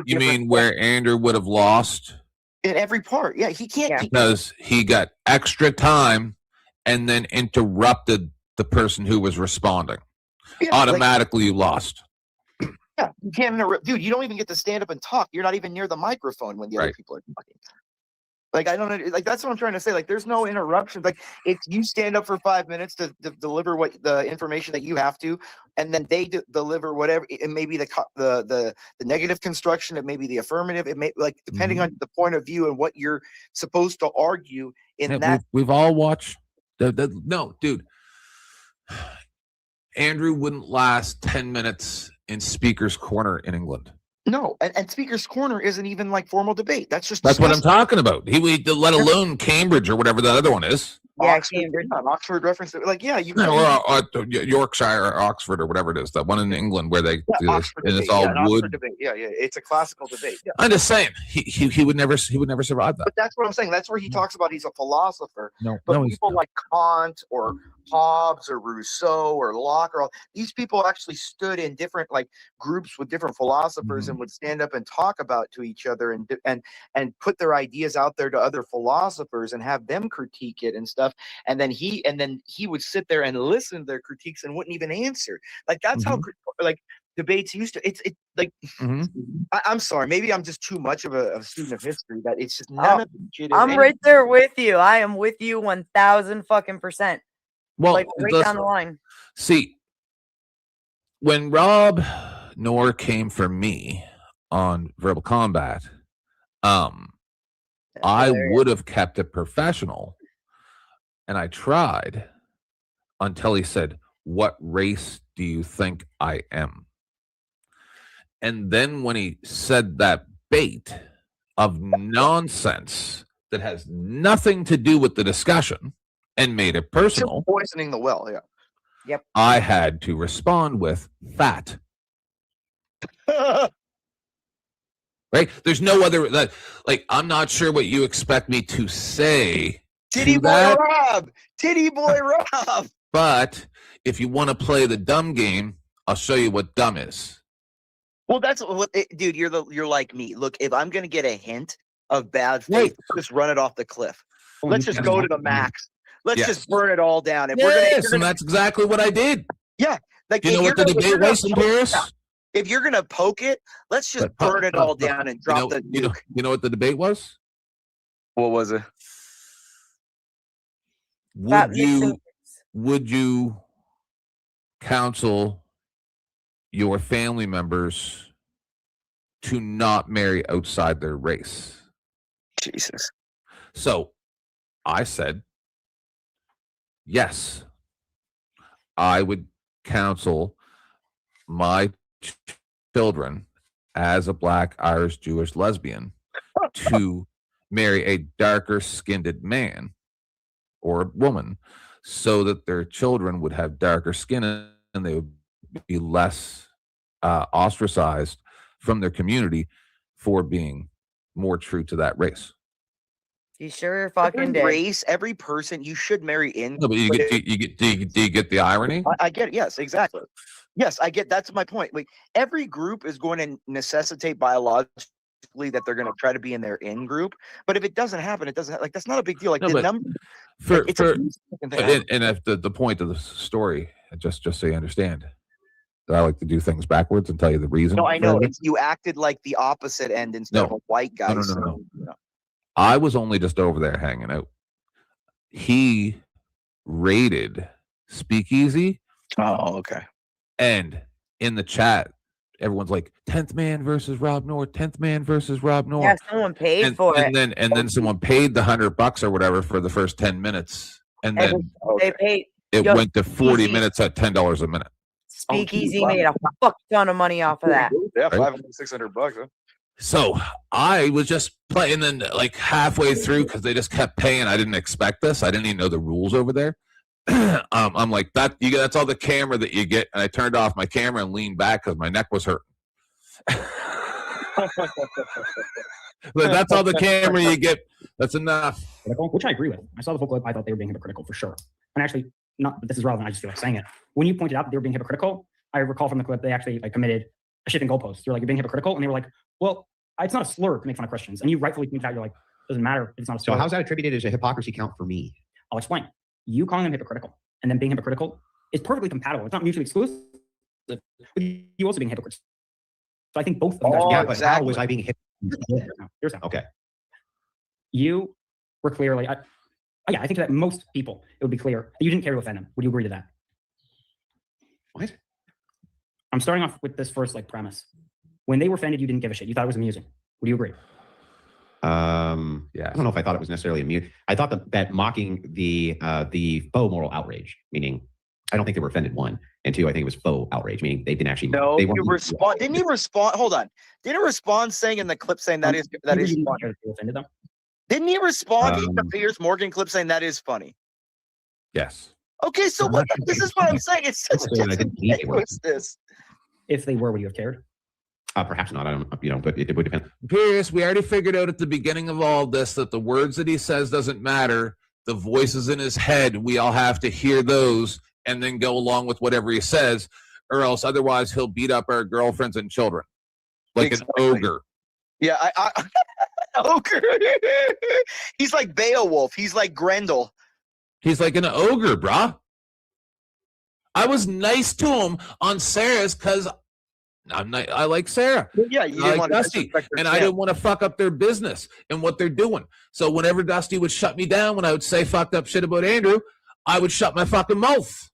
You mean where Andrew would have lost in every part? Yeah, he can't because he got extra time and then interrupted the person who was responding. Yeah, automatically you lost. Yeah, you can't interrupt, dude. You don't even get to stand up and talk. You're not even near the microphone when the other people are talking. Like I don't know. Like that's what I'm trying to say. Like there's no interruptions. Like if you stand up for 5 minutes to deliver what the information that you have to, and then they deliver whatever. It may be the negative construction. It may be the affirmative. It may depending on the point of view and what you're supposed to argue in that. We've all watched. No, dude. Andrew wouldn't last 10 minutes in Speaker's Corner in England. No, and Speaker's Corner isn't even like formal debate. That's what I'm talking about. Let alone Cambridge or whatever the other one is. Yeah, Cambridge, Oxford reference. Like, yeah, you Yorkshire or Oxford or whatever it is. That one in England where they do this, and it's all wood. Yeah, it's a classical debate. Yeah. I'm just saying he would never survive that. But that's what I'm saying. That's where he talks about he's a philosopher. But no, people like Kant or Hobbes or Rousseau or Locke or all these people actually stood in different groups with different philosophers and would stand up and talk about to each other and put their ideas out there to other philosophers and have them critique it and stuff. And then he would sit there and listen to their critiques and wouldn't even answer. Like that's how debates used to. It's I'm sorry, maybe I'm just too much of a student of history that it's just none of the shit. I'm right there with you. I am with you 1,000%. Well, right down the line. See, when Rob Knorr came for me on Verbal Combat, I would have kept it professional, and I tried until he said, "What race do you think I am?" And then when he said that bait of nonsense that has nothing to do with the discussion and made it personal, just poisoning the well. Yeah. Yep. I had to respond with fat. Right? There's no other I'm not sure what you expect me to say. Titty boy Rob. Titty boy Rob. But if you want to play the dumb game, I'll show you what dumb is. Well, that's what, dude. You're like me. Look, if I'm gonna get a hint of bad faith, just run it off the cliff. Let's just go to the max. Let's just burn it all down. And that's exactly what I did. Yeah, like you know what the debate was in Paris. If you're gonna poke it, let's just burn it all down and drop the nuke. You know what the debate was? What was it? Would you counsel your family members to not marry outside their race? Jesus. So I said, yes, I would counsel my children as a Black, Irish, Jewish lesbian to marry a darker skinned man or woman so that their children would have darker skin and they would be less ostracized from their community for being more true to that race. You sure you're fucking dead? Race, every person you should marry in. No, but do you get the irony? I get it. Yes, exactly. Yes, I get. That's my point. Like every group is going to necessitate biologically that they're going to try to be in their in group. But if it doesn't happen, it doesn't. Like that's not a big deal. Like the number. And if the point of the story, just so you understand, that I like to do things backwards and tell you the reason. No, I know. You acted like the opposite end instead of a white guy. No. I was only just over there hanging out. He rated Speakeasy. Oh, okay. And in the chat, everyone's like, 10th man versus Rob Knorr, 10th man versus Rob Knorr. Yeah, someone paid for it. And then someone paid the $100 or whatever for the first 10 minutes. And then they paid. It went to 40 minutes at $10 a minute. Speakeasy made a fuck ton of money off of that. Yeah, $500-600. Huh? So I was just playing, then like halfway through because they just kept paying. I didn't expect this. I didn't even know the rules over there. I'm like that's all the camera that you get, and I turned off my camera and leaned back because my neck was hurting. But that's all the camera you get. That's enough. Which I agree with. I saw the full clip. I thought they were being hypocritical for sure. and actually, not that this is relevant, I just feel like saying it. When you pointed out that they were being hypocritical, I recall from the clip, they actually like committed a shifting goalpost. They're like, you're being hypocritical. And they were like, well, it's not a slur to make fun of Christians. And you rightfully pointed out, you're like, doesn't matter if it's not a slur. So how's that attributed as a hypocrisy count for me? I'll explain. You calling them hypocritical and then being hypocritical is perfectly compatible. It's not mutually exclusive. But you also being hypocrites. So I think both of you guys. Yeah, but how was I being hypocritical? Here's how. Okay. You were clearly, yeah, I think that most people, it would be clear that you didn't care to offend them. Would you agree to that? What? I'm starting off with this first like premise. When they were offended, you didn't give a shit. You thought it was amusing. Would you agree? Yeah. I don't know if I thought it was necessarily amusing. I thought that mocking the faux moral outrage, meaning I don't think they were offended, one, and two, I think it was faux outrage, meaning they didn't actually. No, they you respond. Didn't he respond? Hold on. Didn't he respond saying in the clip saying that is funny? Offended them? Didn't he respond in the Piers Morgan clip saying that is funny? Yes. Okay, so what? This is what I'm saying. It's such this. If they were, would you have cared? Perhaps not. I don't. But it would depend. Pierce, we already figured out at the beginning of all this that the words that he says doesn't matter. The voices in his head, we all have to hear those and then go along with whatever he says, or else otherwise he'll beat up our girlfriends and children like an ogre. Yeah, I ogre. He's like Beowulf. He's like Grendel. He's like an ogre, brah. I was nice to him on Sarah's because I like Sarah. Yeah, you I didn't like want to Dusty, and I didn't want to fuck up their business and what they're doing. So whenever Dusty would shut me down when I would say fucked up shit about Andrew, I would shut my fucking mouth,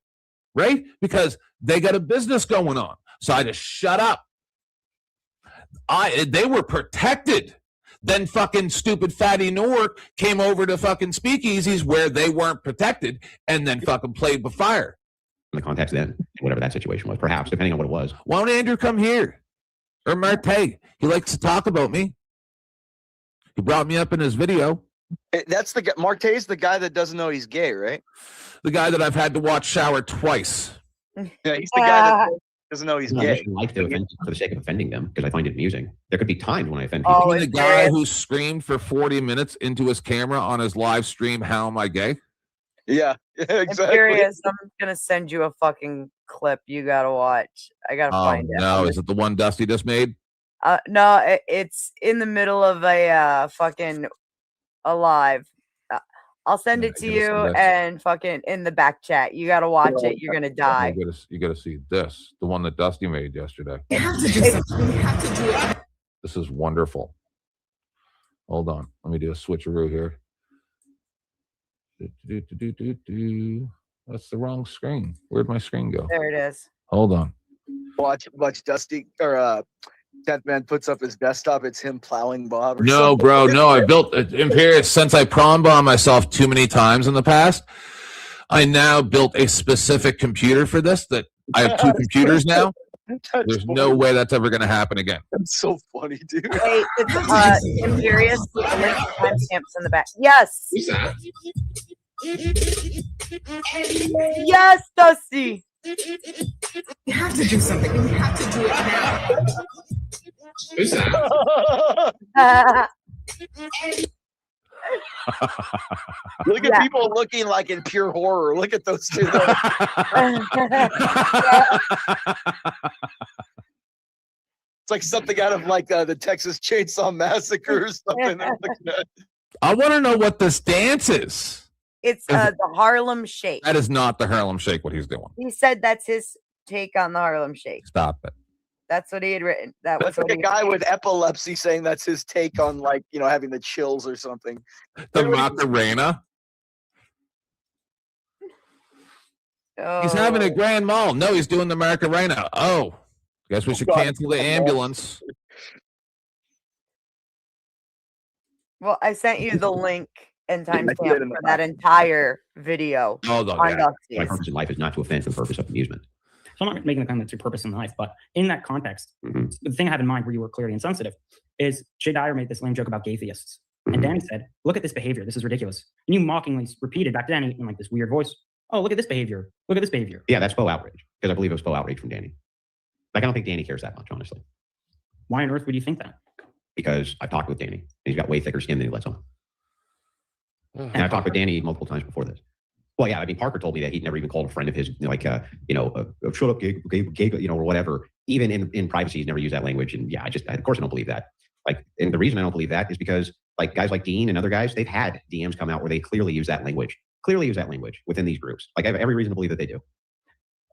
right? Because they got a business going on. So I just shut up. They were protected. Then fucking stupid Fatty Newark came over to fucking speakeasies where they weren't protected and then fucking played with fire. In the context then, whatever that situation was, perhaps, depending on what it was. Why don't Andrew come here? Or Marte? He likes to talk about me. He brought me up in his video. That's the guy. Marte's the guy that doesn't know he's gay, right? The guy that I've had to watch shower twice. Yeah, he's the guy that doesn't know he's I gay. like to offend for the sake of offending them because I find it amusing. There could be times when I offend people. You mean the guy who screamed for 40 minutes into his camera on his live stream, "How am I gay?" Yeah, exactly. I'm curious. I'm gonna send you a fucking clip. You gotta watch. I gotta find it. No, is it the one Dusty just made? No, it's in the middle of a fucking live. I'll send it to you and fucking in the back chat. You gotta watch it. You're gonna die. You gotta see this, the one that Dusty made yesterday. You have to do something. You have to do it. This is wonderful. Hold on, let me do a switcheroo here. That's the wrong screen. Where'd my screen go? There it is. Hold on. Watch Dusty or Death Man puts up his desktop. It's him plowing Bob. Or No, something. bro, no. I built Imperius since I prom bombed myself too many times in the past. I now built a specific computer for this. That I have two computers now. There's no way that's ever going to happen again. That's so funny, dude. Hey, it's Imperious. Timestamps in the back. Yes. Yes, Dusty. You have to do something. You have to do it now. Who's that? Look at people looking like in pure horror. Look at those two. It's like something out of like the Texas Chainsaw Massacre or something. I want to know what this dance is. It's the Harlem Shake. That is not the Harlem Shake, what he's doing. He said that's his take on the Harlem Shake. Stop it. That's what he had written. That was That's like a guy with epilepsy saying that's his take on like, having the chills or something. The Macarena. He's having a grand mal. No, he's doing the Macarena. Oh, guess we should cancel the ambulance. Well, I sent you the link and timestamp for that entire video. Hold on. My purpose in life is not to offend for the purpose of amusement. So I'm not making the claim that's your purpose in life, but in that context, the thing I have in mind where you were clearly insensitive is Jay Dyer made this lame joke about gay theists. And Danny said, look at this behavior. This is ridiculous. And you mockingly repeated back to Danny in like this weird voice. Oh, look at this behavior. Look at this behavior. Yeah, that's faux outrage. Because I believe it was faux outrage from Danny. Like, I don't think Danny cares that much, honestly. Why on earth would you think that? Because I've talked with Danny. And he's got way thicker skin than he lets on. And I've talked with Danny multiple times before this. Well, yeah, I mean, Parker told me that he'd never even called a friend of his, like, shut up, gay, or whatever. Even in privacy, he's never used that language. And yeah, of course, I don't believe that. Like, and the reason I don't believe that is because, like, guys like Dean and other guys, they've had DMs come out where they clearly use that language within these groups. Like, I have every reason to believe that they do.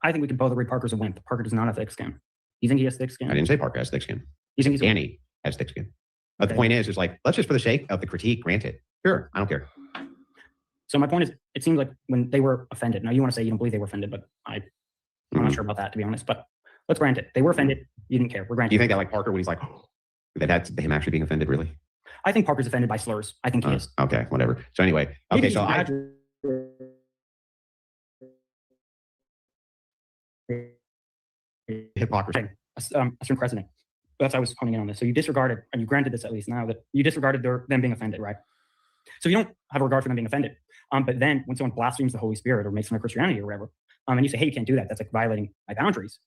I think we can both agree Parker's a wimp. Parker does not have thick skin. You think he has thick skin? I didn't say Parker has thick skin. You think Danny has thick skin. But the point is like, let's just for the sake of the critique, grant it. Sure, I don't care. So my point is, it seems like when they were offended. Now you want to say you don't believe they were offended, but I'm not sure about that, to be honest. But let's grant it. They were offended. You didn't care. We're granting. Do you think that like Parker, when he's like, that's him actually being offended, really? I think Parker's offended by slurs. I think he is. Okay, whatever. So anyway, Maybe okay, so I hypocrisy. A certain precedent. That's why I was honing in on this. So you disregarded, and you granted this at least now, that you disregarded them being offended, right? So you don't have a regard for them being offended. But then when someone blasphemes the Holy Spirit or makes fun of Christianity or whatever, and you say, hey, you can't do that, that's like violating my boundaries.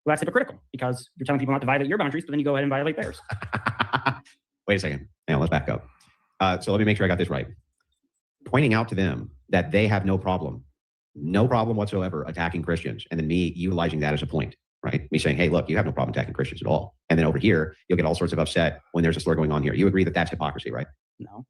Well, that's hypocritical because you're telling people not to violate your boundaries, but then you go ahead and violate theirs. Wait a second. Now let's back up. So let me make sure I got this right. Pointing out to them that they have no problem whatsoever attacking Christians, and then me utilizing that as a point, right? Me saying, hey, look, you have no problem attacking Christians at all. And then over here, you'll get all sorts of upset when there's a slur going on here. You agree that that's hypocrisy, right? No.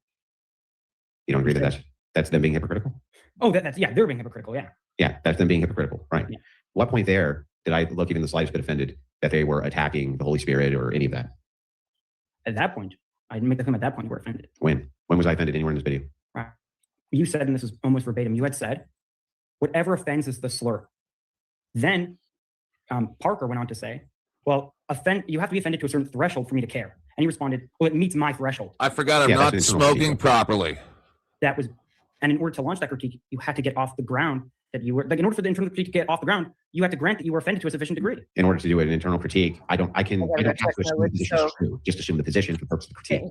You don't agree that that's them being hypocritical? Oh, that's they're being hypocritical, yeah. Yeah, that's them being hypocritical, right? Yeah. What point there did I look even the slightest bit offended that they were attacking the Holy Spirit or any of that? At that point, I didn't make the claim at that point you were offended. When was I offended anywhere in this video? Right. You said, and this is almost verbatim, you had said, whatever offends is the slur. Then Parker went on to say, well, you have to be offended to a certain threshold for me to care. And he responded, well, it meets my threshold. I forgot I'm not smoking properly. That was, and in order to launch that critique, you had to get off the ground that you were, like in order for the internal critique to get off the ground, you had to grant that you were offended to a sufficient degree. In order to do an internal critique, I don't have to assume the position is true. Just assume the position for the purpose of the critique.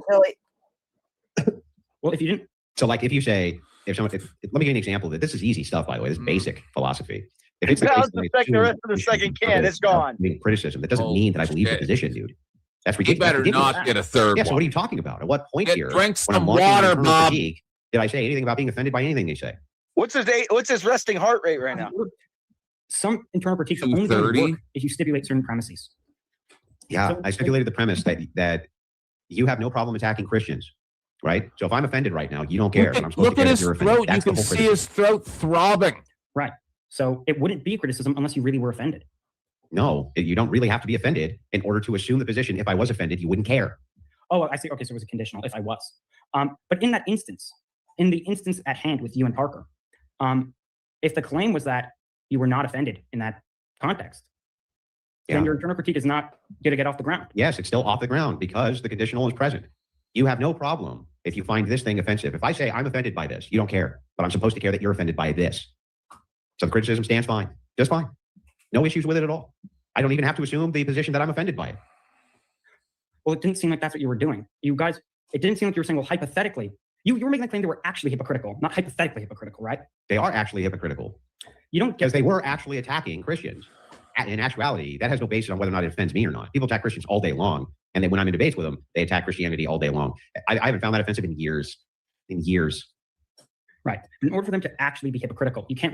Well, if you didn't. So like if you say, let me give you an example of it. This is easy stuff, by the way. This is basic philosophy. If it's the rest of the second can, it's gone. Criticism. That doesn't mean that I believe the position, dude. That's ridiculous. You better not get a third Yeah, one. so what are you talking about? At what point here? Drink some water, Bob. Did I say anything about being offended by anything they say? What's his resting heart rate right now? Some internal critiques are only going to work if you stipulate certain premises. Yeah, So, I stipulated the premise that you have no problem attacking Christians, right? So if I'm offended right now, you don't care. but I'm supposed Look to at care his that you're offended. throat. You That's the can whole see criticism. his throat throbbing. Right. So it wouldn't be criticism unless you really were offended. No, you don't really have to be offended in order to assume the position. If I was offended, you wouldn't care. Oh, I see. Okay, so it was a conditional if I was. But in that instance, in the instance at hand with you and Parker, if the claim was that you were not offended in that context, then your internal critique is not going to get off the ground. Yes, it's still off the ground because the conditional is present. You have no problem if you find this thing offensive. If I say I'm offended by this, you don't care, but I'm supposed to care that you're offended by this. So the criticism stands fine, just fine. No issues with it at all. I don't even have to assume the position that I'm offended by it. Well, it didn't seem like that's what you were doing. You guys, it didn't seem like you were saying, well, hypothetically, you were making the claim they were actually hypocritical, not hypothetically hypocritical, right? They are actually hypocritical. You don't because they were actually attacking Christians. In actuality, that has no basis on whether or not it offends me or not. People attack Christians all day long, and then when I'm in debates with them, they attack Christianity all day long. I haven't found that offensive in years. Right. In order for them to actually be hypocritical, you can't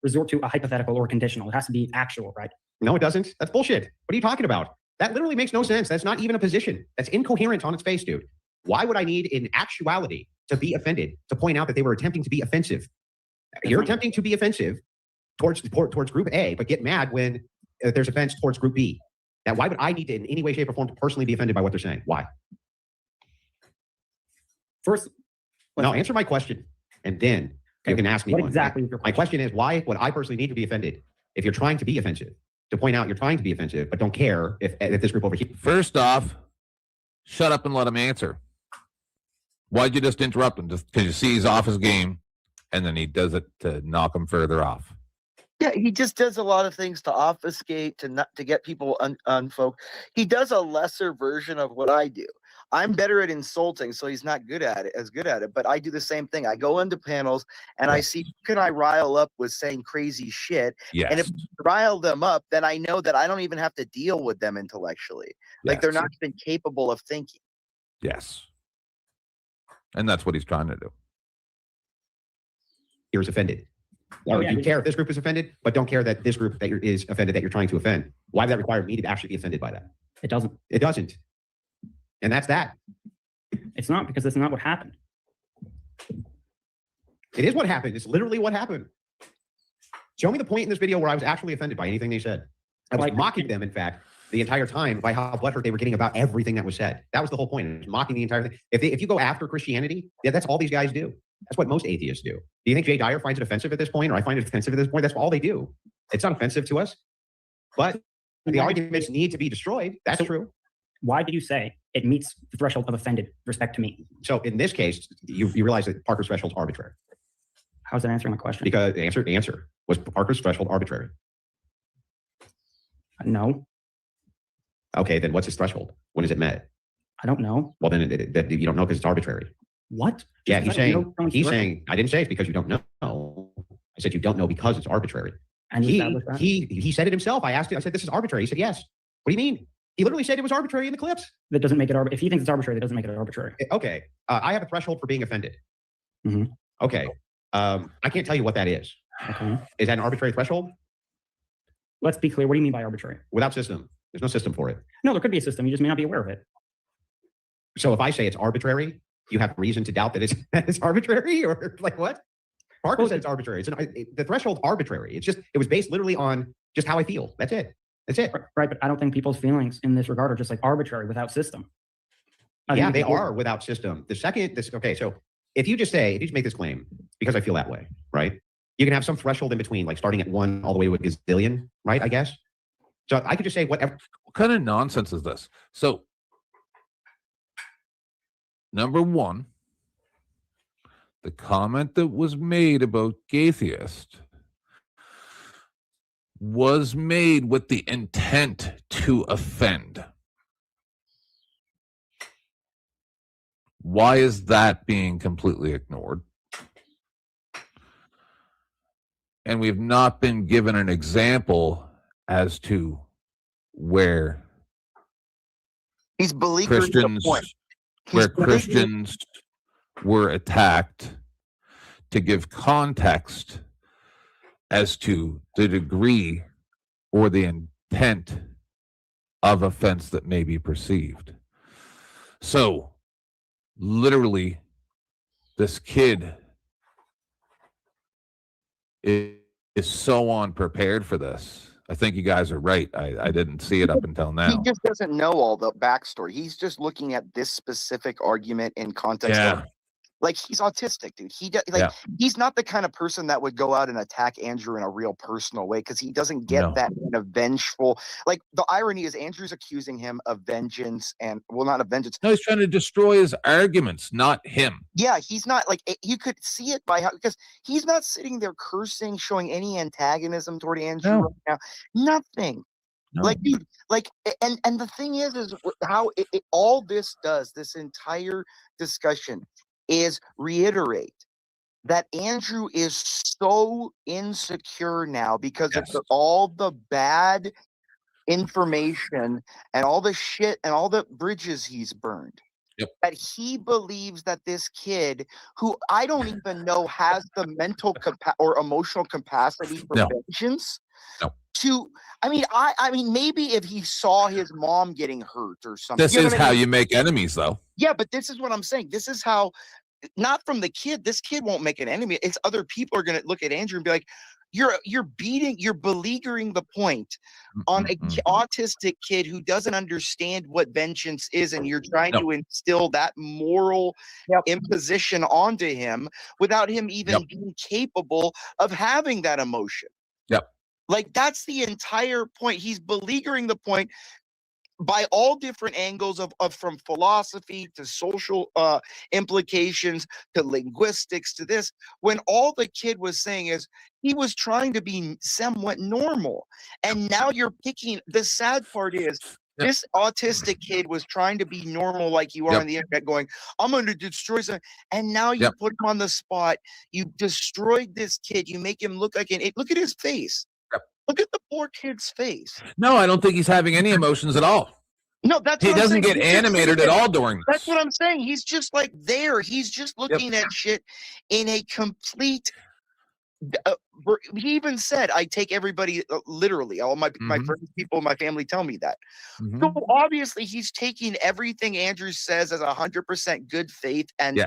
resort to a hypothetical or a conditional. It has to be actual, right? No, it doesn't. That's bullshit. What are you talking about? That literally makes no sense. That's not even a position. That's incoherent on its face, dude. Why would I need in actuality to be offended to point out that they were attempting to be offensive? You're attempting to be offensive towards group A, but get mad when there's offense towards group B. Now, why would I need to in any way, shape, or form to personally be offended by what they're saying? Why? First, no, answer my question, and then you can ask me what one. exactly. My question is, why would I personally need to be offended if you're trying to be offensive? To point out you're trying to be offensive, but don't care if this group over here. First off, shut up and let him answer. Why'd you just interrupt him? Just because you see he's off his game, and then he does it to knock him further off. Yeah, he just does a lot of things to obfuscate, to get people unfolk. He does a lesser version of what I do. I'm better at insulting, so he's not good at it. But I do the same thing. I go into panels and I see who can I rile up with saying crazy shit. Yes. And if I rile them up, then I know that I don't even have to deal with them intellectually. Like they're not even capable of thinking. Yes. And that's what he's trying to do. Here's offended. You care if this group is offended, but don't care that this group is offended that you're trying to offend. Why would that require me to actually be offended by that? It doesn't. It doesn't. And that's that. It's not, because that's not what happened. It is what happened. It's literally what happened. Show me the point in this video where I was actually offended by anything they said. I was mocking them, in fact, the entire time by how butthurt they were getting about everything that was said. That was the whole point. It was mocking the entire thing. If you go after Christianity, yeah, that's all these guys do. That's what most atheists do. Do you think Jay Dyer finds it offensive at this point, or I find it offensive at this point? That's all they do. It's not offensive to us, but the arguments need to be destroyed. That's true. Why did you say it meets the threshold of offended with respect to me? So in this case, you realize that Parker's threshold is arbitrary. How's that answering my question? Because the answer was Parker's threshold arbitrary. No. Okay, then what's his threshold? When is it met? I don't know. Well, then you don't know because it's arbitrary. What? Yeah, he's saying, I didn't say it's because you don't know. I said you don't know because it's arbitrary. And he said it himself. I asked him, I said, this is arbitrary. He said, yes. What do you mean? He literally said it was arbitrary in the clips. That doesn't make it arbitrary. If he thinks it's arbitrary, that doesn't make it arbitrary. Okay. I have a threshold for being offended. Mm-hmm. Okay. I can't tell you what that is. Okay. Is that an arbitrary threshold? Let's be clear. What do you mean by arbitrary? Without system. There's no system for it. No, there could be a system. You just may not be aware of it. So if I say it's arbitrary, you have reason to doubt that it's arbitrary, or like what? Parker said it's arbitrary. The threshold's arbitrary. It was based literally on just how I feel. That's it. That's it. Right, but I don't think people's feelings in this regard are just like arbitrary without system. Yeah, they are without system. Okay, so if you just make this claim because I feel that way, right? You can have some threshold in between, like starting at 1 all the way to a gazillion, right? I guess. So I could just say whatever. What kind of nonsense is this? So, number one, the comment that was made about Gaytheist was made with the intent to offend. Why is that being completely ignored? And we've not been given an example as to where he's Christians, Christians were attacked, to give context as to the degree or the intent of offense that may be perceived. So, literally, this kid is so unprepared for this. I think you guys are right. I didn't see it up until now. He just doesn't know all the backstory. He's just looking at this specific argument in context. Yeah. Like, he's autistic, dude. He's not the kind of person that would go out and attack Andrew in a real personal way, because he doesn't get that kind of vengeful. Like, the irony is Andrew's accusing him of vengeance, and not of vengeance. No, he's trying to destroy his arguments, not him. Yeah, he's not like, you could see it by how, because he's not sitting there cursing, showing any antagonism toward Andrew right now. Nothing. No. Like, dude, like, and the thing is how all this does, this entire discussion, is reiterate that Andrew is so insecure now because of all the bad information and all the shit and all the bridges he's burned. That he believes that this kid, who I don't even know has the mental or emotional capacity for vengeance, I mean, maybe if he saw his mom getting hurt or something. This is how you make enemies, though. Yeah, but this is what I'm saying. This is how, not from the kid. This kid won't make an enemy. It's other people are going to look at Andrew and be like, you're beleaguering the point on an autistic kid who doesn't understand what vengeance is, and you're trying to instill that moral imposition onto him without him even being capable of having that emotion. Like, that's the entire point. He's beleaguering the point by all different angles of from philosophy to social implications to linguistics to this, when all the kid was saying is he was trying to be somewhat normal. And now you're picking, the sad part is this autistic kid was trying to be normal like you are on the internet, going, I'm going to destroy something. And now you put him on the spot. You destroyed this kid. You make him look like look at his face. Look at the poor kid's face. No, I don't think he's having any emotions at all. No, that's he doesn't get animated at all during this. That's what I'm saying. He's just like there. He's just looking at shit in a complete he even said, I take everybody literally. All my friends, people, my family tell me that. So obviously he's taking everything Andrew says as 100% good faith and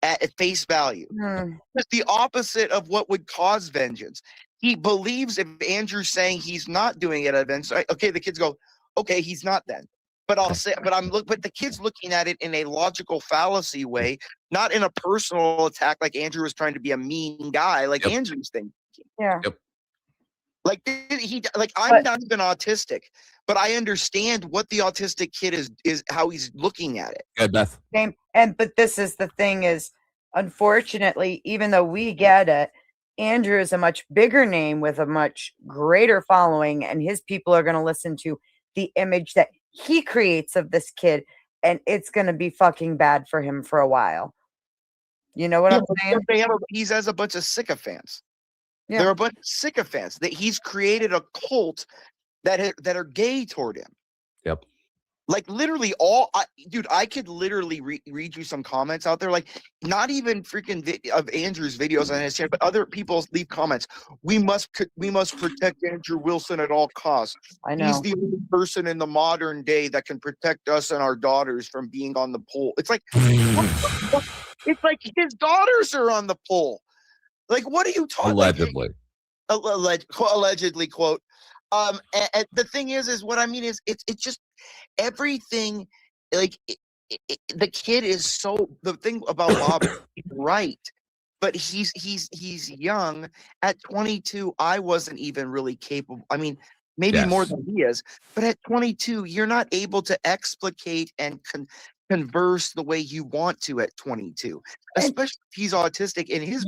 at face value. It's the opposite of what would cause vengeance. He believes if Andrew's saying he's not doing it at events, okay, the kids go, okay, he's not then. But but the kid's looking at it in a logical fallacy way, not in a personal attack like Andrew was trying to be a mean guy, like Andrew's thinking. Yeah. Like I'm not even autistic, but I understand what the autistic kid is how he's looking at it. Good, Beth. But this is the thing is, unfortunately, even though we get it, Andrew is a much bigger name with a much greater following, and his people are going to listen to the image that he creates of this kid, and it's going to be fucking bad for him for a while. You know what I'm saying? He has a bunch of sycophants. Yeah. There are a bunch of sycophants that he's created a cult that are gay toward him. Yep. Like literally dude, I could literally read you some comments out there. Like not even freaking of Andrew's videos on his channel, but other people leave comments. We must protect Andrew Wilson at all costs. I know. He's the only person in the modern day that can protect us and our daughters from being on the pole. It's like, it's like his daughters are on the pole. Like, what are you talking? Allegedly. Allegedly, quote. And the thing is what I mean is it's just everything. Like the kid is the thing about Bob is right, but he's young. At 22, I wasn't even really capable. I mean, maybe more than he is, but at 22, you're not able to explicate and converse the way you want to at 22, especially if he's autistic and his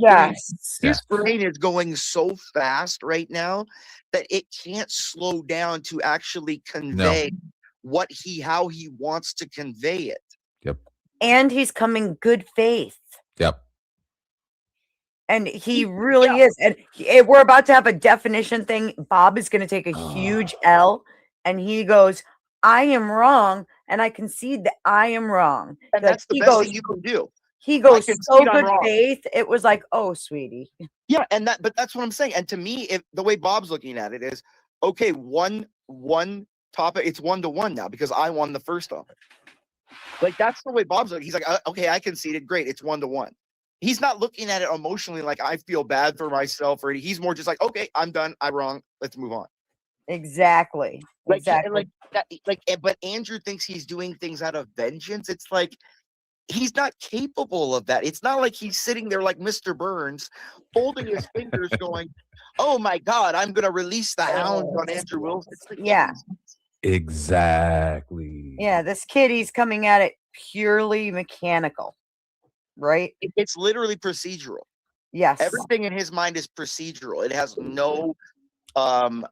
brain is going so fast right now that it can't slow down to actually convey how he wants to convey it. Yep. And he's coming good faith. Yep. And he really is. And we're about to have a definition thing. Bob is going to take a huge L, and he goes, I am wrong, and I concede that I am wrong. And that's the best thing you can do. He goes so good faith. It was like, oh, sweetie. Yeah, but that's what I'm saying. And to me, if the way Bob's looking at it is, okay, one topic, it's 1-1 now because I won the first one. Like that's the way Bob's looking. He's like, okay, I conceded. Great, it's 1-1. He's not looking at it emotionally like I feel bad for myself, or he's more just like, okay, I'm done. I'm wrong. Let's move on. Exactly. But Andrew thinks he's doing things out of vengeance. It's like he's not capable of that. It's not like he's sitting there like Mr. Burns, holding his fingers, going, "Oh my God, I'm going to release the hound on Andrew Wilson." Yeah. Exactly. Yeah, this kid, he's coming at it purely mechanical, right? It's literally procedural. Yes. Everything in his mind is procedural. It has no substance.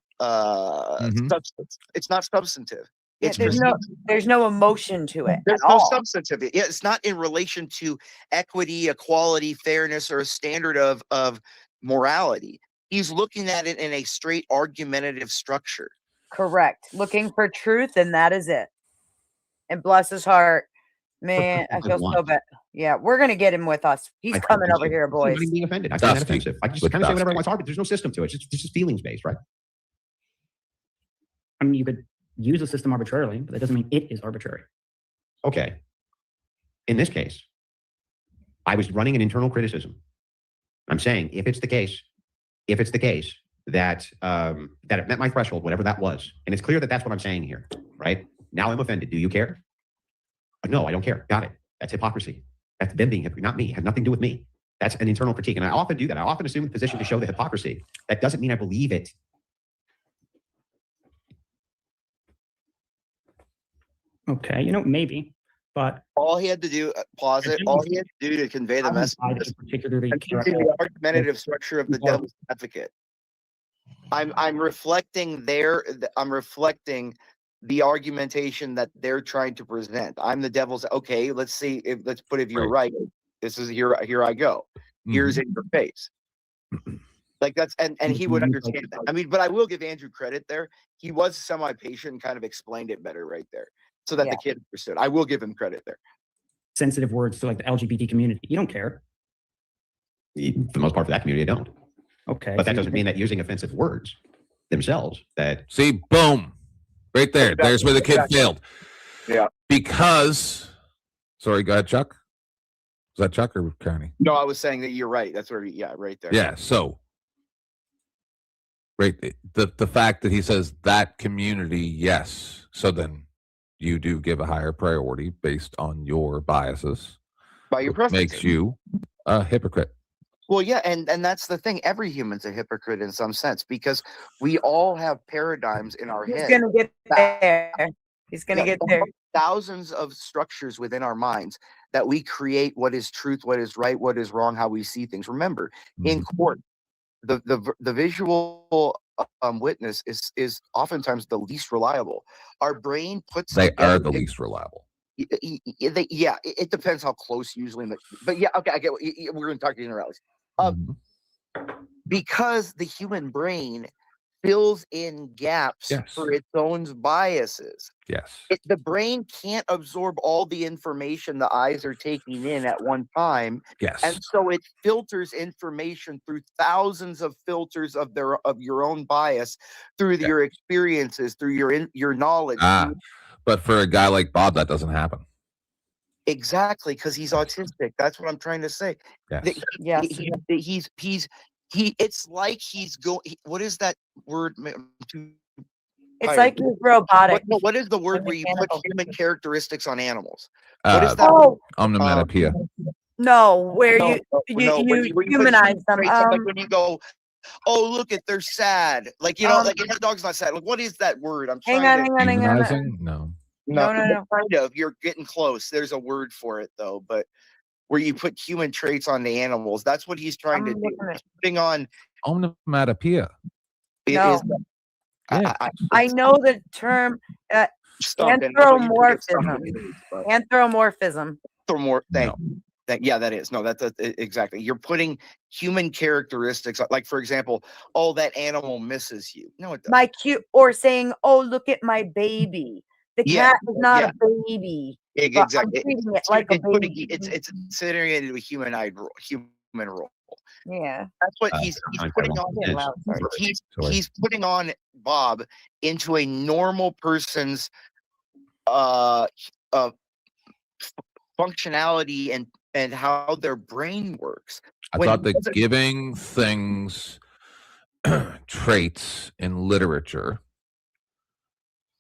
It's not substantive. There's no emotion to it. There's no substantive. It's not in relation to equity, equality, fairness, or a standard of morality. He's looking at it in a straight argumentative structure. Correct. Looking for truth, and that is it. And bless his heart, man. I feel so bad. Yeah, we're gonna get him with us. He's coming over here, boys. I'm being offended. I find that offensive. I just kind of say whatever I want. It's hard, but there's no system to it. It's just feelings based, right? I mean, you could use a system arbitrarily, but that doesn't mean it is arbitrary. Okay. In this case, I was running an internal criticism. I'm saying if it's the case that that it met my threshold, whatever that was, and it's clear that that's what I'm saying here, right? Now I'm offended. Do you care? No, I don't care. Got it. That's hypocrisy. That's them being hypocrite, not me. It has nothing to do with me. That's an internal critique, and I often do that. I often assume the position to show the hypocrisy. That doesn't mean I believe it. Okay, maybe, but all he had to do, pause it. All he had to do to convey the message, particularly the argumentative structure of the devil's advocate. I'm reflecting the argumentation that they're trying to present. I'm the devil's. Okay, let's see let's put if you're right. This is here I go. Here's in your face. Like that's and he would understand that. I mean, but I will give Andrew credit there. He was semi-patient and kind of explained it better right there, so that the kid understood. I will give him credit there. Sensitive words to like the LGBT community. You don't care. For the most part, for that community, I don't. Okay. But that doesn't mean that using offensive words themselves that See, boom. Right there. There's where the kid failed. Yeah. Because sorry, go ahead, Chuck. Is that Chuck or Carney? No, I was saying that you're right. That's where, yeah, right there. Yeah. So, right, the fact that he says that community, yes. So then you do give a higher priority based on your biases. By your preferences. Makes you a hypocrite. Well, yeah, and that's the thing. Every human's a hypocrite in some sense because we all have paradigms in our head. He's gonna get there. He's gonna get there. Thousands of structures within our minds that we create what is truth, what is right, what is wrong, how we see things. Remember, in court, the visual witness is oftentimes the least reliable. Our brain puts They together are the least reliable. Yeah, it depends how close usually. But yeah, okay, I get. We're going to talk to generalities. Because the human brain fills in gaps for its own biases. Yes. The brain can't absorb all the information the eyes are taking in at one time. Yes. And so it filters information through thousands of filters of your own bias, through your experiences, through your knowledge. But for a guy like Bob, that doesn't happen. Exactly, because he's autistic. That's what I'm trying to say. Yes. It's like he's going. What is that word? It's like he's robotic. What is the word where you put human characteristics on animals? What is that? Omnimatopia. No, where you humanize them. Like when you go, oh, look at, they're sad. Like, like the dog's not sad. Like, what is that word? I'm trying hang on. No. No. Kind of. You're getting close. There's a word for it though, but where you put human traits on the animals. That's what he's trying to do. He's putting on Omnimatopia. No. I know the term anthropomorphism. Yeah, that is. No, that's exactly. You're putting human characteristics, like for example, oh, that animal misses you. No, it doesn't. Or saying, oh, look at my baby. The cat is not a baby. Exactly. Treating it like a baby. It's considering it into a human role. Yeah, that's what he's putting on. He's putting on Bob into a normal person's functionality and how their brain works. I thought that giving things traits in literature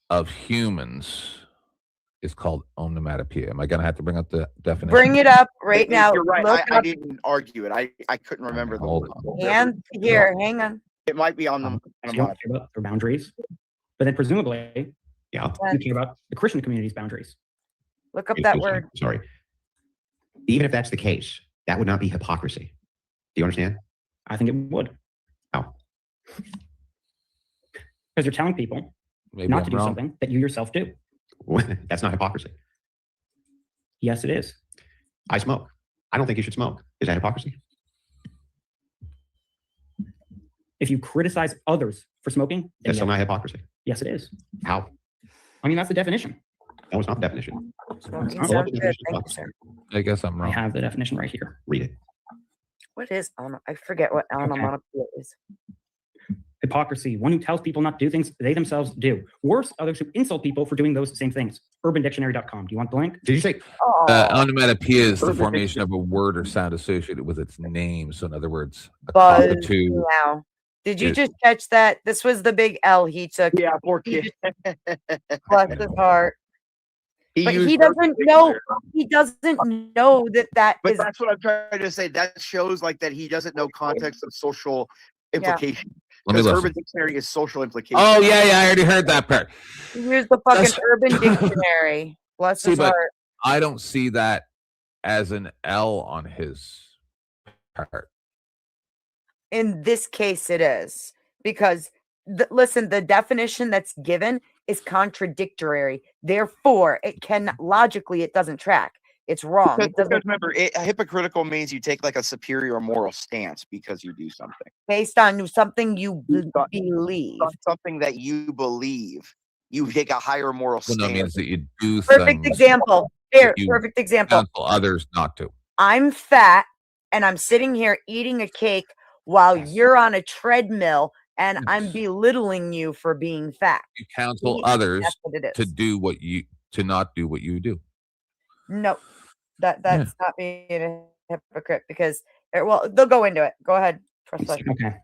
of humans is called onomatopoeia. Am I going to have to bring up the definition? Bring it up right now. You're right. I didn't argue it. I couldn't remember the word. And here, hang on. It might be on the you don't care about their boundaries, but then presumably, you care about the Christian community's boundaries. Look up that word. Sorry. Even if that's the case, that would not be hypocrisy. Do you understand? I think it would. How? Because you're telling people not to do something that you yourself do. That's not hypocrisy. Yes, it is. I smoke. I don't think you should smoke. Is that hypocrisy? If you criticize others for smoking, that's still not hypocrisy. Yes, it is. How? I mean, that's the definition. No, it's not the definition. I guess I'm wrong. I have the definition right here. Read it. What is I forget what onomatopoeia is. Hypocrisy, one who tells people not to do things they themselves do. Worse, others who insult people for doing those same things. UrbanDictionary.com. Do you want the link? Did you say? Onomatopoeia is the formation of a word or sound associated with its name. So in other words, a cockatoo. Now. Did you just catch that? This was the big L he took. Yeah, poor kid. Bless his heart. But he doesn't know. He doesn't know that But is. that's what I'm trying to say. That shows like that he doesn't know context of social implication. Let me Because listen. Urban Dictionary is social implication. Oh yeah, I already heard that part. Here's the fucking Urban Dictionary. Bless his heart. I don't see that as an L on his part. In this case, it is because listen, the definition that's given is contradictory. Therefore, it doesn't track. It's wrong. Because remember, hypocritical means you take like a superior moral stance because you do something based on something you believe. Something that you believe. You take a higher moral stance. That means that you do Perfect example. Here, perfect example. Counsel others not to. I'm fat and I'm sitting here eating a cake while you're on a treadmill and I'm belittling you for being fat. You counsel See? others That's what it is. to not do what you do. No, that's not being a hypocrite because, well, they'll go into it. Go ahead. Press play. Okay.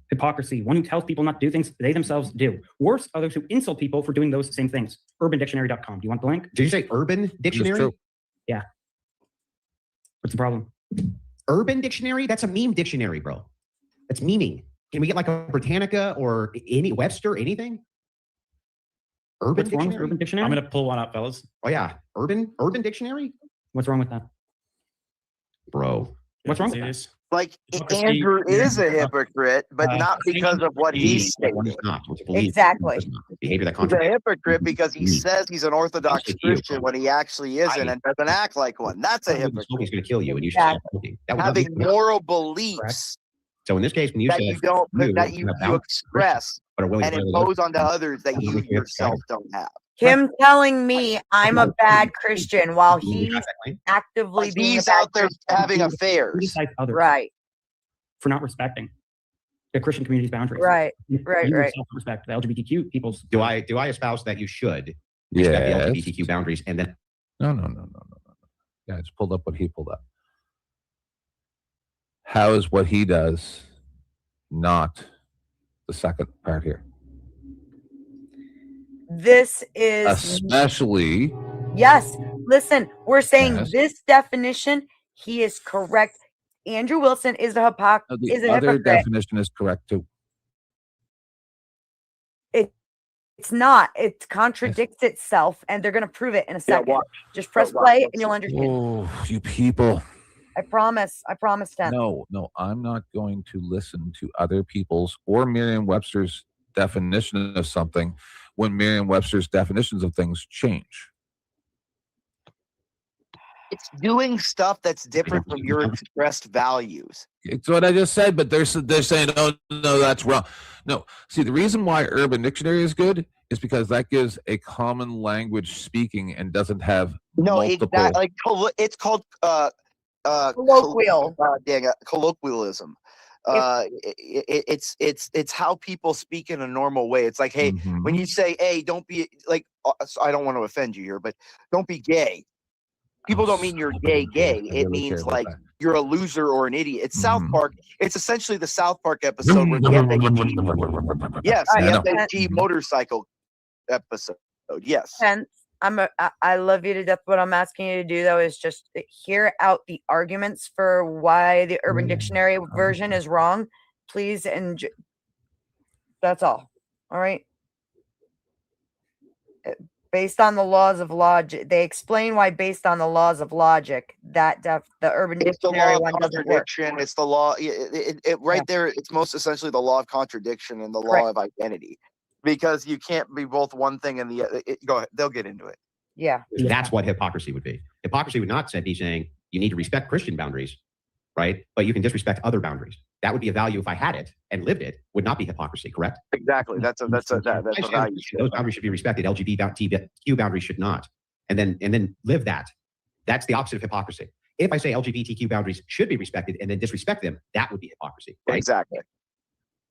Hypocrisy. One who tells people not to do things they themselves do. Worse are those who insult people for doing those same things. UrbanDictionary.com. Do you want the link? Did you say Urban Dictionary? Yeah. What's the problem? Urban Dictionary? That's a meme dictionary, bro. That's memeing. Can we get like a Britannica or any Webster, anything? Urban What's wrong with Dictionary? Urban Dictionary? I'm going to pull one up, fellas. Oh yeah, Urban Dictionary, What's wrong with that? bro. What's wrong See with that? this? Like Hypocrisy. Andrew is a hypocrite, but not because of what he's One stating. is not. What's belief, Exactly. one is not. Behavior that He's a contradicts. hypocrite because he says he's an Orthodox Just like you, Christian bro. when he actually isn't and doesn't act like one. That's a Smoking hypocrite. is going to kill you, and you should stop smoking. That would not Having be moral beliefs So in this case, when you that said you don't that you have boundaries, express but are willing and to violate impose onto others that That you doesn't make you yourself don't have. Him telling me I'm a bad Christian while You he's got that claim? actively Like being a he's bad out there Christian. having Who affairs. decides others Right, for not respecting the Christian community's boundaries? right, You right. yourself respect the LGBTQ people's. Do I espouse that you should respect the Yes. LGBTQ boundaries and then No. Yeah, I just pulled up what he pulled up. How is what he does not the second part here? This is Especially yes. Listen, we're saying Yes. this definition. He is correct. Andrew Wilson is a the other hypocrite. definition is correct too. It's not. It contradicts itself, and they're going to prove it in a second. watch. Just press Watch. play, and you'll understand. Oh, you people. I promise. I promise, Tim. No, I'm not going to listen to other people's or Merriam-Webster's definition of something when Merriam-Webster's definitions of things change. It's doing stuff that's different from your expressed values. It's what I just said, but they're saying, oh, no, that's wrong. No, see, the reason why Urban Dictionary is good is because that gives a common language speaking and doesn't have multiple. Like it's called Colloquial. Colloquialism. It's how people speak in a normal way. It's like, hey, when you say, hey, don't be like, I don't want to offend you here, but don't be gay. People don't mean you're gay. It means like you're a loser or an idiot. It's South Park. It's essentially the South Park episode where the FHG, yes, the FHG motorcycle episode. Yes. And I love you to death. What I'm asking you to do though is just hear out the arguments for why the Urban Dictionary version is wrong, please. And that's all. All right. Based on the laws of logic, they explain why. Based on the laws of logic, that the Urban Dictionary one doesn't work. It's the law. Right there. It's most essentially the law of contradiction and the law of identity, because you can't be both one thing and the other. Go ahead. They'll get into it. Yeah. That's what hypocrisy would be. Hypocrisy would not be saying you need to respect Christian boundaries, right? But you can disrespect other boundaries. That would be a value if I had it and lived it. Would not be hypocrisy, correct? Exactly. That's a value. Those boundaries should be respected. LGBTQ boundaries should not. And then live that. That's the opposite of hypocrisy. If I say LGBTQ boundaries should be respected and then disrespect them, that would be hypocrisy. Right? Exactly.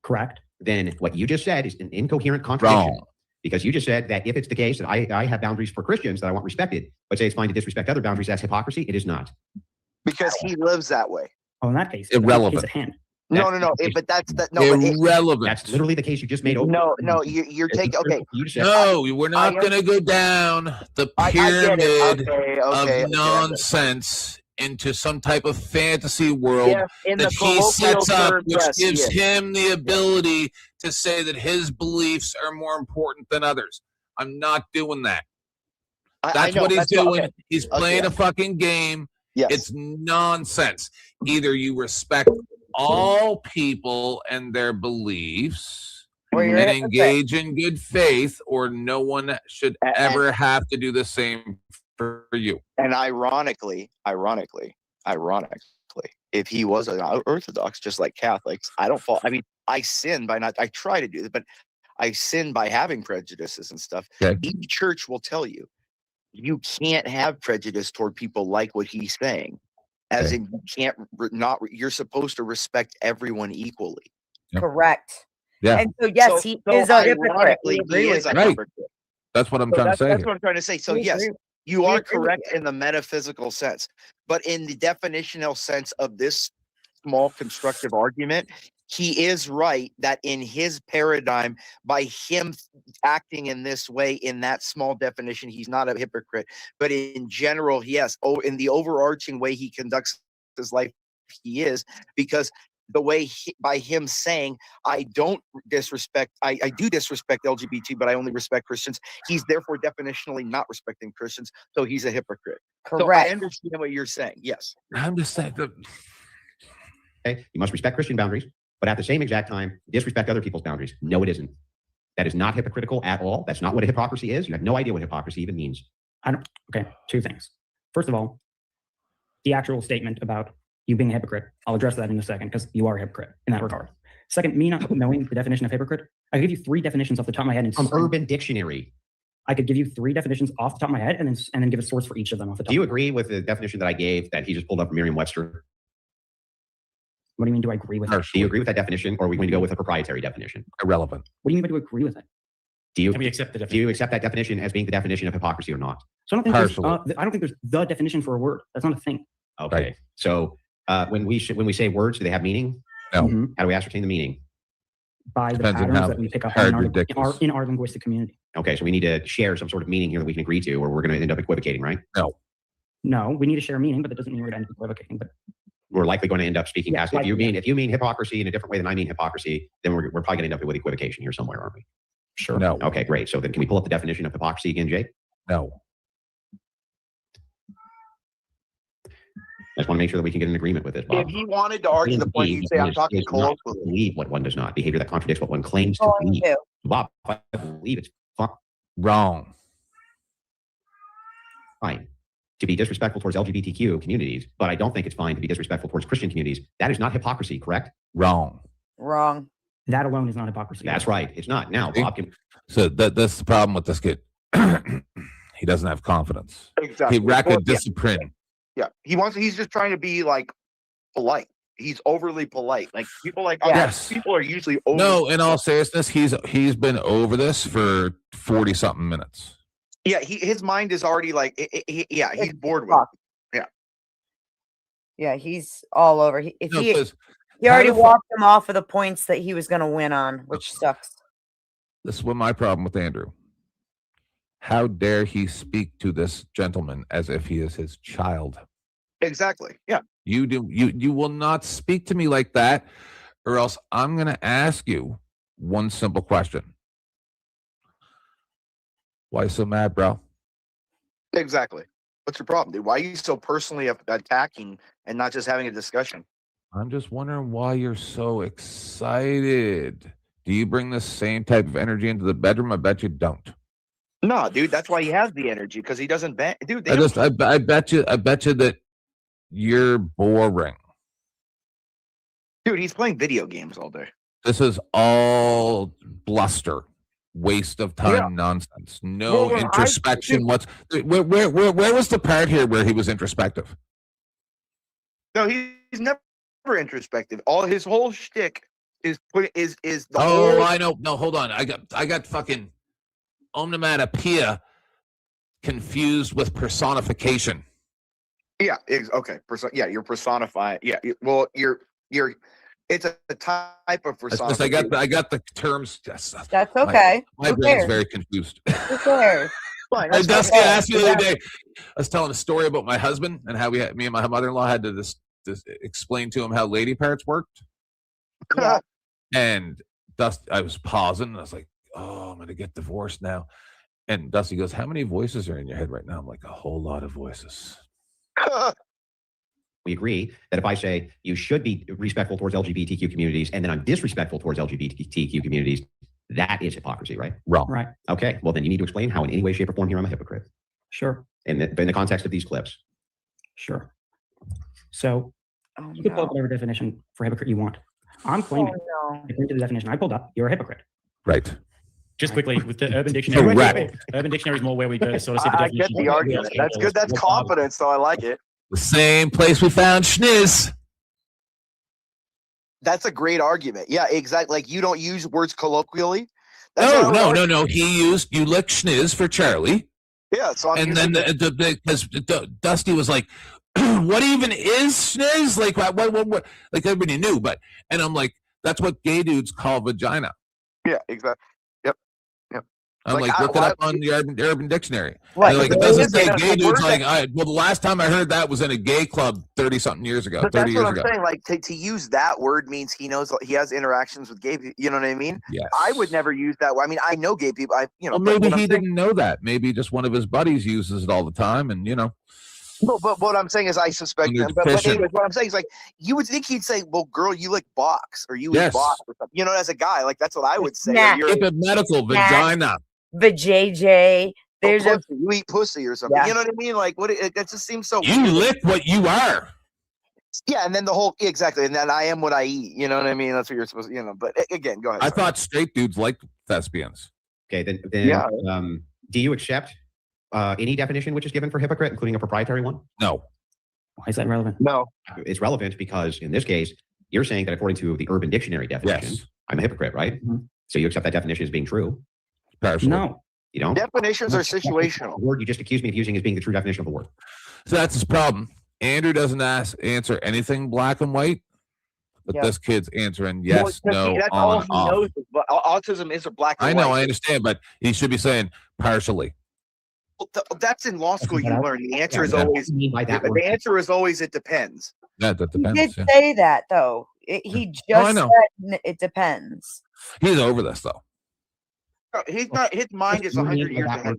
Correct. Then what you just said is an incoherent contradiction. Wrong. Because you just said that if it's the case that I have boundaries for Christians that I want respected, but say it's fine to disrespect other boundaries, that's hypocrisy. It is not. Because he lives that way. Oh, in that case, irrelevant. At hand. No. But that's that. No, irrelevant. That's literally the case you just made. No. You're taking. Okay. No, we're not going to go down the pyramid of nonsense into some type of fantasy world that he sets up, which gives him the ability to say that his beliefs are more important than others. I'm not doing that. That's what he's doing. Okay. He's playing a fucking game. Yes. It's nonsense. Either you respect all people and their beliefs and engage in good faith, or no one should ever have to do the same for you. And ironically, if he was an Orthodox, just like Catholics, I don't fall. I mean, I sin by not. I try to do this, but I sin by having prejudices and stuff. Okay. Each church will tell you, you can't have prejudice toward people like what he's saying. as in you can't you're supposed to respect everyone equally. Correct. Yeah. And so yes, he is a hypocrite. Ironically, he is a Right. hypocrite. That's what I'm trying to say. That's here. what I'm trying to say. So We yes, agree. you We are agree with correct in the metaphysical sense, but in the definitional sense of this small constructive argument, he is right that in his paradigm, by him acting in this way, in that small definition, he's not a hypocrite. But in general, yes, in the overarching way he conducts his life, he is, because the way by him saying, I don't disrespect, I do disrespect LGBT, but I only respect Christians. He's therefore definitionally not respecting Christians. So he's a hypocrite. So Correct. I understand what you're saying. Yes. I'm just saying that. Okay, you must respect Christian boundaries, but at the same exact time, disrespect other people's boundaries. No, it isn't. That is not hypocritical at all. That's not what a hypocrisy is. You have no idea what hypocrisy even means. Okay, two things. First of all, the actual statement about you being a hypocrite, I'll address that in a second because you are a hypocrite in that regard. Second, me not knowing the definition of hypocrite, I give you 3 definitions off the top of my head. From Urban Dictionary. I could give you 3 definitions off the top of my head and then give a source for each of them off the top. Do you agree with the definition that I gave that he just pulled up from Merriam-Webster? What do you mean, do I agree with it? Do you agree with that definition, or are we going to go with a proprietary definition? Irrelevant. What do you mean by do I agree with it? Can we accept the definition? Do you accept that definition as being the definition of hypocrisy or not? So I don't think there's the definition for a word. That's not a thing. Okay. Right. So when we say words, do they have meaning? No. Mm-hmm. How do we ascertain the meaning? By the Depends on patterns how that we pick up hard in our linguistic community. Okay, so we need to share some sort of meaning here that we can agree to, or we're going to end up equivocating, right? No, we need to share meaning, but that doesn't mean we're going to end up equivocating. But we're likely going to end up speaking past it. likely, If you mean hypocrisy in a different way than I mean hypocrisy, then we're probably going to end up with equivocation here somewhere, aren't we? Sure. No. Okay, great. So then can we pull up the definition of hypocrisy again, Jake? No. I just want to make sure that we can get an agreement with this, Bob. If he wanted to argue the point, he'd say, I'm talking colloquially. Believe what one does not. Behavior that contradicts what one claims to Going believe. to. Bob, if I believe it's Wrong. fine to be disrespectful towards LGBTQ communities, but I don't think it's fine to be disrespectful towards Christian communities. That is not hypocrisy, correct? Wrong. Wrong. that alone is not hypocrisy. That's right. It's not. Now, Bob can. So that's the problem with this kid. He doesn't have confidence. Exactly. He lack Well, a discipline. Yeah. He's just trying to be like polite. He's overly polite. Like people like us, Yes. people are usually over. No, in all seriousness, he's been over this for 40 something minutes. Yeah, his mind is already like he's bored with it. Yeah, he's all over. He No, 'cause already how the walked him off of the points that he was going to win on, which sucks. This is what my problem with Andrew. How dare he speak to this gentleman as if he is his child? Exactly. Yeah. You will not speak to me like that, or else I'm going to ask you one simple question. Why you so mad, bro? Exactly. What's your problem, dude? Why are you so personally attacking and not just having a discussion? I'm just wondering why you're so excited. Do you bring the same type of energy into the bedroom? I bet you don't. No, dude, that's why he has the energy, because he doesn't bet. Dude, I bet you that you're boring. Dude, he's playing video games all day. This is all bluster, waste of time, nonsense. No introspection. Where was the part here where he was introspective? No, he's never introspective. All his whole shtick is the Oh, whole. I know. No, hold on. I got fucking onomatopoeia confused with personification. Yeah. Okay. Yeah, you're personifying. Yeah. Well, you're. It's a type of personification. I got the terms. That's okay. My brain's very confused. Who cares? Dusty asked me the other day. I was telling a story about my husband and how me and my mother-in-law had to just explain to him how lady parts worked. Yeah. And I was pausing and I was like, "Oh, I'm gonna get divorced now." And Dusty goes, "How many voices are in your head right now?" I'm like, "A whole lot of voices." We agree that if I say you should be respectful towards LGBTQ communities and then I'm disrespectful towards LGBTQ communities, that is hypocrisy, right? Wrong. Right. Okay. Well, then you need to explain how in any way, shape, or form here I'm a hypocrite. Sure. In the context of these clips. Sure. So you can pull up whatever definition for hypocrite you want. I'm claiming, according to the definition I pulled up, you're a hypocrite. Right. Just quickly, with the Urban Dictionary, Correct. Urban Dictionary is more where we go sort of see the I definition. get the argument. That's good. That's confidence, so I like it. The same place we found schniz. That's a great argument. Yeah, exactly. Like you don't use words colloquially. That's what I would argue. No. He used "you lick schniz" for Charlie. Yeah, so I'm and then because Dusty was like, "What even is schniz?" Like what? Like everybody knew, and I'm like, "That's what gay dudes call vagina." Yeah, exactly. Yep. I'm like, look it up on the Urban Dictionary. Right. Like it doesn't say gay dudes. Like, well, the last time I heard that was in a gay club 30-something years ago. But 30 that's years what I'm ago. saying. Like to use that word means he knows he has interactions with gay people. You know what I mean? Yes. I would never use that word. I mean, I know gay people. Well, maybe he didn't know that. Maybe just one of his buddies uses it all the time, and No, but what I'm saying is, I suspect. But anyways, what I'm saying is, like, you would think he'd say, "Well, girl, you like box, or you eat box, or something." You know, as a guy, like that's what I would say. Nah. You're medical vagina. Vajayjay. There's you eat pussy or something. Yeah. You know what I mean? Like, what? It just seems so. You weird. lick what you are. Yeah, and then the whole exactly, and then I am what I eat. You know what I mean? That's what you're supposed to. But again, go ahead. I thought straight dudes liked thespians. Okay, then Yeah. Do you accept any definition which is given for hypocrite, including a proprietary one? No. Why is that relevant? No. It's relevant because in this case, you're saying that according to the Urban Dictionary definition, I'm a hypocrite, right? So you accept that definition as being true? No. You don't? Definitions are situational. The word you just accused me of using as being the true definition of a word. So that's his problem. Andrew doesn't answer anything black and white, but Yeah. this kid's answering yes, Well, no, that's all on, he off. knows. Autism is a black and I know, white. I understand, but he should be saying partially. Well, that's in law school. You learn the answer is Yeah. always the answer is always it depends. Yeah, that He depends. did yeah. say that though. He just I know. said it depends. He's over this though. He's not. His mind is 100 years ahead.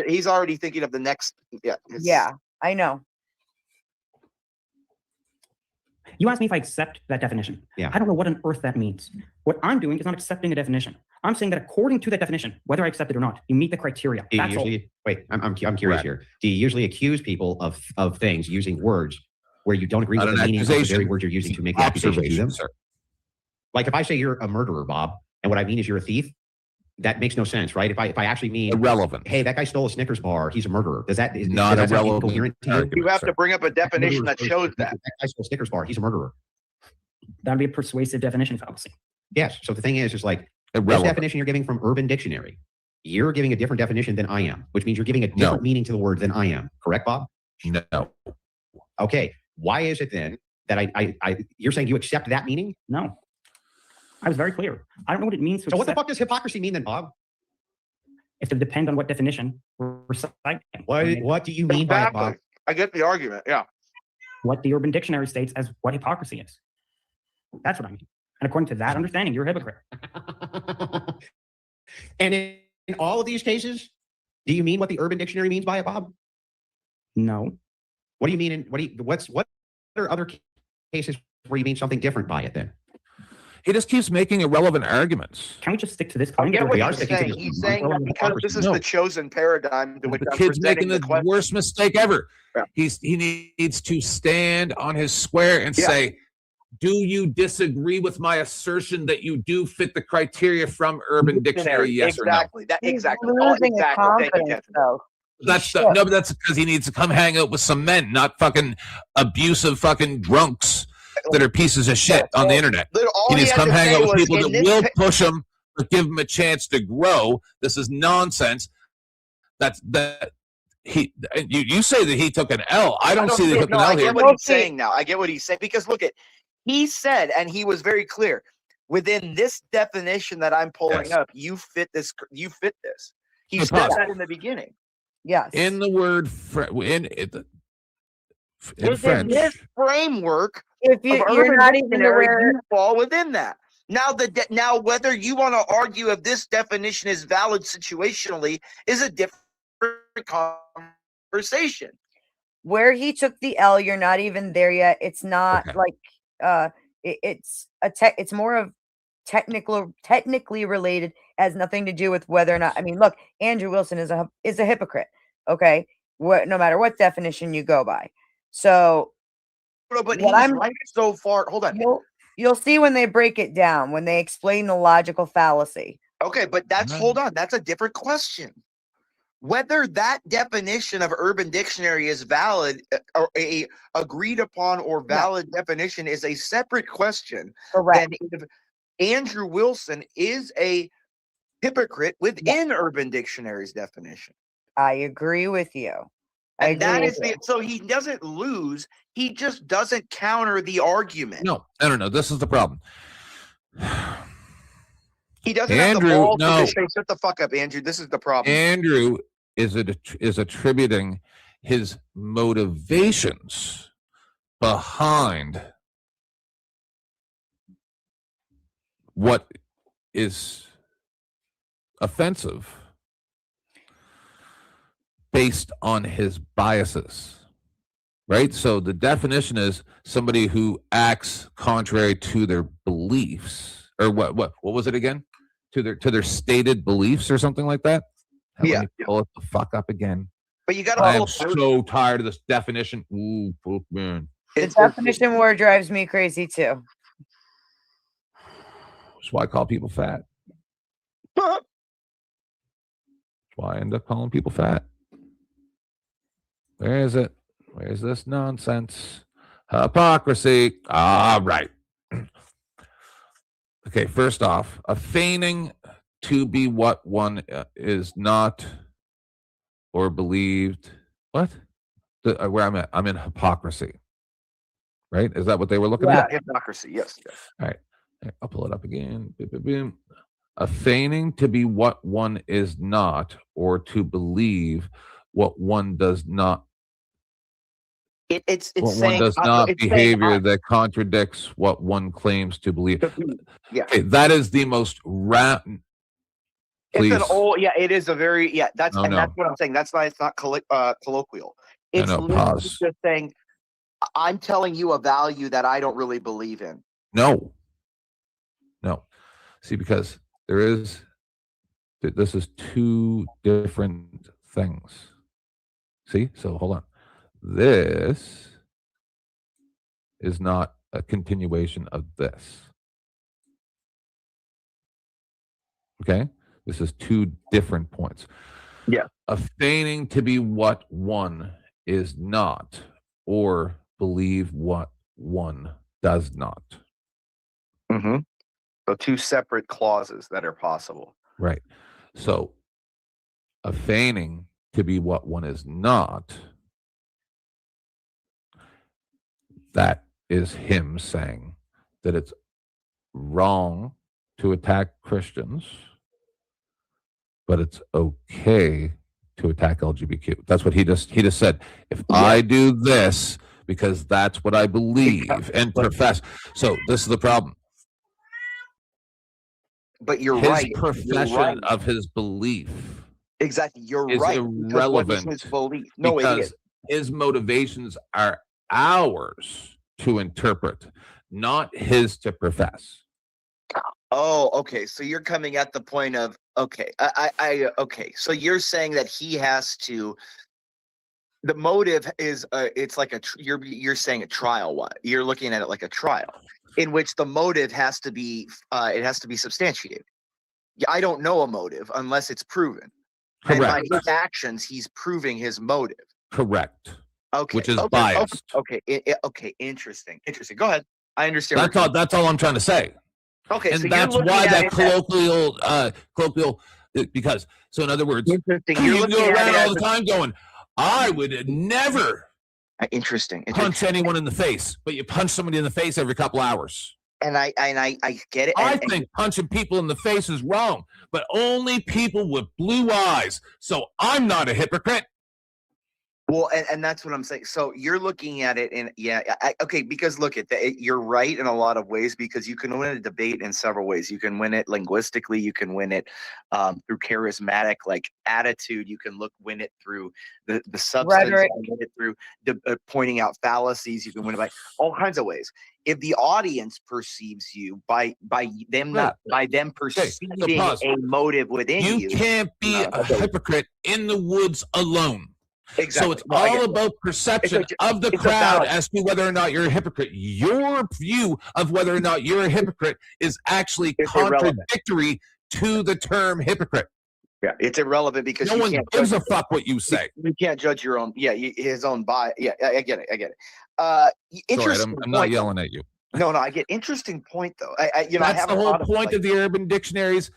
He's already thinking of the next. Yeah. Yeah, I know. You asked me if I accept that definition. Yeah. I don't know what on earth that means. What I'm doing is not accepting a definition. I'm saying that according to that definition, whether I accept it or not, you meet the criteria. Do you That's all. usually, wait, I'm curious here. Do you usually accuse people of things using words where you don't agree Not with the an meaning of the very accusation. word you're using to make the accusation to Observation, them? sir. Like if I say you're a murderer, Bob, and what I mean is you're a thief, that makes no sense, right? If I actually mean irrelevant, hey, that guy stole a Snickers bar, he's a murderer. Does that Not does that sound irrelevant incoherent to You have to bring up a definition that shows that. That guy stole a Snickers bar, he's a murderer. That'd be a persuasive definition fallacy. Yes. So the thing is like this Irrelevant. definition you're giving from Urban Dictionary, you're giving a different definition than I am, which means you're giving a different meaning to the word than I am. Correct, Bob? No. Okay. Why is it then that you're saying you accept that meaning? No. I was very clear. I don't know what it means to So what the accept. fuck does hypocrisy mean then, Bob? If it depends on what definition we're citing. What do you mean by it, Bob? I get the argument. Yeah. What the Urban Dictionary states as what hypocrisy is. That's what I mean. And according to that understanding, you're a hypocrite. And in all of these cases, do you mean what the Urban Dictionary means by it, Bob? No. What do you mean? What are other cases where you mean something different by it then? He just keeps making irrelevant arguments. Can we just stick to this I point? get what We are he's sticking to saying. this He's one. saying that because this is No. the chosen paradigm to which The I'm kid's making presenting the the question. worst mistake ever. Yeah. He needs to stand on his square and Yeah. say, do you disagree with my assertion that you do fit the criteria from Urban Dictionary? Yes exactly. or no? That exactly. He's Oh, losing his exactly. Thank you, confidence Captain. though. No, but that's because he needs to come hang out with some men, not fucking abusive fucking drunks that are pieces of shit on the internet. All He needs to had come to hang say out with was, people in that this will pa- push him, but give him a chance to grow. This is nonsense. You say that he took an L. I don't see that he took an I L get here. what he's saying now. I get what he's saying because look at, he said, and he was very clear within this definition that I'm pulling up. You fit this. You fit this. He said pause. that in the beginning. Yes. In the word in Within French, this framework, If of you're Urban not even Dictionary, aware, you fall within that. Now now whether you want to argue if this definition is valid situationally is a different conversation. where he took the L, you're not even there yet. It's not like it's more of technically related, has nothing to do with whether or not. I mean, look, Andrew Wilson is a hypocrite. Okay, no matter what definition you go by. So, but he's right so far. Hold on. You'll see when they break it down, when they explain the logical fallacy. Okay, but hold on. That's a different question. Whether that definition of Urban Dictionary is valid or a agreed upon or valid definition is a separate question. Correct. Than if Andrew Wilson is a hypocrite within Urban Dictionary's definition. I agree with you. And that is the, so he doesn't lose. He just doesn't counter the argument. No, this is the problem. He doesn't Andrew, have the balls no. to say, shut the fuck up, Andrew. This is the problem. Andrew is attributing his motivations behind what is offensive based on his biases, right? So the definition is somebody who acts contrary to their beliefs, or what was it again? To their stated beliefs or something like that. Let me pull it the fuck up again. But you got to. I am so tired of this definition. Ooh, fuck, man. The definition war drives me crazy too. That's why I call people fat. That's why I end up calling people fat. Where is it? Where's this nonsense? Hypocrisy. All right. Okay, first off, a feigning to be what one is not or believed. What? Where I'm at? I'm in hypocrisy. Right? Is that what they were looking at? Yeah, hypocrisy. Yes. All right. I'll pull it up again. A feigning to be what one is not or to believe what one does not. It's what saying, one does not it's behavior saying, that contradicts what one claims to believe. Yeah. Okay, that is the most Please. It's an old, it is a very, that's, No, and no. that's what I'm saying. That's why it's not colloquial. It's No, literally pause. just saying, I'm telling you a value that I don't really believe in. No. See, because this is two different things. See? So hold on. This is not a continuation of this. Okay? This is two different points. Yeah. A feigning to be what one is not or believe what one does not. Mm-hmm. So two separate clauses that are possible. Right. So a feigning to be what one is not, that is him saying that it's wrong to attack Christians, but it's okay to attack LGBTQ. That's what he just said. If I do this because that's what I believe and profess. So this is the problem. But you're his right. profession You're right. of his belief Exactly. You're is right. irrelevant What is his belief? No, it because is. his motivations are ours to interpret, not his to profess. Oh, okay. So you're coming at the point of okay. Okay. So you're saying that he has to. The motive is it's like you're saying a trial. What you're looking at it like a trial in which the motive has to be it has to be substantiated. I don't know a motive unless it's proven. Correct. And by his actions, he's proving his motive. Correct. Okay. Which is biased. Okay. Okay. Interesting. Go ahead. I understand. That's all I'm trying to say. Okay. And so that's you're looking why at that it colloquial, because so in other words, you You're go looking at around it all as the time going, I would never interesting. punch anyone in the face, but you punch somebody in the face every couple hours. And I get it. I think punching people in the face is wrong, but only people with blue eyes. So I'm not a hypocrite. Well, and that's what I'm saying. So you're looking at it in okay, because look at that. You're right in a lot of ways because you can win a debate in several ways. You can win it linguistically. You can win it through charismatic attitude. You can win it through the substance. Rhetoric. You can win it through pointing out fallacies. You can win it by all kinds of ways. If the audience perceives you by them perceiving a motive within you, you can't be a hypocrite in the woods alone. Exactly. So it's all about perception of the crowd as to whether or not you're a hypocrite. Your view of whether or not you're a hypocrite is actually contradictory to the term hypocrite. Yeah, it's irrelevant because No you one can't gives judge, a fuck what you say. you can't judge your own. Yeah, his own bias. Yeah, I get it. I get it. Sorry, Interesting. I'm not yelling at you. No, I get interesting point though. I That's have the whole point of the Urban Dictionary's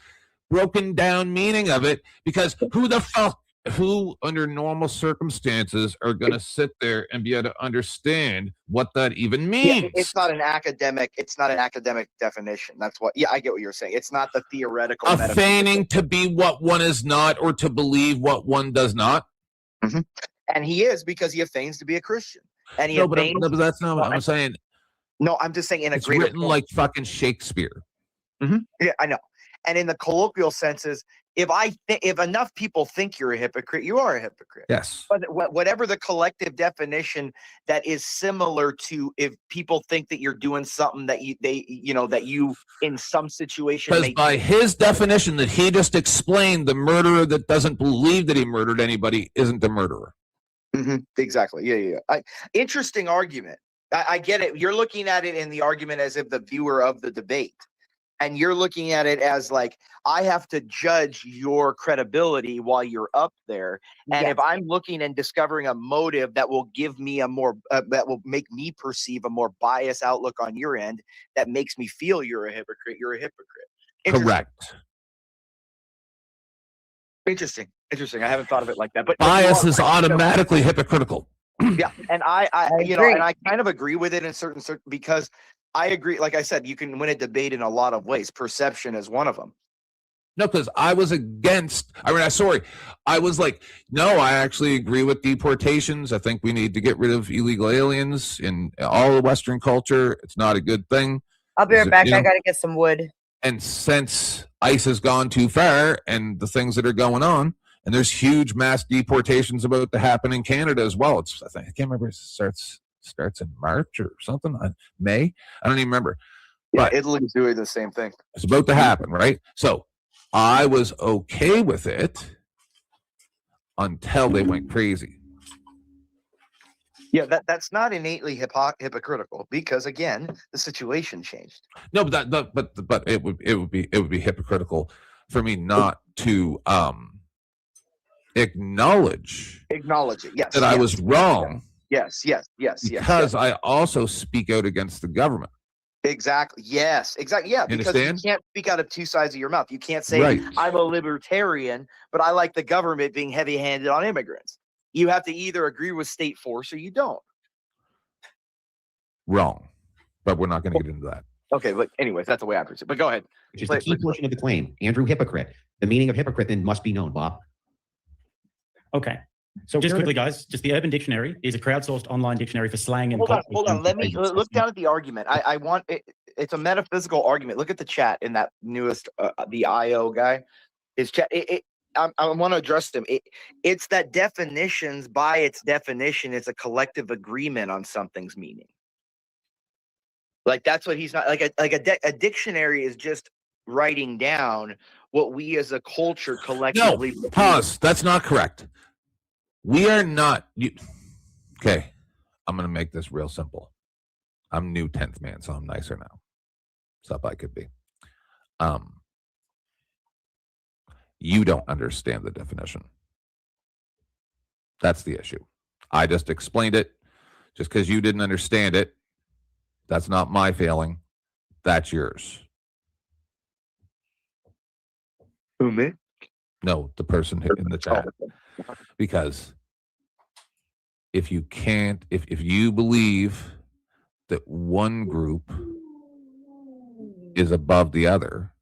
broken down meaning of it, because who under normal circumstances are going to sit there and be able to understand what that even means? Yeah, it's not an academic. It's not an academic definition. That's what. Yeah, I get what you're saying. It's not the theoretical. A feigning to be what one is not, or to believe what one does not. Mm-hmm. And he is, because he feigns to be a Christian. And he no, but that's not what I'm saying. No, I'm just saying in a it's greater written point. like fucking Shakespeare. Mm-hmm. Yeah, I know. And in the colloquial senses, if enough people think you're a hypocrite, you are a hypocrite. Yes. But whatever the collective definition that is similar to, if people think that you're doing something that you in some situation. Because by his definition that he just explained, the murderer that doesn't believe that he murdered anybody isn't the murderer. Mm-hmm. Exactly. Yeah. Interesting argument. I get it. You're looking at it in the argument as if the viewer of the debate. And you're looking at it as like, I have to judge your credibility while you're up there. And if I'm looking and discovering a motive that will give me that will make me perceive a more biased outlook on your end, that makes me feel you're a hypocrite, you're a hypocrite. Correct. Interesting. I haven't thought of it like that. But bias is automatically hypocritical. Yeah. And I kind of agree with it in certain because I agree. Like I said, you can win a debate in a lot of ways. Perception is one of them. No, because I was against. I was like, no, I actually agree with deportations. I think we need to get rid of illegal aliens in all of Western culture. It's not a good thing. I'll be right back. I got to get some wood. And since ICE has gone too far, and the things that are going on, and there's huge mass deportations about to happen in Canada as well. I can't remember. It starts in March or something, May. I don't even remember. Yeah, but Italy's doing the same thing. It's about to happen, right? So I was okay with it until they went crazy. Yeah, that's not innately hypocritical, because again, the situation changed. No, but it would be hypocritical for me not to acknowledge it. Yes, that I was wrong. Yes. Because I also speak out against the government. Exactly. Yes. Exactly. Yeah. Because you can't speak out of two sides of your mouth. You can't say I'm a libertarian, but I like the government being heavy-handed on immigrants. You have to either agree with state force or you don't. Wrong. But we're not going to get into that. Okay. But anyways, that's the way I perceive it. But go ahead. Which is the key portion of the claim. Andrew, hypocrite. The meaning of hypocrite then must be known, Bob. Okay. So just quickly, guys, just the Urban Dictionary is a crowdsourced online dictionary for slang and hold on. Let me look down at the argument. I want it. It's a metaphysical argument. Look at the chat in that newest, the IO guy. His chat. I want to address them. It's that definitions, by its definition, it's a collective agreement on something's meaning. Like that's what he's not like. A dictionary is just writing down what we as a culture collectively. No, pause. That's not correct. We are not. Okay, I'm going to make this real simple. I'm new 10th man, so I'm nicer now. Stuff I could be. You don't understand the definition. That's the issue. I just explained it. Just because you didn't understand it, that's not my failing. That's yours. Who, me? No, the person in the chat. Because if you can't, if you believe that one group is above the other,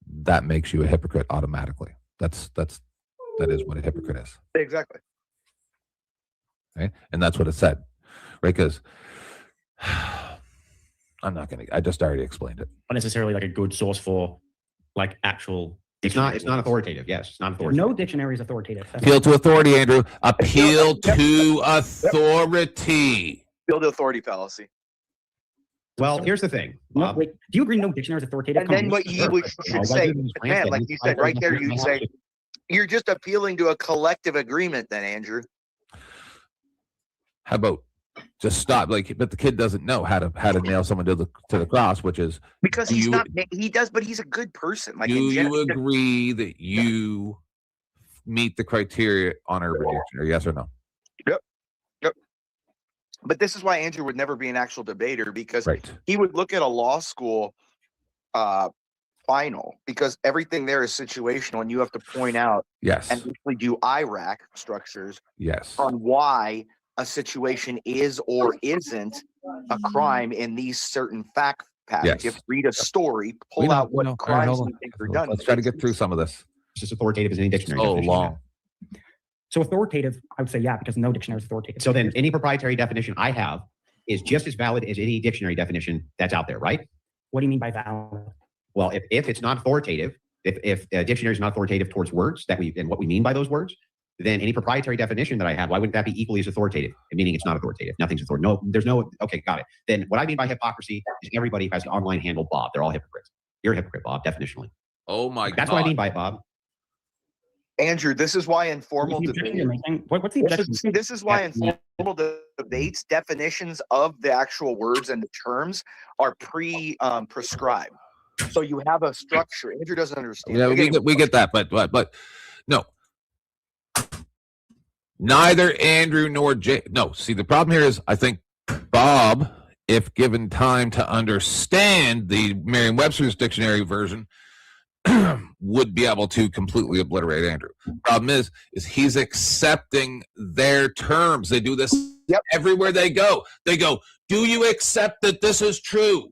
that makes you a hypocrite automatically. That is what a hypocrite is. Exactly. Okay? And that's what it said. Right? Because I'm not going to, I just already explained it. Not necessarily like a good source for like actual. It's not authoritative. Yes, it's not authoritative. No dictionary is authoritative. Appeal to authority, Andrew. Appeal to authority. Appeal to authority fallacy. Well, here's the thing. No, wait, do you agree no dictionary is authoritative? And then what you should say, man, like you said right there, you say, you're just appealing to a collective agreement then, Andrew. How about just stop. Like, but the kid doesn't know how to nail someone to the cross, which is because he's not. He does, but he's a good person. Like, do you agree that you meet the criteria on Urban Dictionary? Yes or no? Yep. But this is why Andrew would never be an actual debater, because right. he would look at a law school final, because everything there is situational, and you have to point out yes and actually do IRAC structures yes on why a situation is or isn't a crime in these certain fact patterns. Yes. You have to read a story, pull out what crimes you think are done. Let's try to get through some of this. It's just authoritative as any dictionary. So definition. long. So authoritative, I would say, yeah, because no dictionary is authoritative. So then any proprietary definition I have is just as valid as any dictionary definition that's out there, right? What do you mean by valid? Well, if it's not authoritative, if a dictionary is not authoritative towards words and what we mean by those words, then any proprietary definition that I have, why wouldn't that be equally as authoritative? Meaning it's not authoritative. Nothing's authoritative. No, there's no, okay, got it. Then what I mean by hypocrisy is everybody who has an online handle Bob. They're all hypocrites. You're a hypocrite, Bob, definitionally. Oh my God. That's what I mean by it, Bob. Andrew, this is why informal debates. What's the objection? This is why informal debates, definitions of the actual words and the terms are prescribed. So you have a structure. Andrew doesn't understand. Yeah, we get that, but no. Neither Andrew nor Jay. No, see, the problem here is I think Bob, if given time to understand the Merriam-Webster's dictionary version, would be able to completely obliterate Andrew. Problem is he's accepting their terms. They do this everywhere they go. They go, do you accept that this is true?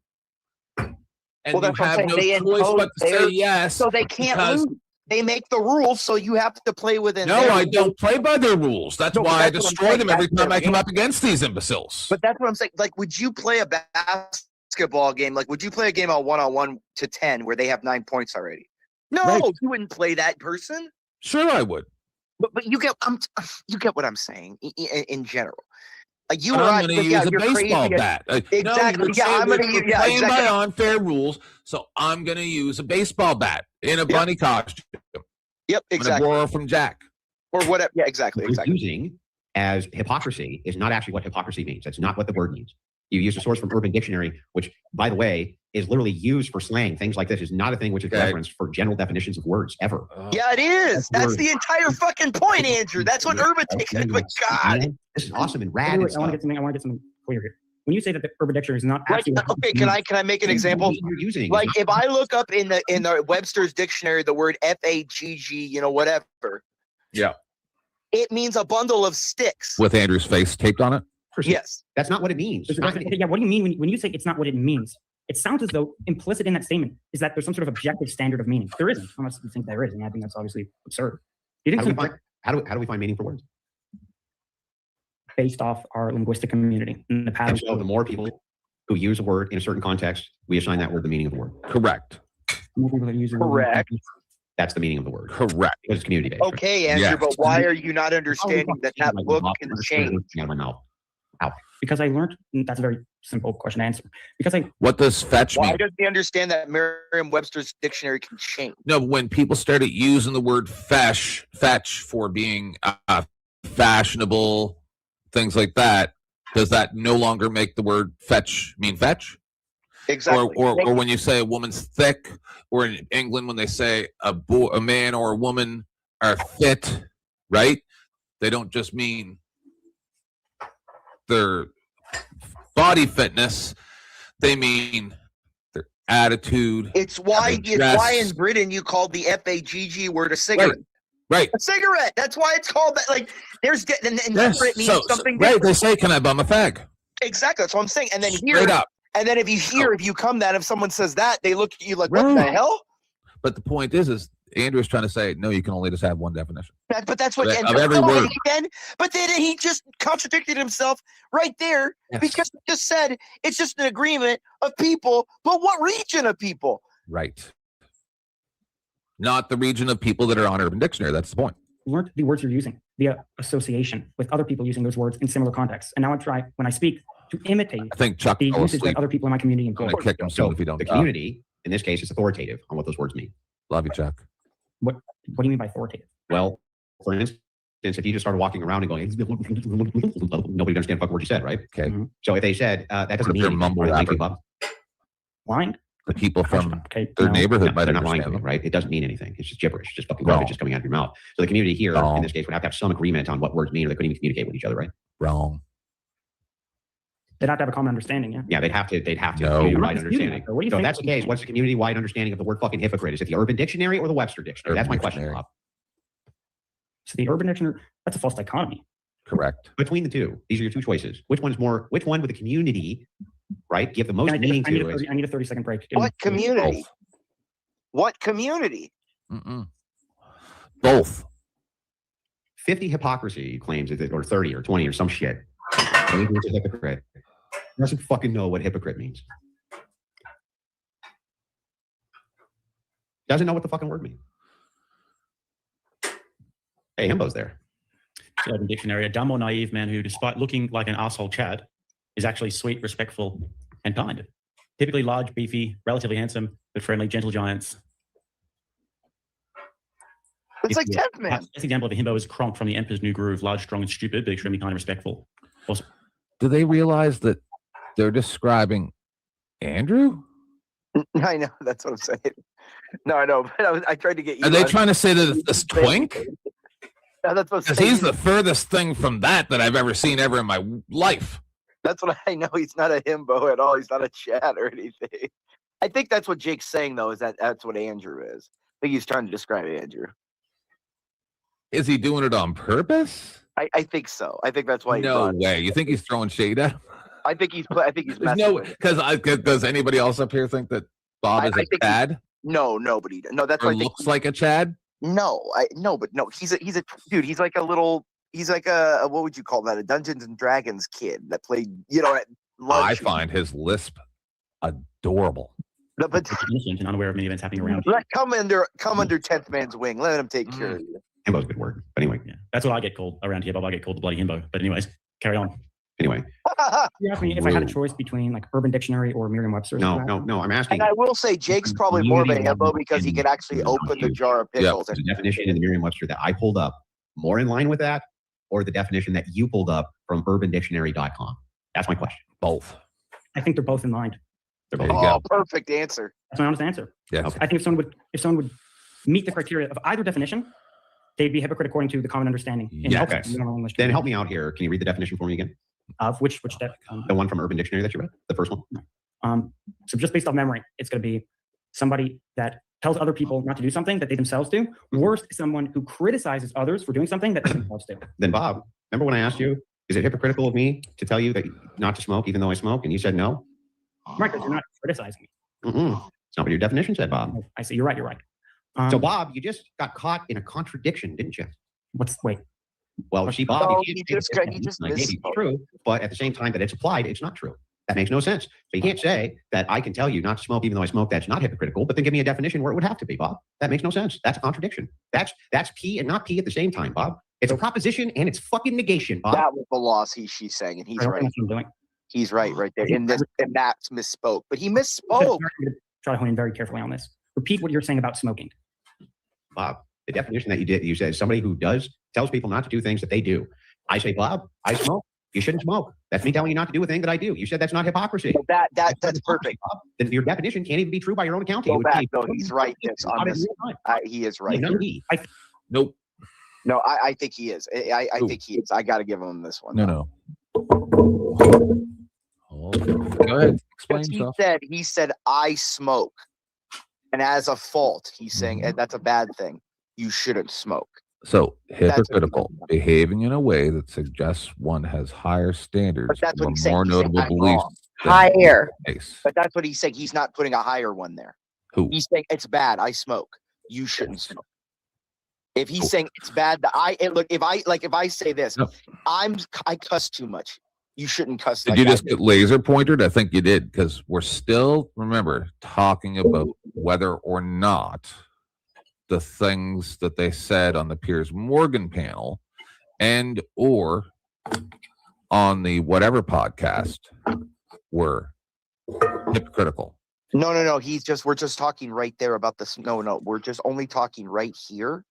And you have no choice but to say yes. So they can't lose. They make the rules, so you have to play within. No, I don't play by their rules. That's why I destroy them every time I come up against these imbeciles. But that's what I'm saying. Like, would you play a basketball game? Like, would you play a game on 1-on-1 to 10 where they have 9 points already? No, you wouldn't play that person. Sure, I would. But you get what I'm saying in general. Like you I'm going to use a baseball bat. Exactly. I'm going to use playing by unfair rules, so I'm going to use a baseball bat in a bunny costume. Yep, exactly. Borrow from Jack or whatever. Yeah, exactly. Using as hypocrisy is not actually what hypocrisy means. That's not what the word means. You use a source from Urban Dictionary, which, by the way, is literally used for slang. Things like this is not a thing which is referenced for general definitions of words ever. Yeah, it is. That's the entire fucking point, Andrew. That's what Urban Dictionary. But God, this is awesome and rad. I want to get something clear here. When you say that the Urban Dictionary is not actually okay, can I make an example? Like if I look up in the Webster's dictionary the word FAGG, whatever. Yeah. It means a bundle of sticks with Andrew's face taped on it. Yes. That's not what it means. Yeah, what do you mean when you say it's not what it means? It sounds as though implicit in that statement is that there's some sort of objective standard of meaning. There isn't, unless you think there is, and I think that's obviously absurd. Do you think how do we find meaning for words? Based off our linguistic community and the patterns. So the more people who use a word in a certain context, we assign that word the meaning of the word. Correct. More people that use it. Correct. That's the meaning of the word. Correct. Because it's community based. Okay, Andrew, but why are you not understanding that book can change? Out of my mouth. Out. Because I learned, that's a very simple question to answer. Because what does fetch mean? Why does he understand that Merriam-Webster's dictionary can change? No, when people started using the word fetch for being fashionable, things like that, does that no longer make the word fetch mean fetch? Exactly. Or when you say a woman's thick, or in England when they say a man or a woman are fit, right? They don't just mean their body fitness, they mean their attitude. It's why in Britain you called the FAGG word a cigarette. Right. A cigarette. That's why it's called that. Like there's and yes. it means something right. different. They say, "Can I bum a fag?" Exactly. That's what I'm saying. And then straight up. And then if you come that if someone says that, they look at you like, what the hell? But the point is Andrew is trying to say, no, you can only just have one definition. But that's what of every word. But then he just contradicted himself right there because he just said it's just an agreement of people. But what region of people? Right. Not the region of people that are on Urban Dictionary. That's the point. Learn the words you're using, the association with other people using those words in similar contexts. And now I try, when I speak, to imitate I think Chuck the usage that other people in my community employ. I'm going to kick him soon if you don't. The community, in this case, is authoritative on what those words mean. Love you, Chuck. What do you mean by authoritative? Well, for instance, instance, if you just started walking around and going, nobody understand fucking word you said, right? Okay. So if they said that doesn't What if mean they're anything, mumble are they lying to rapping? you, Bob? Lying? The people from Okay, their no. neighborhood No, might they're not lying to understand you, them. right? It doesn't mean anything. It's just gibberish, just fucking Wrong. garbage just coming out of your mouth. So the community here, Wrong. in this case, would have to have some agreement on what words mean, or they couldn't even communicate with each other, right? Wrong. They'd have to have a common understanding, yeah. Yeah, they'd have to No. community-wide I'm not disputing understanding. that, though. What do you So if think that's the would case, be- what's the community-wide understanding of the word fucking hypocrite? Is it the Urban Dictionary or the Webster Dictionary? That's my Urban question, Dictionary. Bob. So the urban dictionary, that's a false dichotomy. Correct. Between the two, these are your two choices. Which one would the community, right, give the most meaning I need to? a 30-second break. What community? Both. What community? Mm-mm. Both. 50 hypocrisy claims, or 30 or 20 or some shit. And he's a hypocrite. He doesn't fucking know what hypocrite means. Doesn't know what the fucking word means. Hey, Himbo's there. Urban Dictionary, a dumb or naive man who, despite looking like an asshole Chad, is actually sweet, respectful, and kind. Typically large, beefy, relatively handsome, but friendly, gentle giants. It's like 10th Man. Best example of a himbo is Kronk from The Emperor's New Groove, large, strong, and stupid, but extremely kind and respectful. Also, Do they realize that they're describing Andrew? I know, that's what I'm saying. No, I know, but I tried to get you. Are they trying to say that it's twink? No, that's what I'm Because saying. he's the furthest thing from that I've ever seen ever in my life. That's what I know. He's not a himbo at all. He's not a Chad or anything. I think that's what Jake's saying, though, is that's what Andrew is. I think he's trying to describe Andrew. Is he doing it on purpose? I think so. I think that's why. No way. You think he's throwing shade at him? I think he's There's messing no, with it. because does anybody else up here think that Bob is I a think Chad? No, nobody. No, that's Or why I think looks like a Chad? No, but no. He's a dude. He's like a what would you call that? A Dungeons and Dragons kid that played, at lunch. I find his lisp adorable. No, but innocent and unaware of many events happening around. come under 10th Man's wing. Let him take care of you. Himbo's a good word. But anyway. Yeah, that's what I get called around here, Bob. I get called the bloody himbo. But anyways, carry on. Anyway. You asked me if I had a choice between like Urban Dictionary or Merriam-Webster. No, I'm asking. And I will say Jake's probably more of a himbo because he could actually open the jar of pickles. The definition in the Merriam-Webster that I pulled up, more in line with that, or the definition that you pulled up from urbandictionary.com? That's my question. Both. I think they're both in line. They're both. Oh, perfect answer. That's my honest answer. Yes. I think if someone would meet the criteria of either definition, they'd be hypocrite according to the common understanding. Yeah, okay. Then help me out here. Can you read the definition for me again? Of which the one from Urban Dictionary that you read, the first one. So just based off memory, it's going to be somebody that tells other people not to do something that they themselves do. Worst is someone who criticizes others for doing something that they themselves do. Then Bob, remember when I asked you, is it hypocritical of me to tell you that not to smoke even though I smoke, and you said no? Right, because you're not criticizing me. It's not what your definition said, Bob. I see. You're right. So Bob, you just got caught in a contradiction, didn't you? Wait. Well, see, Bob, No, you he can't just say misspoke. it's true, but at the same time that it's applied, it's not true. That makes no sense. So you can't say that I can tell you not to smoke even though I smoke. That's not hypocritical. But then give me a definition where it would have to be, Bob. That makes no sense. That's a contradiction. That's P and not P at the same time, Bob. It's a proposition and it's fucking negation, Bob. That was the loss she's saying, and he's right. He's right there. And Max misspoke, but he misspoke. Try to hone in very carefully on this. Repeat what you're saying about smoking. Bob, the definition that you said somebody who tells people not to do things that they do. I say, Bob, I smoke. You shouldn't smoke. That's me telling you not to do a thing that I do. You said that's not hypocrisy. That's perfect. Bob. Then your definition can't even be true by your own account. Go back, though. He's right. On this. He is right. Nope. No, I think he is. I think he is. I got to give him this one. No. Go ahead. Explain yourself. He said, I smoke. And as a fault, he's saying that's a bad thing. You shouldn't smoke. So hypocritical, behaving in a way that suggests one has higher standards that's what or he's saying. more He's notable saying, beliefs. Higher. But that's what he's saying. He's not putting a higher one there. Who? He's saying it's bad. I smoke. You shouldn't smoke. If he's saying it's bad that if I say this, I cuss too much. You shouldn't cuss. Did you just get laser pointed? I think you did, because we're still, remember, talking about whether or not the things that they said on the Piers Morgan panel and or on the whatever podcast were hypocritical. No. We're just talking right there about this. No. We're just only talking right here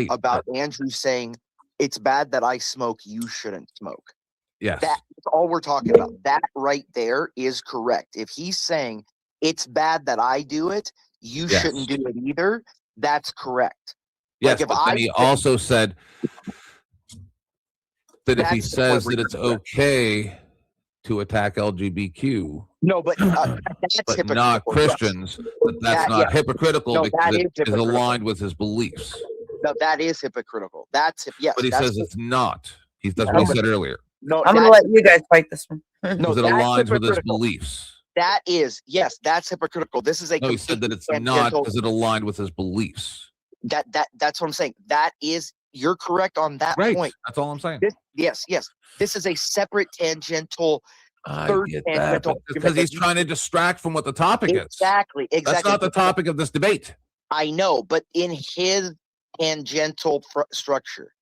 about Andrew saying it's bad that I smoke, you shouldn't smoke. Yes. That's all we're talking about. That right there is correct. If he's saying it's bad that I do it, you shouldn't do it either, that's correct. Yes, like but then he also said that if he That's the point says where that it's you're correct. okay to attack LGBTQ, No, but that's but not hypocritical, yes. Christians, that's That- not yeah. hypocritical No, because that it is is hypocritical. aligned with his beliefs. No, that is hypocritical. That's yes. But he that's says it's not. That's No, what he but- said earlier. No, I'm gonna let you guys fight this one. No, Because it that's aligns with his hypocritical. beliefs. That is yes, that's hypocritical. This is a No, he said that it's completely not tangential- because it aligned with his beliefs. That's what I'm saying. That is you're correct on that Right. point. That's all I'm saying. Yes. This is a separate tangential. I third get that, tangential but because he's trying to distract from what the topic is. Exactly. That's not the topic of this debate. I know, but in his tangential structure,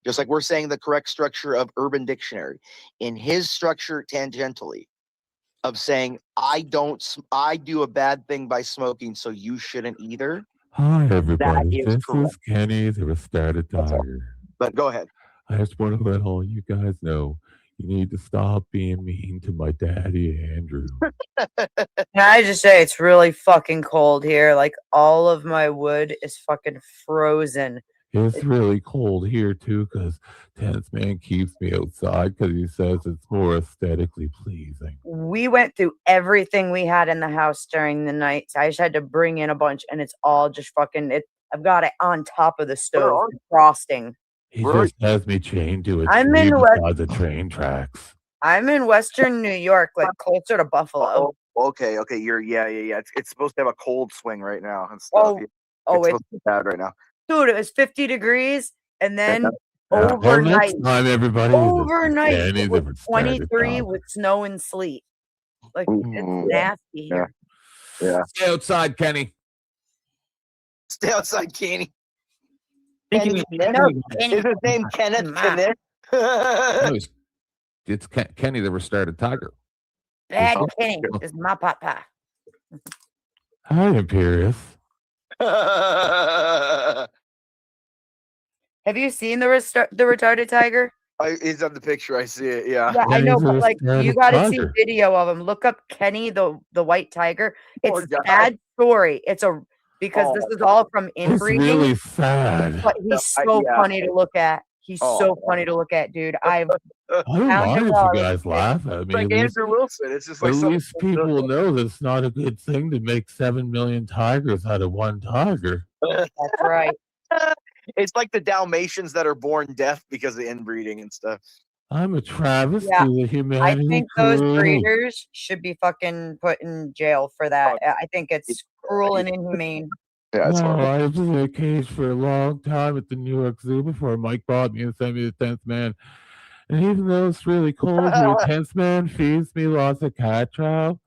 just like we're saying the correct structure of Urban Dictionary, in his structure tangentially of saying I do a bad thing by smoking, so you shouldn't either. Hi, everybody. is This correct. is Kenny, the Restarted Tiger. But go ahead. I just want to let all you guys know you need to stop being mean to my daddy, Andrew. Can I just say it's really fucking cold here? Like all of my wood is fucking frozen. It's really cold here, too, because 10th Man keeps me outside because he says it's more aesthetically pleasing. We went through everything we had in the house during the night. So I just had to bring in a bunch, and it's all just fucking. I've got it on top of the stove, frosting. He just has me chained to a I'm tree in beside the train tracks. I'm in Western New York, like closer to Buffalo. Okay. You're yeah. It's supposed to have a cold swing right now and stuff. It's supposed to be bad right now. Dude, it was 50 degrees, and then Well, overnight, next time, everybody, overnight Danny, it the was Restarted 23 Tiger. with snow and sleet. Like it's nasty here. Yeah. Stay outside, Kenny. Stay outside, Kenny. Kenny, Kenneth? no, Is his name Kenneth? Kenneth? No, it's Kenny, the Restarted Tiger. Bad Kenny is my papa. Hi, Imperious. Have you seen the retarded tiger? He's on the picture. I see it. Yeah. Yeah, I know, he's a but like you retarded got to see tiger. video of him. Look up Kenny the white tiger. Poor It's a guy. sad story. It's a because this is all from It's inbreeding. really sad. But he's so yeah. funny to look at. He's Oh. so funny to look at, dude. I don't Found mind it if while I you was guys laugh at me. Like At least, Andrew Wilson. It's just like at something- least people will know that it's not a good thing to make 7 million tigers out of one tiger. That's right. It's like the Dalmatians that are born deaf because of inbreeding and stuff. I'm a travesty Yeah, to I humanity. think those crew. breeders should be fucking put in jail for that. I think it's cruel and inhumane. Yeah, it's No, horrible. I was in a cage for a long time at the New York Zoo before Mike bought me and sent me the 10th Man. And even though it's really cold here, 10th Man feeds me lots of cat chow.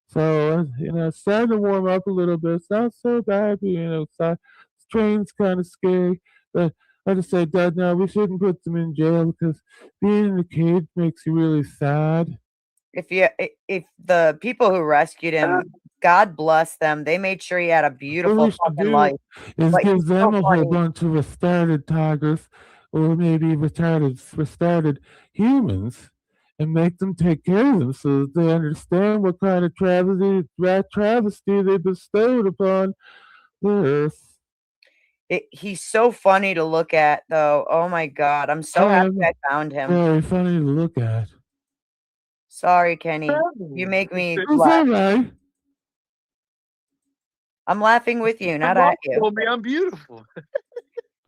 So, it's starting to warm up a little bit. It's not so bad being outside. This train's kind of scary. But I just say, Dad, no, we shouldn't put them in jail because being in the cage makes you really sad. If the people who rescued him, God bless them. They made sure he had a What beautiful we should fucking do life. is But give he's them so a funny. whole bunch of restarted tigers, or maybe restarted humans, and make them take care of them so that they understand what kind of travesty they bestowed upon the earth. He's so funny to look at, though. Oh my God, I'm so happy I found him. Very funny to look at. Sorry, Kenny. You make me It's laugh. all right. I'm laughing with you, not at you. Told me I'm beautiful.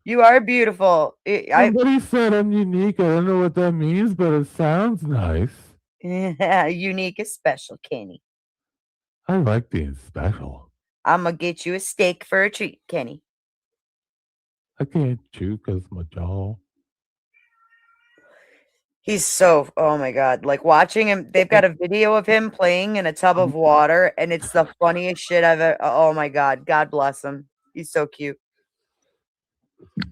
You are beautiful. Somebody said I'm unique. I don't know what that means, but it sounds nice. Unique is special, Kenny. I like being special. I'm gonna get you a steak for a treat, Kenny. I can't chew because my jaw. He's so, oh my God. Like watching him, they've got a video of him playing in a tub of water, and it's the funniest shit I've ever. Oh my God. God bless him. He's so cute.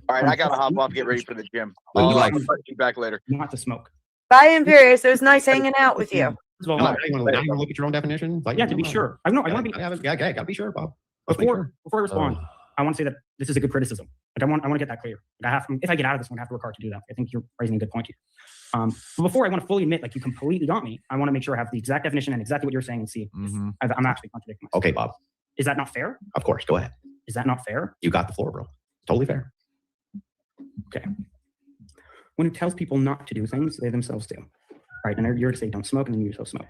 All right, I gotta hop off. Get ready for the gym. Well, I'll be back later. Not to smoke. Bye, Imperious. It was nice hanging out with you. Well, Now you want to look at your own definition? Like, yeah, to be sure. I want to be gotta be sure, Bob. before I respond. I want to say that this is a good criticism. Like I want to get that clear. Like if I get out of this one, I have to work hard to do that. I think you're raising a good point here. But before I want to fully admit, like you completely got me, I want to make sure I have the exact definition and exactly what you're saying and see if I'm actually contradicting myself. Okay, Bob. Is that not fair? Of course. Go ahead. Is that not fair? You got the floor, bro. Totally fair. Okay. When it tells people not to do things, they themselves do. Right? And you're to say don't smoke, and then you yourself smoke.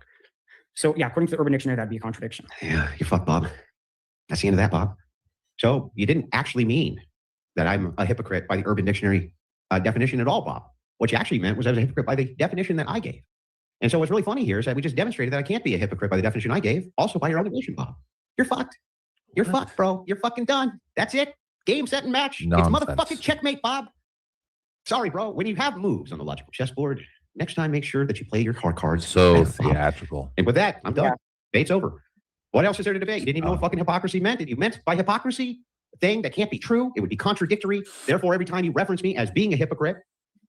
So yeah, according to the Urban Dictionary, that'd be a contradiction. Yeah, you fucked, Bob. That's the end of that, Bob. So you didn't actually mean that I'm a hypocrite by the Urban Dictionary definition at all, Bob. What you actually meant was I was a hypocrite by the definition that I gave. And so what's really funny here is that we just demonstrated that I can't be a hypocrite by the definition I gave, also by your own admission, Bob. You're fucked. You're fucked, bro. You're fucking done. That's it. Game, set, and match. Nonsense. It's motherfucking checkmate, Bob. Sorry, bro. When you have moves on the logical chessboard, next time make sure that you play your hard cards. So better, Bob. theatrical. And with that, I'm done. Debate's over. What else is there to debate? You didn't even know what fucking hypocrisy meant. Did you meant by hypocrisy a thing that can't be true? It would be contradictory. Therefore, every time you reference me as being a hypocrite,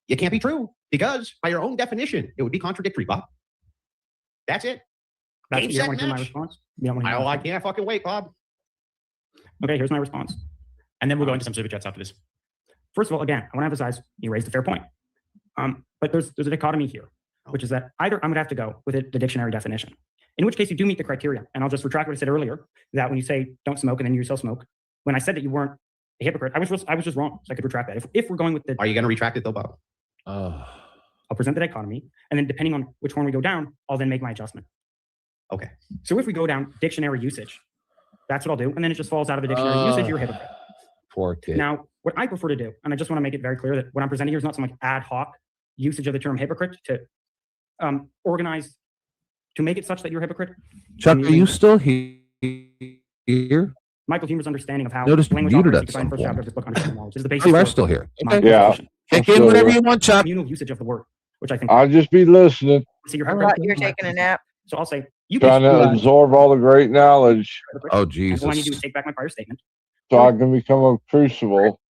it can't be true because by your own definition, it would be contradictory, Bob. That's it. Game, You set, want to hear my match. response? You don't want to hear my I response? can't fucking wait, Bob. Okay, here's my response. And then we'll go into some super chats after this. First of all, again, I want to emphasize you raised a fair point. But there's a dichotomy here, which is that either I'm going to have to go with the dictionary definition, in which case you do meet the criteria. And I'll just retract what I said earlier, that when you say don't smoke and then you yourself smoke, when I said that you weren't a hypocrite, I was just wrong. So I could retract that. If we're going with the... Are you going to retract it though, Bob? I'll present the dichotomy, and then depending on which one we go down, I'll then make my adjustment. Okay. So if we go down dictionary usage, that's what I'll do. And then it just falls out of the dictionary usage, you're a hypocrite. Poor kid. Now, what I prefer to do, and I just want to make it very clear that what I'm presenting here is not some like ad hoc usage of the term hypocrite to organize, to make it such that you're a hypocrite. Chuck, are you still here? Michael Humer's understanding of how Notice language muted operates at in the some first chapter point. of this book, Understanding Knowledge, is the basis You are for still here. my Okay. Yeah. position. Kick in whatever you want, Chuck. Communal usage of the word, which I think I'll just be listening, see you're I hypocrite. thought you're taking a nap. So I'll say you trying to absorb all the great knowledge Oh, And all I need to do is Jesus. take back my prior statement. so I can become a crucible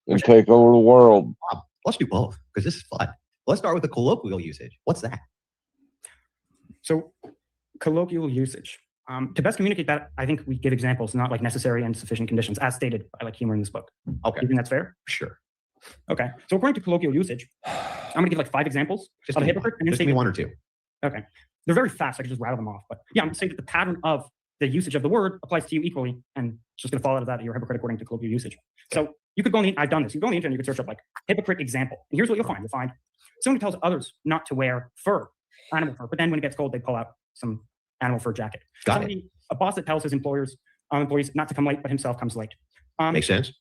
and take over the world. Bob, let's do both because this is fun. Let's start with the colloquial usage. What's that? So colloquial usage. To best communicate that, I think we give examples, not like necessary and sufficient conditions, as stated by like Humor in this book. Okay. You think that's fair? Sure. Okay. So according to colloquial usage, I'm going to give like 5 examples Just of a give me hypocrite. one. And then Just say give me one or two. Okay. They're very fast. I can just rattle them off. But yeah, I'm going to say that the pattern of the usage of the word applies to you equally. And it's just going to fall out of that you're a hypocrite according to colloquial usage. So you could go on the, I've done this. You go on the internet, you could search up like hypocrite example. And here's what you'll find. You'll find someone who tells others not to wear fur, animal fur. But then when it gets cold, they pull out some animal fur jacket. Got it. A boss that tells his employees not to come late, but himself comes late. Makes sense.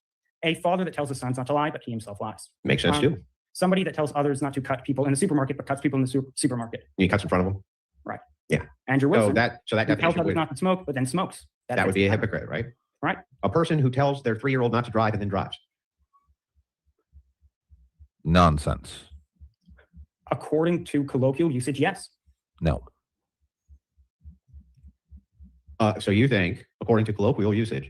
A father that tells his sons not to lie, but he himself lies. Makes sense too. Somebody that tells others not to cut people in the supermarket, but cuts people in the supermarket. He cuts in front of them. Right. Yeah. Andrew Wilson. So that who tells definition others would, not to smoke, but then smokes. that would be a hypocrite, right? Right. A person who tells their 3-year-old not to drive and then drives. Nonsense. According to colloquial usage, yes. No. So you think, according to colloquial usage,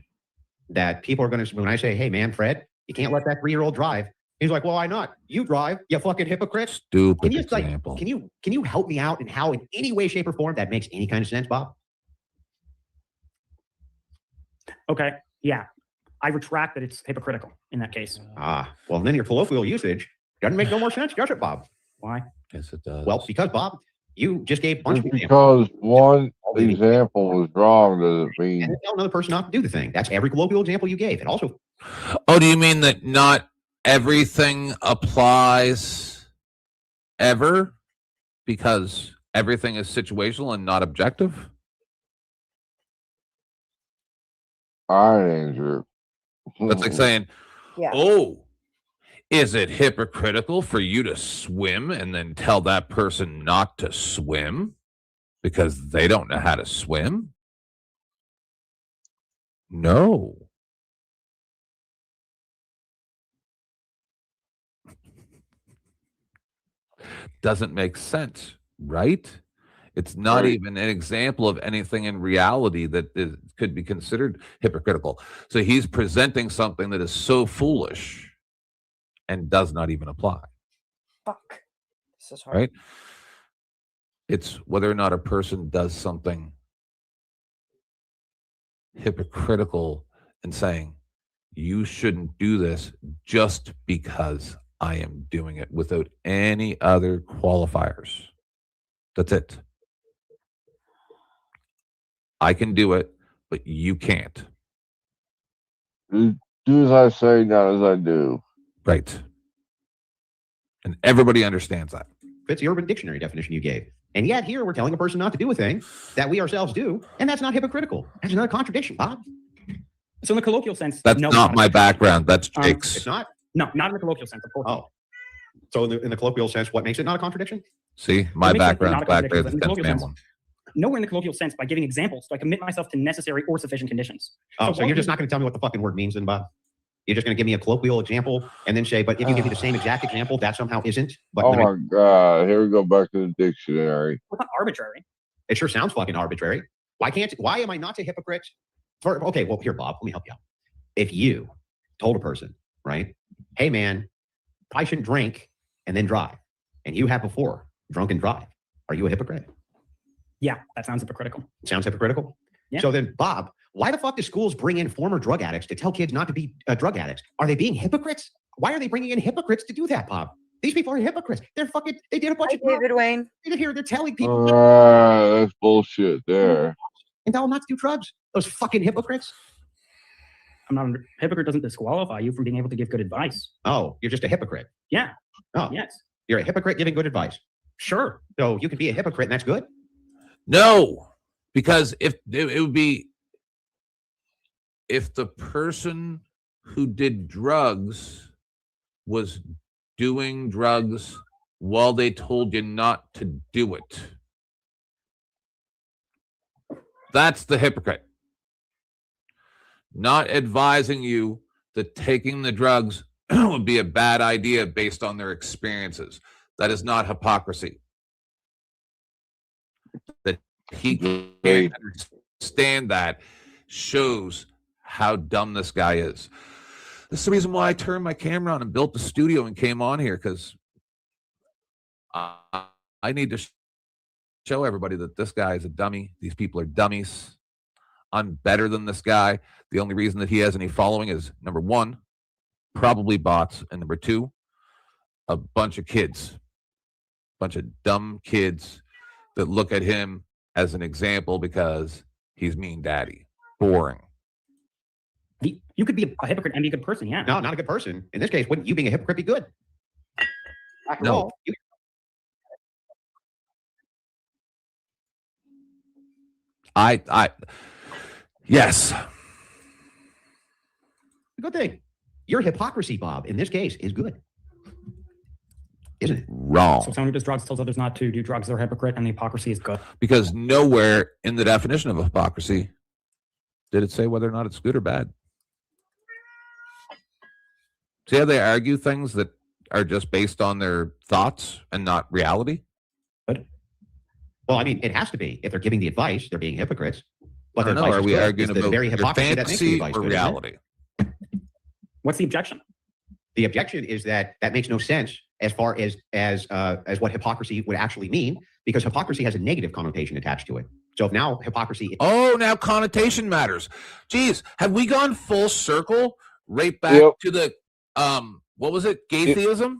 that people are going to, when I say, hey, man, Fred, you can't let that 3-year-old drive. He's like, well, why not? You drive, you fucking hypocrite. Stupid Can you, example. can you help me out in how, in any way, shape, or form, that makes any kind of sense, Bob? Okay. Yeah. I retract that it's hypocritical in that case. Well, then your colloquial usage doesn't make no more sense, does it, Bob? Why? Yes, it does. Well, because, Bob, you just gave a bunch Just of examples. because one example was wrong doesn't mean And then tell another person not to do the thing. That's every colloquial example you gave. And also, Oh, do you mean that not everything applies ever because everything is situational and not objective? all right, Andrew. That's like saying, Yeah. oh, is it hypocritical for you to swim and then tell that person not to swim because they don't know how to swim? No. Doesn't make sense, right? It's not Right. even an example of anything in reality that could be considered hypocritical. So he's presenting something that is so foolish and does not even apply, Fuck. This is hard. right? It's whether or not a person does something hypocritical and saying, you shouldn't do this just because I am doing it without any other qualifiers. That's it. I can do it, but you can't. Do as I say, not as I do. Right. And everybody understands that. It's the Urban Dictionary definition you gave. And yet here we're telling a person not to do a thing that we ourselves do, and that's not hypocritical. That's not a contradiction, Bob. So in the colloquial sense, That's no, not my background. That's Jake's. It's not? No, not in the colloquial sense, of course. Oh. So in the colloquial sense, what makes it not a contradiction? See, my What makes it background's not a back there. contradiction, The but in the 10th colloquial man sense, one. nowhere in the colloquial sense, by giving examples, do I commit myself to necessary or sufficient conditions. Oh, so you're just not going to tell me what the fucking word means then, Bob? You're just going to give me a colloquial example and then say, but if you give me the same exact example, that somehow isn't? But Oh my God. Here we go back to the dictionary. It's not arbitrary. It sure sounds fucking arbitrary. Why am I not a hypocrite? Okay, well, here, Bob, let me help you out. If you told a person, right, hey, man, I shouldn't drink and then drive, and you have before drunk and drive, are you a hypocrite? Yeah, that sounds hypocritical. Sounds hypocritical? Yeah. So then, Bob, why the fuck do schools bring in former drug addicts to tell kids not to be drug addicts? Are they being hypocrites? Why are they bringing in hypocrites to do that, Bob? These people are hypocrites. They're fucking, they did a bunch of David Wayne. They're telling people That's bullshit there. and tell them not to do drugs. Those fucking hypocrites. Hypocrite doesn't disqualify you from being able to give good advice. Oh, you're just a hypocrite. Yeah. Oh, yes. You're a hypocrite giving good advice. Sure. So you can be a hypocrite and that's good? No, because if it would be if the person who did drugs was doing drugs while they told you not to do it. That's the hypocrite. Not advising you that taking the drugs would be a bad idea based on their experiences. That is not hypocrisy. That he can't understand that shows how dumb this guy is. This is the reason why I turned my camera on and built the studio and came on here, because I need to show everybody that this guy is a dummy. These people are dummies. I'm better than this guy. The only reason that he has any following is, number one, probably bots, and number two, a bunch of kids, bunch of dumb kids that look at him as an example because he's mean daddy. Boring. You could be a hypocrite and be a good person, yeah. No, not a good person. In this case, wouldn't you being a hypocrite be good? After No. all, Yes. good thing. Your hypocrisy, Bob, in this case, is good. Isn't it? Wrong. So someone who does drugs tells others not to do drugs, they're a hypocrite, and the hypocrisy is good. Because nowhere in the definition of hypocrisy did it say whether or not it's good or bad. See how they argue things that are just based on their thoughts and not reality? Well, I mean, it has to be. If they're giving the advice, they're being hypocrites. But I don't the know. advice Are is we good. arguing It's the about very your hypocrisy that makes the fantasy advice or good, isn't it? reality? What's the objection? The objection is that makes no sense as far as what hypocrisy would actually mean, because hypocrisy has a negative connotation attached to it. So if now hypocrisy, Oh, now connotation matters. Geez, have we gone full circle right back to the what was it? Gaytheism?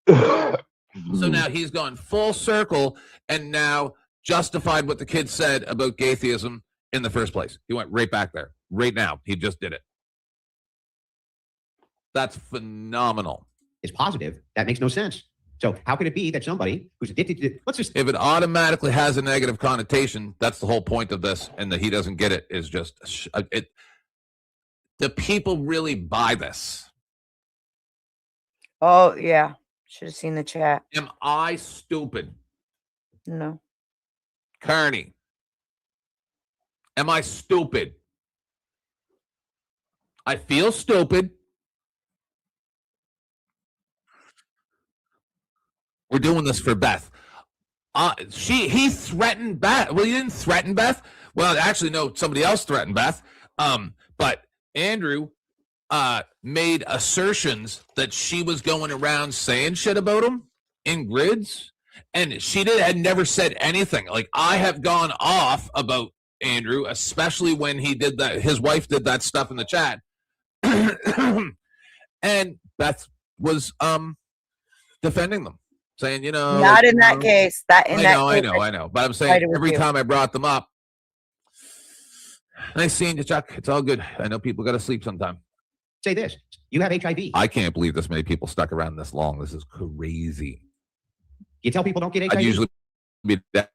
So now he's gone full circle and now justified what the kid said about gaytheism in the first place. He went right back there. Right now. He just did it. That's phenomenal. is positive, that makes no sense. So how can it be that somebody who's addicted to if it automatically has a negative connotation, that's the whole point of this, and that he doesn't get it is just it. The people really buy this. Oh yeah, should have seen the chat. Am I stupid? No. Carney, am I stupid? I feel stupid. We're doing this for Beth. He threatened Beth. Well, he didn't threaten Beth. Well, actually, no, somebody else threatened Beth. But Andrew made assertions that she was going around saying shit about him in grids, and she had never said anything. Like, I have gone off about Andrew, especially when he did that. His wife did that stuff in the chat. And Beth was defending them, saying, Not in that case. I know. But I'm saying every time I brought them up, nice seeing you, Chuck. It's all good. I know people got to sleep sometime. Say this: you have HIV. I can't believe this many people stuck around this long. This is crazy. You tell people don't get HIV. I'd usually be that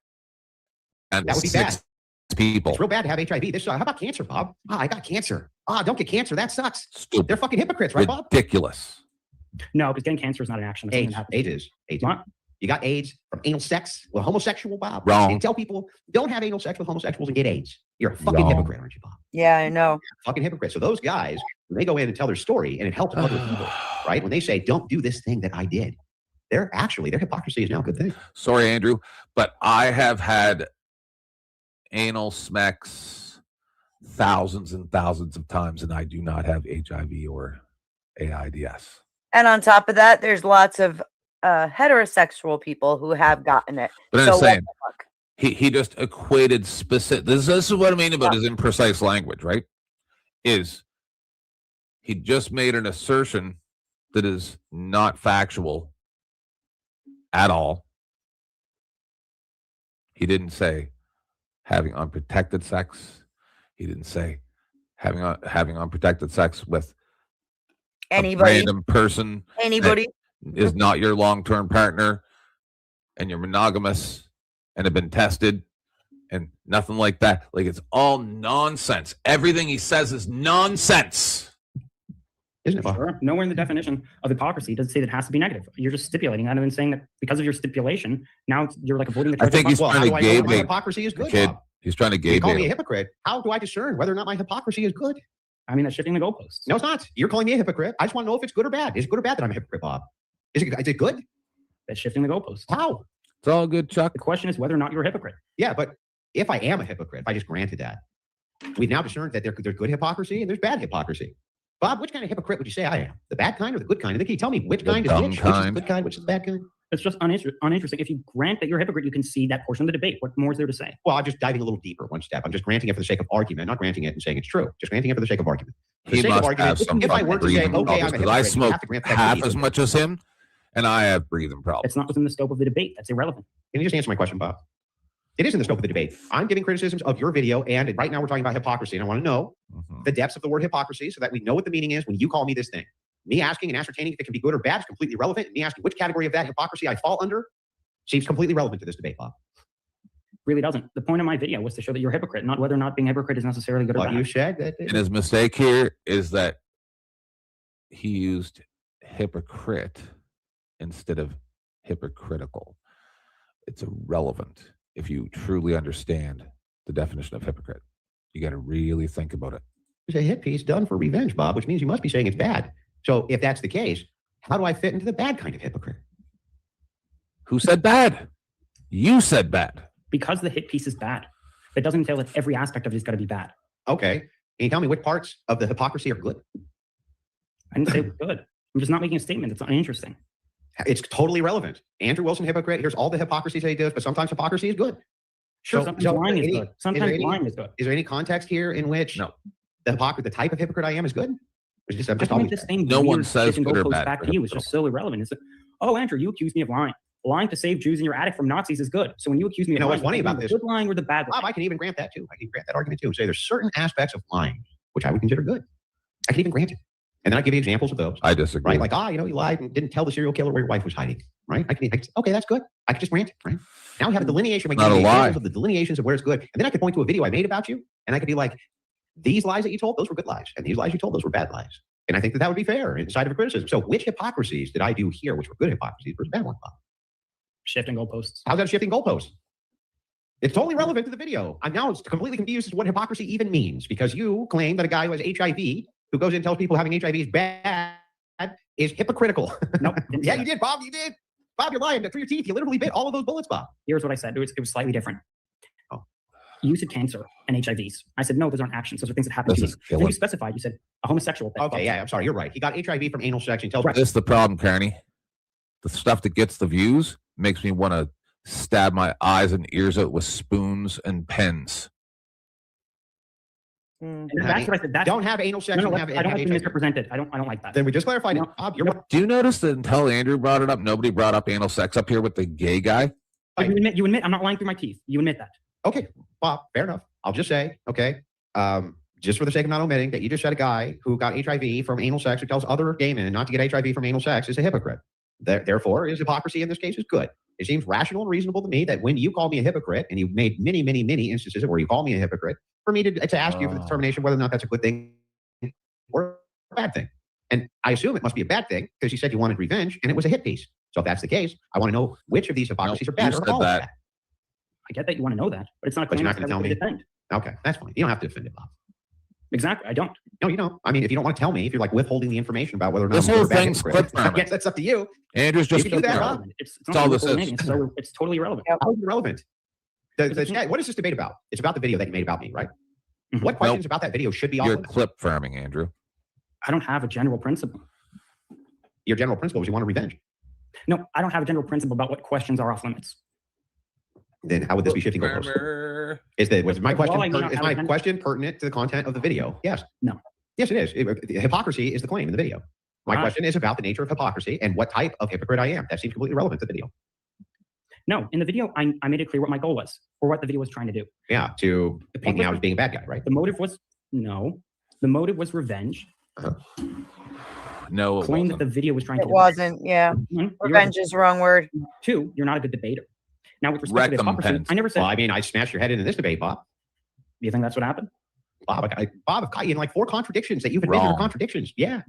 would be bad. People. It's real bad to have HIV. This. How about cancer, Bob? I got cancer. Don't get cancer. That sucks. Stupid. They're fucking hypocrites, right, Bob? Ridiculous. No, because getting cancer is not an action. AIDS is. AIDS. What? You got AIDS from anal sex with homosexual, Bob. Wrong. And tell people don't have anal sex with homosexuals and get AIDS. You're a fucking hypocrite, aren't you, Bob? Yeah, I know. Fucking hypocrite. So those guys, when they go in and tell their story, and it helps other people, right? When they say, "Don't do this thing that I did," their hypocrisy is now a good thing. Sorry, Andrew, but I have had anal smecks thousands and thousands of times, and I do not have HIV or AIDS. And on top of that, there's lots of heterosexual people who have gotten it. But I'm saying he just equated specific. This is what I mean about his imprecise language, right? Is he just made an assertion that is not factual at all. He didn't say having unprotected sex. He didn't say having unprotected sex with anybody, a random person. Anybody is not your long-term partner, and you're monogamous and have been tested, and nothing like that. Like, it's all nonsense. Everything he says is nonsense. Isn't it? Sure. Nowhere in the definition of hypocrisy does it say that it has to be negative. You're just stipulating that and then saying that because of your stipulation, now you're like avoiding the I think he's trying to gauge hypocrisy is good. Kid. Bob? He's trying to gauge. You call me a hypocrite. How do I discern whether or not my hypocrisy is good? I mean, that's shifting the goalposts. No, it's not. You're calling me a hypocrite. I just want to know if it's good or bad. Is it good or bad that I'm a hypocrite, Bob? Is it good? That's shifting the goalposts. How? It's all good, Chuck. The question is whether or not you're a hypocrite. Yeah, but if I am a hypocrite, if I just granted that, we've now discerned that there's good hypocrisy and there's bad hypocrisy. Bob, which kind of hypocrite would you say I am? The bad kind or the good kind? Can you tell me which kind is which? Which is the good kind? Which is the bad kind? It's just uninteresting. If you grant that you're a hypocrite, you can see that portion of the debate. What more is there to say? Well, I'm just diving a little deeper, one step. I'm just granting it for the sake of argument, not granting it and saying it's true. Just granting it for the sake of argument. For the He sake of must argument, have some if I were to say, breathing okay, I'm a problems, 'cause I hypocrite, you smoke have to grant that half to me. as much as him, and I have breathing problems. It's not within the scope of the debate. That's irrelevant. Can you just answer my question, Bob? It is in the scope of the debate. I'm giving criticisms of your video, and right now we're talking about hypocrisy, and I want to know the depths of the word hypocrisy so that we know what the meaning is when you call me this thing. Me asking and ascertaining if it can be good or bad is completely irrelevant. Me asking which category of that hypocrisy I fall under seems completely relevant to this debate, Bob. Really doesn't. The point of my video was to show that you're a hypocrite, not whether or not being a hypocrite is necessarily good or Well, bad. you said that. And his mistake here is that he used hypocrite instead of hypocritical. It's irrelevant if you truly understand the definition of hypocrite. You got to really think about it. It's a hit piece done for revenge, Bob, which means you must be saying it's bad. So if that's the case, how do I fit into the bad kind of hypocrite? Who said bad? You said bad. Because the hit piece is bad. It doesn't entail that every aspect of it is going to be bad. Okay. Can you tell me which parts of the hypocrisy are good? I didn't say it was good. I'm just not making a statement. It's uninteresting. It's totally relevant. Andrew Wilson, hypocrite. Here's all the hypocrisies that he does, but sometimes hypocrisy is good. Sure, sometimes lying is good. Sometimes lying is good. Is there any context here in which the type of hypocrite I am is good? It's just, I'm just I think always this thing no one weird says shifting good or goalposts bad back for to you is just so irrelevant. It's like, oh, Andrew, you accused me of lying. Lying to save Jews in your attic from Nazis is good. So when you accuse me You know of what's lying, funny about the this? good lying or the bad lying? Bob, I can even grant that too. I can grant that argument too and say there's certain aspects of lying which I would consider good. I can even grant it. And then I give you examples of those. I disagree. Right? Like, you lied and didn't tell the serial killer where your wife was hiding. Right? Okay, that's good. I can just grant it. Right? Now we have a delineation. Not a lie. Of the delineations of where it's good. And then I could point to a video I made about you, and I could be like, these lies that you told, those were good lies. And these lies you told, those were bad lies. And I think that would be fair inside of a criticism. So which hypocrisies did I do here, which were good hypocrisies versus bad ones, Bob? Shifting goalposts. How's that shifting goalposts? It's totally relevant to the video. I'm now completely confused as to what hypocrisy even means, because you claim that a guy who has HIV, who goes in and tells people having HIV is bad, is hypocritical. No. Yeah, you did, Bob. You did. Bob, you're lying. Through your teeth, you literally bit all of those bullets, Bob. Here's what I said. It was slightly different. You said cancer and HIVs. I said, no, those aren't actions. Those are things that happen to you. Then you specified. You said a homosexual thing. Okay, yeah, I'm sorry. You're right. He got HIV from anal sex. And tells This is the problem, Carney. The stuff that gets the views makes me want to stab my eyes and ears out with spoons and pens. Mm. And that's what I said. That's, don't have anal sex. No, and I don't want to be HIV. misrepresented. I don't like that. Then we just clarified it. Bob, you're Do you notice that until Andrew brought it up, nobody brought up anal sex up here with the gay guy? You admit I'm not lying through my teeth. You admit that. okay, Bob. Fair enough. I'll just say, okay, just for the sake of not omitting that you just said a guy who got HIV from anal sex who tells other gay men not to get HIV from anal sex is a hypocrite. Therefore, his hypocrisy in this case is good. It seems rational and reasonable to me that when you call me a hypocrite, and you've made many, many, many instances where you call me a hypocrite, for me to ask you for the determination whether or not that's a good thing or a bad thing. And I assume it must be a bad thing because you said you wanted revenge and it was a hit piece. So if that's the case, I want to know which of these hypocrisies are bad or all bad. I get that you want to know that, but it's not a claim But you're not going to tell me. defend. Okay, that's fine. You don't have to defend it, Bob. Exactly, I don't. No, you don't. I mean, if you don't want to tell me, if you're like withholding the information about whether or not This I'm a whole good or bad thing's hypocrite, clip I guess that's up to you. Andrew's just You can do that, Bob. It's That's all this is. It's totally irrelevant. How is it relevant? What is this debate about? It's about the video that you made about me, right? What questions about that video should be off You're limits? clip farming, Andrew. I don't have a general principle. Your general principle is you want to revenge. No, I don't have a general principle about what questions are off limits. Then how would this be shifting goalposts? Was my question pertinent to the content of the video? Yes. No. Yes, it is. Hypocrisy is the claim in the video. My question is about the nature of hypocrisy and what type of hypocrite I am. That seems completely irrelevant to the video. No, in the video, I made it clear what my goal was or what the video was trying to do. Yeah, to paint me out as being a bad guy, right? The motive was the motive was revenge. No, claim that the video was trying It to. wasn't. Yeah. Revenge is the wrong word. 2, you're not a good debater. Now, with respect to the hypocrisy, I never said. Well, I mean, I smashed your head into this debate, Bob. Do you think that's what happened? Bob, I've got you in like 4 contradictions that you've admitted are contradictions. Yeah.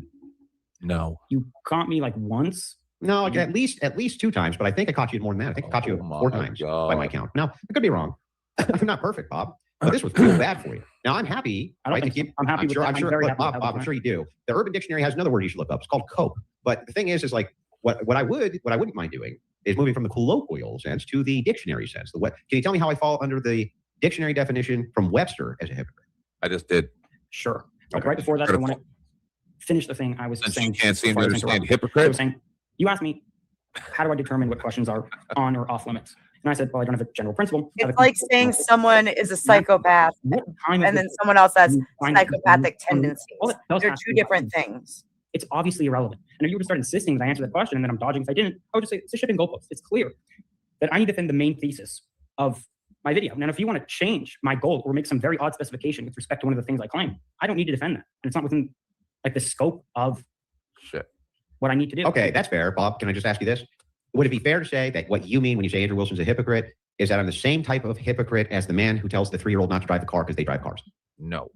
No. You caught me like once. No, like at least 2 times, but I think I caught you more than that. I think I caught you 4 times by my count. Now, I could be wrong. I'm not perfect, Bob. But this was real bad for you. Now I'm happy. I don't think I'm happy with that. I'm very happy with Bob, I'm sure you do. The Urban Dictionary has another word you should look up. It's called cope. But the thing is like what I wouldn't mind doing is moving from the colloquial sense to the dictionary sense. Can you tell me how I fall under the dictionary definition from Webster as a hypocrite? I just did. Sure. But right before that, I want to finish the thing I was saying. You can't seem to understand hypocrite. You asked me, how do I determine what questions are on or off limits? And I said, well, I don't have a general principle. It's like saying someone is a psychopath and then someone else has psychopathic tendencies. They're 2 different things. It's obviously irrelevant. And if you were to start insisting that I answer that question and then I'm dodging if I didn't, I would just say it's a shipping goalpost. It's clear that I need to defend the main thesis of my video. Now, if you want to change my goal or make some very odd specification with respect to one of the things I claim, I don't need to defend that. And it's not within like the scope of what I need to do. Okay, that's fair. Bob, can I just ask you this? Would it be fair to say that what you mean when you say Andrew Wilson's a hypocrite is that I'm the same type of hypocrite as the man who tells the 3-year-old not to drive the car because they drive cars? No.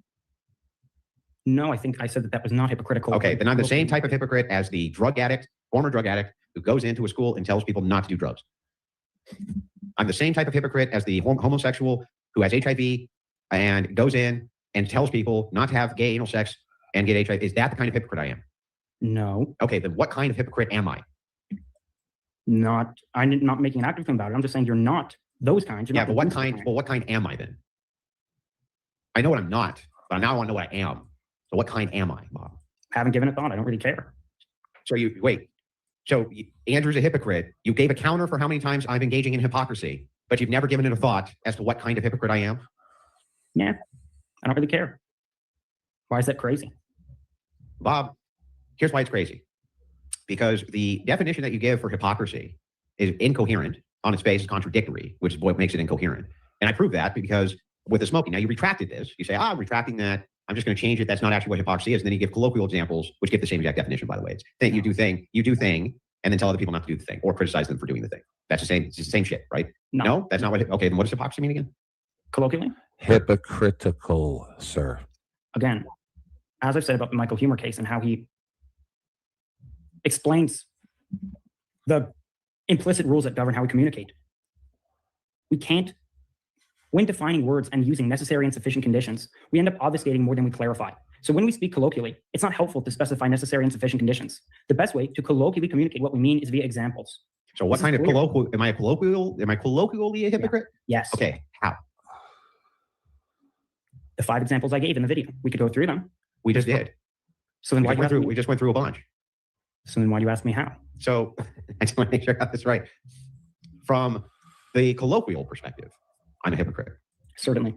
No, I think I said that was not hypocritical. Okay, then I'm the same type of hypocrite as the drug addict, former drug addict, who goes into a school and tells people not to do drugs. I'm the same type of hypocrite as the homosexual who has HIV and goes in and tells people not to have gay anal sex and get HIV. Is that the kind of hypocrite I am? No. Okay, then what kind of hypocrite am I? I'm not making an active claim about it. I'm just saying you're not those kinds. Yeah, but what kind? Well, what kind am I then? I know what I'm not, but now I want to know what I am. So what kind am I, Bob? Haven't given it thought. I don't really care. So Andrew's a hypocrite. You gave a counter for how many times I'm engaging in hypocrisy, but you've never given it a thought as to what kind of hypocrite I am. Yeah, I don't really care. Why is that crazy? Bob, here's why it's crazy. Because the definition that you give for hypocrisy is incoherent on its face, is contradictory, which is what makes it incoherent. And I prove that because with the smoking, now you retracted this. You say, I'm retracting that. I'm just going to change it. That's not actually what hypocrisy is. And then you give colloquial examples, which give the same exact definition, by the way. It's that you do thing, and then tell other people not to do the thing or criticize them for doing the thing. That's it's the same shit, right? No, that's not what, okay, then what does hypocrisy mean again? Colloquially? Hypocritical, sir. Again, as I've said about the Michael Humer case and how he explains the implicit rules that govern how we communicate. We can't, when defining words and using necessary and sufficient conditions, we end up obfuscating more than we clarify. So when we speak colloquially, it's not helpful to specify necessary and sufficient conditions. The best way to colloquially communicate what we mean is via examples. So what kind of colloquial, am I colloquially a hypocrite? Yes. Okay, how? The 5 examples I gave in the video. We could go through them. We just did. So then we just went through a bunch. So then why do you ask me how? So I just want to make sure I got this right. From the colloquial perspective, I'm a hypocrite. Certainly.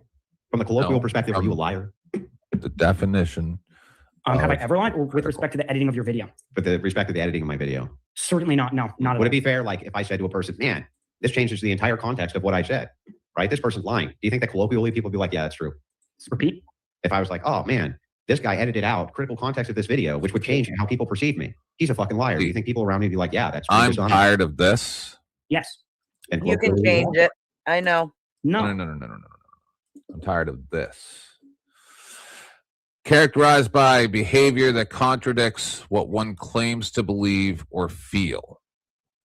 From the colloquial perspective, are you a liar? the definition. Have I ever lied, or with respect to the editing of your video? With the respect to the editing of my video. Certainly not. No, not at Would all. it be fair, like, if I said to a person, man, this changes the entire context of what I said, right? This person's lying. Do you think that colloquially people would be like, yeah, that's true? Repeat. If I was like, oh, man, this guy edited out critical context of this video, which would change how people perceive me. He's a fucking liar. Do you think people around me would be like, yeah, that's I'm dishonest? tired of this. Yes. And You can colloquially, change it. I know. No. I'm tired of this. Characterized by behavior that contradicts what one claims to believe or feel.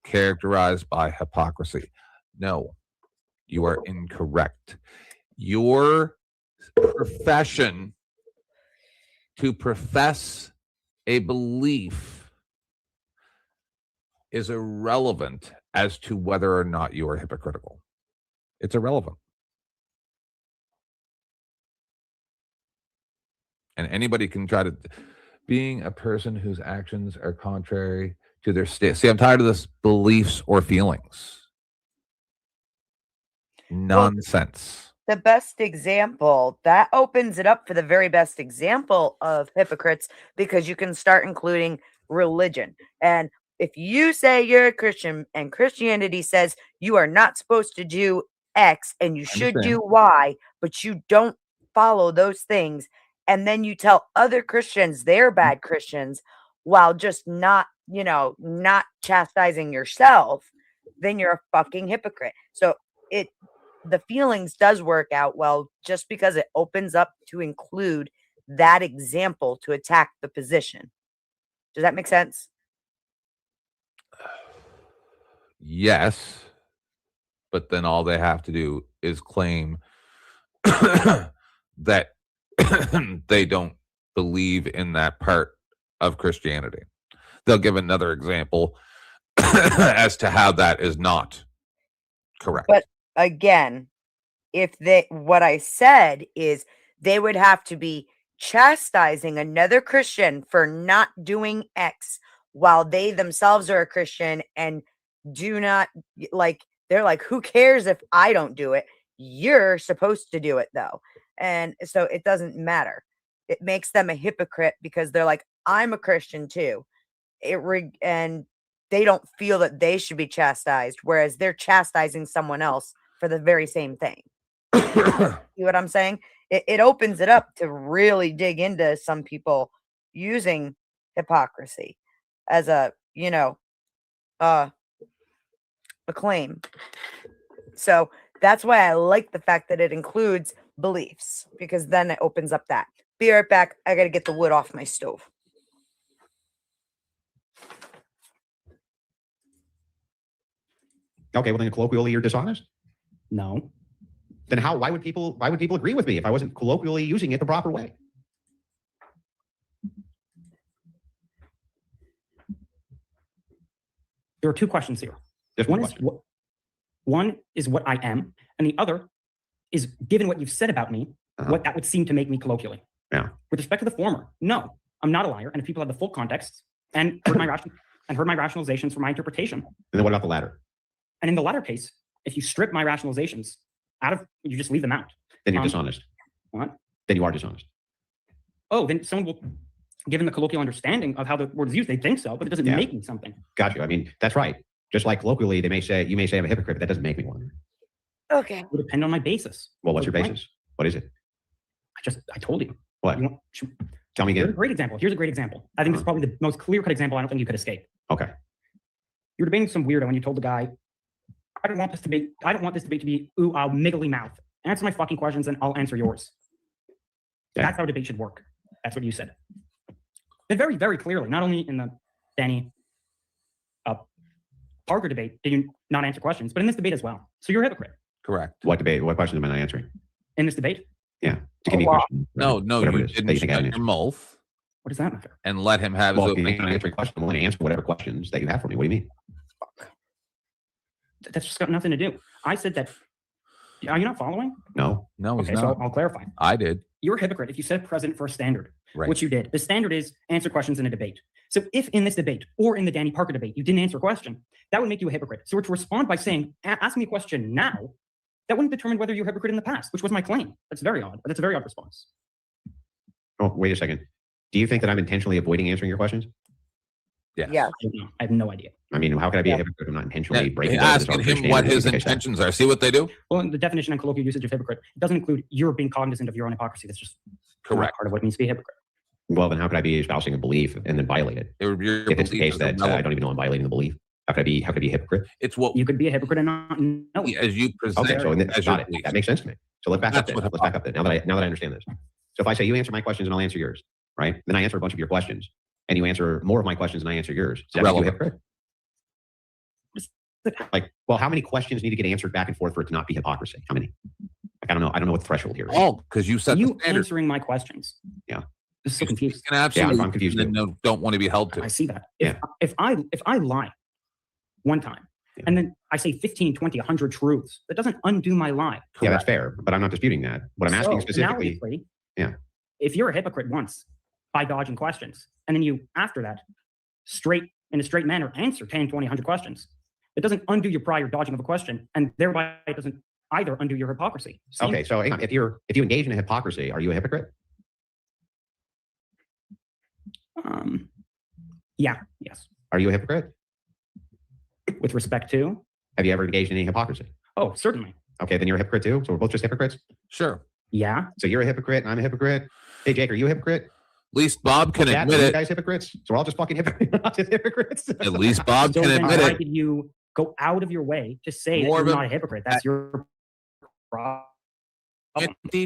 Characterized by hypocrisy. No, you are incorrect. Your profession to profess a belief is irrelevant as to whether or not you are hypocritical. It's irrelevant. And anybody can try to, being a person whose actions are contrary to their state. See, I'm tired of this beliefs or feelings. Nonsense. The best example, that opens it up for the very best example of hypocrites, because you can start including religion. And if you say you're a Christian and Christianity says you are not supposed to do X and you should do Y, but you don't follow those things, and then you tell other Christians they're bad Christians while just not chastising yourself, then you're a fucking hypocrite. So the feelings does work out well just because it opens up to include that example to attack the position. Does that make sense? Yes, but then all they have to do is claim that they don't believe in that part of Christianity. They'll give another example as to how that is not correct. But again, what I said is they would have to be chastising another Christian for not doing X while they themselves are a Christian and do not they're like, who cares if I don't do it? You're supposed to do it though. And so it doesn't matter. It makes them a hypocrite because they're like, I'm a Christian too. And they don't feel that they should be chastised, whereas they're chastising someone else for the very same thing. See what I'm saying? It opens it up to really dig into some people using hypocrisy as a claim. So that's why I like the fact that it includes beliefs, because then it opens up that. Be right back. I got to get the wood off my stove. Okay, well then colloquially you're dishonest? No. Then why would people agree with me if I wasn't colloquially using it the proper way? There are two questions here. One is what I am, and the other is, given what you've said about me, what that would seem to make me colloquially. Yeah. With respect to the former, no, I'm not a liar, and if people had the full context and heard my rationalizations for my interpretation. And then what about the latter? And in the latter case, if you strip my rationalizations you just leave them out. Then you're dishonest. What? Then you are dishonest. Oh, then someone will, given the colloquial understanding of how the word is used, they think so, but it doesn't make me something. Got you. I mean, that's right. Just like colloquially, you may say I'm a hypocrite, but that doesn't make me one. Okay. It would depend on my basis. Well, what's your basis? What is it? I told you. What? Tell me again. Here's a great example. I think this is probably the most clear-cut example I don't think you could escape. Okay. You're debating some weirdo and you told the guy, I don't want this debate to be miggly mouth. Answer my fucking questions and I'll answer yours. Yeah. That's how debate should work. That's what you said. And very, very clearly, not only in the Danny Parker debate did you not answer questions, but in this debate as well. So you're a hypocrite. Correct. What debate? What questions am I not answering? In this debate? Yeah. To give me a question. No, Whatever you it is didn't that you think I shut didn't your mouth. What does that matter? And let him have Well, his if you're opinion. not answering questions, I'm willing to answer whatever questions that you have for me. What do you mean? That's just got nothing to do. I said that. Are you not following? No. No, he's Okay, not. so I'll clarify. I did. You're a hypocrite if you set a precedent for a standard, Right. which you did. The standard is answer questions in a debate. So if in this debate or in the Danny Parker debate you didn't answer a question, that would make you a hypocrite. So to respond by saying, ask me a question now, that wouldn't determine whether you're a hypocrite in the past, which was my claim. That's very odd. But that's a very odd response. Oh, wait a second. Do you think that I'm intentionally avoiding answering your questions? Yes. Yes. I have no idea. I mean, how could I be a hypocrite if I'm not intentionally breaking Asking him what his intentions are. See what they do? Well, in the definition and colloquial usage of hypocrite, it doesn't include you're being cognizant of your own hypocrisy. That's just correct. Part of what it means to be a hypocrite. Well, then how could I be espousing a belief and then violate it? If it's the case that I don't even know I'm violating the belief, how could I be a hypocrite? It's what you could be a hypocrite and not know it. As you present. Okay, so got it. That makes sense to me. So let's back up then. Let's back up then. Now that I understand this. So if I say you answer my questions and I'll answer yours, right? Then I answer a bunch of your questions, and you answer more of my questions and I answer yours. Does that make you a hypocrite? Like, well, how many questions need to get answered back and forth for it to not be hypocrisy? How many? Like, I don't know. I don't know what the threshold here is. Oh, because you said you answering my questions. Yeah. This is so confused. Absolutely. I'm confused. Don't want to be held to. I see that. Yeah. If I lie one time and then I say 15, 20, 100 truths, that doesn't undo my lie. Yeah, that's fair. But I'm not disputing that. What I'm asking specifically. Yeah. If you're a hypocrite once by dodging questions, and then you, after that, in a straight manner, answer 10, 20, 100 questions, it doesn't undo your prior dodging of a question, and thereby it doesn't either undo your hypocrisy. Okay, so hang on. If you engage in a hypocrisy, are you a hypocrite? Yeah. Yes. Are you a hypocrite? With respect to? Have you ever engaged in any hypocrisy? Oh, certainly. Okay, then you're a hypocrite too. So we're both just hypocrites. Sure. Yeah. So you're a hypocrite, and I'm a hypocrite. Hey, Jake, are you a hypocrite? At least Bob can admit it. You guys hypocrites. So we're all just fucking hypocrites. At least Bob so can then admit why it. did you go out of your way to say More that of you're a- not a hypocrite? That's your problem.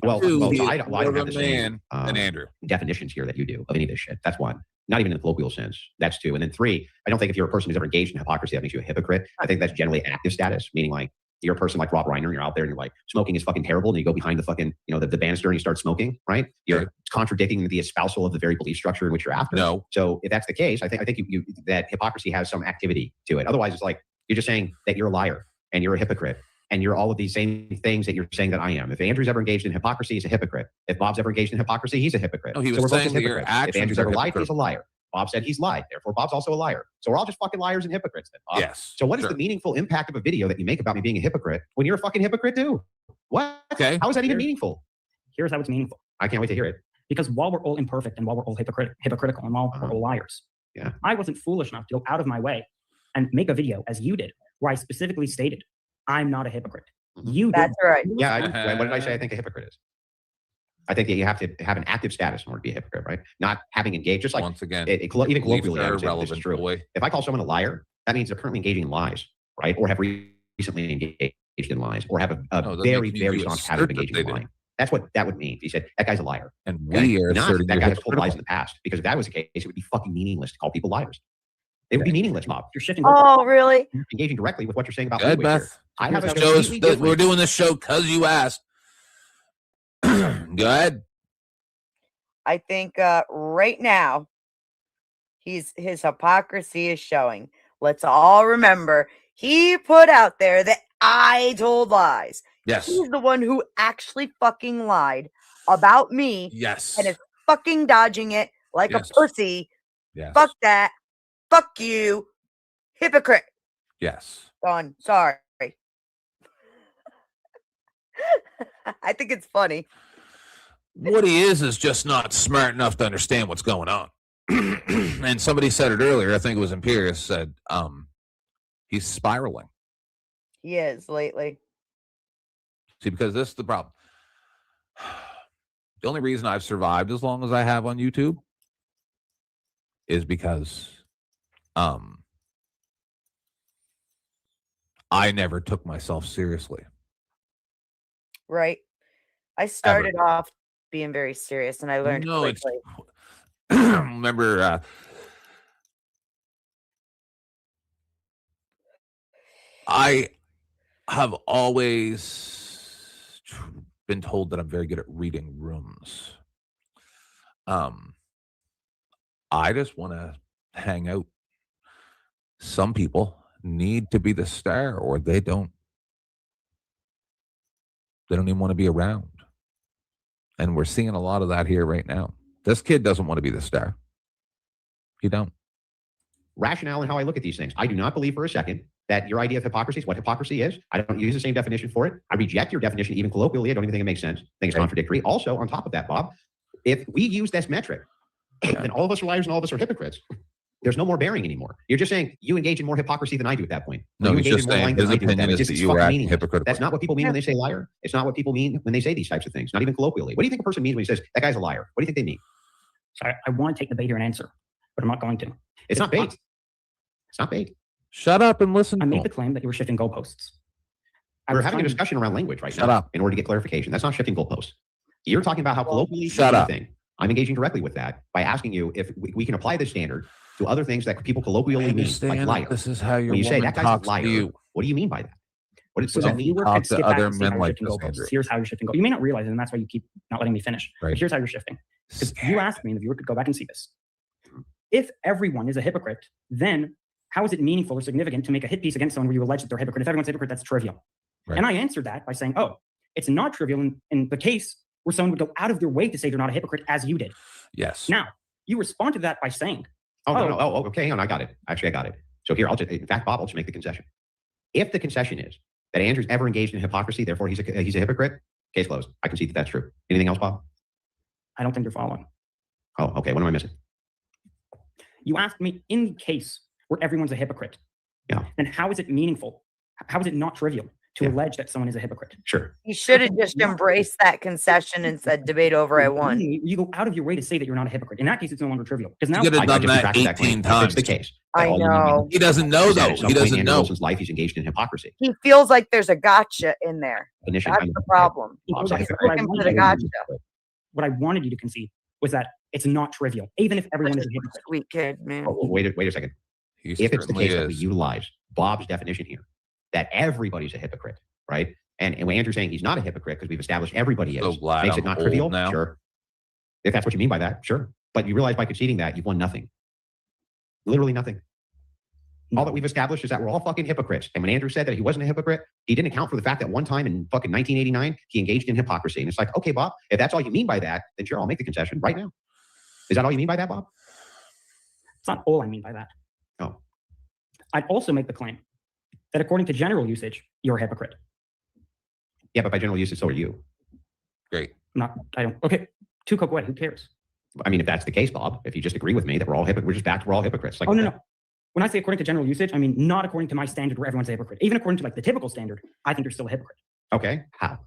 Well, so I don't more have of the a same man than Andrew. definitions here that you do of any of this shit. That's one. Not even in the colloquial sense. That's two. And then three, I don't think if you're a person who's ever engaged in hypocrisy, that makes you a hypocrite. I think that's generally active status, meaning like you're a person like Rob Reiner, and you're out there and you're like, smoking is fucking terrible. And you go behind the fucking, the banister and you start smoking, right? You're contradicting the espousal of the very belief structure in which you're after. No. So if that's the case, I think you that hypocrisy has some activity to it. Otherwise, it's like you're just saying that you're a liar and you're a hypocrite. And you're all of these same things that you're saying that I am. If Andrew's ever engaged in hypocrisy, he's a hypocrite. If Bob's ever engaged in hypocrisy, he's a hypocrite. No, he So was we're both saying just that your hypocrites. actions If Andrew's are ever lied, he's a hypocritical. liar. Bob said he's lied. Therefore, Bob's also a liar. So we're all just fucking liars and hypocrites then, Bob. Yes, So what is sure. the meaningful impact of a video that you make about me being a hypocrite when you're a fucking hypocrite too? What? Okay. How is that even meaningful? Here's how it's meaningful. I can't wait to hear it. Because while we're all imperfect and while we're all hypocritical and while we're all liars, Yeah. I wasn't foolish enough to go out of my way and make a video as you did, where I specifically stated, I'm not a hypocrite. You did. That's right. Yeah. What did I say I think a hypocrite is? I think that you have to have an active status in order to be a hypocrite, right? Not having engaged, just like Once again, even colloquially, I would say this is irrelevant true. boy. If I call someone a liar, that means they're currently engaging in lies, right? Or have recently engaged in lies, or have a No, that very, makes very you strong assert pattern of that engaging they in did. lying. That's what that would mean. If you said that guy's a liar, And okay? we are Not asserting that you're guy has told lies hypocritical. in the past. Because if that was the case, it would be fucking meaningless to call people liars. It would be meaningless, Bob. You're shifting. Oh, really? You're engaging directly with what you're saying about Good, language here. Beth. I have a This show is- completely different. we're doing this show because you asked. Go ahead. I think right now his hypocrisy is showing. Let's all remember he put out there that I told lies. Yes. He's the one who actually fucking lied about me. Yes. And is fucking dodging it like Yes. a pussy. Yes. Fuck that. Fuck you. Hypocrite. Yes. Gone. Sorry. I think it's funny. What he is just not smart enough to understand what's going on. And somebody said it earlier, I think it was Imperius, said he's spiraling. He is lately. See, because this is the problem. The only reason I've survived as long as I have on YouTube is because I never took myself seriously. Right. I started off being very serious and I learned No, it's quickly. remember I have always been told that I'm very good at reading rooms. I just want to hang out. Some people need to be the star or they don't even want to be around. And we're seeing a lot of that here right now. This kid doesn't want to be the star. He don't. Rationale and how I look at these things. I do not believe for a second that your idea of hypocrisy is what hypocrisy is. I don't use the same definition for it. I reject your definition, even colloquially. I don't even think it makes sense. I think it's contradictory. Also, on top of that, Bob, if we use this metric, then all of us are liars and all of us are hypocrites. There's no more bearing anymore. You're just saying you engage in more hypocrisy than I do at that point. No, You he's engage just in more saying lying than his I do at opinion that. is It's that just you were fucking acting meaningless. hypocritical. That's not what people mean when they say liar. It's not what people mean when they say these types of things, not even colloquially. What do you think a person means when he says, that guy's a liar? What do you think they mean? Sorry, I want to take the bait here and answer, but I'm not going to. It's not bait. It's not bait. Shut up and listen. I to made him. the claim that you were shifting goalposts. We're having a discussion around language right Shut now up. in order to get clarification. That's not shifting goalposts. You're talking about how colloquially Shut up. thing. I'm engaging directly with that by asking you if we can apply this standard to other things that people colloquially mean, like understand liar. this is how your when you say woman that guy's talks a liar, to you. what do you mean by that? What does So that that mean? viewer Talk could to skip back other and see men how you're like shifting this, goalposts. Andrew. Here's how you're shifting goalposts. You may not realize it, and that's why you keep not letting me finish. Right. But here's how you're shifting. Because you asked me, and the viewer could go back and see this. If everyone is a hypocrite, then how is it meaningful or significant to make a hit piece against someone where you allege that they're a hypocrite? If everyone's a hypocrite, that's trivial. Right. And I answered that by saying, oh, it's not trivial in the case where someone would go out of their way to say they're not a hypocrite, as you did. Yes. Now, you respond to that by saying, Okay, hang on, I got it. Actually, I got it. So here, in fact, Bob, I'll just make the concession. If the concession is that Andrew's ever engaged in hypocrisy, therefore he's a hypocrite, case closed. I can see that that's true. Anything else, Bob? I don't think you're following. Oh, okay. What am I missing? You asked me in the case where everyone's a hypocrite. Yeah. Then how is it meaningful? How is it not trivial to allege that someone is a hypocrite? Sure. You should have just embraced that concession and said, debate over, I won. You go out of your way to say that you're not a hypocrite. In that case, it's no longer trivial. Because now You could have I done just that retracted 18 claim. times. It's the case. I All you know. He doesn't know, is that though. at some He point doesn't in know. Wilson's life, he's engaged in hypocrisy. He feels like there's a gotcha in there. Definition That's kind the of- problem. Bob's What a I He's hypocrite. looking for wanted the you to gotcha. what I wanted you to concede was that it's not trivial, even if everyone is a hypocrite. Sweet kid, man. Oh, wait a second. He If it's the certainly case that we is. utilize Bob's definition here, that everybody's a hypocrite, right? And when Andrew's saying he's not a hypocrite because we've established everybody So is, glad makes it I'm not old trivial. now. Sure. If that's what you mean by that, sure. But you realize by conceding that you've won nothing. Literally nothing. All that we've established is that we're all fucking hypocrites. And when Andrew said that he wasn't a hypocrite, he didn't account for the fact that one time in fucking 1989, he engaged in hypocrisy. And it's like, okay, Bob, if that's all you mean by that, then sure, I'll make the concession right now. Is that all you mean by that, Bob? It's not all I mean by that. Oh. I'd also make the claim that according to general usage, you're a hypocrite. Yeah, but by general usage, so are you. Great. Okay, two Coke away, who cares? I mean, if that's the case, Bob, if you just agree with me that we're all hypocrites, we're just back to we're all hypocrites. Like, Oh, no. When I say according to general usage, I mean not according to my standard where everyone's a hypocrite. Even according to like the typical standard, I think you're still a hypocrite. Okay, how?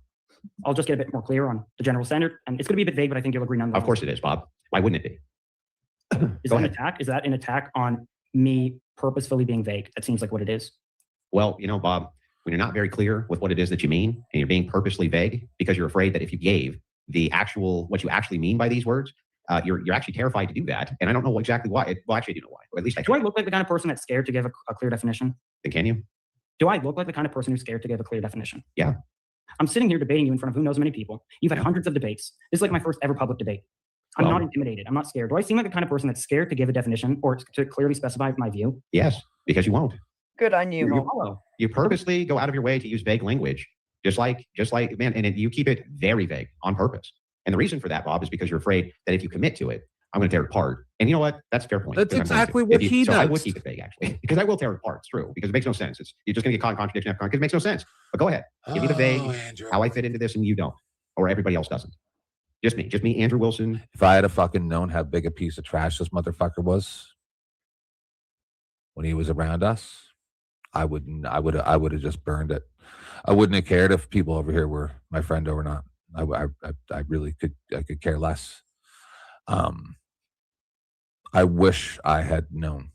I'll just get a bit more clear on the general standard. And it's going to be a bit vague, but I think you'll agree nonetheless. Of course it is, Bob. Why wouldn't it be? Is that an attack? Is that an attack on me purposefully being vague? That seems like what it is. Well, you know, Bob, when you're not very clear with what it is that you mean, and you're being purposely vague because you're afraid that if you gave what you actually mean by these words, you're actually terrified to do that. And I don't know exactly why. Well, actually, I do know why. Or at least I Do I look like the kind of person that's scared to give a clear definition? Then can you? Do I look like the kind of person who's scared to give a clear definition? Yeah. I'm sitting here debating you in front of who knows how many people. You've had hundreds of debates. This is like my first ever public debate. I'm Well- not intimidated. I'm not scared. Do I seem like the kind of person that's scared to give a definition or to clearly specify my view? Yes, because you won't. Good on you. You purposely go out of your way to use vague language, just like man, and you keep it very vague on purpose. And the reason for that, Bob, is because you're afraid that if you commit to it, I'm going to tear it apart. And you know what? That's a fair point. That's because I'm going exactly to. what If you- he so I does. would keep it vague, actually, because I will tear it apart. It's true, because it makes no sense. You're just going to get caught in contradiction after contradiction, because it makes no sense. But go ahead. Give me the vague, Andrew. how I fit into this and you don't, or everybody else doesn't. Just me, Andrew Wilson. If I had a fucking known how big a piece of trash this motherfucker was when he was around us, I would have just burned it. I wouldn't have cared if people over here were my friend or not. I really could care less. I wish I had known,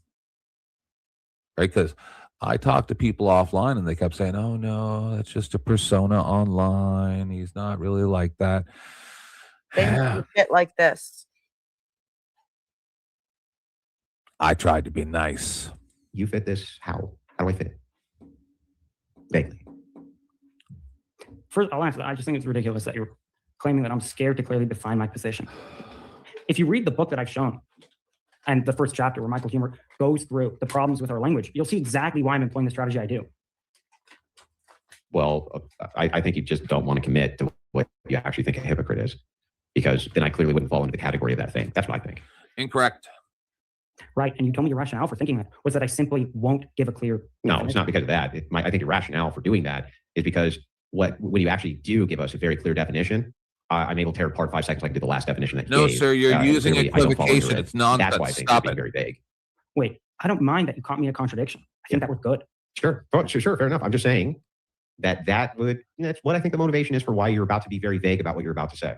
right? Because I talked to people offline and they kept saying, "Oh no, that's just a persona online. He's not really like that." They do shit like this. I tried to be nice. You fit this? How? How do I fit it? Vaguely. First, I'll answer that. I just think it's ridiculous that you're claiming that I'm scared to clearly define my position. If you read the book that I've shown and the first chapter where Michael Humer goes through the problems with our language, you'll see exactly why I'm employing the strategy I do. Well, I think you just don't want to commit to what you actually think a hypocrite is, because then I clearly wouldn't fall into the category of that thing. That's what I think. Incorrect. Right. And you told me your rationale for thinking that was that I simply won't give a clear No, definition. it's not because of that. I think your rationale for doing that is because when you actually do give us a very clear definition, I'm able to tear it apart 5 seconds. I can do the last definition that No, gave. sir, you're using clearly, I don't fall under equivocation. it. It's nonsense. That's why I think Stop it's it. very vague. Wait, I don't mind that you caught me in a contradiction. I think that was good. Sure, sure, fair enough. I'm just saying that would, that's what I think the motivation is for why you're about to be very vague about what you're about to say.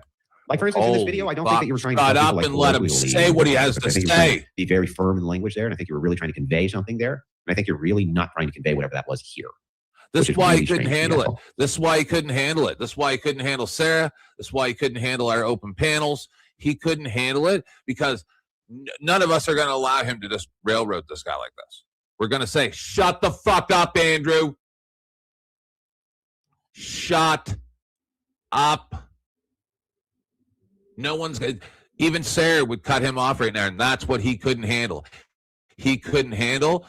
Like, for instance, in this video, I don't think that you were trying to shut tell up people, like, and let him colloquially say what he has I to think you were trying say. to be very firm in language there, and I think you were really trying to convey something there. And I think you're really not trying to convey whatever that was here. This is why really he couldn't strange to me, handle that's it. all. This is why he couldn't handle it. This is why he couldn't handle Sarah. This is why he couldn't handle our open panels. He couldn't handle it because none of us are going to allow him to just railroad this guy like this. We're going to say, shut the fuck up, Andrew. Shut up. No one's going to, even Sarah would cut him off right now, and that's what he couldn't handle. He couldn't handle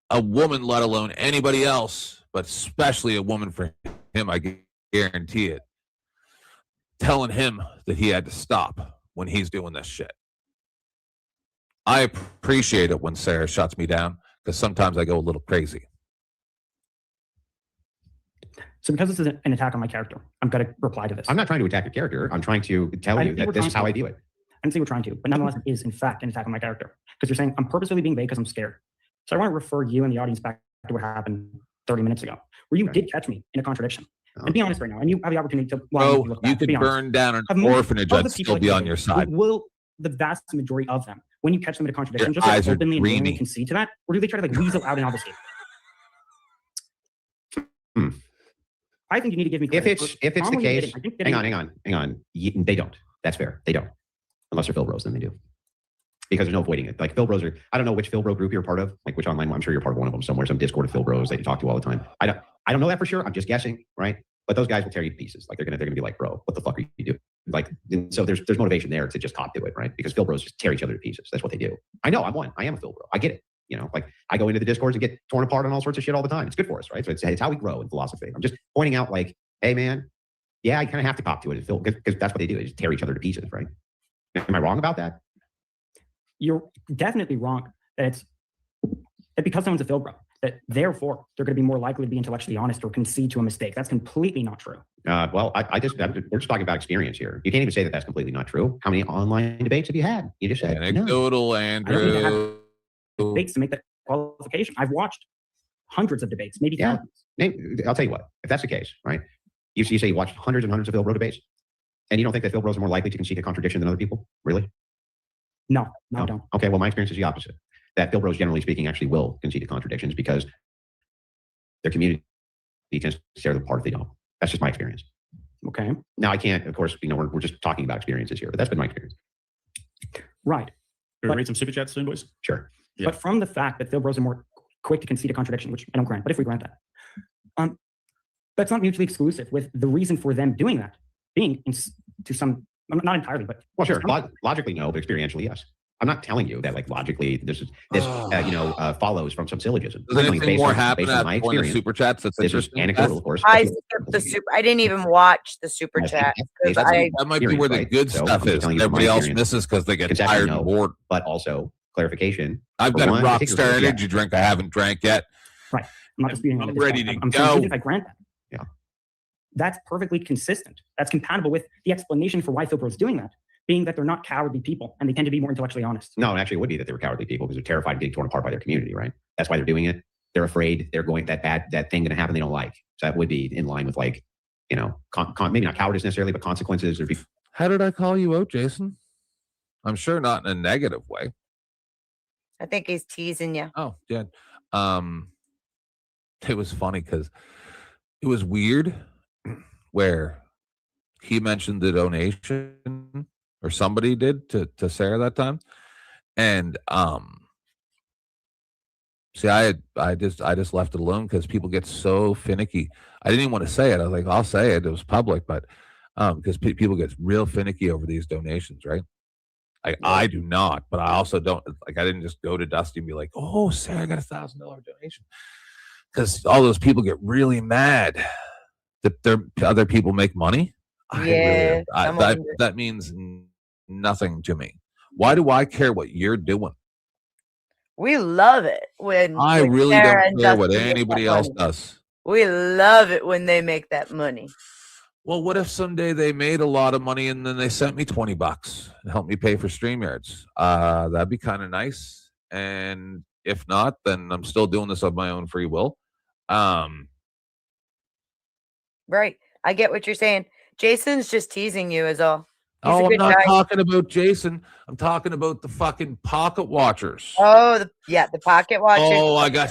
a woman, let alone anybody else, but especially a woman for him, I guarantee it, telling him that he had to stop when he's doing this shit. I appreciate it when Sarah shuts me down because sometimes I go a little crazy. So because this is an attack on my character, I'm going to reply to this. I'm not trying to attack your character. I'm trying to tell you that this is how I view it. I didn't say we're trying to, but nonetheless, it is in fact an attack on my character. Because you're saying I'm purposely being vague because I'm scared. So I want to refer you and the audience back to what happened 30 minutes ago, where you did catch me in a contradiction. And be honest right now, and you have the opportunity to. Well, you could burn down an orphanage. I'd still be on your side. Will the vast majority of them, when you catch them in a contradiction, Your just eyes are openly and willingly dreamy. concede to that, or do they try to like weasel out and obfuscate? I think you need to give me If credit. it's the Normally case, bidding. I think hang bidding- on. They don't. That's fair. They don't. Unless they're Phil Bros, then they do. Because there's no avoiding it. Like Phil Bros are, I don't know which Phil Bro group you're part of, like which online, I'm sure you're part of one of them somewhere, some Discord of Phil Bros that you talk to all the time. I don't know that for sure. I'm just guessing, right? But those guys will tear you to pieces. Like they're gonna be like, bro, what the fuck are you doing? Like, so there's motivation there to just cop to it, right? Because Phil Bros just tear each other to pieces. That's what they do. I know, I'm one. I am a Phil Bro. I get it. You know, like I go into the Discords and get torn apart on all sorts of shit all the time. It's good for us, right? So it's how we grow in philosophy. I'm just pointing out, like, hey man, yeah, I kind of have to cop to it, Phil, because that's what they do. They just tear each other to pieces, right? Am I wrong about that? You're definitely wrong that because someone's a Phil Bro, that therefore they're going to be more likely to be intellectually honest or concede to a mistake. That's completely not true. Well, we're just talking about experience here. You can't even say that that's completely not true. How many online debates have you had? You just said anecdotal, Andrew. I don't need to have debates to make that qualification. I've watched hundreds of debates, maybe thousands. I'll tell you what. If that's the case, right? You say you watched hundreds and hundreds of Phil Bro debates, and you don't think that Phil Bros are more likely to concede a contradiction than other people? Really? No, I don't. Okay, well, my experience is the opposite. That Phil Bros, generally speaking, actually will concede to contradictions because their community tends to tear them apart if they don't. That's just my experience. Okay. Now, I can't, of course, we're just talking about experiences here, but that's been my experience. Right. Can we read some super chats soon, boys? Sure. But from the fact that Phil Bros are more quick to concede a contradiction, which I don't grant, but if we grant that, that's not mutually exclusive with the reason for them doing that being to some, not entirely, but well, sure. Logically, no, but experientially, yes. I'm not telling you that, like, logically, this follows from some syllogism. Does anything more happen at the point of super chats? That's this is interesting. anecdotal, of course. I skipped the super. I didn't even watch the super chat because That might be where the good stuff is. Everybody else misses because they get tired and bored. But also clarification. I've got a Rockstar energy drink I haven't drank yet. Right. I'm not disputing that. I'm ready to I'm go. saying if I grant that. Yeah. That's perfectly consistent. That's compatible with the explanation for why Phil Bros doing that, being that they're not cowardly people and they tend to be more intellectually honest. No, actually, it would be that they were cowardly people because they're terrified of getting torn apart by their community, right? That's why they're doing it. They're afraid they're going that thing going to happen they don't like. So that would be in line with, like, you know, maybe not cowardice necessarily, but consequences. How did I call you out, Jason? I'm sure not in a negative way. I think he's teasing you. Oh, yeah. It was funny because it was weird where he mentioned the donation, or somebody did to Sarah that time, and see, I just left it alone because people get so finicky. I didn't even want to say it. I was like, I'll say it. It was public, but because people get real finicky over these donations, right? I do not, but I also don't, like, I didn't just go to Dusty and be like, oh, Sarah, I got $1,000 donation. Because all those people get really mad that other people make money. Yeah, that means nothing to me. Why do I care what you're doing? We love it when I really Sarah don't and care what Dustin make anybody that else money. does. We love it when they make that money. Well, what if someday they made a lot of money and then they sent me $20 and helped me pay for StreamYards? That'd be kind of nice. And if not, then I'm still doing this of my own free will. Right. I get what you're saying. Jason's just teasing you is all. He's a I'm good not guy. talking about Jason. I'm talking about the fucking pocket watchers. Oh, the pocket watchers. Oh, I got.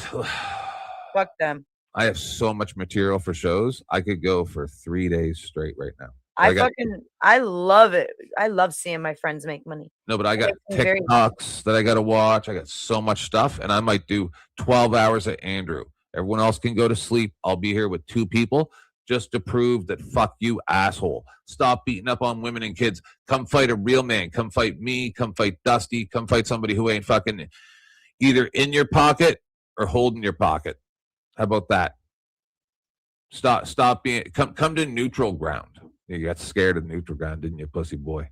Fuck them. I have so much material for shows. I could go for 3 days straight right now. I love it. I love seeing my friends make money. No, but I got makes me very TikToks that I got to watch. I got so much stuff, and I might do 12 hours at Andrew. Everyone else can go to sleep. I'll be here with 2 people just to prove that fuck you, asshole. Stop beating up on women and kids. Come fight a real man. Come fight me. Come fight Dusty. Come fight somebody who ain't fucking either in your pocket or holding your pocket. How about that? Stop being. Come to neutral ground. You got scared of neutral ground, didn't you, pussy boy?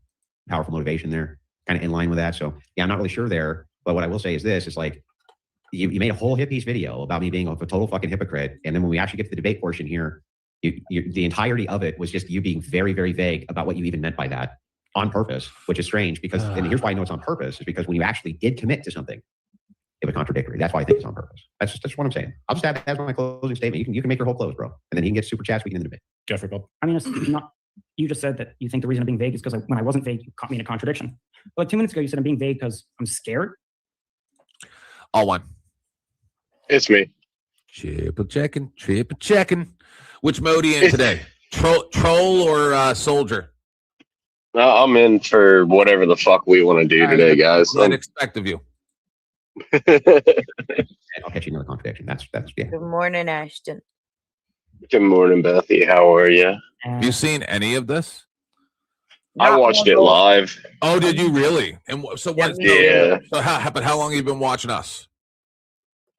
Powerful motivation there, kind of in line with that. So yeah, I'm not really sure there, but what I will say is this: it's like you made a whole hippies video about me being a total fucking hypocrite, and then when we actually get to the debate portion here, the entirety of it was just you being very, very vague about what you even meant by that on purpose, which is strange because, and here's why I know it's on purpose, is because when you actually did commit to something, it was contradictory. That's why I think it's on purpose. That's what I'm saying. I'll just have that as my closing statement. You can make your whole close, bro, and then he can get super chats. We can end the debate. Jeffrey, Bob. I mean, it's not. You just said that you think the reason I'm being vague is because when I wasn't vague, you caught me in a contradiction. But like 2 minutes ago, you said I'm being vague because I'm scared. All one. It's me. Triple checking. Which mode are you in today? Troll or soldier? No, I'm in for whatever the fuck we want to do today, guys. What I'd expect of you. I'll catch you another contradiction. That's yeah. Good morning, Ashton. Good morning, Bethy. How are you? Have you seen any of this? I watched it live. Oh, did you really? And so what? Yeah. So how long have you been watching us?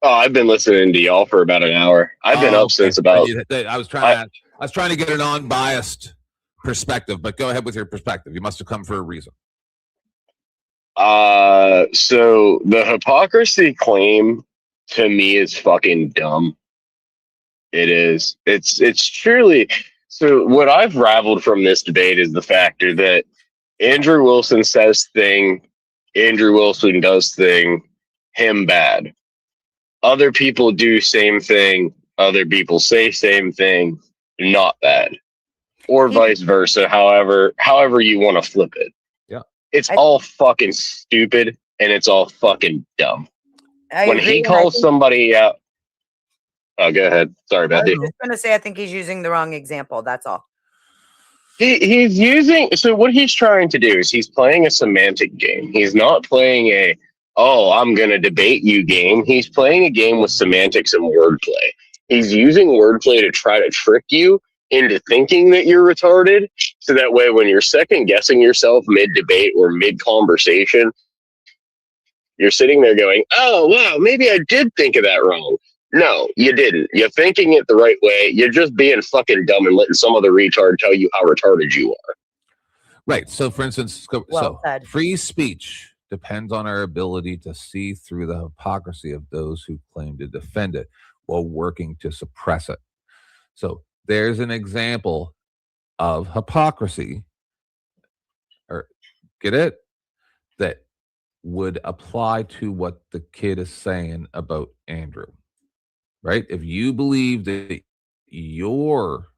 Oh, I've been listening to y'all for about an hour. I've been up since about. I was trying to get an unbiased perspective, but go ahead with your perspective. You must have come for a reason. So the hypocrisy claim to me is fucking dumb. It is. It's truly. So what I've raveled from this debate is the factor that Andrew Wilson says thing, Andrew Wilson does thing, him bad. Other people do same thing, other people say same thing, not bad. Or vice versa, however you want to flip it. Yeah. It's all fucking stupid and it's all fucking dumb. When he calls somebody out. Oh, go ahead. Sorry about that. I was just going to say, I think he's using the wrong example. That's all. He's using, so what he's trying to do is he's playing a semantic game. He's not playing I'm going to debate you game. He's playing a game with semantics and wordplay. He's using wordplay to try to trick you into thinking that you're retarded. So that way, when you're second guessing yourself mid debate or mid conversation, you're sitting there going, oh, wow, maybe I did think of that wrong. No, you didn't. You're thinking it the right way. You're just being fucking dumb and letting some other retard tell you how retarded you are. Right. So, for instance, free speech depends on our ability to see through the hypocrisy of those who claim to defend it while working to suppress it. So, there's an example of hypocrisy, or get it, that would apply to what the kid is saying about Andrew. Right? If you believe that your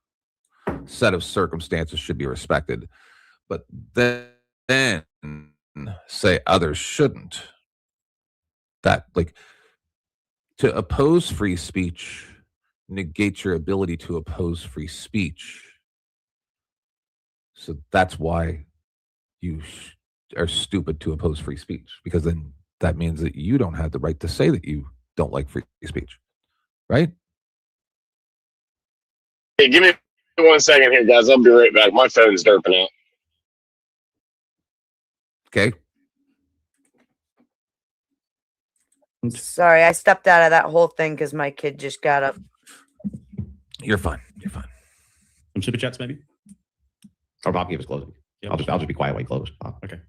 set of circumstances should be respected, but then say others shouldn't, that, like, to oppose free speech negates your ability to oppose free speech. So that's why you are stupid to oppose free speech, because then that means that you don't have the right to say that you don't like free speech. Right? Hey, give me 1 second here, guys. I'll be right back. My phone's derping out. Okay. Sorry, I stepped out of that whole thing because my kid just got up. You're fine. You're fine. Some super chats, maybe? Or Bob, give us closing. Yeah, I'll just be quiet while you close. Bob. Okay.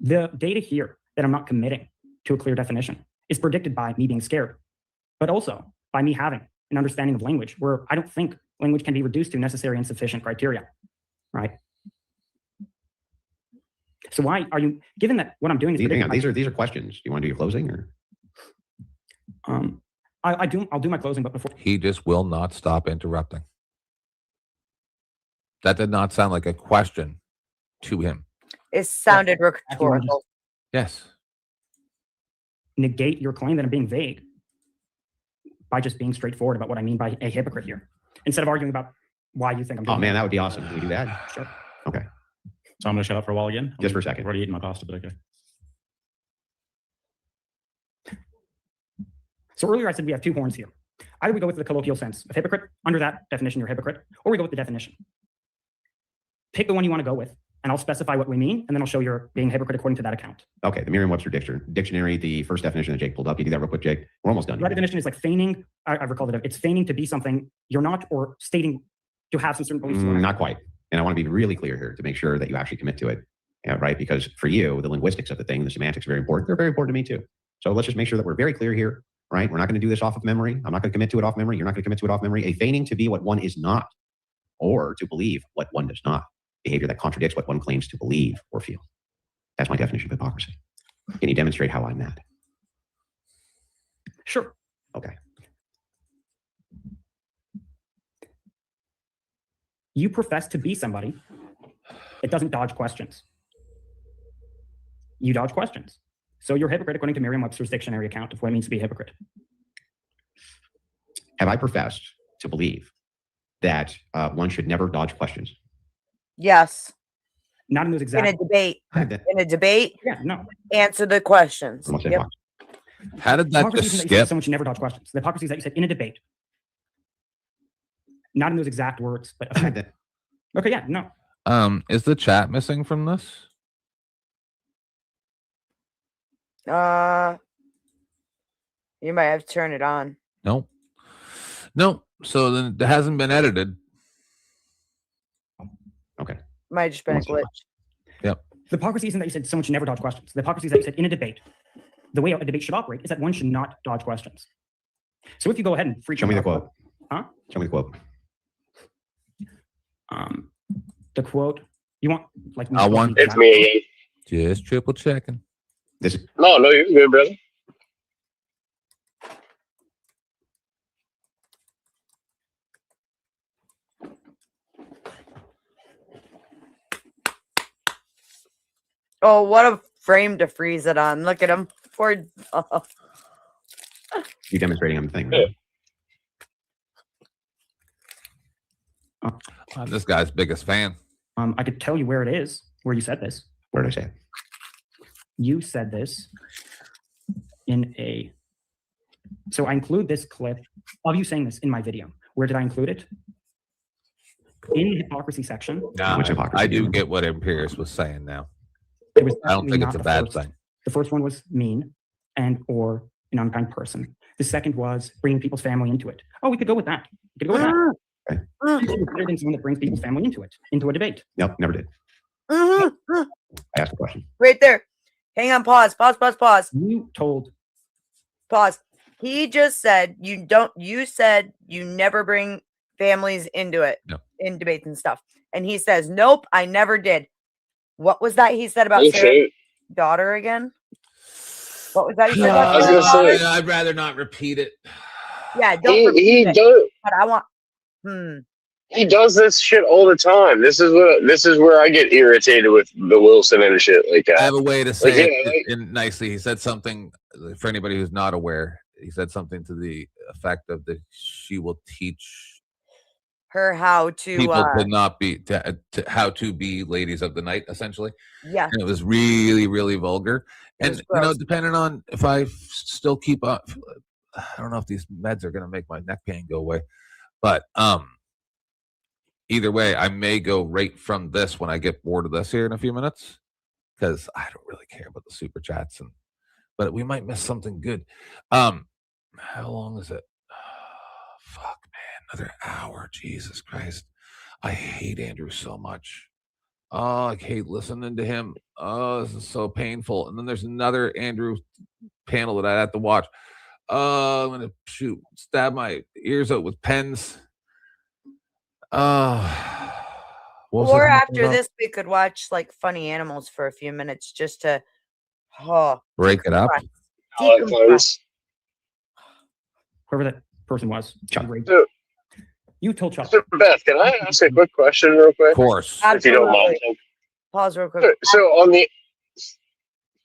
The data here that I'm not committing to a clear definition is predicted by me being scared, but also by me having an understanding of language where I don't think language can be reduced to necessary and sufficient criteria, right? So why are you, given that what I'm doing is these are questions. You want to do your closing or? I'll do my closing, but before he just will not stop interrupting. That did not sound like a question to him. It sounded rhetorical. Yes. Negate your claim that I'm being vague by just being straightforward about what I mean by a hypocrite here, instead of arguing about why you think I'm doing Oh man, that would be awesome. Can we do that? Sure. Okay. So I'm going to shut up for a while again? Just for a second. I've already eaten my pasta, but okay. So earlier I said we have two horns here. Either we go with the colloquial sense of hypocrite, under that definition you're a hypocrite, or we go with the definition. Pick the one you want to go with, and I'll specify what we mean, and then I'll show you're being a hypocrite according to that account. Okay, the Merriam-Webster dictionary, the first definition that Jake pulled up. You do that real quick, Jake. We're almost done. That definition is like feigning, I've recalled it, it's feigning to be something you're not, or stating to have some certain beliefs. Not quite. And I want to be really clear here to make sure that you actually commit to it. Yeah, right? Because for you, the linguistics of the thing, the semantics are very important. They're very important to me too. So let's just make sure that we're very clear here, right? We're not going to do this off of memory. I'm not going to commit to it off memory. You're not going to commit to it off memory. A feigning to be what one is not, or to believe what one does not. Behavior that contradicts what one claims to believe or feel. That's my definition of hypocrisy. Can you demonstrate how I'm that? Sure. Okay. You profess to be somebody that doesn't dodge questions. You dodge questions. So you're a hypocrite according to Merriam-Webster's dictionary account of what it means to be a hypocrite. Have I professed to believe that one should never dodge questions? Yes. Not in those exact. In a debate. In a debate. Yeah, no. Answer the questions. Yep. How did that Hypocrisy just is that you said skip? someone should never dodge questions. The hypocrisy is that you said in a debate. Not in those exact words, but okay, yeah, no. Is the chat missing from this? You might have to turn it on. No. No. So then it hasn't been edited. Okay. Might have just been a glitch. Yep. The hypocrisy isn't that you said someone should never dodge questions. The hypocrisy is that you said in a debate, the way a debate should operate is that one should not dodge questions. So if you go ahead and Show me the quote. Huh? Show me the quote. The quote, you want like I want It's me again. Just triple checking. This No, you're good, brother. Oh, what a frame to freeze it on. Look at him. Poor. Oh. You demonstrating I'm the thing. Right? I'm this guy's biggest fan. I could tell you where it is, where you said this. Where did I say it? You said this in a. So I include this clip of you saying this in my video. Where did I include it? In the hypocrisy section. No, I do get what Imperius was saying now. It was I don't think it's a bad first. thing. The first one was mean and or an unkind person. The second was bringing people's family into it. Oh, we could go with that. We could go with that. You're better than someone that brings people's family into it, into a debate. Nope, never did. I asked a question. Right there. Hang on. Pause. You told. Pause. He just said you don't. You said you never bring families into it in debates and stuff. And he says, "Nope, I never did." What was that he said about Sarah's daughter again? What was that he said about Sarah's daughter? I'd rather not repeat it. Yeah, don't repeat it. does. But I want. He does this shit all the time. This is where I get irritated with the Wilson and shit like that. I have a way to say it nicely. He said something for anybody who's not aware. He said something to the effect of that she will teach her how to people to not be to how to be ladies of the night, essentially. Yeah, and it was really, really vulgar. And you know, depending on if I still keep up, I don't know if these meds are going to make my neck pain go away, but either way, I may go right from this when I get bored of this here in a few minutes, because I don't really care about the super chats, but we might miss something good. How long is it? Fuck, man, another hour. Jesus Christ, I hate Andrew so much. Oh, I hate listening to him. Oh, this is so painful. And then there's another Andrew panel that I have to watch. I'm gonna stab my ears out with pens. Or after this, we could watch like funny animals for a few minutes just to break it up. decompress. Whoever that person was, Chuck. So, You told Chuck. So Beth, can I ask a quick question real quick? Of course. If you don't mind. Pause real quick. So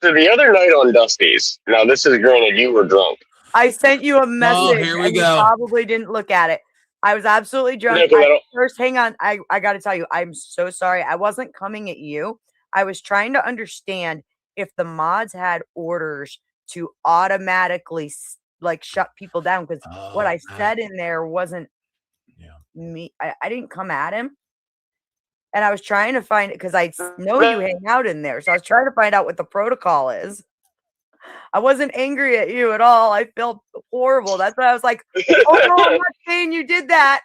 the other night on Dusty's, now this is granted you were drunk. I sent you a message here we and you go. probably didn't look at it. I was absolutely drunk. First, hang on. I got to tell you, I'm so sorry. I wasn't coming at you. I was trying to understand if the mods had orders to automatically like shut people down, because what I said in there wasn't me. I didn't come at him. And I was trying to find it because I know you hang out in there. So I was trying to find out what the protocol is. I wasn't angry at you at all. I felt horrible. That's why I was like, oh no, I'm not saying you did that.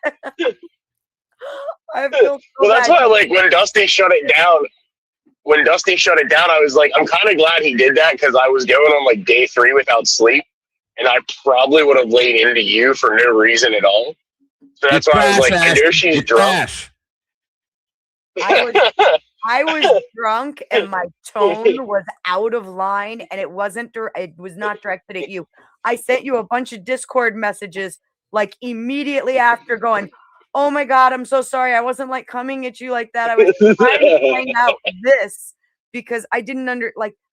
I feel so that's bad. why, like, when Dusty shut it down, I was like, I'm kind of glad he did that, because I was going on like day 3 without sleep, and I probably would have laid into you for no reason at all. So that's why I was like, I know she's drunk. I was drunk and my tone was out of line, and it was not directed at you. I sent you a bunch of Discord messages like immediately after, going, oh my God, I'm so sorry. I wasn't like coming at you like that. I was trying to find out this because I didn't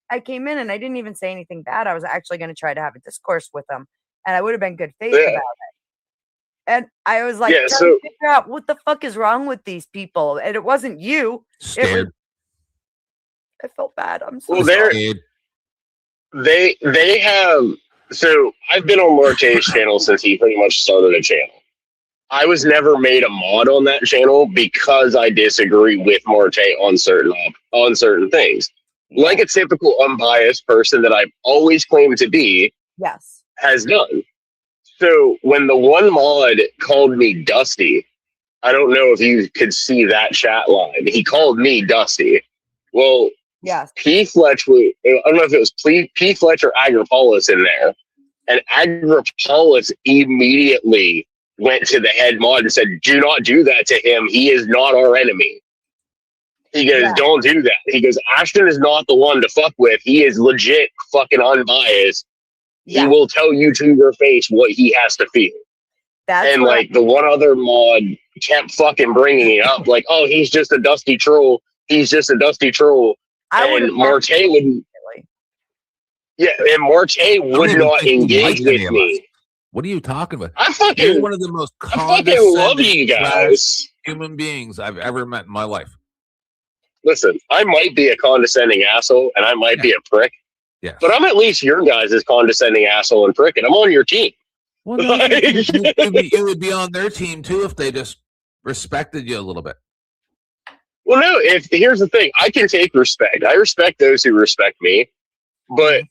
I came in and I didn't even say anything bad. I was actually going to try to have a discourse with them, and I would have been good faith about it. And I was like, trying to figure out what the fuck is wrong with these people. And it wasn't you. I felt bad. I'm so sorry. They have, so I've been on Morte's channel since he pretty much started a channel. I was never made a mod on that channel because I disagree with Morte on certain things. Like a typical unbiased person that I've always claimed to be, has done. So when the one mod called me Dusty, I don't know if you could see that chat line. He called me Dusty. Well, P. Fletch, I don't know if it was P. Fletch or Agripolis in there. And Agripolis immediately went to the head mod and said, do not do that to him. He is not our enemy. He goes, don't do that. He goes, Ashton is not the one to fuck with. He is legit fucking unbiased. He will tell you to your face what he has to feel. And like the one other mod kept fucking bringing it up, like, oh, he's just a dusty troll. He's just a dusty troll. And Morte wouldn't. Yeah, and Morte would not engage with me. What are you talking about? You're one of the most I fucking love you guys. Human beings I've ever met in my life. Listen, I might be a condescending asshole and I might be a prick. Yeah. But I'm at least your guys' condescending asshole and prick, and I'm on your team. Well, no, it would be on their team too if they just respected you a little bit. Well, no, here's the thing. I can take respect. I respect those who respect me, but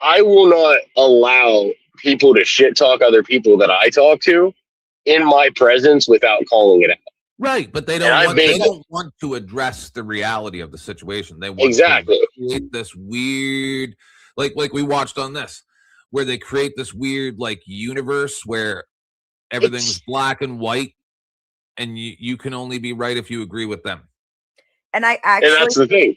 I will not allow people to shit talk other people that I talk to in my presence without calling it out. Right, but they don't want to address the reality of the situation. They want to create this weird, like we watched on this, where they create this weird like universe where everything's black and white, and you can only be right if you agree with them. And that's the thing.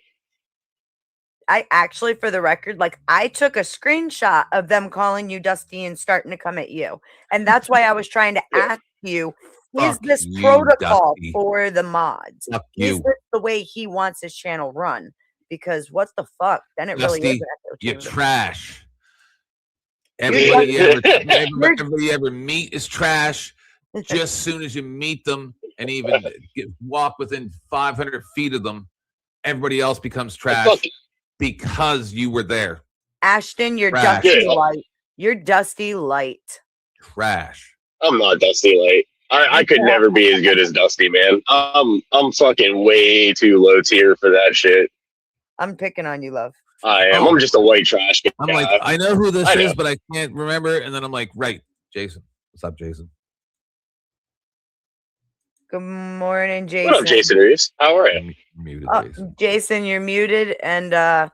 I actually, for the record, like I took a screenshot of them calling you Dusty and starting to come at you, and that's why I was trying to ask you. Is this protocol for the mods? Is this the way he wants his channel run? Because what the fuck? Then it really is. You trash. Everybody you ever meet is trash. Just soon as you meet them and even walk within 500 feet of them, everybody else becomes trash because you were there. Ashton, you're Dusty Light. You're Dusty Light. Trash. I'm not Dusty Light. I could never be as good as Dusty, man. I'm fucking way too low tier for that shit. I'm picking on you, love. I am. I'm just a white trash guy. I'm like, I know who this is, but I can't remember. And then I'm like, right, Jason. What's up, Jason? Good morning, Jason. What up, Jason Reeves? How are you? Jason, you're muted, and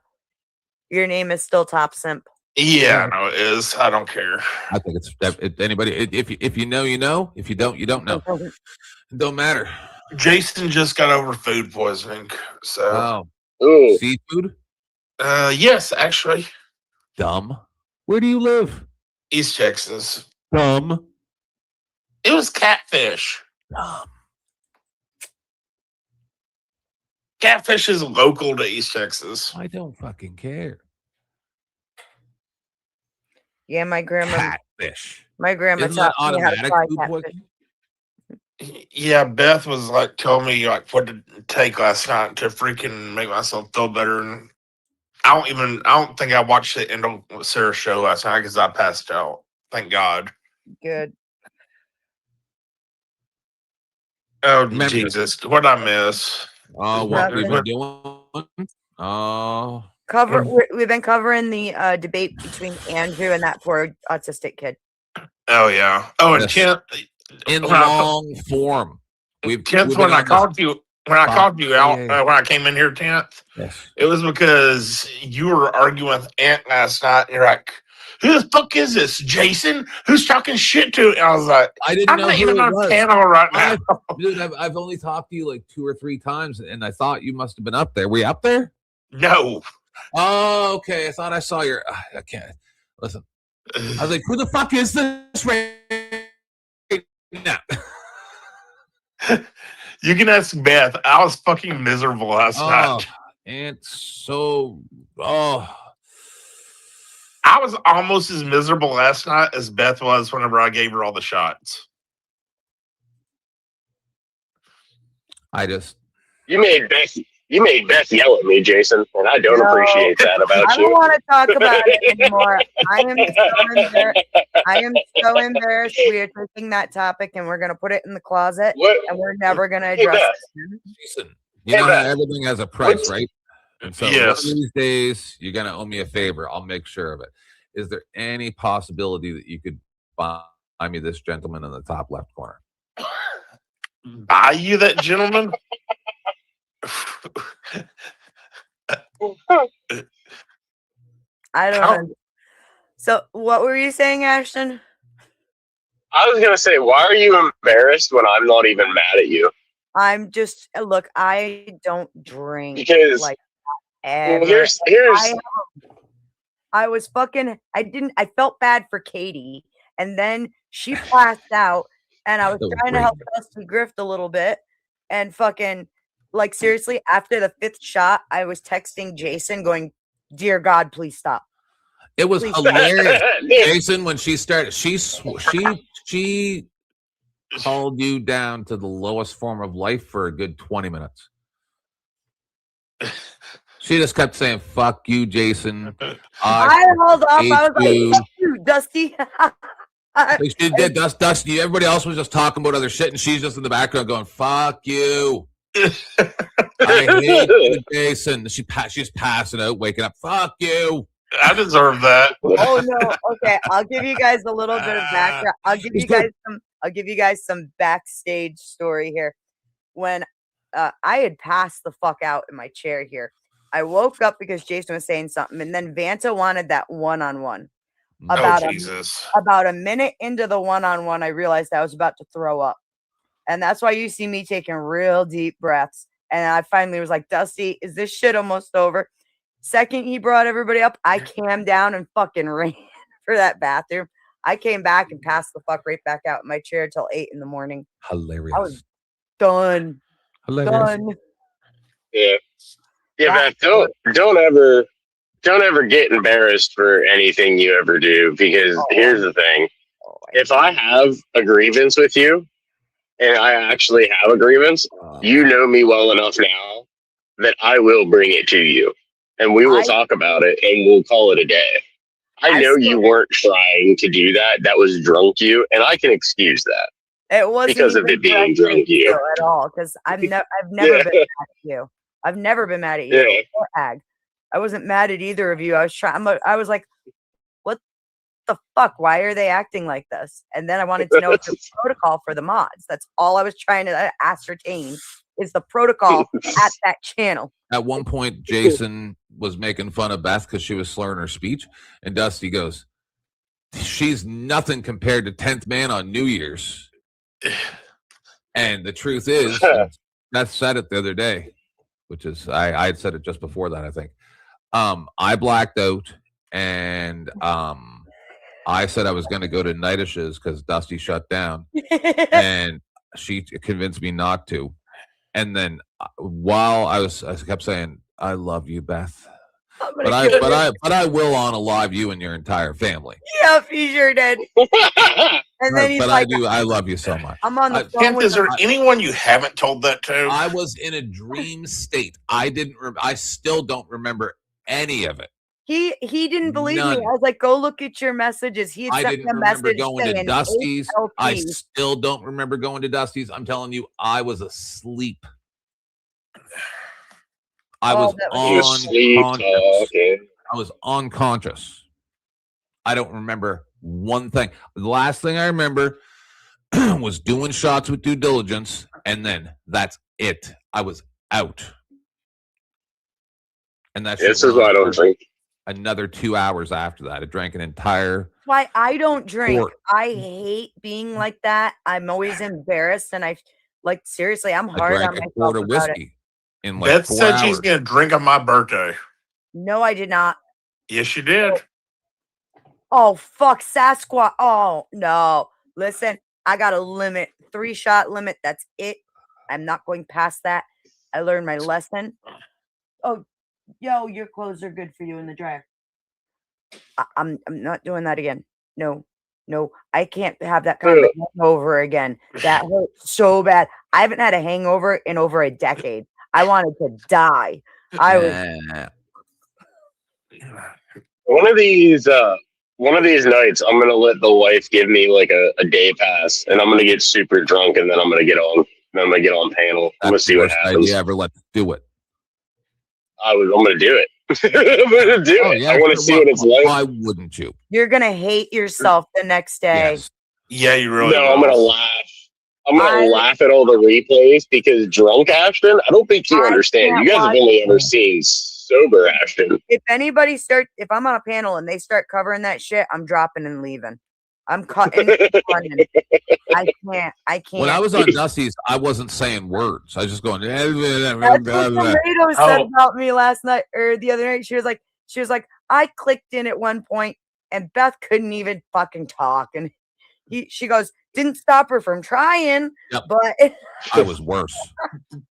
your name is still Top Simp. Yeah, no, it is. I don't care. I think it's anybody. If you know, you know. If you don't, you don't know. It don't matter. Jason just got over food poisoning. So, Seafood? Yes, actually. Dumb. Where do you live? East Texas. Dumb. It was catfish. Dumb. Catfish is local to East Texas. I don't fucking care. Yeah, my grandma. Catfish. My grandma Isn't that taught me how to automatic fry food catfish. poisoning? Yeah, Beth was like telling me like what to take last night to freaking make myself feel better, and I don't think I watched the end of Sarah's show last night because I passed out. Thank God. Good. Oh Jesus, what did I miss? Oh, what we've been doing? Oh, We've been covering the debate between Andrew and that poor autistic kid. Oh yeah. Oh, and Kent in long form. Tenth when I called you out when I came in here 10th. Yes. It was because you were arguing with Ant last night. And you're like, "Who the fuck is this, Jason? Who's talking shit to?" And I was like, I didn't I'm know not who even it on was. panel right now. Dude, I've only talked to you like 2 or 3 times, and I thought you must have been up there. Were you up there? No. Oh, okay. I thought I saw your. I can't listen. I was like, "Who the fuck is this right now?" You can ask Beth. I was fucking miserable last night. And so, I was almost as miserable last night as Beth was whenever I gave her all the shots. You made Beth yell at me, Jason, and I don't appreciate that about I you. don't want to talk about it anymore. I am so embarrassed. We are taking that topic and we're going to put it in the closet, and we're never going to address it. Jason, you know how everything has a price, right? And so one of these days, you're going to owe me a favor. I'll make sure of it. Is there any possibility that you could buy me this gentleman in the top left corner? Buy you that gentleman? I don't know. So, what were you saying, Ashton? I was going to say, why are you embarrassed when I'm not even mad at you? I'm just look. I don't drink Because like ever. I was fucking. I felt bad for Katie, and then she passed out, and I was trying to help Dusty grift a little bit, and fucking like seriously, after the 5th shot, I was texting Jason, going, "Dear God, please stop." It was hilarious, Jason. When she started, she called you down to the lowest form of life for a good 20 minutes. She just kept saying, "Fuck you, Jason." I held off. I was like, "Dude, Dusty." Like she did, Dusty. Everybody else was just talking about other shit, and she's just in the background going, "Fuck you." I hate you, Jason. She's passing out, waking up. Fuck you. I deserve that. Oh no. Okay, I'll give you guys a little bit of background. I'll give you guys some backstage story here. When I had passed the fuck out in my chair here, I woke up because Jason was saying something, and then Vanta wanted that one-on-one. About a minute into the one-on-one, I realized I was about to throw up. And that's why you see me taking real deep breaths. And I finally was like, "Dusty, is this shit almost over?" Second he brought everybody up, I calmed down and fucking ran for that bathroom. I came back and passed the fuck right back out in my chair till 8 in the morning. Hilarious. I was done. Hilarious. Done. Yeah. Yeah, man, don't ever get embarrassed for anything you ever do, because here's the thing. If I have a grievance with you, and I actually have a grievance, you know me well enough now that I will bring it to you, and we will talk about it, and we'll call it a day. I know you weren't trying to do that. That was drunk you, and I can excuse that. It wasn't because of even it being drunk you. at all, because I've never been mad at you. I've never been mad at you or Ag. I wasn't mad at either of you. I was like, what the fuck? Why are they acting like this? And then I wanted to know the protocol for the mods. That's all I was trying to ascertain is the protocol at that channel. At one point, Jason was making fun of Beth because she was slurring her speech, and Dusty goes, "She's nothing compared to 10th Man on New Year's." And the truth is, Beth said it the other day, which is I had said it just before that, I think. I blacked out, and I said I was going to go to Nightish's because Dusty shut down, and she convinced me not to. And then while I kept saying, "I love you, Beth," but I will unalive you and your entire family. Yep, he sure did. And then he's like, I love you so much. I'm on the phone Kent, with is there anyone you haven't told that to? I was in a dream state. I still don't remember any of it. He didn't believe None. me. I was like, go look at your messages. He had I sent didn't me a remember message going to saying Dusty's. I 8LP. still don't remember going to Dusty's. I'm telling you, I was asleep. I was unconscious. Okay. I was unconscious. I don't remember one thing. The last thing I remember was doing shots with due diligence, and then that's it. I was out. And that's This is why I don't drink. Another 2 hours after that. I drank an entire. Why I don't drink. Quart. I hate being like that. I'm always embarrassed, and I like seriously. I'm hard on drank a myself quart of about it. whiskey in like Beth 4 said hours. she's going to drink on my birthday. No, I did not. Yes, you did. Oh fuck, Sasquatch. Oh no. Listen, I got a limit, 3-shot limit. That's it. I'm not going past that. I learned my lesson. Oh, yo, your clothes are good for you in the dryer. I'm not doing that again. No, I can't have that kind of hangover again. That hurt so bad. I haven't had a hangover in over a decade. I wanted to die. I was. One of these nights, I'm gonna let the wife give me like a day pass, and I'm gonna get super drunk, and then I'm gonna get on. Then I'm gonna get on panel. I'm gonna see what happens. Idea ever. Let's do it. I'm gonna do it. I'm gonna do it. Yeah, I want to see what it's like. Why wouldn't you? You're gonna hate yourself the next day. Yes. Yeah, you really. No, I'm gonna laugh. I'm gonna laugh at all the replays because drunk Ashton, I don't think you understand. You guys have only ever seen sober Ashton. If if I'm on a panel and they start covering that shit, I'm dropping and leaving. I'm cutting. I can't. When I was on Dusty's, I wasn't saying words. I was just going. That's what Tomato said about me last night or the other night. She was like, I clicked in at one point and Beth couldn't even fucking talk, and she goes, didn't stop her from trying, but I was worse.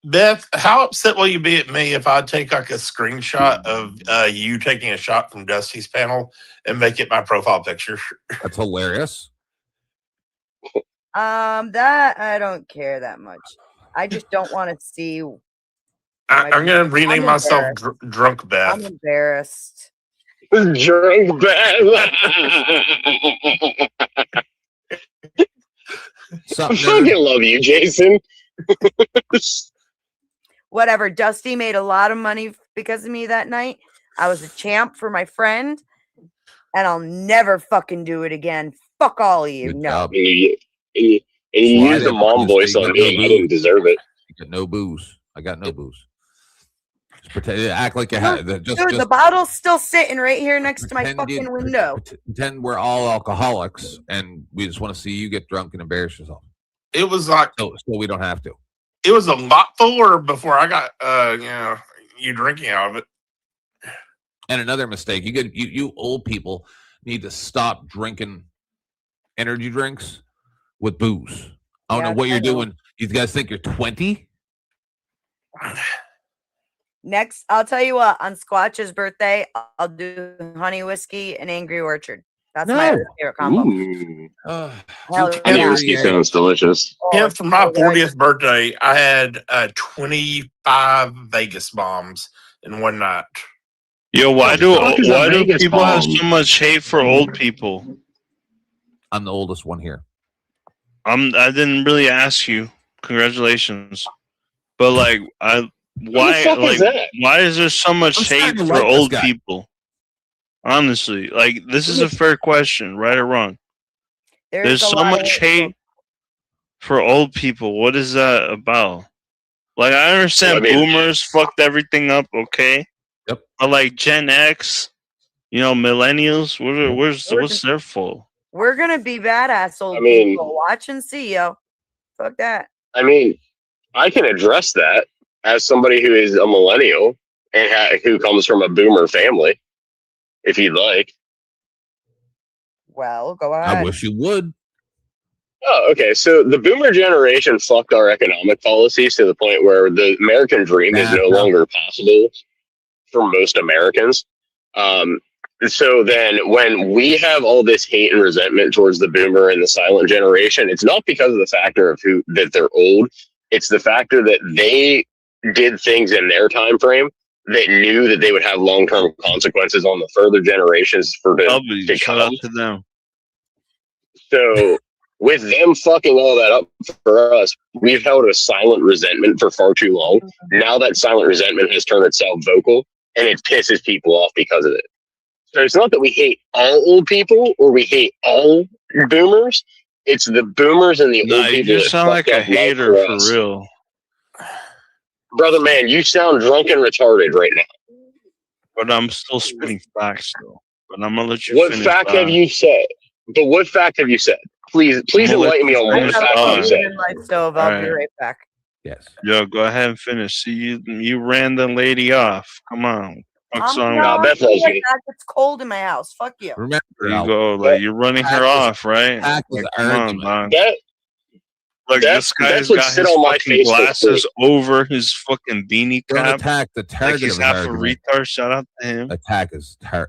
Beth, how upset will you be at me if I take like a screenshot of you taking a shot from Dusty's panel and make it my profile picture? That's hilarious. That I don't care that much. I just don't want to see. I'm going to rename myself Drunk Beth. I'm embarrassed. Drunk Beth. I fucking love you, Jason. Whatever. Dusty made a lot of money because of me that night. I was a champ for my friend, and I'll never fucking do it again. Fuck all of you. No. And you used the mom voice on me. I didn't deserve it. You got no booze. I got no booze. Just pretend, act like you had. Dude, the bottle's still sitting right here next to my fucking window. Pretend we're all alcoholics, and we just want to see you get drunk and embarrass yourself. It was like so we don't have to. It was a lot fuller before I got you drinking out of it. And another mistake, you old people need to stop drinking energy drinks with booze. I don't know what you're doing. You guys think you're 20? Next, I'll tell you what, on Squatch's birthday, I'll do honey whiskey and Angry Orchard. That's my favorite combo. Honey whiskey sounds delicious. Yeah, for my 40th birthday, I had 25 Vegas bombs in one night. Yo, why do people have so much hate for old people? I'm the oldest one here. I didn't really ask you. Congratulations, but like why is there so much hate for old people? Honestly, like this is a fair question, right or wrong. There's so much hate for old people. What is that about? Like I understand boomers fucked everything up, okay? Yep. But like Gen X, you know, millennials, what's their fault? We're gonna be badass old I mean- people. Watch and see, yo. Fuck that. I mean, I can address that as somebody who is a millennial and who comes from a boomer family, if you'd like. Well, go ahead. I wish you would. Oh, okay. So the boomer generation fucked our economic policies to the point where the American dream is no longer possible for most Americans. So then when we have all this hate and resentment towards the boomer and the silent generation, it's not because of the factor of that they're old. It's the factor that they did things in their time frame that knew that they would have long-term consequences on the further generations to Shout out to them. So with them fucking all that up for us, we've held a silent resentment for far too long. Now that silent resentment has turned itself vocal, and it pisses people off because of it. So it's not that we hate all old people or we hate all boomers. It's the boomers and the old people. You that sound like fucked a up hater life for us. real. Brother man, you sound drunk and retarded right now. But I'm still spitting facts though. But I'm gonna let you What finish. fact have you said? But what fact have you said? Please enlighten me on what fact you said. My stove. I'll be Alright. right back. Yes. Yo, go ahead and finish. See, you ran the lady off. Come on. Fuck's I'm on not with doing you? that. It's cold in my house. Fuck you. Remember, There you go. Like you're running her off, right? Attack is Like, come on, argument. dog. Look, that- this guy's that's what got sit his on my fucking face for glasses free. over his fucking beanie Don't cap. attack the Like target he's of an half a argument. retard. Shout out to him. Attack is You know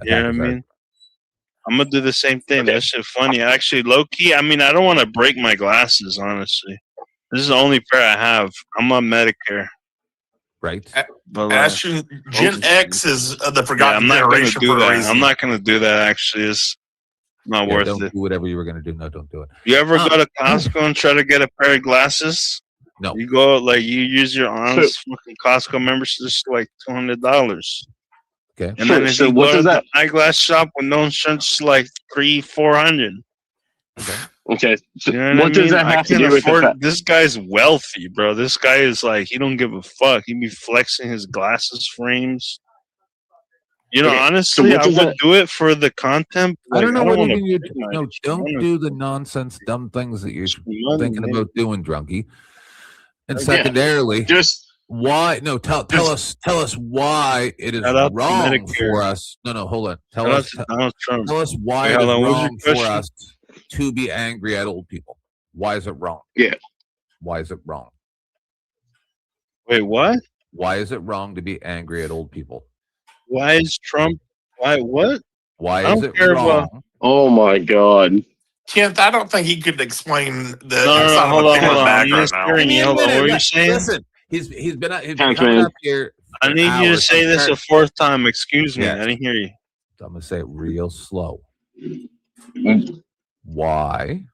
what I mean? I'm gonna do the same thing. That shit funny. Actually, low key. I mean, I don't want to break my glasses. Honestly, this is the only pair I have. I'm on Medicare. Right. But Actually, Gen X is the forgotten I'm not gonna generation do for a that. reason. I'm not gonna do that. Actually, it's not worth don't it. do whatever you were going to do. No, don't do it. You ever go to Costco and try to get a pair of glasses? No. You go like you use your aunt's fucking Costco membership, it's like $200. Okay. And then if So you what go does to that- the eyeglass shop with no insurance, it's like $300-$400. Okay. So You know what does I mean? that I have to can't do with the afford. fact? This guy's wealthy, bro. This guy is like he don't give a fuck. He be flexing his glasses frames. You know, Okay, so honestly, what I does would that- do it for the content. I don't know wanna what even you break my- no. Don't do the nonsense, dumb things that you're thinking man. about doing, drunkie. And Yeah. secondarily, Just why? No, tell us why it is Shout out to wrong Medicare. for us. No, hold on. Shout out to Donald Trump. Tell us why Wait, it is hold on, what was your wrong for question? us to be angry at old people. Why is it wrong? Yeah. Why is it wrong? Wait, what? Why is it wrong to be angry at old people? Why is Trump? Why what? Why I is don't it care wrong? about. oh my god. Kent, I don't think he could explain the No, side of hold a on, kid's hold on. back I'm right just now. hearing you. Hold on. What are you saying? Listen, he's been Count, coming man. up here. I need you to say this a fourth time. Excuse me. Yeah. I didn't hear you. I'm gonna say it real slow. Why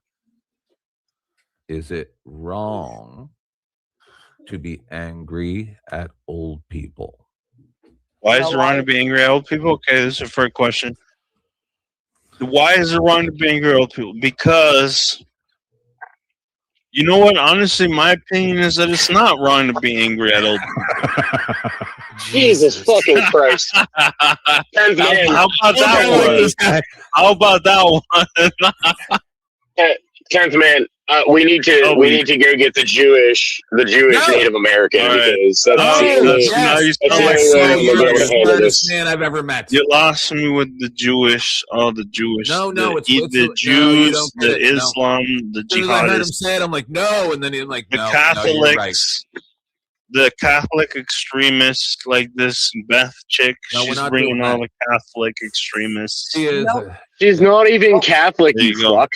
is it wrong to be angry at old people? Why is it wrong to be angry at old people? Okay, this is a fair question. Why is it wrong to be angry at old people? Because you know what? Honestly, my opinion is that it's not wrong to be angry at old people. Jesus fucking Christ. How about that one? How about that one? 10th man, we need to go get the Jewish Native American because that's the only now you that's sound the like only way I'm you're gonna be able the to handle smartest this. man I've ever met. You lost me with the Jewish, all the Jewish. No, the, it's the no, Jews, you don't get the it. No. Islam, the As soon as I heard him jihadists, say it, I'm like, no, and then he's like, the no, Catholics, no, you're right. the Catholic extremists, like this Beth chick. No, we're She's not bringing doing all that. the Catholic extremists. She is. She's not even Catholic, There you you go. fuck.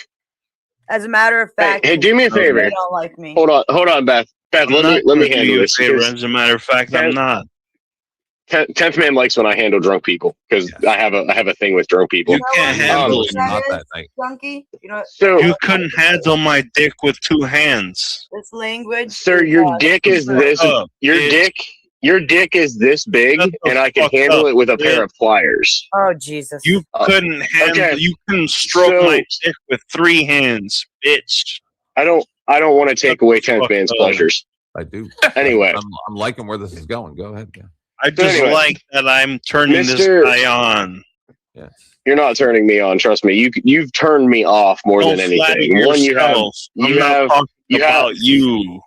As a matter of fact, Hey, do me a favor. they don't like me. Hold on, Beth. Beth, I'm let not me gonna do handle you a this. favor. because As a matter of fact, I'm not. 10th man likes when I handle drunk people because I have a thing with drunk people. You can't handle it. Not that night. Donkey, you know So, You couldn't handle my dick with two hands. this language. sir, your dick is this. up, Your bitch. your dick is this big, Shut the and I can fuck handle up, it with a bitch. pair of pliers. Oh Jesus! You couldn't handle. okay. You couldn't stroke So- my dick with three hands, bitch. I don't want to take away 10th man's up. pleasures. I do. Anyway. I'm liking where this is going. Go ahead. Yeah. I just anyway, like that I'm turning this Mr. guy on. Yes. You're not turning me on. Trust me. You've turned me off more Don't than flatter anything. One, yourself. I'm not talking about you.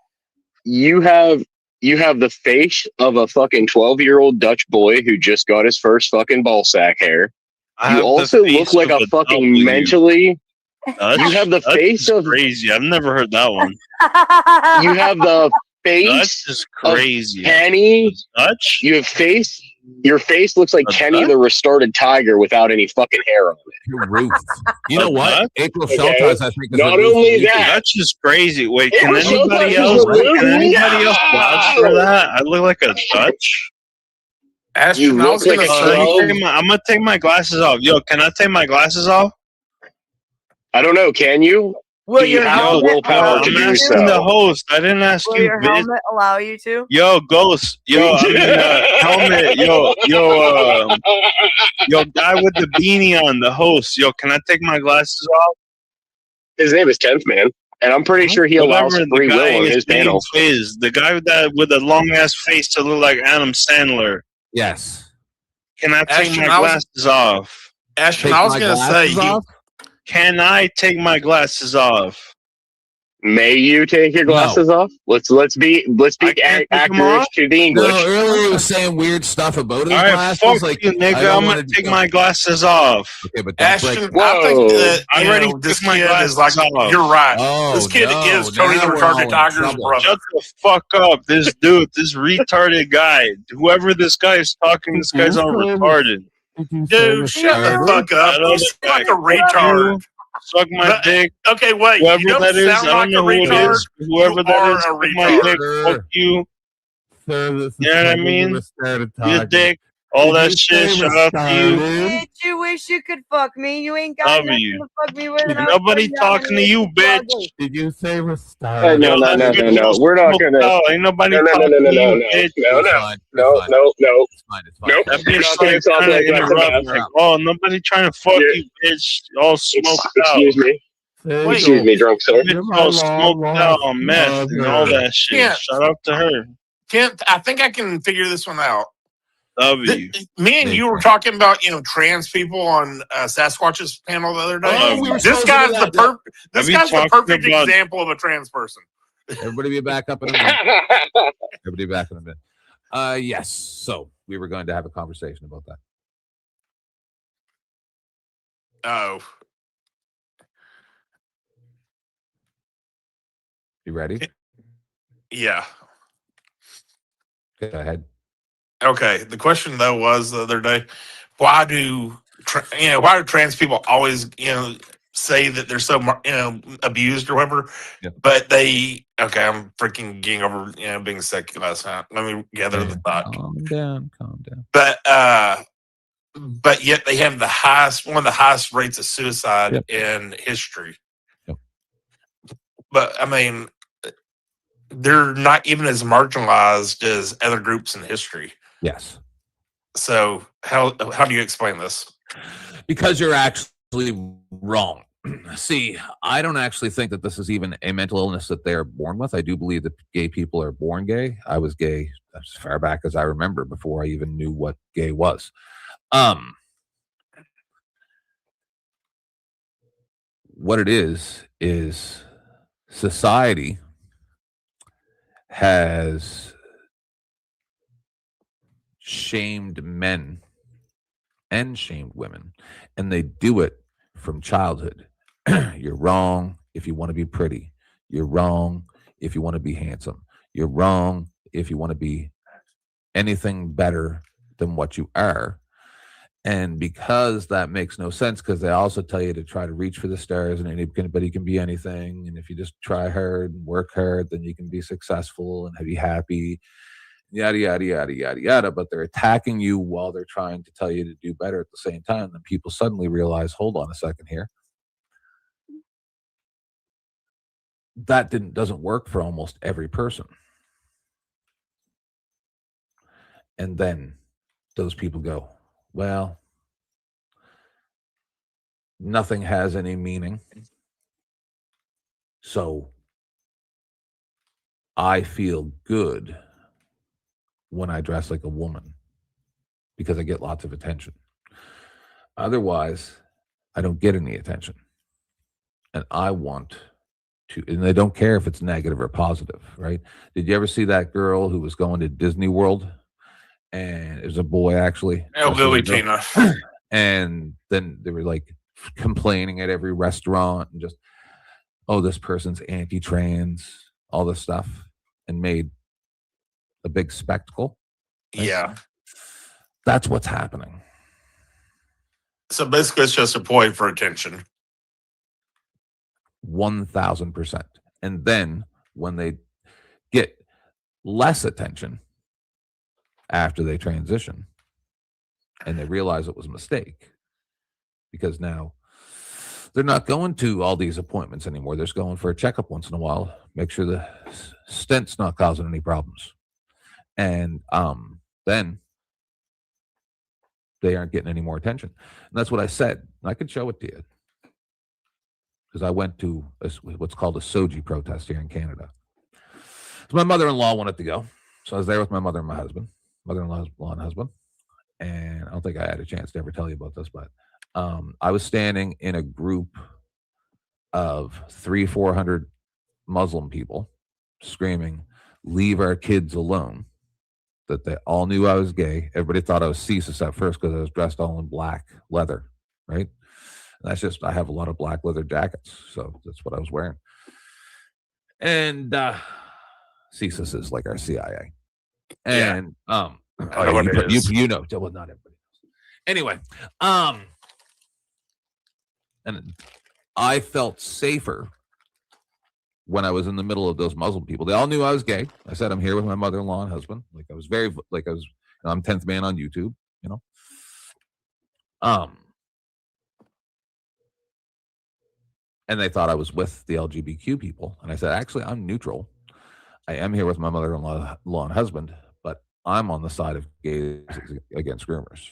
You have the face of a fucking 12-year-old Dutch boy who just got his first fucking ball sack hair. I You have the also look face like of a a fucking W. mentally. Dutch? You have the Dutch face is of. crazy. I've never heard that one. You have the face Dutch is crazy. of Kenny. Dutch? You have face. Your face looks like A Kenny Dutch? the restored tiger without any fucking hair on it. You're Ruth. You A know what? Dutch? April Okay. Sheltas, I think, is Not removed only from YouTube. that, Dutch is crazy. Wait, April can anybody Sheltas is else? removed? Can anybody else vouch for No! that? I look like a Dutch. Ashton, You I was look like gonna a say, I'm gonna take my glasses off. Yo, can I take my glasses off? I don't know. Can you? Will Do you your have the helmet willpower allow to I'm you do asking the so? host. I didn't ask Will you, your bitch. helmet allow you to? Yo, Ghost. Yo, I mean, helmet. Yo, guy with the beanie on, the host. Yo, can I take my glasses off? His name is 10th Man, and I'm pretty sure he allows Whatever the free guy will on his name panel. is, the guy with the long ass face to look like Adam Sandler. Yes. Can I take Ashton, my glasses off? Ashton, Take I was my gonna say, glasses off? Can I take my glasses off? May you take your glasses off? Let's be can't take 'em accurate off? to the English. No, earlier he was saying weird stuff about his All right, glasses. fuck Like, you, I nigga. don't I'm wanna gonna take do- my glasses off. Okay, but don't break. Ashton, I think that I you already know, this took my kid is like, glasses off. you're right. Oh, This kid no, is Tony the now we're all Retarded in Tiger's trouble. brother. Shut the fuck up. This dude, this retarded guy, whoever this guy is talking, this guy's all retarded. Dude, shut the fuck up. That You other sound guy, like a retard. Suck my But- dick. Okay, wait. Whoever You don't that is, sound I like don't a know who it retard. is. Whoever You that are is, a suck my retard. dick. Fuck you. Sir, this is You know what I Tony mean? the Retarded You Tiger. dick. All Did that you shit. say Shout out to you. retarded? Bitch, you wish you could fuck me. You ain't got nothing W. to fuck me with. and I'm Nobody putting down talking on to you, you, bitch. ugly. Did you say No, retarded? no, no, no, no, no. We're not gonna. Ain't nobody No, no, no, talking no, no, to no, you, no, bitch. no, It's no, fine. no, It's fine. no, no. It's fine. It's fine. Nope. That We're bitch not gonna like talk trying like to that to interrupt. Beth. Like, oh, nobody trying to fuck Yeah. you, bitch. All smoked Excuse out. me. Wait, Excuse me, drunk sir. Bitch you're my all long smoked out lost on meth and all mother. that shit. Yeah. Shout out to her. Kent, I think I can figure this one out. W. Me and you were talking about, trans people on Sasquatch's panel the other day. Oh, we were this supposed to guy's do the that. this Have you guy's the talked perfect about- example of a trans person. Everybody be back up in a minute. Everybody back in a minute. Yes. So we were going to have a conversation about that. Oh, You ready? yeah. Go ahead. Okay. The question though was the other day, why do trans people always say that they're so abused or whatever? Yep. But I'm freaking getting over being sick last night. Let me gather the thought. Calm down. Calm down. But yet they have one of the highest rates of suicide in history. Yep. But I mean, they're not even as marginalized as other groups in history. Yes. So how do you explain this? Because you're actually wrong. See, I don't actually think that this is even a mental illness that they are born with. I do believe that gay people are born gay. I was gay as far back as I remember, before I even knew what gay was. What it is society has shamed men and shamed women, and they do it from childhood. You're wrong if you want to be pretty. You're wrong if you want to be handsome. You're wrong if you want to be anything better than what you are. And because that makes no sense, because they also tell you to try to reach for the stars, and anybody can be anything. And if you just try hard and work hard, then you can be successful and be happy, yada, yada, yada, yada, yada. But they're attacking you while they're trying to tell you to do better at the same time. Then people suddenly realize, hold on a second here. That doesn't work for almost every person. And then those people go, well, nothing has any meaning. So I feel good when I dress like a woman. because I get lots of attention. Otherwise, I don't get any attention. And I want to, and they don't care if it's negative or positive, right? Did you ever see that girl who was going to Disney World? And it was a boy, actually. Oh, Lily Tina. And then they were like complaining at every restaurant and just, oh, this person's anti-trans, all this stuff, and made a big spectacle. Right? Yeah. That's what's happening. So basically, it's just a ploy for attention. 1000%. And then when they get less attention after they transition and they realize it was a mistake, because now they're not going to all these appointments anymore. They're just going for a checkup once in a while, make sure the stent's not causing any problems. And then they aren't getting any more attention. And that's what I said. I can show it to you, because I went to what's called a Soji protest here in Canada. So my mother-in-law wanted to go. So I was there with my mother and my husband, mother-in-law and husband. And I don't think I had a chance to ever tell you about this, but I was standing in a group of 300-400 Muslim people screaming, "Leave our kids alone." That they all knew I was gay. Everybody thought I was CSIS at first because I was dressed all in black leather, right? And that's just, I have a lot of black leather jackets, so that's what I was wearing. And CSIS is like our CIA. And you know, well, not everybody knows. Anyway, and I felt safer when I was in the middle of those Muslim people. They all knew I was gay. I said I'm here with my mother-in-law and husband. Like I was I'm 10th man on YouTube, you know. And they thought I was with the LGBTQ people. And I said, actually, I'm neutral. I am here with my mother-in-law and husband, but I'm on the side of gays against groomers.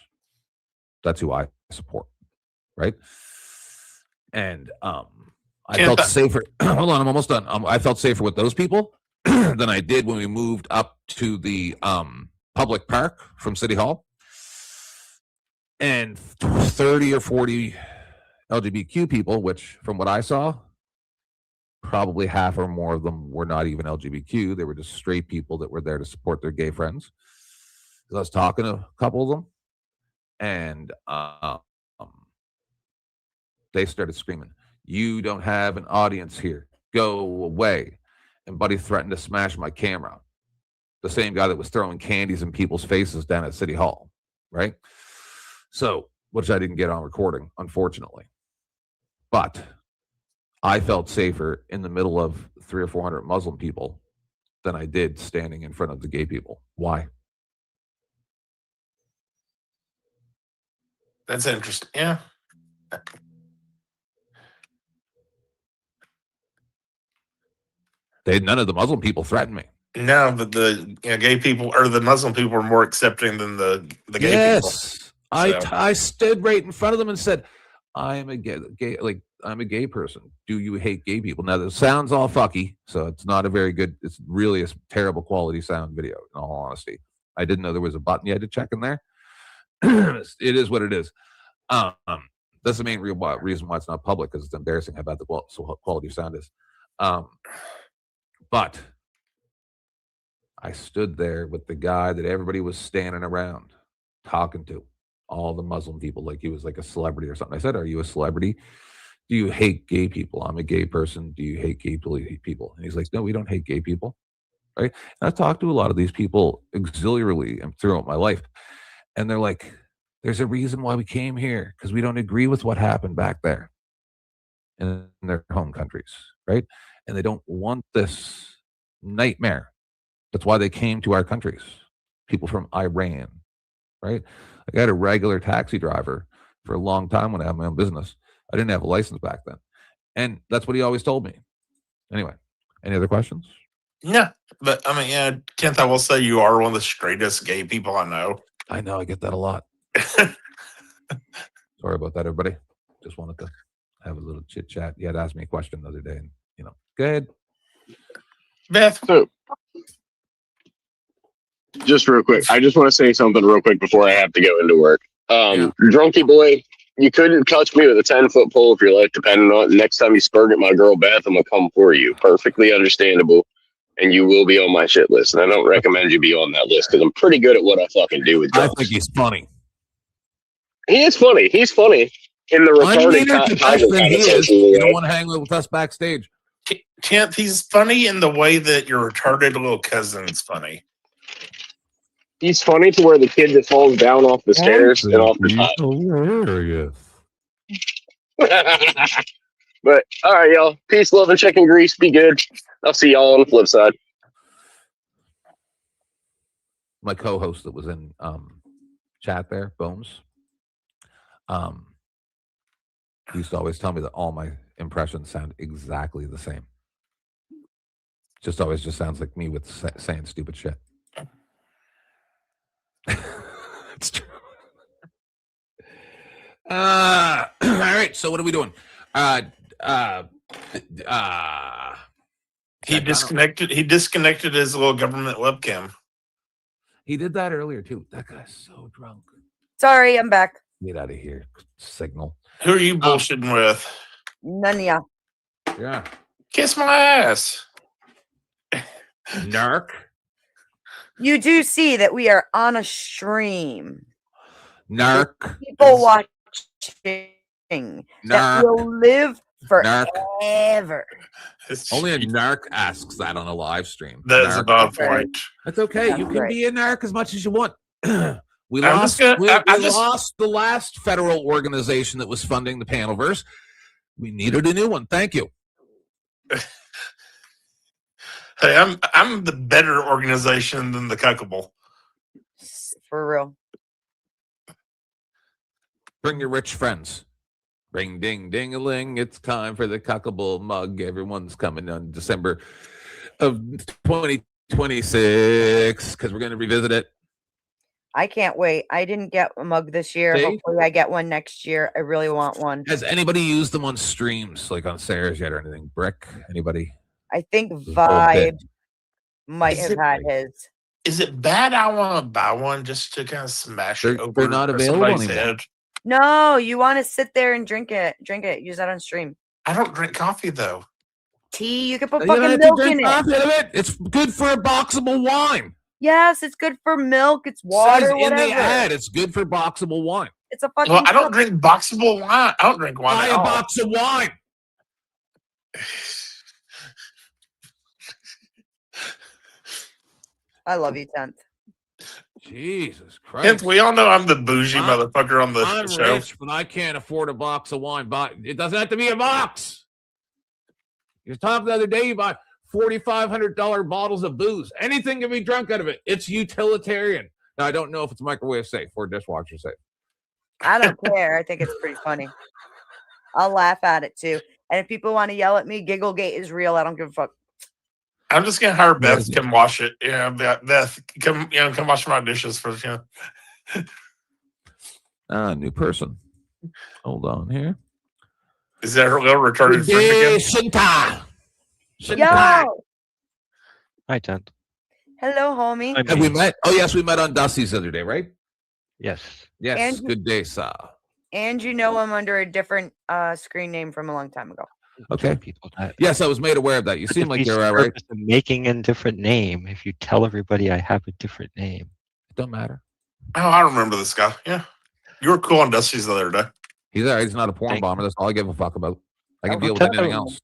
That's who I support, right? And I felt safer. Hold on, I'm almost done. I felt safer with those people than I did when we moved up to the public park from City Hall. And 30 or 40 LGBTQ people, which from what I saw, probably half or more of them were not even LGBTQ. They were just straight people that were there to support their gay friends. I was talking to a couple of them, and they started screaming, "You don't have an audience here. Go away." And Buddy threatened to smash my camera. The same guy that was throwing candies in people's faces down at City Hall, right? So, which I didn't get on recording, unfortunately. But I felt safer in the middle of 300 or 400 Muslim people than I did standing in front of the gay people. Why? That's interesting. Yeah. None of the Muslim people threatened me. No, but the gay people or the Muslim people are more accepting than the gay people. Yes, I stood right in front of them and said, "I am a gay, like I'm a gay person. Do you hate gay people?" Now that sounds all fucky, so it's not a very good. It's really a terrible quality sound video. In all honesty, I didn't know there was a button you had to check in there. It is what it is. That's the main reason why it's not public, because it's embarrassing how bad the quality of sound is. But I stood there with the guy that everybody was standing around talking to, all the Muslim people, like he was like a celebrity or something. I said, "Are you a celebrity? Do you hate gay people? I'm a gay person. Do you hate gay people?" And he's like, "No, we don't hate gay people." Right? And I've talked to a lot of these people auxiliarily and throughout my life. And they're like, "There's a reason why we came here, because we don't agree with what happened back there in their home countries." Right? And they don't want this nightmare. That's why they came to our countries. People from Iran, right? Like I had a regular taxi driver for a long time when I had my own business. I didn't have a license back then. And that's what he always told me. Anyway, any other questions? Yeah, but I mean, yeah, Kent, I will say you are one of the straightest gay people I know. I know, I get that a lot. Sorry about that, everybody. Just wanted to have a little chit chat. You had asked me a question the other day, and go ahead. Beth. Just real quick. I just want to say something real quick before I have to go into work. Drunky boy, you couldn't touch me with a 10-foot pole if your life depended on it. Next time you spurg at my girl Beth, I'm gonna come for you. Perfectly understandable. And you will be on my shit list. And I don't recommend you be on that list because I'm pretty good at what I fucking do with drunks. I think he's funny. He is funny. He's funny in the retarded than he is. You don't want to hang with us backstage. Tenth, he's funny in the way that your retarded little cousin's funny. He's funny to where the kid that falls down off the stairs and off the top. Hilarious. But all right, y'all. Peace, love, and chicken grease. Be good. I'll see y'all on the flip side. My co-host that was in chat there, Bones, he used to always tell me that all my impressions sound exactly the same. Just always just sounds like me with saying stupid shit. It's true. All right, so what are we doing? He disconnected his little government webcam. He did that earlier too. That guy's so drunk. Sorry, I'm back. Get out of here, Signal. Who are you bullshitting with? None of ya. Yeah. Kiss my ass. Narc. You do see that we are on a stream. Narc. People watching that Narc. will live forever. Only a narc asks that on a live stream. That is about point. That's okay. That's you can right. be a narc as much as you want. We I'm lost. just gonna- We I'm just- lost the last federal organization that was funding the Panelverse. We needed a new one. Thank you. Hey, I'm the better organization than the Cuckable. For real. Bring your rich friends. Ring ding ding a ling. It's time for the Cuckable mug. Everyone's coming on December of 2026 because we're going to revisit it. I can't wait. I didn't get a mug this year. See? Hopefully I get one next year. I really want one. Has anybody used them on streams, like on Sarah's yet or anything? Brick? Anybody? I think This is all Vibe dead. might Is have it- had his. Is it bad I want to buy one just to kind of smash it over they're not available somebody's anymore. head? No, you want to sit there and drink it. Drink it. Use that on stream. I don't drink coffee though. Tea. You can put You don't fucking have to milk drink in coffee it. out of it. It's good for a boxable wine. Yes, it's good for milk. It's water. Says in Whatever. the ad, it's good for boxable wine. It's a fucking. Well, I don't drink boxable wine. I don't drink wine Buy at a all. box of wine. I love you, 10th. Jesus Christ. Hence, we all know I'm the bougie I'm- motherfucker on the I'm show. rich, but I can't afford a box of wine. But it doesn't have to be a box. You were talking the other day, you bought $4,500 bottles of booze. Anything can be drunk out of it. It's utilitarian. Now, I don't know if it's microwave safe or dishwasher safe. I don't care. I think it's pretty funny. I'll laugh at it too. And if people want to yell at me, Gigglegate is real. I don't give a fuck. I'm just gonna hire Beth to come wash it. Yeah, Beth, come wash my dishes for New person. Hold on here. Is that her little retarded friend again? Shinta. Yo! Hi, Tent. Hello, homie. Have we met? Oh, yes, we met on Dusty's the other day, right? Yes. Yes. And- Good day, sir. And you know him under a different screen name from a long time ago. Okay. People that. Yes, I was made aware of that. You But seem the like piece you're of all right. purpose of making a different name. If you tell everybody I have a different name, it don't matter. Oh, I remember this guy. Yeah, you were cool on Dusty's the other day. He's all right. He's not a porn Thank bomber. That's all I give a fuck about. I can Oh, deal with Tent- anything else.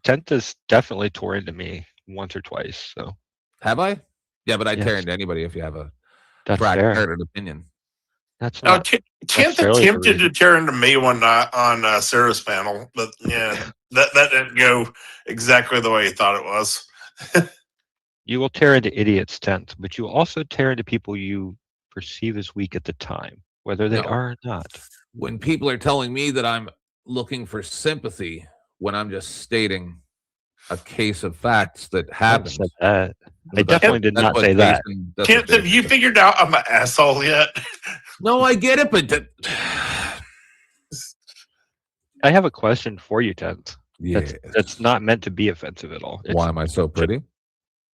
Tent has definitely tore into me once or twice. So Have I? Yeah, but I'd Yes. tear into anybody if you have a that's fair. fragmented opinion. That's Oh, not Kent necessarily the attempted to reason. tear into me one night on Sarah's panel, but yeah, that didn't go exactly the way he thought it was. You will tear into idiots, Tent, but you also tear into people you perceive as weak at the time, whether they No. are or not. When people are telling me that I'm looking for sympathy when I'm just stating a case of facts that I happened. said that. I definitely did not say that. Kent, have you figured out I'm an asshole yet? No, I get it, but I have a question for you, Tent. Yes. That's not meant to be offensive at all. Why am I so pretty?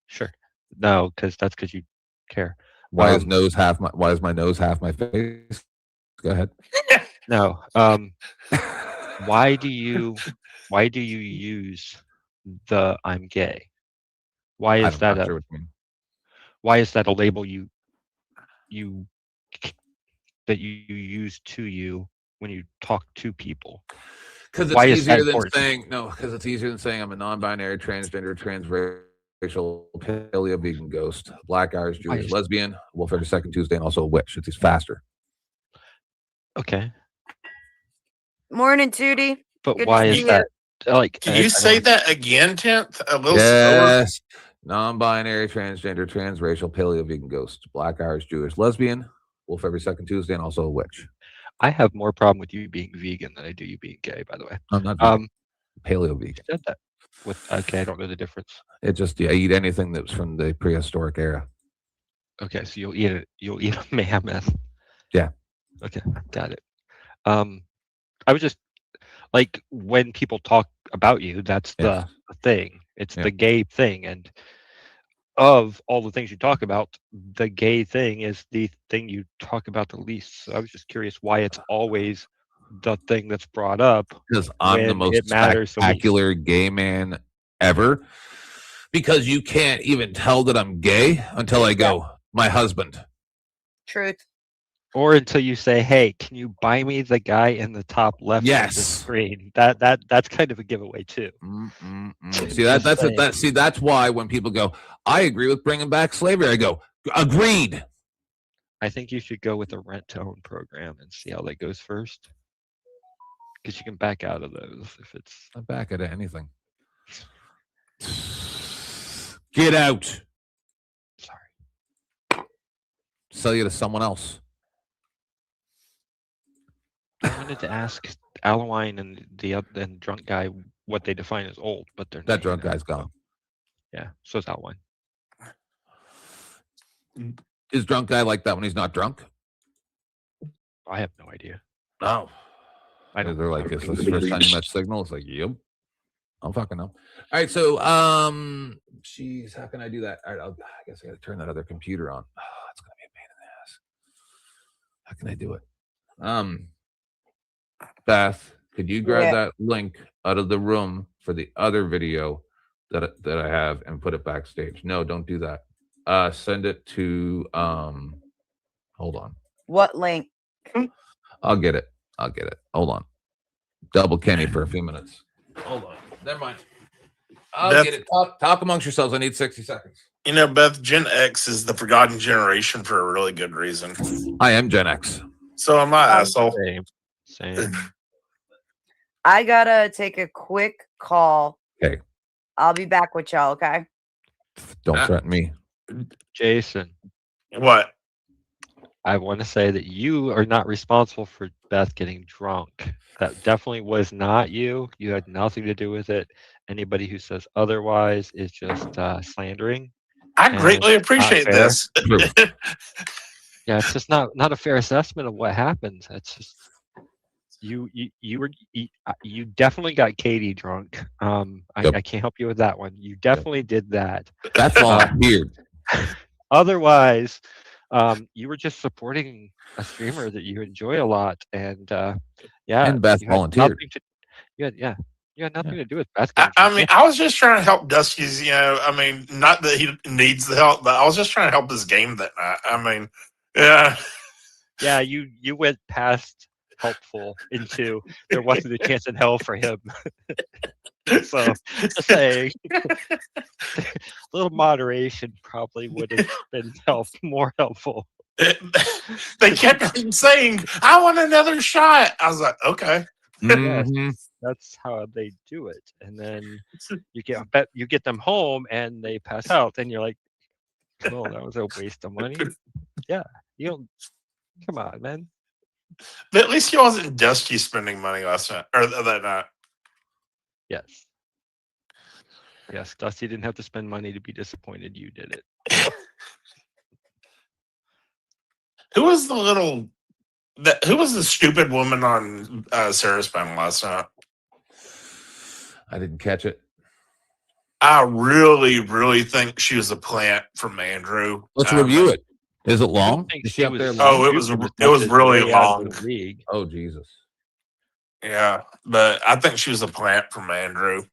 Sure. No, because that's because you care. Why is my nose half my face? Go ahead. No. Why do you use the I'm gay? Why is that sure what you mean. Why is that a label you use to you when you talk to people? Because it's easier than saying because it's easier than saying I'm a non-binary, transgender, transracial, paleo, vegan, ghost, black, Irish, Jewish, lesbian, wolf every second Tuesday, and also a witch. It's faster. Okay. Morning, Tootie. But Good why to is see that? Like, Can you say that again, 10th? A little slower. Yes. Non-binary, transgender, transracial, paleo, vegan, ghost, black, Irish, Jewish, lesbian, wolf every second Tuesday, and also a witch. I have more problem with you being vegan than I do you being gay, by the way. I'm not vegan. Paleo vegan. Said that. Okay, I don't know the difference. It just I eat anything that was from the prehistoric era. Okay, so you'll eat a mammoth. Yeah. Okay, got it. I was just like when people talk about you, that's the thing. It's the gay thing, and of all the things you talk about, the gay thing is the thing you talk about the least. So I was just curious why it's always the thing that's brought up. Because I'm the most spectacular gay man ever. Because you can't even tell that I'm gay until I go, my husband. Truth. Or until you say, "Hey, can you buy me the guy in the top left of the screen?" That's kind of a giveaway too. See that's why when people go, "I agree with bringing back slavery," I go, "Agreed." I think you should go with a rent-to-own program and see how that goes first, because you can back out of those if it's. I back out of anything. Get out. Sorry. Sell you to someone else. I wanted to ask Alwine and the drunk guy what they define as old, but they're that drunk guy's gone. Yeah, so is Alwine. Is drunk guy like that when he's not drunk? I have no idea. No. I don't. They're like, "Is this the first time you met Signal?" It's like, "Yep." I'm fucking know. All right, so jeez, how can I do that? All right, I guess I got to turn that other computer on. Oh, it's gonna be a pain in the ass. How can I do it? Beth, could you grab that link out of the room for the other video that I have and put it backstage? No, don't do that. Send it to hold on. What link? I'll get it. Hold on. Double Kenny for a few minutes. Hold on. Never mind. I'll get it. Talk amongst yourselves. I need 60 seconds. You know, Beth, Gen X is the forgotten generation for a really good reason. I am Gen X. So am I, asshole. Same. I gotta take a quick call. Okay. I'll be back with y'all, okay? Don't threaten me. Jason. What? I want to say that you are not responsible for Beth getting drunk. That definitely was not you. You had nothing to do with it. Anybody who says otherwise is just slandering. I greatly appreciate this. Yeah, it's just not a fair assessment of what happened. It's just you definitely got Katie drunk. I can't help you with that one. You definitely did that. That's all weird. Otherwise, you were just supporting a streamer that you enjoy a lot, and and Beth volunteered. You had nothing to do with Beth. I mean, I was just trying to help Dusty's, I mean, not that he needs the help, but I was just trying to help his game that night. I mean, yeah. Yeah, you went past helpful into there wasn't a chance in hell for him. So just saying, a little moderation probably would have been more helpful. They kept saying, "I want another shot." I was like, "Okay." Yes, that's how they do it. And then you get them home and they pass out, and you're like, "Oh, that was a waste of money." Yeah, you don't. Come on, man. But at least he wasn't Dusty spending money last night or that night. Yes. Yes, Dusty didn't have to spend money to be disappointed you did it. Who was the stupid woman on Sarah's panel last night? I didn't catch it. I really, really think she was a plant from Andrew. Let's review it. Is it long? think Is she she up was there long? Oh, it was really way out of long. the league. Oh, Jesus. Yeah, but I think she was a plant from Andrew.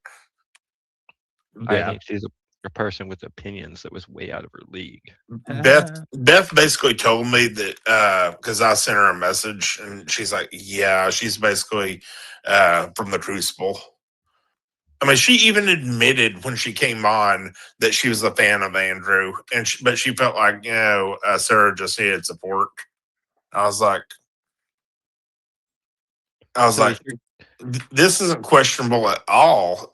I think she's a person with opinions that was way out of her league. Beth basically told me that because I sent her a message and she's like, yeah, she's basically from the Crucible. I mean, she even admitted when she came on that she was a fan of Andrew, and but she felt like, Sarah just needed support. I was like, this isn't questionable at all.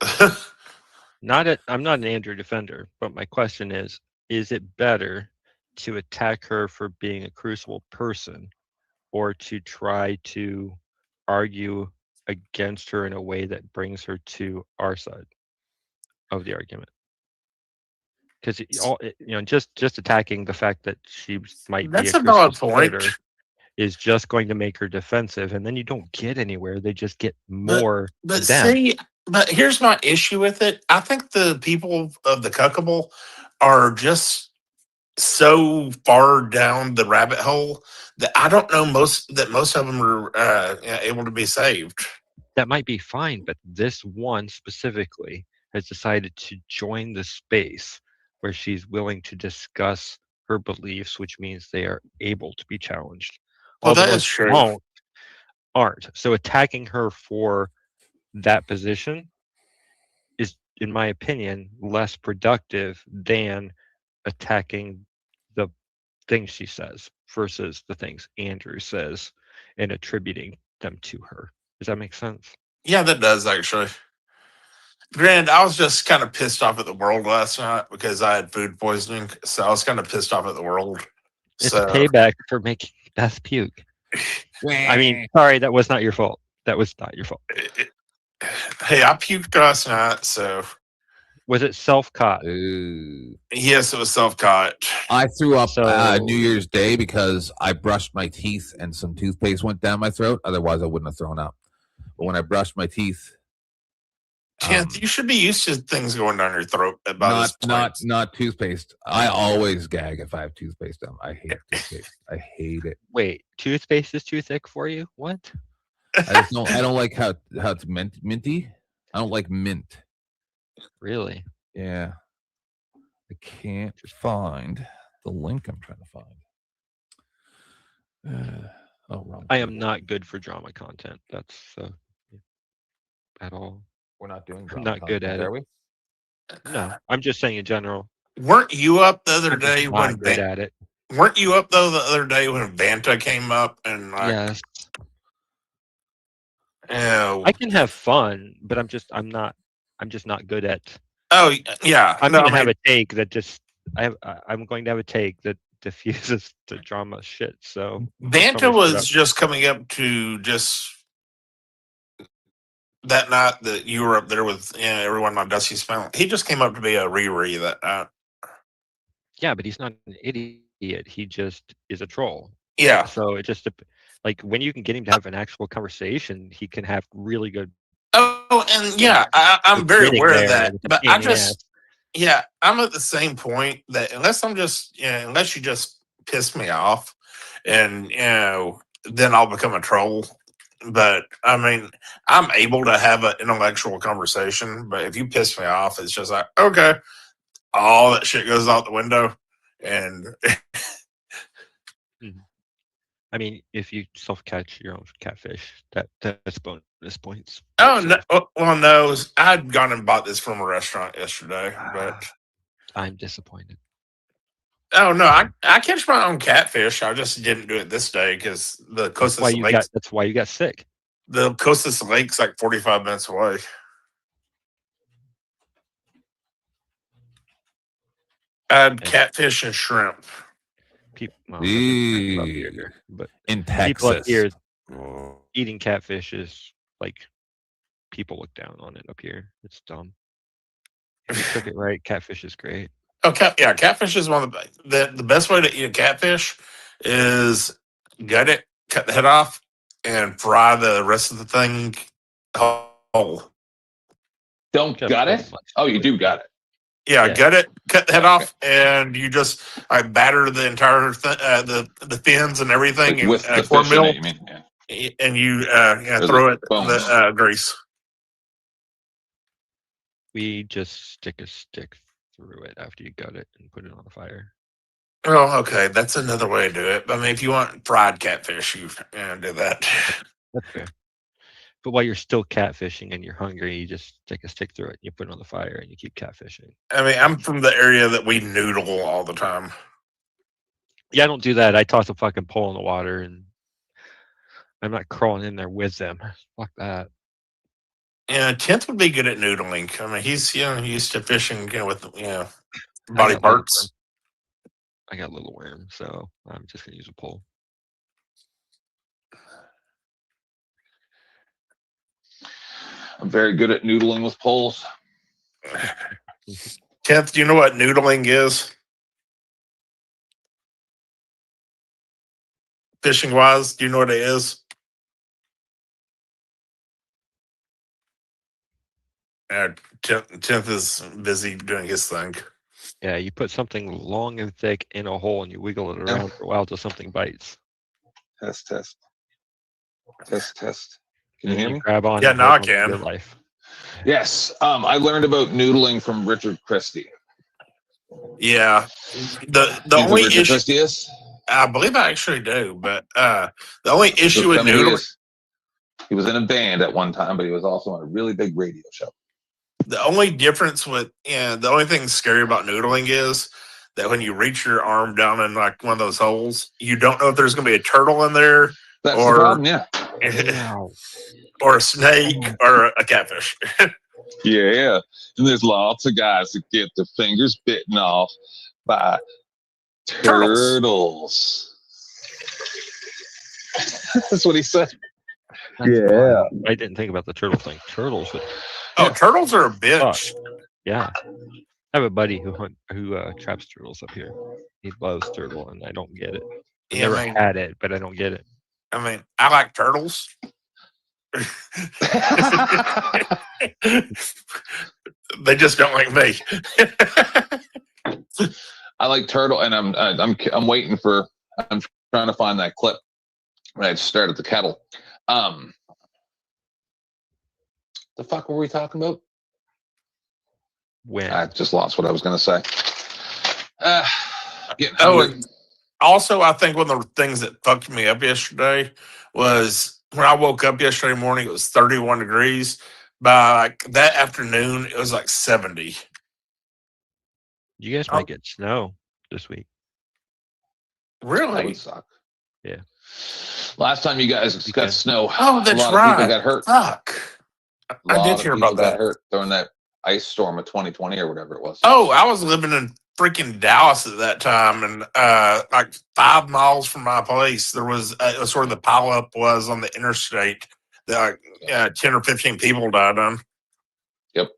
I'm not an Andrew defender, but my question is it better to attack her for being a Crucible person or to try to argue against her in a way that brings her to our side of the argument? Because just attacking the fact that she might That's be a a valid Crucible point. supporter is just going to make her defensive, and then you don't get anywhere. They just get more. But them. see, but here's my issue with it. I think the people of the Cuckable are just so far down the rabbit hole that I don't know most of them are able to be saved. That might be fine, but this one specifically has decided to join the space where she's willing to discuss her beliefs, which means they are able to be challenged. Well, All the that ones is who true. aren't. So attacking her for that position is, in my opinion, less productive than attacking the things she says versus the things Andrew says and attributing them to her. Does that make sense? Yeah, that does actually. Granted, I was just kind of pissed off at the world last night because I had food poisoning, so I was kind of pissed off at the world. It's So payback for making Beth puke. I mean, sorry, that was not your fault. That was not your fault. Hey, I puked last night, so. Was it self-caught? Yes, it was self-caught. I threw up New Year's Day because I brushed my teeth and some toothpaste went down my throat. Otherwise, I wouldn't have thrown up. But when I brushed my teeth, You should be used to things going down your throat. Not toothpaste. I always gag if I have toothpaste down. I hate toothpaste. I hate it. Wait, toothpaste is too thick for you? What? I don't like how it's minty. I don't like mint. Really? Yeah. I can't find the link I'm trying to find. Wrong. I am not good for drama content. That's at all. We're not doing I'm not good at are it. we? No, I'm just saying in general. Weren't you up the other day when good at it? Weren't you up though the other day when Vanta came up and yes. Oh. I can have fun, but I'm just not good at. Oh yeah, I'm going to have a take that I'm going to have a take that diffuses the drama shit. So Vanta was just coming up to just that night that you were up there with everyone on Dusty Spell. He just came up to be a Riri that night. Yeah, but he's not an idiot. He just is a troll. Yeah. So it just like when you can get him to have an actual conversation, he can have really good. Oh, and yeah, I'm very aware of that. But I just, yeah, I'm at the same point that unless you just piss me off, and then I'll become a troll. But I mean, I'm able to have an intellectual conversation. But if you piss me off, it's just like, okay, all that shit goes out the window. And I mean, if you self-catch your own catfish, that's bonus points. Oh no! Well, no, I'd gone and bought this from a restaurant yesterday, but I'm disappointed. Oh no, I catch my own catfish. I just didn't do it this day because the closest lake. That's why you got sick. The closest lake's like 45 minutes away. I had catfish and shrimp. But in people up Texas, here eating catfish is like people look down on it up here. It's dumb. If you cook it right, catfish is great. Okay, yeah, catfish is one of the best way to eat a catfish is gut it, cut the head off, and fry the rest of the thing whole. Don't gut it? Oh, you do gut it. Yeah, gut it, cut the head off, and you just batter the entire the fins and everything, Like with and the fish in cornmeal, it, you mean? Yeah. and you Or throw the it bones. the grease. We just stick a stick through it after you gut it and put it on the fire. Oh, okay, that's another way to do it. I mean, if you want fried catfish, you do that. That's fair. But while you're still catfishing and you're hungry, you just stick a stick through it, you put it on the fire, and you keep catfishing. I mean, I'm from the area that we noodle all the time. Yeah, I don't do that. I toss a fucking pole in the water, and I'm not crawling in there with them. Fuck that. Yeah, 10th would be good at noodling. I mean, he's used to fishing with I body got parts. I got little worm, so I'm just gonna use a pole. I'm very good at noodling with poles. 10th, do you know what noodling is? Fishing wise, do you know what it is? 10th is busy doing his thing. Yeah, you put something long and thick in a hole, and you wiggle it around for a while till something bites. Test. Can you And hear you me? grab on. Yeah, and now I hold on to your can. life. Yes. I learned about noodling from Richard Christie. Yeah. The Do you know who only Richard issue, Christie is? I believe I actually do, but the only issue with I mean, noodling, he was in a band at one time, but he was also on a really big radio show. the only difference with the only thing scary about noodling is that when you reach your arm down in like one of those holes, you don't know if there's going to be a turtle in there, That's or the problem, yeah. or a snake or a catfish. Yeah. And there's lots of guys that get their fingers bitten off by turtles. That's what he said. Yeah. I didn't think about the turtle thing. Turtles would. Oh, turtles are a bitch. Yeah. I have a buddy who traps turtles up here. He loves turtle, and I don't get it. I Yeah, never man. had it, but I don't get it. I mean, I like turtles. They just don't like me. I like turtle, and I'm waiting for. I'm trying to find that clip when I started the kettle. The fuck were we talking about? When I just lost what I was going to say. And also, I think one of the things that fucked me up yesterday was when I woke up yesterday morning, it was 31 degrees. By like that afternoon, it was like 70. You guys might get snow this week. That Really? would suck. Yeah. Last time you guys got snow, Oh, that's a lot right. of people got hurt. Fuck. A lot I did of hear people about got that. hurt during that ice storm of 2020 or whatever it was. Oh, I was living in freaking Dallas at that time, and like 5 miles from my place, there was sort of the pileup was on the interstate that 10 or 15 people died on. Yep.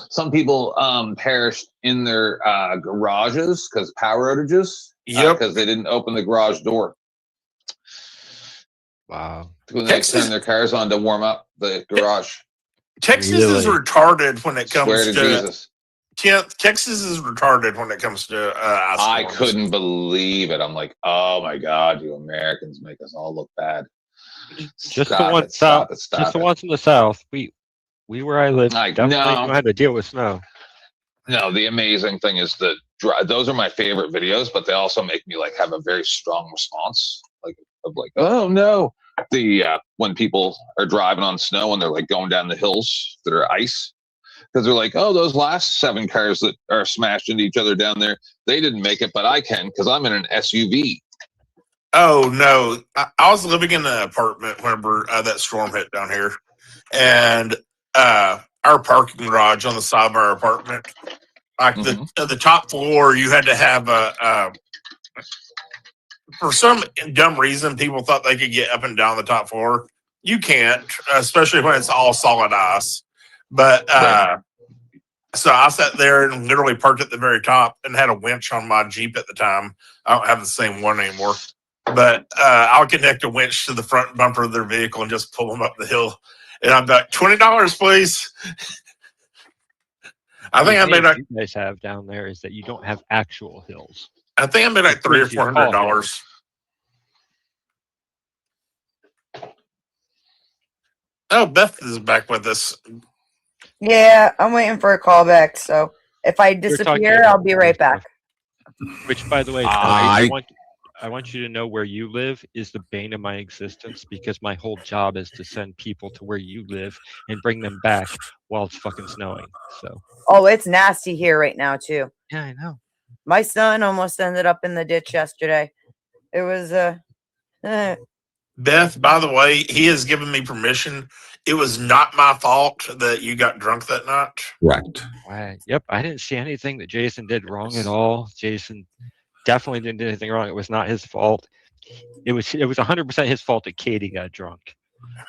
Some people perished in their garages because of power outages. Yep. Because they didn't open the garage door. Wow. When they turned their cars on to warm up the garage. Texas is retarded when it comes Swear to to Jesus. Texas is retarded when it comes to ice I storms. couldn't believe it. I'm like, oh my God, you Americans make us all look bad. Just the ones south. Just the ones in the south. We where I live definitely don't have to deal with snow. No, the amazing thing is that those are my favorite videos, but they also make me like have a very strong response, like of like, oh no, the when people are driving on snow and they're like going down the hills that are ice, because they're like, oh, those last 7 cars that are smashed into each other down there, they didn't make it, but I can because I'm in an SUV. Oh no, I was living in an apartment whenever that storm hit down here, and our parking garage on the side of our apartment, like the top floor, you had to have for some dumb reason, people thought they could get up and down the top floor. You can't, especially when it's all solid ice. But so I sat there and literally parked at the very top and had a winch on my Jeep at the time. I don't have the same one anymore. But I'll connect a winch to the front bumper of their vehicle and just pull them up the hill. And I'm like, $20, please. I think I made like you guys have down there is that you don't have actual hills. I think I made like $300 or $400. Oh, Beth is back with us. Yeah, I'm waiting for a call back. So if I disappear, I'll be right back. Which, by the way, I want you to know where you live is the bane of my existence because my whole job is to send people to where you live and bring them back while it's fucking snowing. So. Oh, it's nasty here right now too. Yeah, I know. My son almost ended up in the ditch yesterday. It was Beth, by the way, he has given me permission. It was not my fault that you got drunk that night. Correct. Yep, I didn't see anything that Jason did wrong at all. Jason definitely didn't do anything wrong. It was not his fault. It was 100% his fault that Katie got drunk.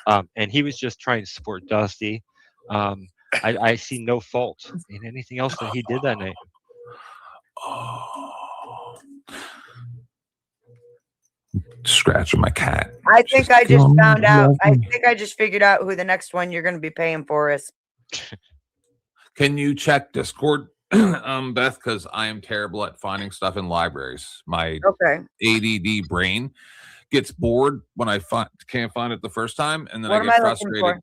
And he was just trying to support Dusty. I see no fault in anything else that he did that night. Scratching my cat. I think I just found out. I think I just figured out who the next one you're going to be paying for is. Can you check Discord, Beth? Because I am terrible at finding stuff in libraries. My ADD brain gets bored when I can't find it the first time, and then I get frustrated.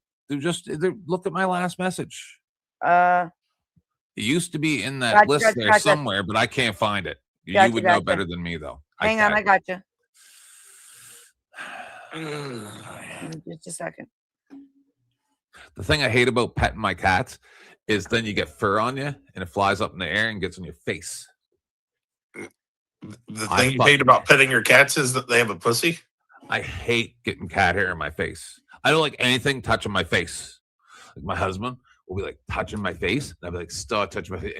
Look at my last message. It used to be in that list there somewhere, but I can't find it. You would know better than me, though. Hang on, I got you. Just a second. The thing I hate about petting my cats is then you get fur on you and it flies up in the air and gets on your face. The thing you hate about petting your cats is that they have a pussy? I hate getting cat hair in my face. I don't like anything touching my face. Like my husband will be like touching my face, and I'll be like, stop touching my face.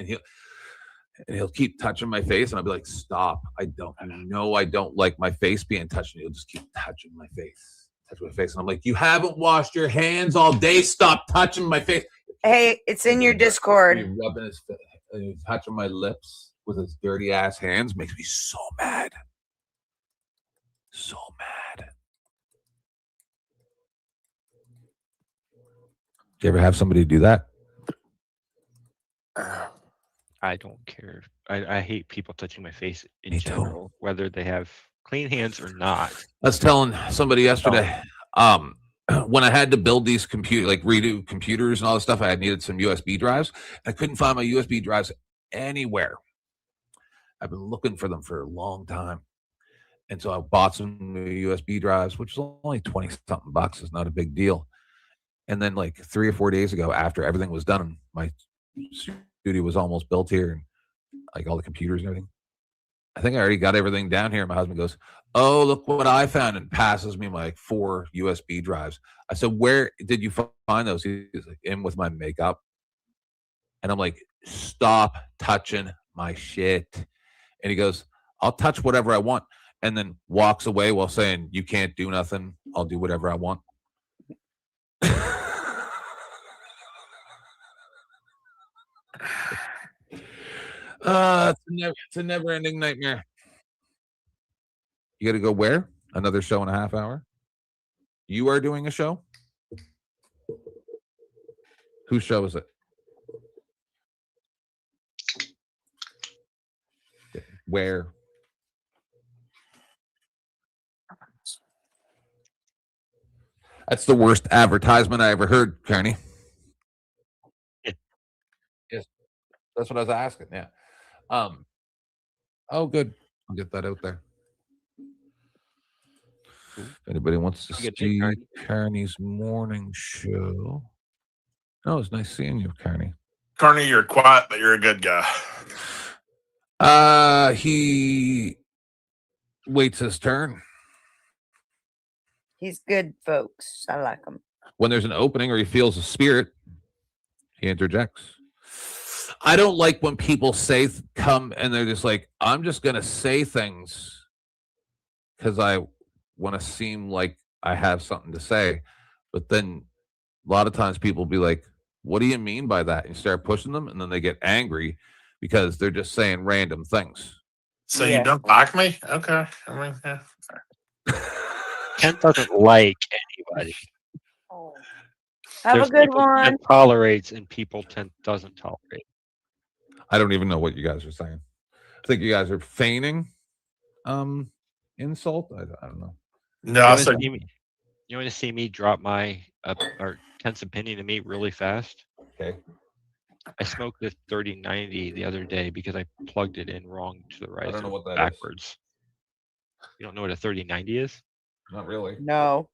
And he'll keep touching my face, and I'll be like, stop. I don't like my face being touched. And he'll just keep touching my face. And I'm like, you haven't washed your hands all day. Stop touching my face. Hey, it's in your Discord. He's rubbing his face, and he's touching my lips with his dirty ass hands. Makes me so mad. So mad. Do you ever have somebody do that? I don't care. I hate people touching my face in general, whether they have clean hands or not. I was telling somebody yesterday, when I had to build these redo computers and all this stuff, I needed some USB drives. I couldn't find my USB drives anywhere. I've been looking for them for a long time. And so I bought some new USB drives, which was only 20-something bucks. It's not a big deal. And then like 3 or 4 days ago, after everything was done, and my studio was almost built here, and like all the computers and everything, I think I already got everything down here. My husband goes, "Oh, look what I found," and passes me my 4 USB drives. I said, "Where did you find those?" He's like, "In with my makeup." And I'm like, "Stop touching my shit." And he goes, "I'll touch whatever I want," and then walks away while saying, "You can't do nothing. I'll do whatever I want." It's a never-ending nightmare. You got to go where? Another show in a half hour? You are doing a show? Whose show is it? Where? That's the worst advertisement I ever heard, Kearney. Yes, that's what I was asking. Yeah. Oh, good. I'll get that out there. If anybody wants to see Kearney's morning show. Oh, it's nice seeing you, Kearney. Carney, you're quiet, but you're a good guy. He waits his turn. He's good, folks. I like him. When there's an opening or he feels a spirit, he interjects. I don't like when people come and they're just like, I'm just going to say things because I want to seem like I have something to say. But then a lot of times people be like, what do you mean by that? And you start pushing them, and then they get angry because they're just saying random things. So you don't like me? Okay. I mean, yeah. Kent doesn't like anybody. Have There's a good people one. Kent tolerates and people doesn't tolerate. I don't even know what you guys are saying. I think you guys are feigning insult. I don't know. No, You I want said to see me drop my or Kent's opinion to me really fast? Okay. I smoked the 3090 the other day because I plugged it in wrong to the right. I don't know what that is. backwards. You don't know what a 3090 is? Not really. No.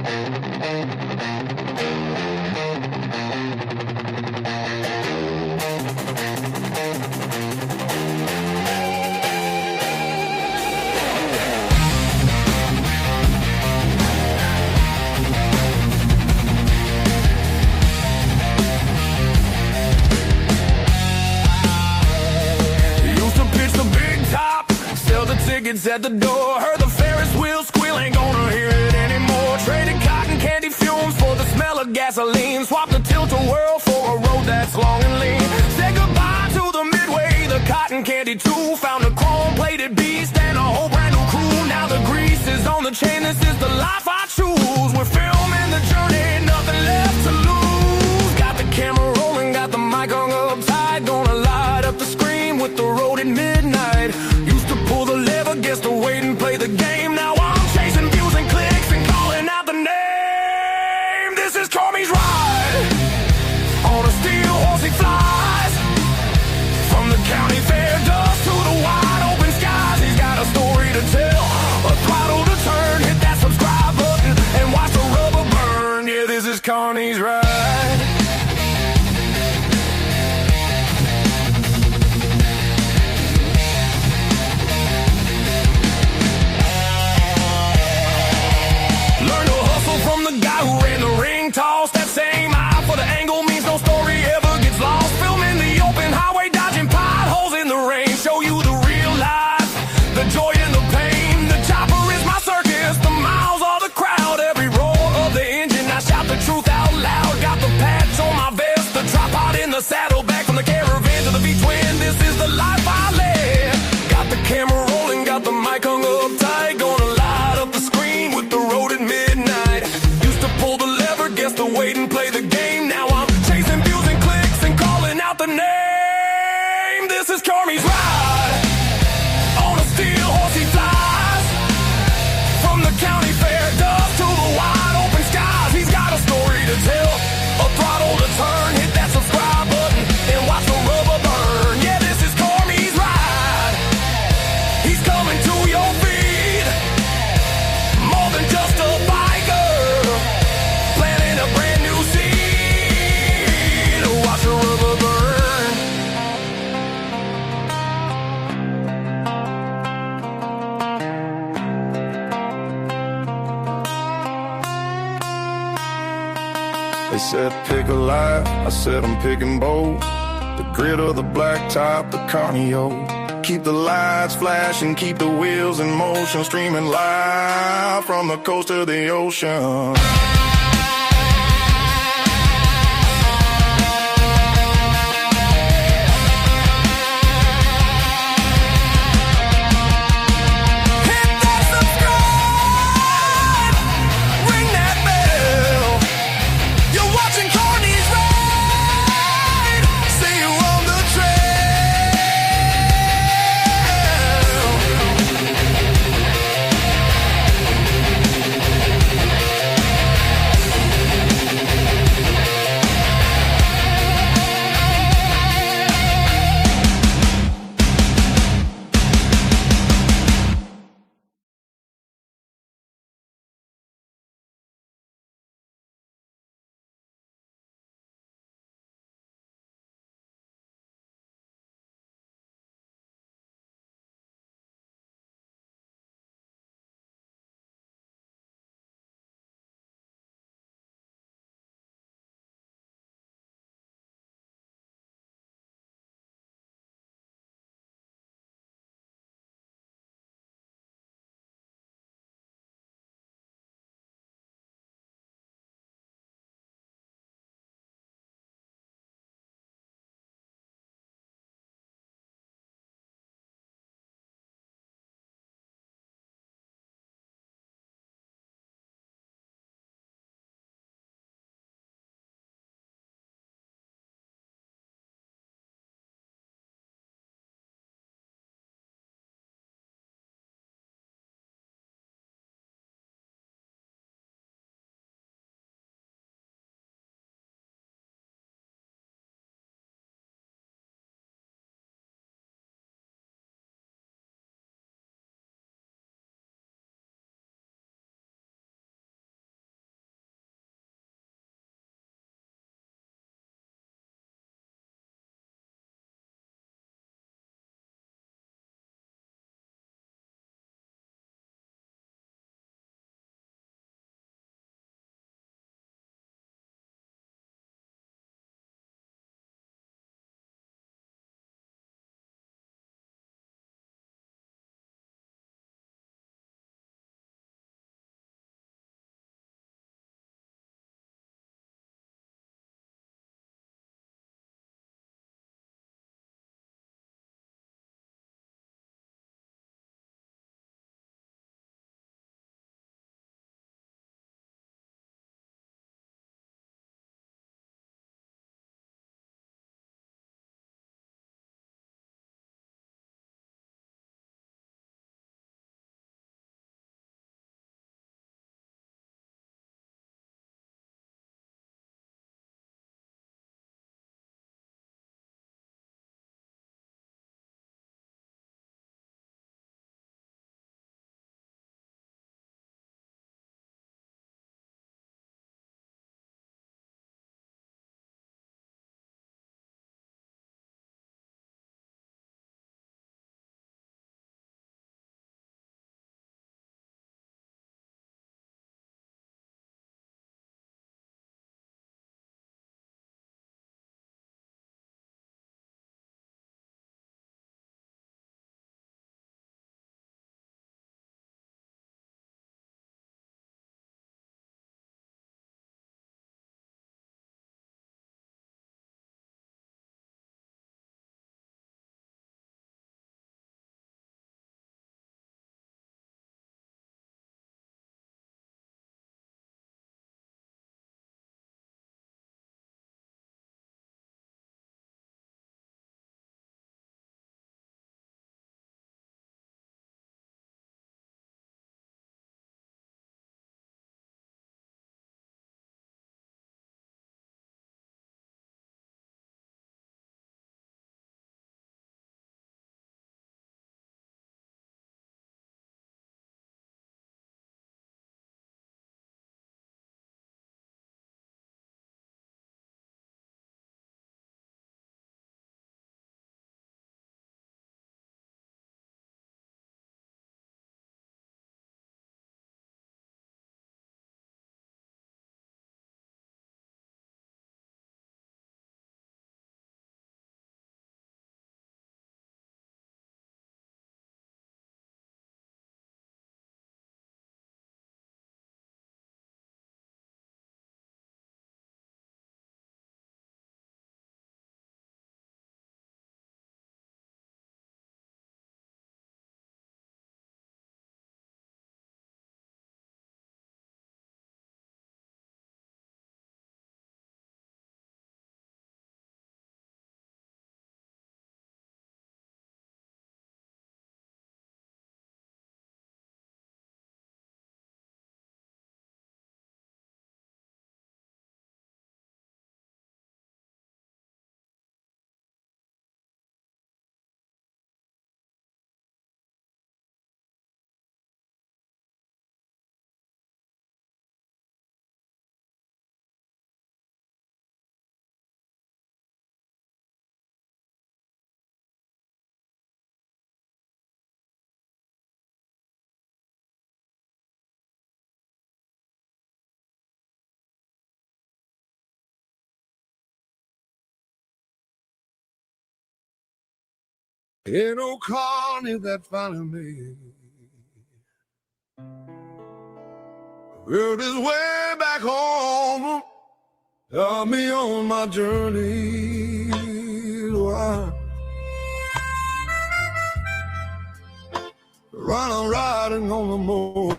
Used to pitch the big top, sell the tickets at the door. Heard the Ferris wheel squeal, ain't gonna hear it anymore. Traded cotton candy fumes for the smell of gasoline. Swapped the tilt-a-whirl for a road that's long and lean. Said goodbye to the Midway, the cotton candy too. Found a chrome-plated beast and a whole brand new crew. Now the grease is on the chain, this is the life I choose. We're filming the journey, nothing left to lose. Got the camera rolling, got the mic hung up tight. Gonna light up the screen with the road at midnight. Used to pull the lever, guess to wait and play the game. Now I'm chasing views and clicks and calling out the name. This is CARNY'S ride. On a steel horse he flies. From the county fair dust to the wide open skies. He's got a story to tell, a throttle to turn. Hit that subscribe button and watch the rubber burn. Yeah, this is CARNY'S ride. Learn to hustle from the guy who ran the ring toss. That same eye for the angle means no story ever gets lost. Filming the open highway, dodging potholes in the rain. Show you the real life, the joy and the pain. The chopper is my circus, the miles are the crowd. Every roar of the engine, I shout the truth out loud. Got the patch on my vest, the tripod in the saddle. Back from the caravan to the V-twin, this is the life I live. Got the camera rolling, got the mic hung up tight. Gonna light up the screen with the road at midnight. Used to pull the lever, guess to wait and play the game. Now I'm chasing views and clicks and calling out the name. This is CARNY'S ride. On a steel horse he flies. From the county fair dust to the wide open skies. He's got a story to tell, a throttle to turn. Hit that subscribe button and watch the rubber burn. Yeah, this is CARNY'S ride. He's coming to your feet. More than just a biker, planting a brand new seed. Watch the rubber burn. They said pick a life, I said I'm picking bold. The grit of the black top, the carnio. Keep the lights flashing, keep the wheels in motion. Streaming live from the coast to the ocean. Ring that bell. You're watching CARNY'S ride. See you on the trail. Ain't no Carney that finally made. Rode his way back home. Got me on my journey. Why? I'm riding on the moon.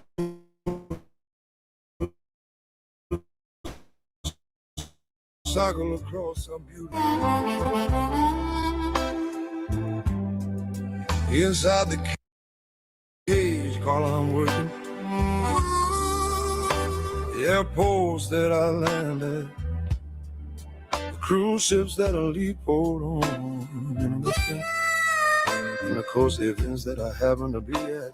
Cycle across some beauty. Inside the cage, Carl, I'm working. The airports that I landed, the cruise ships that I leap on, and of course the events that I happen to be at.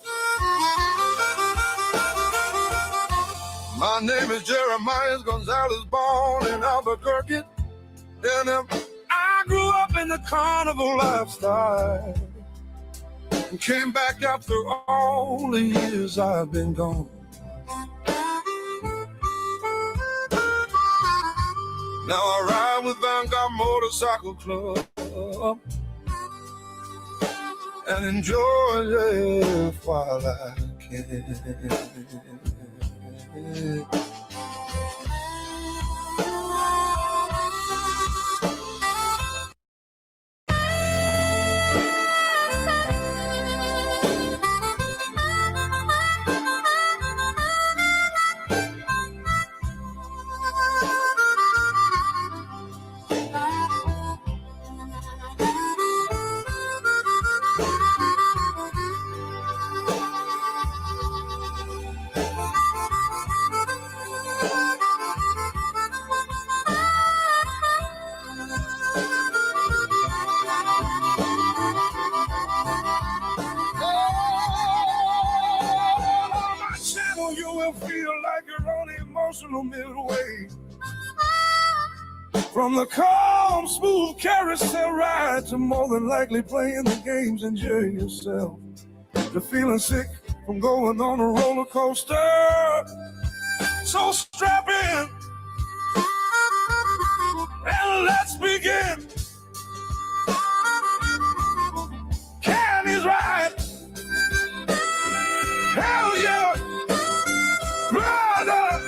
My name is Jeremiah Gonzalez, born in Albuquerque, and I grew up in the carnival lifestyle and came back after all the years I've been gone. Now I ride with Vanguard Motorcycle Club and enjoy life while I can. Midway from the calm, smooth carousel ride to more than likely playing the games. Enjoy yourself, to feeling sick from going on a roller coaster. So strap in and let's begin. CARNY'S ride. Hell yeah, brother.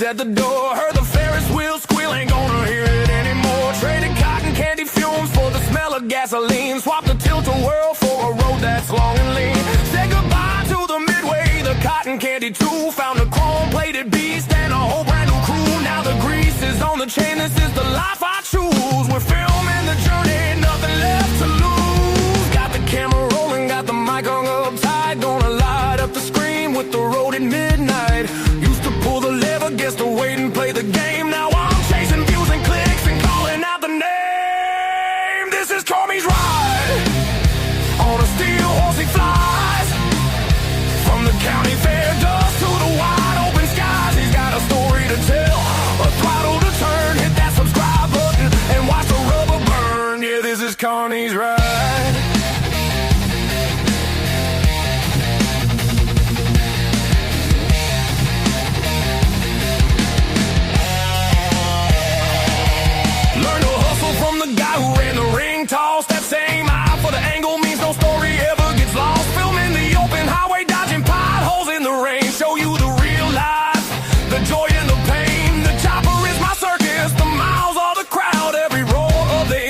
At the door, heard the Ferris wheel squeal, ain't gonna hear it anymore. Traded cotton candy fumes for the smell of gasoline. Swapped the tilt-a-whirl for a road that's long and lean. Said goodbye to the Midway, the cotton candy too. Found a chrome-plated beast and a whole brand new crew. Now the grease is on the chain, this is the life I choose. We're filming the journey, nothing left to lose. Got the camera rolling, got the mic Carney's ride. On a steel horse he flies. From the county fair dust to the wide open skies. He's got a story to tell, a throttle to turn. Hit that subscribe button and watch the rubber burn. Yeah, this is Carney's ride. Learn to hustle from the guy who ran the ring toss. That same